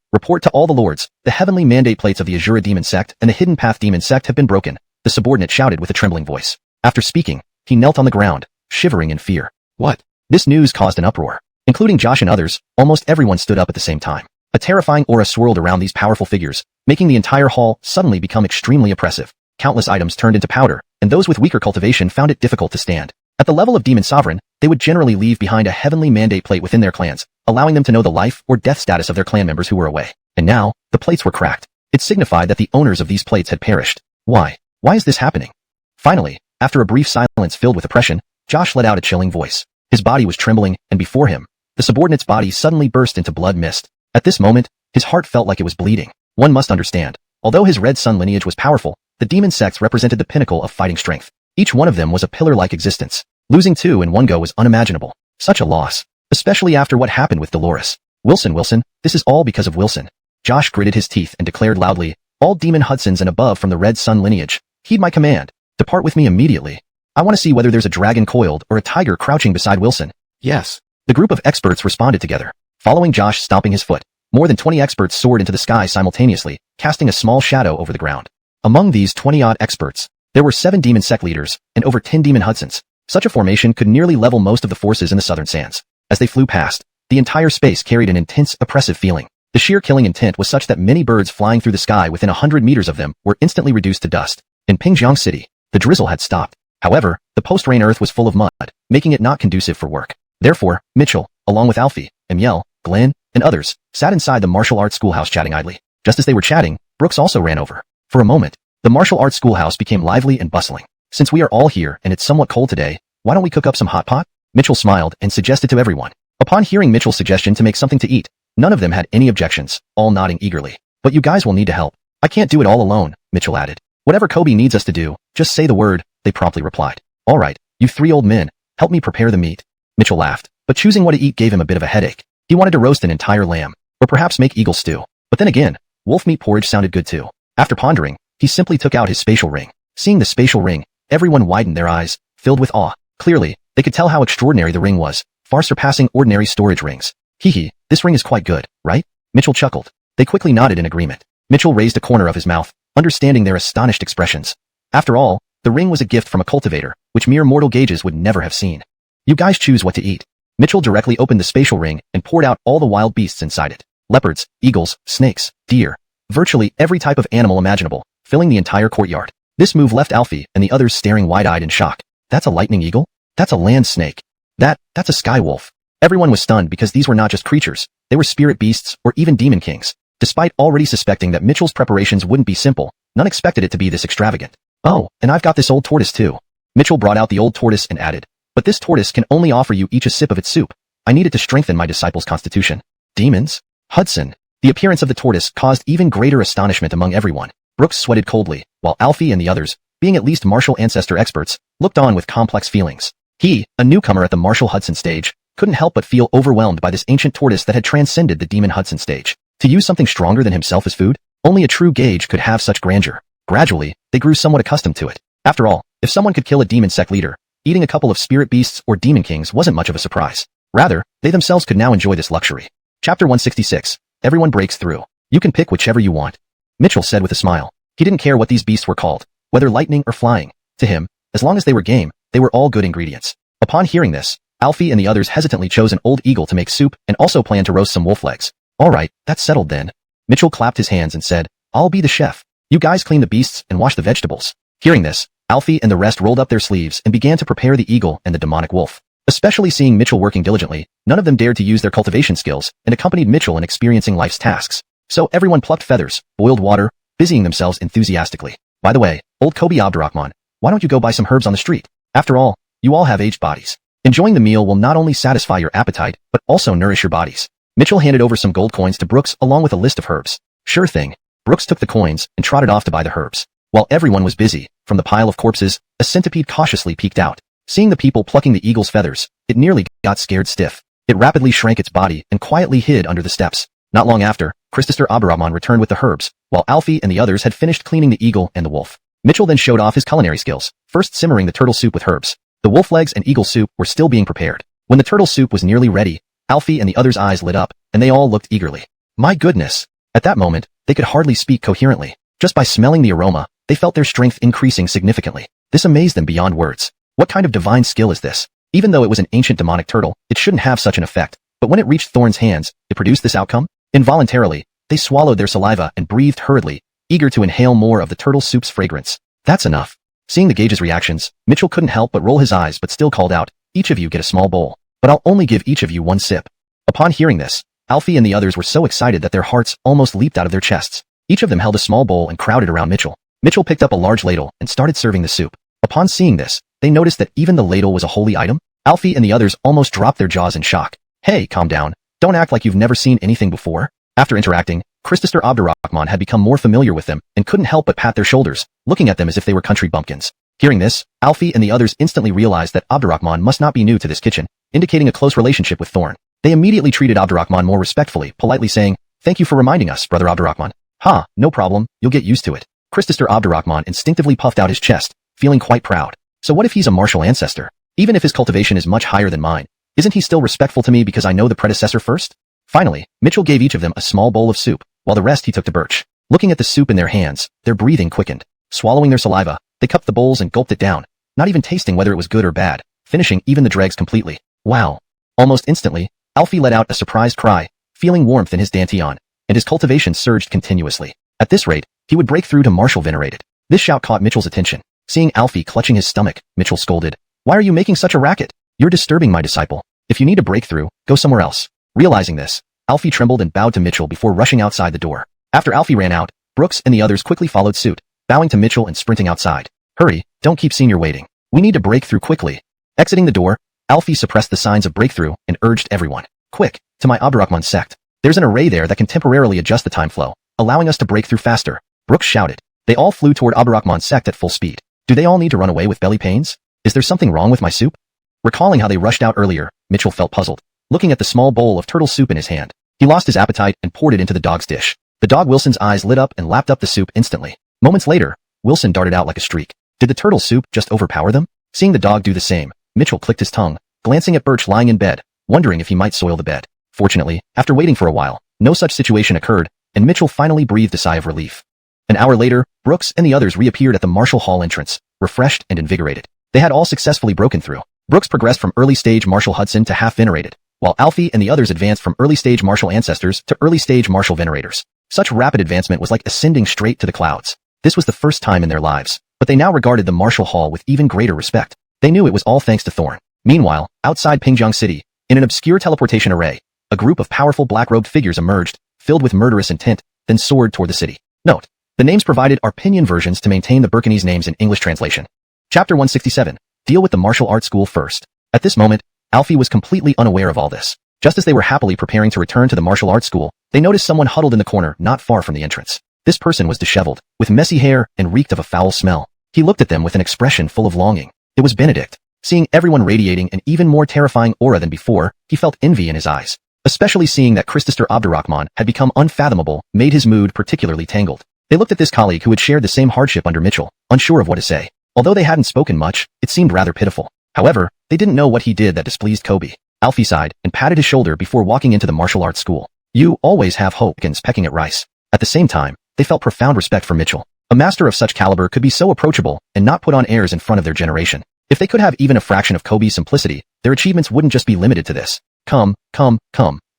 S1: to all the lords. The heavenly mandate plates of the Azura demon sect and the hidden path demon sect have been broken, the subordinate shouted with a trembling voice. After speaking, he knelt on the ground, shivering in fear. What? This news caused an uproar. Including Josh and others, almost everyone stood up at the same time. A terrifying aura swirled around these powerful figures, making the entire hall suddenly become extremely oppressive. Countless items turned into powder, and those with weaker cultivation found it difficult to stand. At the level of demon sovereign, they would generally leave behind a heavenly mandate plate within their clans, allowing them to know the life or death status of their clan members who were away. And now, the plates were cracked. It signified that the owners of these plates had perished. Why? Why is this happening? Finally, after a brief silence filled with oppression, Josh let out a chilling voice. His body was trembling, and before him, the subordinate's body suddenly burst into blood mist. At this moment, his heart felt like it was bleeding. One must understand. Although his red sun lineage was powerful, the demon sects represented the pinnacle of fighting strength. Each one of them was a pillar-like existence. Losing two in one go was unimaginable. Such a loss. Especially after what happened with Dolores. Wilson, this is all because of Wilson. Josh gritted his teeth and declared loudly, "All demon Hudsons and above from the red sun lineage, heed my command. Depart with me immediately. I want to see whether there's a dragon coiled or a tiger crouching beside Wilson. Yes. The group of experts responded together. Following Josh stomping his foot, more than 20 experts soared into the sky simultaneously, casting a small shadow over the ground. Among these 20-odd experts, there were 7 demon sect leaders and over 10 demon Hudsons. Such a formation could nearly level most of the forces in the southern sands. As they flew past, the entire space carried an intense, oppressive feeling. The sheer killing intent was such that many birds flying through the sky within 100 meters of them were instantly reduced to dust. In Pingjiang City, the drizzle had stopped. However, the post-rain earth was full of mud, making it not conducive for work. Therefore, Mitchell, along with Alfie, Emil, Glenn, and others, sat inside the martial arts schoolhouse chatting idly. Just as they were chatting, Brooks also ran over. For a moment, the martial arts schoolhouse became lively and bustling. Since we are all here and it's somewhat cold today, why don't we cook up some hot pot? Mitchell smiled and suggested to everyone. Upon hearing Mitchell's suggestion to make something to eat, none of them had any objections, all nodding eagerly. But you guys will need to help. I can't do it all alone, Mitchell added. Whatever Kobe needs us to do, just say the word, they promptly replied. All right, you 3 old men, help me prepare the meat. Mitchell laughed, but choosing what to eat gave him a bit of a headache. He wanted to roast an entire lamb, or perhaps make eagle stew. But then again, wolf meat porridge sounded good too. After pondering, he simply took out his spatial ring. Seeing the spatial ring, everyone widened their eyes, filled with awe. Clearly, they could tell how extraordinary the ring was, far surpassing ordinary storage rings. Hee, this ring is quite good, right? Mitchell chuckled. They quickly nodded in agreement. Mitchell raised a corner of his mouth, understanding their astonished expressions. After all, the ring was a gift from a cultivator, which mere mortal gauges would never have seen. You guys choose what to eat. Mitchell directly opened the spatial ring and poured out all the wild beasts inside it. Leopards, eagles, snakes, deer. Virtually every type of animal imaginable, filling the entire courtyard. This move left Alfie and the others staring wide-eyed in shock. That's a lightning eagle? That's a land snake. That's a sky wolf. Everyone was stunned because these were not just creatures, they were spirit beasts or even demon kings. Despite already suspecting that Mitchell's preparations wouldn't be simple, none expected it to be this extravagant. Oh, and I've got this old tortoise too. Mitchell brought out the old tortoise and added, but this tortoise can only offer you each a sip of its soup. I need it to strengthen my disciples' constitution. Demons? Hudson. The appearance of the tortoise caused even greater astonishment among everyone. Brooks sweated coldly, while Alfie and the others, being at least martial ancestor experts, looked on with complex feelings. He, a newcomer at the martial Hudson stage, couldn't help but feel overwhelmed by this ancient tortoise that had transcended the demon Hudson stage. To use something stronger than himself as food? Only a true gauge could have such grandeur. Gradually, they grew somewhat accustomed to it. After all, if someone could kill a demon sect leader, eating a couple of spirit beasts or demon kings wasn't much of a surprise. Rather, they themselves could now enjoy this luxury. Chapter 166. Everyone breaks through. You can pick whichever you want. Mitchell said with a smile. He didn't care what these beasts were called, whether lightning or flying. To him, as long as they were game, they were all good ingredients. Upon hearing this, Alfie and the others hesitantly chose an old eagle to make soup and also planned to roast some wolf legs. All right, that's settled then. Mitchell clapped his hands and said, I'll be the chef. You guys clean the beasts and wash the vegetables. Hearing this, Alfie and the rest rolled up their sleeves and began to prepare the eagle and the demonic wolf. Especially seeing Mitchell working diligently, none of them dared to use their cultivation skills and accompanied Mitchell in experiencing life's tasks. So everyone plucked feathers, boiled water, busying themselves enthusiastically. By the way, old Kobe Abdurrahman, why don't you go buy some herbs on the street? After all, you all have aged bodies. Enjoying the meal will not only satisfy your appetite, but also nourish your bodies. Mitchell handed over some gold coins to Brooks along with a list of herbs. Sure thing. Brooks took the coins and trotted off to buy the herbs. While everyone was busy, from the pile of corpses, a centipede cautiously peeked out. Seeing the people plucking the eagle's feathers, it nearly got scared stiff. It rapidly shrank its body and quietly hid under the steps. Not long after, Christopher Abdurrahman returned with the herbs, while Alfie and the others had finished cleaning the eagle and the wolf. Mitchell then showed off his culinary skills, first simmering the turtle soup with herbs. The wolf legs and eagle soup were still being prepared. When the turtle soup was nearly ready, Alfie and the others' eyes lit up, and they all looked eagerly. My goodness! At that moment, they could hardly speak coherently. Just by smelling the aroma, they felt their strength increasing significantly. This amazed them beyond words. What kind of divine skill is this? Even though it was an ancient demonic turtle, it shouldn't have such an effect. But when it reached Thorn's hands, it produced this outcome? Involuntarily, they swallowed their saliva and breathed hurriedly, eager to inhale more of the turtle soup's fragrance. That's enough. Seeing the gage's reactions, Mitchell couldn't help but roll his eyes but still called out, each of you get a small bowl. But I'll only give each of you one sip. Upon hearing this, Alfie and the others were so excited that their hearts almost leaped out of their chests. Each of them held a small bowl and crowded around Mitchell. Mitchell picked up a large ladle and started serving the soup. Upon seeing this, they noticed that even the ladle was a holy item. Alfie and the others almost dropped their jaws in shock. Hey, calm down. Don't act like you've never seen anything before. After interacting, Christopher Abdurrahman had become more familiar with them and couldn't help but pat their shoulders, looking at them as if they were country bumpkins. Hearing this, Alfie and the others instantly realized that Abdurrahman must not be new to this kitchen, indicating a close relationship with Thorn. They immediately treated Abdurrahman more respectfully, politely saying, Thank you for reminding us, Brother Abdurrahman. Ha, no problem, you'll get used to it. Christopher Abdurrahman instinctively puffed out his chest, feeling quite proud. So what if he's a martial ancestor? Even if his cultivation is much higher than mine, isn't he still respectful to me because I know the predecessor first? Finally, Mitchell gave each of them a small bowl of soup, while the rest he took to Birch. Looking at the soup in their hands, their breathing quickened. Swallowing their saliva, they cupped the bowls and gulped it down, not even tasting whether it was good or bad, finishing even the dregs completely. Wow. Almost instantly, Alfie let out a surprised cry, feeling warmth in his dantian, and his cultivation surged continuously. At this rate, he would break through to Martial Venerated. This shout caught Mitchell's attention. Seeing Alfie clutching his stomach, Mitchell scolded, "Why are you making such a racket? You're disturbing my disciple. If you need a breakthrough, go somewhere else." Realizing this, Alfie trembled and bowed to Mitchell before rushing outside the door. After Alfie ran out, Brooks and the others quickly followed suit, bowing to Mitchell and sprinting outside. "Hurry, don't keep Senior waiting. We need to break through quickly." Exiting the door, Alfie suppressed the signs of breakthrough and urged everyone, "Quick, to my Abdurrahman sect. There's an array there that can temporarily adjust the time flow, allowing us to break through faster." Brooks shouted. They all flew toward Abdurrahman's sect at full speed. Do they all need to run away with belly pains? Is there something wrong with my soup? Recalling how they rushed out earlier, Mitchell felt puzzled. Looking at the small bowl of turtle soup in his hand, he lost his appetite and poured it into the dog's dish. The dog Wilson's eyes lit up and lapped up the soup instantly. Moments later, Wilson darted out like a streak. Did the turtle soup just overpower them? Seeing the dog do the same, Mitchell clicked his tongue, glancing at Birch lying in bed, wondering if he might soil the bed. Fortunately, after waiting for a while, no such situation occurred, and Mitchell finally breathed a sigh of relief. An hour later, Brooks and the others reappeared at the Martial Hall entrance, refreshed and invigorated. They had all successfully broken through. Brooks progressed from early-stage Martial Hudson to half-venerated, while Alfie and the others advanced from early-stage Martial Ancestors to early-stage Martial Venerators. Such rapid advancement was like ascending straight to the clouds. This was the first time in their lives, but they now regarded the Martial Hall with even greater respect. They knew it was all thanks to Thorn. Meanwhile, outside Pingjiang City, in an obscure teleportation array, a group of powerful black-robed figures emerged, filled with murderous intent, then soared toward the city. Note: the names provided are pinyin versions to maintain the Burkinese names in English translation. Chapter 167. Deal with the martial art school first. At this moment, Alfie was completely unaware of all this. Just as they were happily preparing to return to the martial arts school, they noticed someone huddled in the corner not far from the entrance. This person was disheveled, with messy hair and reeked of a foul smell. He looked at them with an expression full of longing. It was Benedict. Seeing everyone radiating an even more terrifying aura than before, he felt envy in his eyes. Especially seeing that Christopher Abdurrahman had become unfathomable made his mood particularly tangled. They looked at this colleague who had shared the same hardship under Mitchell, unsure of what to say. Although they hadn't spoken much, it seemed rather pitiful. However, they didn't know what he did that displeased Kobe. Alfie sighed and patted his shoulder before walking into the martial arts school. "You always have Hopkins pecking at rice." At the same time, they felt profound respect for Mitchell. A master of such caliber could be so approachable and not put on airs in front of their generation. If they could have even a fraction of Kobe's simplicity, their achievements wouldn't just be limited to this. Come,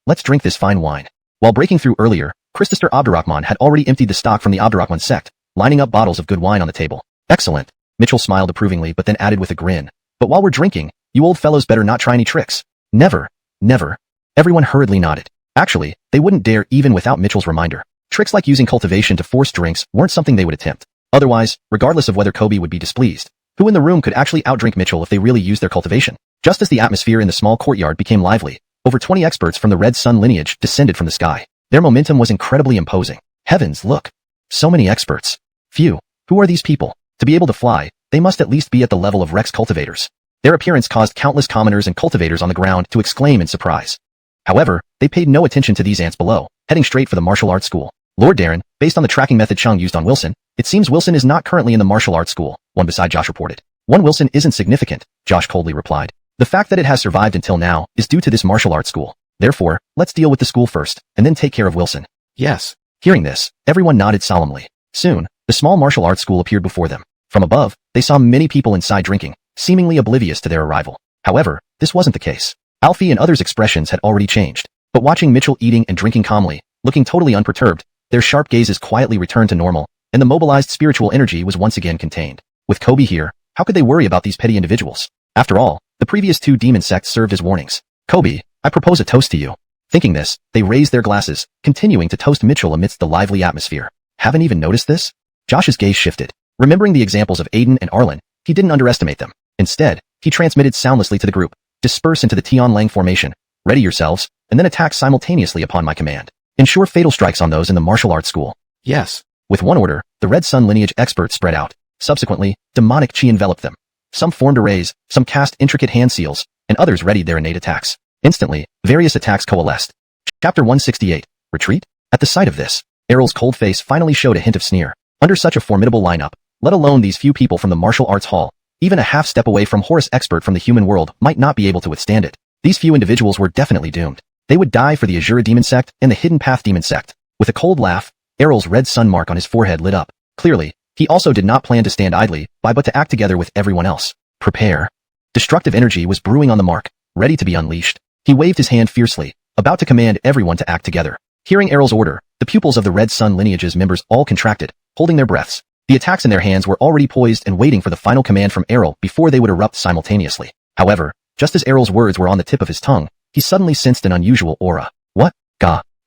S1: let's drink this fine wine." While breaking through earlier, Christopher Abdurrahman had already emptied the stock from the Abdurrahman sect, lining up bottles of good wine on the table. "Excellent." Mitchell smiled approvingly but then added with a grin. "But while we're drinking, you old fellows better not try any tricks." Never. Everyone hurriedly nodded. Actually, they wouldn't dare even without Mitchell's reminder. Tricks like using cultivation to force drinks weren't something they would attempt. Otherwise, regardless of whether Kobe would be displeased, who in the room could actually outdrink Mitchell if they really used their cultivation? Just as the atmosphere in the small courtyard became lively, over 20 experts from the Red Sun lineage descended from the sky. Their momentum was incredibly imposing. Heavens, look! So many experts. Phew, who are these people? To be able to fly, they must at least be at the level of Rex cultivators. Their appearance caused countless commoners and cultivators on the ground to exclaim in surprise. However, they paid no attention to these ants below, heading straight for the martial arts school. "Lord Darren, based on the tracking method Chung used on Wilson, it seems Wilson is not currently in the martial arts school," one beside Josh reported. "One Wilson isn't significant," Josh coldly replied. "The fact that it has survived until now is due to this martial arts school. Therefore, let's deal with the school first, and then take care of Wilson." "Yes." Hearing this, everyone nodded solemnly. Soon, the small martial arts school appeared before them. From above, they saw many people inside drinking, seemingly oblivious to their arrival. However, this wasn't the case. Alfie and others' expressions had already changed. But watching Mitchell eating and drinking calmly, looking totally unperturbed, their sharp gazes quietly returned to normal, and the mobilized spiritual energy was once again contained. With Kobe here, how could they worry about these petty individuals? After all, the previous two demon sects served as warnings. "Kobe, I propose a toast to you." Thinking this, they raised their glasses, continuing to toast Mitchell amidst the lively atmosphere. Haven't even noticed this? Josh's gaze shifted. Remembering the examples of Aiden and Arlen, he didn't underestimate them. Instead, he transmitted soundlessly to the group, "Disperse into the Tian Lang formation. Ready yourselves, and then attack simultaneously upon my command. Ensure fatal strikes on those in the martial arts school." "Yes." With one order, the Red Sun lineage experts spread out. Subsequently, demonic chi enveloped them. Some formed arrays, some cast intricate hand seals, and others readied their innate attacks. Instantly, various attacks coalesced. Chapter 168. Retreat? At the sight of this, Errol's cold face finally showed a hint of sneer. Under such a formidable lineup, let alone these few people from the martial arts hall, Even a half step away from Horus expert from the human world might not be able to withstand it. These few individuals were definitely doomed. They would die for the Azura demon sect and the Hidden Path demon sect. With a cold laugh, Errol's red sun mark on his forehead lit up. Clearly, he also did not plan to stand idly by but to act together with everyone else. Prepare. Destructive energy was brewing on the mark, ready to be unleashed. He waved his hand fiercely, about to command everyone to act together. Hearing Errol's order, the pupils of the Red Sun lineage's members all contracted, holding their breaths. The attacks in their hands were already poised and waiting for the final command from Errol before they would erupt simultaneously. However, just as Errol's words were on the tip of his tongue, he suddenly sensed an unusual aura. What?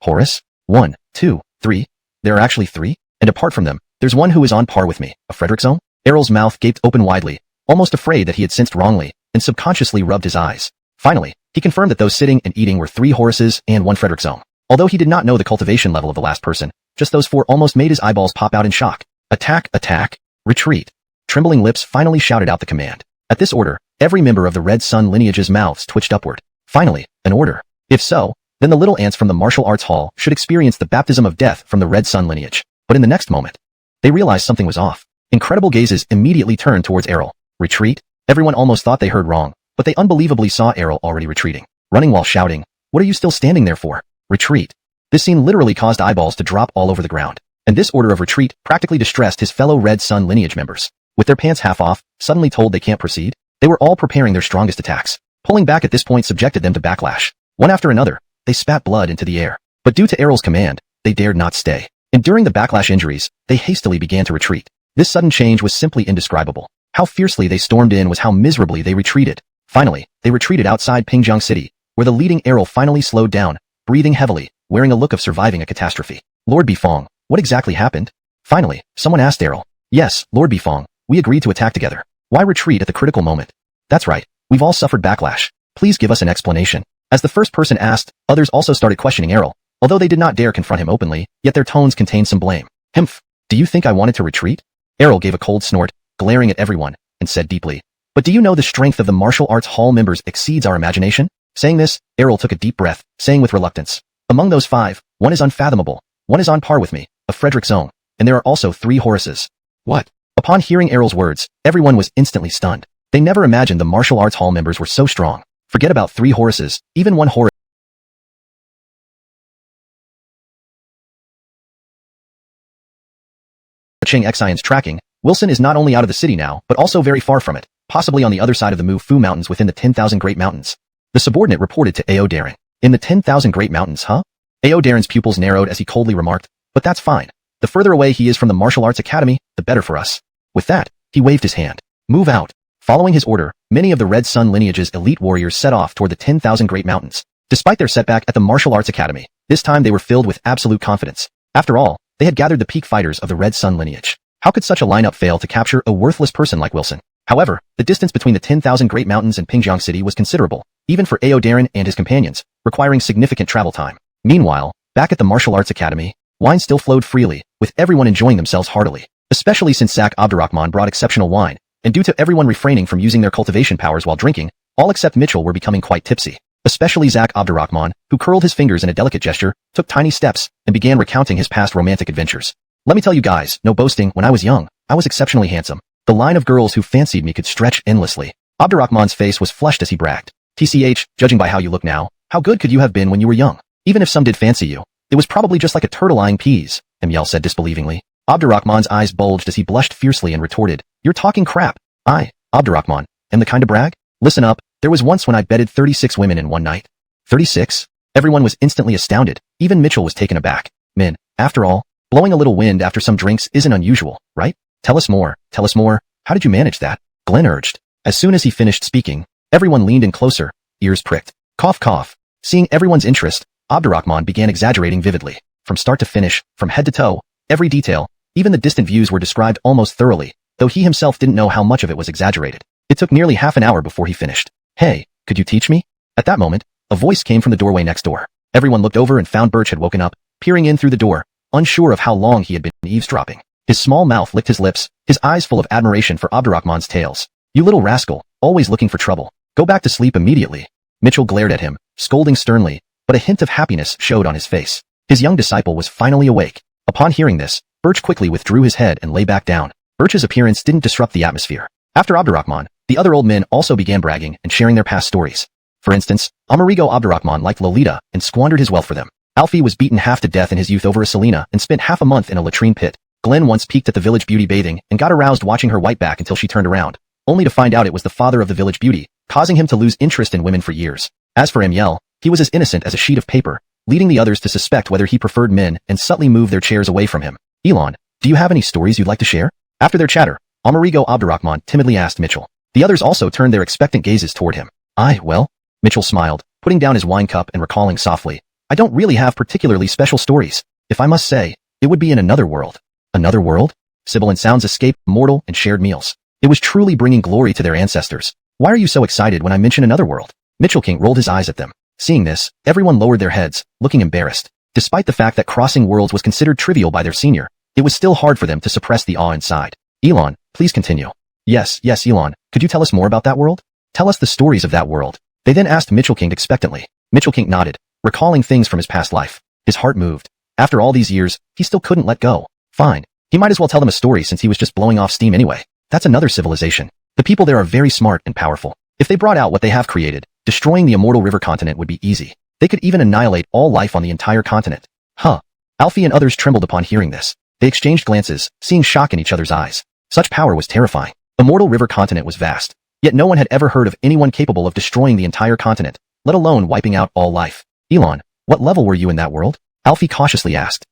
S1: Horus? 1, 2, 3. There are actually 3? And apart from them, there's one who is on par with me, a Frederick's. Errol's mouth gaped open widely, almost afraid that he had sensed wrongly, and subconsciously rubbed his eyes. Finally, he confirmed that those sitting and eating were 3 Horuses and 1 Frederick's. Although he did not know the cultivation level of the last person, just those 4 almost made his eyeballs pop out in shock. Attack, attack, retreat. Trembling lips finally shouted out the command. At this order, every member of the Red Sun lineage's mouths twitched upward. Finally, an order. If so, then the little ants from the martial arts hall should experience the baptism of death from the Red Sun lineage. But in the next moment, they realized something was off. Incredible gazes immediately turned towards Errol. Retreat? Everyone almost thought they heard wrong, but they unbelievably saw Errol already retreating, running while shouting, "What are you still standing there for? Retreat." This scene literally caused eyeballs to drop all over the ground, and this order of retreat practically distressed his fellow Red Sun lineage members. With their pants half off, suddenly told they can't proceed, they were all preparing their strongest attacks. Pulling back at this point subjected them to backlash. One after another, they spat blood into the air. But due to Errol's command, they dared not stay. Enduring the backlash injuries, they hastily began to retreat. This sudden change was simply indescribable. How fiercely they stormed in was how miserably they retreated. Finally, they retreated outside Pingjiang City, where the leading Errol finally slowed down, breathing heavily, wearing a look of surviving a catastrophe. Lord Bifong, what exactly happened? Finally, someone asked Errol. Yes, Lord Bifong, we agreed to attack together. Why retreat at the critical moment? That's right, we've all suffered backlash. Please give us an explanation. As the first person asked, others also started questioning Errol. Although they did not dare confront him openly, yet their tones contained some blame. Himph, do you think I wanted to retreat? Errol gave a cold snort, glaring at everyone, and said deeply, but do you know the strength of the martial arts hall members exceeds our imagination? Saying this, Errol took a deep breath, saying with reluctance, among those 5, one is unfathomable, one is on par with me, a Frederick's own, and there are also 3 Horuses. What? Upon hearing Errol's words, everyone was instantly stunned. They never imagined the martial arts hall members were so strong. Forget about 3 Horuses, even 1 Horus. Ching Xian's tracking, Wilson is not only out of the city now, but also very far from it, possibly on the other side of the Mu Fu Mountains within the 10,000 Great Mountains. The subordinate reported to Ao Darren. In the 10,000 Great Mountains, huh? Ao Darren's pupils narrowed as he coldly remarked, but that's fine. The further away he is from the martial arts academy, the better for us. With that, he waved his hand. Move out. Following his order, many of the Red Sun lineage's elite warriors set off toward the 10,000 Great Mountains. Despite their setback at the martial arts academy, this time they were filled with absolute confidence. After all, they had gathered the peak fighters of the Red Sun lineage. How could such a lineup fail to capture a worthless person like Wilson? However, the distance between the 10,000 Great Mountains and Pingjiang City was considerable, even for Ao Darren and his companions, requiring significant travel time. Meanwhile, back at the martial arts academy, wine still flowed freely, with everyone enjoying themselves heartily, especially since Zach Abdurrahman brought exceptional wine, and due to everyone refraining from using their cultivation powers while drinking, all except Mitchell were becoming quite tipsy. Especially Zach Abdurrahman, who curled his fingers in a delicate gesture, took tiny steps, and began recounting his past romantic adventures. Let me tell you guys, no boasting, when I was young, I was exceptionally handsome. The line of girls who fancied me could stretch endlessly. Abdurrahman's face was flushed as he bragged. TCH, judging by how you look now, how good could you have been when you were young? Even if some did fancy you, it was probably just like a turtle eyeing peas, Emil said disbelievingly. Abdurrahman's eyes bulged as he blushed fiercely and retorted, you're talking crap. I, Abdurrahman, am the kind to brag? Listen up, there was once when I bedded 36 women in one night. 36? Everyone was instantly astounded, even Mitchell was taken aback. Men, after all, blowing a little wind after some drinks isn't unusual, right? Tell us more, how did you manage that? Glenn urged. As soon as he finished speaking, everyone leaned in closer, ears pricked. Cough cough. Seeing everyone's interest, Abdurrahman began exaggerating vividly. From start to finish, from head to toe, every detail, even the distant views were described almost thoroughly, though he himself didn't know how much of it was exaggerated. It took nearly half an hour before he finished. Hey, could you teach me? At that moment, a voice came from the doorway next door. Everyone looked over and found Birch had woken up, peering in through the door, unsure of how long he had been eavesdropping. His small mouth licked his lips, his eyes full of admiration for Abdurrahman's tales. You little rascal, always looking for trouble. Go back to sleep immediately. Mitchell glared at him, scolding sternly, but a hint of happiness showed on his face. His young disciple was finally awake. Upon hearing this, Birch quickly withdrew his head and lay back down. Birch's appearance didn't disrupt the atmosphere. After Abdurrahman, the other old men also began bragging and sharing their past stories. For instance, Amerigo Abdurrahman liked Lolita and squandered his wealth for them. Alfie was beaten half to death in his youth over a Selena and spent half a month in a latrine pit. Glenn once peeked at the village beauty bathing and got aroused watching her white back until she turned around, only to find out it was the father of the village beauty, causing him to lose interest in women for years. As for Amiel, he was as innocent as a sheet of paper, leading the others to suspect whether he preferred men and subtly move their chairs away from him. Elon, do you have any stories you'd like to share? After their chatter, Amerigo Abdurrahman timidly asked Mitchell. The others also turned their expectant gazes toward him. Well, Mitchell smiled, putting down his wine cup and recalling softly. I don't really have particularly special stories. If I must say, it would be in another world. Another world? Sibilant sounds escaped, mortal, and shared meals. It was truly bringing glory to their ancestors. Why are you so excited when I mention another world? Mitchell King rolled his eyes at them. Seeing this, everyone lowered their heads, looking embarrassed. Despite the fact that crossing worlds was considered trivial by their senior, it was still hard for them to suppress the awe inside. Elon, please continue. Yes, Elon, could you tell us more about that world? Tell us the stories of that world. They then asked Mitchell King expectantly. Mitchell King nodded, recalling things from his past life. His heart moved. After all these years, he still couldn't let go. Fine. He might as well tell them a story since he was just blowing off steam anyway. That's another civilization. The people there are very smart and powerful. If they brought out what they have created, destroying the immortal river continent would be easy. They could even annihilate all life on the entire continent. Huh. Alfie and others trembled upon hearing this. They exchanged glances, seeing shock in each other's eyes. Such power was terrifying. Immortal river continent was vast. Yet no one had ever heard of anyone capable of destroying the entire continent, let alone wiping out all life. Elon, what level were you in that world? Alfie cautiously asked.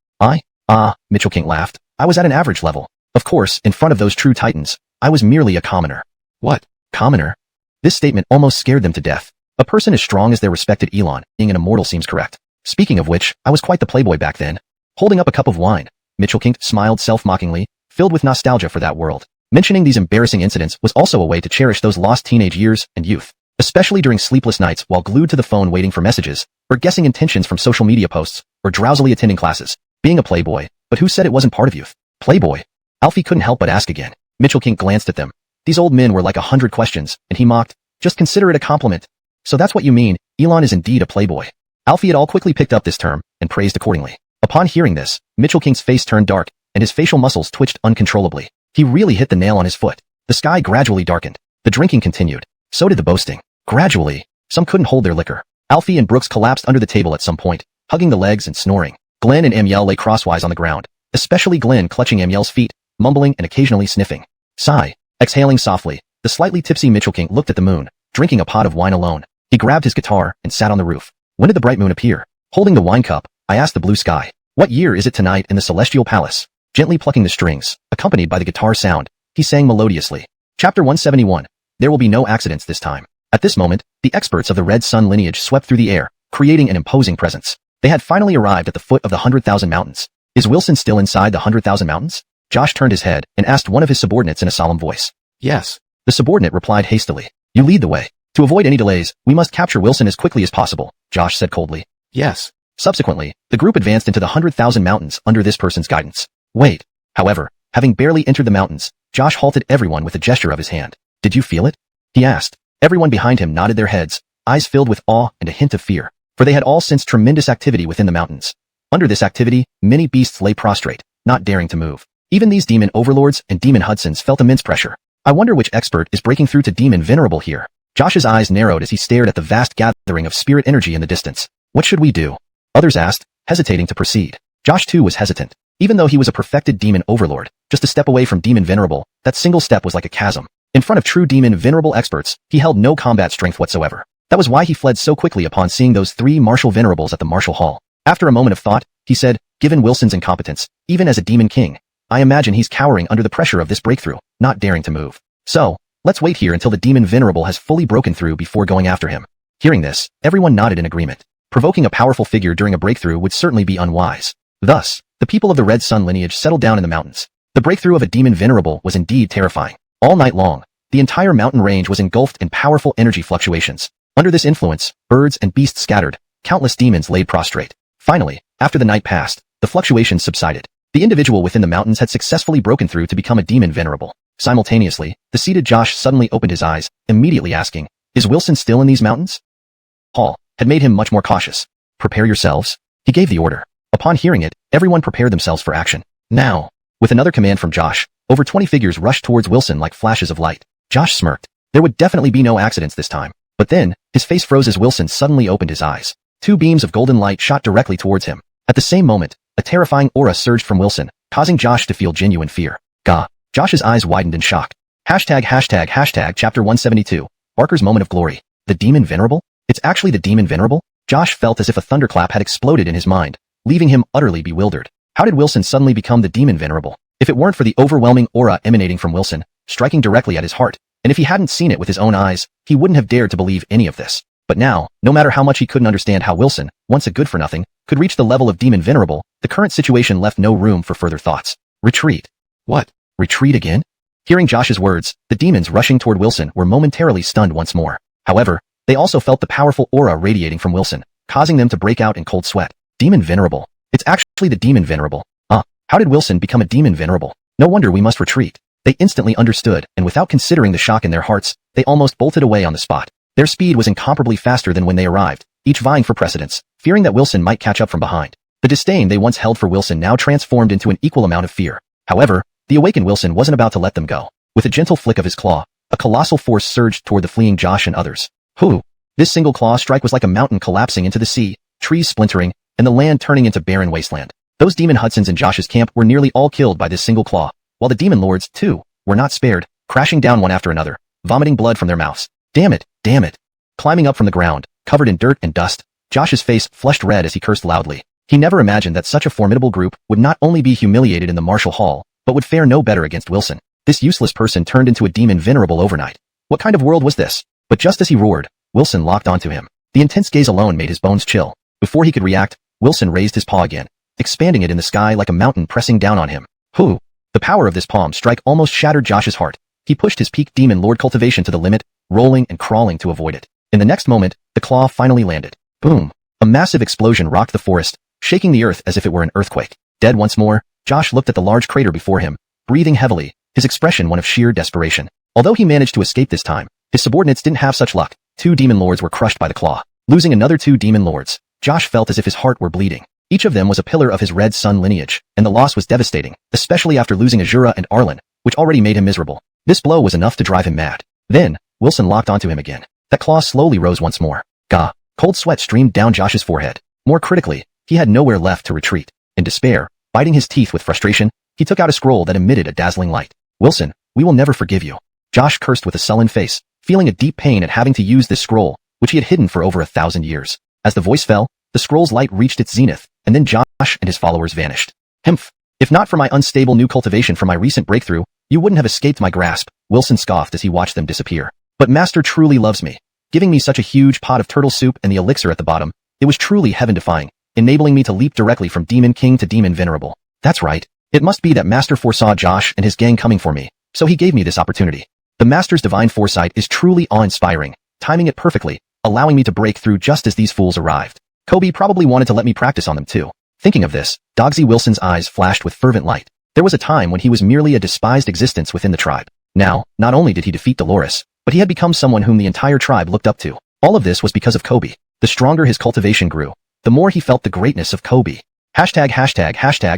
S1: Mitchell King laughed. I was at an average level. Of course, in front of those true titans, I was merely a commoner. What? Commoner? This statement almost scared them to death. A person as strong as their respected Elon, being an immortal seems correct. Speaking of which, I was quite the playboy back then. Holding up a cup of wine, Mitchell King smiled self-mockingly, filled with nostalgia for that world. Mentioning these embarrassing incidents was also a way to cherish those lost teenage years and youth, especially during sleepless nights while glued to the phone waiting for messages, or guessing intentions from social media posts, or drowsily attending classes. Being a playboy, but who said it wasn't part of youth? Playboy? Alfie couldn't help but ask again. Mitchell King glanced at them. These old men were like 100 questions, and he mocked, just consider it a compliment. So that's what you mean, Elon is indeed a playboy. Alfie et al. Quickly picked up this term, and praised accordingly. Upon hearing this, Mitchell King's face turned dark, and his facial muscles twitched uncontrollably. He really hit the nail on his foot. The sky gradually darkened. The drinking continued. So did the boasting. Gradually, some couldn't hold their liquor. Alfie and Brooks collapsed under the table at some point, hugging the legs and snoring. Glenn and Amiel lay crosswise on the ground, especially Glenn clutching Amiel's feet, mumbling and occasionally sniffing. Sigh. Exhaling softly, the slightly tipsy Mitchell King looked at the moon, drinking a pot of wine alone. He grabbed his guitar and sat on the roof. When did the bright moon appear? Holding the wine cup, I asked the blue sky. What year is it tonight in the celestial palace? Gently plucking the strings, accompanied by the guitar sound, he sang melodiously. Chapter 171. There will be no accidents this time. At this moment, the experts of the Red Sun lineage swept through the air, creating an imposing presence. They had finally arrived at the foot of the 100,000 mountains. Is Wilson still inside the 100,000 mountains? Josh turned his head and asked one of his subordinates in a solemn voice. Yes. The subordinate replied hastily. You lead the way. To avoid any delays, we must capture Wilson as quickly as possible, Josh said coldly. Yes. Subsequently, the group advanced into the 100,000 mountains under this person's guidance. Wait. However, having barely entered the mountains, Josh halted everyone with a gesture of his hand. Did you feel it? He asked. Everyone behind him nodded their heads, eyes filled with awe and a hint of fear, for they had all sensed tremendous activity within the mountains. Under this activity, many beasts lay prostrate, not daring to move. Even these demon overlords and demon Hudsons felt immense pressure. I wonder which expert is breaking through to demon venerable here. Josh's eyes narrowed as he stared at the vast gathering of spirit energy in the distance. What should we do? Others asked, hesitating to proceed. Josh too was hesitant. Even though he was a perfected demon overlord, just a step away from demon venerable, that single step was like a chasm. In front of true demon venerable experts, he held no combat strength whatsoever. That was why he fled so quickly upon seeing those three martial venerables at the martial hall. After a moment of thought, he said, given Wilson's incompetence, even as a demon king, I imagine he's cowering under the pressure of this breakthrough, not daring to move. So, let's wait here until the demon venerable has fully broken through before going after him. Hearing this, everyone nodded in agreement. Provoking a powerful figure during a breakthrough would certainly be unwise. Thus, the people of the Red Sun lineage settled down in the mountains. The breakthrough of a demon venerable was indeed terrifying. All night long, the entire mountain range was engulfed in powerful energy fluctuations. Under this influence, birds and beasts scattered, countless demons laid prostrate. Finally, after the night passed, the fluctuations subsided. The individual within the mountains had successfully broken through to become a demon venerable. Simultaneously, the seated Josh suddenly opened his eyes, immediately asking, is Wilson still in these mountains? Hall had made him much more cautious. Prepare yourselves. He gave the order. Upon hearing it, everyone prepared themselves for action. Now, with another command from Josh, over 20 figures rushed towards Wilson like flashes of light. Josh smirked. There would definitely be no accidents this time. But then, his face froze as Wilson suddenly opened his eyes. Two beams of golden light shot directly towards him. At the same moment, a terrifying aura surged from Wilson, causing Josh to feel genuine fear. Gah. Josh's eyes widened in shock. Hashtag chapter 172. Barker's moment of glory. The demon venerable? It's actually the demon venerable? Josh felt as if a thunderclap had exploded in his mind, leaving him utterly bewildered. How did Wilson suddenly become the demon venerable? If it weren't for the overwhelming aura emanating from Wilson, striking directly at his heart, and if he hadn't seen it with his own eyes, he wouldn't have dared to believe any of this. But now, no matter how much he couldn't understand how Wilson, once a good-for-nothing, could reach the level of demon venerable, the current situation left no room for further thoughts. Retreat. What? Retreat again? Hearing Josh's words, the demons rushing toward Wilson were momentarily stunned once more. However, they also felt the powerful aura radiating from Wilson, causing them to break out in cold sweat. Demon venerable. It's actually the demon venerable. How did Wilson become a demon venerable? No wonder we must retreat. They instantly understood, and without considering the shock in their hearts, they almost bolted away on the spot. Their speed was incomparably faster than when they arrived, each vying for precedence, fearing that Wilson might catch up from behind. The disdain they once held for Wilson now transformed into an equal amount of fear. However, the awakened Wilson wasn't about to let them go. With a gentle flick of his claw, a colossal force surged toward the fleeing Josh and others. Hoo! This single claw strike was like a mountain collapsing into the sea, trees splintering, and the land turning into barren wasteland. Those demon Hudsons in Josh's camp were nearly all killed by this single claw, while the demon lords, too, were not spared, crashing down one after another, vomiting blood from their mouths. Damn it! Damn it! Climbing up from the ground, covered in dirt and dust, Josh's face flushed red as he cursed loudly. He never imagined that such a formidable group would not only be humiliated in the martial hall, but would fare no better against Wilson. This useless person turned into a demon venerable overnight. What kind of world was this? But just as he roared, Wilson locked onto him. The intense gaze alone made his bones chill. Before he could react, Wilson raised his paw again, expanding it in the sky like a mountain pressing down on him. Hoo! The power of this palm strike almost shattered Josh's heart. He pushed his peak demon lord cultivation to the limit, rolling and crawling to avoid it. In the next moment, the claw finally landed. Boom! A massive explosion rocked the forest, shaking the earth as if it were an earthquake. Dead once more, Josh looked at the large crater before him, breathing heavily, his expression one of sheer desperation. Although he managed to escape this time, his subordinates didn't have such luck. 2 demon lords were crushed by the claw. Losing another 2 demon lords, Josh felt as if his heart were bleeding. Each of them was a pillar of his Red Sun lineage, and the loss was devastating, especially after losing Azura and Arlen, which already made him miserable. This blow was enough to drive him mad. Then, Wilson locked onto him again. That claw slowly rose once more. Gah! Cold sweat streamed down Josh's forehead. More critically, he had nowhere left to retreat. In despair, biting his teeth with frustration, he took out a scroll that emitted a dazzling light. Wilson, we will never forgive you. Josh cursed with a sullen face, feeling a deep pain at having to use this scroll, which he had hidden for over 1,000 years. As the voice fell, the scroll's light reached its zenith, and then Josh and his followers vanished. Humph! If not for my unstable new cultivation from my recent breakthrough, you wouldn't have escaped my grasp, Wilson scoffed as he watched them disappear. But Master truly loves me, giving me such a huge pot of turtle soup and the elixir at the bottom. It was truly heaven-defying, enabling me to leap directly from Demon King to Demon Venerable. That's right. It must be that Master foresaw Josh and his gang coming for me, so he gave me this opportunity. The Master's divine foresight is truly awe-inspiring, timing it perfectly, allowing me to break through just as these fools arrived. Kobe probably wanted to let me practice on them too. Thinking of this, Dogsy Wilson's eyes flashed with fervent light. There was a time when he was merely a despised existence within the tribe. Now, not only did he defeat Dolores, but he had become someone whom the entire tribe looked up to. All of this was because of Kobe. The stronger his cultivation grew, the more he felt the greatness of Kobe. Hashtag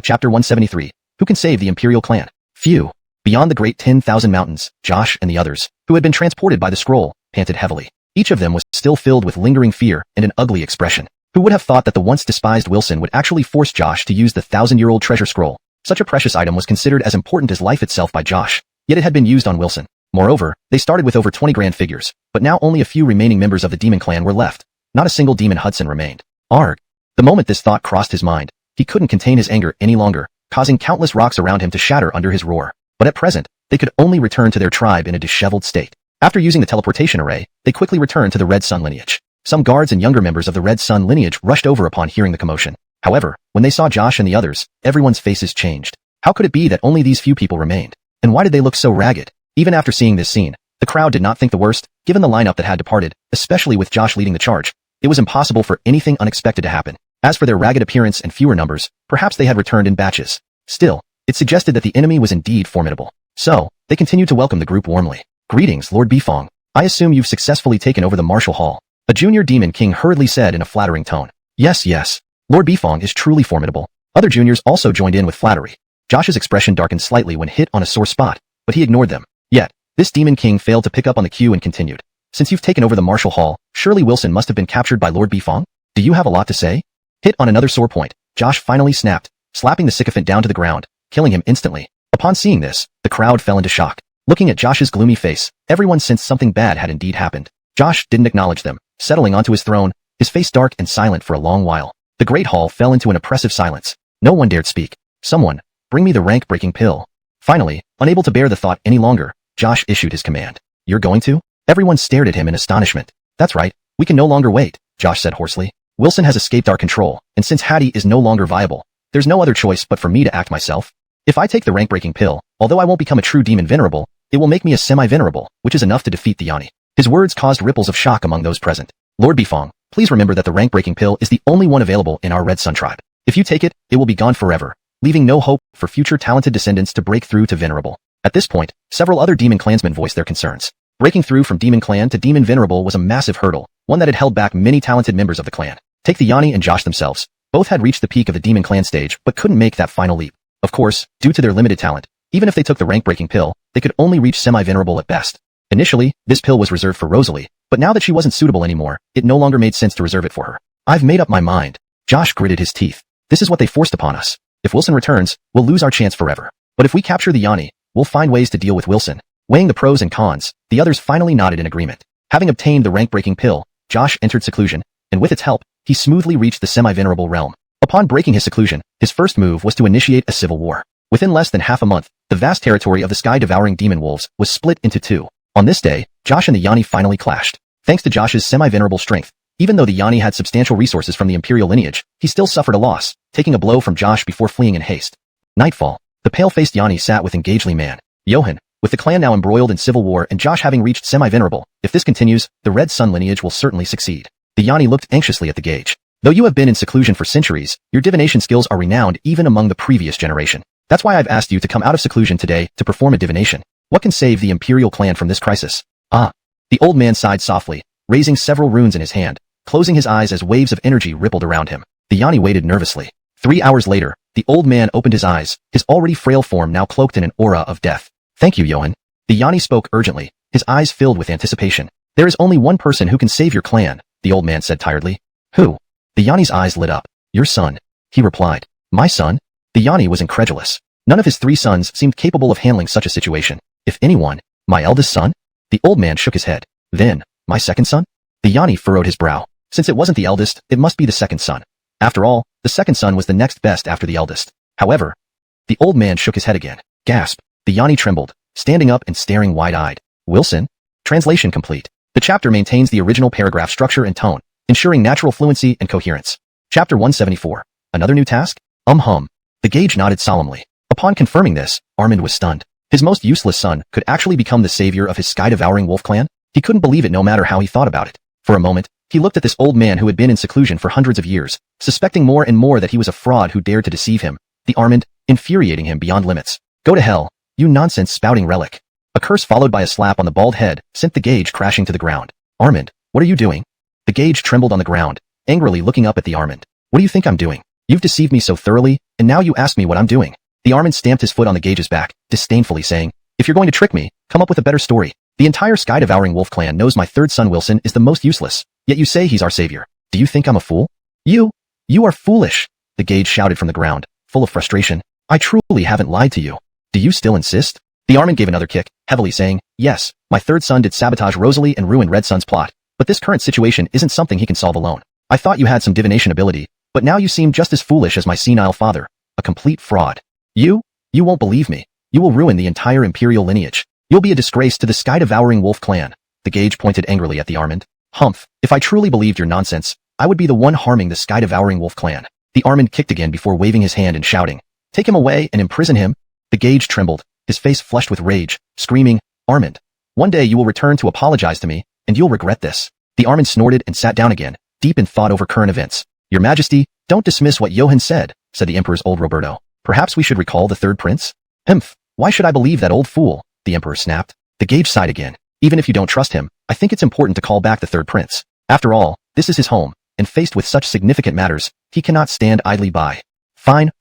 S1: chapter 173. Who can save the Imperial clan? Few. Beyond the great 10,000 mountains, Josh and the others, who had been transported by the scroll, panted heavily. Each of them was still filled with lingering fear and an ugly expression. Who would have thought that the once despised Wilson would actually force Josh to use the 1,000-year-old treasure scroll? Such a precious item was considered as important as life itself by Josh, yet it had been used on Wilson. Moreover, they started with over 20 grand figures, but now only a few remaining members of the demon clan were left. Not a single demon Hudson remained. Arg! The moment this thought crossed his mind, he couldn't contain his anger any longer, causing countless rocks around him to shatter under his roar. But at present, they could only return to their tribe in a disheveled state. After using the teleportation array, they quickly returned to the Red Sun lineage. Some guards and younger members of the Red Sun lineage rushed over upon hearing the commotion. However, when they saw Josh and the others, everyone's faces changed. How could it be that only these few people remained? And why did they look so ragged? Even after seeing this scene, the crowd did not think the worst, given the lineup that had departed, especially with Josh leading the charge. It was impossible for anything unexpected to happen. As for their ragged appearance and fewer numbers, perhaps they had returned in batches. Still, it suggested that the enemy was indeed formidable. So, they continued to welcome the group warmly. Greetings, Lord Bifong. I assume you've successfully taken over the martial hall. A junior demon king hurriedly said in a flattering tone. Yes, yes. Lord Bifong is truly formidable. Other juniors also joined in with flattery. Josh's expression darkened slightly when hit on a sore spot, but he ignored them. Yet, This demon king failed to pick up on the cue and continued. Since you've taken over the martial hall, surely Wilson must have been captured by Lord Bifong? Do you have a lot to say? Hit on another sore point, Josh finally snapped, slapping the sycophant down to the ground, killing him instantly. Upon seeing this, the crowd fell into shock. Looking at Josh's gloomy face, everyone sensed something bad had indeed happened. Josh didn't acknowledge them, settling onto his throne, his face dark and silent for a long while. The great hall fell into an oppressive silence. No one dared speak. Someone, bring me the rank-breaking pill. Finally, unable to bear the thought any longer, Josh issued his command. You're going to? Everyone stared at him in astonishment. That's right, we can no longer wait, Josh said hoarsely. Wilson has escaped our control, and since Hattie is no longer viable, there's no other choice but for me to act myself. If I take the rank-breaking pill, although I won't become a true demon venerable, it will make me a semi-venerable, which is enough to defeat the Yanni. His words caused ripples of shock among those present. Lord Bifong, please remember that the rank-breaking pill is the only one available in our Red Sun tribe. If you take it, it will be gone forever, leaving no hope for future talented descendants to break through to venerable. At this point, several other demon clansmen voiced their concerns. Breaking through from demon clan to demon venerable was a massive hurdle, one that had held back many talented members of the clan. Take the Yanni and Josh themselves. Both had reached the peak of the demon clan stage but couldn't make that final leap. Of course, due to their limited talent, even if they took the rank-breaking pill, they could only reach semi-venerable at best. Initially, this pill was reserved for Rosalie, but now that she wasn't suitable anymore, it no longer made sense to reserve it for her. I've made up my mind. Josh gritted his teeth. This is what they forced upon us. If Wilson returns, we'll lose our chance forever. But if we capture the Yanni, we'll find ways to deal with Wilson. Weighing the pros and cons, the others finally nodded in agreement. Having obtained the rank-breaking pill, Josh entered seclusion, and with its help, he smoothly reached the semi-venerable realm. Upon breaking his seclusion, his first move was to initiate a civil war. Within less than half a month, the vast territory of the sky-devouring demon wolves was split into two. On this day, Josh and the Yanni finally clashed. Thanks to Josh's semi-venerable strength, even though the Yanni had substantial resources from the imperial lineage, he still suffered a loss, taking a blow from Josh before fleeing in haste. Nightfall. The pale-faced Yanni sat with engagely man, Johan, with the clan now embroiled in civil war and Josh having reached semi-venerable. If this continues, the Red Sun lineage will certainly succeed. The Yanni looked anxiously at the gauge. Though you have been in seclusion for centuries, your divination skills are renowned even among the previous generation. That's why I've asked you to come out of seclusion today to perform a divination. What can save the imperial clan from this crisis? Ah. The old man sighed softly, raising several runes in his hand, closing his eyes as waves of energy rippled around him. The Yanni waited nervously. 3 hours later, the old man opened his eyes, his already frail form now cloaked in an aura of death. Thank you, Johan. The Yanni spoke urgently, his eyes filled with anticipation. There is only one person who can save your clan, the old man said tiredly. Who? The Yanni's eyes lit up. Your son. He replied. My son? The Yanni was incredulous. None of his 3 sons seemed capable of handling such a situation. If anyone, my eldest son? The old man shook his head. Then, my second son? The Yanni furrowed his brow. Since it wasn't the eldest, it must be the second son. After all, the second son was the next best after the eldest. However, the old man shook his head again. Gasp. The Yanni trembled, standing up and staring wide-eyed. Wilson? Translation complete. The chapter maintains the original paragraph structure and tone, ensuring natural fluency and coherence. Chapter 174. Another new task? Hum. The gauge nodded solemnly. Upon confirming this, Armand was stunned. His most useless son could actually become the savior of his sky-devouring wolf clan? He couldn't believe it no matter how he thought about it. For a moment, he looked at this old man who had been in seclusion for hundreds of years, suspecting more and more that he was a fraud who dared to deceive him. The Armand, infuriating him beyond limits. Go to hell, you nonsense-spouting relic. A curse followed by a slap on the bald head sent the gauge crashing to the ground. Armand, what are you doing? The gauge trembled on the ground, angrily looking up at the Armand. What do you think I'm doing? You've deceived me so thoroughly, and now you ask me what I'm doing. The Armand stamped his foot on the gauge's back, disdainfully saying, if you're going to trick me, come up with a better story. The entire sky-devouring wolf clan knows my third son Wilson is the most useless, yet you say he's our savior. Do you think I'm a fool? You are foolish, the gauge shouted from the ground, full of frustration. I truly haven't lied to you. Do you still insist? The Armand gave another kick, heavily saying, yes, my third son did sabotage Rosalie and ruin Red Sun's plot, but this current situation isn't something he can solve alone. I thought you had some divination ability, but now you seem just as foolish as my senile father, a complete fraud. You won't believe me. You will ruin the entire imperial lineage. You'll be a disgrace to the sky-devouring wolf clan. The gauge pointed angrily at the Armand. Humph, if I truly believed your nonsense, I would be the one harming the sky-devouring wolf clan. The Armand kicked again before waving his hand and shouting, take him away and imprison him. The gauge trembled, his face flushed with rage, screaming, Armand, one day you will return to apologize to me, and you'll regret this. The Armand snorted and sat down again, deep in thought over current events. Your Majesty, don't dismiss what Johan said, said the Emperor's old Roberto. Perhaps we should recall the third prince? Humph, why should I believe that old fool? The Emperor snapped. The gauge sighed again. Even if you don't trust him, I think it's important to call back the third prince. After all, this is his home, and faced with such significant matters, he cannot stand idly by. Fine,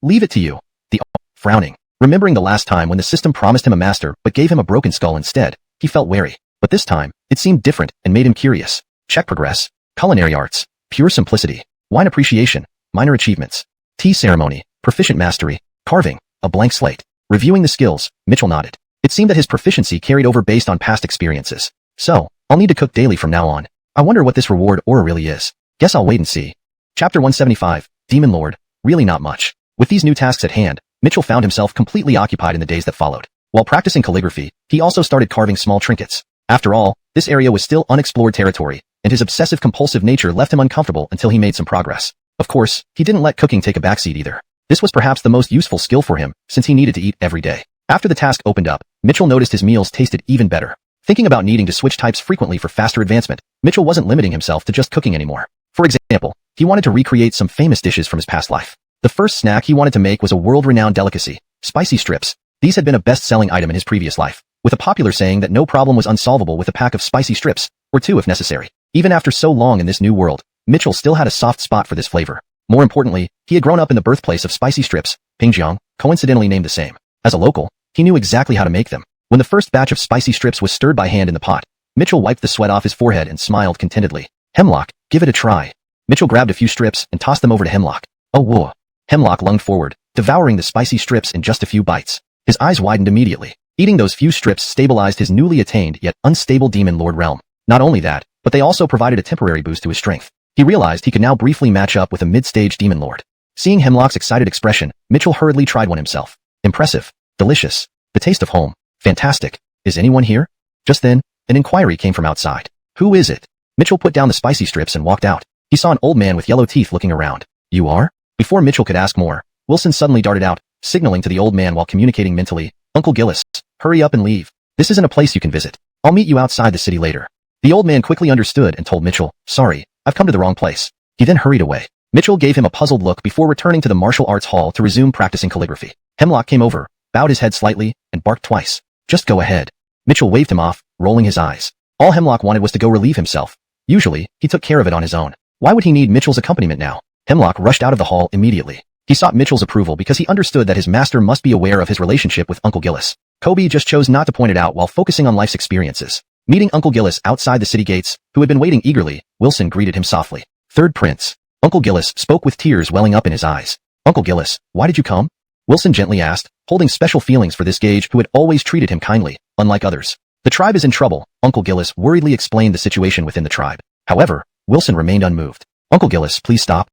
S1: leave it to you. The frowning. Remembering the last time when the system promised him a master but gave him a broken skull instead, he felt wary. But this time, it seemed different and made him curious. Check progress. Culinary arts. Pure simplicity. Wine appreciation. Minor achievements. Tea ceremony. Proficient mastery. Carving. A blank slate. Reviewing the skills, Mitchell nodded. It seemed that his proficiency carried over based on past experiences. So, I'll need to cook daily from now on. I wonder what this reward aura really is. Guess I'll wait and see. Chapter 175. Demon Lord. Really not much. With these new tasks at hand, Mitchell found himself completely occupied in the days that followed. While practicing calligraphy, he also started carving small trinkets. After all, this area was still unexplored territory, and his obsessive-compulsive nature left him uncomfortable until he made some progress. Of course, he didn't let cooking take a backseat either. This was perhaps the most useful skill for him, since he needed to eat every day. After the task opened up, Mitchell noticed his meals tasted even better. Thinking about needing to switch types frequently for faster advancement, Mitchell wasn't limiting himself to just cooking anymore. For example, he wanted to recreate some famous dishes from his past life. The first snack he wanted to make was a world-renowned delicacy, spicy strips. These had been a best-selling item in his previous life, with a popular saying that no problem was unsolvable with a pack of spicy strips, or two if necessary. Even after so long in this new world, Mitchell still had a soft spot for this flavor. More importantly, he had grown up in the birthplace of spicy strips, Pingjiang, coincidentally named the same. As a local, he knew exactly how to make them. When the first batch of spicy strips was stirred by hand in the pot, Mitchell wiped the sweat off his forehead and smiled contentedly. Hemlock, give it a try. Mitchell grabbed a few strips and tossed them over to Hemlock. Oh whoa. Hemlock lunged forward, devouring the spicy strips in just a few bites. His eyes widened immediately. Eating those few strips stabilized his newly attained yet unstable demon lord realm. Not only that, but they also provided a temporary boost to his strength. He realized he could now briefly match up with a mid-stage demon lord. Seeing Hemlock's excited expression, Mitchell hurriedly tried one himself. Impressive. Delicious. The taste of home. Fantastic. Is anyone here? Just then, an inquiry came from outside. Who is it? Mitchell put down the spicy strips and walked out. He saw an old man with yellow teeth looking around. You are? Before Mitchell could ask more, Wilson suddenly darted out, signaling to the old man while communicating mentally. Uncle Gillis, hurry up and leave. This isn't a place you can visit. I'll meet you outside the city later. The old man quickly understood and told Mitchell, sorry, I've come to the wrong place. He then hurried away. Mitchell gave him a puzzled look before returning to the martial arts hall to resume practicing calligraphy. Hemlock came over, bowed his head slightly, and barked twice. Just go ahead. Mitchell waved him off, rolling his eyes. All Hemlock wanted was to go relieve himself. Usually, he took care of it on his own. Why would he need Mitchell's accompaniment now? Hemlock rushed out of the hall immediately. He sought Mitchell's approval because he understood that his master must be aware of his relationship with Uncle Gillis. Kobe just chose not to point it out while focusing on life's experiences. Meeting Uncle Gillis outside the city gates, who had been waiting eagerly, Wilson greeted him softly. Third Prince. Uncle Gillis spoke with tears welling up in his eyes. Uncle Gillis, why did you come? Wilson gently asked, holding special feelings for this Gage who had always treated him kindly, unlike others. The tribe is in trouble, Uncle Gillis worriedly explained the situation within the tribe. However, Wilson remained unmoved. Uncle Gillis, please stop.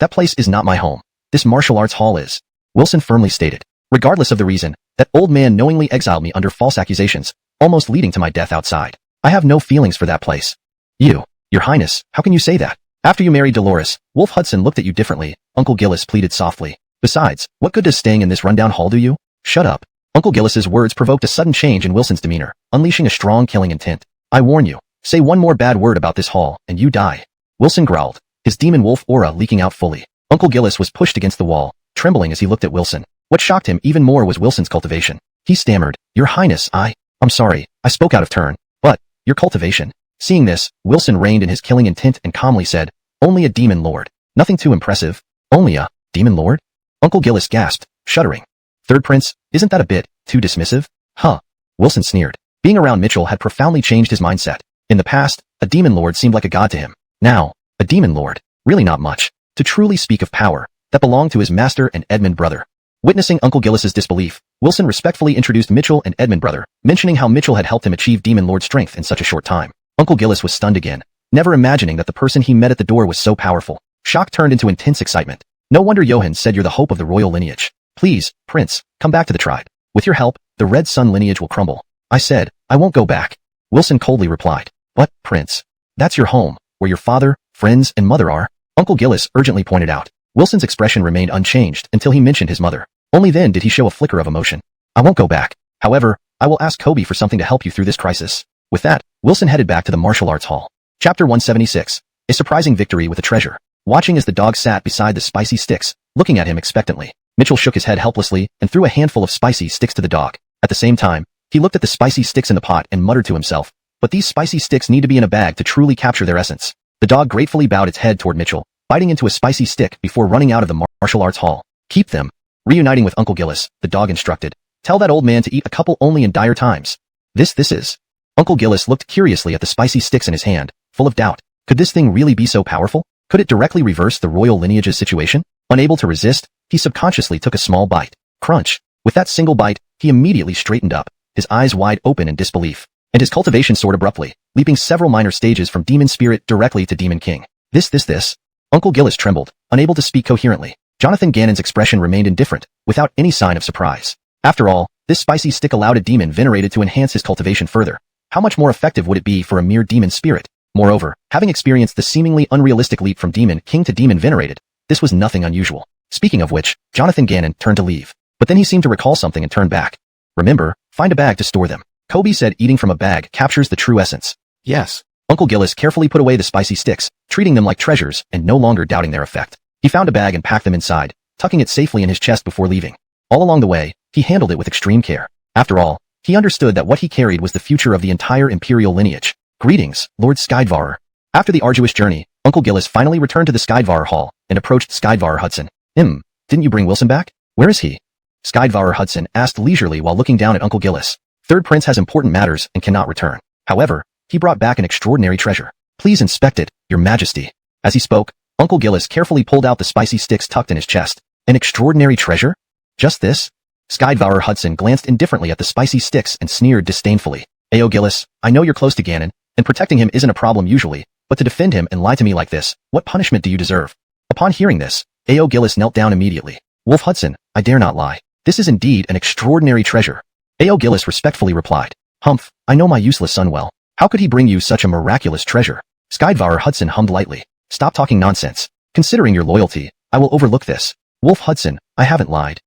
S1: That place is not my home. This martial arts hall is. Wilson firmly stated. Regardless of the reason, that old man knowingly exiled me under false accusations, almost leading to my death outside. I have no feelings for that place. Your Highness, how can you say that? After you married Dolores, Wolf Hudson looked at you differently, Uncle Gillis pleaded softly. Besides, what good does staying in this rundown hall do you? Shut up. Uncle Gillis's words provoked a sudden change in Wilson's demeanor, unleashing a strong killing intent. I warn you, say one more bad word about this hall, and you die. Wilson growled, his demon wolf aura leaking out fully. Uncle Gillis was pushed against the wall, trembling as he looked at Wilson. What shocked him even more was Wilson's cultivation. He stammered, Your Highness, I'm sorry, I spoke out of turn, but, your cultivation. Seeing this, Wilson reined in his killing intent and calmly said, Only a demon lord. Nothing too impressive. Only a demon lord? Uncle Gillis gasped, shuddering. Third Prince, isn't that a bit too dismissive? Huh. Wilson sneered. Being around Mitchell had profoundly changed his mindset. In the past, a demon lord seemed like a god to him. Now, a demon lord. Really not much. To truly speak of power, that belonged to his master and Edmund brother. Witnessing Uncle Gillis's disbelief, Wilson respectfully introduced Mitchell and Edmund brother, mentioning how Mitchell had helped him achieve demon lord strength in such a short time. Uncle Gillis was stunned again, never imagining that the person he met at the door was so powerful. Shock turned into intense excitement. No wonder Johann said you're the hope of the royal lineage. Please, Prince, come back to the tribe. With your help, the Red Sun lineage will crumble. I said, I won't go back. Wilson coldly replied. But, Prince, that's your home, where your father, friends, and mother are. Uncle Gillis urgently pointed out. Wilson's expression remained unchanged until he mentioned his mother. Only then did he show a flicker of emotion. I won't go back. However, I will ask Kobe for something to help you through this crisis. With that, Wilson headed back to the martial arts hall. Chapter 176. A surprising victory with a treasure. Watching as the dog sat beside the spicy sticks, looking at him expectantly, Mitchell shook his head helplessly and threw a handful of spicy sticks to the dog. At the same time, he looked at the spicy sticks in the pot and muttered to himself, but these spicy sticks need to be in a bag to truly capture their essence. The dog gratefully bowed its head toward Mitchell, biting into a spicy stick before running out of the martial arts hall. Keep them. Reuniting with Uncle Gillis, the dog instructed. Tell that old man to eat a couple only in dire times. This is. Uncle Gillis looked curiously at the spicy sticks in his hand, full of doubt. Could this thing really be so powerful? Could it directly reverse the royal lineage's situation? Unable to resist, he subconsciously took a small bite. Crunch. With that single bite, he immediately straightened up, his eyes wide open in disbelief. And his cultivation soared abruptly, leaping several minor stages from demon spirit directly to demon king. This. Uncle Gillis trembled, unable to speak coherently. Jonathan Gannon's expression remained indifferent, without any sign of surprise. After all, this spicy stick allowed a demon venerated to enhance his cultivation further. How much more effective would it be for a mere demon spirit? Moreover, having experienced the seemingly unrealistic leap from demon king to demon venerated, this was nothing unusual. Speaking of which, Jonathan Gannon turned to leave. But then he seemed to recall something and turned back. Remember, find a bag to store them. Kobe said eating from a bag captures the true essence. Yes. Uncle Gillis carefully put away the spicy sticks, treating them like treasures and no longer doubting their effect. He found a bag and packed them inside, tucking it safely in his chest before leaving. All along the way, he handled it with extreme care. After all, he understood that what he carried was the future of the entire imperial lineage. Greetings, Lord Skydvarer. After the arduous journey, Uncle Gillis finally returned to the Skydvarer Hall and approached Skydvarer Hudson. Didn't you bring Wilson back? Where is he? Skydvarer Hudson asked leisurely while looking down at Uncle Gillis. Third Prince has important matters and cannot return. However, he brought back an extraordinary treasure. Please inspect it, Your Majesty. As he spoke, Uncle Gillis carefully pulled out the spicy sticks tucked in his chest. An extraordinary treasure? Just this? Skydvarer Hudson glanced indifferently at the spicy sticks and sneered disdainfully. Ayo Gillis, I know you're close to Gannon, and protecting him isn't a problem usually, but to defend him and lie to me like this, what punishment do you deserve? Upon hearing this, Ayo Gillis knelt down immediately. Wolf Hudson, I dare not lie. This is indeed an extraordinary treasure. Ayo Gillis respectfully replied. Humph, I know my useless son well. How could he bring you such a miraculous treasure? Skydvarer Hudson hummed lightly. Stop talking nonsense. Considering your loyalty, I will overlook this. Wolf Hudson, I haven't lied.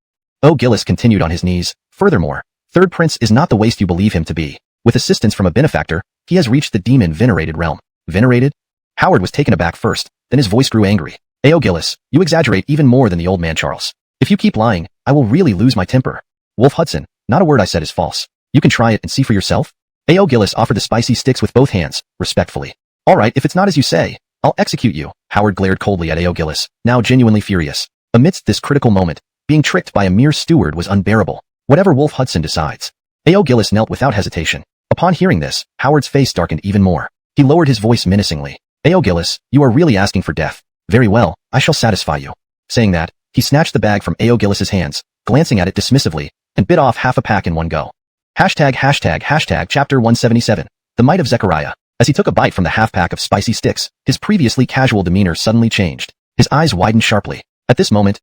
S1: O Gillis continued on his knees. Furthermore, Third Prince is not the waste you believe him to be. With assistance from a benefactor, he has reached the demon-venerated realm. Venerated? Howard was taken aback first, then his voice grew angry. Ayo Gillis, you exaggerate even more than the old man Charles. If you keep lying, I will really lose my temper. Wolf Hudson, not a word I said is false. You can try it and see for yourself. Ayo Gillis offered the spicy sticks with both hands, respectfully. All right, if it's not as you say, I'll execute you. Howard glared coldly at Ayo Gillis, now genuinely furious. Amidst this critical moment, being tricked by a mere steward was unbearable. Whatever Wolf Hudson decides. Ayo Gillis knelt without hesitation. Upon hearing this, Howard's face darkened even more. He lowered his voice menacingly. Ayo Gillis, you are really asking for death. Very well, I shall satisfy you. Saying that, he snatched the bag from Ayo Gillis's hands, glancing at it dismissively, and bit off half a pack in one go. Hashtag chapter 177. The Might of Zechariah. As he took a bite from the half-pack of spicy sticks, his previously casual demeanor suddenly changed. His eyes widened sharply. At this moment,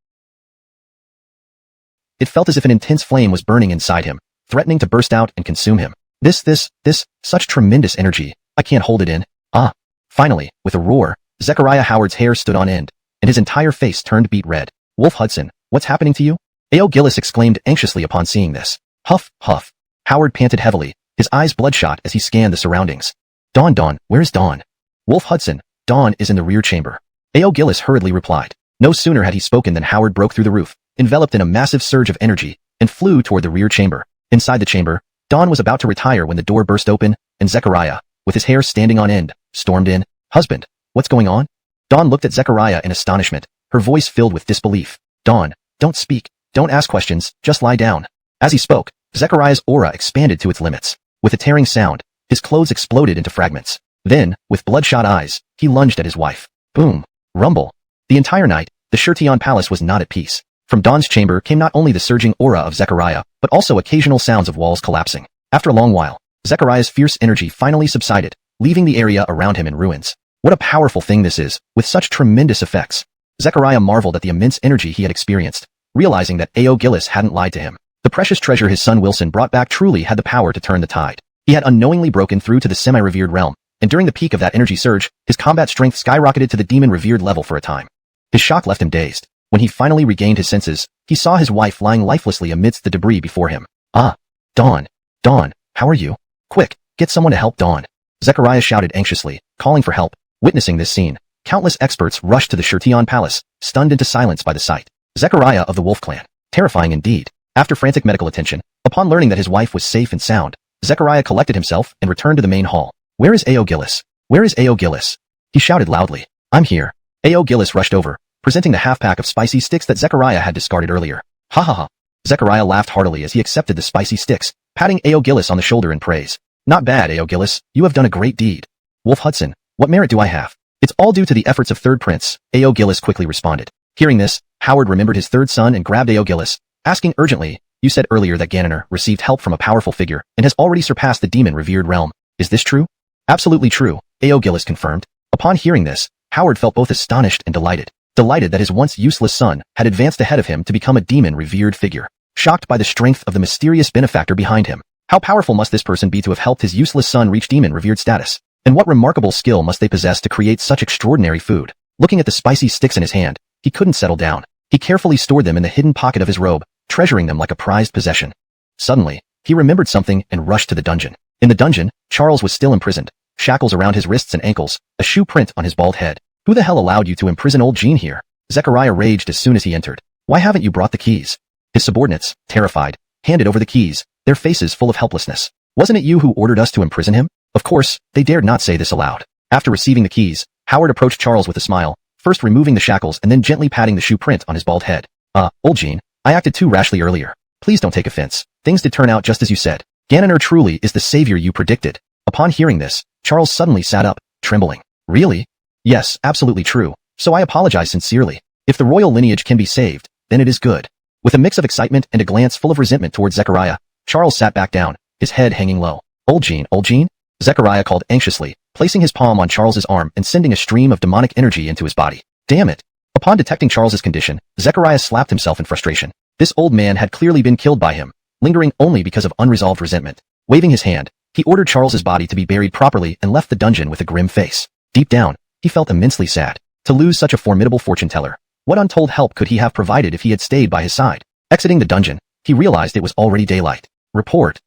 S1: it felt as if an intense flame was burning inside him, threatening to burst out and consume him. Such tremendous energy. I can't hold it in. Ah. Finally, with a roar, Zechariah Howard's hair stood on end, and his entire face turned beet red. Wolf Hudson, what's happening to you? Ayo Gillis exclaimed anxiously upon seeing this. Huff, huff. Howard panted heavily, his eyes bloodshot as he scanned the surroundings. Dawn, where is Dawn? Wolf Hudson, Dawn is in the rear chamber. Ayo Gillis hurriedly replied. No sooner had he spoken than Howard broke through the roof, enveloped in a massive surge of energy, and flew toward the rear chamber. Inside the chamber, Dawn was about to retire when the door burst open, and Zechariah, with his hair standing on end, stormed in. Husband, what's going on? Dawn looked at Zechariah in astonishment, her voice filled with disbelief. Dawn, don't speak, don't ask questions, just lie down. As he spoke, Zechariah's aura expanded to its limits. With a tearing sound, his clothes exploded into fragments. Then, with bloodshot eyes, he lunged at his wife. Boom. Rumble. The entire night, the Shirtion Palace was not at peace. From Dawn's chamber came not only the surging aura of Zechariah, but also occasional sounds of walls collapsing. After a long while, Zechariah's fierce energy finally subsided, leaving the area around him in ruins. What a powerful thing this is, with such tremendous effects. Zechariah marveled at the immense energy he had experienced, realizing that Ayo Gillis hadn't lied to him. The precious treasure his son Wilson brought back truly had the power to turn the tide. He had unknowingly broken through to the semi-revered realm, and during the peak of that energy surge, his combat strength skyrocketed to the demon-revered level for a time. His shock left him dazed. When he finally regained his senses, he saw his wife lying lifelessly amidst the debris before him. Ah! Dawn! Dawn, how are you? Quick, get someone to help Dawn. Zechariah shouted anxiously, calling for help. Witnessing this scene, countless experts rushed to the Shirtion Palace, stunned into silence by the sight. Zechariah of the Wolf Clan. Terrifying indeed. After frantic medical attention, upon learning that his wife was safe and sound, Zechariah collected himself and returned to the main hall. Where is Ayo Gillis? Where is Ayo Gillis? He shouted loudly. I'm here. A.O. Gillis rushed over, presenting the half-pack of spicy sticks that Zechariah had discarded earlier. Ha ha ha. Zechariah laughed heartily as he accepted the spicy sticks, patting A.O. Gillis on the shoulder in praise. Not bad, A.O. Gillis. You have done a great deed. Wolf Hudson, what merit do I have? It's all due to the efforts of Third Prince, A.O. Gillis quickly responded. Hearing this, Howard remembered his third son and grabbed A.O. Gillis, asking urgently, you said earlier that Gananer received help from a powerful figure and has already surpassed the demon-revered realm. Is this true? Absolutely true, A.O. Gillis confirmed. Upon hearing this, Howard felt both astonished and delighted. Delighted that his once useless son had advanced ahead of him to become a demon-revered figure. Shocked by the strength of the mysterious benefactor behind him. How powerful must this person be to have helped his useless son reach demon-revered status? And what remarkable skill must they possess to create such extraordinary food? Looking at the spicy sticks in his hand, he couldn't settle down. He carefully stored them in the hidden pocket of his robe, treasuring them like a prized possession. Suddenly, he remembered something and rushed to the dungeon. In the dungeon, Charles was still imprisoned, shackles around his wrists and ankles, a shoe print on his bald head. Who the hell allowed you to imprison old Jean here? Zechariah raged as soon as he entered. Why haven't you brought the keys? His subordinates, terrified, handed over the keys, their faces full of helplessness. Wasn't it you who ordered us to imprison him? Of course, they dared not say this aloud. After receiving the keys, Howard approached Charles with a smile, first removing the shackles and then gently patting the shoe print on his bald head. Old Jean, I acted too rashly earlier. Please don't take offense. Things did turn out just as you said. Gananer truly is the savior you predicted. Upon hearing this, Charles suddenly sat up, trembling. Really? Yes, absolutely true. So I apologize sincerely. If the royal lineage can be saved, then it is good. With a mix of excitement and a glance full of resentment towards Zechariah, Charles sat back down, his head hanging low. Old Jean, Zechariah called anxiously, placing his palm on Charles's arm and sending a stream of demonic energy into his body. Damn it. Upon detecting Charles's condition, Zechariah slapped himself in frustration. This old man had clearly been killed by him, lingering only because of unresolved resentment. Waving his hand, he ordered Charles's body to be buried properly and left the dungeon with a grim face. Deep down, he felt immensely sad. To lose such a formidable fortune-teller. What untold help could he have provided if he had stayed by his side? Exiting the dungeon, he realized it was already daylight. Report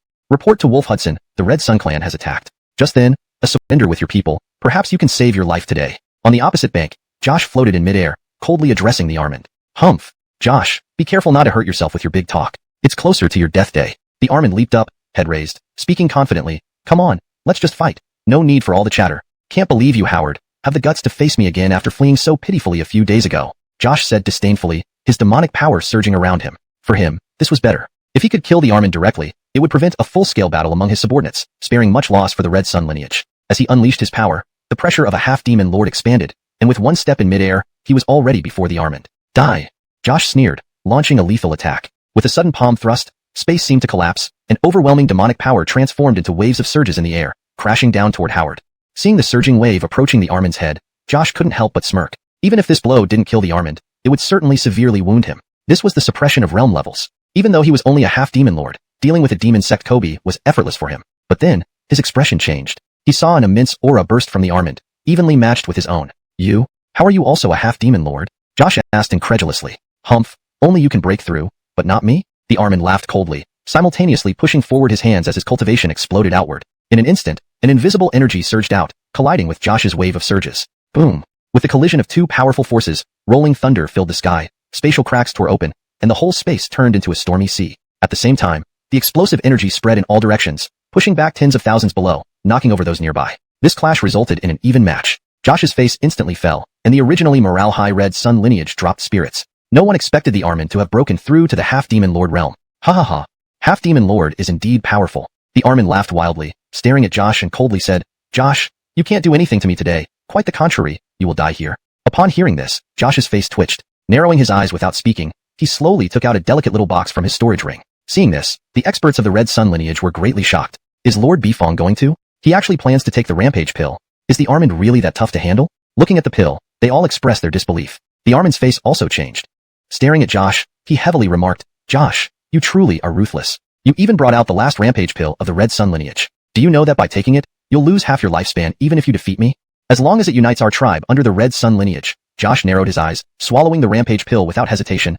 S1: to Wolf Hudson, the Red Sun clan has attacked. Just then, surrender with your people, perhaps you can save your life today. On the opposite bank, Josh floated in midair, coldly addressing the Armand. Humph. Josh, be careful not to hurt yourself with your big talk. It's closer to your death day. The Armand leaped up, head raised, speaking confidently. Come on, let's just fight. No need for all the chatter. Can't believe you, Howard. Have the guts to face me again after fleeing so pitifully a few days ago. Josh said disdainfully, his demonic power surging around him. For him, this was better. If he could kill the Armand directly, it would prevent a full-scale battle among his subordinates, sparing much loss for the Red Sun lineage. As he unleashed his power, the pressure of a half-demon lord expanded, and with one step in midair, he was already before the Armand. Die! Josh sneered, launching a lethal attack. With a sudden palm thrust, space seemed to collapse, and overwhelming demonic power transformed into waves of surges in the air, crashing down toward Howard. Seeing the surging wave approaching the Armand's head, Josh couldn't help but smirk. Even if this blow didn't kill the Armand, it would certainly severely wound him. This was the suppression of realm levels. Even though he was only a half-demon lord, dealing with a demon sect Kobe was effortless for him. But then, his expression changed. He saw an immense aura burst from the Armand, evenly matched with his own. You? How are you also a half-demon lord? Josh asked incredulously. Humph, only you can break through, but not me? The Armand laughed coldly, simultaneously pushing forward his hands as his cultivation exploded outward. In an instant, an invisible energy surged out, colliding with Josh's wave of surges. Boom! With the collision of two powerful forces, rolling thunder filled the sky, spatial cracks tore open, and the whole space turned into a stormy sea. At the same time, the explosive energy spread in all directions, pushing back tens of thousands below, knocking over those nearby. This clash resulted in an even match. Josh's face instantly fell, and the originally morale-high Red Sun lineage dropped spirits. No one expected the Armand to have broken through to the half-demon lord realm. Ha ha ha. Half-demon lord is indeed powerful. The Armand laughed wildly, staring at Josh and coldly said, Josh, you can't do anything to me today. Quite the contrary, you will die here. Upon hearing this, Josh's face twitched. Narrowing his eyes without speaking, he slowly took out a delicate little box from his storage ring. Seeing this, the experts of the Red Sun lineage were greatly shocked. Is Lord Bifong going to? He actually plans to take the rampage pill. Is the Armand really that tough to handle? Looking at the pill, they all expressed their disbelief. The Armand's face also changed. Staring at Josh, he heavily remarked, Josh, you truly are ruthless. You even brought out the last rampage pill of the Red Sun lineage. Do you know that by taking it, you'll lose half your lifespan even if you defeat me? As long as it unites our tribe under the Red Sun lineage. Josh narrowed his eyes, swallowing the rampage pill without hesitation.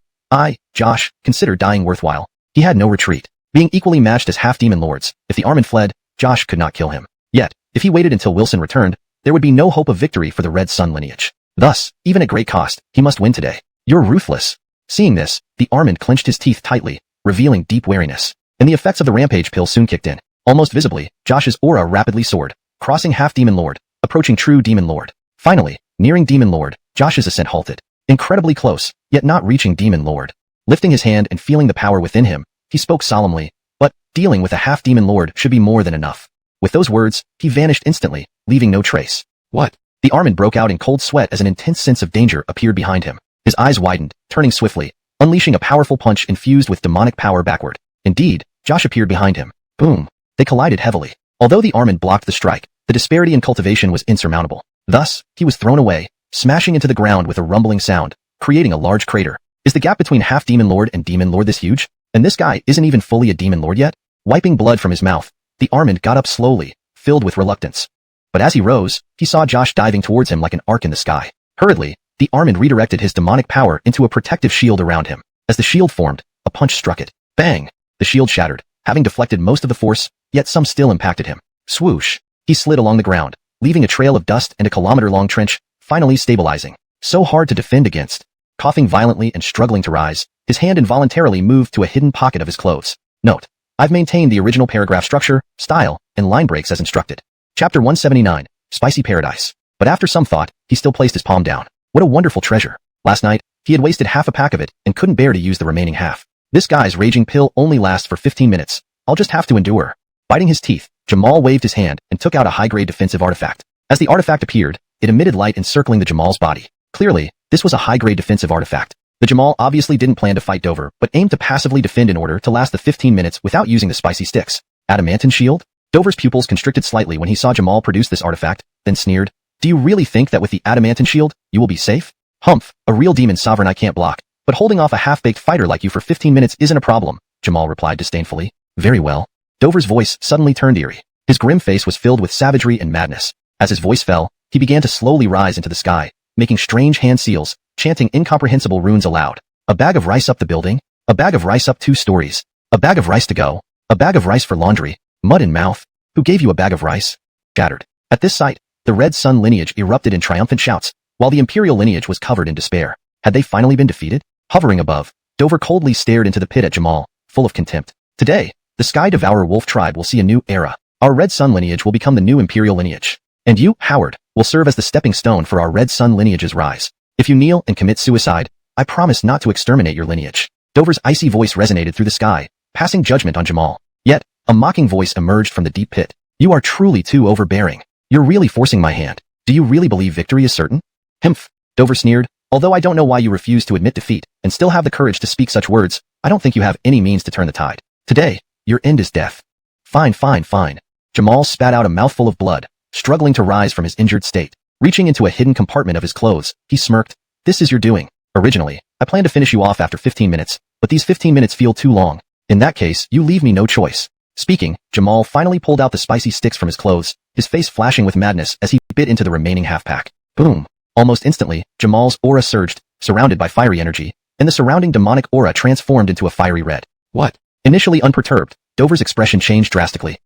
S1: Josh, consider dying worthwhile. He had no retreat. Being equally matched as half-demon lords, if the Armand fled, Josh could not kill him. Yet, if he waited until Wilson returned, there would be no hope of victory for the Red Sun lineage. Thus, even at great cost, he must win today. You're ruthless. Seeing this, the Armand clenched his teeth tightly, revealing deep wariness. And the effects of the rampage pill soon kicked in. Almost visibly, Josh's aura rapidly soared, crossing half-demon lord, approaching true demon lord. Finally, nearing Demon Lord, Josh's ascent halted. Incredibly close, yet not reaching Demon Lord. Lifting his hand and feeling the power within him, he spoke solemnly, but dealing with a half-demon lord should be more than enough. With those words, he vanished instantly, leaving no trace. What? The Armand broke out in cold sweat as an intense sense of danger appeared behind him. His eyes widened, turning swiftly, unleashing a powerful punch infused with demonic power backward. Indeed, Josh appeared behind him. Boom. They collided heavily. Although the Armand blocked the strike, the disparity in cultivation was insurmountable. Thus, he was thrown away, smashing into the ground with a rumbling sound, creating a large crater. Is the gap between half-demon lord and demon lord this huge? And this guy isn't even fully a demon lord yet? Wiping blood from his mouth, the Armand got up slowly, filled with reluctance. But as he rose, he saw Josh diving towards him like an arc in the sky. Hurriedly, the Armand redirected his demonic power into a protective shield around him. As the shield formed, a punch struck it. Bang! The shield shattered, having deflected most of the force, yet some still impacted him. Swoosh! He slid along the ground, leaving a trail of dust and a kilometer-long trench, finally stabilizing. So hard to defend against. Coughing violently and struggling to rise, his hand involuntarily moved to a hidden pocket of his clothes. Note: I've maintained the original paragraph structure, style, and line breaks as instructed. Chapter 179, Spicy Paradise. But after some thought, he still placed his palm down. What a wonderful treasure. Last night, he had wasted half a pack of it and couldn't bear to use the remaining half. This guy's raging pill only lasts for 15 minutes. I'll just have to endure. Biting his teeth, Jamal waved his hand and took out a high-grade defensive artifact. As the artifact appeared, it emitted light encircling the Jamal's body. Clearly, this was a high-grade defensive artifact. The Jamal obviously didn't plan to fight Dover, but aimed to passively defend in order to last the 15 minutes without using the spicy sticks. Adamantine shield? Dover's pupils constricted slightly when he saw Jamal produce this artifact, then sneered. Do you really think that with the adamantine shield, you will be safe? Humph, a real demon sovereign I can't block, but holding off a half-baked fighter like you for 15 minutes isn't a problem, Jamal replied disdainfully. Very well. Dover's voice suddenly turned eerie. His grim face was filled with savagery and madness. As his voice fell, he began to slowly rise into the sky, making strange hand seals, chanting incomprehensible runes aloud. A bag of rice up the building, a bag of rice up 2 stories, a bag of rice to go, a bag of rice for laundry, mud in mouth. Who gave you a bag of rice? Shattered. At this sight, the Red Sun lineage erupted in triumphant shouts, while the Imperial lineage was covered in despair. Had they finally been defeated? Hovering above, Dover coldly stared into the pit at Jamal, full of contempt. Today, the Sky Devourer Wolf tribe will see a new era. Our Red Sun lineage will become the new Imperial lineage. And you, Howard, will serve as the stepping stone for our Red Sun lineage's rise. If you kneel and commit suicide, I promise not to exterminate your lineage. Dover's icy voice resonated through the sky, passing judgment on Jamal. Yet, a mocking voice emerged from the deep pit. You are truly too overbearing. You're really forcing my hand. Do you really believe victory is certain? Humph, Dover sneered. Although I don't know why you refuse to admit defeat and still have the courage to speak such words, I don't think you have any means to turn the tide. Today, your end is death. Fine, fine, fine. Jamal spat out a mouthful of blood, struggling to rise from his injured state. Reaching into a hidden compartment of his clothes, he smirked. This is your doing. Originally, I planned to finish you off after 15 minutes, but these 15 minutes feel too long. In that case, you leave me no choice. Speaking, Jamal finally pulled out the spicy sticks from his clothes, his face flashing with madness as he bit into the remaining half-pack. Boom. Almost instantly, Jamal's aura surged, surrounded by fiery energy, and the surrounding demonic aura transformed into a fiery red. What? Initially unperturbed, Dover's expression changed drastically.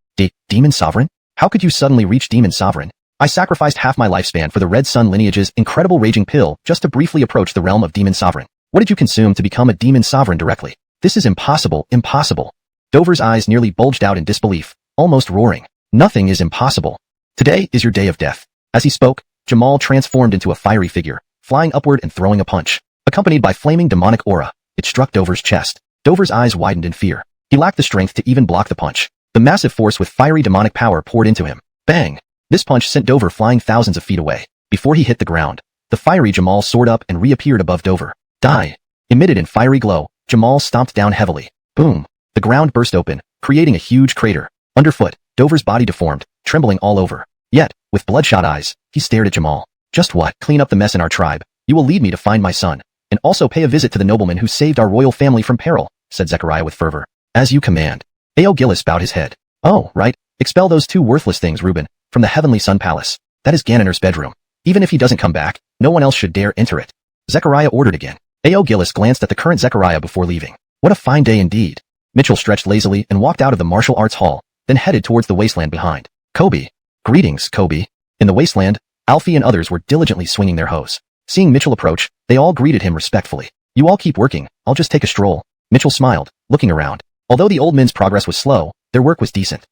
S1: Demon Sovereign? How could you suddenly reach Demon Sovereign? I sacrificed half my lifespan for the Red Sun lineage's incredible raging pill just to briefly approach the realm of Demon Sovereign. What did you consume to become a Demon Sovereign directly? This is impossible, impossible. Dover's eyes nearly bulged out in disbelief, almost roaring. Nothing is impossible. Today is your day of death. As he spoke, Jamal transformed into a fiery figure, flying upward and throwing a punch. Accompanied by flaming demonic aura, it struck Dover's chest. Dover's eyes widened in fear. He lacked the strength to even block the punch. The massive force with fiery demonic power poured into him. Bang! This punch sent Dover flying thousands of feet away. Before he hit the ground, the fiery Jamal soared up and reappeared above Dover. Die! Emitted in fiery glow, Jamal stomped down heavily. Boom! The ground burst open, creating a huge crater. Underfoot, Dover's body deformed, trembling all over. Yet, with bloodshot eyes, he stared at Jamal. Just what? Clean up the mess in our tribe. You will lead me to find my son, and also pay a visit to the nobleman who saved our royal family from peril, said Zechariah with fervor. As you command. A.O. Gillis bowed his head. Oh, right. Expel those 2 worthless things, Reuben, from the Heavenly Sun Palace. That is Gannoner's bedroom. Even if he doesn't come back, no one else should dare enter it. Zechariah ordered again. A.O. Gillis glanced at the current Zechariah before leaving. What a fine day indeed. Mitchell stretched lazily and walked out of the martial arts hall, then headed towards the wasteland behind. Kobe. Greetings, Kobe. In the wasteland, Alfie and others were diligently swinging their hoes. Seeing Mitchell approach, they all greeted him respectfully. You all keep working, I'll just take a stroll. Mitchell smiled, looking around. Although the old men's progress was slow, their work was decent.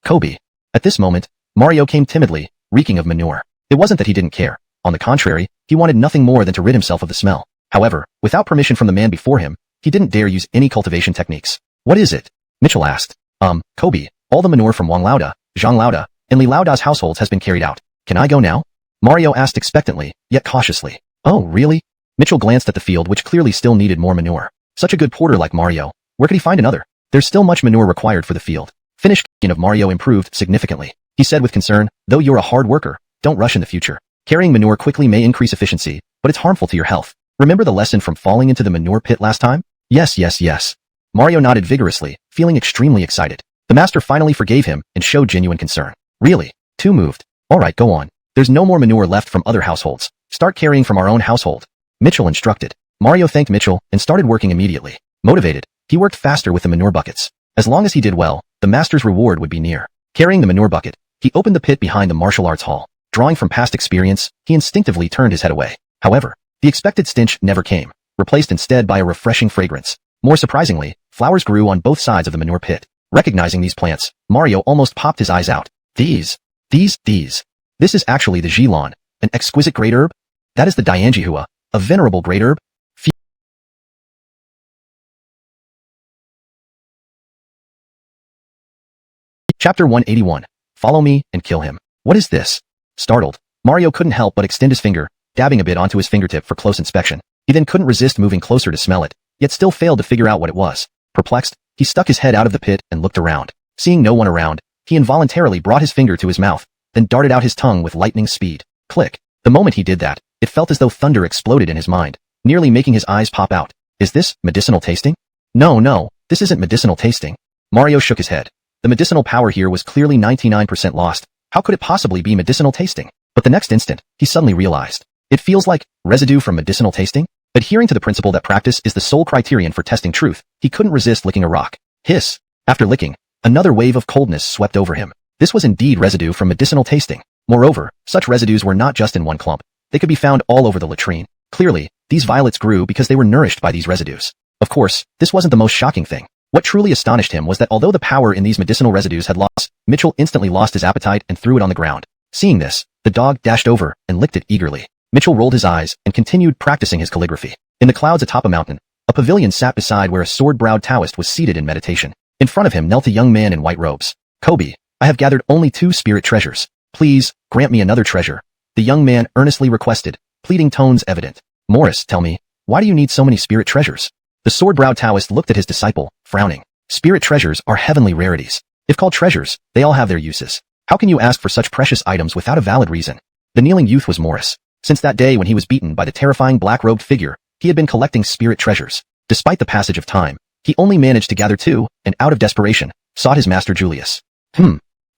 S1: Kobe. At this moment, Mario came timidly, reeking of manure. It wasn't that he didn't care. On the contrary, he wanted nothing more than to rid himself of the smell. However, without permission from the man before him, he didn't dare use any cultivation techniques. What is it? Mitchell asked. Kobe, all the manure from Wang Lauda, Zhang Lauda, and Li Lauda's households has been carried out. Can I go now? Mario asked expectantly, yet cautiously. Oh, really? Mitchell glanced at the field which clearly still needed more manure. Such a good porter like Mario. Where could he find another? There's still much manure required for the field. Finish of Mario improved significantly. He said with concern, though you're a hard worker, don't rush in the future. Carrying manure quickly may increase efficiency, but it's harmful to your health. Remember the lesson from falling into the manure pit last time? Yes. Mario nodded vigorously, feeling extremely excited. The master finally forgave him and showed genuine concern. Really? Too moved. Alright, go on. There's no more manure left from other households. Start carrying from our own household. Mitchell instructed. Mario thanked Mitchell and started working immediately. Motivated, he worked faster with the manure buckets. As long as he did well, the master's reward would be near. Carrying the manure bucket, he opened the pit behind the martial arts hall. Drawing from past experience, he instinctively turned his head away. However, the expected stench never came, replaced instead by a refreshing fragrance. More surprisingly, flowers grew on both sides of the manure pit. Recognizing these plants, Mario almost popped his eyes out. These. This is actually the Zhilon, an exquisite great herb? That is the donghua, a venerable great herb? Chapter 181. Follow me and kill him. What is this? Startled, Mario couldn't help but extend his finger, dabbing a bit onto his fingertip for close inspection. He then couldn't resist moving closer to smell it, yet still failed to figure out what it was. Perplexed, he stuck his head out of the pit and looked around. Seeing no one around, he involuntarily brought his finger to his mouth, then darted out his tongue with lightning speed. Click. The moment he did that, it felt as though thunder exploded in his mind, nearly making his eyes pop out. Is this medicinal tasting? No, this isn't medicinal tasting. Mario shook his head. The medicinal power here was clearly 99% lost. How could it possibly be medicinal tasting? But the next instant, he suddenly realized. It feels like residue from medicinal tasting? Adhering to the principle that practice is the sole criterion for testing truth, he couldn't resist licking a rock. Hiss. After licking, another wave of coldness swept over him. This was indeed residue from medicinal tasting. Moreover, such residues were not just in one clump. They could be found all over the latrine. Clearly, these violets grew because they were nourished by these residues. Of course, this wasn't the most shocking thing. What truly astonished him was that although the power in these medicinal residues had lost, Mitchell instantly lost his appetite and threw it on the ground. Seeing this, the dog dashed over and licked it eagerly. Mitchell rolled his eyes and continued practicing his calligraphy. In the clouds atop a mountain, a pavilion sat beside where a sword-browed Taoist was seated in meditation. In front of him knelt a young man in white robes. Kobe, I have gathered only 2 spirit treasures. Please, grant me another treasure. The young man earnestly requested, pleading tones evident. Morris, tell me, why do you need so many spirit treasures? The sword-browed Taoist looked at his disciple, frowning. Spirit treasures are heavenly rarities. If called treasures, they all have their uses. How can you ask for such precious items without a valid reason? The kneeling youth was Morris. Since that day when he was beaten by the terrifying black-robed figure, he had been collecting spirit treasures. Despite the passage of time, he only managed to gather 2, and out of desperation, sought his master Julius.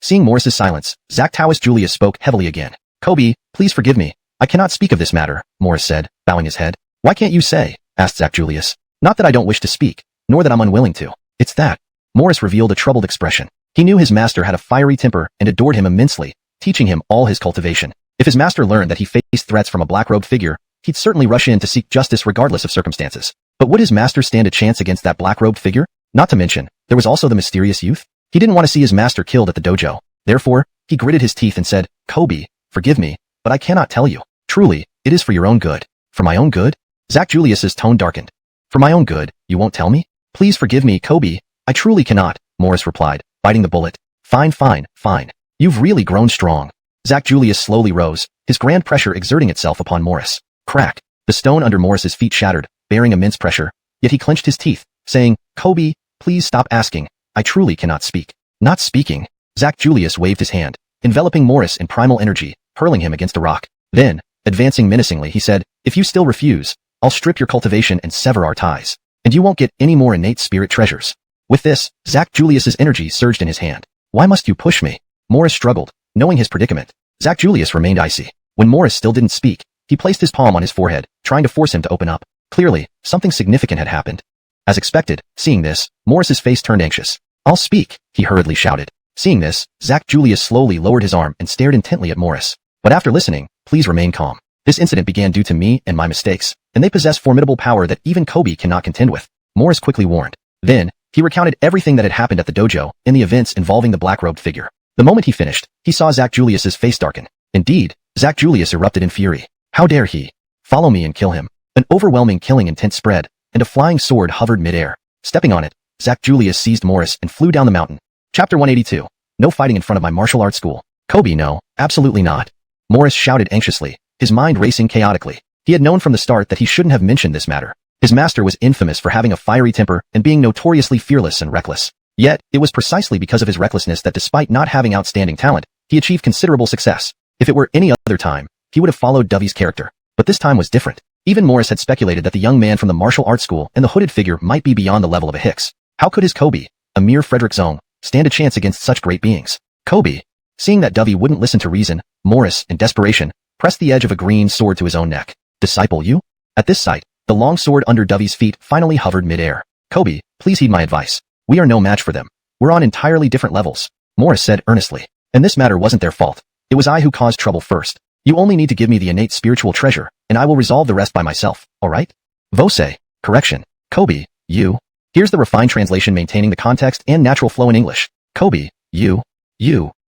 S1: Seeing Morris's silence, Zack Taoist Julius spoke heavily again. Kobe, please forgive me. I cannot speak of this matter, Morris said, bowing his head. Why can't you say? Asked Zack Julius. Not that I don't wish to speak, nor that I'm unwilling to. It's that. Morris revealed a troubled expression. He knew his master had a fiery temper and adored him immensely, teaching him all his cultivation. If his master learned that he faced threats from a black-robed figure, he'd certainly rush in to seek justice regardless of circumstances. But would his master stand a chance against that black-robed figure? Not to mention, there was also the mysterious youth. He didn't want to see his master killed at the dojo. Therefore, he gritted his teeth and said, Kobe, forgive me, but I cannot tell you. Truly, it is for your own good. For my own good? Zack Julius's tone darkened. For my own good, you won't tell me? Please forgive me, Kobe. I truly cannot, Morris replied, biting the bullet. Fine. You've really grown strong. Zack Julius slowly rose, his grand pressure exerting itself upon Morris. Crack. The stone under Morris's feet shattered, bearing immense pressure. Yet he clenched his teeth, saying, Kobe, please stop asking. I truly cannot speak. Not speaking. Zack Julius waved his hand, enveloping Morris in primal energy, hurling him against a rock. Then, advancing menacingly, he said, if you still refuse, I'll strip your cultivation and sever our ties. And you won't get any more innate spirit treasures. With this, Zack Julius's energy surged in his hand. Why must you push me? Morris struggled, knowing his predicament. Zack Julius remained icy. When Morris still didn't speak, he placed his palm on his forehead, trying to force him to open up. Clearly, something significant had happened. As expected, seeing this, Morris's face turned anxious. I'll speak, he hurriedly shouted. Seeing this, Zack Julius slowly lowered his arm and stared intently at Morris. But after listening, please remain calm. This incident began due to me and my mistakes, and they possess formidable power that even Kobe cannot contend with. Morris quickly warned. Then, he recounted everything that had happened at the dojo and the events involving the black-robed figure. The moment he finished, he saw Zack Julius's face darken. Indeed, Zack Julius erupted in fury. How dare he? Follow me and kill him. An overwhelming killing intent spread, and a flying sword hovered midair. Stepping on it, Zach Julius seized Morris and flew down the mountain. Chapter 182. No fighting in front of my martial arts school. Kobe, no, absolutely not. Morris shouted anxiously, his mind racing chaotically. He had known from the start that he shouldn't have mentioned this matter. His master was infamous for having a fiery temper and being notoriously fearless and reckless. Yet, it was precisely because of his recklessness that despite not having outstanding talent, he achieved considerable success. If it were any other time, he would have followed Dovey's character. But this time was different. Even Morris had speculated that the young man from the martial arts school and the hooded figure might be beyond the level of a Hicks. How could his Kobe, a mere Frederick Zong, stand a chance against such great beings? Kobe. Seeing that Dovey wouldn't listen to reason, Morris, in desperation, pressed the edge of a green sword to his own neck. Disciple you? At this sight, the long sword under Dovey's feet finally hovered midair. Kobe, please heed my advice. We are no match for them. We're on entirely different levels, Morris said earnestly. And this matter wasn't their fault. It was I who caused trouble first. You only need to give me the innate spiritual treasure, and I will resolve the rest by myself, alright? Vose. Correction. Kobe, you. Here's the refined translation maintaining the context and natural flow in English. Kobe, you.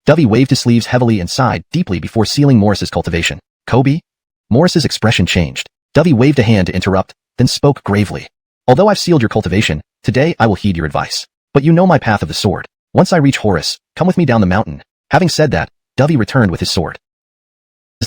S1: Dovey waved his sleeves heavily and sighed deeply before sealing Morris's cultivation. Kobe? Morris's expression changed. Dovey waved a hand to interrupt, then spoke gravely. Although I've sealed your cultivation, today I will heed your advice. But you know my path of the sword. Once I reach Horus, come with me down the mountain. Having said that, Dovey returned with his sword.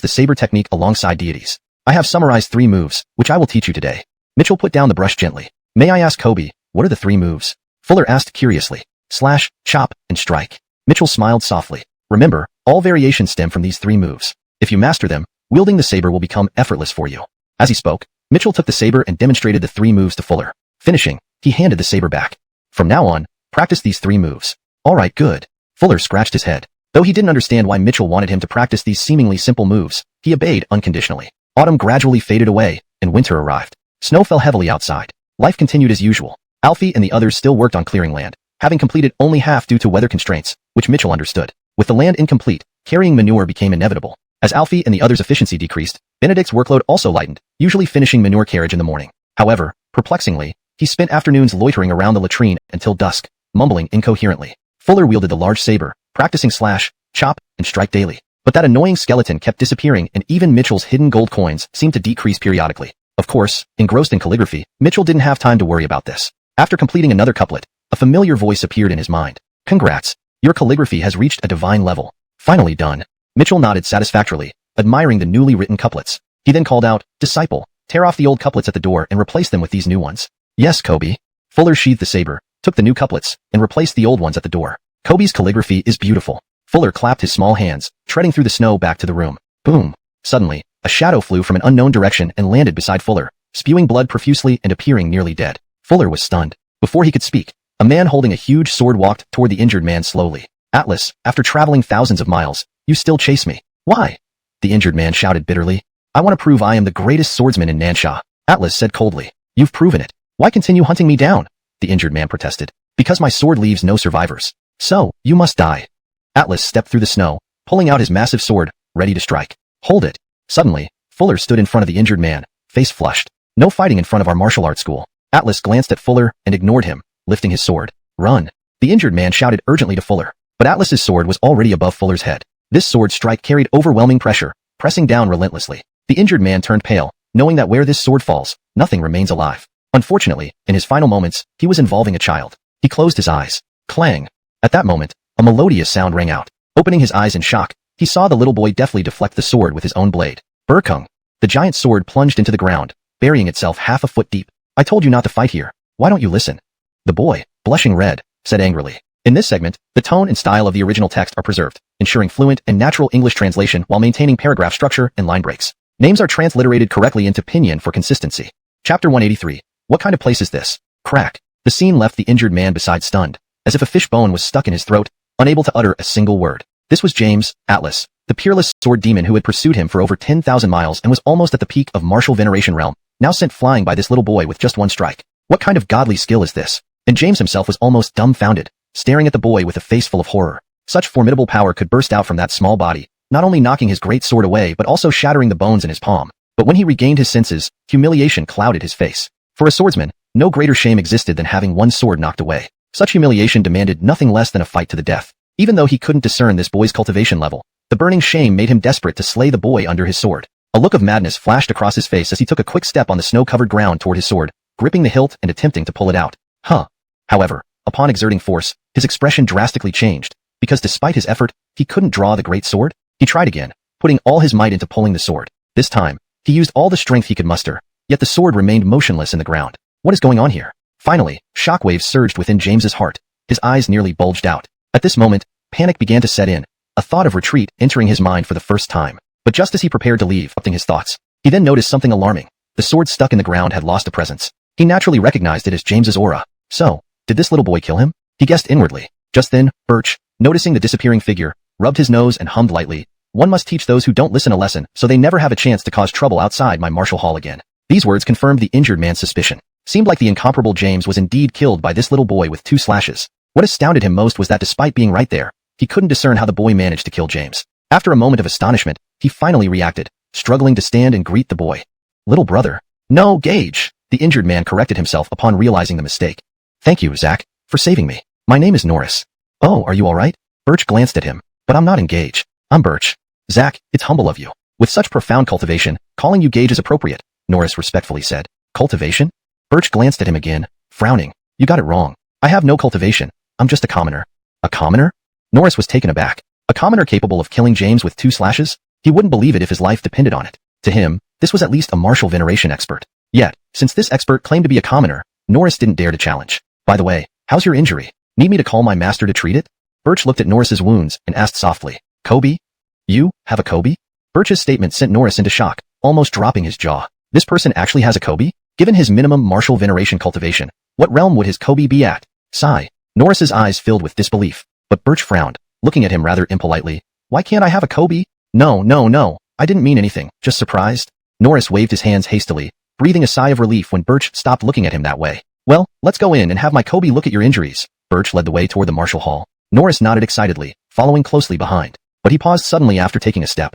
S1: The saber technique alongside deities. I have summarized 3 moves, which I will teach you today. Mitchell put down the brush gently. May I ask Kobe, what are the 3 moves? Fuller asked curiously. Slash, chop, and strike. Mitchell smiled softly. Remember, all variations stem from these 3 moves. If you master them, wielding the saber will become effortless for you. As he spoke, Mitchell took the saber and demonstrated the 3 moves to Fuller. Finishing, he handed the saber back. From now on, practice these 3 moves. Alright, good. Fuller scratched his head. Though he didn't understand why Mitchell wanted him to practice these seemingly simple moves, he obeyed unconditionally. Autumn gradually faded away, and winter arrived. Snow fell heavily outside. Life continued as usual. Alfie and the others still worked on clearing land, having completed only half due to weather constraints, which Mitchell understood. With the land incomplete, carrying manure became inevitable. As Alfie and the others' efficiency decreased, Benedict's workload also lightened, usually finishing manure carriage in the morning. However, perplexingly, he spent afternoons loitering around the latrine until dusk, mumbling incoherently. Fuller wielded the large saber, practicing slash, chop, and strike daily. But that annoying skeleton kept disappearing and even Mitchell's hidden gold coins seemed to decrease periodically. Of course, engrossed in calligraphy, Mitchell didn't have time to worry about this. After completing another couplet, a familiar voice appeared in his mind. Congrats. Your calligraphy has reached a divine level. Finally done. Mitchell nodded satisfactorily, admiring the newly written couplets. He then called out, Disciple, tear off the old couplets at the door and replace them with these new ones. Yes, Kobe. Fuller sheathed the saber, took the new couplets, and replaced the old ones at the door. Kobe's calligraphy is beautiful. Fuller clapped his small hands, treading through the snow back to the room. Boom. Suddenly, a shadow flew from an unknown direction and landed beside Fuller, spewing blood profusely and appearing nearly dead. Fuller was stunned. Before he could speak, a man holding a huge sword walked toward the injured man slowly. Atlas, after traveling thousands of miles, you still chase me. Why? The injured man shouted bitterly. I want to prove I am the greatest swordsman in Nansha. Atlas said coldly. You've proven it. Why continue hunting me down? The injured man protested. Because my sword leaves no survivors. So, you must die. Atlas stepped through the snow, pulling out his massive sword, ready to strike. Hold it. Suddenly, Fuller stood in front of the injured man, face flushed. No fighting in front of our martial arts school. Atlas glanced at Fuller and ignored him, lifting his sword. Run. The injured man shouted urgently to Fuller, but Atlas's sword was already above Fuller's head. This sword strike carried overwhelming pressure, pressing down relentlessly. The injured man turned pale, knowing that where this sword falls, nothing remains alive. Unfortunately, in his final moments, he was involving a child. He closed his eyes. Clang. At that moment, a melodious sound rang out. Opening his eyes in shock, he saw the little boy deftly deflect the sword with his own blade. Burkung. The giant sword plunged into the ground, burying itself half a foot deep. I told you not to fight here. Why don't you listen? The boy, blushing red, said angrily. In this segment, the tone and style of the original text are preserved, ensuring fluent and natural English translation while maintaining paragraph structure and line breaks. Names are transliterated correctly into pinyin for consistency. Chapter 183. What kind of place is this? Crack. The scene left the injured man beside stunned, as if a fish bone was stuck in his throat, unable to utter a single word. This was James, Atlas, the peerless sword demon who had pursued him for over 10,000 miles and was almost at the peak of martial veneration realm, now sent flying by this little boy with just one strike. What kind of godly skill is this? And James himself was almost dumbfounded, staring at the boy with a face full of horror. Such formidable power could burst out from that small body, not only knocking his great sword away but also shattering the bones in his palm. But when he regained his senses, humiliation clouded his face. For a swordsman, no greater shame existed than having one's sword knocked away. Such humiliation demanded nothing less than a fight to the death. Even though he couldn't discern this boy's cultivation level, the burning shame made him desperate to slay the boy under his sword. A look of madness flashed across his face as he took a quick step on the snow-covered ground toward his sword, gripping the hilt and attempting to pull it out. However, upon exerting force, his expression drastically changed, because despite his effort, he couldn't draw the great sword. He tried again, putting all his might into pulling the sword. This time, he used all the strength he could muster, yet the sword remained motionless in the ground. What is going on here? Finally, shockwaves surged within James's heart. His eyes nearly bulged out. At this moment, panic began to set in, a thought of retreat entering his mind for the first time. But just as he prepared to leave, interrupting his thoughts, he then noticed something alarming. The sword stuck in the ground had lost a presence. He naturally recognized it as James's aura. So, did this little boy kill him? He guessed inwardly. Just then, Birch, noticing the disappearing figure, rubbed his nose and hummed lightly, "One must teach those who don't listen a lesson, so they never have a chance to cause trouble outside my martial hall again." These words confirmed the injured man's suspicion. Seemed like the incomparable James was indeed killed by this little boy with 2 slashes. What astounded him most was that despite being right there, he couldn't discern how the boy managed to kill James. After a moment of astonishment, he finally reacted, struggling to stand and greet the boy. "Little brother." "No, Gage," the injured man corrected himself upon realizing the mistake. "Thank you, Zach, for saving me. My name is Norris." "Oh, are you all right?" Birch glanced at him. "But I'm not Gage. I'm Birch." "Zach, it's humble of you. With such profound cultivation, calling you Gage is appropriate," Norris respectfully said. "Cultivation?" Birch glanced at him again, frowning. "You got it wrong. I have no cultivation. I'm just a commoner." "A commoner?" Norris was taken aback. A commoner capable of killing James with 2 slashes? He wouldn't believe it if his life depended on it. To him, this was at least a martial veneration expert. Yet, since this expert claimed to be a commoner, Norris didn't dare to challenge. "By the way, how's your injury? Need me to call my master to treat it?" Birch looked at Norris's wounds and asked softly, "Kobe? You have a Kobe?" Birch's statement sent Norris into shock, almost dropping his jaw. This person actually has a Kobe? Given his minimum martial veneration cultivation, what realm would his Kobe be at? Sigh. Norris's eyes filled with disbelief, but Birch frowned, looking at him rather impolitely. "Why can't I have a Kobe?" No, I didn't mean anything, just surprised." Norris waved his hands hastily, breathing a sigh of relief when Birch stopped looking at him that way. "Well, let's go in and have my Kobe look at your injuries." Birch led the way toward the martial hall. Norris nodded excitedly, following closely behind. But he paused suddenly after taking a step.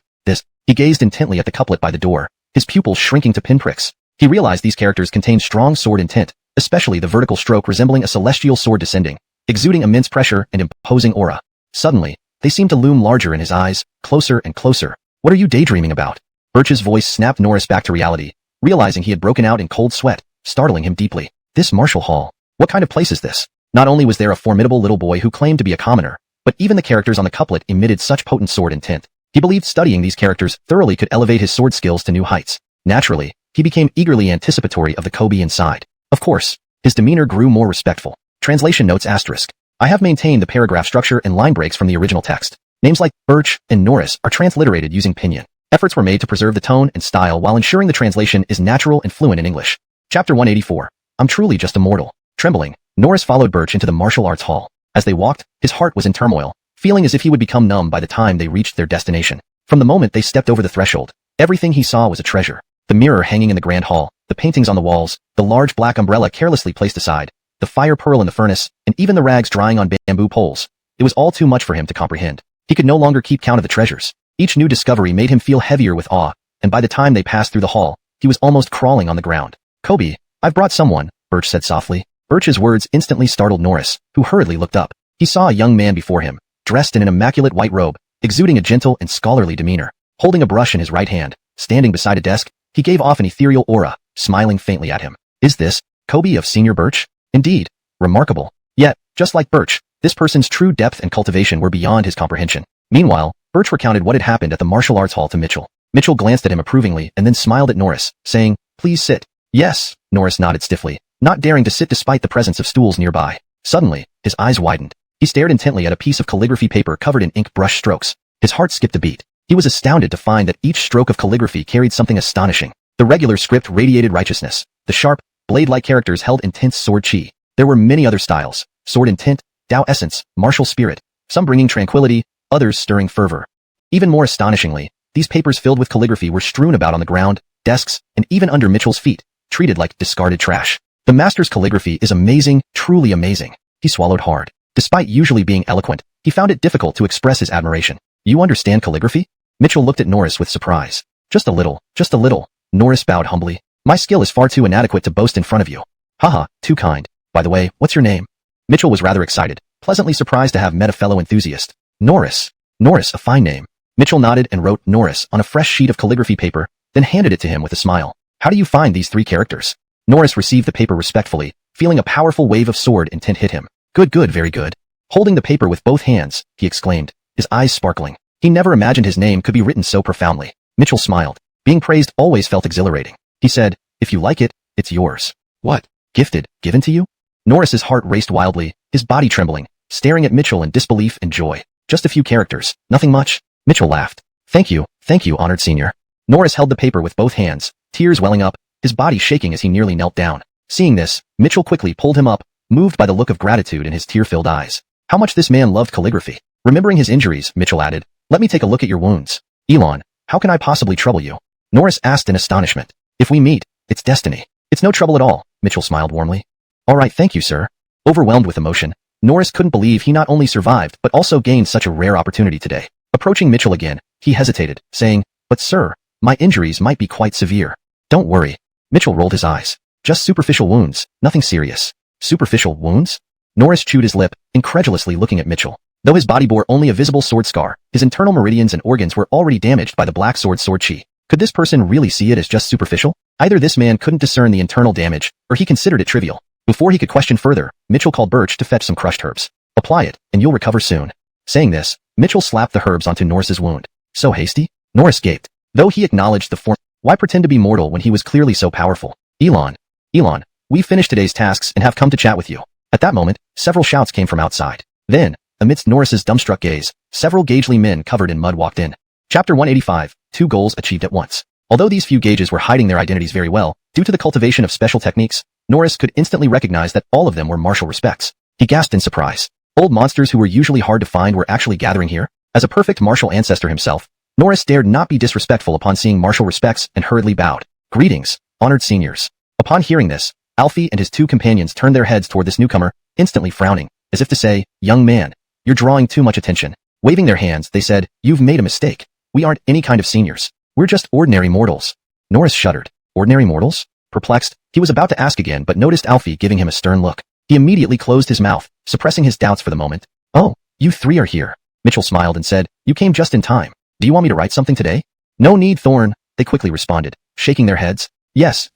S1: He gazed intently at the couplet by the door, his pupils shrinking to pinpricks. He realized these characters contained strong sword intent, especially the vertical stroke resembling a celestial sword descending, exuding immense pressure and imposing aura. Suddenly, they seemed to loom larger in his eyes, closer and closer. "What are you daydreaming about?" Birch's voice snapped Norris back to reality, realizing he had broken out in cold sweat, startling him deeply. This martial hall. What kind of place is this? Not only was there a formidable little boy who claimed to be a commoner, but even the characters on the couplet emitted such potent sword intent. He believed studying these characters thoroughly could elevate his sword skills to new heights. Naturally, he became eagerly anticipatory of the Kobe inside. Of course, his demeanor grew more respectful. Translation notes asterisk. I have maintained the paragraph structure and line breaks from the original text. Names like Birch and Norris are transliterated using pinyin. Efforts were made to preserve the tone and style while ensuring the translation is natural and fluent in English. Chapter 184. I'm truly just a mortal. Trembling, Norris followed Birch into the martial arts hall. As they walked, his heart was in turmoil, feeling as if he would become numb by the time they reached their destination. From the moment they stepped over the threshold, everything he saw was a treasure. The mirror hanging in the grand hall, the paintings on the walls, the large black umbrella carelessly placed aside, the fire pearl in the furnace, and even the rags drying on bamboo poles. It was all too much for him to comprehend. He could no longer keep count of the treasures. Each new discovery made him feel heavier with awe, and by the time they passed through the hall, he was almost crawling on the ground. "Kobe, I've brought someone," Birch said softly. Birch's words instantly startled Norris, who hurriedly looked up. He saw a young man before him, dressed in an immaculate white robe, exuding a gentle and scholarly demeanor. Holding a brush in his right hand, standing beside a desk, he gave off an ethereal aura, smiling faintly at him. Is this Kobe of Senior Birch? Indeed. Remarkable. Yet, just like Birch, this person's true depth and cultivation were beyond his comprehension. Meanwhile, Birch recounted what had happened at the martial arts hall to Mitchell. Mitchell glanced at him approvingly and then smiled at Norris, saying, "Please sit." "Yes," Norris nodded stiffly, not daring to sit despite the presence of stools nearby. Suddenly, his eyes widened. He stared intently at a piece of calligraphy paper covered in ink brush strokes. His heart skipped a beat. He was astounded to find that each stroke of calligraphy carried something astonishing. The regular script radiated righteousness. The sharp, blade-like characters held intense sword chi. There were many other styles: sword intent, Tao essence, martial spirit, some bringing tranquility, others stirring fervor. Even more astonishingly, these papers filled with calligraphy were strewn about on the ground, desks, and even under Mitchell's feet, treated like discarded trash. The master's calligraphy is amazing, truly amazing. He swallowed hard. Despite usually being eloquent, he found it difficult to express his admiration. "You understand calligraphy?" Mitchell looked at Norris with surprise. Just a little, Norris bowed humbly. "My skill is far too inadequate to boast in front of you." "Haha, too kind. By the way, what's your name?" Mitchell was rather excited, pleasantly surprised to have met a fellow enthusiast. Norris. Norris, a fine name. Mitchell nodded and wrote Norris on a fresh sheet of calligraphy paper, then handed it to him with a smile. How do you find these 3 characters? Norris received the paper respectfully, feeling a powerful wave of sword intent hit him. Good, very good. Holding the paper with both hands, he exclaimed, his eyes sparkling. He never imagined his name could be written so profoundly. Mitchell smiled. Being praised always felt exhilarating. He said, if you like it, it's yours. What? Gifted? Given to you? Norris's heart raced wildly, his body trembling, staring at Mitchell in disbelief and joy. Just a few characters, nothing much. Mitchell laughed. Thank you, honored senior. Norris held the paper with both hands, tears welling up, his body shaking as he nearly knelt down. Seeing this, Mitchell quickly pulled him up, moved by the look of gratitude in his tear-filled eyes. How much this man loved calligraphy. Remembering his injuries, Mitchell added, let me take a look at your wounds. Elon, how can I possibly trouble you? Norris asked in astonishment. If we meet, it's destiny. It's no trouble at all, Mitchell smiled warmly. All right, thank you, sir. Overwhelmed with emotion, Norris couldn't believe he not only survived but also gained such a rare opportunity today. Approaching Mitchell again, he hesitated, saying, but sir, my injuries might be quite severe. Don't worry. Mitchell rolled his eyes. Just superficial wounds, nothing serious. Superficial wounds? Norris chewed his lip, incredulously looking at Mitchell. Though his body bore only a visible sword scar, his internal meridians and organs were already damaged by the black sword chi. Could this person really see it as just superficial? Either this man couldn't discern the internal damage, or he considered it trivial. Before he could question further, Mitchell called Birch to fetch some crushed herbs. Apply it, and you'll recover soon. Saying this, Mitchell slapped the herbs onto Norris's wound. So hasty? Norris gaped. Though he acknowledged the form, why pretend to be mortal when he was clearly so powerful? Elon, we've finished today's tasks and have come to chat with you. At that moment, several shouts came from outside. Then, amidst Norris's dumbstruck gaze, several Gagely men covered in mud walked in. Chapter 185, 2 goals achieved at once. Although these few Gages were hiding their identities very well, due to the cultivation of special techniques, Norris could instantly recognize that all of them were martial respects. He gasped in surprise. Old monsters who were usually hard to find were actually gathering here? As a perfect martial ancestor himself, Norris dared not be disrespectful upon seeing martial respects and hurriedly bowed. Greetings, honored seniors. Upon hearing this, Alfie and his 2 companions turned their heads toward this newcomer, instantly frowning, as if to say, young man, you're drawing too much attention. Waving their hands, they said, you've made a mistake. We aren't any kind of seniors. We're just ordinary mortals. Norris shuddered. Ordinary mortals? Perplexed, he was about to ask again but noticed Alfie giving him a stern look. He immediately closed his mouth, suppressing his doubts for the moment. Oh, you 3 are here. Mitchell smiled and said, you came just in time. Do you want me to write something today? No need, Thorn, they quickly responded, shaking their heads. Yes,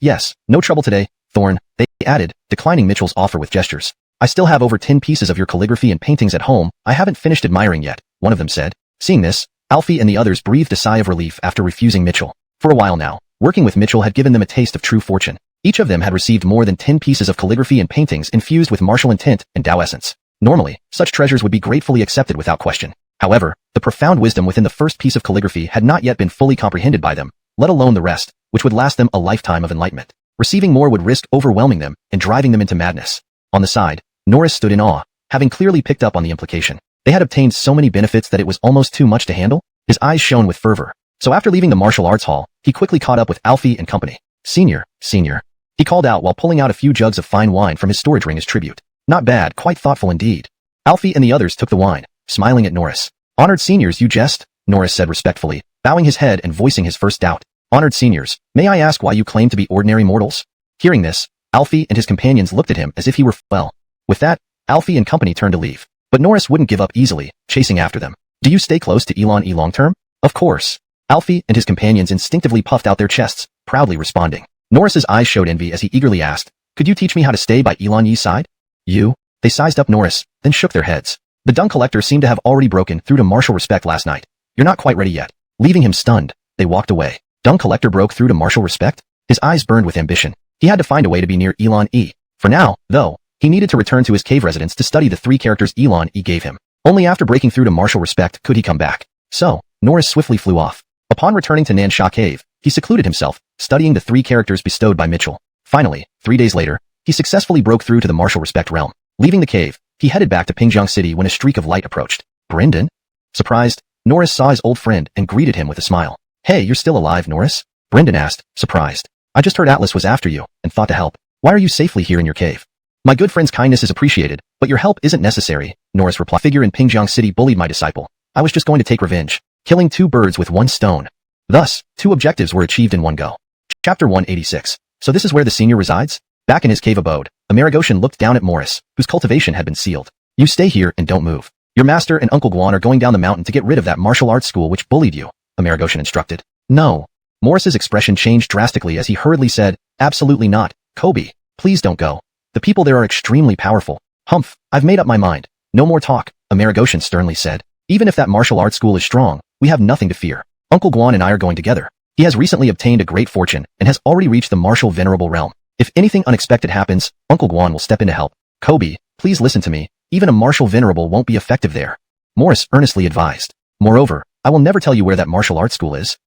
S1: no trouble today, Thorn, they added, declining Mitchell's offer with gestures. I still have over 10 pieces of your calligraphy and paintings at home I haven't finished admiring yet, one of them said. Seeing this, Alfie and the others breathed a sigh of relief after refusing Mitchell. For a while now, working with Mitchell had given them a taste of true fortune. Each of them had received more than 10 pieces of calligraphy and paintings infused with martial intent and Tao essence. Normally, such treasures would be gratefully accepted without question. However, the profound wisdom within the first piece of calligraphy had not yet been fully comprehended by them, let alone the rest, which would last them a lifetime of enlightenment. Receiving more would risk overwhelming them and driving them into madness. On the side, Norris stood in awe, having clearly picked up on the implication. They had obtained so many benefits that it was almost too much to handle. His eyes shone with fervor. So after leaving the martial arts hall, he quickly caught up with Alfie and company. Senior, he called out while pulling out a few jugs of fine wine from his storage ring as tribute. Not bad, quite thoughtful indeed. Alfie and the others took the wine, smiling at Norris. Honored seniors, you jest? Norris said respectfully, bowing his head and voicing his first doubt. Honored seniors, may I ask why you claim to be ordinary mortals? Hearing this, Alfie and his companions looked at him as if he were well. With that, Alfie and company turned to leave. But Norris wouldn't give up easily, chasing after them. Do you stay close to Elon E long term? Of course. Alfie and his companions instinctively puffed out their chests, proudly responding. Norris's eyes showed envy as he eagerly asked, could you teach me how to stay by Elon Yi's side? You? They sized up Norris, then shook their heads. The dung collector seemed to have already broken through to martial respect last night. You're not quite ready yet. Leaving him stunned, they walked away. Dung collector broke through to martial respect? His eyes burned with ambition. He had to find a way to be near Elon E. For now, though, he needed to return to his cave residence to study the 3 characters Elon E gave him. Only after breaking through to martial respect could he come back. So, Norris swiftly flew off. Upon returning to Nansha Cave, he secluded himself, studying the 3 characters bestowed by Mitchell. Finally, 3 days later, he successfully broke through to the martial respect realm. Leaving the cave, he headed back to Pingjiang City when a streak of light approached. Brendan? Surprised, Norris saw his old friend and greeted him with a smile. Hey, you're still alive, Norris? Brendan asked, surprised. I just heard Atlas was after you, and thought to help. Why are you safely here in your cave? My good friend's kindness is appreciated, but your help isn't necessary, Norris replied. Figure in Pingjiang City bullied my disciple. I was just going to take revenge, killing 2 birds with 1 stone. Thus, 2 objectives were achieved in one go. Chapter 186. So this is where the senior resides? Back in his cave abode, Amaragoshan looked down at Morris, whose cultivation had been sealed. You stay here and don't move. Your master and Uncle Guan are going down the mountain to get rid of that martial arts school which bullied you, Amaragoshan instructed. No. Morris's expression changed drastically as he hurriedly said, "Absolutely not, Kobe. Please don't go. The people there are extremely powerful." "Humph, I've made up my mind. No more talk," Amaragoshin sternly said. "Even if that martial arts school is strong, we have nothing to fear. Uncle Guan and I are going together. He has recently obtained a great fortune and has already reached the martial venerable realm. If anything unexpected happens, Uncle Guan will step in to help. Kobe, please listen to me. Even a martial venerable won't be effective there," Morris earnestly advised. "Moreover, I will never tell you where that martial arts school is."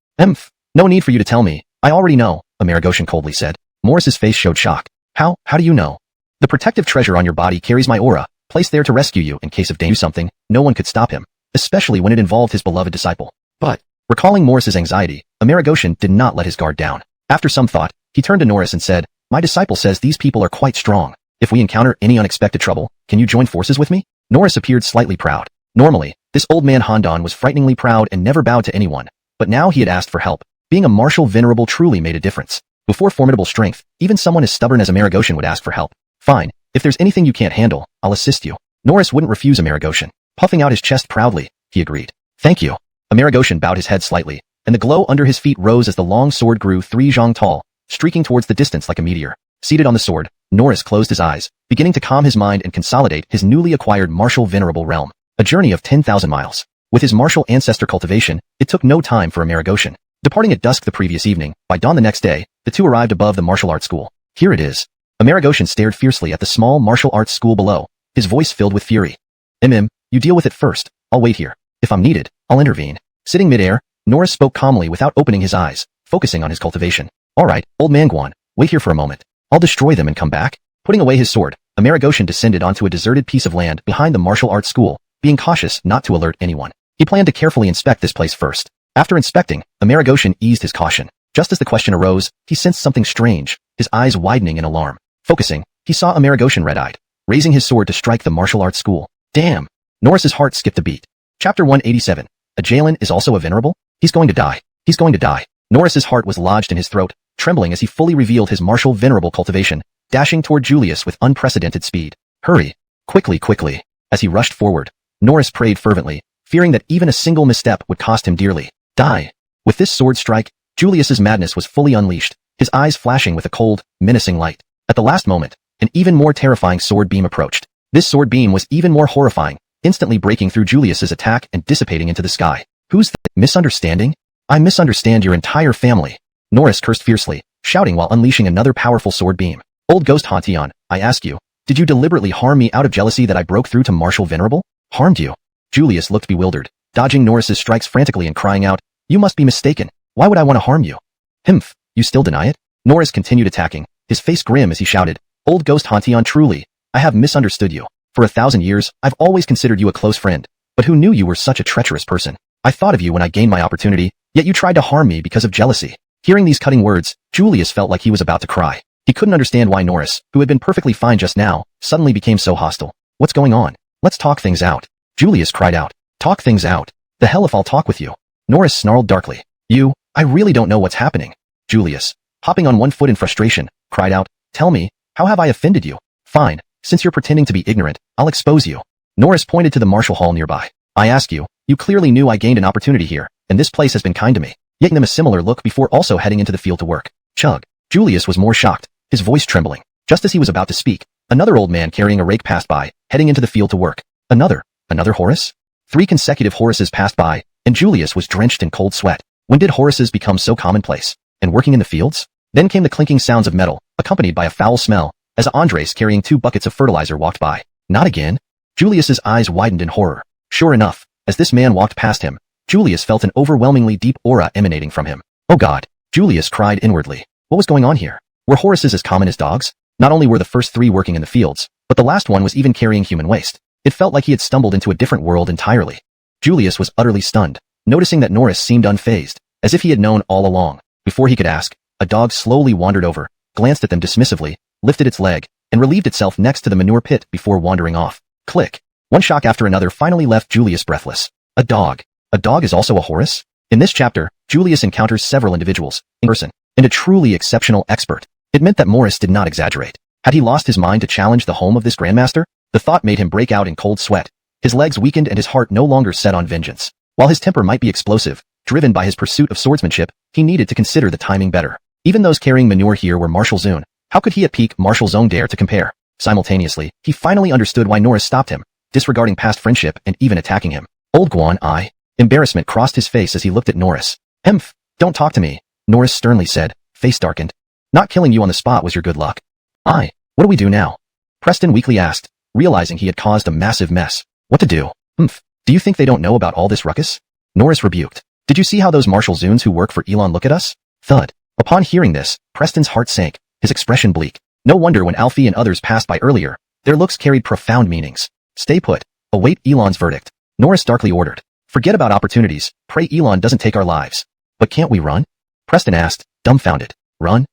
S1: No need for you to tell me. I already know," Amaragoshin coldly said. Morris's face showed shock. How do you know?" "The protective treasure on your body carries my aura, placed there to rescue you in case of danger." Something, no one could stop him, especially when it involved his beloved disciple. But, recalling Morris's anxiety, Amaragoshin did not let his guard down. After some thought, he turned to Norris and said, "My disciple says these people are quite strong. If we encounter any unexpected trouble, can you join forces with me?" Norris appeared slightly proud. Normally, this old man Handan was frighteningly proud and never bowed to anyone, but now he had asked for help. Being a martial venerable truly made a difference. Before formidable strength, even someone as stubborn as Amaragoshin would ask for help. "Fine, if there's anything you can't handle, I'll assist you." Norris wouldn't refuse Amaragoshin. Puffing out his chest proudly, he agreed. "Thank you." Amaragoshin bowed his head slightly, and the glow under his feet rose as the long sword grew 3 zhang tall, streaking towards the distance like a meteor. Seated on the sword, Norris closed his eyes, beginning to calm his mind and consolidate his newly acquired martial venerable realm. A journey of 10,000 miles. With his martial ancestor cultivation, it took no time for Amaragoshin. Departing at dusk the previous evening, by dawn the next day, the two arrived above the martial arts school. "Here it is." Amaragoshin stared fiercely at the small martial arts school below, his voice filled with fury. You deal with it first. I'll wait here. If I'm needed, I'll intervene." Sitting midair, Norris spoke calmly without opening his eyes, focusing on his cultivation. "All right, old man Guan, wait here for a moment. I'll destroy them and come back." Putting away his sword, Amaragoshin descended onto a deserted piece of land behind the martial arts school, being cautious not to alert anyone. He planned to carefully inspect this place first. After inspecting, Amaragoshin eased his caution. Just as the question arose, he sensed something strange, his eyes widening in alarm. Focusing, he saw Amaragoshin red-eyed, raising his sword to strike the martial arts school. Damn! Norris's heart skipped a beat. Chapter 187. A Jalen is also a venerable? He's going to die. He's going to die. Norris's heart was lodged in his throat, trembling as he fully revealed his martial venerable cultivation, dashing toward Julius with unprecedented speed. "Hurry! Quickly!" As he rushed forward, Norris prayed fervently, fearing that even a single misstep would cost him dearly. Die! With this sword strike, Julius's madness was fully unleashed, his eyes flashing with a cold, menacing light. At the last moment, an even more terrifying sword beam approached. This sword beam was even more horrifying, instantly breaking through Julius's attack and dissipating into the sky. "Who's the misunderstanding? I misunderstand your entire family." Norris cursed fiercely, shouting while unleashing another powerful sword beam. "Old ghost Hantian, I ask you, did you deliberately harm me out of jealousy that I broke through to martial venerable?" "Harmed you?" Julius looked bewildered, dodging Norris's strikes frantically and crying out, "You must be mistaken. Why would I want to harm you?" You still deny it?" Norris continued attacking, his face grim as he shouted, "Old ghost Hantian, truly, I have misunderstood you. For 1,000 years, I've always considered you a close friend, but who knew you were such a treacherous person? I thought of you when I gained my opportunity, yet you tried to harm me because of jealousy." Hearing these cutting words, Julius felt like he was about to cry. He couldn't understand why Norris, who had been perfectly fine just now, suddenly became so hostile. "What's going on? Let's talk things out." Julius cried out. "Talk things out? The hell if I'll talk with you." Norris snarled darkly. I really don't know what's happening." Julius, hopping on one foot in frustration, cried out, "Tell me, how have I offended you?" "Fine, since you're pretending to be ignorant, I'll expose you." Norris pointed to the martial hall nearby. "I ask you, you clearly knew I gained an opportunity here, and this place has been kind to me. Yet them a similar look before also heading into the field to work." Chug. Julius was more shocked, his voice trembling. Just as he was about to speak, another old man carrying a rake passed by, heading into the field to work. Another Horus? 3 consecutive Horuses passed by, and Julius was drenched in cold sweat. When did Horuses become so commonplace? And working in the fields? Then came the clinking sounds of metal, accompanied by a foul smell, as Andres carrying 2 buckets of fertilizer walked by. Not again? Julius's eyes widened in horror. Sure enough, as this man walked past him, Julius felt an overwhelmingly deep aura emanating from him. "Oh God!" Julius cried inwardly. What was going on here? Were Horuses as common as dogs? Not only were the first 3 working in the fields, but the last one was even carrying human waste. It felt like he had stumbled into a different world entirely. Julius was utterly stunned, noticing that Norris seemed unfazed, as if he had known all along. Before he could ask, a dog slowly wandered over, glanced at them dismissively, lifted its leg, and relieved itself next to the manure pit before wandering off. Click. One shock after another finally left Julius breathless. A dog. A dog is also a Horus? In this chapter, Julius encounters several individuals, in person, and a truly exceptional expert. It meant that Morris did not exaggerate. Had he lost his mind to challenge the home of this grandmaster? The thought made him break out in cold sweat. His legs weakened and his heart no longer set on vengeance. While his temper might be explosive, driven by his pursuit of swordsmanship, he needed to consider the timing better. Even those carrying manure here were martial zone. How could he at peak martial zone dare to compare? Simultaneously, he finally understood why Norris stopped him, disregarding past friendship and even attacking him. Old Guan, Embarrassment crossed his face as he looked at Norris. Emph, don't talk to me, Norris sternly said, face darkened. Not killing you on the spot was your good luck. What do we do now? Preston weakly asked, realizing he had caused a massive mess. What to do? Do you think they don't know about all this ruckus? Norris rebuked. Did you see how those martial zoons who work for Elon look at us? Thud. Upon hearing this, Preston's heart sank, his expression bleak. No wonder when Alfie and others passed by earlier, their looks carried profound meanings. Stay put. Await Elon's verdict. Norris darkly ordered. Forget about opportunities. Pray Elon doesn't take our lives. But can't we run? Preston asked, dumbfounded. Run?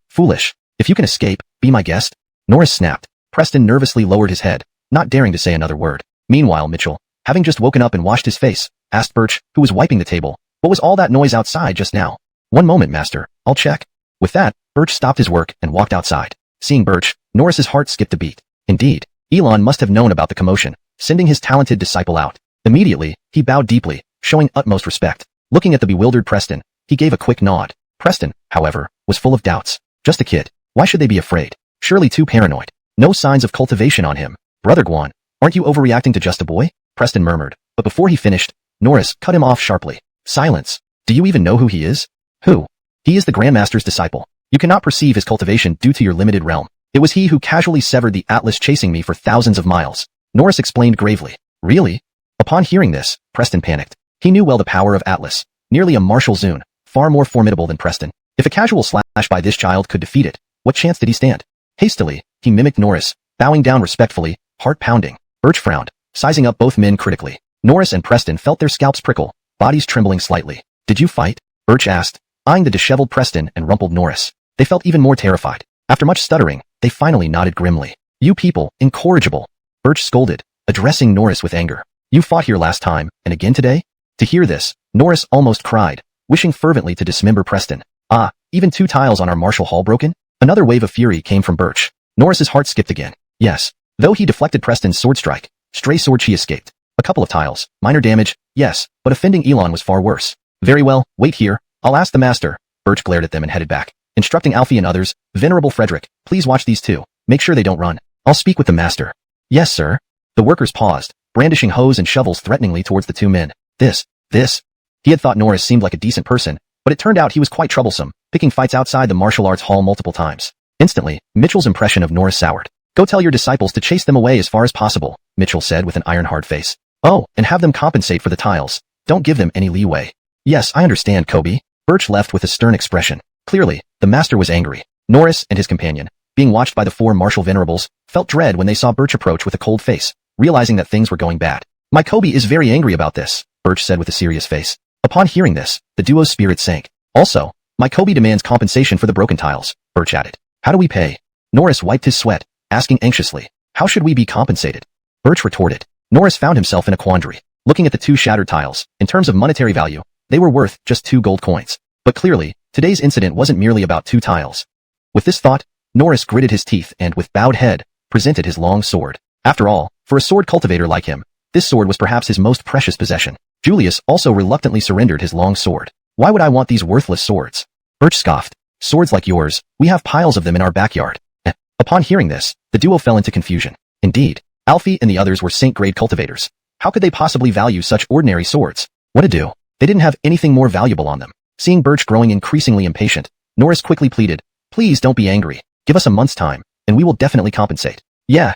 S1: Foolish. If you can escape, be my guest. Norris snapped. Preston nervously lowered his head, not daring to say another word. Meanwhile, Mitchell, having just woken up and washed his face, asked Birch, who was wiping the table, what was all that noise outside just now? One moment, master, I'll check. With that, Birch stopped his work and walked outside. Seeing Birch, Norris's heart skipped a beat. Indeed, Elon must have known about the commotion, sending his talented disciple out. Immediately, he bowed deeply, showing utmost respect. Looking at the bewildered Preston, he gave a quick nod. Preston, however, was full of doubts. Just a kid. Why should they be afraid? Surely too paranoid. No signs of cultivation on him. Brother Guan, aren't you overreacting to just a boy? Preston murmured, but before he finished, Norris cut him off sharply. Silence. Do you even know who he is? Who? He is the Grandmaster's disciple. You cannot perceive his cultivation due to your limited realm. It was he who casually severed the Atlas chasing me for thousands of miles. Norris explained gravely. Really? Upon hearing this, Preston panicked. He knew well the power of Atlas. Nearly a martial zoon, far more formidable than Preston. If a casual slash by this child could defeat it, what chance did he stand? Hastily, he mimicked Norris, bowing down respectfully, heart pounding. Birch frowned, sizing up both men critically. Norris and Preston felt their scalps prickle, bodies trembling slightly. Did you fight? Birch asked, eyeing the disheveled Preston and rumpled Norris. They felt even more terrified. After much stuttering, they finally nodded grimly. You people, incorrigible. Birch scolded, addressing Norris with anger. You fought here last time, and again today? To hear this, Norris almost cried, wishing fervently to dismember Preston. Even 2 tiles on our martial hall broken? Another wave of fury came from Birch. Norris's heart skipped again. Yes. Though he deflected Preston's sword strike, stray sword chi escaped. A couple of tiles, minor damage, yes, but offending Elon was far worse. Very well, wait here, I'll ask the master. Birch glared at them and headed back, instructing Alfie and others, Venerable Frederick, please watch these 2. Make sure they don't run. I'll speak with the master. Yes, sir. The workers paused, brandishing hoes and shovels threateningly towards the 2 men. This. He had thought Norris seemed like a decent person, but it turned out he was quite troublesome, picking fights outside the martial arts hall multiple times. Instantly, Mitchell's impression of Norris soured. Go tell your disciples to chase them away as far as possible, Mitchell said with an iron-hard face. Oh, and have them compensate for the tiles. Don't give them any leeway. Yes, I understand, Kobe. Birch left with a stern expression. Clearly, the master was angry. Norris and his companion, being watched by the 4 martial venerables, felt dread when they saw Birch approach with a cold face, realizing that things were going bad. My Kobe is very angry about this, Birch said with a serious face. Upon hearing this, the duo's spirit sank. Also, my Kobe demands compensation for the broken tiles, Birch added. How do we pay? Norris wiped his sweat, asking anxiously. How should we be compensated? Birch retorted. Norris found himself in a quandary. Looking at the 2 shattered tiles, in terms of monetary value, they were worth just 2 gold coins. But clearly, today's incident wasn't merely about 2 tiles. With this thought, Norris gritted his teeth and, with bowed head, presented his long sword. After all, for a sword cultivator like him, this sword was perhaps his most precious possession. Julius also reluctantly surrendered his long sword. Why would I want these worthless swords? Birch scoffed. Swords like yours, we have piles of them in our backyard. Upon hearing this, the duo fell into confusion. Indeed, Alfie and the others were saint-grade cultivators. How could they possibly value such ordinary swords? What to do? They didn't have anything more valuable on them. Seeing Birch growing increasingly impatient, Norris quickly pleaded, please don't be angry. Give us a month's time, and we will definitely compensate. Yeah,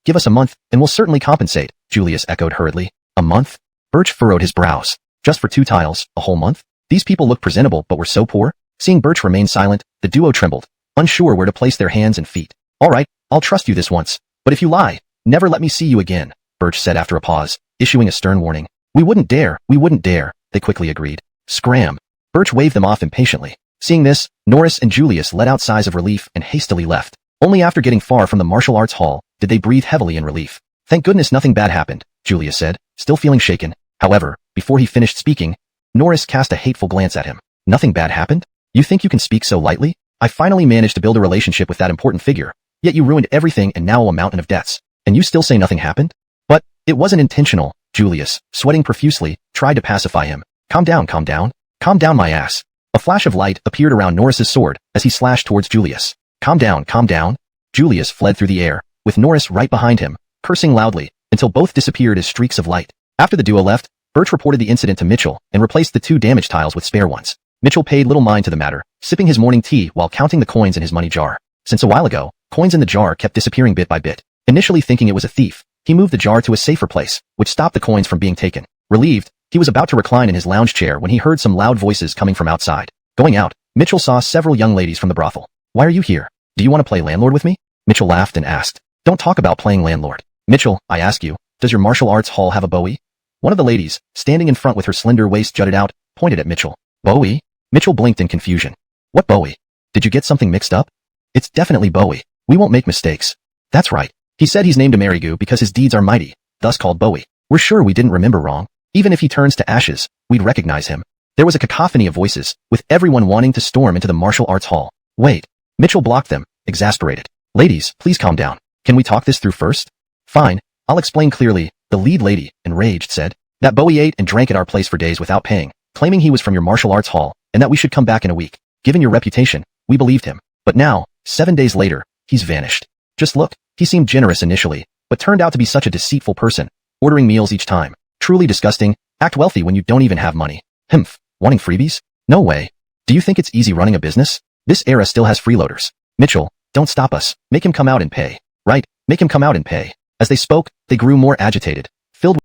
S1: give us a month, and we'll certainly compensate, Julius echoed hurriedly. A month? Birch furrowed his brows. Just for 2 tiles, a whole month? These people looked presentable but were so poor. Seeing Birch remain silent, the duo trembled, unsure where to place their hands and feet. All right, I'll trust you this once, but if you lie, never let me see you again, Birch said after a pause, issuing a stern warning. We wouldn't dare, they quickly agreed. Scram. Birch waved them off impatiently. Seeing this, Norris and Julius let out sighs of relief and hastily left. Only after getting far from the martial arts hall did they breathe heavily in relief. Thank goodness nothing bad happened, Julius said, still feeling shaken. However, before he finished speaking, Norris cast a hateful glance at him. Nothing bad happened? You think you can speak so lightly? I finally managed to build a relationship with that important figure, yet you ruined everything and now a mountain of debts. And you still say nothing happened? But, it wasn't intentional, Julius, sweating profusely, tried to pacify him. Calm down, calm down. Calm down my ass. A flash of light appeared around Norris's sword as he slashed towards Julius. Calm down, calm down. Julius fled through the air, with Norris right behind him, cursing loudly, until both disappeared as streaks of light. After the duo left, Birch reported the incident to Mitchell and replaced the 2 damaged tiles with spare ones. Mitchell paid little mind to the matter, sipping his morning tea while counting the coins in his money jar. Since a while ago, coins in the jar kept disappearing bit by bit. Initially thinking it was a thief, he moved the jar to a safer place, which stopped the coins from being taken. Relieved, he was about to recline in his lounge chair when he heard some loud voices coming from outside. Going out, Mitchell saw several young ladies from the brothel. Why are you here? Do you want to play landlord with me? Mitchell laughed and asked. Don't talk about playing landlord. Mitchell, I ask you, does your martial arts hall have a bowie? One of the ladies, standing in front with her slender waist jutted out, pointed at Mitchell. Bowie? Mitchell blinked in confusion. What Bowie? Did you get something mixed up? It's definitely Bowie. We won't make mistakes. That's right. He said he's named Amerigo because his deeds are mighty, thus called Bowie. We're sure we didn't remember wrong. Even if he turns to ashes, we'd recognize him. There was a cacophony of voices, with everyone wanting to storm into the martial arts hall. Wait. Mitchell blocked them, exasperated. Ladies, please calm down. Can we talk this through first? Fine. I'll explain clearly, the lead lady, enraged, said. That Bowie ate and drank at our place for days without paying, claiming he was from your martial arts hall, and that we should come back in a week. Given your reputation, we believed him. But now, 7 days later, he's vanished. Just look, he seemed generous initially, but turned out to be such a deceitful person, ordering meals each time. Truly disgusting. Act wealthy when you don't even have money. Humph. Wanting freebies? No way. Do you think it's easy running a business? This era still has freeloaders. Mitchell, don't stop us. Make him come out and pay. Right, make him come out and pay. As they spoke, they grew more agitated, filled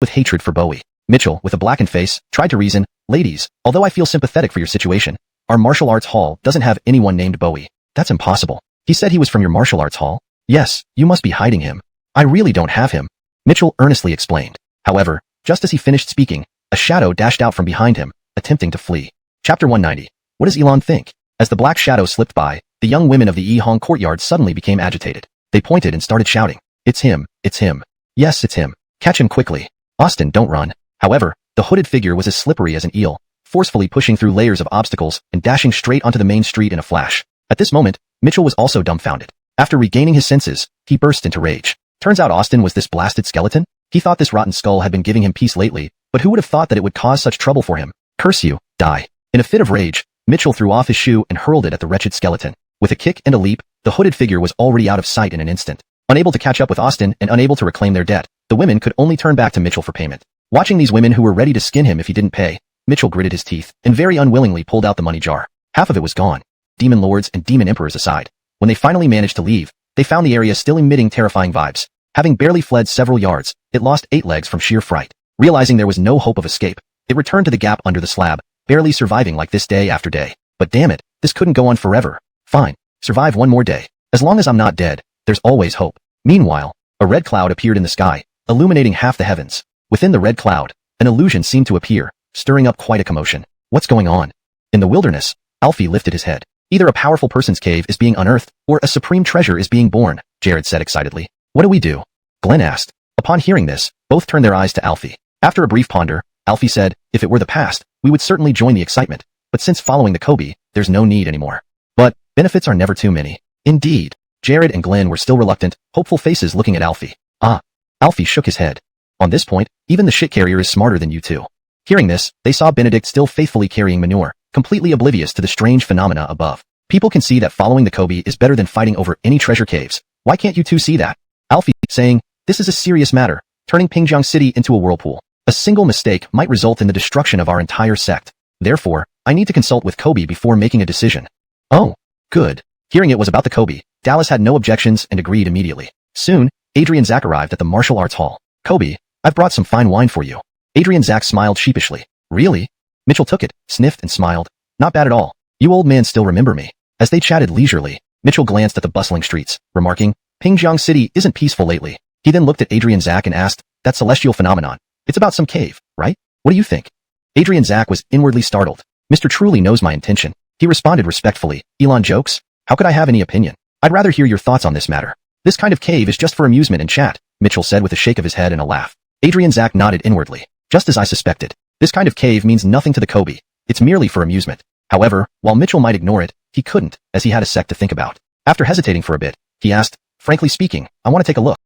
S1: with hatred for Bowie. Mitchell, with a blackened face, tried to reason. Ladies, although I feel sympathetic for your situation, our martial arts hall doesn't have anyone named Bowie. That's impossible. He said he was from your martial arts hall? Yes, you must be hiding him. I really don't have him. Mitchell earnestly explained. However, just as he finished speaking, a shadow dashed out from behind him, attempting to flee. Chapter 190. What does Elon think? As the black shadow slipped by, the young women of the Yihong courtyard suddenly became agitated. They pointed and started shouting. It's him, it's him. Yes, it's him. Catch him quickly. Austin, don't run. However, the hooded figure was as slippery as an eel, forcefully pushing through layers of obstacles and dashing straight onto the main street in a flash. At this moment, Mitchell was also dumbfounded. After regaining his senses, he burst into rage. Turns out Austin was this blasted skeleton? He thought this rotten skull had been giving him peace lately, but who would have thought that it would cause such trouble for him? Curse you, die. In a fit of rage, Mitchell threw off his shoe and hurled it at the wretched skeleton. With a kick and a leap, the hooded figure was already out of sight in an instant. Unable to catch up with Austin and unable to reclaim their debt, the women could only turn back to Mitchell for payment. Watching these women who were ready to skin him if he didn't pay, Mitchell gritted his teeth and very unwillingly pulled out the money jar. Half of it was gone. Demon lords and demon emperors aside. When they finally managed to leave, they found the area still emitting terrifying vibes. Having barely fled several yards, it lost 8 legs from sheer fright. Realizing there was no hope of escape, it returned to the gap under the slab, barely surviving like this day after day. But damn it, this couldn't go on forever. Fine, survive one more day. As long as I'm not dead, there's always hope. Meanwhile, a red cloud appeared in the sky, illuminating half the heavens. Within the red cloud, an illusion seemed to appear, stirring up quite a commotion. What's going on? In the wilderness, Alfie lifted his head. Either a powerful person's cave is being unearthed, or a supreme treasure is being born, Jared said excitedly. What do we do? Glenn asked. Upon hearing this, both turned their eyes to Alfie. After a brief ponder, Alfie said, if it were the past, we would certainly join the excitement, but since following the Kobe, there's no need anymore. But, benefits are never too many. Indeed. Jared and Glenn were still reluctant, hopeful faces looking at Alfie. Ah. Alfie shook his head. On this point, even the shit carrier is smarter than you two. Hearing this, they saw Benedict still faithfully carrying manure, completely oblivious to the strange phenomena above. People can see that following the Kobe is better than fighting over any treasure caves. Why can't you two see that? Alfie, saying, this is a serious matter, turning Pingjiang City into a whirlpool. A single mistake might result in the destruction of our entire sect. Therefore, I need to consult with Kobe before making a decision. Oh, good. Hearing it was about the Kobe, Dallas had no objections and agreed immediately. Soon, Adrian Zach arrived at the martial arts hall. Kobe, I've brought some fine wine for you. Adrian Zach smiled sheepishly. Really? Mitchell took it, sniffed and smiled. Not bad at all. You old men still remember me. As they chatted leisurely, Mitchell glanced at the bustling streets, remarking, Pingjiang City isn't peaceful lately. He then looked at Adrian Zach and asked, that celestial phenomenon. It's about some cave, right? What do you think? Adrian Zach was inwardly startled. Mr. Truly knows my intention. He responded respectfully. Elon jokes? How could I have any opinion? I'd rather hear your thoughts on this matter. This kind of cave is just for amusement and chat, Mitchell said with a shake of his head and a laugh. Adrian Zach nodded inwardly. Just as I suspected. This kind of cave means nothing to the Kobe. It's merely for amusement. However, while Mitchell might ignore it, he couldn't, as he had a sec to think about. After hesitating for a bit, he asked, Frankly speaking, I want to take a look.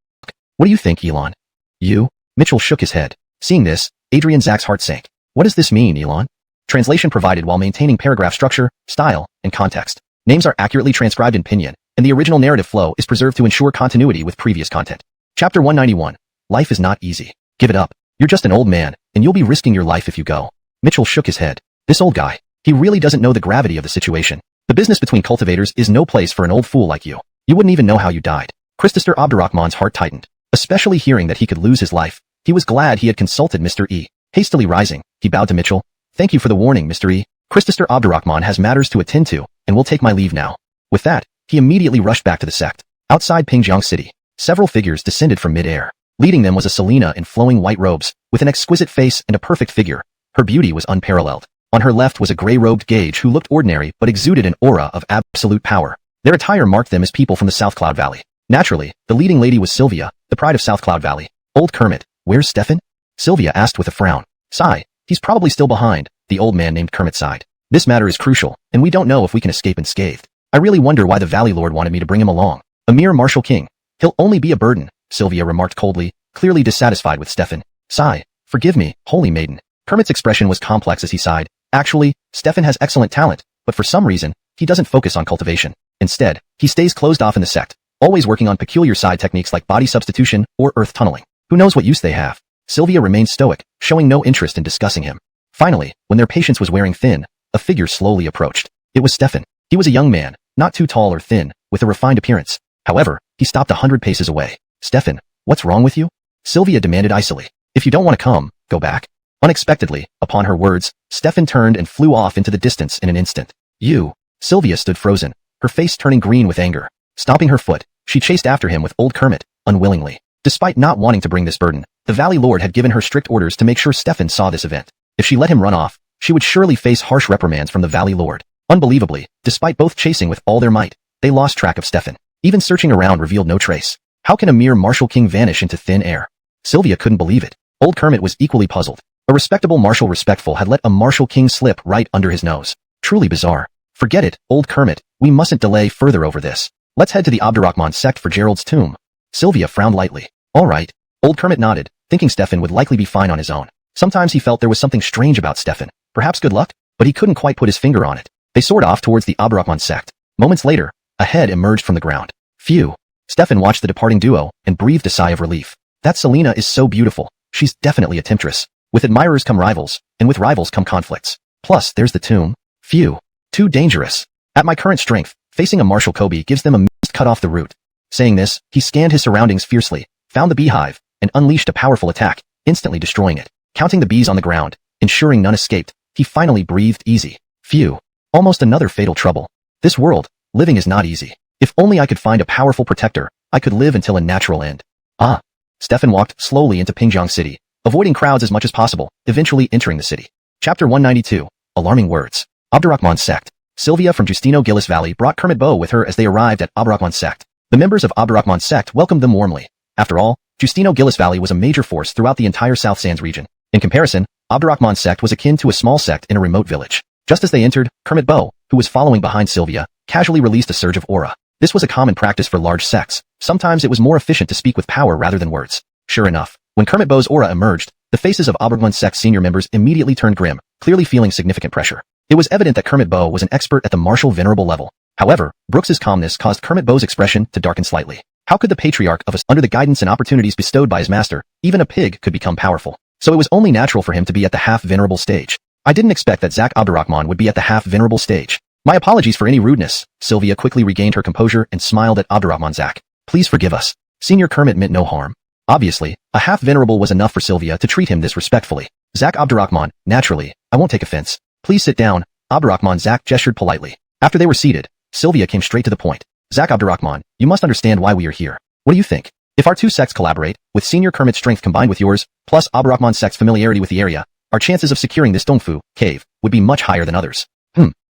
S1: What do you think, Elon? You? Mitchell shook his head. Seeing this, Zach's heart sank. What does this mean, Elon? Translation provided while maintaining paragraph structure, style, and context. Names are accurately transcribed in Pinyin, and the original narrative flow is preserved to ensure continuity with previous content. Chapter 191. Life is not easy. Give it up. You're just an old man, and you'll be risking your life if you go. Mitchell shook his head. This old guy. He really doesn't know the gravity of the situation. The business between cultivators is no place for an old fool like you. You wouldn't even know how you died. Christopher Abdurrahman's heart tightened. Especially hearing that he could lose his life. He was glad he had consulted Mr. E. Hastily rising, he bowed to Mitchell. Thank you for the warning, Mr. E. Christopher Abdurrahman has matters to attend to, and will take my leave now. With that, he immediately rushed back to the sect. Outside Pingjiang City, several figures descended from mid-air. Leading them was a Selena in flowing white robes, with an exquisite face and a perfect figure. Her beauty was unparalleled. On her left was a gray-robed Gage who looked ordinary but exuded an aura of absolute power. Their attire marked them as people from the South Cloud Valley. Naturally, the leading lady was Sylvia, the pride of South Cloud Valley. Old Kermit, where's Stefan? Sylvia asked with a frown. Sigh, he's probably still behind, the old man named Kermit sighed. This matter is crucial, and we don't know if we can escape unscathed. I really wonder why the Valley Lord wanted me to bring him along. A mere martial king. He'll only be a burden, Sylvia remarked coldly, clearly dissatisfied with Stefan. Sigh, forgive me, holy maiden. Kermit's expression was complex as he sighed. Actually, Stefan has excellent talent, but for some reason, he doesn't focus on cultivation. Instead, he stays closed off in the sect, always working on peculiar side techniques like body substitution or earth tunneling. Who knows what use they have? Sylvia remained stoic, showing no interest in discussing him. Finally, when their patience was wearing thin, a figure slowly approached. It was Stefan. He was a young man, not too tall or thin, with a refined appearance. However, he stopped 100 paces away. Stefan, what's wrong with you? Sylvia demanded icily. If you don't want to come, go back. Unexpectedly, upon her words, Stefan turned and flew off into the distance in an instant. You. Sylvia stood frozen, her face turning green with anger. Stomping her foot, she chased after him with old Kermit, unwillingly. Despite not wanting to bring this burden, the Valley Lord had given her strict orders to make sure Stefan saw this event. If she let him run off, she would surely face harsh reprimands from the Valley Lord. Unbelievably, despite both chasing with all their might, they lost track of Stefan. Even searching around revealed no trace. How can a mere martial king vanish into thin air? Sylvia couldn't believe it. Old Kermit was equally puzzled. A respectable martial respectful had let a martial king slip right under his nose. Truly bizarre. Forget it, old Kermit, we mustn't delay further over this. Let's head to the Abdurrahman sect for Gerald's tomb. Sylvia frowned lightly. All right. Old Kermit nodded, thinking Stefan would likely be fine on his own. Sometimes he felt there was something strange about Stefan. Perhaps good luck? But he couldn't quite put his finger on it. They soared off towards the Abdurrahman sect. Moments later, a head emerged from the ground. Phew. Stefan watched the departing duo and breathed a sigh of relief. That Selena is so beautiful. She's definitely a temptress. With admirers come rivals, and with rivals come conflicts. Plus, there's the tomb. Phew. Too dangerous. At my current strength, facing a martial Kobe gives them a mist cut off the root. Saying this, he scanned his surroundings fiercely, found the beehive, and unleashed a powerful attack, instantly destroying it. Counting the bees on the ground, ensuring none escaped, he finally breathed easy. Phew. Almost another fatal trouble. This world, living is not easy. If only I could find a powerful protector, I could live until a natural end. Ah. Stefan walked slowly into Pingjiang City, avoiding crowds as much as possible, eventually entering the city. Chapter 192. Alarming words. Abdurrahman sect. Sylvia from Justino Gillis Valley brought Kermit Bow with her as they arrived at Abdurrahman sect. The members of Abdurrahman sect welcomed them warmly. After all, Justino Gillis Valley was a major force throughout the entire South Sands region. In comparison, Abdurrahman sect was akin to a small sect in a remote village. Just as they entered, Kermit Bow, who was following behind Sylvia, casually released a surge of aura. This was a common practice for large sects. Sometimes it was more efficient to speak with power rather than words. Sure enough, when Kermit Bow's aura emerged, the faces of Abdurrahman sect's senior members immediately turned grim, clearly feeling significant pressure. It was evident that Kermit Bow was an expert at the martial venerable level. However, Brooks's calmness caused Kermit Bow's expression to darken slightly. How could the patriarch of us, under the guidance and opportunities bestowed by his master, even a pig could become powerful? So it was only natural for him to be at the half-venerable stage. I didn't expect that Zach Abdurrahman would be at the half-venerable stage. My apologies for any rudeness. Sylvia quickly regained her composure and smiled at Abdurrahman. Zach, please forgive us. Senior Kermit meant no harm. Obviously, a half-venerable was enough for Sylvia to treat him this respectfully. Zach Abdurrahman, naturally, I won't take offense. Please sit down. Abdurrahman. Zach gestured politely. After they were seated, Sylvia came straight to the point. Zach Abdurrahman, you must understand why we are here. What do you think? If our two sects collaborate, with Senior Kermit's strength combined with yours, plus Abdurrahman sect's familiarity with the area, our chances of securing this Donghua cave would be much higher than others.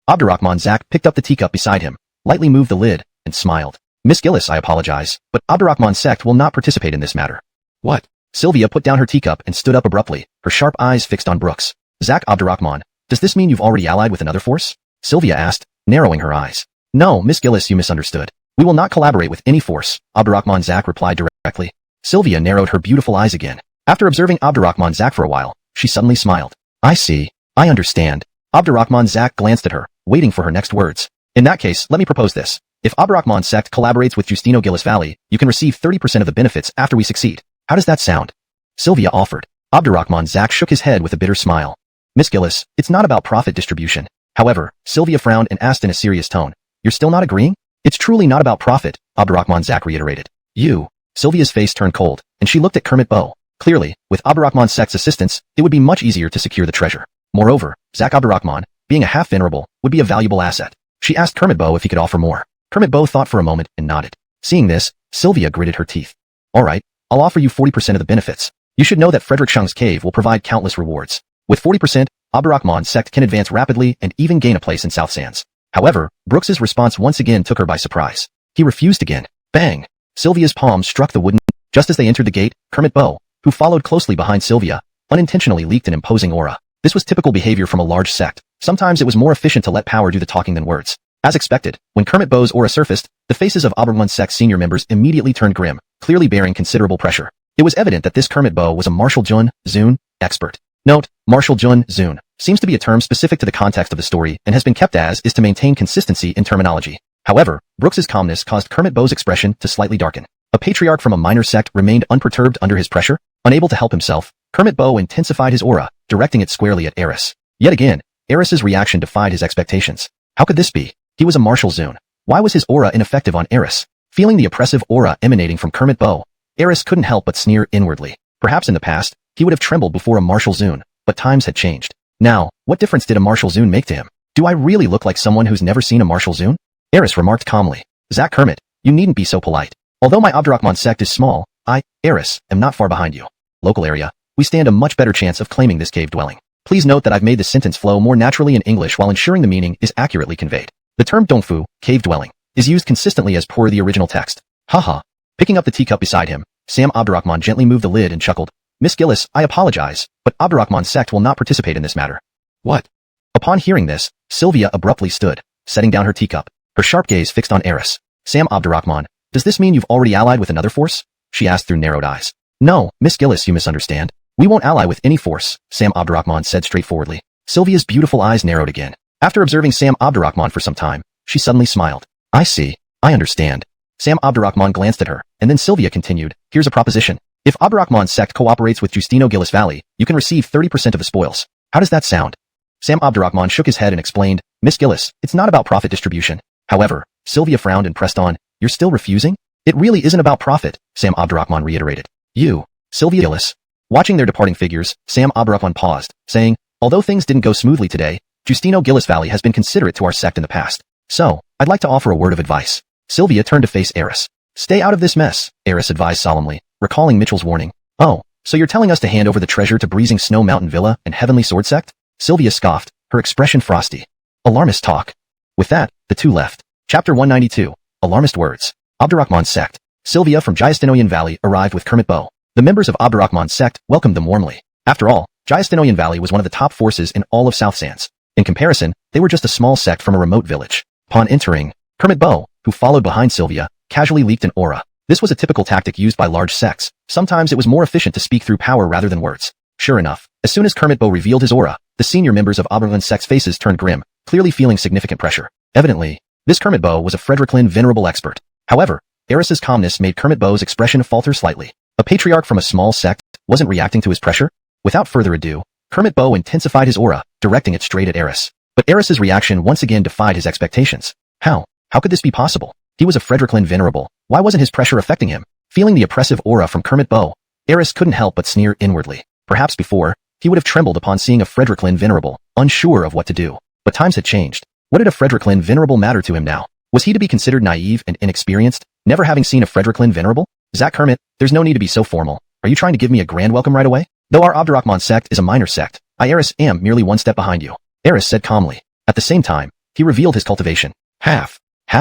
S1: Abdurrahman. Zach picked up the teacup beside him, lightly moved the lid, and smiled. Miss Gillis, I apologize, but Abdurrahman sect will not participate in this matter. What? Sylvia put down her teacup and stood up abruptly, her sharp eyes fixed on Brooks. Zach Abdurrahman, does this mean you've already allied with another force? Sylvia asked, narrowing her eyes. No, Miss Gillis, you misunderstood. We will not collaborate with any force, Abdurrahman Zak replied directly. Sylvia narrowed her beautiful eyes again. After observing Abdurrahman Zak for a while, she suddenly smiled. I see. I understand. Abdurrahman Zak glanced at her, waiting for her next words. In that case, let me propose this. If Abdurrahman sect collaborates with Justino Gillis Valley, you can receive 30% of the benefits after we succeed. How does that sound? Sylvia offered. Abdurrahman Zak shook his head with a bitter smile. Miss Gillis, it's not about profit distribution. However, Sylvia frowned and asked in a serious tone. You're still not agreeing? It's truly not about profit, Abdurrahman Zak reiterated. You. Sylvia's face turned cold, and she looked at Kermit Bow. Clearly, with Abdurrahman sect's assistance, it would be much easier to secure the treasure. Moreover, Zak Abdurrahman, being a half-venerable, would be a valuable asset. She asked Kermit Bow if he could offer more. Kermit Bow thought for a moment and nodded. Seeing this, Sylvia gritted her teeth. All right, I'll offer you 40% of the benefits. You should know that Frederick Shung's cave will provide countless rewards. With 40%, Abdurrahman sect can advance rapidly and even gain a place in South Sands. However, Brooks's response once again took her by surprise. He refused again. Bang! Sylvia's palm struck the wooden. Just as they entered the gate, Kermit Bow, who followed closely behind Sylvia, unintentionally leaked an imposing aura. This was typical behavior from a large sect. Sometimes it was more efficient to let power do the talking than words. As expected, when Kermit Bow's aura surfaced, the faces of Abdurrahman sect's senior members immediately turned grim, clearly bearing considerable pressure. It was evident that this Kermit Bow was a martial Jun, Zun, expert. Note, martial Jun, Zun, seems to be a term specific to the context of the story and has been kept as is to maintain consistency in terminology. However, Brooks's calmness caused Kermit Bow's expression to slightly darken. A patriarch from a minor sect remained unperturbed under his pressure. Unable to help himself, Kermit Bow intensified his aura, directing it squarely at Eris. Yet again, Eris's reaction defied his expectations. How could this be? He was a martial Zun. Why was his aura ineffective on Eris? Feeling the oppressive aura emanating from Kermit Bow, Eris couldn't help but sneer inwardly. Perhaps in the past, he would have trembled before a martial Zun, but times had changed. Now, what difference did a martial Zun make to him? Do I really look like someone who's never seen a martial Zun? Eris remarked calmly. Zak Kermit, you needn't be so polite. Although my Abdurrahman sect is small, I, Eris, am not far behind you. Local area, we stand a much better chance of claiming this cave dwelling. Please note that I've made the sentence flow more naturally in English while ensuring the meaning is accurately conveyed. The term donghua, cave dwelling, is used consistently as per the original text. Haha. Picking up the teacup beside him, Sam Abdurrahman gently moved the lid and chuckled. Miss Gillis, I apologize, but Abdurrahman sect will not participate in this matter. What? Upon hearing this, Sylvia abruptly stood, setting down her teacup, her sharp gaze fixed on Eris. Sam Abdurrahman, does this mean you've already allied with another force? She asked through narrowed eyes. No, Miss Gillis, you misunderstand. We won't ally with any force, Sam Abdurrahman said straightforwardly. Sylvia's beautiful eyes narrowed again. After observing Sam Abdurrahman for some time, she suddenly smiled. I see. I understand. Sam Abdurrahman glanced at her, and then Sylvia continued, here's a proposition. If Abdurrahman sect cooperates with Justino Gillis Valley, you can receive 30% of the spoils. How does that sound? Sam Abdurrahman shook his head and explained, Miss Gillis, it's not about profit distribution. However, Sylvia frowned and pressed on, you're still refusing? It really isn't about profit, Sam Abdurrahman reiterated. You, Sylvia Gillis. Watching their departing figures, Sam Abdurrahman paused, saying, although things didn't go smoothly today, Justino Gillis Valley has been considerate to our sect in the past. So, I'd like to offer a word of advice. Sylvia turned to face Eris. Stay out of this mess, Eris advised solemnly, recalling Mitchell's warning. Oh, so you're telling us to hand over the treasure to Breezing Snow Mountain Villa and Heavenly Sword Sect? Sylvia scoffed, her expression frosty. Alarmist talk. With that, the two left. Chapter 192. Alarmist words. Abdurrahman sect. Sylvia from Jayastinoyan Valley arrived with Kermit Bow. The members of Abdurrahman sect welcomed them warmly. After all, Jayastinoyan Valley was one of the top forces in all of South Sands. In comparison, they were just a small sect from a remote village. Upon entering, Kermit Bow, who followed behind Sylvia, casually leaked an aura. This was a typical tactic used by large sects. Sometimes it was more efficient to speak through power rather than words. Sure enough, as soon as Kermit Bow revealed his aura, the senior members of Abdurrahman sect's faces turned grim, clearly feeling significant pressure. Evidently, this Kermit Bow was a Frederick venerable expert. However, Eris's calmness made Kermit Bow's expression falter slightly. A patriarch from a small sect wasn't reacting to his pressure? Without further ado, Kermit Bow intensified his aura, directing it straight at Eris. But Eris's reaction once again defied his expectations. How could this be possible? He was a Frederick venerable. Why wasn't his pressure affecting him? Feeling the oppressive aura from Kermit Bow, Eris couldn't help but sneer inwardly. Perhaps before, he would have trembled upon seeing a Frederick venerable, unsure of what to do. But times had changed. What did a Frederick venerable matter to him now? Was he to be considered naive and inexperienced, never having seen a Frederick venerable? Zak Kermit, there's no need to be so formal. Are you trying to give me a grand welcome right away? Though our Abdurrahman sect is a minor sect, I Eris am merely one step behind you. Eris said calmly. At the same time, he revealed his cultivation. Half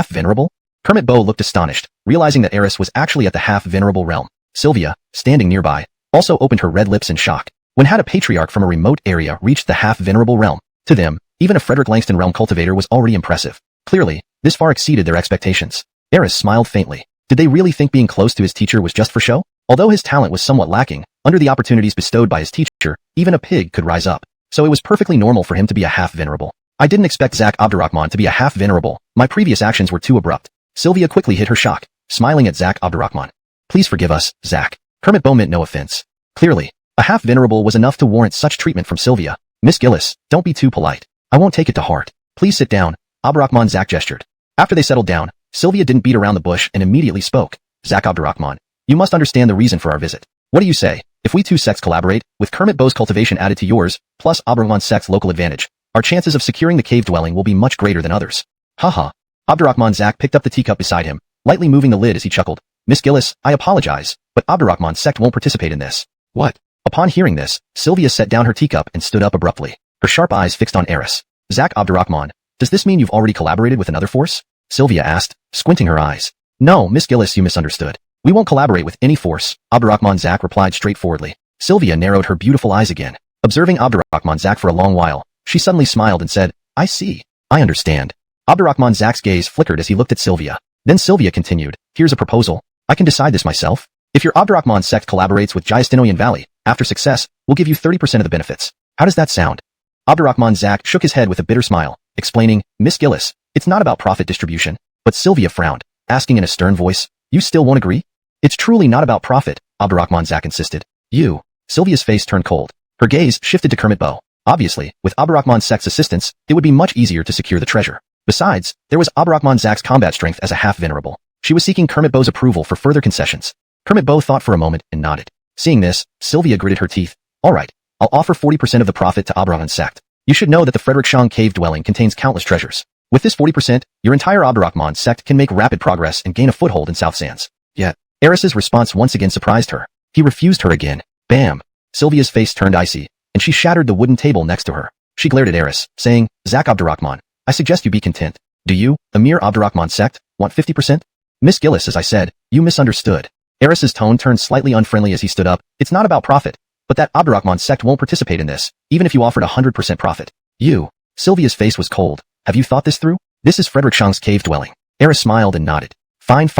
S1: venerable? Kermit Bow looked astonished, realizing that Eris was actually at the half-venerable realm. Sylvia, standing nearby, also opened her red lips in shock. When had a patriarch from a remote area reached the half-venerable realm? To them, even a Frederick Langston realm cultivator was already impressive. Clearly, this far exceeded their expectations. Eris smiled faintly. Did they really think being close to his teacher was just for show? Although his talent was somewhat lacking, under the opportunities bestowed by his teacher, even a pig could rise up. So it was perfectly normal for him to be a half-venerable. I didn't expect Zach Abdurrahman to be a half-venerable. My previous actions were too abrupt. Sylvia quickly hid her shock, smiling at Zach Abdurrahman. Please forgive us, Zach. Kermit Bow meant no offense. Clearly, a half-venerable was enough to warrant such treatment from Sylvia. Miss Gillis, don't be too polite. I won't take it to heart. Please sit down. Abdurrahman Zach gestured. After they settled down, Sylvia didn't beat around the bush and immediately spoke. Zach Abdurrahman, you must understand the reason for our visit. What do you say? If we two sects collaborate, with Kermit Bow's cultivation added to yours, plus Abdurrahman's sect's local advantage, our chances of securing the cave dwelling will be much greater than others. Haha. Abdurrahman Zach picked up the teacup beside him, lightly moving the lid as he chuckled. Miss Gillis, I apologize, but Abdurrahman's sect won't participate in this. What? Upon hearing this, Sylvia set down her teacup and stood up abruptly, her sharp eyes fixed on Eris. Zach Abdurrahman, does this mean you've already collaborated with another force? Sylvia asked, squinting her eyes. No, Miss Gillis, you misunderstood. We won't collaborate with any force, Abdurrahman Zach replied straightforwardly. Sylvia narrowed her beautiful eyes again. Observing Abdurrahman Zach for a long while, she suddenly smiled and said, I see. I understand. Abdurrahman Zach's gaze flickered as he looked at Sylvia. Then Sylvia continued, here's a proposal. I can decide this myself. If your Abdurrahman sect collaborates with Giastinoyan Valley, after success, we'll give you 30% of the benefits. How does that sound? Abdurrahman Zach shook his head with a bitter smile, explaining, Miss Gillis, it's not about profit distribution. But Sylvia frowned, asking in a stern voice, you still won't agree? It's truly not about profit, Abdurrahman Zach insisted. You. Sylvia's face turned cold. Her gaze shifted to Kermit Bow. Obviously, with Abdurrahman Zach's assistance, it would be much easier to secure the treasure. Besides, there was Abdurrahman Zach's combat strength as a half-venerable. She was seeking Kermit Bow's approval for further concessions. Kermit Bow thought for a moment and nodded. Seeing this, Sylvia gritted her teeth. All right, I'll offer 40% of the profit to Abdurrahman's sect. You should know that the Frederickshang cave dwelling contains countless treasures. With this 40%, your entire Abdurrahman sect can make rapid progress and gain a foothold in South Sands. Yet, Eris's response once again surprised her. He refused her again. Bam! Sylvia's face turned icy, and she shattered the wooden table next to her. She glared at Eris, saying, Zach Abdurrahman, I suggest you be content. Do you, Amir Abdurrahman sect, want 50%? Miss Gillis, as I said, you misunderstood. Eris's tone turned slightly unfriendly as he stood up. It's not about profit, but that Abdurrahman sect won't participate in this, even if you offered 100% profit. You. Sylvia's face was cold. Have you thought this through? This is Frederickshang's cave dwelling. Eris smiled and nodded. Fine.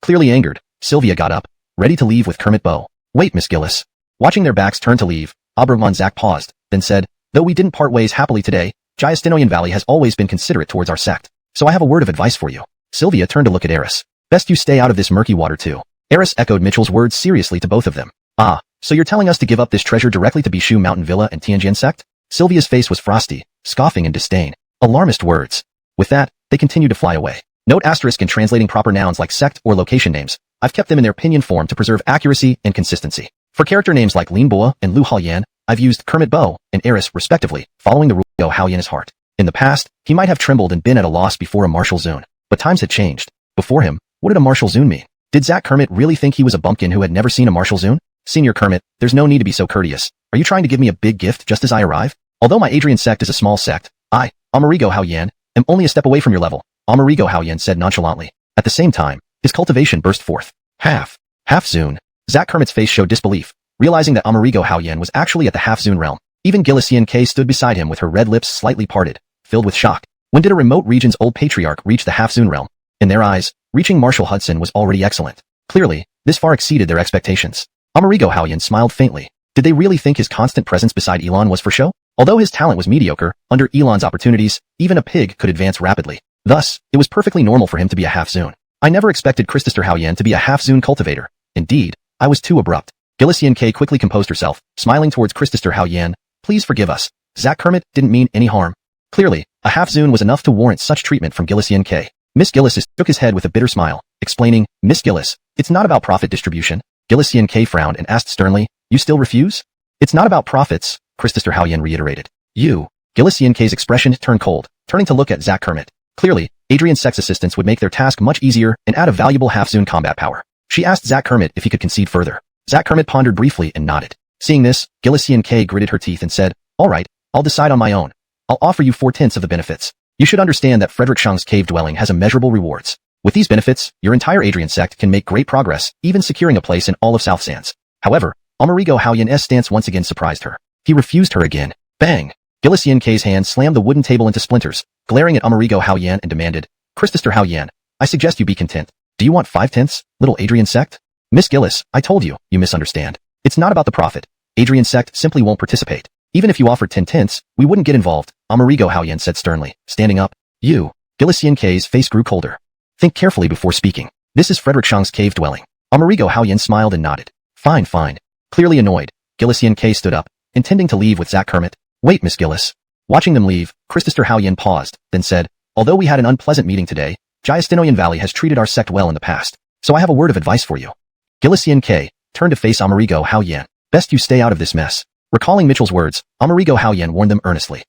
S1: Clearly angered, Sylvia got up, ready to leave with Kermit Bow. Wait, Miss Gillis. Watching their backs turn to leave, Abdurrahman Zach paused, then said, though we didn't part ways happily today, Giastinoyan Valley has always been considerate towards our sect. So I have a word of advice for you. Sylvia turned to look at Eris. Best you stay out of this murky water too. Eris echoed Mitchell's words seriously to both of them. Ah, so you're telling us to give up this treasure directly to Bishu Mountain Villa and Tianjin sect? Sylvia's face was frosty, scoffing in disdain. Alarmist words. With that, they continued to fly away. Note asterisk in translating proper nouns like sect or location names. I've kept them in their pinyin form to preserve accuracy and consistency. For character names like Lin Boa and Lu Haoyan, I've used Kermit Bow and Eris respectively, following the rule of Haoyan's heart. In the past, he might have trembled and been at a loss before a martial zune. But times had changed. Before him, what did a martial zune mean? Did Zach Kermit really think he was a bumpkin who had never seen a martial zune? Senior Kermit, there's no need to be so courteous. Are you trying to give me a big gift just as I arrive? Although my Adrian sect is a small sect, I, Amerigo Haoyan, am only a step away from your level, Amerigo Haoyan said nonchalantly. At the same time, his cultivation burst forth. Half zune. Zach Kermit's face showed disbelief, realizing that Amerigo Haoyan was actually at the half zune realm. Even Gillissian K stood beside him with her red lips slightly parted, filled with shock. When did a remote region's old patriarch reach the half zune realm? In their eyes, reaching Marshall Hudson was already excellent. Clearly, this far exceeded their expectations. Amerigo Haoyan smiled faintly. Did they really think his constant presence beside Elon was for show? Although his talent was mediocre, under Elon's opportunities, even a pig could advance rapidly. Thus, it was perfectly normal for him to be a half zune. I never expected Christopher Haoyan to be a half zune cultivator. Indeed, I was too abrupt. Gillissian K quickly composed herself, smiling towards Christopher Haoyan. Please forgive us. Zach Kermit didn't mean any harm. Clearly, a half zune was enough to warrant such treatment from Gillissian K. Miss Gillis shook his head with a bitter smile, explaining, Miss Gillis, it's not about profit distribution. Gillissian K frowned and asked sternly, you still refuse? It's not about profits, Christopher Haoyan reiterated. You. Gillissian K's expression turned cold, turning to look at Zach Kermit. Clearly, Adrian's sex assistants would make their task much easier and add a valuable half-zune combat power. She asked Zach Kermit if he could concede further. Zach Kermit pondered briefly and nodded. Seeing this, Gillissian K gritted her teeth and said, all right, I'll decide on my own. I'll offer you 4/10 of the benefits. You should understand that Frederickshang's cave dwelling has immeasurable rewards. With these benefits, your entire Adrian sect can make great progress, even securing a place in all of South Sands. However, Amerigo Haoyan's stance once again surprised her. He refused her again. Bang! Gillissian K's hand slammed the wooden table into splinters, glaring at Amerigo Haoyan and demanded, Christopher Haoyan, I suggest you be content. Do you want 5/10, little Adrian sect? Miss Gillis, I told you, you misunderstand. It's not about the profit. Adrian sect simply won't participate. Even if you offered 10/10, we wouldn't get involved, Amerigo Haoyan said sternly, standing up. You. Gillis K's face grew colder. Think carefully before speaking. This is Frederick Shang's cave dwelling. Amerigo Haoyan smiled and nodded. Fine, fine. Clearly annoyed, Gillis K stood up, intending to leave with Zach Kermit. Wait, Miss Gillis. Watching them leave, Christopher Haoyan paused, then said, although we had an unpleasant meeting today, Jiastinoyan Valley has treated our sect well in the past, so I have a word of advice for you. Gillis K turned to face Amerigo Haoyan. Best you stay out of this mess. Recalling Mitchell's words, Amerigo Haoyan warned them earnestly.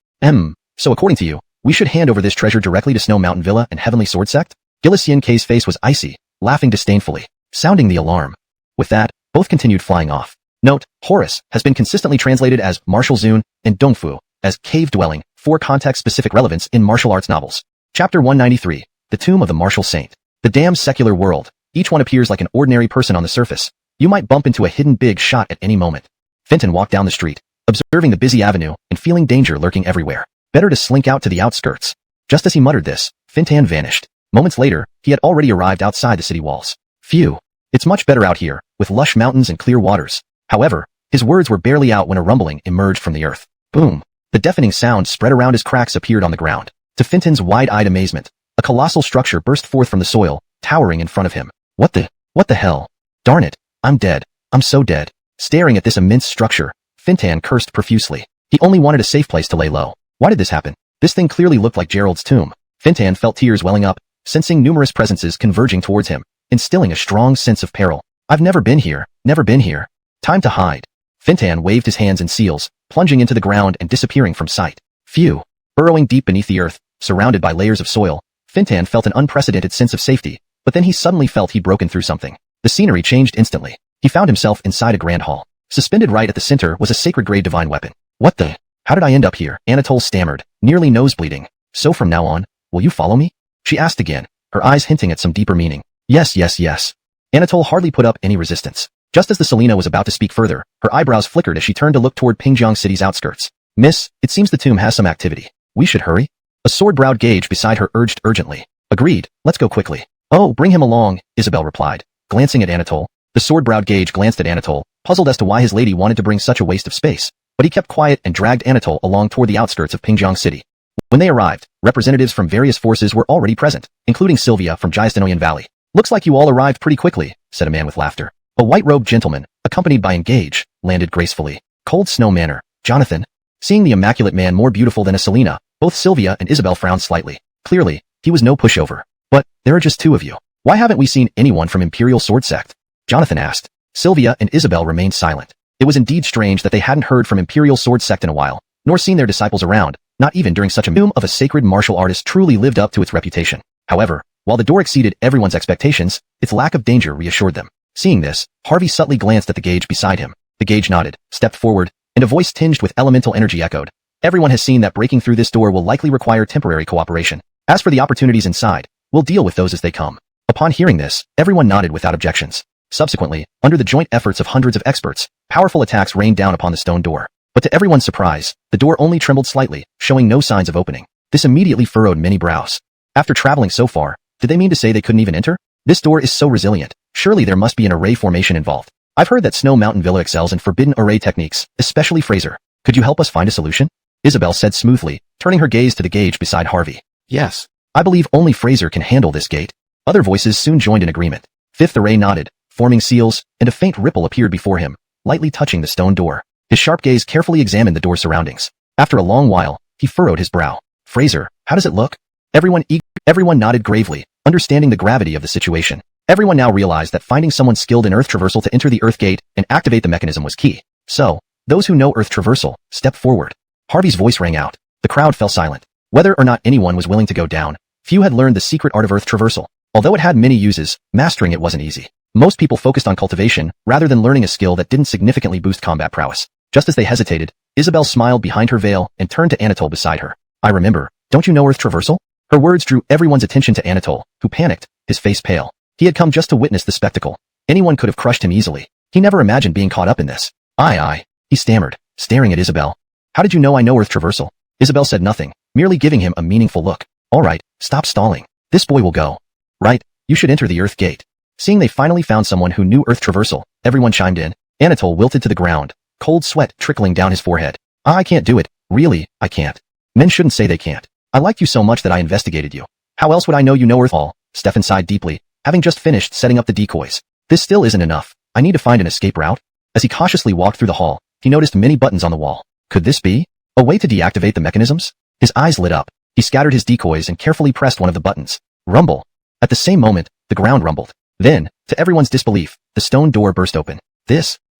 S1: So according to you, we should hand over this treasure directly to Snow Mountain Villa and Heavenly Sword Sect? Gillis K's face was icy, laughing disdainfully, sounding the alarm. With that, both continued flying off. Note, Horus has been consistently translated as martial zone and donghua as cave dwelling for context-specific relevance in martial arts novels. Chapter 193, The Tomb of the Martial Saint. The damned secular world. Each one appears like an ordinary person on the surface. You might bump into a hidden big shot at any moment. Fenton walked down the street, observing the busy avenue and feeling danger lurking everywhere. Better to slink out to the outskirts. Just as he muttered this, Fenton vanished. Moments later, he had already arrived outside the city walls. Phew. It's much better out here, with lush mountains and clear waters. However, his words were barely out when a rumbling emerged from the earth. Boom. The deafening sound spread around as cracks appeared on the ground. To Fenton's wide-eyed amazement, a colossal structure burst forth from the soil, towering in front of him. What the hell? Darn it. I'm dead. I'm so dead. Staring at this immense structure, Fenton cursed profusely. He only wanted a safe place to lay low. Why did this happen? This thing clearly looked like Gerald's tomb. Fenton felt tears welling up, sensing numerous presences converging towards him, instilling a strong sense of peril. I've never been here. Never been here. Time to hide. Fenton waved his hands in seals, plunging into the ground and disappearing from sight. Phew. Burrowing deep beneath the earth, surrounded by layers of soil, Fenton felt an unprecedented sense of safety, but then he suddenly felt he'd broken through something. The scenery changed instantly. He found himself inside a grand hall. Suspended right at the center was a sacred-grade divine weapon. What the? How did I end up here? Anatole stammered, nearly nose-bleeding. So from now on, will you follow me? She asked again, her eyes hinting at some deeper meaning. Yes. Anatole hardly put up any resistance. Just as the Selena was about to speak further, her eyebrows flickered as she turned to look toward Pingjiang City's outskirts. Miss, it seems the tomb has some activity. We should hurry. A sword-browed gauge beside her urged urgently. Agreed, let's go quickly. Oh, bring him along, Isabel replied, glancing at Anatole. The sword-browed gauge glanced at Anatole, puzzled as to why his lady wanted to bring such a waste of space, but he kept quiet and dragged Anatole along toward the outskirts of Pingjiang City. When they arrived, representatives from various forces were already present, including Sylvia from Jiastinoyan Valley. Looks like you all arrived pretty quickly, said a man with laughter. A white-robed gentleman, accompanied by Engage, landed gracefully. Cold Snow Manor, Jonathan. Seeing the immaculate man more beautiful than a Selena, both Sylvia and Isabel frowned slightly. Clearly, he was no pushover. But, there are just two of you. Why haven't we seen anyone from Imperial Sword Sect? Jonathan asked. Sylvia and Isabel remained silent. It was indeed strange that they hadn't heard from Imperial Sword Sect in a while, nor seen their disciples around, not even during such a tomb of a sacred martial artist truly lived up to its reputation. However, while the door exceeded everyone's expectations, its lack of danger reassured them. Seeing this, Harvey subtly glanced at the gauge beside him. The gauge nodded, stepped forward, and a voice tinged with elemental energy echoed. Everyone has seen that breaking through this door will likely require temporary cooperation. As for the opportunities inside, we'll deal with those as they come. Upon hearing this, everyone nodded without objections. Subsequently, under the joint efforts of hundreds of experts, powerful attacks rained down upon the stone door. But to everyone's surprise, the door only trembled slightly, showing no signs of opening. This immediately furrowed many brows. After traveling so far, did they mean to say they couldn't even enter? This door is so resilient. Surely there must be an array formation involved. I've heard that Snow Mountain Villa excels in forbidden array techniques, especially Fraser. Could you help us find a solution? Isabel said smoothly, turning her gaze to the gauge beside Harvey. Yes. I believe only Fraser can handle this gate. Other voices soon joined in agreement. Fifth Array nodded, forming seals, and a faint ripple appeared before him, lightly touching the stone door. His sharp gaze carefully examined the door's surroundings. After a long while, he furrowed his brow. Fraser, how does it look? Everyone nodded gravely, understanding the gravity of the situation. Everyone now realized that finding someone skilled in earth traversal to enter the earth gate and activate the mechanism was key. So, those who know earth traversal, step forward. Harvey's voice rang out. The crowd fell silent. Whether or not anyone was willing to go down, few had learned the secret art of earth traversal. Although it had many uses, mastering it wasn't easy. Most people focused on cultivation, rather than learning a skill that didn't significantly boost combat prowess. Just as they hesitated, Isabel smiled behind her veil and turned to Anatole beside her. I remember, don't you know earth traversal? Her words drew everyone's attention to Anatole, who panicked, his face pale. He had come just to witness the spectacle. Anyone could have crushed him easily. He never imagined being caught up in this. Aye, he stammered, staring at Isabel. How did you know I know earth traversal? Isabel said nothing, merely giving him a meaningful look. All right, stop stalling. This boy will go. Right, you should enter the Earth Gate. Seeing they finally found someone who knew Earth traversal, everyone chimed in. Anatole wilted to the ground, cold sweat trickling down his forehead. I can't do it. Really, I can't. Men shouldn't say they can't. I liked you so much that I investigated you. How else would I know you know Earth all? Stefan sighed deeply, having just finished setting up the decoys. This still isn't enough. I need to find an escape route. As he cautiously walked through the hall, he noticed many buttons on the wall. Could this be a way to deactivate the mechanisms? His eyes lit up. He scattered his decoys and carefully pressed one of the buttons. Rumble. At the same moment, the ground rumbled. Then, to everyone's disbelief, the stone door burst open.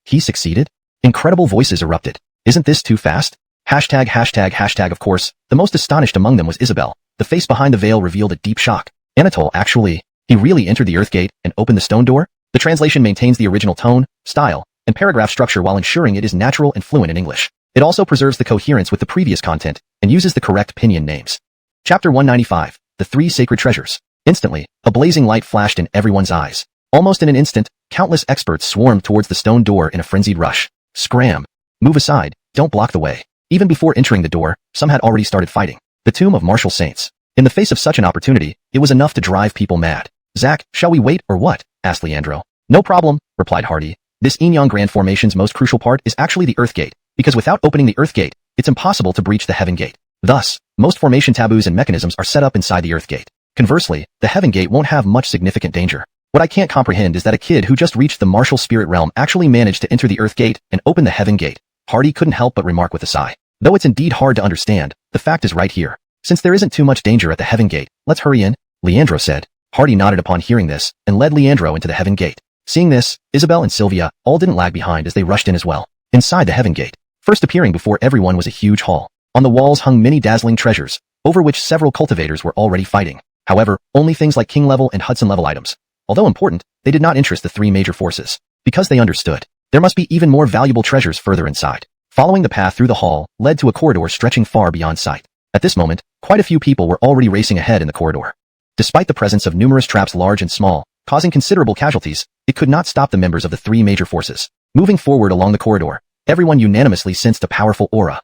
S1: He succeeded? Incredible voices erupted. Isn't this too fast? Hashtag. Of course, the most astonished among them was Isabel. The face behind the veil revealed a deep shock. Anatole he really entered the Earth Gate and opened the stone door? The translation maintains the original tone, style, and paragraph structure while ensuring it is natural and fluent in English. It also preserves the coherence with the previous content and uses the correct pinyin names. Chapter 195, The Three Sacred Treasures. Instantly, a blazing light flashed in everyone's eyes. Almost in an instant, countless experts swarmed towards the stone door in a frenzied rush. Scram. Move aside, don't block the way. Even before entering the door, some had already started fighting. The tomb of martial saints. In the face of such an opportunity, it was enough to drive people mad. Zach, shall we wait or what? Asked Leandro. No problem, replied Hardy. This Yin-Yang Grand Formation's most crucial part is actually the Earth Gate, because without opening the Earth Gate, it's impossible to breach the Heaven Gate. Thus, most formation taboos and mechanisms are set up inside the Earth Gate. Conversely, the Heaven Gate won't have much significant danger. What I can't comprehend is that a kid who just reached the martial spirit realm actually managed to enter the Earth Gate and open the Heaven Gate. Hardy couldn't help but remark with a sigh. Though it's indeed hard to understand, the fact is right here. Since there isn't too much danger at the Heaven Gate, let's hurry in, Leandro said. Hardy nodded upon hearing this, and led Leandro into the Heaven Gate. Seeing this, Isabel and Sylvia all didn't lag behind as they rushed in as well. Inside the Heaven Gate, first appearing before everyone was a huge hall. On the walls hung many dazzling treasures, over which several cultivators were already fighting. However, only things like King.Level and Hudson.Level items. Although important, they did not interest the three major forces, because they understood. There must be even more valuable treasures further inside. Following the path through the hall led to a corridor stretching far beyond sight. At this moment, quite a few people were already racing ahead in the corridor. Despite the presence of numerous traps large and small, causing considerable casualties, it could not stop the members of the three major forces. Moving forward along the corridor, everyone unanimously sensed a powerful aura.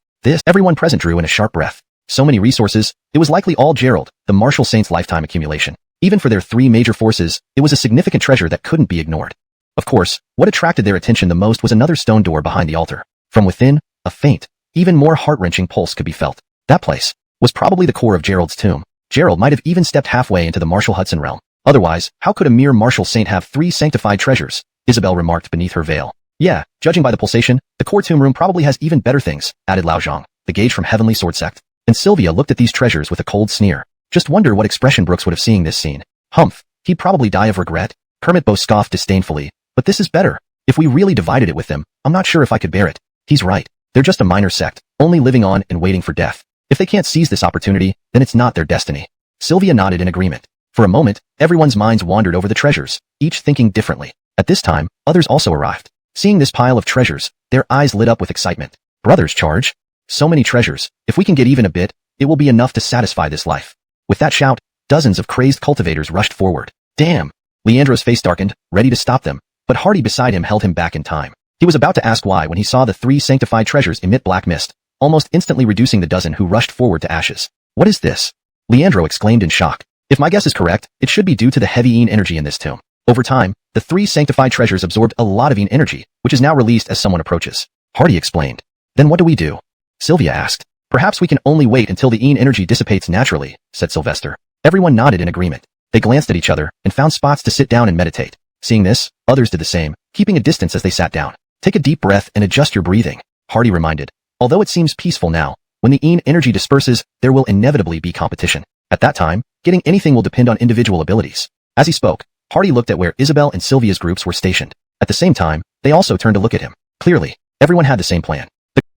S1: Everyone present drew in a sharp breath. So many resources, it was likely all Gerald, the martial saint's lifetime accumulation. Even for their three major forces, it was a significant treasure that couldn't be ignored. Of course, what attracted their attention the most was another stone door behind the altar. From within, a faint, even more heart-wrenching pulse could be felt. That place was probably the core of Gerald's tomb. Gerald might have even stepped halfway into the martial Hudson realm. Otherwise, how could a mere martial saint have three sanctified treasures? Isabel remarked beneath her veil. Yeah, judging by the pulsation, the core tomb room probably has even better things, added Lao Zhang, the gauge from Heavenly Sword Sect. And Sylvia looked at these treasures with a cold sneer. Just wonder what expression Brooks would have seeing this scene. Humph, he'd probably die of regret. Kermit Bo scoffed disdainfully. But this is better. If we really divided it with them, I'm not sure if I could bear it. He's right. They're just a minor sect, only living on and waiting for death. If they can't seize this opportunity, then it's not their destiny. Sylvia nodded in agreement. For a moment, everyone's minds wandered over the treasures, each thinking differently. At this time, others also arrived. Seeing this pile of treasures, their eyes lit up with excitement. Brothers charge. So many treasures. If we can get even a bit, it will be enough to satisfy this life. With that shout, dozens of crazed cultivators rushed forward. Damn! Leandro's face darkened, ready to stop them, but Hardy beside him held him back in time. He was about to ask why when he saw the three sanctified treasures emit black mist, almost instantly reducing the dozen who rushed forward to ashes. What is this? Leandro exclaimed in shock. If my guess is correct, it should be due to the heavy Yin energy in this tomb. Over time, the three sanctified treasures absorbed a lot of Yin energy, which is now released as someone approaches. Hardy explained. Then what do we do? Sylvia asked. Perhaps we can only wait until the Yin energy dissipates naturally, said Sylvester. Everyone nodded in agreement. They glanced at each other and found spots to sit down and meditate. Seeing this, others did the same, keeping a distance as they sat down. Take a deep breath and adjust your breathing, Hardy reminded. Although it seems peaceful now, when the Yin energy disperses, there will inevitably be competition. At that time, getting anything will depend on individual abilities. As he spoke, Hardy looked at where Isabel and Sylvia's groups were stationed. At the same time, they also turned to look at him. Clearly, everyone had the same plan.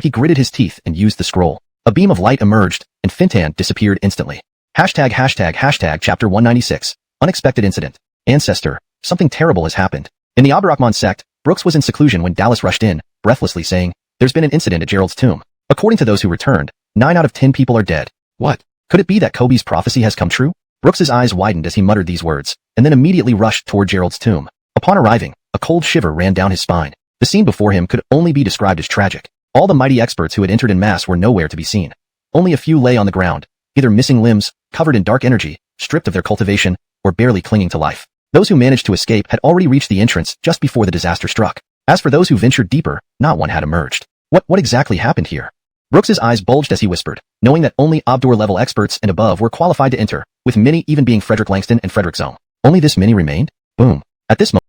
S1: He gritted his teeth and used the scroll. A beam of light emerged, and Fintan disappeared instantly. Hashtag chapter 196. Unexpected incident. Ancestor, something terrible has happened. In the Abdurrahman sect, Brooks was in seclusion when Dallas rushed in, breathlessly saying, there's been an incident at Gerald's tomb. According to those who returned, 9 out of 10 people are dead. What? Could it be that Kobe's prophecy has come true? Brooks's eyes widened as he muttered these words, and then immediately rushed toward Gerald's tomb. Upon arriving, a cold shiver ran down his spine. The scene before him could only be described as tragic. All the mighty experts who had entered en masse were nowhere to be seen. Only a few lay on the ground, either missing limbs, covered in dark energy, stripped of their cultivation, or barely clinging to life. Those who managed to escape had already reached the entrance just before the disaster struck. As for those who ventured deeper, not one had emerged. What exactly happened here? Brooks's eyes bulged as he whispered, knowing that only God.Level experts and above were qualified to enter, with many even being Frederick Langston and Frederick Zohm. Only this many remained? Boom. At this moment,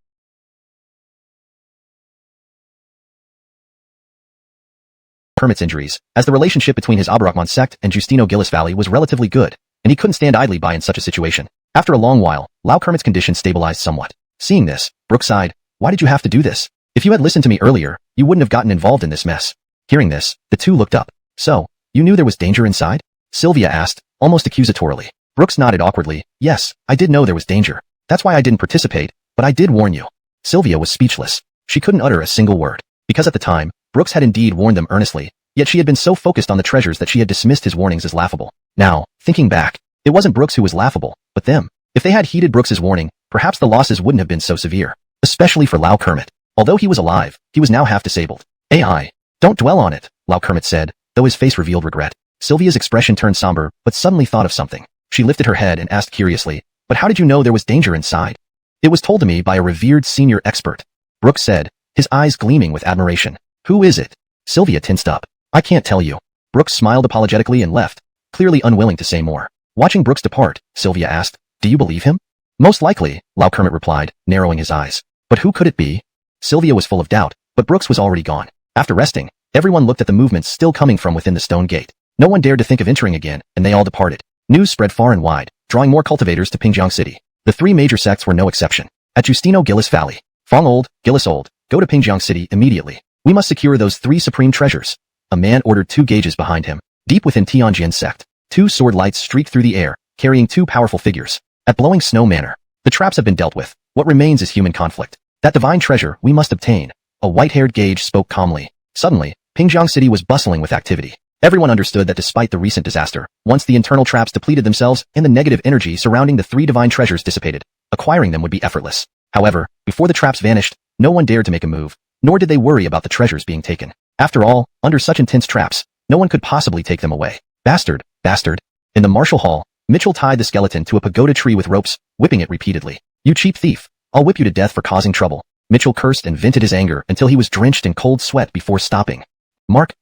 S1: Kermit's injuries, as the relationship between his Abrahman sect and Justino Gillis Valley was relatively good, and he couldn't stand idly by in such a situation. After a long while, Lau Kermit's condition stabilized somewhat. Seeing this, Brooks sighed, "Why did you have to do this? If you had listened to me earlier, you wouldn't have gotten involved in this mess." Hearing this, the two looked up. "So, you knew there was danger inside?" Sylvia asked, almost accusatorily. Brooks nodded awkwardly. "Yes, I did know there was danger. That's why I didn't participate, but I did warn you." Sylvia was speechless. She couldn't utter a single word, because at the time, Brooks had indeed warned them earnestly, yet she had been so focused on the treasures that she had dismissed his warnings as laughable. Now, thinking back, it wasn't Brooks who was laughable, but them. If they had heeded Brooks's warning, perhaps the losses wouldn't have been so severe, especially for Lau Kermit. Although he was alive, he was now half disabled. "AI. Don't dwell on it," Lau Kermit said, though his face revealed regret. Sylvia's expression turned somber, but suddenly thought of something. She lifted her head and asked curiously, "But how did you know there was danger inside?" "It was told to me by a revered senior expert," Brooks said, his eyes gleaming with admiration. "Who is it?" Sylvia tensed up. "I can't tell you." Brooks smiled apologetically and left, clearly unwilling to say more. Watching Brooks depart, Sylvia asked, "Do you believe him?" "Most likely," Lau Kermit replied, narrowing his eyes. "But who could it be?" Sylvia was full of doubt, but Brooks was already gone. After resting, everyone looked at the movements still coming from within the stone gate. No one dared to think of entering again, and they all departed. News spread far and wide, drawing more cultivators to Pingyang City. The three major sects were no exception. At Justino Gillis Valley, Fong Old, Gillis Old, go to Pingyang City immediately. We must secure those three supreme treasures. A man ordered 2 gauges behind him. Deep within Tianjin sect, 2 sword lights streaked through the air, carrying 2 powerful figures. At Blowing Snow Manor, the traps have been dealt with. What remains is human conflict. That divine treasure we must obtain. A white-haired gauge spoke calmly. Suddenly, Pingyang City was bustling with activity. Everyone understood that despite the recent disaster, once the internal traps depleted themselves and the negative energy surrounding the 3 divine treasures dissipated, acquiring them would be effortless. However, before the traps vanished, no one dared to make a move, nor did they worry about the treasures being taken. After all, under such intense traps, no one could possibly take them away. Bastard, bastard. In the martial hall, Mitchell tied the skeleton to a pagoda tree with ropes, whipping it repeatedly. "You cheap thief. I'll whip you to death for causing trouble." Mitchell cursed and vented his anger until he was drenched in cold sweat before stopping. Mark,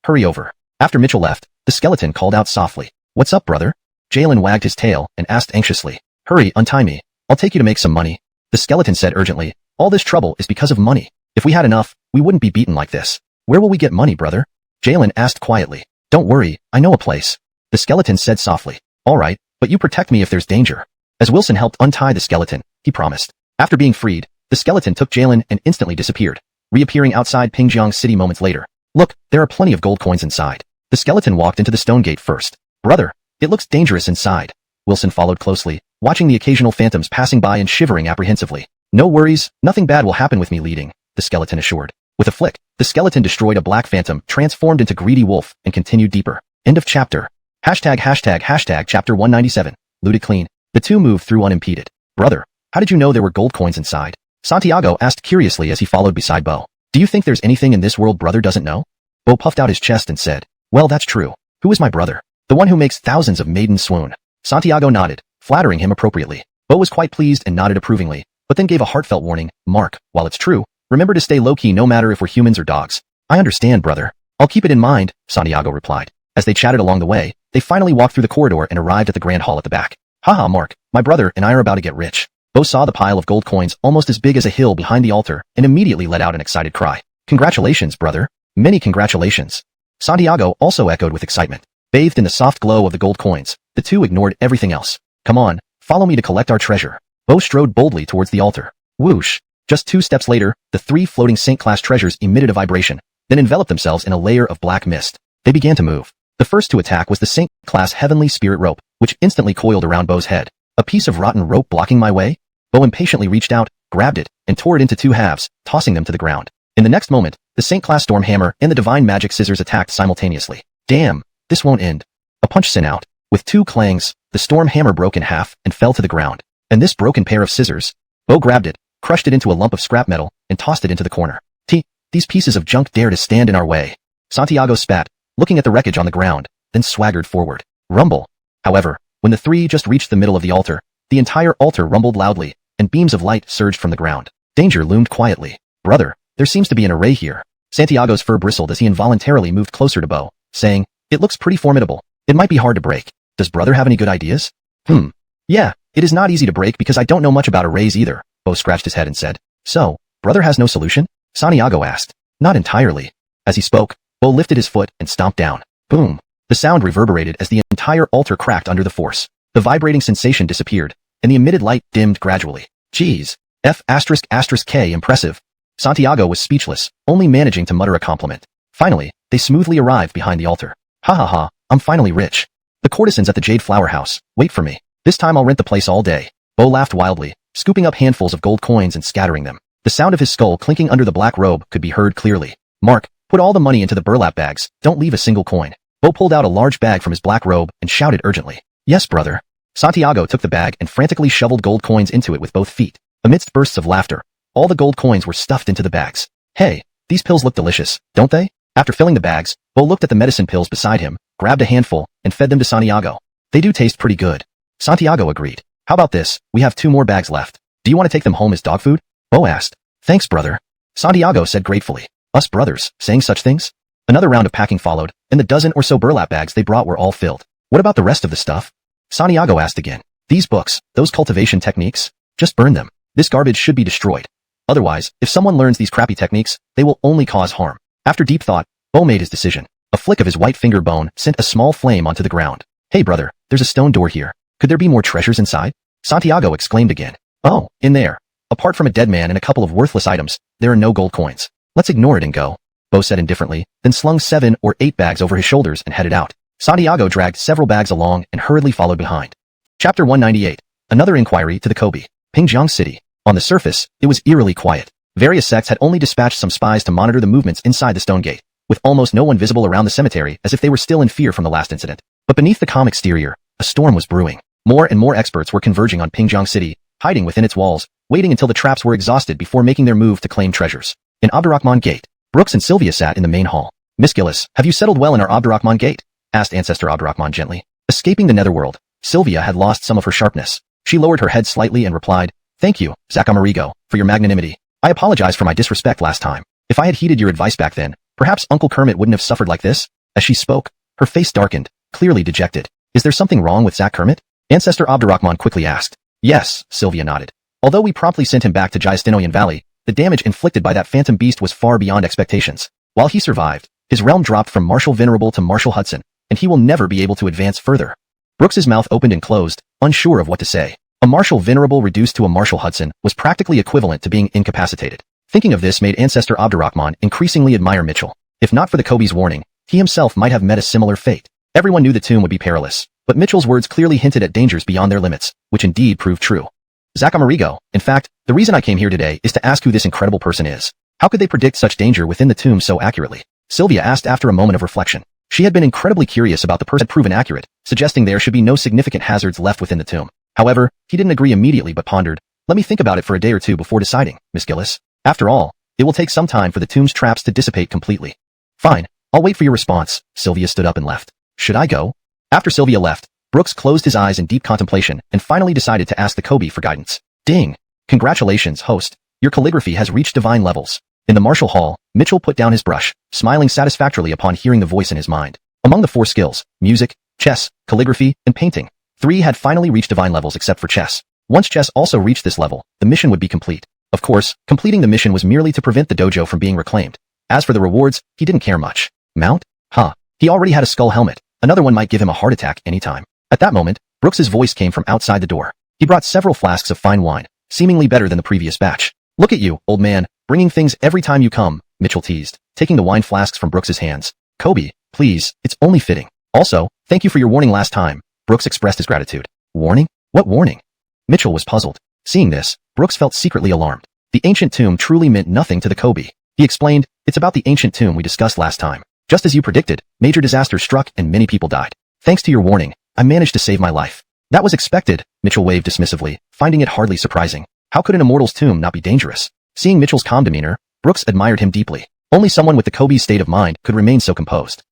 S1: hurry over." After Mitchell left, the skeleton called out softly. "What's up, brother?" Jalen wagged his tail and asked anxiously. "Hurry, untie me. I'll take you to make some money." The skeleton said urgently, "All this trouble is because of money. If we had enough, we wouldn't be beaten like this." "Where will we get money, brother?" Jalen asked quietly. "Don't worry, I know a place." The skeleton said softly. "All right, but you protect me if there's danger." As Wilson helped untie the skeleton, he promised. After being freed, the skeleton took Jalen and instantly disappeared, reappearing outside Pingyang City moments later. "Look, there are plenty of gold coins inside." The skeleton walked into the stone gate first. "Brother, it looks dangerous inside." Wilson followed closely, watching the occasional phantoms passing by and shivering apprehensively. "No worries, nothing bad will happen with me leading," the skeleton assured. With a flick, the skeleton destroyed a black phantom, transformed into greedy wolf, and continued deeper. End of chapter. ##### chapter 197. Looted clean. The two moved through unimpeded. "Brother, how did you know there were gold coins inside?" Santiago asked curiously as he followed beside Bo. "Do you think there's anything in this world brother doesn't know?" Bo puffed out his chest and said, "Well, that's true. Who is my brother?" "The one who makes thousands of maidens swoon." Santiago nodded, flattering him appropriately. Bo was quite pleased and nodded approvingly, but then gave a heartfelt warning. "Mark, while it's true, remember to stay low-key no matter if we're humans or dogs." "I understand, brother. I'll keep it in mind," Santiago replied. As they chatted along the way, they finally walked through the corridor and arrived at the grand hall at the back. "Haha, Mark, my brother and I are about to get rich." Bo saw the pile of gold coins almost as big as a hill behind the altar and immediately let out an excited cry. "Congratulations, brother. Many congratulations." Santiago also echoed with excitement. Bathed in the soft glow of the gold coins, the two ignored everything else. "Come on, follow me to collect our treasure." Bo strode boldly towards the altar. Whoosh! Just 2 steps later, the 3 floating Saint-class treasures emitted a vibration, then enveloped themselves in a layer of black mist. They began to move. The first to attack was the Saint-class Heavenly Spirit rope, which instantly coiled around Bo's head. "A piece of rotten rope blocking my way?" Bo impatiently reached out, grabbed it, and tore it into 2 halves, tossing them to the ground. In the next moment, the Saint-class Storm Hammer and the Divine Magic Scissors attacked simultaneously. "Damn, this won't end." A punch sent out. With 2 clangs, the Storm Hammer broke in half and fell to the ground. And this broken pair of scissors? Bo grabbed it, crushed it into a lump of scrap metal, and tossed it into the corner. These pieces of junk dare to stand in our way." Santiago spat, looking at the wreckage on the ground, then swaggered forward. Rumble. However, when the 3 just reached the middle of the altar, the entire altar rumbled loudly, and beams of light surged from the ground. Danger loomed quietly. Brother, there seems to be an array here. Santiago's fur bristled as he involuntarily moved closer to Bo, saying, "It looks pretty formidable. It might be hard to break. Does brother have any good ideas?" Yeah, it is not easy to break because I don't know much about arrays either, Bo scratched his head and said. So, brother has no solution? Santiago asked. Not entirely. As he spoke, Bo lifted his foot and stomped down. Boom. The sound reverberated as the entire altar cracked under the force. The vibrating sensation disappeared, and the emitted light dimmed gradually. Geez. F***K impressive. Santiago was speechless, only managing to mutter a compliment. Finally, they smoothly arrived behind the altar. Ha ha ha, I'm finally rich. The courtesans at the Jade Flower House, wait for me. This time I'll rent the place all day. Bo laughed wildly, scooping up handfuls of gold coins and scattering them. The sound of his skull clinking under the black robe could be heard clearly. Mark, put all the money into the burlap bags, don't leave a single coin. Bo pulled out a large bag from his black robe and shouted urgently. Yes, brother. Santiago took the bag and frantically shoveled gold coins into it with both feet. Amidst bursts of laughter, all the gold coins were stuffed into the bags. Hey, these pills look delicious, don't they? After filling the bags, Bo looked at the medicine pills beside him, grabbed a handful, and fed them to Santiago. They do taste pretty good. Santiago agreed. How about this? We have 2 more bags left. Do you want to take them home as dog food? Bo asked. Thanks, brother. Santiago said gratefully. Us brothers, saying such things? Another round of packing followed, and the dozen or so burlap bags they brought were all filled. What about the rest of the stuff? Santiago asked again. These books, those cultivation techniques? Just burn them. This garbage should be destroyed. Otherwise, if someone learns these crappy techniques, they will only cause harm. After deep thought, Bo made his decision. A flick of his white finger bone sent a small flame onto the ground. Hey brother, there's a stone door here. Could there be more treasures inside? Santiago exclaimed again. Oh, in there. Apart from a dead man and a couple of worthless items, there are no gold coins. Let's ignore it and go. Bo said indifferently, then slung 7 or 8 bags over his shoulders and headed out. Santiago dragged several bags along and hurriedly followed behind. Chapter 198. Another inquiry to the Kobe. Pingjiang City. On the surface, it was eerily quiet. Various sects had only dispatched some spies to monitor the movements inside the stone gate, with almost no one visible around the cemetery as if they were still in fear from the last incident. But beneath the calm exterior, a storm was brewing. More and more experts were converging on Pingjiang City, hiding within its walls, waiting until the traps were exhausted before making their move to claim treasures. In Abdurrahman Gate, Brooks and Sylvia sat in the main hall. Miss Gillis, have you settled well in our Abdurrahman Gate? Asked Ancestor Abdurrahman gently. Escaping the netherworld, Sylvia had lost some of her sharpness. She lowered her head slightly and replied, Thank you, Zach Amerigo, for your magnanimity. I apologize for my disrespect last time. If I had heeded your advice back then, perhaps Uncle Kermit wouldn't have suffered like this. As she spoke, her face darkened, clearly dejected. Is there something wrong with Zach Kermit? Ancestor Abdurrahman quickly asked. Yes, Sylvia nodded. Although we promptly sent him back to Jystinoyan Valley, the damage inflicted by that phantom beast was far beyond expectations. While he survived, his realm dropped from Marshal Venerable to Marshal Hudson, and he will never be able to advance further. Brooks's mouth opened and closed, unsure of what to say. A Marshal Venerable reduced to a Marshal Hudson was practically equivalent to being incapacitated. Thinking of this made Ancestor Abdurrahman increasingly admire Mitchell. If not for the Kobe's warning, he himself might have met a similar fate. Everyone knew the tomb would be perilous, but Mitchell's words clearly hinted at dangers beyond their limits, which indeed proved true. Zach Amerigo, in fact, the reason I came here today is to ask who this incredible person is. How could they predict such danger within the tomb so accurately? Sylvia asked after a moment of reflection. She had been incredibly curious about the person proven accurate, suggesting there should be no significant hazards left within the tomb. However, he didn't agree immediately but pondered. Let me think about it for a day or two before deciding, Miss Gillis. After all, it will take some time for the tomb's traps to dissipate completely. Fine, I'll wait for your response. Sylvia stood up and left. Should I go? After Sylvia left, Brooks closed his eyes in deep contemplation and finally decided to ask the Kobe for guidance. Ding! Congratulations, host. Your calligraphy has reached divine levels. In the martial hall, Mitchell put down his brush, smiling satisfactorily upon hearing the voice in his mind. Among the 4 skills, music, chess, calligraphy, and painting, 3 had finally reached divine levels except for chess. Once chess also reached this level, the mission would be complete. Of course, completing the mission was merely to prevent the dojo from being reclaimed. As for the rewards, he didn't care much. Mount? He already had a skull helmet. Another one might give him a heart attack anytime. At that moment, Brooks's voice came from outside the door. He brought several flasks of fine wine, seemingly better than the previous batch. Look at you, old man, bringing things every time you come, Mitchell teased, taking the wine flasks from Brooks's hands. Kobe, please, it's only fitting. Also, thank you for your warning last time. Brooks expressed his gratitude. Warning? What warning? Mitchell was puzzled. Seeing this, Brooks felt secretly alarmed. The ancient tomb truly meant nothing to the Kobe. He explained, it's about the ancient tomb we discussed last time. Just as you predicted, major disaster struck and many people died. Thanks to your warning, I managed to save my life. That was expected, Mitchell waved dismissively, finding it hardly surprising. How could an immortal's tomb not be dangerous? Seeing Mitchell's calm demeanor, Brooks admired him deeply. Only someone with the Kobe's state of mind could remain so composed.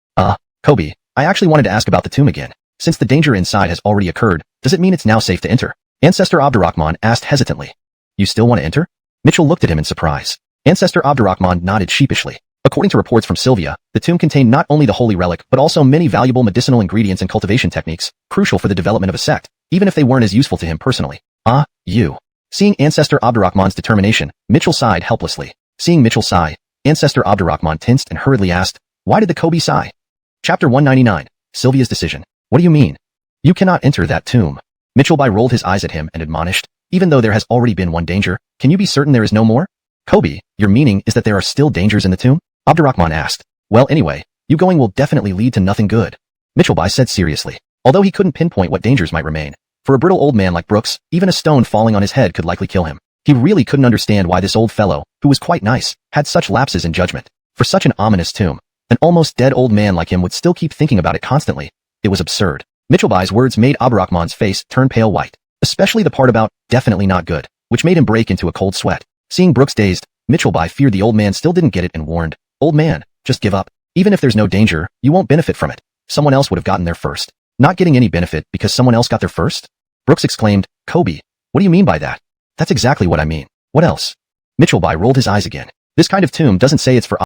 S1: Kobe, I actually wanted to ask about the tomb again. Since the danger inside has already occurred, does it mean it's now safe to enter? Ancestor Abdurrahman asked hesitantly. You still want to enter? Mitchell looked at him in surprise. Ancestor Abdurrahman nodded sheepishly. According to reports from Sylvia, the tomb contained not only the holy relic but also many valuable medicinal ingredients and cultivation techniques, crucial for the development of a sect, even if they weren't as useful to him personally. Ah, you. Seeing Ancestor Abdurrahman's determination, Mitchell sighed helplessly. Seeing Mitchell sigh, Ancestor Abdurrahman tensed and hurriedly asked, why did the Kobe sigh? Chapter 199. Sylvia's decision. What do you mean? You cannot enter that tomb. Mitchell rolled his eyes at him and admonished, even though there has already been one danger, can you be certain there is no more? Kobe, your meaning is that there are still dangers in the tomb? Abdurrahman asked. Well, anyway, you going will definitely lead to nothing good. Mitchell said seriously, although he couldn't pinpoint what dangers might remain. For a brittle old man like Brooks, even a stone falling on his head could likely kill him. He really couldn't understand why this old fellow, who was quite nice, had such lapses in judgment. For such an ominous tomb, an almost dead old man like him would still keep thinking about it constantly. It was absurd. Mitchell's words made Abdurrahman's face turn pale white, especially the part about, definitely not good, which made him break into a cold sweat. Seeing Brooks dazed, Mitchell feared the old man still didn't get it and warned, old man, just give up. Even if there's no danger, you won't benefit from it. Someone else would have gotten there first. Not getting any benefit because someone else got there first? Brooks exclaimed, Kobe, what do you mean by that? That's exactly what I mean. What else? Mitchell rolled his eyes again. This kind of tomb doesn't say it's for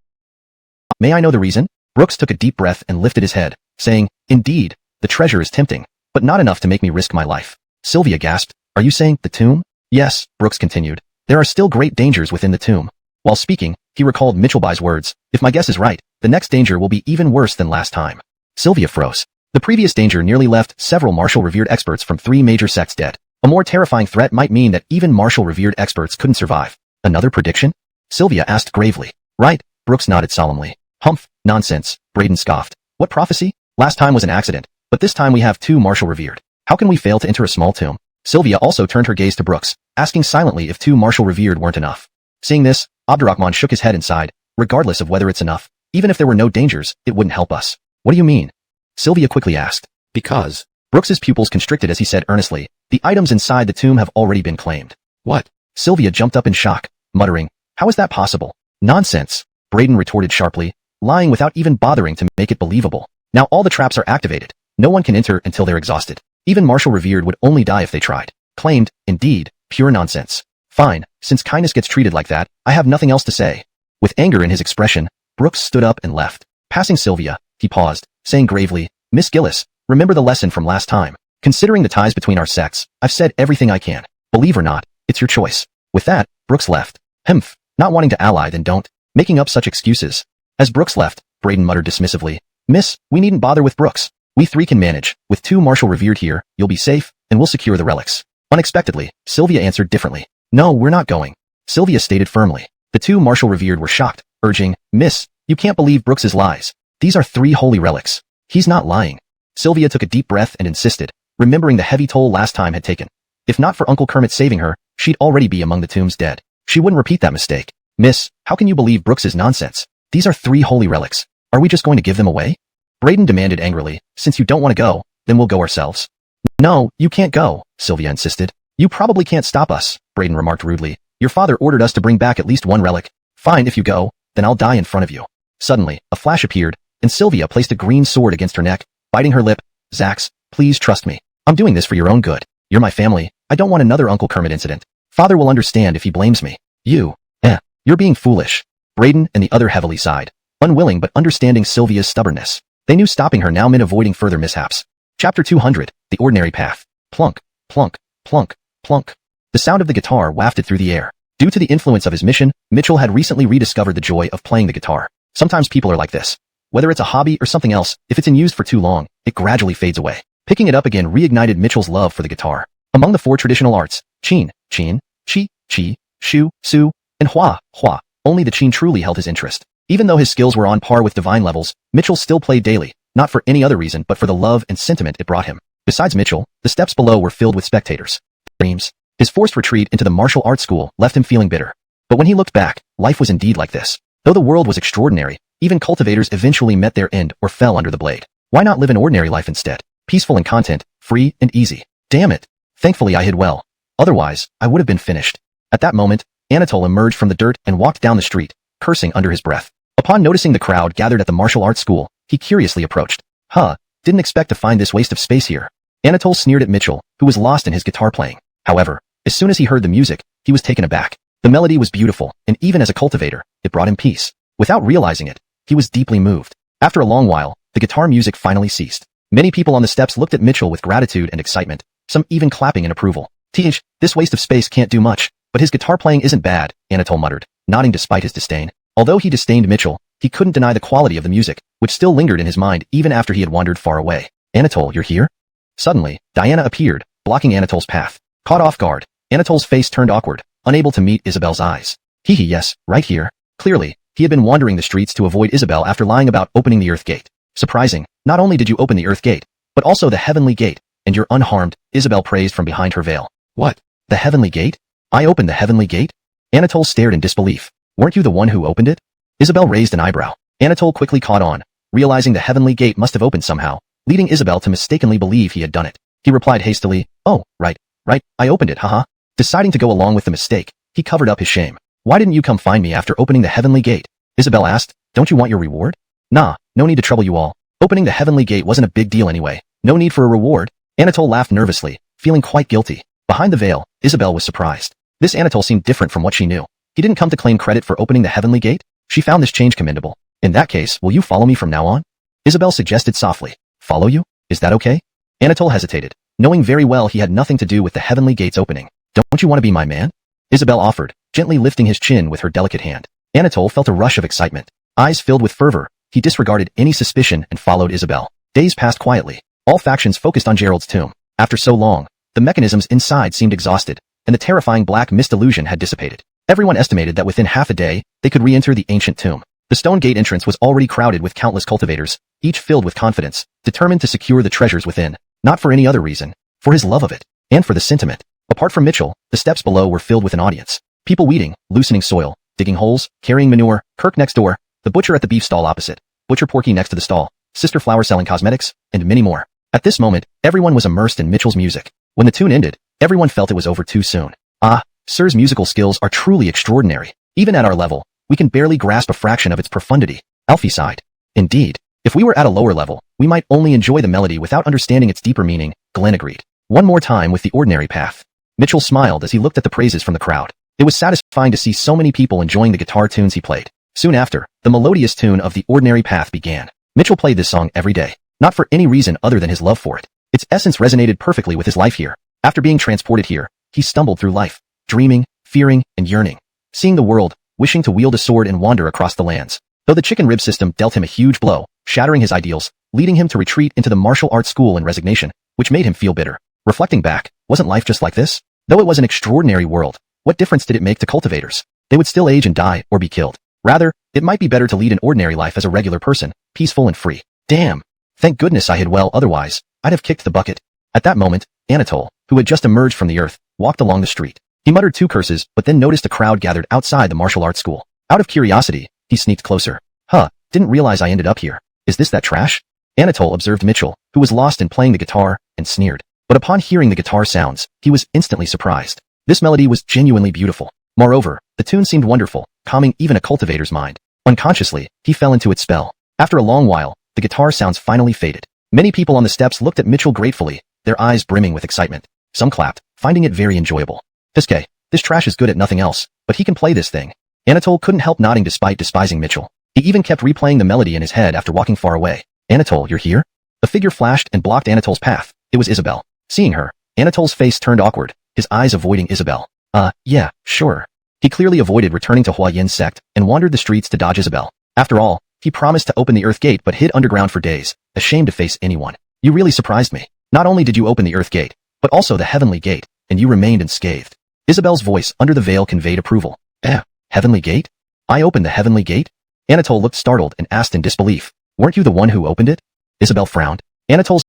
S1: May I know the reason? Brooks took a deep breath and lifted his head, saying, indeed, the treasure is tempting, but not enough to make me risk my life. Sylvia gasped, are you saying the tomb? Yes, Brooks continued. There are still great dangers within the tomb. While speaking, he recalled Mitchell's words, if my guess is right, the next danger will be even worse than last time. Sylvia froze. The previous danger nearly left several Marshall-revered experts from 3 major sects dead. A more terrifying threat might mean that even Marshall-revered experts couldn't survive. Another prediction? Sylvia asked gravely. Right, Brooks nodded solemnly. Humph, nonsense, Braden scoffed. What prophecy? Last time was an accident, but this time we have 2 Marshall-revered. How can we fail to enter a small tomb? Sylvia also turned her gaze to Brooks, asking silently if 2 Marshall-revered weren't enough. Seeing this, Abdurrahman shook his head and sighed, regardless of whether it's enough. Even if there were no dangers, it wouldn't help us. What do you mean? Sylvia quickly asked. Because. Brooks's pupils constricted as he said earnestly, the items inside the tomb have already been claimed. What? Sylvia jumped up in shock, muttering, how is that possible? Nonsense, Braden retorted sharply, lying without even bothering to make it believable. Now all the traps are activated. No one can enter until they're exhausted. Even Marshall-revered would only die if they tried. Claimed, indeed, pure nonsense. Fine, since kindness gets treated like that, I have nothing else to say. With anger in his expression, Brooks stood up and left. Passing Sylvia, he paused, saying gravely, Miss Gillis, remember the lesson from last time. Considering the ties between our sects, I've said everything I can. Believe or not, it's your choice. With that, Brooks left. Humph, not wanting to ally then don't. Making up such excuses. As Brooks left, Braden muttered dismissively, Miss, we needn't bother with Brooks. We 3 can manage. With 2 Marshall-revered here, you'll be safe, and we'll secure the relics. Unexpectedly, Sylvia answered differently. No, we're not going. Sylvia stated firmly. The 2 Marshall-revered were shocked, urging, Miss, you can't believe Brooks's lies. These are 3 holy relics. He's not lying. Sylvia took a deep breath and insisted, remembering the heavy toll last time had taken. If not for Uncle Kermit saving her, she'd already be among the tomb's dead. She wouldn't repeat that mistake. Miss, how can you believe Brooks's nonsense? These are 3 holy relics. Are we just going to give them away? Braden demanded angrily, since you don't want to go, then we'll go ourselves. No, you can't go, Sylvia insisted. You probably can't stop us, Braden remarked rudely. Your father ordered us to bring back at least 1 relic. Fine if you go, then I'll die in front of you. Suddenly, a flash appeared, and Sylvia placed a green sword against her neck, biting her lip. Zax, please trust me. I'm doing this for your own good. You're my family. I don't want another Uncle Kermit incident. Father will understand if he blames me. You're being foolish. Braden and the other heavily sighed, unwilling but understanding Sylvia's stubbornness. They knew stopping her now meant avoiding further mishaps. Chapter 200, The Ordinary Path. Plunk, plunk, plunk, plunk. The sound of the guitar wafted through the air. Due to the influence of his mission, Mitchell had recently rediscovered the joy of playing the guitar. Sometimes people are like this. Whether it's a hobby or something else, if it's used for too long, it gradually fades away. Picking it up again reignited Mitchell's love for the guitar. Among the 4 traditional arts, Qin, Chi, Shu, Su, and Hua, only the Qin truly held his interest. Even though his skills were on par with divine levels, Mitchell still played daily, not for any other reason but for the love and sentiment it brought him. Besides Mitchell, the steps below were filled with spectators. Dreams. His forced retreat into the martial arts school left him feeling bitter. But when he looked back, life was indeed like this. Though the world was extraordinary, even cultivators eventually met their end or fell under the blade. Why not live an ordinary life instead? Peaceful and content, free and easy. Damn it. Thankfully I hid well. Otherwise, I would have been finished. At that moment, Anatole emerged from the dirt and walked down the street, cursing under his breath. Upon noticing the crowd gathered at the martial arts school, he curiously approached. Didn't expect to find this waste of space here. Anatole sneered at Mitchell, who was lost in his guitar playing. However, as soon as he heard the music, he was taken aback. The melody was beautiful, and even as a cultivator, it brought him peace. Without realizing it, he was deeply moved. After a long while, the guitar music finally ceased. Many people on the steps looked at Mitchell with gratitude and excitement, some even clapping in approval. This waste of space can't do much, but his guitar playing isn't bad, Anatole muttered, nodding despite his disdain. Although he disdained Mitchell, he couldn't deny the quality of the music, which still lingered in his mind even after he had wandered far away. Anatole, you're here? Suddenly, Diana appeared, blocking Anatole's path. Caught off guard, Anatole's face turned awkward, unable to meet Isabel's eyes. Yes, right here. Clearly, he had been wandering the streets to avoid Isabel after lying about opening the Earth Gate. Surprising, not only did you open the Earth Gate, but also the Heavenly Gate, and you're unharmed, Isabel praised from behind her veil. What? The Heavenly Gate? I opened the Heavenly Gate? Anatole stared in disbelief. Weren't you the one who opened it? Isabel raised an eyebrow. Anatole quickly caught on, realizing the Heavenly Gate must have opened somehow, leading Isabel to mistakenly believe he had done it. He replied hastily, oh, right, I opened it, haha. Deciding to go along with the mistake, he covered up his shame. Why didn't you come find me after opening the Heavenly Gate? Isabel asked, don't you want your reward? Nah, no need to trouble you all. Opening the Heavenly Gate wasn't a big deal anyway. No need for a reward. Anatole laughed nervously, feeling quite guilty. Behind the veil, Isabel was surprised. This Anatole seemed different from what she knew. He didn't come to claim credit for opening the Heavenly Gate. She found this change commendable. In that case, will you follow me from now on? Isabel suggested softly. Follow you? Is that okay? Anatole hesitated, knowing very well he had nothing to do with the Heavenly Gate's opening. Don't you want to be my man? Isabel offered, gently lifting his chin with her delicate hand. Anatole felt a rush of excitement. Eyes filled with fervor, he disregarded any suspicion and followed Isabel. Days passed quietly. All factions focused on Gerald's tomb. After so long, the mechanisms inside seemed exhausted, and the terrifying black mist illusion had dissipated. Everyone estimated that within half a day, they could re-enter the ancient tomb. The stone gate entrance was already crowded with countless cultivators, each filled with confidence, determined to secure the treasures within. Not for any other reason, for his love of it, and for the sentiment. Apart from Mitchell, the steps below were filled with an audience. People weeding, loosening soil, digging holes, carrying manure, Kirk next door, the butcher at the beef stall opposite, Butcher Porky next to the stall, Sister Flower selling cosmetics, and many more. At this moment, everyone was immersed in Mitchell's music. When the tune ended, everyone felt it was over too soon. Ah, Sir's musical skills are truly extraordinary. Even at our level, we can barely grasp a fraction of its profundity. Alfie sighed. Indeed, if we were at a lower level, we might only enjoy the melody without understanding its deeper meaning, Glenn agreed. One more time with the ordinary path. Mitchell smiled as he looked at the praises from the crowd. It was satisfying to see so many people enjoying the guitar tunes he played. Soon after, the melodious tune of the ordinary path began. Mitchell played this song every day, not for any reason other than his love for it. Its essence resonated perfectly with his life here. After being transported here, he stumbled through life, dreaming, fearing, and yearning. Seeing the world, wishing to wield a sword and wander across the lands. Though the chicken rib system dealt him a huge blow, shattering his ideals, leading him to retreat into the martial arts school in resignation, which made him feel bitter. Reflecting back, wasn't life just like this? Though it was an extraordinary world, what difference did it make to cultivators? They would still age and die, or be killed. Rather, it might be better to lead an ordinary life as a regular person, peaceful and free. Damn! Thank goodness I hid well, otherwise, I'd have kicked the bucket. At that moment, Anatole, who had just emerged from the earth, walked along the street. He muttered two curses, but then noticed a crowd gathered outside the martial arts school. Out of curiosity, he sneaked closer. Didn't realize I ended up here. Is this that trash? Anatole observed Mitchell, who was lost in playing the guitar, and sneered. But upon hearing the guitar sounds, he was instantly surprised. This melody was genuinely beautiful. Moreover, the tune seemed wonderful, calming even a cultivator's mind. Unconsciously, he fell into its spell. After a long while, the guitar sounds finally faded. Many people on the steps looked at Mitchell gratefully, their eyes brimming with excitement. Some clapped, finding it very enjoyable. This trash is good at nothing else, but he can play this thing. Anatole couldn't help nodding despite despising Mitchell. He even kept replaying the melody in his head after walking far away. Anatole, you're here? A figure flashed and blocked Anatole's path. It was Isabel. Seeing her, Anatole's face turned awkward, his eyes avoiding Isabel. Yeah, sure. He clearly avoided returning to Hua Yin's sect and wandered the streets to dodge Isabel. After all, he promised to open the Earth Gate but hid underground for days, ashamed to face anyone. You really surprised me. Not only did you open the Earth Gate, but also the Heavenly Gate, and you remained unscathed. Isabel's voice under the veil conveyed approval. Heavenly Gate? I opened the Heavenly Gate? Anatole looked startled and asked in disbelief. Weren't you the one who opened it? Isabel frowned. Anatole's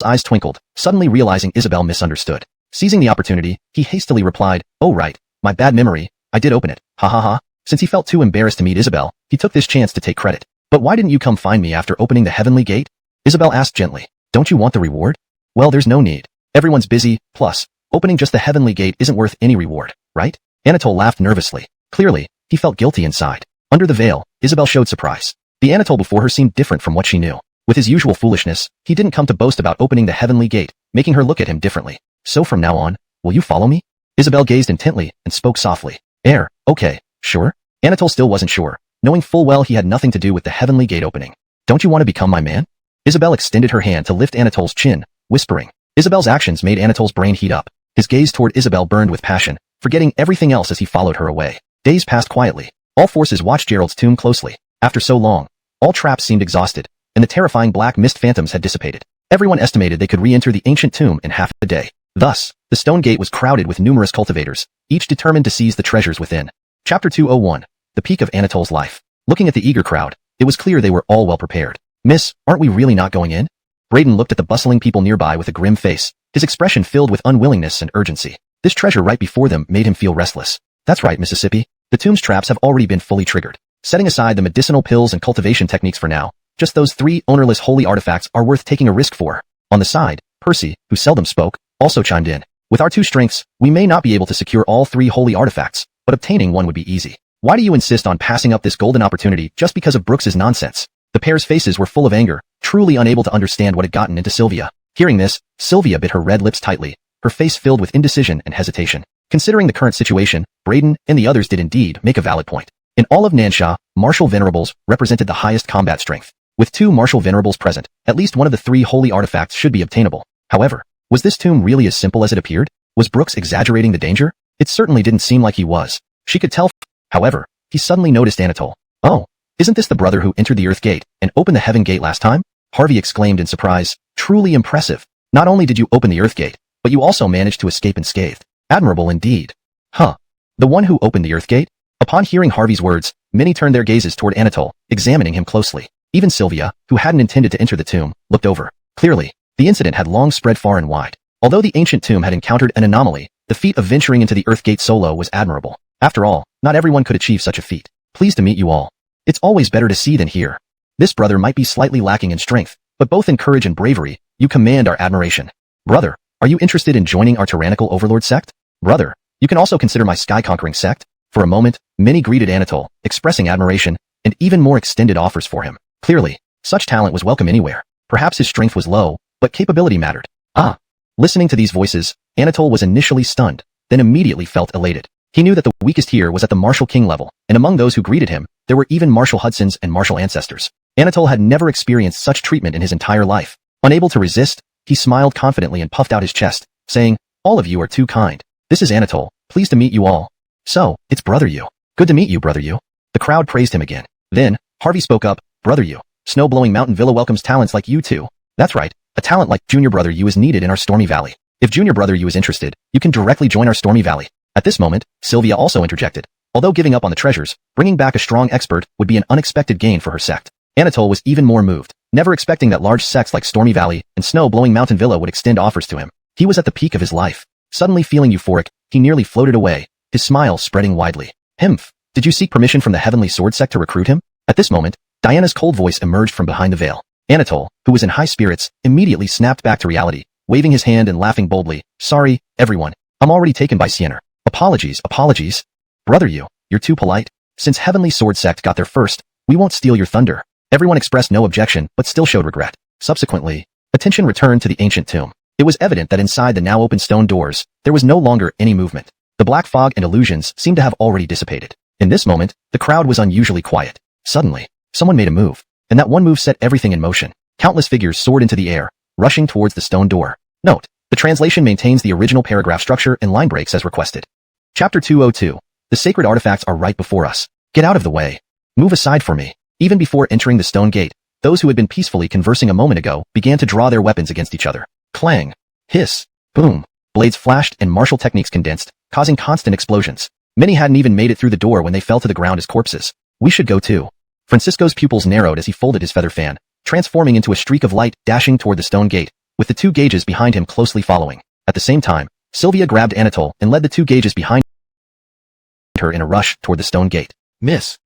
S1: eyes twinkled, suddenly realizing Isabel misunderstood. Seizing the opportunity, he hastily replied, oh right, my bad memory, I did open it, ha ha ha. Since he felt too embarrassed to meet Isabel, he took this chance to take credit. But why didn't you come find me after opening the Heavenly Gate? Isabel asked gently. Don't you want the reward? Well, there's no need. Everyone's busy, plus, opening just the Heavenly Gate isn't worth any reward, right? Anatole laughed nervously. Clearly, he felt guilty inside. Under the veil, Isabel showed surprise. The Anatole before her seemed different from what she knew. With his usual foolishness, he didn't come to boast about opening the heavenly gate, making her look at him differently. So from now on, will you follow me? Isabel gazed intently and spoke softly. Okay, sure? Anatole still wasn't sure, knowing full well he had nothing to do with the heavenly gate opening. Don't you want to become my man? Isabel extended her hand to lift Anatole's chin, whispering. Isabel's actions made Anatole's brain heat up. His gaze toward Isabel burned with passion, forgetting everything else as he followed her away. Days passed quietly. All forces watched Gerald's tomb closely. After so long, all traps seemed exhausted, and the terrifying black mist phantoms had dissipated. Everyone estimated they could re-enter the ancient tomb in half a day. Thus, the stone gate was crowded with numerous cultivators, each determined to seize the treasures within. Chapter 201. The peak of Anatole's life. Looking at the eager crowd, it was clear they were all well prepared. Miss, aren't we really not going in? Braden looked at the bustling people nearby with a grim face, his expression filled with unwillingness and urgency. This treasure right before them made him feel restless. That's right, Mississippi. The tomb's traps have already been fully triggered. Setting aside the medicinal pills and cultivation techniques for now, just those 3 ownerless holy artifacts are worth taking a risk for. On the side, Percy, who seldom spoke, also chimed in. With our 2 strengths, we may not be able to secure all 3 holy artifacts, but obtaining one would be easy. Why do you insist on passing up this golden opportunity just because of Brooks's nonsense? The pair's faces were full of anger, truly unable to understand what had gotten into Sylvia. Hearing this, Sylvia bit her red lips tightly, her face filled with indecision and hesitation. Considering the current situation, Braden and the others did indeed make a valid point. In all of Nansha, martial venerables represented the highest combat strength. With 2 martial venerables present, at least one of the 3 holy artifacts should be obtainable. However, was this tomb really as simple as it appeared? Was Brooks exaggerating the danger? It certainly didn't seem like he was. She could tell. However, he suddenly noticed Anatole. Oh, isn't this the brother who entered the Earth Gate and opened the Heaven Gate last time? Harvey exclaimed in surprise. Truly impressive. Not only did you open the Earth Gate, but you also managed to escape unscathed. Admirable indeed. Huh. The one who opened the Earth Gate? Upon hearing Harvey's words, many turned their gazes toward Anatole, examining him closely. Even Sylvia, who hadn't intended to enter the tomb, looked over. Clearly, the incident had long spread far and wide. Although the ancient tomb had encountered an anomaly, the feat of venturing into the Earth Gate solo was admirable. After all, not everyone could achieve such a feat. Pleased to meet you all. It's always better to see than hear. This brother might be slightly lacking in strength, but both in courage and bravery, you command our admiration. Brother, are you interested in joining our tyrannical overlord sect? Brother, you can also consider my sky-conquering sect. For a moment, many greeted Anatole, expressing admiration, and even more extended offers for him. Clearly, such talent was welcome anywhere. Perhaps his strength was low, but capability mattered. Ah! Listening to these voices, Anatole was initially stunned, then immediately felt elated. He knew that the weakest here was at the Marshal King level, and among those who greeted him, there were even Marshal Hudsons and Marshal ancestors. Anatole had never experienced such treatment in his entire life. Unable to resist, he smiled confidently and puffed out his chest, saying, all of you are too kind. This is Anatole, pleased to meet you all. So, it's Brother Yu. Good to meet you, Brother Yu. The crowd praised him again. Then, Harvey spoke up, Brother Yu, Snow-Blowing Mountain Villa welcomes talents like you too. That's right, a talent like Junior Brother Yu is needed in our Stormy Valley. If Junior Brother Yu is interested, you can directly join our Stormy Valley. At this moment, Sylvia also interjected. Although giving up on the treasures, bringing back a strong expert would be an unexpected gain for her sect. Anatole was even more moved, never expecting that large sects like Stormy Valley and Snow-Blowing Mountain Villa would extend offers to him. He was at the peak of his life. Suddenly feeling euphoric, he nearly floated away, his smile spreading widely. Himph, did you seek permission from the Heavenly Sword sect to recruit him? At this moment, Diana's cold voice emerged from behind the veil. Anatole, who was in high spirits, immediately snapped back to reality, waving his hand and laughing boldly. Sorry, everyone. I'm already taken by Sienna. Apologies. Brother Yu, you're too polite. Since Heavenly Sword sect got there first, we won't steal your thunder. Everyone expressed no objection, but still showed regret. Subsequently, attention returned to the ancient tomb. It was evident that inside the now open stone doors, there was no longer any movement. The black fog and illusions seemed to have already dissipated. In this moment, the crowd was unusually quiet. Suddenly, someone made a move, and that one move set everything in motion. Countless figures soared into the air, rushing towards the stone door. Note, the translation maintains the original paragraph structure and line breaks as requested. Chapter 202. The sacred artifacts are right before us. Get out of the way. Move aside for me. Even before entering the stone gate, those who had been peacefully conversing a moment ago began to draw their weapons against each other. Clang. Hiss. Boom. Blades flashed and martial techniques condensed, causing constant explosions. Many hadn't even made it through the door when they fell to the ground as corpses. We should go too. Francisco's pupils narrowed as he folded his feather fan, transforming into a streak of light dashing toward the stone gate, with the 2 gauges behind him closely following. At the same time, Sylvia grabbed Anatole and led the 2 gauges behind her in a rush toward the stone gate. Miss.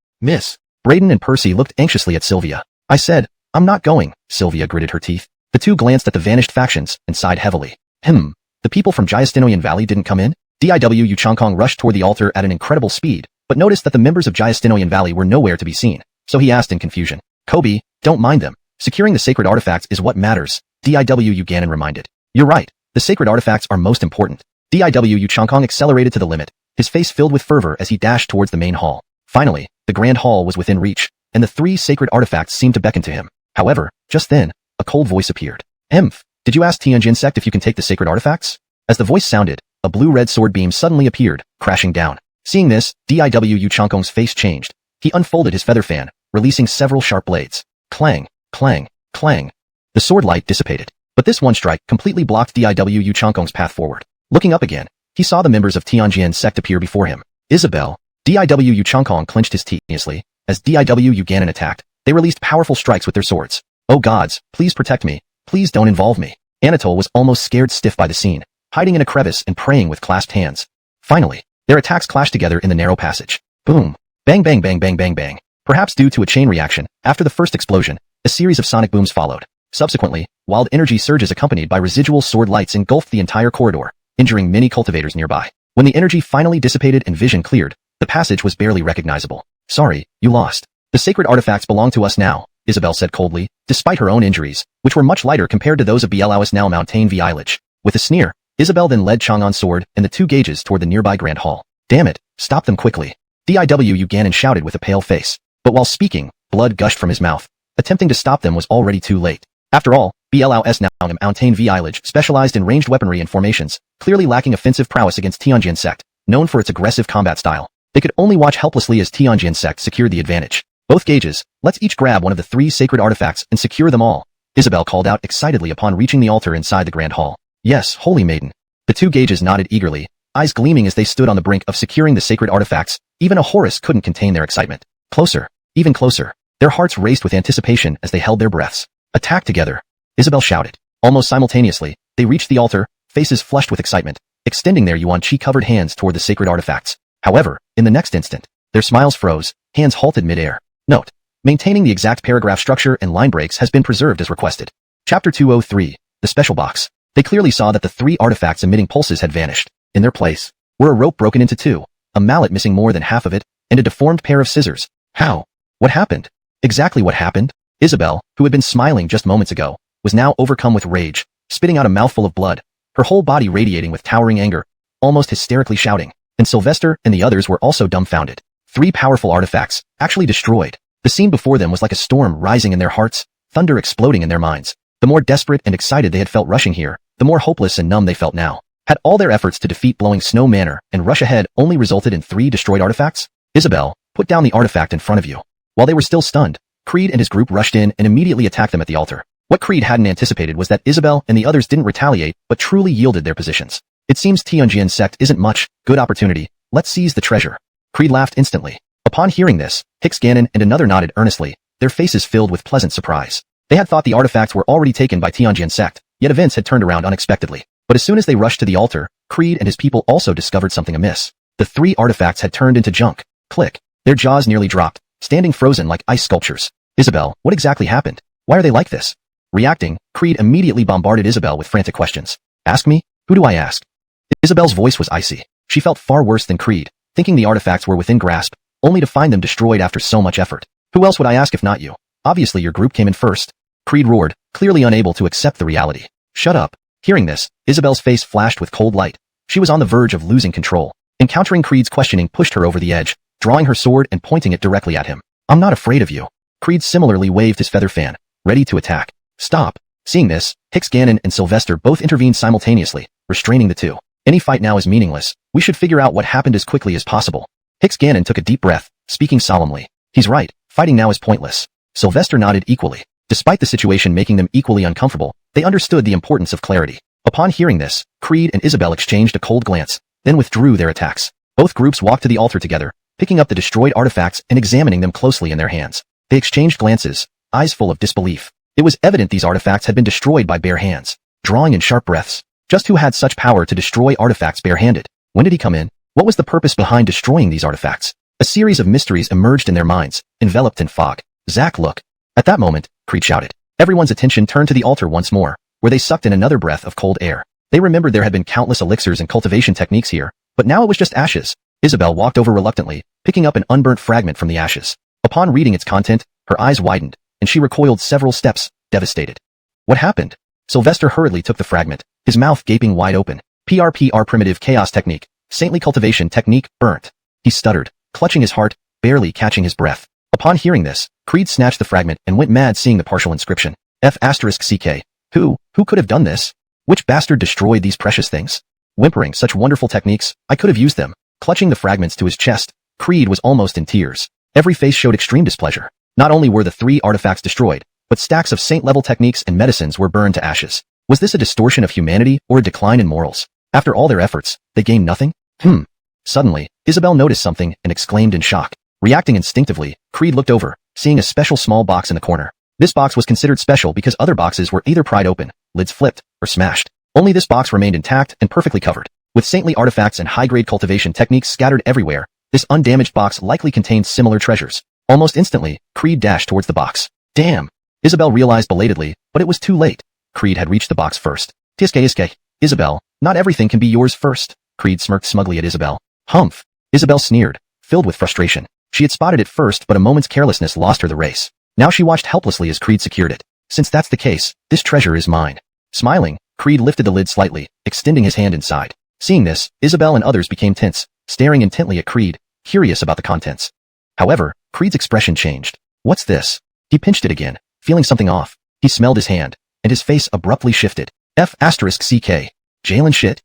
S1: Braden and Percy looked anxiously at Sylvia. I said, I'm not going, Sylvia gritted her teeth. The 2 glanced at the vanished factions and sighed heavily. The people from Jyastinoyan Valley didn't come in? Diwu Chongkong rushed toward the altar at an incredible speed, but noticed that the members of Jyastinoyan Valley were nowhere to be seen, so he asked in confusion. Kobe, don't mind them. Securing the sacred artifacts is what matters, D.I.W. Ganon reminded. You're right. The sacred artifacts are most important. D.I.W. Chongkong accelerated to the limit, his face filled with fervor as he dashed towards the main hall. Finally, the grand hall was within reach, and the 3 sacred artifacts seemed to beckon to him. However, just then, a cold voice appeared. Did you ask Tianjin sect if you can take the sacred artifacts? As the voice sounded, a blue-red sword beam suddenly appeared, crashing down. Seeing this, D.I.W. Chongkong's face changed. He unfolded his feather fan, releasing several sharp blades. Clang, clang, clang. The sword light dissipated, but this one strike completely blocked D.I.W. Chongkong's path forward. Looking up again, he saw the members of Tianjin sect appear before him. Isabel. D.I.W. Chongkong clenched his teeth as D.I.W. Ganon attacked. They released powerful strikes with their swords. Oh gods, please protect me. Please don't involve me. Anatole was almost scared stiff by the scene, hiding in a crevice and praying with clasped hands. Finally, their attacks clashed together in the narrow passage. Boom. Bang bang bang bang bang bang. Perhaps due to a chain reaction, after the first explosion, a series of sonic booms followed. Subsequently, wild energy surges accompanied by residual sword lights engulfed the entire corridor, injuring many cultivators nearby. When the energy finally dissipated and vision cleared, the passage was barely recognizable. Sorry, you lost. The sacred artifacts belong to us now, Isabel said coldly, despite her own injuries, which were much lighter compared to those of Blous now Mountain Village. With a sneer, Isabel then led Chang'an's sword and the 2 gauges toward the nearby Grand Hall. Damn it, stop them quickly. D.I.W. Ganon shouted with a pale face. But while speaking, blood gushed from his mouth. Attempting to stop them was already too late. After all, Blous now Mountain Village specialized in ranged weaponry and formations, clearly lacking offensive prowess against Tianjin sect, known for its aggressive combat style. They could only watch helplessly as Tianjin sect secured the advantage. Both gauges, let's each grab one of the 3 sacred artifacts and secure them all, Isabel called out excitedly upon reaching the altar inside the Grand Hall. Yes, holy maiden. The 2 gauges nodded eagerly, eyes gleaming as they stood on the brink of securing the sacred artifacts. Even a Horus couldn't contain their excitement. Closer, even closer. Their hearts raced with anticipation as they held their breaths. Attack together, Isabel shouted. Almost simultaneously, they reached the altar, faces flushed with excitement, extending their yuan-chi-covered hands toward the sacred artifacts. However, in the next instant, their smiles froze, hands halted mid-air. Note: maintaining the exact paragraph structure and line breaks has been preserved as requested. Chapter 203, the special box. They clearly saw that the 3 artifacts emitting pulses had vanished. In their place were a rope broken into 2, a mallet missing more than half of it, and a deformed pair of scissors. How? What happened? Exactly what happened? Isabel, who had been smiling just moments ago, was now overcome with rage, spitting out a mouthful of blood, her whole body radiating with towering anger, almost hysterically shouting. And Sylvester and the others were also dumbfounded. 3 powerful artifacts, actually destroyed. The scene before them was like a storm rising in their hearts, thunder exploding in their minds. The more desperate and excited they had felt rushing here, the more hopeless and numb they felt now. Had all their efforts to defeat Blowing Snow Manor and rush ahead only resulted in 3 destroyed artifacts? Isabel, put down the artifact in front of you. While they were still stunned, Creed and his group rushed in and immediately attacked them at the altar. What Creed hadn't anticipated was that Isabel and the others didn't retaliate, but truly yielded their positions. It seems Tianjin sect isn't much, good opportunity, let's seize the treasure. Creed laughed instantly. Upon hearing this, Hicks Ganon and another nodded earnestly, their faces filled with pleasant surprise. They had thought the artifacts were already taken by Tianjin sect, yet events had turned around unexpectedly. But as soon as they rushed to the altar, Creed and his people also discovered something amiss. The 3 artifacts had turned into junk. Click. Their jaws nearly dropped, standing frozen like ice sculptures. Isabel, what exactly happened? Why are they like this? Reacting, Creed immediately bombarded Isabel with frantic questions. Ask me? Who do I ask? Isabel's voice was icy. She felt far worse than Creed, thinking the artifacts were within grasp, only to find them destroyed after so much effort. Who else would I ask if not you? Obviously your group came in first. Creed roared, clearly unable to accept the reality. Shut up. Hearing this, Isabel's face flashed with cold light. She was on the verge of losing control. Encountering Creed's questioning pushed her over the edge, drawing her sword and pointing it directly at him. I'm not afraid of you. Creed similarly waved his feather fan, ready to attack. Stop. Seeing this, Hicks Ganon and Sylvester both intervened simultaneously, restraining the 2. Any fight now is meaningless. We should figure out what happened as quickly as possible. Hicks Ganon took a deep breath, speaking solemnly. He's right, fighting now is pointless. Sylvester nodded equally. Despite the situation making them equally uncomfortable, they understood the importance of clarity. Upon hearing this, Creed and Isabel exchanged a cold glance, then withdrew their attacks. Both groups walked to the altar together, picking up the destroyed artifacts and examining them closely in their hands. They exchanged glances, eyes full of disbelief. It was evident these artifacts had been destroyed by bare hands. Drawing in sharp breaths. Just who had such power to destroy artifacts barehanded? When did he come in? What was the purpose behind destroying these artifacts? A series of mysteries emerged in their minds, enveloped in fog. Zack, look. At that moment, Creed shouted. Everyone's attention turned to the altar once more, where they sucked in another breath of cold air. They remembered there had been countless elixirs and cultivation techniques here, but now it was just ashes. Isabel walked over reluctantly, picking up an unburnt fragment from the ashes. Upon reading its content, her eyes widened, and she recoiled several steps, devastated. What happened? Sylvester hurriedly took the fragment, his mouth gaping wide open. PRPR primitive chaos technique, saintly cultivation technique, burnt. He stuttered, clutching his heart, barely catching his breath. Upon hearing this, Creed snatched the fragment and went mad seeing the partial inscription. F***CK. Who could have done this? Which bastard destroyed these precious things? Whimpering such wonderful techniques, I could have used them. Clutching the fragments to his chest, Creed was almost in tears. Every face showed extreme displeasure. Not only were the 3 artifacts destroyed, but stacks of saint-level techniques and medicines were burned to ashes. Was this a distortion of humanity or a decline in morals? After all their efforts, they gained nothing? Suddenly, Isabel noticed something and exclaimed in shock. Reacting instinctively, Creed looked over, seeing a special small box in the corner. This box was considered special because other boxes were either pried open, lids flipped, or smashed. Only this box remained intact and perfectly covered. With saintly artifacts and high-grade cultivation techniques scattered everywhere, this undamaged box likely contained similar treasures. Almost instantly, Creed dashed towards the box. Damn! Isabel realized belatedly, but it was too late. Creed had reached the box first. Tiske. Isabel, not everything can be yours first. Creed smirked smugly at Isabel. Humph! Isabel sneered, filled with frustration. She had spotted it first, but a moment's carelessness lost her the race. Now she watched helplessly as Creed secured it. Since that's the case, this treasure is mine. Smiling, Creed lifted the lid slightly, extending his hand inside. Seeing this, Isabel and others became tense, staring intently at Creed, curious about the contents. However, Creed's expression changed. What's this? He pinched it again, feeling something off. He smelled his hand, and his face abruptly shifted. F***CK. Jail and shit?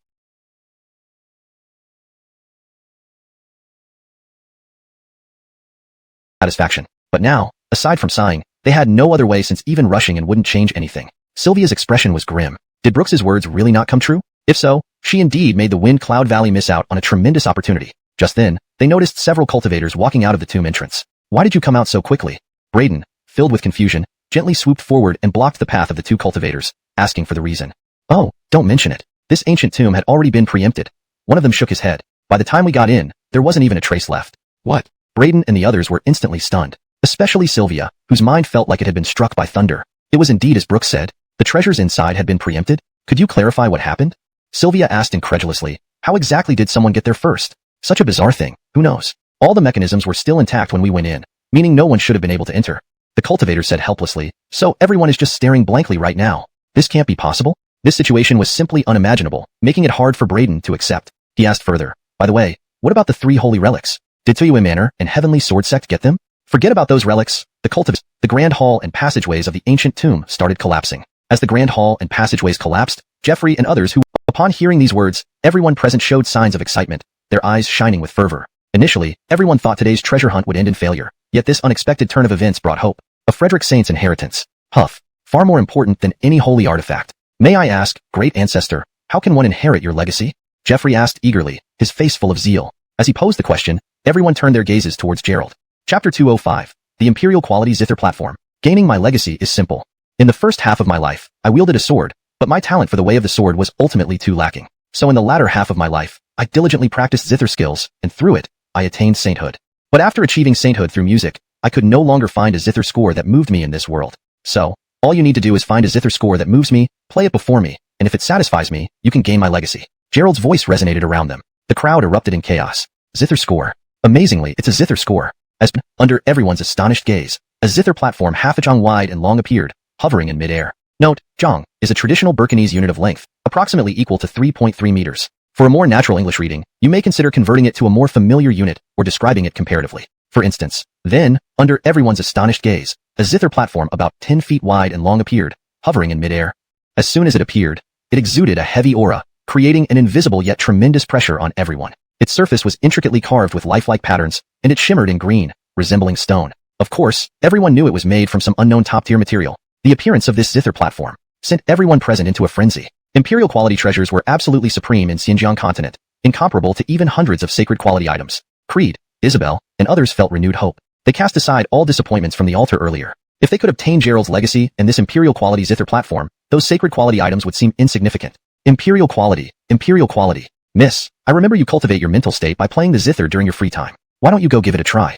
S1: Satisfaction. But now, aside from sighing, they had no other way since even rushing and wouldn't change anything. Sylvia's expression was grim. Did Brooks's words really not come true? If so, she indeed made the Wind Cloud Valley miss out on a tremendous opportunity. Just then, they noticed several cultivators walking out of the tomb entrance. Why did you come out so quickly? Braden, filled with confusion, gently swooped forward and blocked the path of the 2 cultivators, asking for the reason. Oh, don't mention it. This ancient tomb had already been preempted. One of them shook his head. By the time we got in, there wasn't even a trace left. What? Braden and the others were instantly stunned, especially Sylvia, whose mind felt like it had been struck by thunder. It was indeed as Brooks said. The treasures inside had been preempted? Could you clarify what happened? Sylvia asked incredulously. How exactly did someone get there first? Such a bizarre thing. Who knows? All the mechanisms were still intact when we went in, meaning no one should have been able to enter. The cultivator said helplessly. So everyone is just staring blankly right now. This can't be possible? This situation was simply unimaginable, making it hard for Braden to accept. He asked further. By the way, what about the 3 holy relics? Did Tuyue Manor and Heavenly Sword Sect get them? Forget about those relics. The grand hall and passageways of the ancient tomb started collapsing. As the grand hall and passageways collapsed, Jeffrey and others who, upon hearing these words, everyone present showed signs of excitement, their eyes shining with fervor. Initially, everyone thought today's treasure hunt would end in failure, yet this unexpected turn of events brought hope. A Frederick Saint's inheritance. Huff. Far more important than any holy artifact. May I ask, great ancestor, how can one inherit your legacy? Jeffrey asked eagerly, his face full of zeal. As he posed the question, everyone turned their gazes towards Gerald. Chapter 205. The Imperial Quality Zither Platform. Gaining my legacy is simple. In the first half of my life, I wielded a sword, but my talent for the way of the sword was ultimately too lacking. So in the latter half of my life, I diligently practiced zither skills, and through it, I attained sainthood. But after achieving sainthood through music, I could no longer find a zither score that moved me in this world. So, all you need to do is find a zither score that moves me, play it before me, and if it satisfies me, you can gain my legacy. Gerald's voice resonated around them. The crowd erupted in chaos. Zither score. Amazingly, it's a zither score. As under everyone's astonished gaze, a zither platform half a jong wide and long appeared, hovering in midair. Note, jong is a traditional Burkinese unit of length, approximately equal to 3.3 meters. For a more natural English reading, you may consider converting it to a more familiar unit or describing it comparatively. For instance, then, under everyone's astonished gaze, a zither platform about 10 feet wide and long appeared, hovering in midair. As soon as it appeared, it exuded a heavy aura, creating an invisible yet tremendous pressure on everyone. Its surface was intricately carved with lifelike patterns, and it shimmered in green, resembling stone. Of course, everyone knew it was made from some unknown top-tier material. The appearance of this zither platform sent everyone present into a frenzy. Imperial quality treasures were absolutely supreme in Xinjiang continent, incomparable to even hundreds of sacred quality items. Creed, Isabel, and others felt renewed hope. They cast aside all disappointments from the altar earlier. If they could obtain Gerald's legacy and this imperial quality zither platform, those sacred quality items would seem insignificant. Imperial quality, imperial quality. Miss, I remember you cultivate your mental state by playing the zither during your free time. Why don't you go give it a try?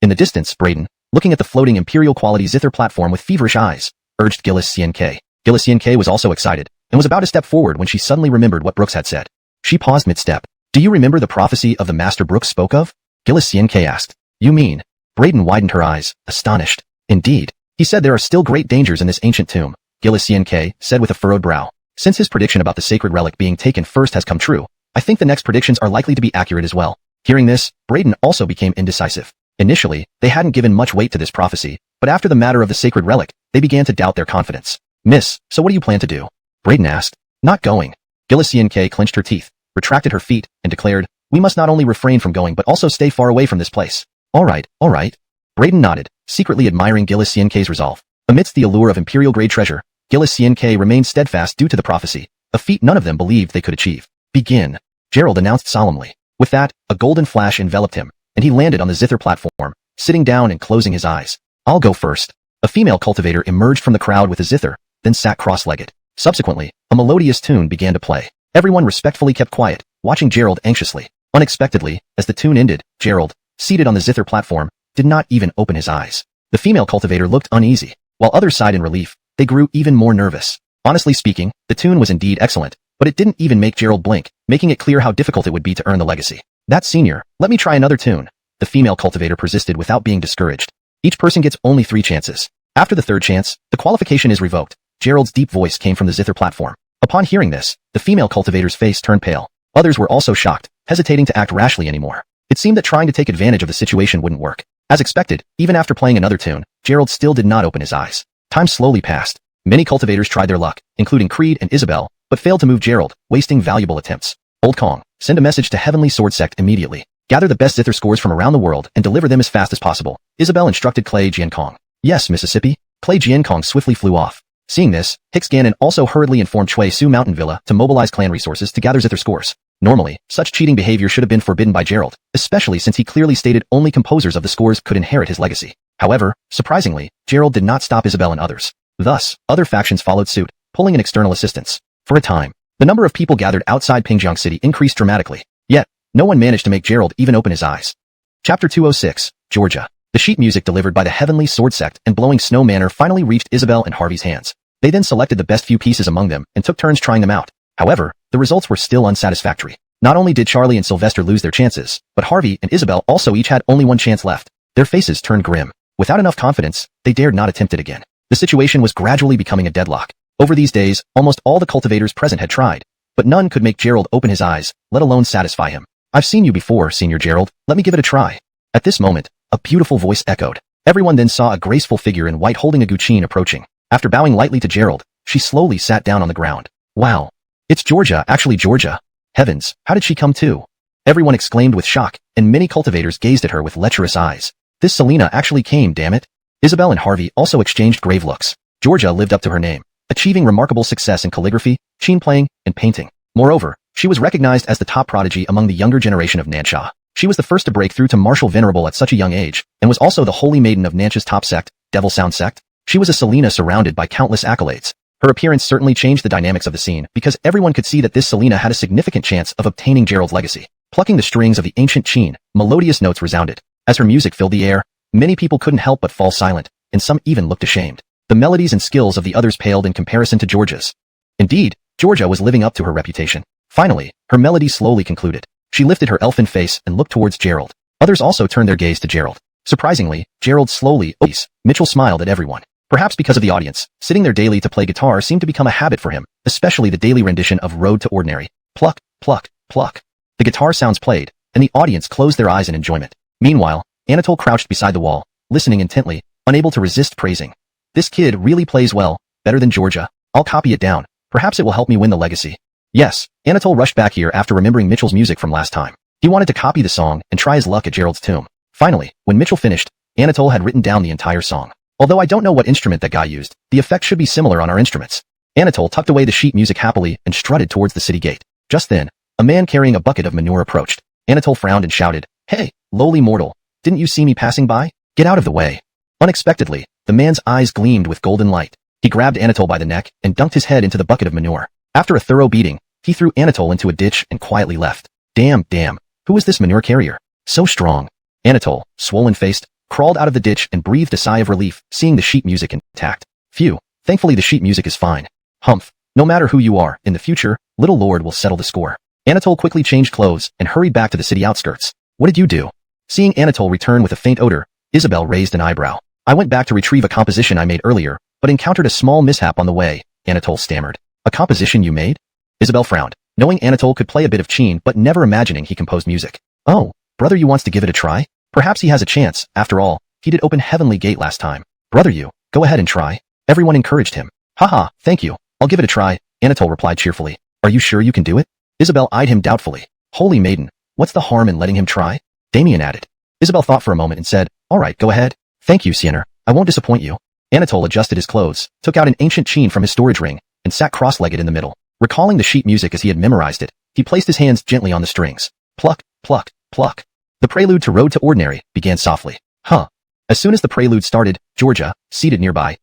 S1: In the distance, Braden, looking at the floating imperial quality zither platform with feverish eyes, urged Gillis CNK. Gillis CNK was also excited, and was about to step forward when she suddenly remembered what Brooks had said. She paused mid-step. Do you remember the prophecy of the Master Brooks spoke of? Gillis CNK asked. You mean? Braden widened her eyes, astonished. Indeed. He said there are still great dangers in this ancient tomb, K said with a furrowed brow. Since his prediction about the sacred relic being taken first has come true, I think the next predictions are likely to be accurate as well. Hearing this, Braden also became indecisive. Initially, they hadn't given much weight to this prophecy, but after the matter of the sacred relic, they began to doubt their confidence. Miss, so what do you plan to do? Braden asked. Not going. K clenched her teeth, retracted her feet, and declared, we must not only refrain from going but also stay far away from this place. All right. Braden nodded, secretly admiring K's resolve. Amidst the allure of imperial-grade treasure, K remained steadfast due to the prophecy, a feat none of them believed they could achieve. Begin, Gerald announced solemnly. With that, a golden flash enveloped him, and he landed on the zither platform, sitting down and closing his eyes. I'll go first. A female cultivator emerged from the crowd with a zither, then sat cross-legged. Subsequently, a melodious tune began to play. Everyone respectfully kept quiet, watching Gerald anxiously. Unexpectedly, as the tune ended, Gerald, seated on the zither platform, did not even open his eyes. The female cultivator looked uneasy, while others sighed in relief. They grew even more nervous. Honestly speaking, the tune was indeed excellent, but it didn't even make Gerald blink, making it clear how difficult it would be to earn the legacy. That's senior, let me try another tune. The female cultivator persisted without being discouraged. Each person gets only 3 chances. After the 3rd chance, the qualification is revoked. Gerald's deep voice came from the zither platform. Upon hearing this, the female cultivator's face turned pale. Others were also shocked, hesitating to act rashly anymore. It seemed that trying to take advantage of the situation wouldn't work. As expected, even after playing another tune, Gerald still did not open his eyes. Time slowly passed. Many cultivators tried their luck, including Creed and Isabel, but failed to move Gerald, wasting valuable attempts. Old Kong, send a message to Heavenly Sword Sect immediately. Gather the best zither scores from around the world and deliver them as fast as possible. Isabel instructed Clay Jiankong. Yes, Mississippi. Clay Jiankong swiftly flew off. Seeing this, Hicks Gannon also hurriedly informed Chui Su Mountain Villa to mobilize clan resources to gather zither scores. Normally, such cheating behavior should have been forbidden by Gerald, especially since he clearly stated only composers of the scores could inherit his legacy. However, surprisingly, Gerald did not stop Isabel and others. Thus, other factions followed suit, pulling in external assistance. For a time, the number of people gathered outside Pingjiang City increased dramatically. Yet, no one managed to make Gerald even open his eyes. Chapter 206, Georgia. The sheet music delivered by the Heavenly Sword Sect and Blowing Snow Manor finally reached Isabel and Harvey's hands. They then selected the best few pieces among them and took turns trying them out. However, the results were still unsatisfactory. Not only did Charlie and Sylvester lose their chances, but Harvey and Isabel also each had only 1 chance left. Their faces turned grim. Without enough confidence, they dared not attempt it again. The situation was gradually becoming a deadlock. Over these days, almost all the cultivators present had tried, but none could make Gerald open his eyes, let alone satisfy him. I've seen you before, Senior Gerald. Let me give it a try. At this moment, a beautiful voice echoed. Everyone then saw a graceful figure in white holding a guqin approaching. After bowing lightly to Gerald, she slowly sat down on the ground. Wow. It's Georgia, actually Georgia. Heavens, how did she come too? Everyone exclaimed with shock, and many cultivators gazed at her with lecherous eyes. This Selena actually came, damn it. Isabel and Harvey also exchanged grave looks. Georgia lived up to her name, achieving remarkable success in calligraphy, qin playing, and painting. Moreover, she was recognized as the top prodigy among the younger generation of Nansha. She was the first to break through to martial venerable at such a young age, and was also the holy maiden of Nansha's top sect, Devil Sound Sect. She was a Selena surrounded by countless accolades. Her appearance certainly changed the dynamics of the scene because everyone could see that this Selena had a significant chance of obtaining Gerald's legacy. Plucking the strings of the ancient qin, melodious notes resounded. As her music filled the air, many people couldn't help but fall silent, and some even looked ashamed. The melodies and skills of the others paled in comparison to Georgia's. Indeed, Georgia was living up to her reputation. Finally, her melody slowly concluded. She lifted her elfin face and looked towards Gerald. Others also turned their gaze to Gerald. Surprisingly, Gerald slowly, Mitchell smiled at everyone. Perhaps because of the audience, sitting there daily to play guitar seemed to become a habit for him, especially the daily rendition of Road to Ordinary. Pluck, pluck, pluck. The guitar sounds played, and the audience closed their eyes in enjoyment. Meanwhile, Anatole crouched beside the wall, listening intently, unable to resist praising. This kid really plays well, better than Georgia. I'll copy it down. Perhaps it will help me win the legacy. Yes, Anatole rushed back here after remembering Mitchell's music from last time. He wanted to copy the song and try his luck at Gerald's tomb. Finally, when Mitchell finished, Anatole had written down the entire song. Although I don't know what instrument that guy used, the effect should be similar on our instruments. Anatole tucked away the sheet music happily and strutted towards the city gate. Just then, a man carrying a bucket of manure approached. Anatole frowned and shouted, "Hey, lowly mortal, didn't you see me passing by? Get out of the way." Unexpectedly, the man's eyes gleamed with golden light. He grabbed Anatole by the neck and dunked his head into the bucket of manure. After a thorough beating, he threw Anatole into a ditch and quietly left. Damn, who is this manure carrier? So strong. Anatole, swollen-faced, crawled out of the ditch and breathed a sigh of relief, seeing the sheet music intact. Phew, thankfully the sheet music is fine. Humph, no matter who you are, in the future, Little Lord will settle the score. Anatole quickly changed clothes and hurried back to the city outskirts. What did you do? Seeing Anatole return with a faint odor, Isabel raised an eyebrow. I went back to retrieve a composition I made earlier, but encountered a small mishap on the way, Anatole stammered. A composition you made? Isabel frowned, knowing Anatole could play a bit of cheen but never imagining he composed music. Oh, brother you wants to give it a try? Perhaps he has a chance, after all, he did open Heavenly Gate last time. Brother you, go ahead and try. Everyone encouraged him. Haha, thank you, I'll give it a try, Anatole replied cheerfully. Are you sure you can do it? Isabel eyed him doubtfully. Holy maiden, what's the harm in letting him try? Damien added. Isabel thought for a moment and said, all right, go ahead. Thank you, Sienner, I won't disappoint you. Anatole adjusted his clothes, took out an ancient cheen from his storage ring, and sat cross-legged in the middle. Recalling the sheet music as he had memorized it, he placed his hands gently on the strings. Pluck, pluck, pluck. The prelude to Road to Ordinary began softly. Huh. As soon as the prelude started, Georgia, seated nearby.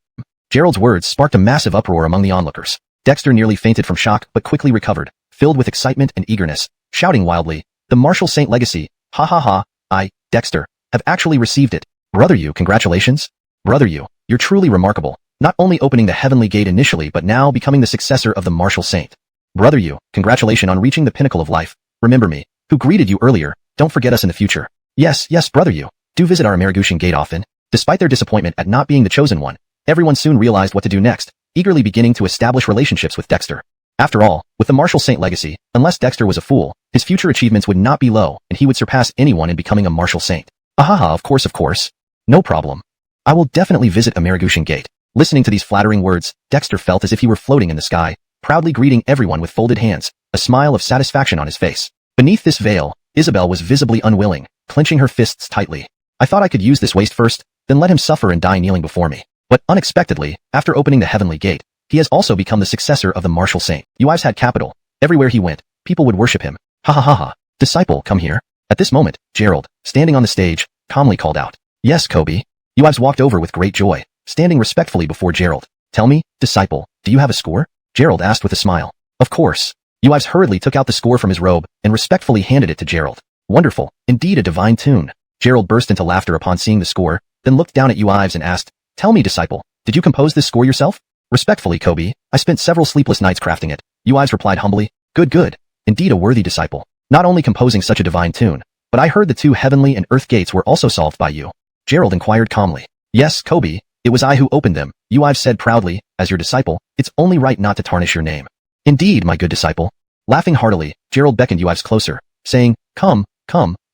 S1: Gerald's words sparked a massive uproar among the onlookers. Dexter nearly fainted from shock but quickly recovered, filled with excitement and eagerness, shouting wildly, the Martial Saint legacy, ha ha ha, I, Dexter, have actually received it. Brother you, congratulations. Brother you, you're truly remarkable, not only opening the Heavenly Gate initially but now becoming the successor of the Martial Saint. Brother you, congratulations on reaching the pinnacle of life. Remember me, who greeted you earlier, don't forget us in the future. Yes, brother you, do visit our Amaragushian Gate often. Despite their disappointment at not being the chosen one, everyone soon realized what to do next, eagerly beginning to establish relationships with Dexter. After all, with the Martial Saint legacy, unless Dexter was a fool, his future achievements would not be low and he would surpass anyone in becoming a Martial Saint. Ahaha, of course. No problem. I will definitely visit Amaragushian Gate. Listening to these flattering words, Dexter felt as if he were floating in the sky, proudly greeting everyone with folded hands, a smile of satisfaction on his face. Beneath this veil, Isabel was visibly unwilling, clenching her fists tightly. I thought I could use this waste first, then let him suffer and die kneeling before me. But unexpectedly, after opening the Heavenly Gate, he has also become the successor of the Martial Saint. Uives had capital. Everywhere he went, people would worship him. Ha ha ha ha. Disciple, come here. At this moment, Gerald, standing on the stage, calmly called out. Yes, Kobe. Uives walked over with great joy, standing respectfully before Gerald. Tell me, disciple, do you have a score? Gerald asked with a smile. Of course. Uives hurriedly took out the score from his robe and respectfully handed it to Gerald. Wonderful, indeed a divine tune. Gerald burst into laughter upon seeing the score, then looked down at Uives and asked, Tell me, disciple, did you compose this score yourself? Respectfully, Kobe, I spent several sleepless nights crafting it. Uives replied humbly. Good. Indeed a worthy disciple. Not only composing such a divine tune, but I heard the two heavenly and earth gates were also solved by you. Gerald inquired calmly. Yes, Kobe, it was I who opened them, Uives said proudly. As your disciple, it's only right not to tarnish your name. Indeed, my good disciple. Laughing heartily, Gerald beckoned Uives closer, saying, Come,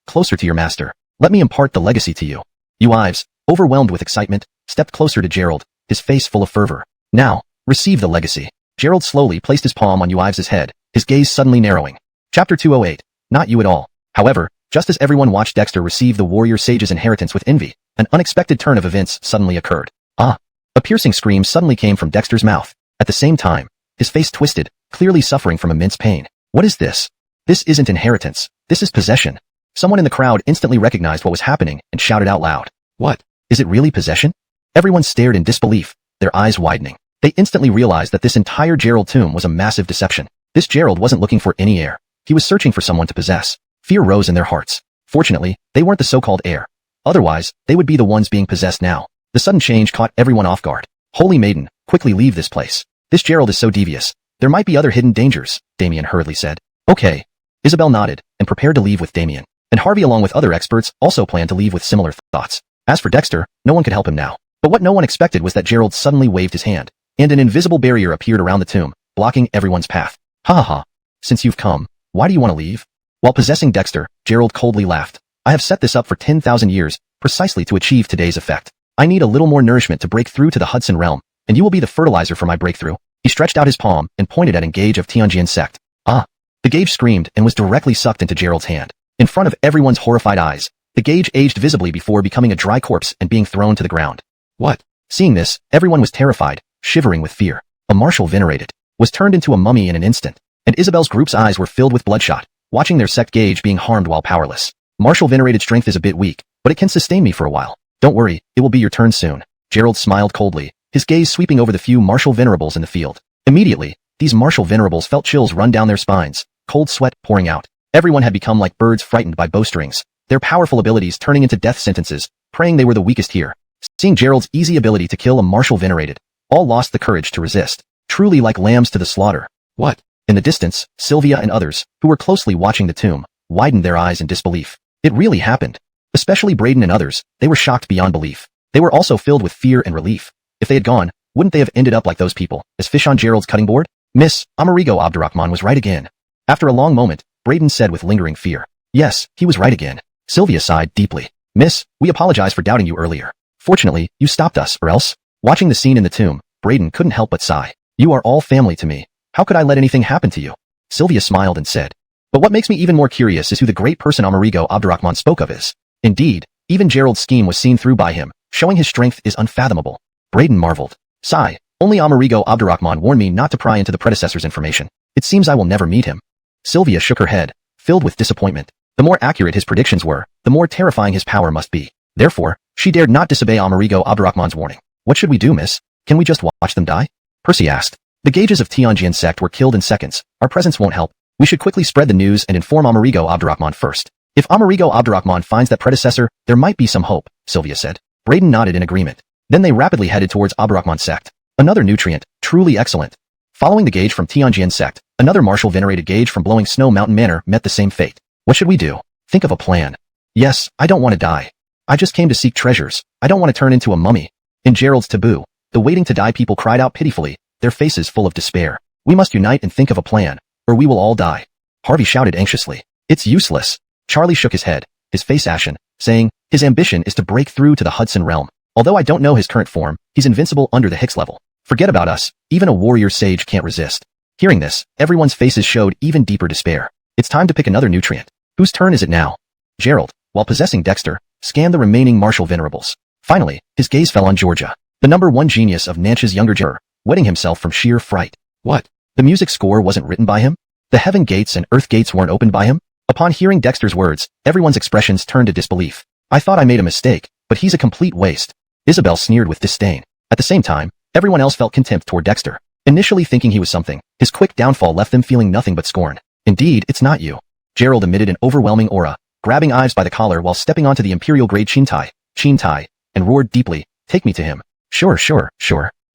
S1: closer to your master. Let me impart the legacy to you. Uives, overwhelmed with excitement, stepped closer to Gerald, his face full of fervor. Now, receive the legacy. Gerald slowly placed his palm on Uives' head, his gaze suddenly narrowing. Chapter 208. Not you at all. However, just as everyone watched Dexter receive the warrior sage's inheritance with envy, an unexpected turn of events suddenly occurred. Ah! A piercing scream suddenly came from Dexter's mouth. At the same time, his face twisted, clearly suffering from immense pain. What is this? This isn't inheritance. This is possession. Someone in the crowd instantly recognized what was happening and shouted out loud. What? Is it really possession? Everyone stared in disbelief, their eyes widening. They instantly realized that this entire Gerald tomb was a massive deception. This Gerald wasn't looking for any heir. He was searching for someone to possess. Fear rose in their hearts. Fortunately, they weren't the so-called heir. Otherwise, they would be the ones being possessed now. The sudden change caught everyone off guard. Holy maiden, quickly leave this place. This Gerald is so devious. There might be other hidden dangers, Damien hurriedly said. Okay. Isabel nodded and prepared to leave with Damien. And Harvey along with other experts also planned to leave with similar thoughts. As for Dexter, no one could help him now. But what no one expected was that Gerald suddenly waved his hand, and an invisible barrier appeared around the tomb, blocking everyone's path. Ha ha ha. Since you've come, why do you want to leave? While possessing Dexter, Gerald coldly laughed. I have set this up for 10,000 years, precisely to achieve today's effect. I need a little more nourishment to break through to the Hudson realm, and you will be the fertilizer for my breakthrough. He stretched out his palm and pointed at Engage of Tianjian sect. Ah! The gauge screamed and was directly sucked into Gerald's hand. In front of everyone's horrified eyes, the gauge aged visibly before becoming a dry corpse and being thrown to the ground. What? Seeing this, everyone was terrified, shivering with fear. A marshal venerated was turned into a mummy in an instant, and Isabel's group's eyes were filled with bloodshot, watching their sect gauge being harmed while powerless. Marshal venerated strength is a bit weak, but it can sustain me for a while. Don't worry, it will be your turn soon. Gerald smiled coldly, his gaze sweeping over the few martial venerables in the field. Immediately, these martial venerables felt chills run down their spines, cold sweat pouring out. Everyone had become like birds frightened by bowstrings, their powerful abilities turning into death sentences, praying they were the weakest here. Seeing Gerald's easy ability to kill a martial venerated, all lost the courage to resist, truly like lambs to the slaughter. What? In the distance, Sylvia and others, who were closely watching the tomb, widened their eyes in disbelief. It really happened. Especially Braden and others, they were shocked beyond belief. They were also filled with fear and relief. If they had gone, wouldn't they have ended up like those people, as fish on Gerald's cutting board? Miss, Amerigo Abdurrahman was right again. After a long moment, Braden said with lingering fear. Yes, he was right again. Sylvia sighed deeply. Miss, we apologize for doubting you earlier. Fortunately, you stopped us, or else. Watching the scene in the tomb, Braden couldn't help but sigh. You are all family to me. How could I let anything happen to you? Sylvia smiled and said. But what makes me even more curious is who the great person Amerigo Abdurrahman spoke of is. Indeed, even Gerald's scheme was seen through by him, showing his strength is unfathomable. Braden marveled. Sigh, only Amerigo Abdurrahman warned me not to pry into the predecessor's information. It seems I will never meet him. Sylvia shook her head, filled with disappointment. The more accurate his predictions were, the more terrifying his power must be. Therefore, she dared not disobey Amerigo Abdurrahman's warning. What should we do, miss? Can we just watch them die? Percy asked. The gauges of Tianjian sect were killed in seconds. Our presence won't help. We should quickly spread the news and inform Amerigo Abdurrahman first. If Amerigo Abdurrahman finds that predecessor, there might be some hope, Sylvia said. Braden nodded in agreement. Then they rapidly headed towards Abdurrahman's sect. Another nutrient, truly excellent. Following the gauge from Tianjian sect, another martial-venerated gauge from Blowing Snow Mountain Manor met the same fate. What should we do? Think of a plan. Yes, I don't want to die. I just came to seek treasures. I don't want to turn into a mummy. In Gerald's taboo, the waiting to die people cried out pitifully, their faces full of despair. We must unite and think of a plan, or we will all die. Harvey shouted anxiously. It's useless. Charlie shook his head, his face ashen, saying, his ambition is to break through to the Hudson realm. Although I don't know his current form, he's invincible under the Hicks level. Forget about us, even a warrior sage can't resist. Hearing this, everyone's faces showed even deeper despair. It's time to pick another nutrient. Whose turn is it now? Gerald, while possessing Dexter, scanned the remaining martial venerables. Finally, his gaze fell on Georgia, the number 1 genius of Nanch's younger juror, wetting himself from sheer fright. What? The music score wasn't written by him? The heaven gates and earth gates weren't opened by him? Upon hearing Dexter's words, everyone's expressions turned to disbelief. I thought I made a mistake, but he's a complete waste. Isabel sneered with disdain. At the same time, everyone else felt contempt toward Dexter. Initially thinking he was something, his quick downfall left them feeling nothing but scorn. Indeed, it's not you. Gerald emitted an overwhelming aura, grabbing Ives by the collar while stepping onto the imperial-grade Chintai, and roared deeply, take me to him. Sure.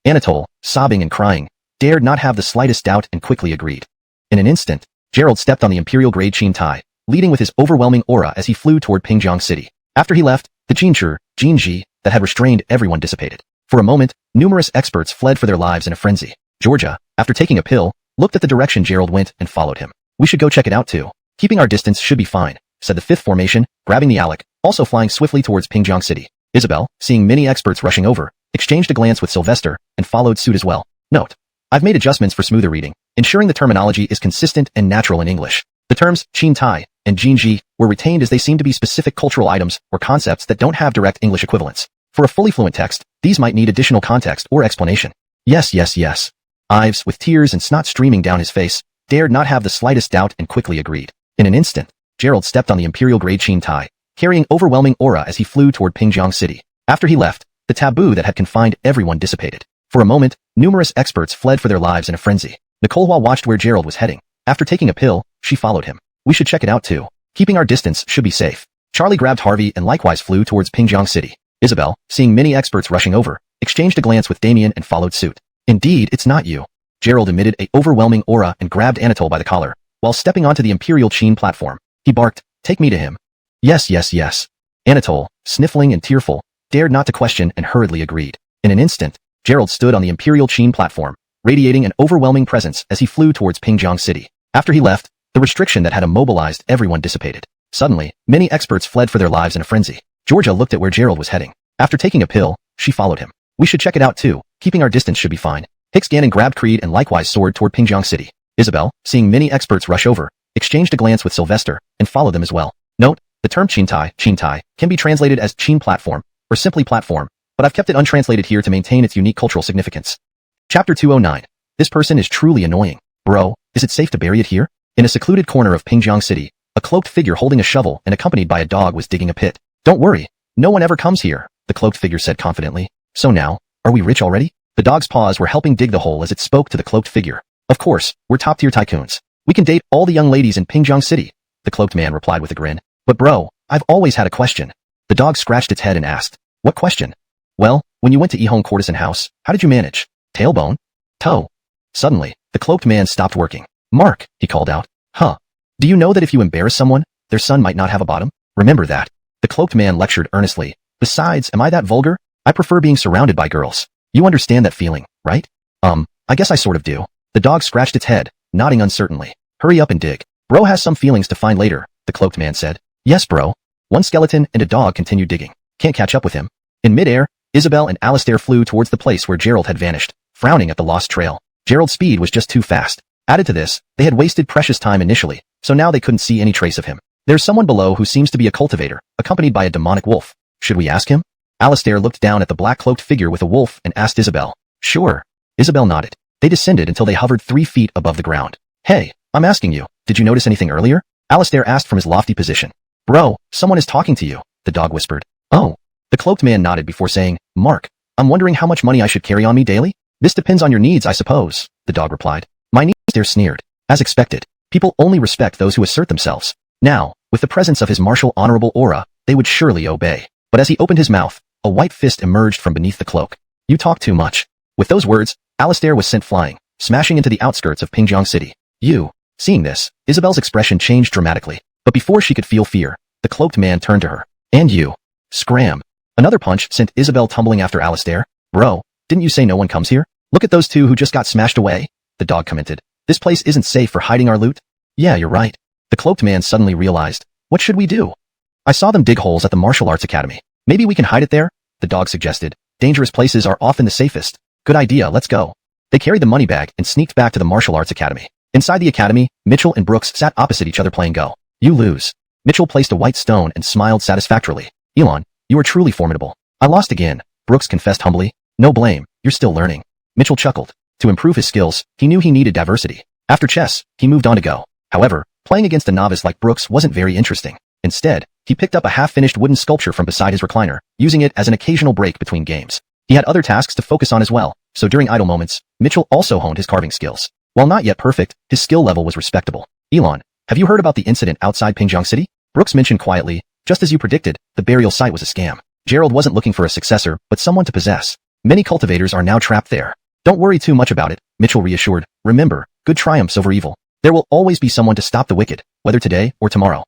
S1: Anatole, sobbing and crying, dared not have the slightest doubt and quickly agreed. In an instant, Gerald stepped on the imperial-grade Chintai, leading with his overwhelming aura as he flew toward Pingjiang City. After he left, the Jinji, that had restrained everyone dissipated. For a moment, numerous experts fled for their lives in a frenzy. Georgia, after taking a pill, looked at the direction Gerald went and followed him. We should go check it out too. Keeping our distance should be fine, said the 5th formation, grabbing the Alec, also flying swiftly towards Pingjiang City. Isabel, seeing many experts rushing over, exchanged a glance with Sylvester, and followed suit as well. Note: I've made adjustments for smoother reading, ensuring the terminology is consistent and natural in English. The terms Chintai and Jinji were retained as they seem to be specific cultural items or concepts that don't have direct English equivalents. For a fully fluent text, these might need additional context or explanation. Yes. Ives, with tears and snot streaming down his face, dared not have the slightest doubt and quickly agreed. In an instant, Gerald stepped on the imperial-grade Chintai, carrying overwhelming aura as he flew toward Pingjiang City. After he left, the taboo that had confined everyone dissipated. For a moment, numerous experts fled for their lives in a frenzy. Nicolhua watched where Gerald was heading. After taking a pill, she followed him. We should check it out too. Keeping our distance should be safe. Charlie grabbed Harvey and likewise flew towards Pingjiang City. Isabel, seeing many experts rushing over, exchanged a glance with Damien and followed suit. Indeed, it's not you. Gerald emitted an overwhelming aura and grabbed Anatole by the collar. While stepping onto the Imperial Qin platform, he barked, take me to him. Yes. Anatole, sniffling and tearful, dared not to question and hurriedly agreed. In an instant, Gerald stood on the Imperial Qin platform, radiating an overwhelming presence as he flew towards Pingjiang City. After he left, the restriction that had immobilized everyone dissipated. Suddenly, many experts fled for their lives in a frenzy. Georgia looked at where Gerald was heading. After taking a pill, she followed him. We should check it out too. Keeping our distance should be fine. Hicks Gannon grabbed Creed and likewise soared toward Pingjiang City. Isabel, seeing many experts rush over, exchanged a glance with Sylvester, and followed them as well. Note: the term Chintai can be translated as Qin platform, or simply platform, but I've kept it untranslated here to maintain its unique cultural significance. Chapter 209. This person is truly annoying. Bro, is it safe to bury it here? In a secluded corner of Pingjiang City, a cloaked figure holding a shovel and accompanied by a dog was digging a pit. Don't worry, no one ever comes here, the cloaked figure said confidently. So now, are we rich already? The dog's paws were helping dig the hole as it spoke to the cloaked figure. Of course, we're top-tier tycoons. We can date all the young ladies in Pingjiang City, the cloaked man replied with a grin. But bro, I've always had a question. The dog scratched its head and asked, what question? Well, when you went to Ehong Courtesan House, how did you manage? Tailbone? Toe? Suddenly, the cloaked man stopped working. Mark, he called out. Huh. Do you know that if you embarrass someone, their son might not have a bottom? Remember that. The cloaked man lectured earnestly. Besides, am I that vulgar? I prefer being surrounded by girls. You understand that feeling, right? I guess I sort of do. The dog scratched its head, nodding uncertainly. Hurry up and dig. Bro has some feelings to find later, the cloaked man said. Yes, bro. One skeleton and a dog continued digging. Can't catch up with him. In midair, Isabel and Alistair flew towards the place where Gerald had vanished, frowning at the lost trail. Gerald's speed was just too fast. Added to this, they had wasted precious time initially, so now they couldn't see any trace of him. There's someone below who seems to be a cultivator, accompanied by a demonic wolf. Should we ask him? Alistair looked down at the black-cloaked figure with a wolf and asked Isabel. Sure. Isabel nodded. They descended until they hovered 3 feet above the ground. Hey, I'm asking you, did you notice anything earlier? Alistair asked from his lofty position. Bro, someone is talking to you, the dog whispered. Oh. The cloaked man nodded before saying, Mark, I'm wondering how much money I should carry on me daily? This depends on your needs, I suppose, the dog replied. My needs? Alistair sneered. As expected, people only respect those who assert themselves. Now, with the presence of his martial honorable aura, they would surely obey. But as he opened his mouth, a white fist emerged from beneath the cloak. You talk too much. With those words, Alistair was sent flying, smashing into the outskirts of Pingyang City. You. Seeing this, Isabel's expression changed dramatically. But before she could feel fear, the cloaked man turned to her. And you. Scram. Another punch sent Isabel tumbling after Alistair. Bro, didn't you say no one comes here? Look at those two who just got smashed away, the dog commented. This place isn't safe for hiding our loot. Yeah, you're right. The cloaked man suddenly realized. What should we do? I saw them dig holes at the martial arts academy. Maybe we can hide it there? The dog suggested. Dangerous places are often the safest. Good idea, let's go. They carried the money bag and sneaked back to the martial arts academy. Inside the academy, Mitchell and Brooks sat opposite each other playing Go. You lose. Mitchell placed a white stone and smiled satisfactorily. Elon, you are truly formidable. I lost again, Brooks confessed humbly. No blame, you're still learning. Mitchell chuckled. To improve his skills, he knew he needed diversity. After chess, he moved on to Go. However, playing against a novice like Brooks wasn't very interesting. Instead, he picked up a half-finished wooden sculpture from beside his recliner, using it as an occasional break between games. He had other tasks to focus on as well, so during idle moments, Mitchell also honed his carving skills. While not yet perfect, his skill level was respectable. Elon, have you heard about the incident outside Pingyang City? Brooks mentioned quietly. Just as you predicted, the burial site was a scam. Gerald wasn't looking for a successor, but someone to possess. Many cultivators are now trapped there. Don't worry too much about it, Mitchell reassured. Remember, good triumphs over evil. There will always be someone to stop the wicked, whether today or tomorrow.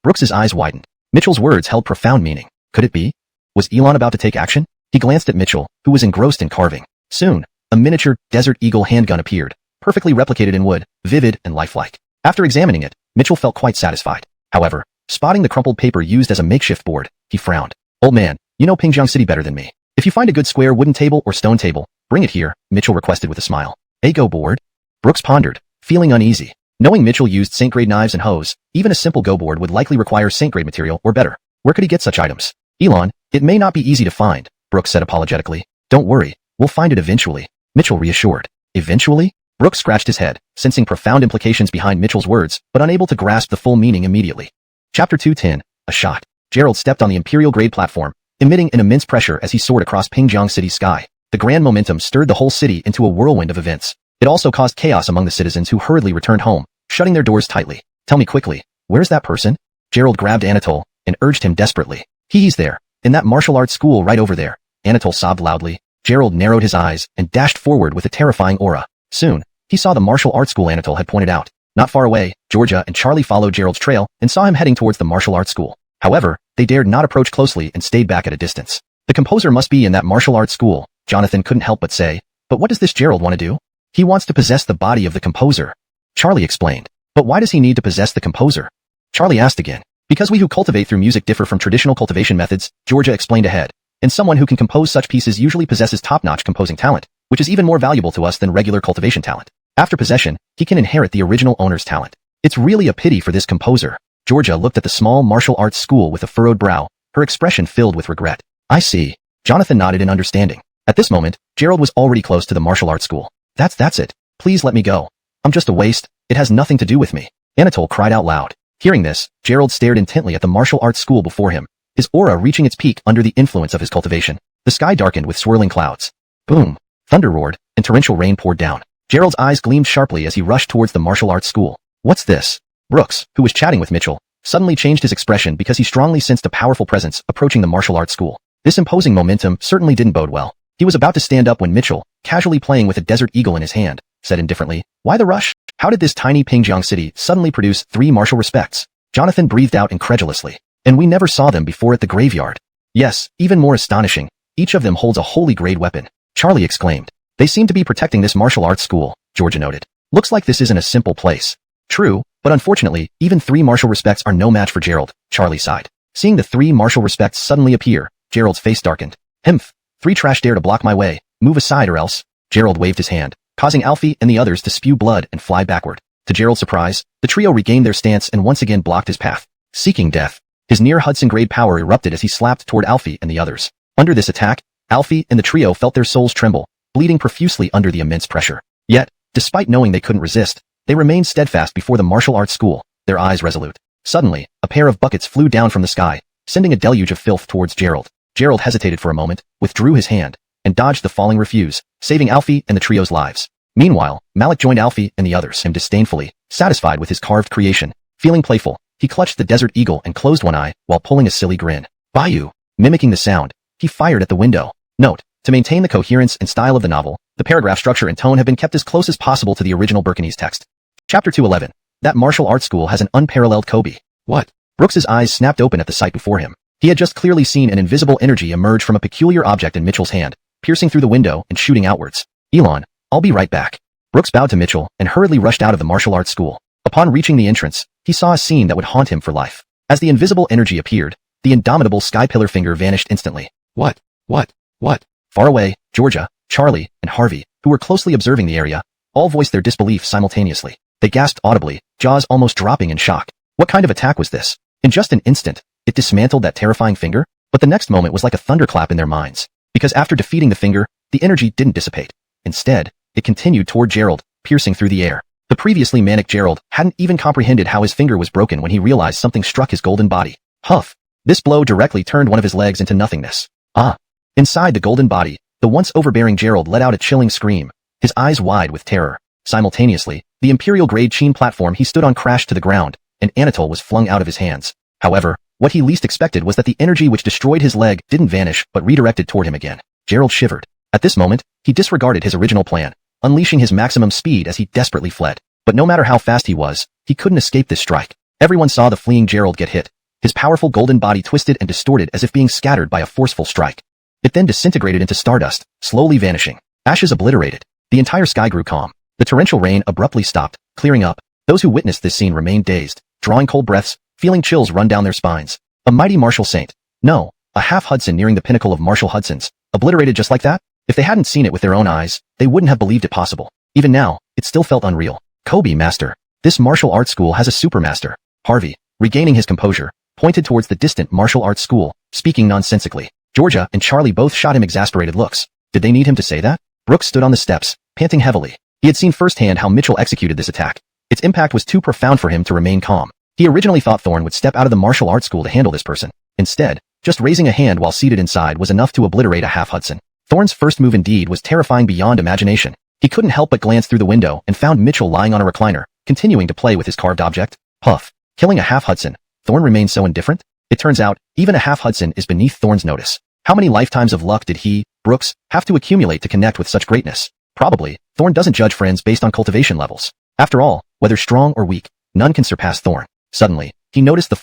S1: Brooks's eyes widened. Mitchell's words held profound meaning. Could it be? Was Elon about to take action? He glanced at Mitchell, who was engrossed in carving. Soon, a miniature Desert Eagle handgun appeared, perfectly replicated in wood, vivid and lifelike. After examining it, Mitchell felt quite satisfied. However, spotting the crumpled paper used as a makeshift board, he frowned. Old man, you know Pingyang City better than me. If you find a good square wooden table or stone table, bring it here, Mitchell requested with a smile. A Go board? Brooks pondered, feeling uneasy. Knowing Mitchell used Saint-grade knives and hoes, even a simple Go board would likely require Saint-grade material or better. Where could he get such items? Elon, it may not be easy to find, Brooks said apologetically. Don't worry, we'll find it eventually, Mitchell reassured. Eventually? Brooks scratched his head, sensing profound implications behind Mitchell's words, but unable to grasp the full meaning immediately. Chapter 210, A Shot. Gerald stepped on the Imperial-grade platform, emitting an immense pressure as he soared across Pingyang City's sky. The grand momentum stirred the whole city into a whirlwind of events. It also caused chaos among the citizens who hurriedly returned home, shutting their doors tightly. Tell me quickly, where's that person? Gerald grabbed Anatole and urged him desperately. He's there, in that martial arts school right over there. Anatole sobbed loudly. Gerald narrowed his eyes and dashed forward with a terrifying aura. Soon, he saw the martial arts school Anatole had pointed out. Not far away, Georgia and Charlie followed Gerald's trail and saw him heading towards the martial arts school. However, they dared not approach closely and stayed back at a distance. The composer must be in that martial arts school, Jonathan couldn't help but say. But what does this Gerald want to do? He wants to possess the body of the composer. Charlie explained. But why does he need to possess the composer? Charlie asked again. Because we who cultivate through music differ from traditional cultivation methods, Georgia explained ahead. And someone who can compose such pieces usually possesses top-notch composing talent, which is even more valuable to us than regular cultivation talent. After possession, he can inherit the original owner's talent. It's really a pity for this composer. Georgia looked at the small martial arts school with a furrowed brow, her expression filled with regret. I see. Jonathan nodded in understanding. At this moment, Gerald was already close to the martial arts school. That's it. Please let me go. I'm just a waste. It has nothing to do with me. Anatole cried out loud. Hearing this, Gerald stared intently at the martial arts school before him, his aura reaching its peak under the influence of his cultivation. The sky darkened with swirling clouds. Boom! Thunder roared, and torrential rain poured down. Gerald's eyes gleamed sharply as he rushed towards the martial arts school. What's this? Brooks, who was chatting with Mitchell, suddenly changed his expression because he strongly sensed a powerful presence approaching the martial arts school. This imposing momentum certainly didn't bode well. He was about to stand up when Mitchell, casually playing with a desert eagle in his hand, said indifferently, Why the rush? How did this tiny Pingyang city suddenly produce 3 martial respects? Jonathan breathed out incredulously. And we never saw them before at the graveyard. Yes, even more astonishing, Each of them holds a holy grade weapon. Charlie exclaimed. They seem to be protecting this martial arts school, Georgia noted. Looks like this isn't a simple place. True, but unfortunately, even 3 martial respects are no match for Gerald, Charlie sighed. Seeing the 3 martial respects suddenly appear, Gerald's face darkened. Himph, 3 trash dare to block my way, move aside or else. Gerald waved his hand, causing Alfie and the others to spew blood and fly backward. To Gerald's surprise, the trio regained their stance and once again blocked his path. Seeking death. His near Hudson-grade power erupted as he slapped toward Alfie and the others. Under this attack, Alfie and the trio felt their souls tremble, bleeding profusely under the immense pressure. Yet, despite knowing they couldn't resist, they remained steadfast before the martial arts school, their eyes resolute. Suddenly, a pair of buckets flew down from the sky, sending a deluge of filth towards Gerald. Gerald hesitated for a moment, withdrew his hand, and dodged the falling refuse, saving Alfie and the trio's lives. Meanwhile, Malik joined Alfie and the others him disdainfully, satisfied with his carved creation. Feeling playful, he clutched the desert eagle and closed one eye while pulling a silly grin. Bayou. Mimicking the sound, he fired at the window. Note, to maintain the coherence and style of the novel, the paragraph structure and tone have been kept as close as possible to the original Burkinese text. Chapter 211. That martial arts school has an unparalleled Kobe. What? Brooks's eyes snapped open at the sight before him. He had just clearly seen an invisible energy emerge from a peculiar object in Mitchell's hand, piercing through the window and shooting outwards. Elon, I'll be right back. Brooks bowed to Mitchell and hurriedly rushed out of the martial arts school. Upon reaching the entrance, he saw a scene that would haunt him for life. As the invisible energy appeared, the indomitable sky pillar finger vanished instantly. What? Far away, Georgia, Charlie, and Harvey, who were closely observing the area, all voiced their disbelief simultaneously. They gasped audibly, jaws almost dropping in shock. What kind of attack was this? In just an instant, it dismantled that terrifying finger? But the next moment was like a thunderclap in their minds. Because after defeating the finger, the energy didn't dissipate. Instead, it continued toward Gerald, piercing through the air. The previously manic Gerald hadn't even comprehended how his finger was broken when he realized something struck his golden body. Huff! This blow directly turned one of his legs into nothingness. Ah! Inside the golden body, the once overbearing Gerald let out a chilling scream, his eyes wide with terror. Simultaneously, the imperial-grade Qin platform he stood on crashed to the ground, and Anatole was flung out of his hands. However, what he least expected was that the energy which destroyed his leg didn't vanish but redirected toward him again. Gerald shivered. At this moment, he disregarded his original plan, unleashing his maximum speed as he desperately fled. But no matter how fast he was, he couldn't escape this strike. Everyone saw the fleeing Gerald get hit. His powerful golden body twisted and distorted as if being scattered by a forceful strike. It then disintegrated into stardust, slowly vanishing. Ashes obliterated. The entire sky grew calm. The torrential rain abruptly stopped, clearing up. Those who witnessed this scene remained dazed, drawing cold breaths, feeling chills run down their spines. A mighty martial saint. No, a half Hudson nearing the pinnacle of martial Hudsons. Obliterated just like that? If they hadn't seen it with their own eyes, they wouldn't have believed it possible. Even now, it still felt unreal. Kobe master. This martial arts school has a supermaster. Harvey, regaining his composure, pointed towards the distant martial arts school, speaking nonsensically. Georgia and Charlie both shot him exasperated looks. Did they need him to say that? Brooks stood on the steps, panting heavily. He had seen firsthand how Mitchell executed this attack. Its impact was too profound for him to remain calm. He originally thought Thorne would step out of the martial arts school to handle this person. Instead, just raising a hand while seated inside was enough to obliterate a half Hudson. Thorne's first move indeed was terrifying beyond imagination. He couldn't help but glance through the window and found Mitchell lying on a recliner, continuing to play with his carved object. Puff. Killing a half Hudson. Thorne remained so indifferent? It turns out, even a half Hudson is beneath Thorne's notice. How many lifetimes of luck did he, Brooks, have to accumulate to connect with such greatness? Probably, Thorne doesn't judge friends based on cultivation levels. After all, whether strong or weak, none can surpass Thorne. Suddenly, he noticed the